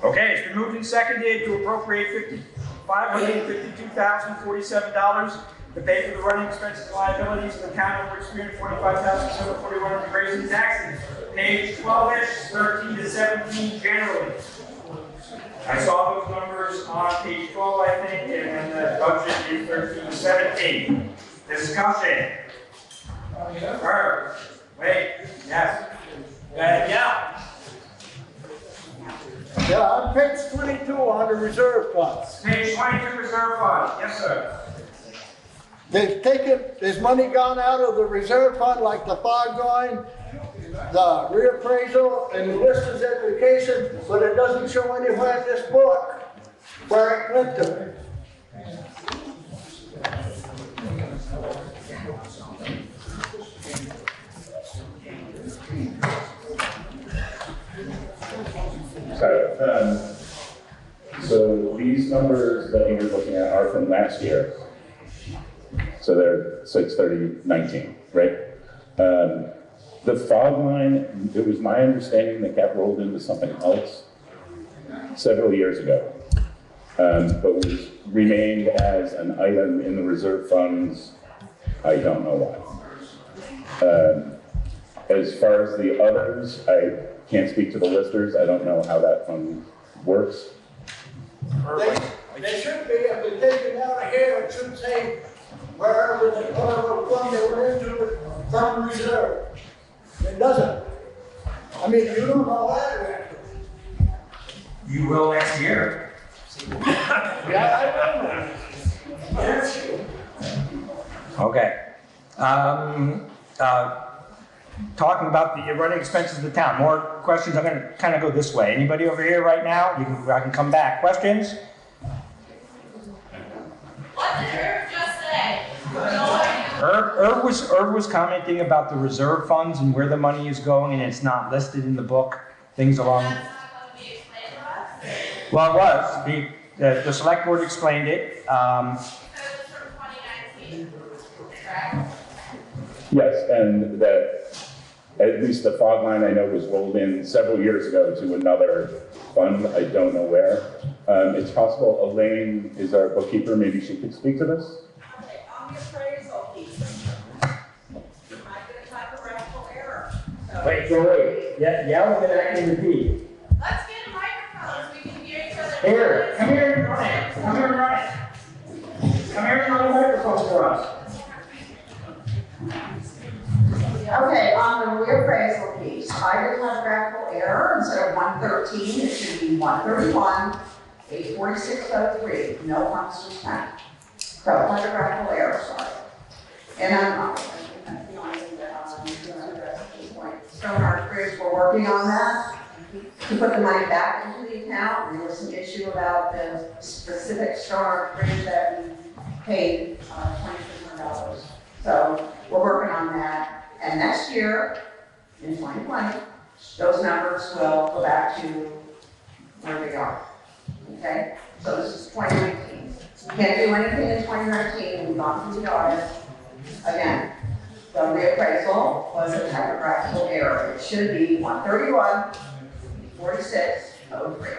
Okay, it's been moved and seconded to appropriate $552,047 to pay for the running expenses and liabilities of the town, of which $325,741 will be raised in taxes. Page 12-ish, 13 to 17 generally. I saw those numbers on page 12, I think, and then the budget is 13 to 17. Discussion. Herb, wait, yes. Yeah. Yeah, on page 22 on the reserve funds. Page 22 reserve fund, yes, sir. There's money gone out of the reserve fund like the fog line, the reappraisal, and the distance education, but it doesn't show anywhere in this book where it went to. So these numbers that you're looking at are from last year. So they're 6/30/19, right? The fog line, it was my understanding that got rolled into something else several years ago, but was remained as an item in the reserve funds. I don't know why. As far as the others, I can't speak to the listers. I don't know how that fund works. They should be, if they take it out of here, it should say wherever the fund they were into from reserve. It doesn't. I mean, you don't know that. You will next year. Yeah, I will. Okay. Talking about the running expenses of the town. More questions? I'm going to kind of go this way. Anybody over here right now? I can come back. Questions? What did Herb just say? Herb was commenting about the reserve funds and where the money is going, and it's not listed in the book. Things along. That's not going to be explained to us? Well, it was. The select board explained it. Because it's from 2019, correct? Yes, and that at least the fog line I know was rolled in several years ago to another fund. I don't know where. It's possible Elaine is our bookkeeper. Maybe she could speak to this. Okay, on the appraisal piece, you might get a typographical error. Wait. Yell and then I can repeat. Let's get a microphone so we can hear each other. Here, come here and run it. Come here and run it. Come here and run the microphone for us. Okay, on the reappraisal piece, I did typographical error. Instead of 113, it should be 131, 84603. No funds to spend. So typographical error, sorry. And I'm not, that's the only thing that I'm going to address at this point. Stone Arch Bridge, we're working on that. To put the money back into the account. There was some issue about the specific Stone Arch Bridge that we paid $2,600. So we're working on that. And next year, in 2020, those numbers will go back to where they are. Okay? So this is 2019. Can't do anything in 2019. We've gone through the audit. Again, the reappraisal was a typographical error. It should be 131, 4603.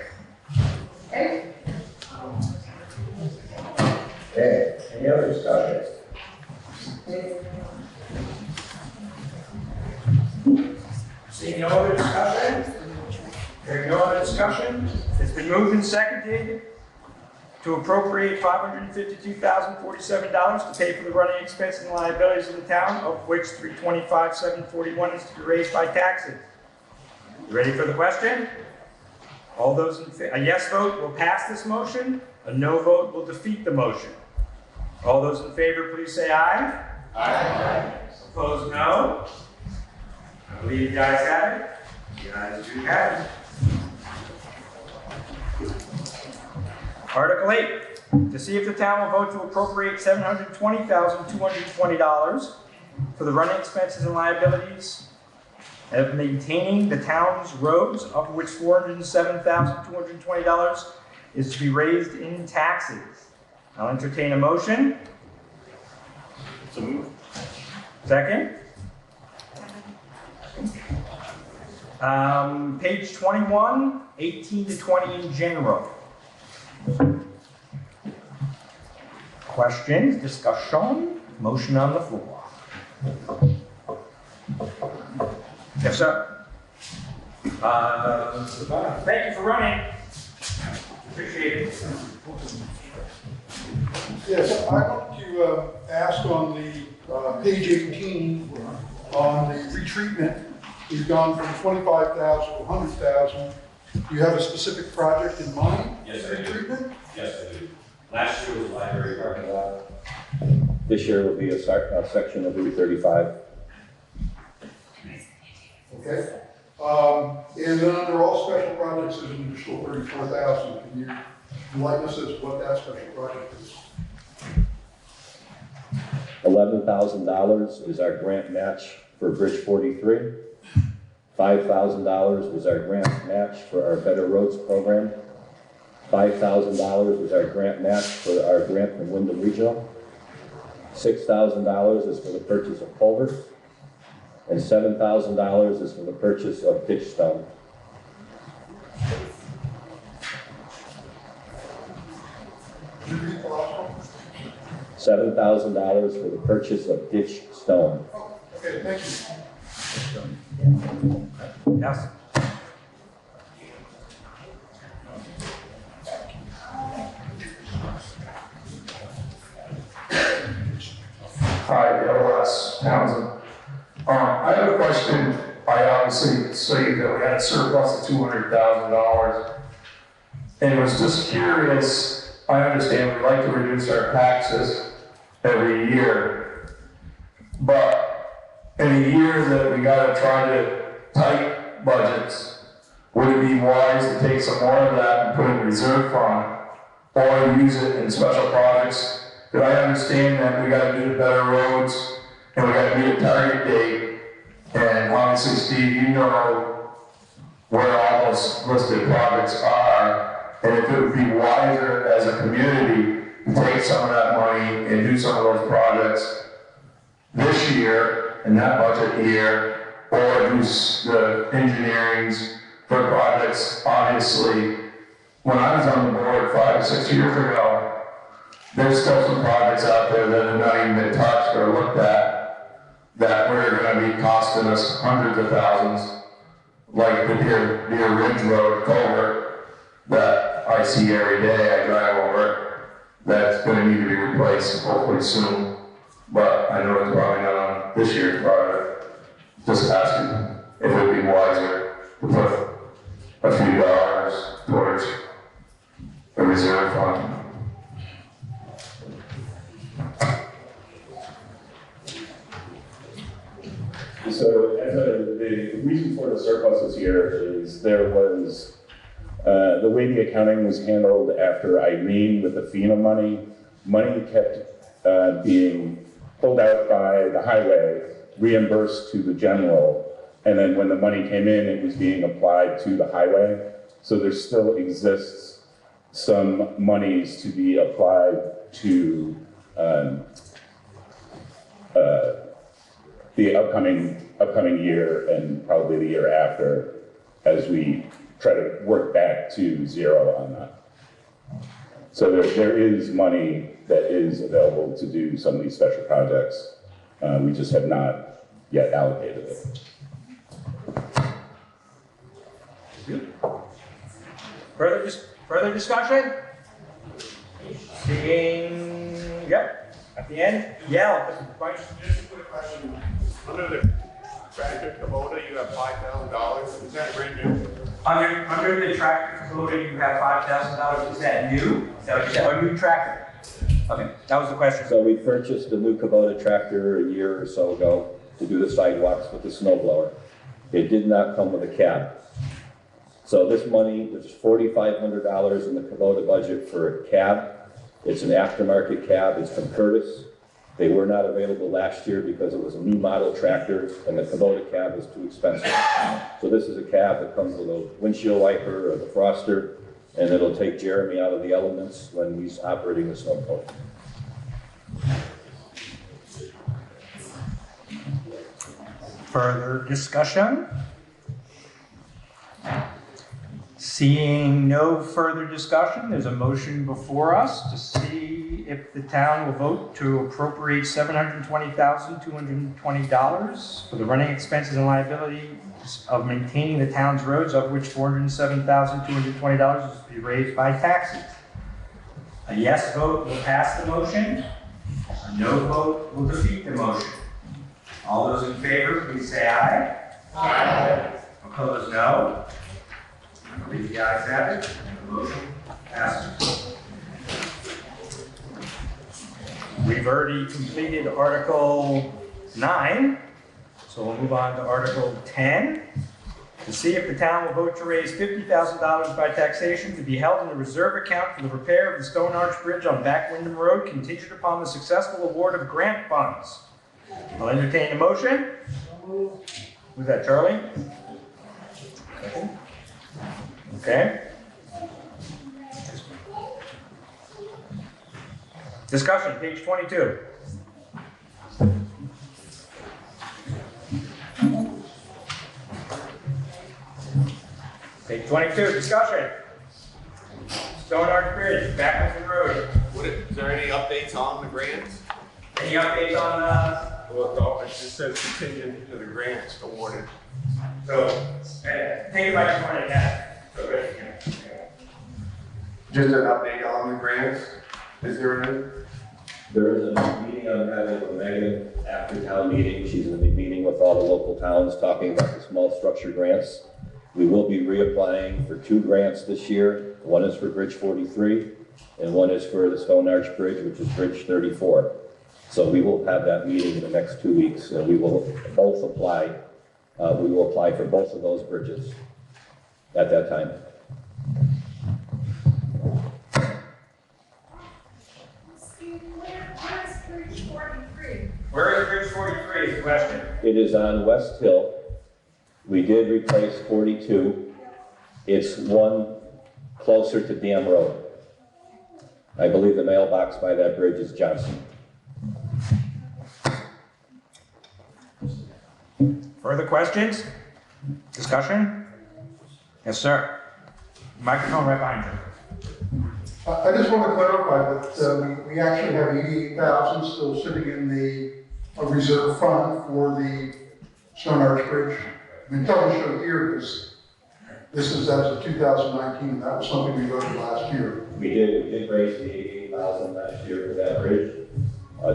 Okay? Okay, any other discussion? Seeing no other discussion? Hearing no other discussion? It's been moved and seconded to appropriate $552,047 to pay for the running expenses and liabilities of the town, of which $325,741 is to be raised by taxes. You ready for the question? All those in favor, a yes vote will pass this motion, a no vote will defeat the motion. All those in favor, please say aye. Aye. Opposed, no. I believe you guys have it. You guys do have it. Article 8, to see if the town will vote to appropriate $720,220 for the running expenses and liabilities of maintaining the town's roads, of which $407,220 is to be raised in taxes. I'll entertain a motion. So moved. Second. Page 21, 18 to 20 in general. Questions, discussion, motion on the floor. Yes, sir. Thank you for running. Appreciate it. Yes, I want to ask on the page 18 on the retreatment. We've gone from 25,000 to 100,000. Do you have a specific project in mind? Yes, for retreatment? Yes, I do. Last year was library parking lot. This year will be a section of Route 35. Okay. And then under all special projects, there's an additional 34,000. Can you enlighten us as to what that special project is? $11,000 is our grant match for Bridge 43. $5,000 was our grant match for our Better Roads program. $5,000 was our grant match for our grant from Wyndham Regional. $6,000 is for the purchase of culverts. And $7,000 is for the purchase of ditch stone. $7,000 for the purchase of ditch stone. Okay, thank you. Yes. Hi, L.S. Townsend. I have a question. I obviously say that we had a surplus of $200,000, and was just curious. I understand we like to reduce our taxes every year, but in a year that we got to try to tight budgets, would it be wise to take some more of that and put it in reserve fund, or use it in special projects? Because I understand that we got to do the better roads, and we got to meet a target date. And obviously, Steve, you know where all those listed projects are, and if it would be wiser as a community to take some of that money and do some of those projects this year, in that budget year, or do the engineerings for projects. Obviously, when I was on the board 5 or 6 years ago, there's still some projects out there that have not even been touched or looked at that were going to be costing us hundreds of thousands, like the Deer Ridge Road culvert that I see every day. I drive over it. That's going to need to be replaced hopefully soon, but I know it's probably not on this year's project. Just asking if it would be wiser to put a few dollars towards a reserve fund. So the reason for the surplus this year is there was, the way the accounting was handled after Irene with the FEMA money kept being pulled out by the highway, reimbursed to the general, and then when the money came in, it was being applied to the highway. So there still exists some monies to be applied to the upcoming year and probably the year after, as we try to work back to zero on that. So there is money that is available to do some of these special projects. We just have not yet allocated it. Further discussion? Seeing, yep, at the end, yeah. Just a quick question. Under the tractor Kubota, you have $5,000. Is that brand new? Under the tractor Kubota, you have $5,000. Is that new? Is that what you said? Or new tractor? Okay, that was the question. So we purchased a new Kubota tractor a year or so ago to do the sidewalks with the snow blower. It did not come with a cab. So this money, there's $4,500 in the Kubota budget for a cab. It's an aftermarket cab, it's from Curtis. They were not available last year because it was a new model tractor and the Kubota cab was too expensive. So this is a cab that comes with a windshield wiper or the froster, and it'll take Jeremy out of the elements when he's operating the snowplow. Further discussion? Seeing no further discussion, there's a motion before us to see if the town will vote to appropriate $720,220 for the running expenses and liabilities of maintaining the town's roads, of which $407,220 is to be raised by taxes. A yes vote will pass the motion. A no vote will defeat the motion. All those in favor, please say aye. Aye. Opposed, no. I believe the ayes have it, and the motion passes. We've already completed Article 9, so we'll move on to Article 10. To see if the town will vote to raise $50,000 by taxation to be held in the reserve account for the repair of the Stone Arch Bridge on Back Windham Road, contingent upon the successful award of grant funds. I'll entertain a motion. Who's that, Charlie? Okay. Discussion, page 22. Page 22, discussion. Stone Arch Bridge, Back Windham Road. Is there any updates on the grants? Any updates on Well, no, it just says contingent to the grants awarded. So, think about it when it happens. Just an update on the grants? Is there any? There is a meeting I'm having with Megan after town meeting. She's going to be meeting with all the local towns, talking about the small structure grants. We will be reapplying for 2 grants this year. One is for Bridge 43, and one is for the Stone Arch Bridge, which is Bridge 34. So we will have that meeting in the next 2 weeks, and we will both apply. We will apply for both of those bridges at that time. Where is Bridge 43 is the question. It is on West Hill. We did replace 42. It's one closer to Dam Road. I believe the mailbox by that bridge is Johnson. Further questions? Discussion? Yes, sir. Microphone right behind you. I just want to clarify that we actually have 88,000 still sitting in the reserve fund for the Stone Arch Bridge. I mean, tell me show here, because this is as of 2019, and that was something we voted last year. We did raise the 88,000 last year for that bridge.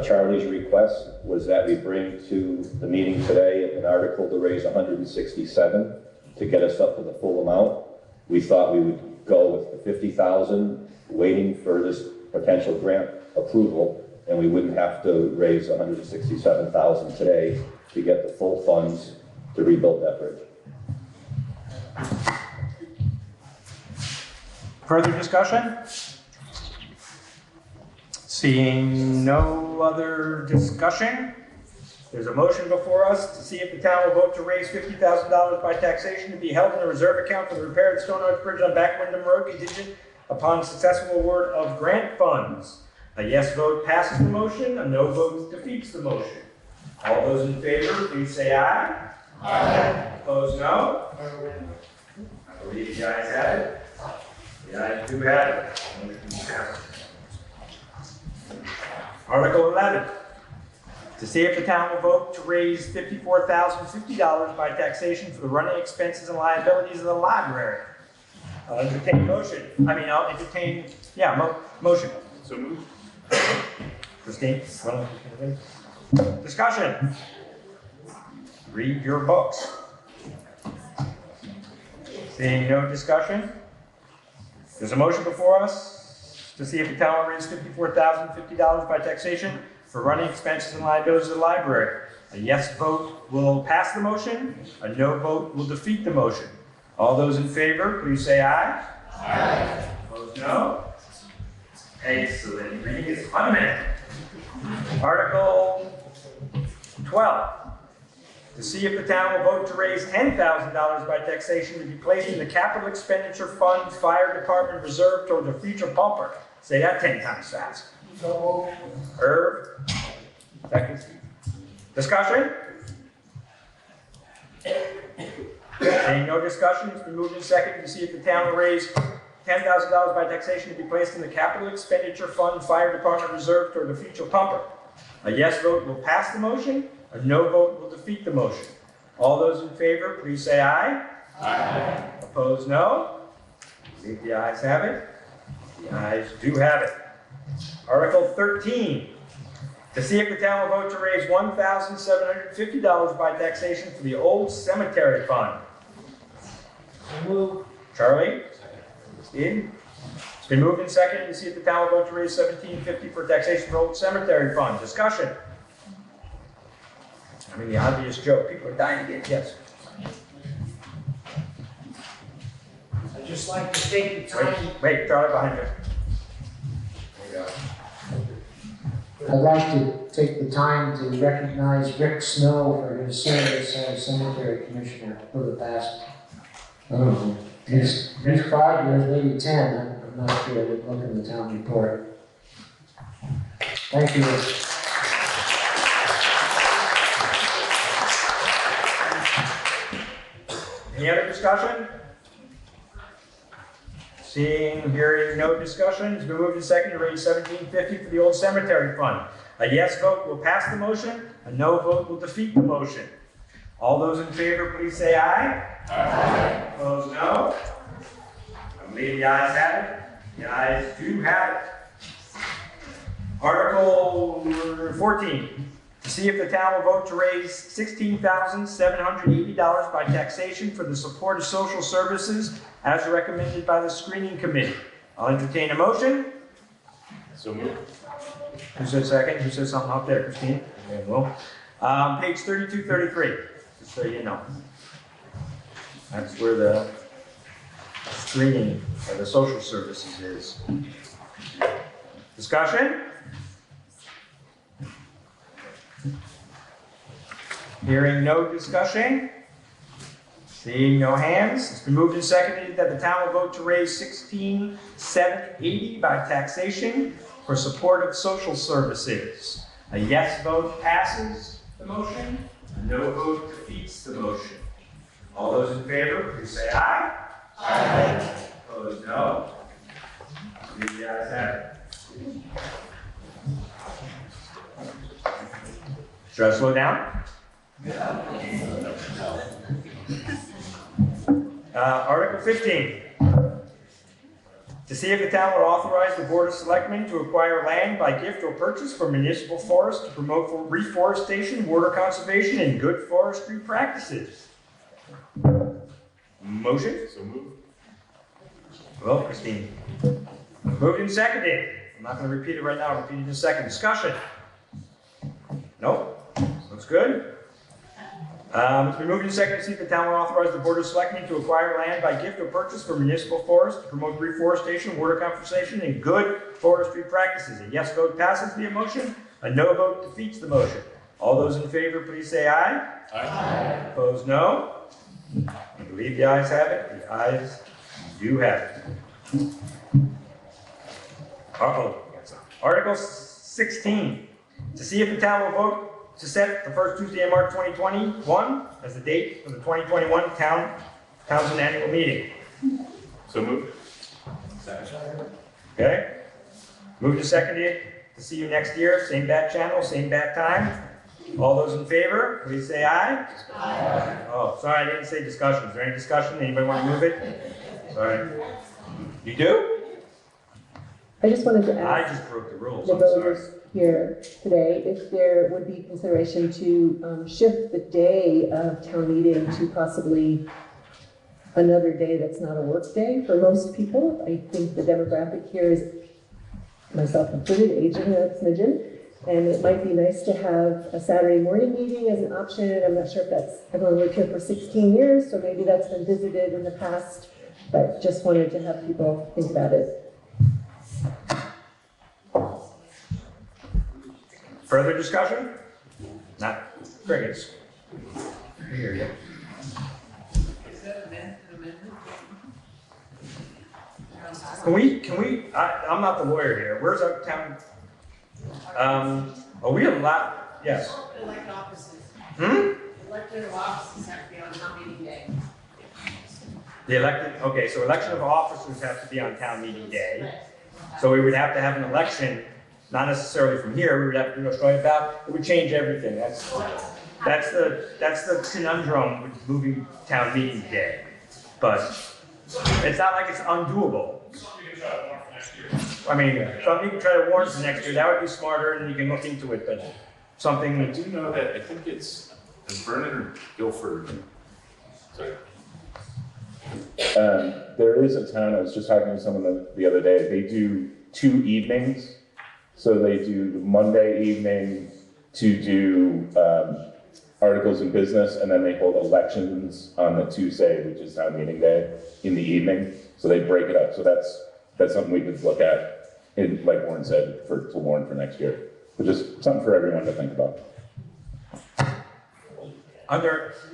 Charlie's request was that we bring to the meeting today an article to raise 167 to get us up to the full amount. We thought we would go with the 50,000, waiting for this potential grant approval, and we wouldn't have to raise 167,000 today to get the full funds to rebuild that bridge. Further discussion? Seeing no other discussion, there's a motion before us to see if the town will vote to raise $50,000 by taxation to be held in a reserve account for the repair of the Stone Arch Bridge on Back Windham Road, contingent upon successful award of grant funds. A yes vote passes the motion, a no vote defeats the motion. All those in favor, please say aye. Aye. Opposed, no. I believe the ayes have it. The ayes do have it. Motion passes. Article 11, to see if the town will vote to raise $54,050 by taxation for the running expenses and liabilities of the library. I'll entertain motion. I'll entertain, motion. So moved. Christine, discussion. Read your books. Seeing no discussion, there's a motion before us to see if the town will raise $54,050 by taxation for running expenses and liabilities of the library. A yes vote will pass the motion. A no vote will defeat the motion. All those in favor, please say aye. Aye. Opposed, no. Excellent. Reading is unamended. Article 12. To see if the town will vote to raise $10,000 by taxation to be placed in the capital expenditure fund, fire department reserve toward the future pumper. Say that 10 times fast. Irv. Second. Discussion? Seeing no discussion, it's been moved and seconded to see if the town will raise $10,000 by taxation to be placed in the capital expenditure fund, fire department reserve toward the future pumper. A yes vote will pass the motion. A no vote will defeat the motion. All those in favor, please say aye. Aye. Opposed, no. See if the ayes have it. The ayes do have it. Article 13. To see if the town will vote to raise $1,750 by taxation for the old cemetery fund. Charlie? Steve? It's been moved and seconded to see if the town will vote to raise $1,750 for taxation for old cemetery fund. Discussion. The obvious joke. People are dying to get yes. I'd just like to take the time. Wait, Charlie, behind you. There you go. I'd like to take the time to recognize Rick Snow for his service as cemetery commissioner for the past, I don't know, these 5 years, maybe 10. I'm not sure. I didn't look in the town report. Thank you. Any other discussion? Seeing, hearing no discussion, it's been moved and seconded to raise $1,750 for the old cemetery fund. A yes vote will pass the motion. A no vote will defeat the motion. All those in favor, please say aye. Aye. Opposed, no. I believe the ayes have it. The ayes do have it. Article 14. To see if the town will vote to raise $16,780 by taxation for the support of social services as recommended by the screening committee. I'll entertain a motion. So moved. Who said second? Who said something up there, Christine? Okay, well. Page 3233, just so you know. That's where the screening of the social services is. Discussion? Hearing no discussion, seeing no hands, it's been moved and seconded that the town will vote to raise $16,780 by taxation for support of social services. A yes vote passes the motion, a no vote defeats the motion. All those in favor, please say aye. Aye. Opposed, no. The ayes have it. Should I slow down? Article 15. To see if the town will authorize the Board of Selectmen to acquire land by gift or purchase from municipal forests to promote reforestation, water conservation, and good forestry practices. Motion? So moved. Well, Christine. Moved and seconded. I'm not going to repeat it right now. I'll repeat it in a second. Discussion? Nope. Looks good. It's been moved and seconded to see if the town will authorize the Board of Selectmen to acquire land by gift or purchase for municipal forests to promote reforestation, water conservation, and good forestry practices. A yes vote passes the motion. A no vote defeats the motion. All those in favor, please say aye. Aye. Opposed, no. I believe the ayes have it. The ayes do have it. Article 16. To see if the town will vote to set the first Tuesday in March 2021 as the date for the 2021 Townsend annual meeting. So moved. Okay. Moved and seconded to see you next year. Same bat channel, same bat time. All those in favor, please say aye. Aye. Oh, sorry, I didn't say discussion. Is there any discussion? Anybody want to move it? Sorry. You do? I just wanted to I ask just broke the rules. the I'm sorry. voters here today if there would be consideration to shift the day of town meeting to possibly another day that's not a work day for most people. I think the demographic here is, myself included, aging a smidgen, and it might be nice to have a Saturday morning meeting as an option. I'm not sure if that's, I've only lived here for 16 years, so maybe that's been visited in the past, but just wanted to have people think about it. Further discussion? Not crickets. I hear you. Can we, I'm not the lawyer here. Where's our town? We have a lot, yes. Elected offices. Elected offices have to be on town meeting day. The elected, okay, so election of officers have to be on town meeting day. So we would have to have an election, not necessarily from here, we would have to do a Australian ballot. It would change everything. That's the conundrum with moving town meeting day. But it's not like it's undoable. I mean, something you can try to warn for next year, that would be smarter and you can look into it, but something. I do know that, I think it's Vernon or Guilford. Sorry. There is a town, I was just talking to someone the other day, they do 2 evenings. So they do the Monday evening to do articles in business, and then they hold elections on the Tuesday, which is town meeting day, in the evening. So they break it up. So that's something we could look at, in, like Warren said, to warn for next year. But just something for everyone to think about.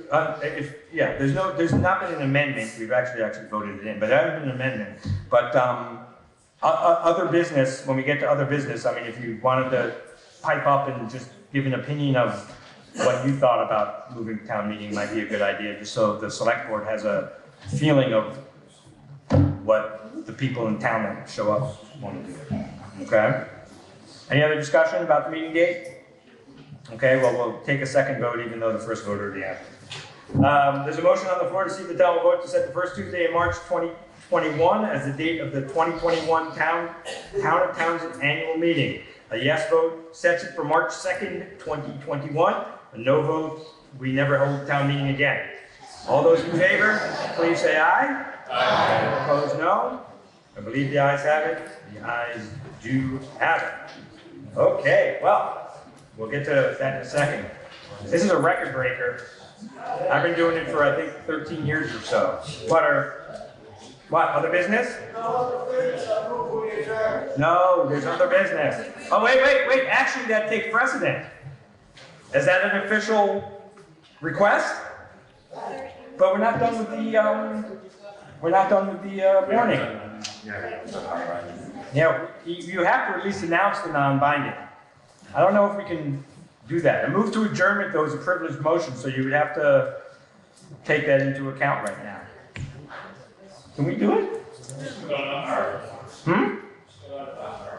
There's not been an amendment. We've actually voted it in, but there hasn't been an amendment. But other business, when we get to other business, I mean, if you wanted to pipe up and just give an opinion of what you thought about moving town meeting might be a good idea, just so the select board has a feeling of what the people in town that show up want to do. Okay? Any other discussion about the meeting date? Okay, well, we'll take a second vote, even though the first vote already happened. There's a motion on the floor to see if the town will vote to set the first Tuesday in March 2021 as the date of the 2021 Town of Townsend annual meeting. A yes vote sets it for March 2nd, 2021. A no vote, we never hold town meeting again. All those in favor, please say aye. Aye. Opposed, no. I believe the ayes have it. The ayes do have it. Okay, well, we'll get to that in a second. This is a record breaker. I've been doing it for, I think, 13 years or so. What, other business? No, there's other business. Oh, wait, actually that takes precedent. Is that an official request? But we're not done with the, warning. Yeah, you have to at least announce the non-binding. I don't know if we can do that. A move to adjournment, though, is a privileged motion, so you would have to take that into account right now. Can we do it?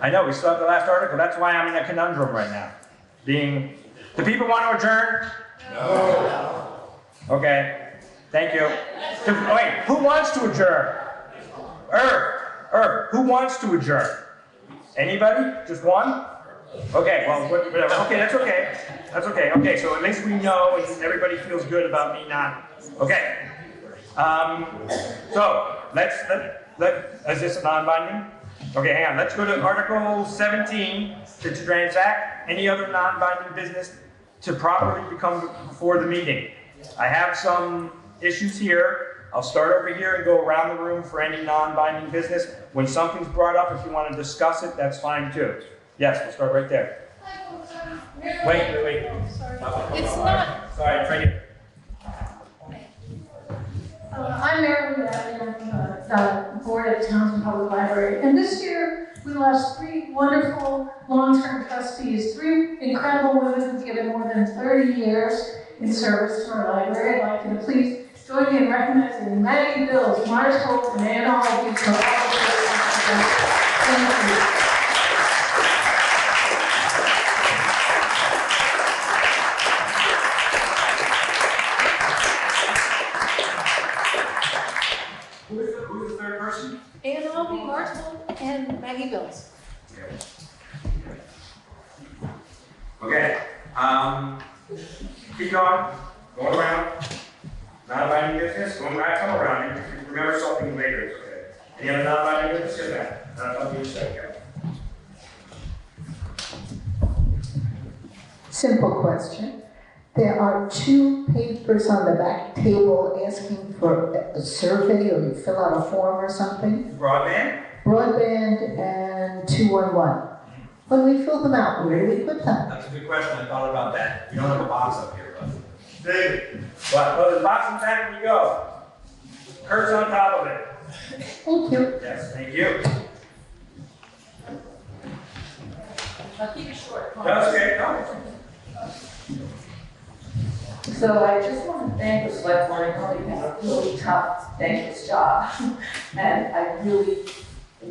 I know, we still have the last article. That's why I'm in a conundrum right now. Do people want to adjourn? No. Okay, thank you. Wait, who wants to adjourn? Herb, who wants to adjourn? Anybody? Just one? Okay, well, whatever. Okay, that's okay. That's okay. Okay, so at least we know and everybody feels good about me not. Okay. So, is this a non-binding? Okay, hang on. Let's go to Article 17, to transact any other non-binding business to properly become before the meeting. I have some issues here. I'll start over here and go around the room for any non-binding business. When something's brought up, if you want to discuss it, that's fine too. Yes, we'll start right there. Wait. It's not. Sorry, I'm trying to. I'm Marilyn Bradley, I'm the board of Townsend Public Library. And this year, we lost 3 wonderful long-term trustees, 3 incredible women who've given more than 30 years in service to our library. I'd like you to please join me in recognizing Maggie Bills, Mars Holt, and Ann Olive for all of their contributions. Thank you. A&R will be Marshall and Maggie Bills. Okay, keep going around. Non-binding business, come around. If you remember something later, it's okay. Any other non-binding business? Yes, ma'am. Not you say, Simple question. There are 2 papers on the back table asking for a survey or you fill out a form or something. Broadband? Broadband and 211. When we fill them out, where do we put them? That's a good question. I thought about that. We don't have a box up here, but. David. What? Oh, the box in back when you go. Kurt's on top of it. Thank you. Yes, thank you. I'll keep it short. That's okay. No. So I just want to thank the select board. I know you have a really tough, thankless job. And I really,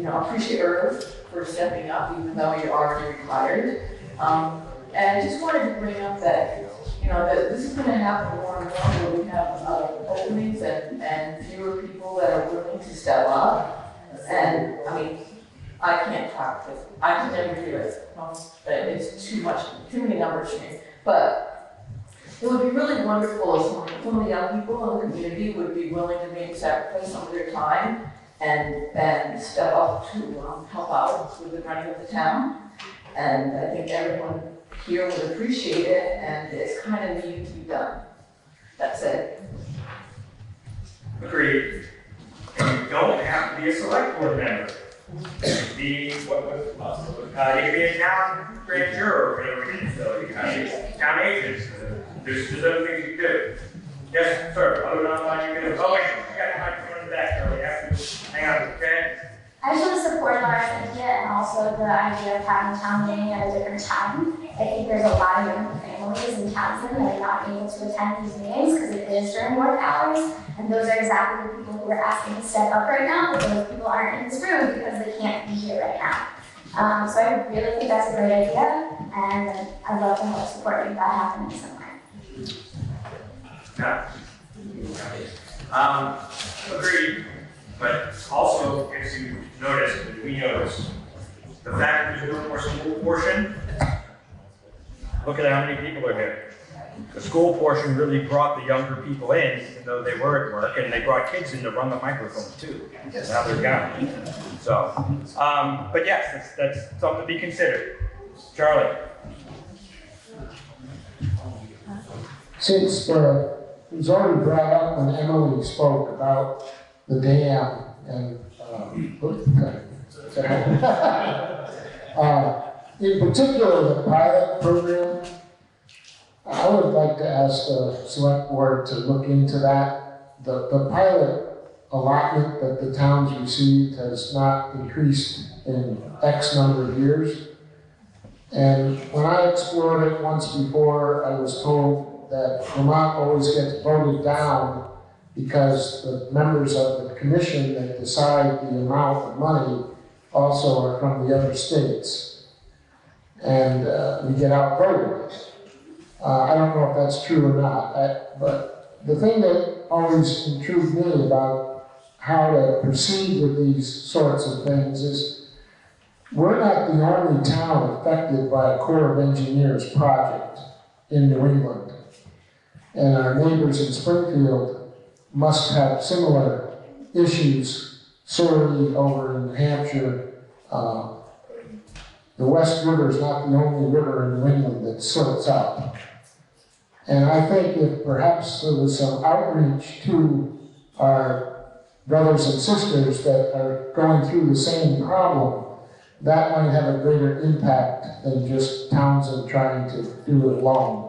appreciate Irv for stepping up, even though you're already retired. And I just wanted to bring up that, that this is going to happen more and more where we have openings and fewer people that are willing to step up. And I can't talk because I can never do it. It's too many numbers for me. But it would be really wonderful if some of the young people in the community would be willing to maybe sacrifice some of their time and step up to help out with the running of the town. And I think everyone here would appreciate it, and it's kind of needed to be done. That's it. Agreed. And you don't have to be a select board member. You can be you can be a town grand juror or whatever it is. So you can be town agents. There's other things you can do. Yes, sir. Other non-binding business. Oh wait, you got the microphone in the back, Charlie. Hang on, okay? I just want to support Laura's idea and also the idea of having town meeting at a different time. I think there's a lot of young families in Townsend that are not able to attend these meetings because it is during work hours, and those are exactly the people who are asking to step up right now, but those people aren't in this room because they can't be here right now. So I really think that's a great idea, and I'd love to help support make that happen in some way. Yeah. Agreed. But also, as you noticed, we noticed, the fact that there's no more school portion, look at how many people are here. The school portion really brought the younger people in, even though they were at work, and they brought kids in to run the microphone too. Now they're gone. So, but yes, that's something to be considered. Charlie. Since it was already brought up when Emily spoke about the dam and in particular the pilot program, I would like to ask the select board to look into that. The pilot allotment that the town's received has not increased in X number of years. And when I explored it once before, I was told that Vermont always gets voted down because the members of the commission that decide the amount of money also are from the other states. And we get outvoted. I don't know if that's true or not, but the thing that always intrigued me about how to proceed with these sorts of things is we're not the only town affected by a Corps of Engineers project in New England. And our neighbors in Springfield must have similar issues. Surrey over in New Hampshire, the West River is not the only river in New England that silts up. And I think if perhaps there was some outreach to our brothers and sisters that are going through the same problem, that might have a greater impact than just Townsend trying to do it alone.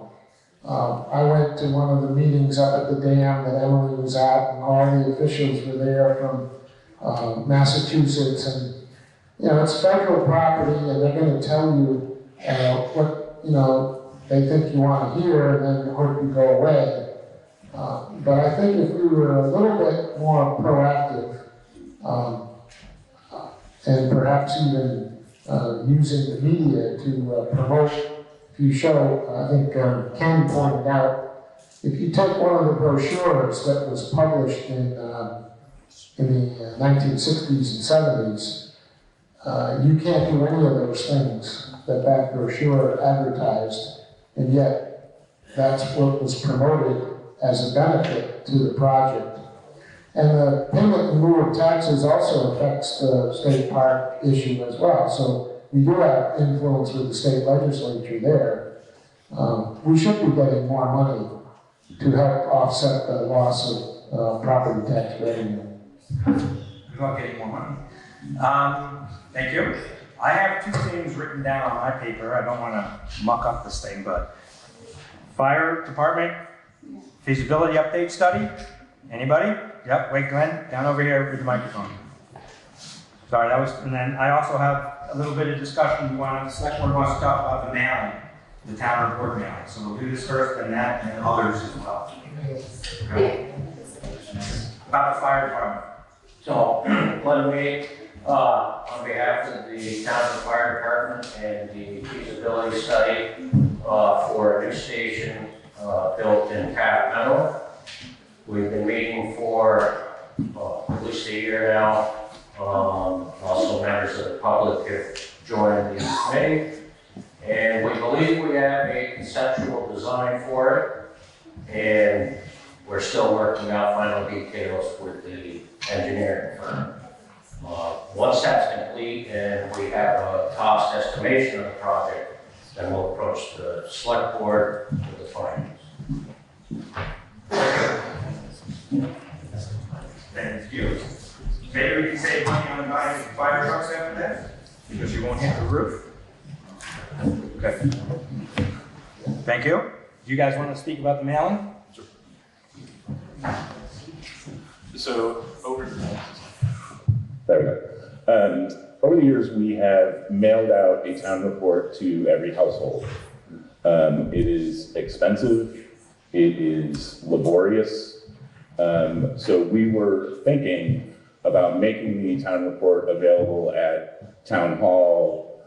I went to one of the meetings up at the dam that Emily was at, and all the officials were there from Massachusetts, and it's federal property, and they're going to tell you what they think you want to hear, and then hope you go away. But I think if we were a little bit more proactive, and perhaps even using the media to promote. If you show, I think Ken pointed out, if you take one of the brochures that was published in in the 1960s and 70s, you can't do any of those things that that brochure advertised, and yet that's what was promoted as a benefit to the project. And the payment in lieu of taxes also affects the state park issue as well. So we do have influence with the state legislature there. We should be getting more money to help offset the loss of property tax revenue. We're not getting more money. Thank you. I have 2 things written down on my paper. I don't want to muck up this thing, but fire department feasibility update study. Anybody? Yep. Wait, Glenn, down over here with the microphone. Sorry, that was. And then I also have a little bit of discussion. Select board wants to talk about the mailing, the town report mailing. So we'll do this first, and that, and others as well. Okay. About the fire department. So, let me, on behalf of the town fire department and the feasibility study for a new station built in Pat Meadow. We've been meeting for at least a year now. Also, members of the public have joined the committee. And we believe we have a conceptual design for it. And we're still working out final details with the engineering firm. Once that's complete and we have a cost estimation of the project, then we'll approach the select board with the findings. Thank you. Maybe we can save money on buying fire trucks after that, because you won't hit the roof. Okay. Thank you. Do you guys want to speak about the mailing? So, There we go. Over the years, we have mailed out a town report to every household. It is expensive. It is laborious. So we were thinking about making the town report available at town hall,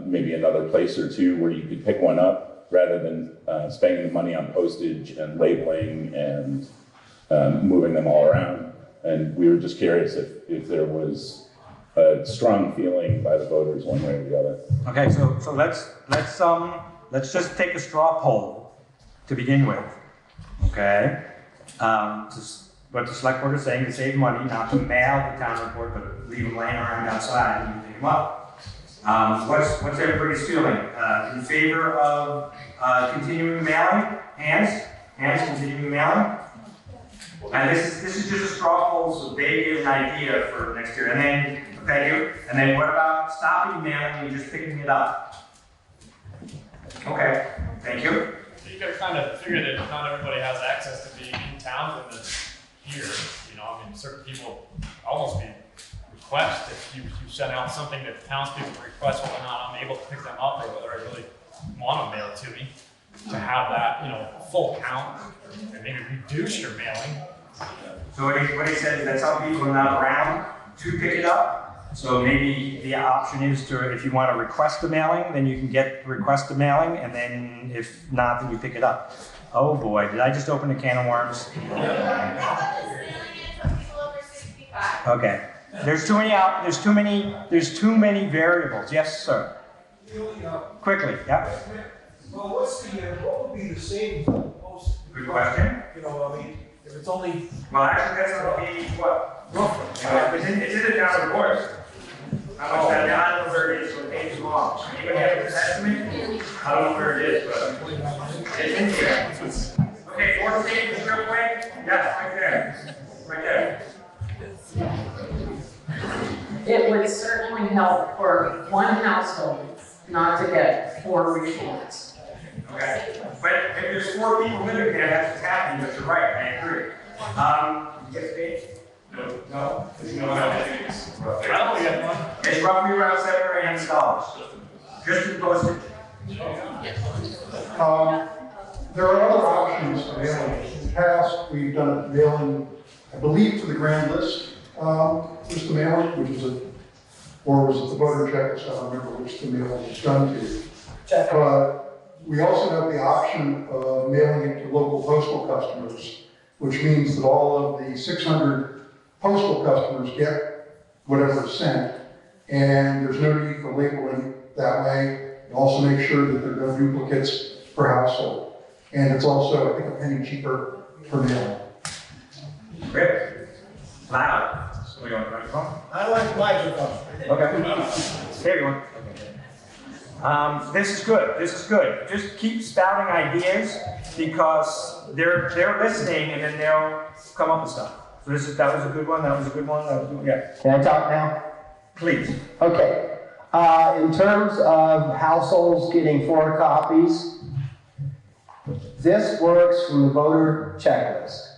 maybe another place or two where you could pick one up rather than spending the money on postage and labeling and moving them all around. And we were just curious if there was a strong feeling by the voters one way or the other. Okay, so let's just take a straw poll to begin with. Okay, what the select board is saying to save money, not to mail the town report, but leave them laying around outside and you can pick them up. What's everybody's feeling? In favor of continuing mailing? Hands, continuing mailing? And this is just a straw poll, so they get an idea for next year. And then, thank you. And then what about stopping mailing and just picking it up? Okay, thank you. You gotta kind of figure that not everybody has access to being in town when it's here. You know, I mean, certain people almost be request if you send out something that townspeople request whether or not I'm able to pick them up or whether I really want to mail it to me. To have that, you know, full count and maybe reduce your mailing. So what he said is that some people are not around to pick it up. So maybe the option is to, if you want to request a mailing, then you can request a mailing, and then if not, then you pick it up. Oh boy, did I just open a can of worms? Okay. There's too many variables. Yes, sir. Quickly, yeah. Well, what would be the savings on the postage? Good question. You know, I mean, if it's only. Well, actually, that's gonna be what? Roughly. It's in the town report. How much that, I don't know where it is, so it pays long. Anybody have an estimate? I don't know where it is, but it's in here. Okay, 4 pages real quick. Yeah, right there. Right there. It would certainly help for one household not to get 4 refunds. Okay, but if there's 4 people living there, that's happening, but you're right, I agree. You get paid? No? It's roughly around $700 or $800, just in postage. There are other options for mailing. In the past, we've done mailing, I believe, to the grand list, just the mailing, which is or was it the voter check? So I don't remember which the mailing was done to. We also have the option of mailing it to local postal customers, which means that all of the 600 postal customers get whatever is sent, and there's no need for labeling that way. It also makes sure that there are no duplicates per household. And it's also, I think, a penny cheaper per mail. Great. Loud. So we want the microphone? I like the microphone. Okay. Here you go. This is good. This is good. Just keep spouting ideas because they're listening and then they'll come up with stuff. So that was a good one. That was a good one. That was a good one. Yeah. Can I talk now? Please. Okay. In terms of households getting 4 copies, this works from the voter checklist.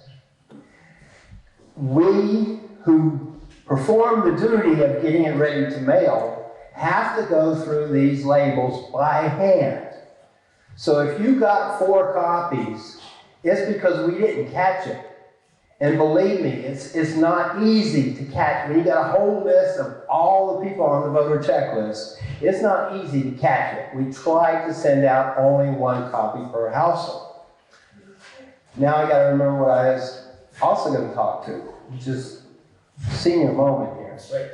We who perform the duty of getting it ready to mail have to go through these labels by hand. So if you got 4 copies, it's because we didn't catch it. And believe me, it's not easy to catch. When you got a whole list of all the people on the voter checklist, it's not easy to catch it. We try to send out only 1 copy per household. Now I gotta remember what I was also gonna talk to, which is senior moment here. Wait,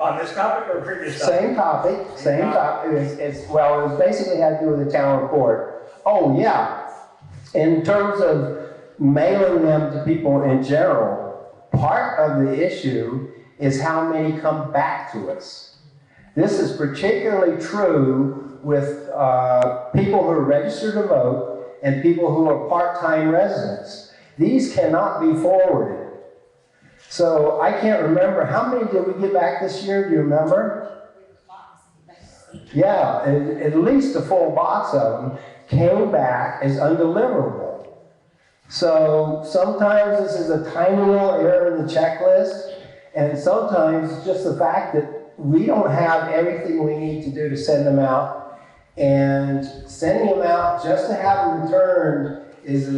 on this topic or previous topic? Same topic, same topic. It was basically had to do with the town report. Oh yeah, in terms of mailing them to people in general, part of the issue is how many come back to us. This is particularly true with people who are registered to vote and people who are part-time residents. These cannot be forwarded. So I can't remember, how many did we get back this year? Do you remember? Yeah, at least a full box of them came back as undeliverable. So sometimes this is a tiny little error in the checklist, and sometimes it's just the fact that we don't have everything we need to do to send them out, and sending them out just to have them returned is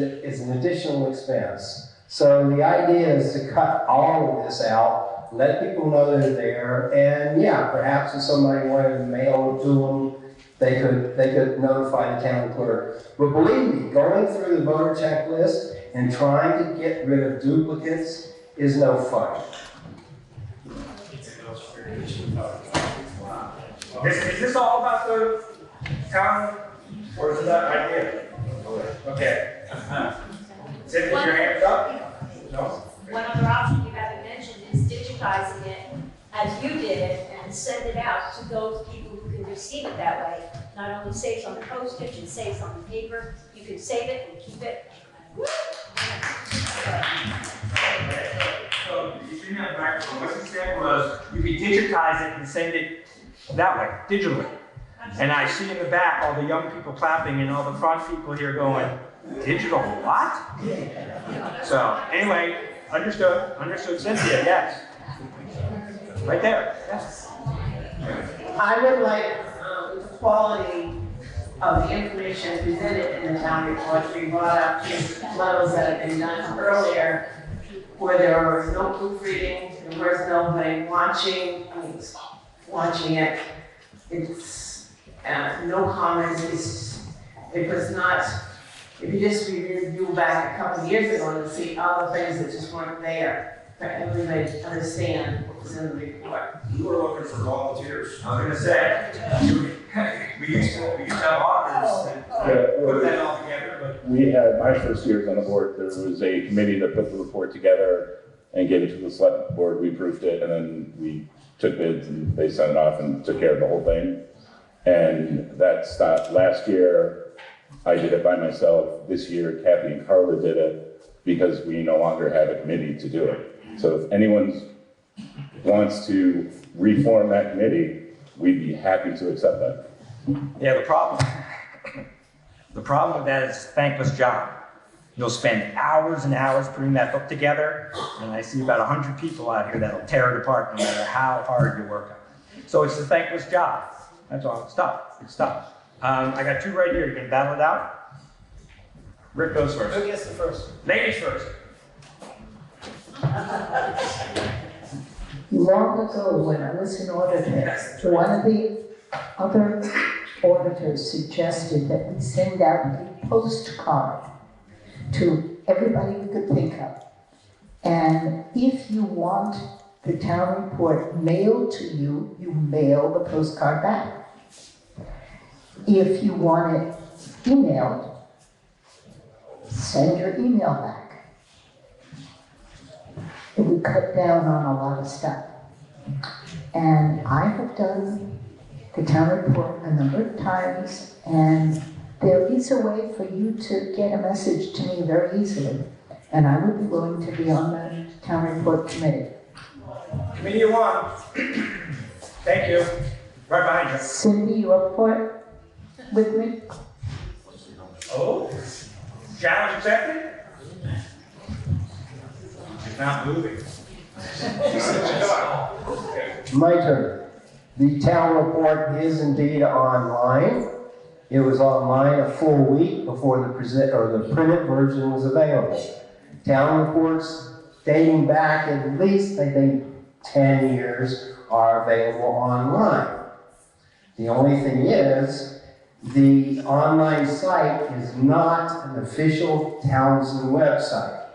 an additional expense. So the idea is to cut all of this out, let people know they're there, and yeah, perhaps if somebody wanted to mail it to them, they could notify the town clerk. But believe me, going through the voter checklist and trying to get rid of duplicates is no fun. Is this all about the town, or is it that idea? Okay. Sid, with your hands up? No? One other option you haven't mentioned is digitizing it as you did and send it out to those people who can receive it that way. Not only saves on the postage, it saves on the paper. You can save it and keep it. So you didn't have microphone. What he said was you could digitize it and send it that way, digitally. And I see in the back all the young people clapping and all the front people here going, digital what? So anyway, understood, Cynthia, yes. Right there, yes. I would like the quality of the information presented in the town report to be brought up to levels that have been done earlier, where there was no proofreading, there was nobody watching it. It's no comments. It was not. If you just review back a couple of years ago and see all the things that just weren't there for everybody to understand what was in the report. You were looking for volunteers. I was going to say, we used to have auditors that put that all together. But We had, my first years on the board, there was a committee that put the report together and gave it to the select board. We proofed it, and then we took bids and they sent it off and took care of the whole thing. And that stopped last year. I did it by myself. This year, Kathy and Carla did it because we no longer have a committee to do it. So if anyone wants to reform that committee, we'd be happy to accept that. yeah, the problem with that is it's a thankless job. You'll spend hours and hours putting that book together, and I see about 100 people out here that'll tear it apart no matter how hard you work on it. So it's a thankless job. That's all. Stop. I got 2 right here. You can battle it out. Rick goes first. Who gets the first? Ladies first. Long ago, when I was an auditor, one of the other auditors suggested that we send out a postcard to everybody we could think of. And if you want the town report mailed to you, you mail the postcard back. If you want it emailed, send your email back. It would cut down on a lot of stuff. And I have done the town report a number of times, and there is a way for you to get a message to me very easily. And I would be willing to be on the town report committee. Committee of one. Thank you. Right behind you. Cindy, you up for it with me? Oh, challenge accepted? It's not moving. My turn. The town report is indeed online. It was online a full week before the printed version was available. Town reports dating back at least, I think, 10 years are available online. The only thing is, the online site is not an official Townsend website.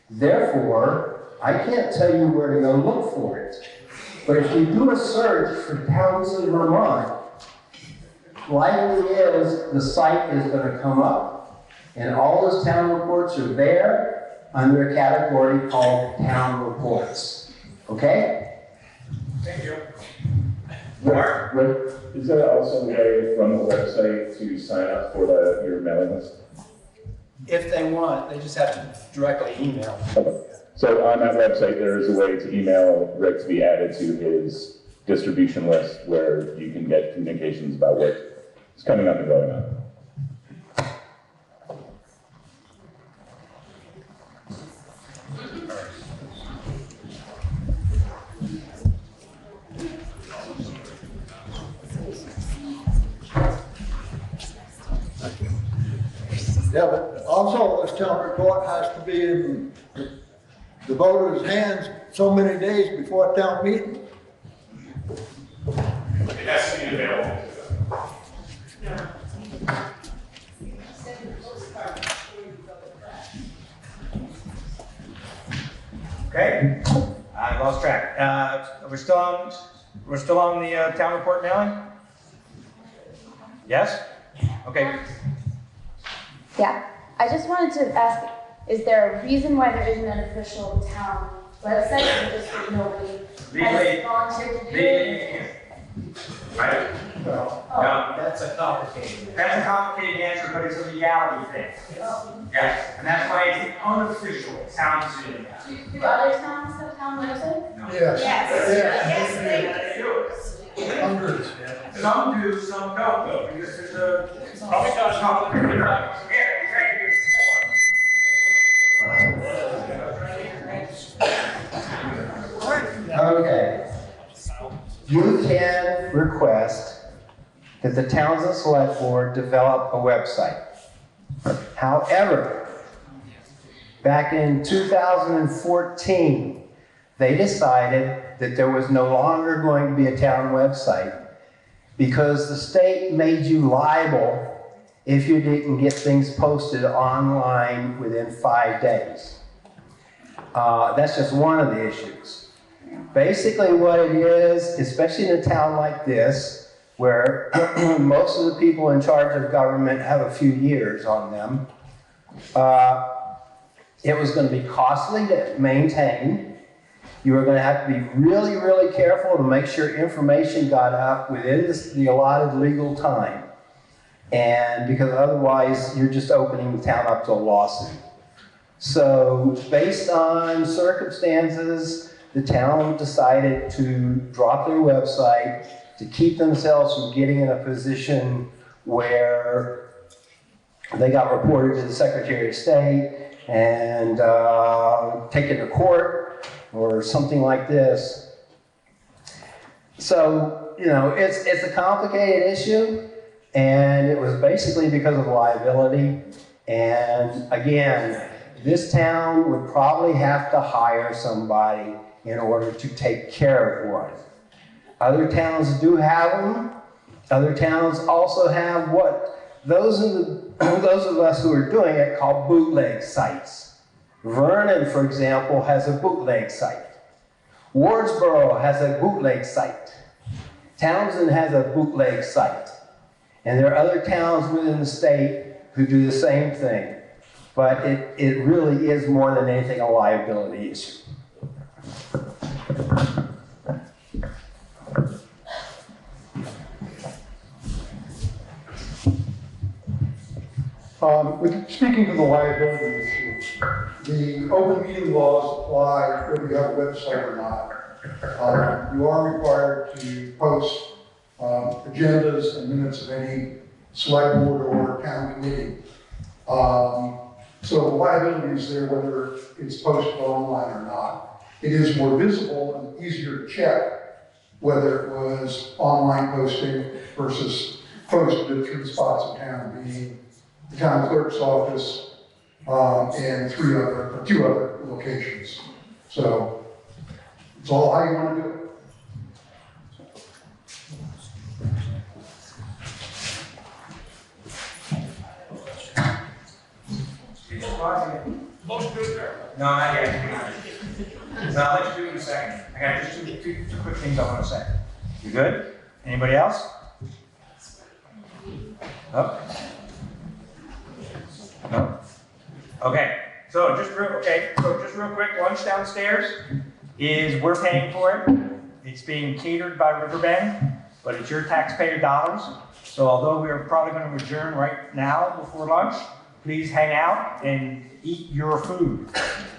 Therefore, I can't tell you where to go look for it. But if you do a search for Townsend, Vermont, likely is the site is going to come up. And all those town reports are there under a category called Town Reports. Okay? Thank you. Mark? Is there also a way from the website to sign up for your mailing list? If they want, they just have to directly email. Okay. So on that website, there is a way to email Rick to be added to his distribution list where you can get communications about what is coming up and going on. Yeah, but also this town report has to be in the voters' hands so many days before a town meeting. It has to be available. Okay, I lost track. We're still on the town report mailing? Yes? Okay. Yeah, I just wanted to ask, is there a reason why there isn't an official town website, or just that nobody has volunteered to do it? Right? No, that's a complicated. That's a complicated answer, but it's a reality thing. Yes, and that's why it's unofficial. It sounds silly. Do other towns have town websites? No. Yes. Yes, They do. Hundreds. Some do, some don't, though, because there's a probably not complicated. Yeah, it's right here. Okay. You can request that the Townsend Select Board develop a website. However, back in 2014, they decided that there was no longer going to be a town website because the state made you liable if you didn't get things posted online within 5 days. That's just one of the issues. Basically what it is, especially in a town like this, where most of the people in charge of government have a few years on them, it was going to be costly to maintain. You were going to have to be really, really careful to make sure information got out within the allotted legal time. And because otherwise you're just opening the town up to a lawsuit. So based on circumstances, the town decided to drop their website to keep themselves from getting in a position where they got reported to the Secretary of State and taken to court or something like this. So, you know, it's a complicated issue, and it was basically because of liability. And again, this town would probably have to hire somebody in order to take care of one. Other towns do have them. Other towns also have what those of us who are doing it call bootleg sites. Vernon, for example, has a bootleg site. Wardsboro has a bootleg site. Townsend has a bootleg site. And there are other towns within the state who do the same thing. But it really is more than anything a liability issue. Speaking to the liability issue, the open meeting laws apply whether you have a website or not. You are required to post agendas and minutes of any select board or town committee. So the liability is there whether it's posted online or not. It is more visible and easier to check whether it was online posting versus posted at 3 spots in town, being the town clerk's office and 2 other locations. So it's all how you want to do it. Motion to adjourn? No, not yet. So I'll let you do it in a second. I got just two quick things I want to say. You good? Anybody else? No? No? Okay. So just real quick, lunch downstairs we're paying for it. It's being catered by Riverbend, but it's your taxpayer dollars. So although we're probably going to adjourn right now before lunch, please hang out and eat your food.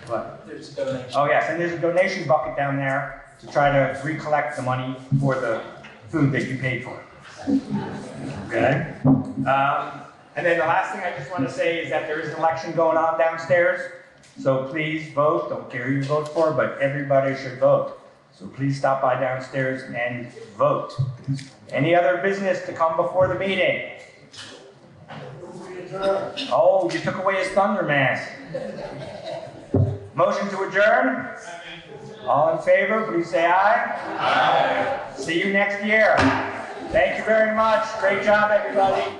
What? There's a donation. Oh yes, and there's a donation bucket down there to try to recollect the money for the food that you paid for. Okay? And then the last thing I just want to say is that there is an election going on downstairs. So please vote. Don't care who you vote for, but everybody should vote. So please stop by downstairs and vote. Any other business to come before the meeting? Oh, you took away his thunder, man. Motion to adjourn? All in favor, please say aye. Aye. See you next year. Thank you very much. Great job, everybody.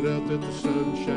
out that the sun shines.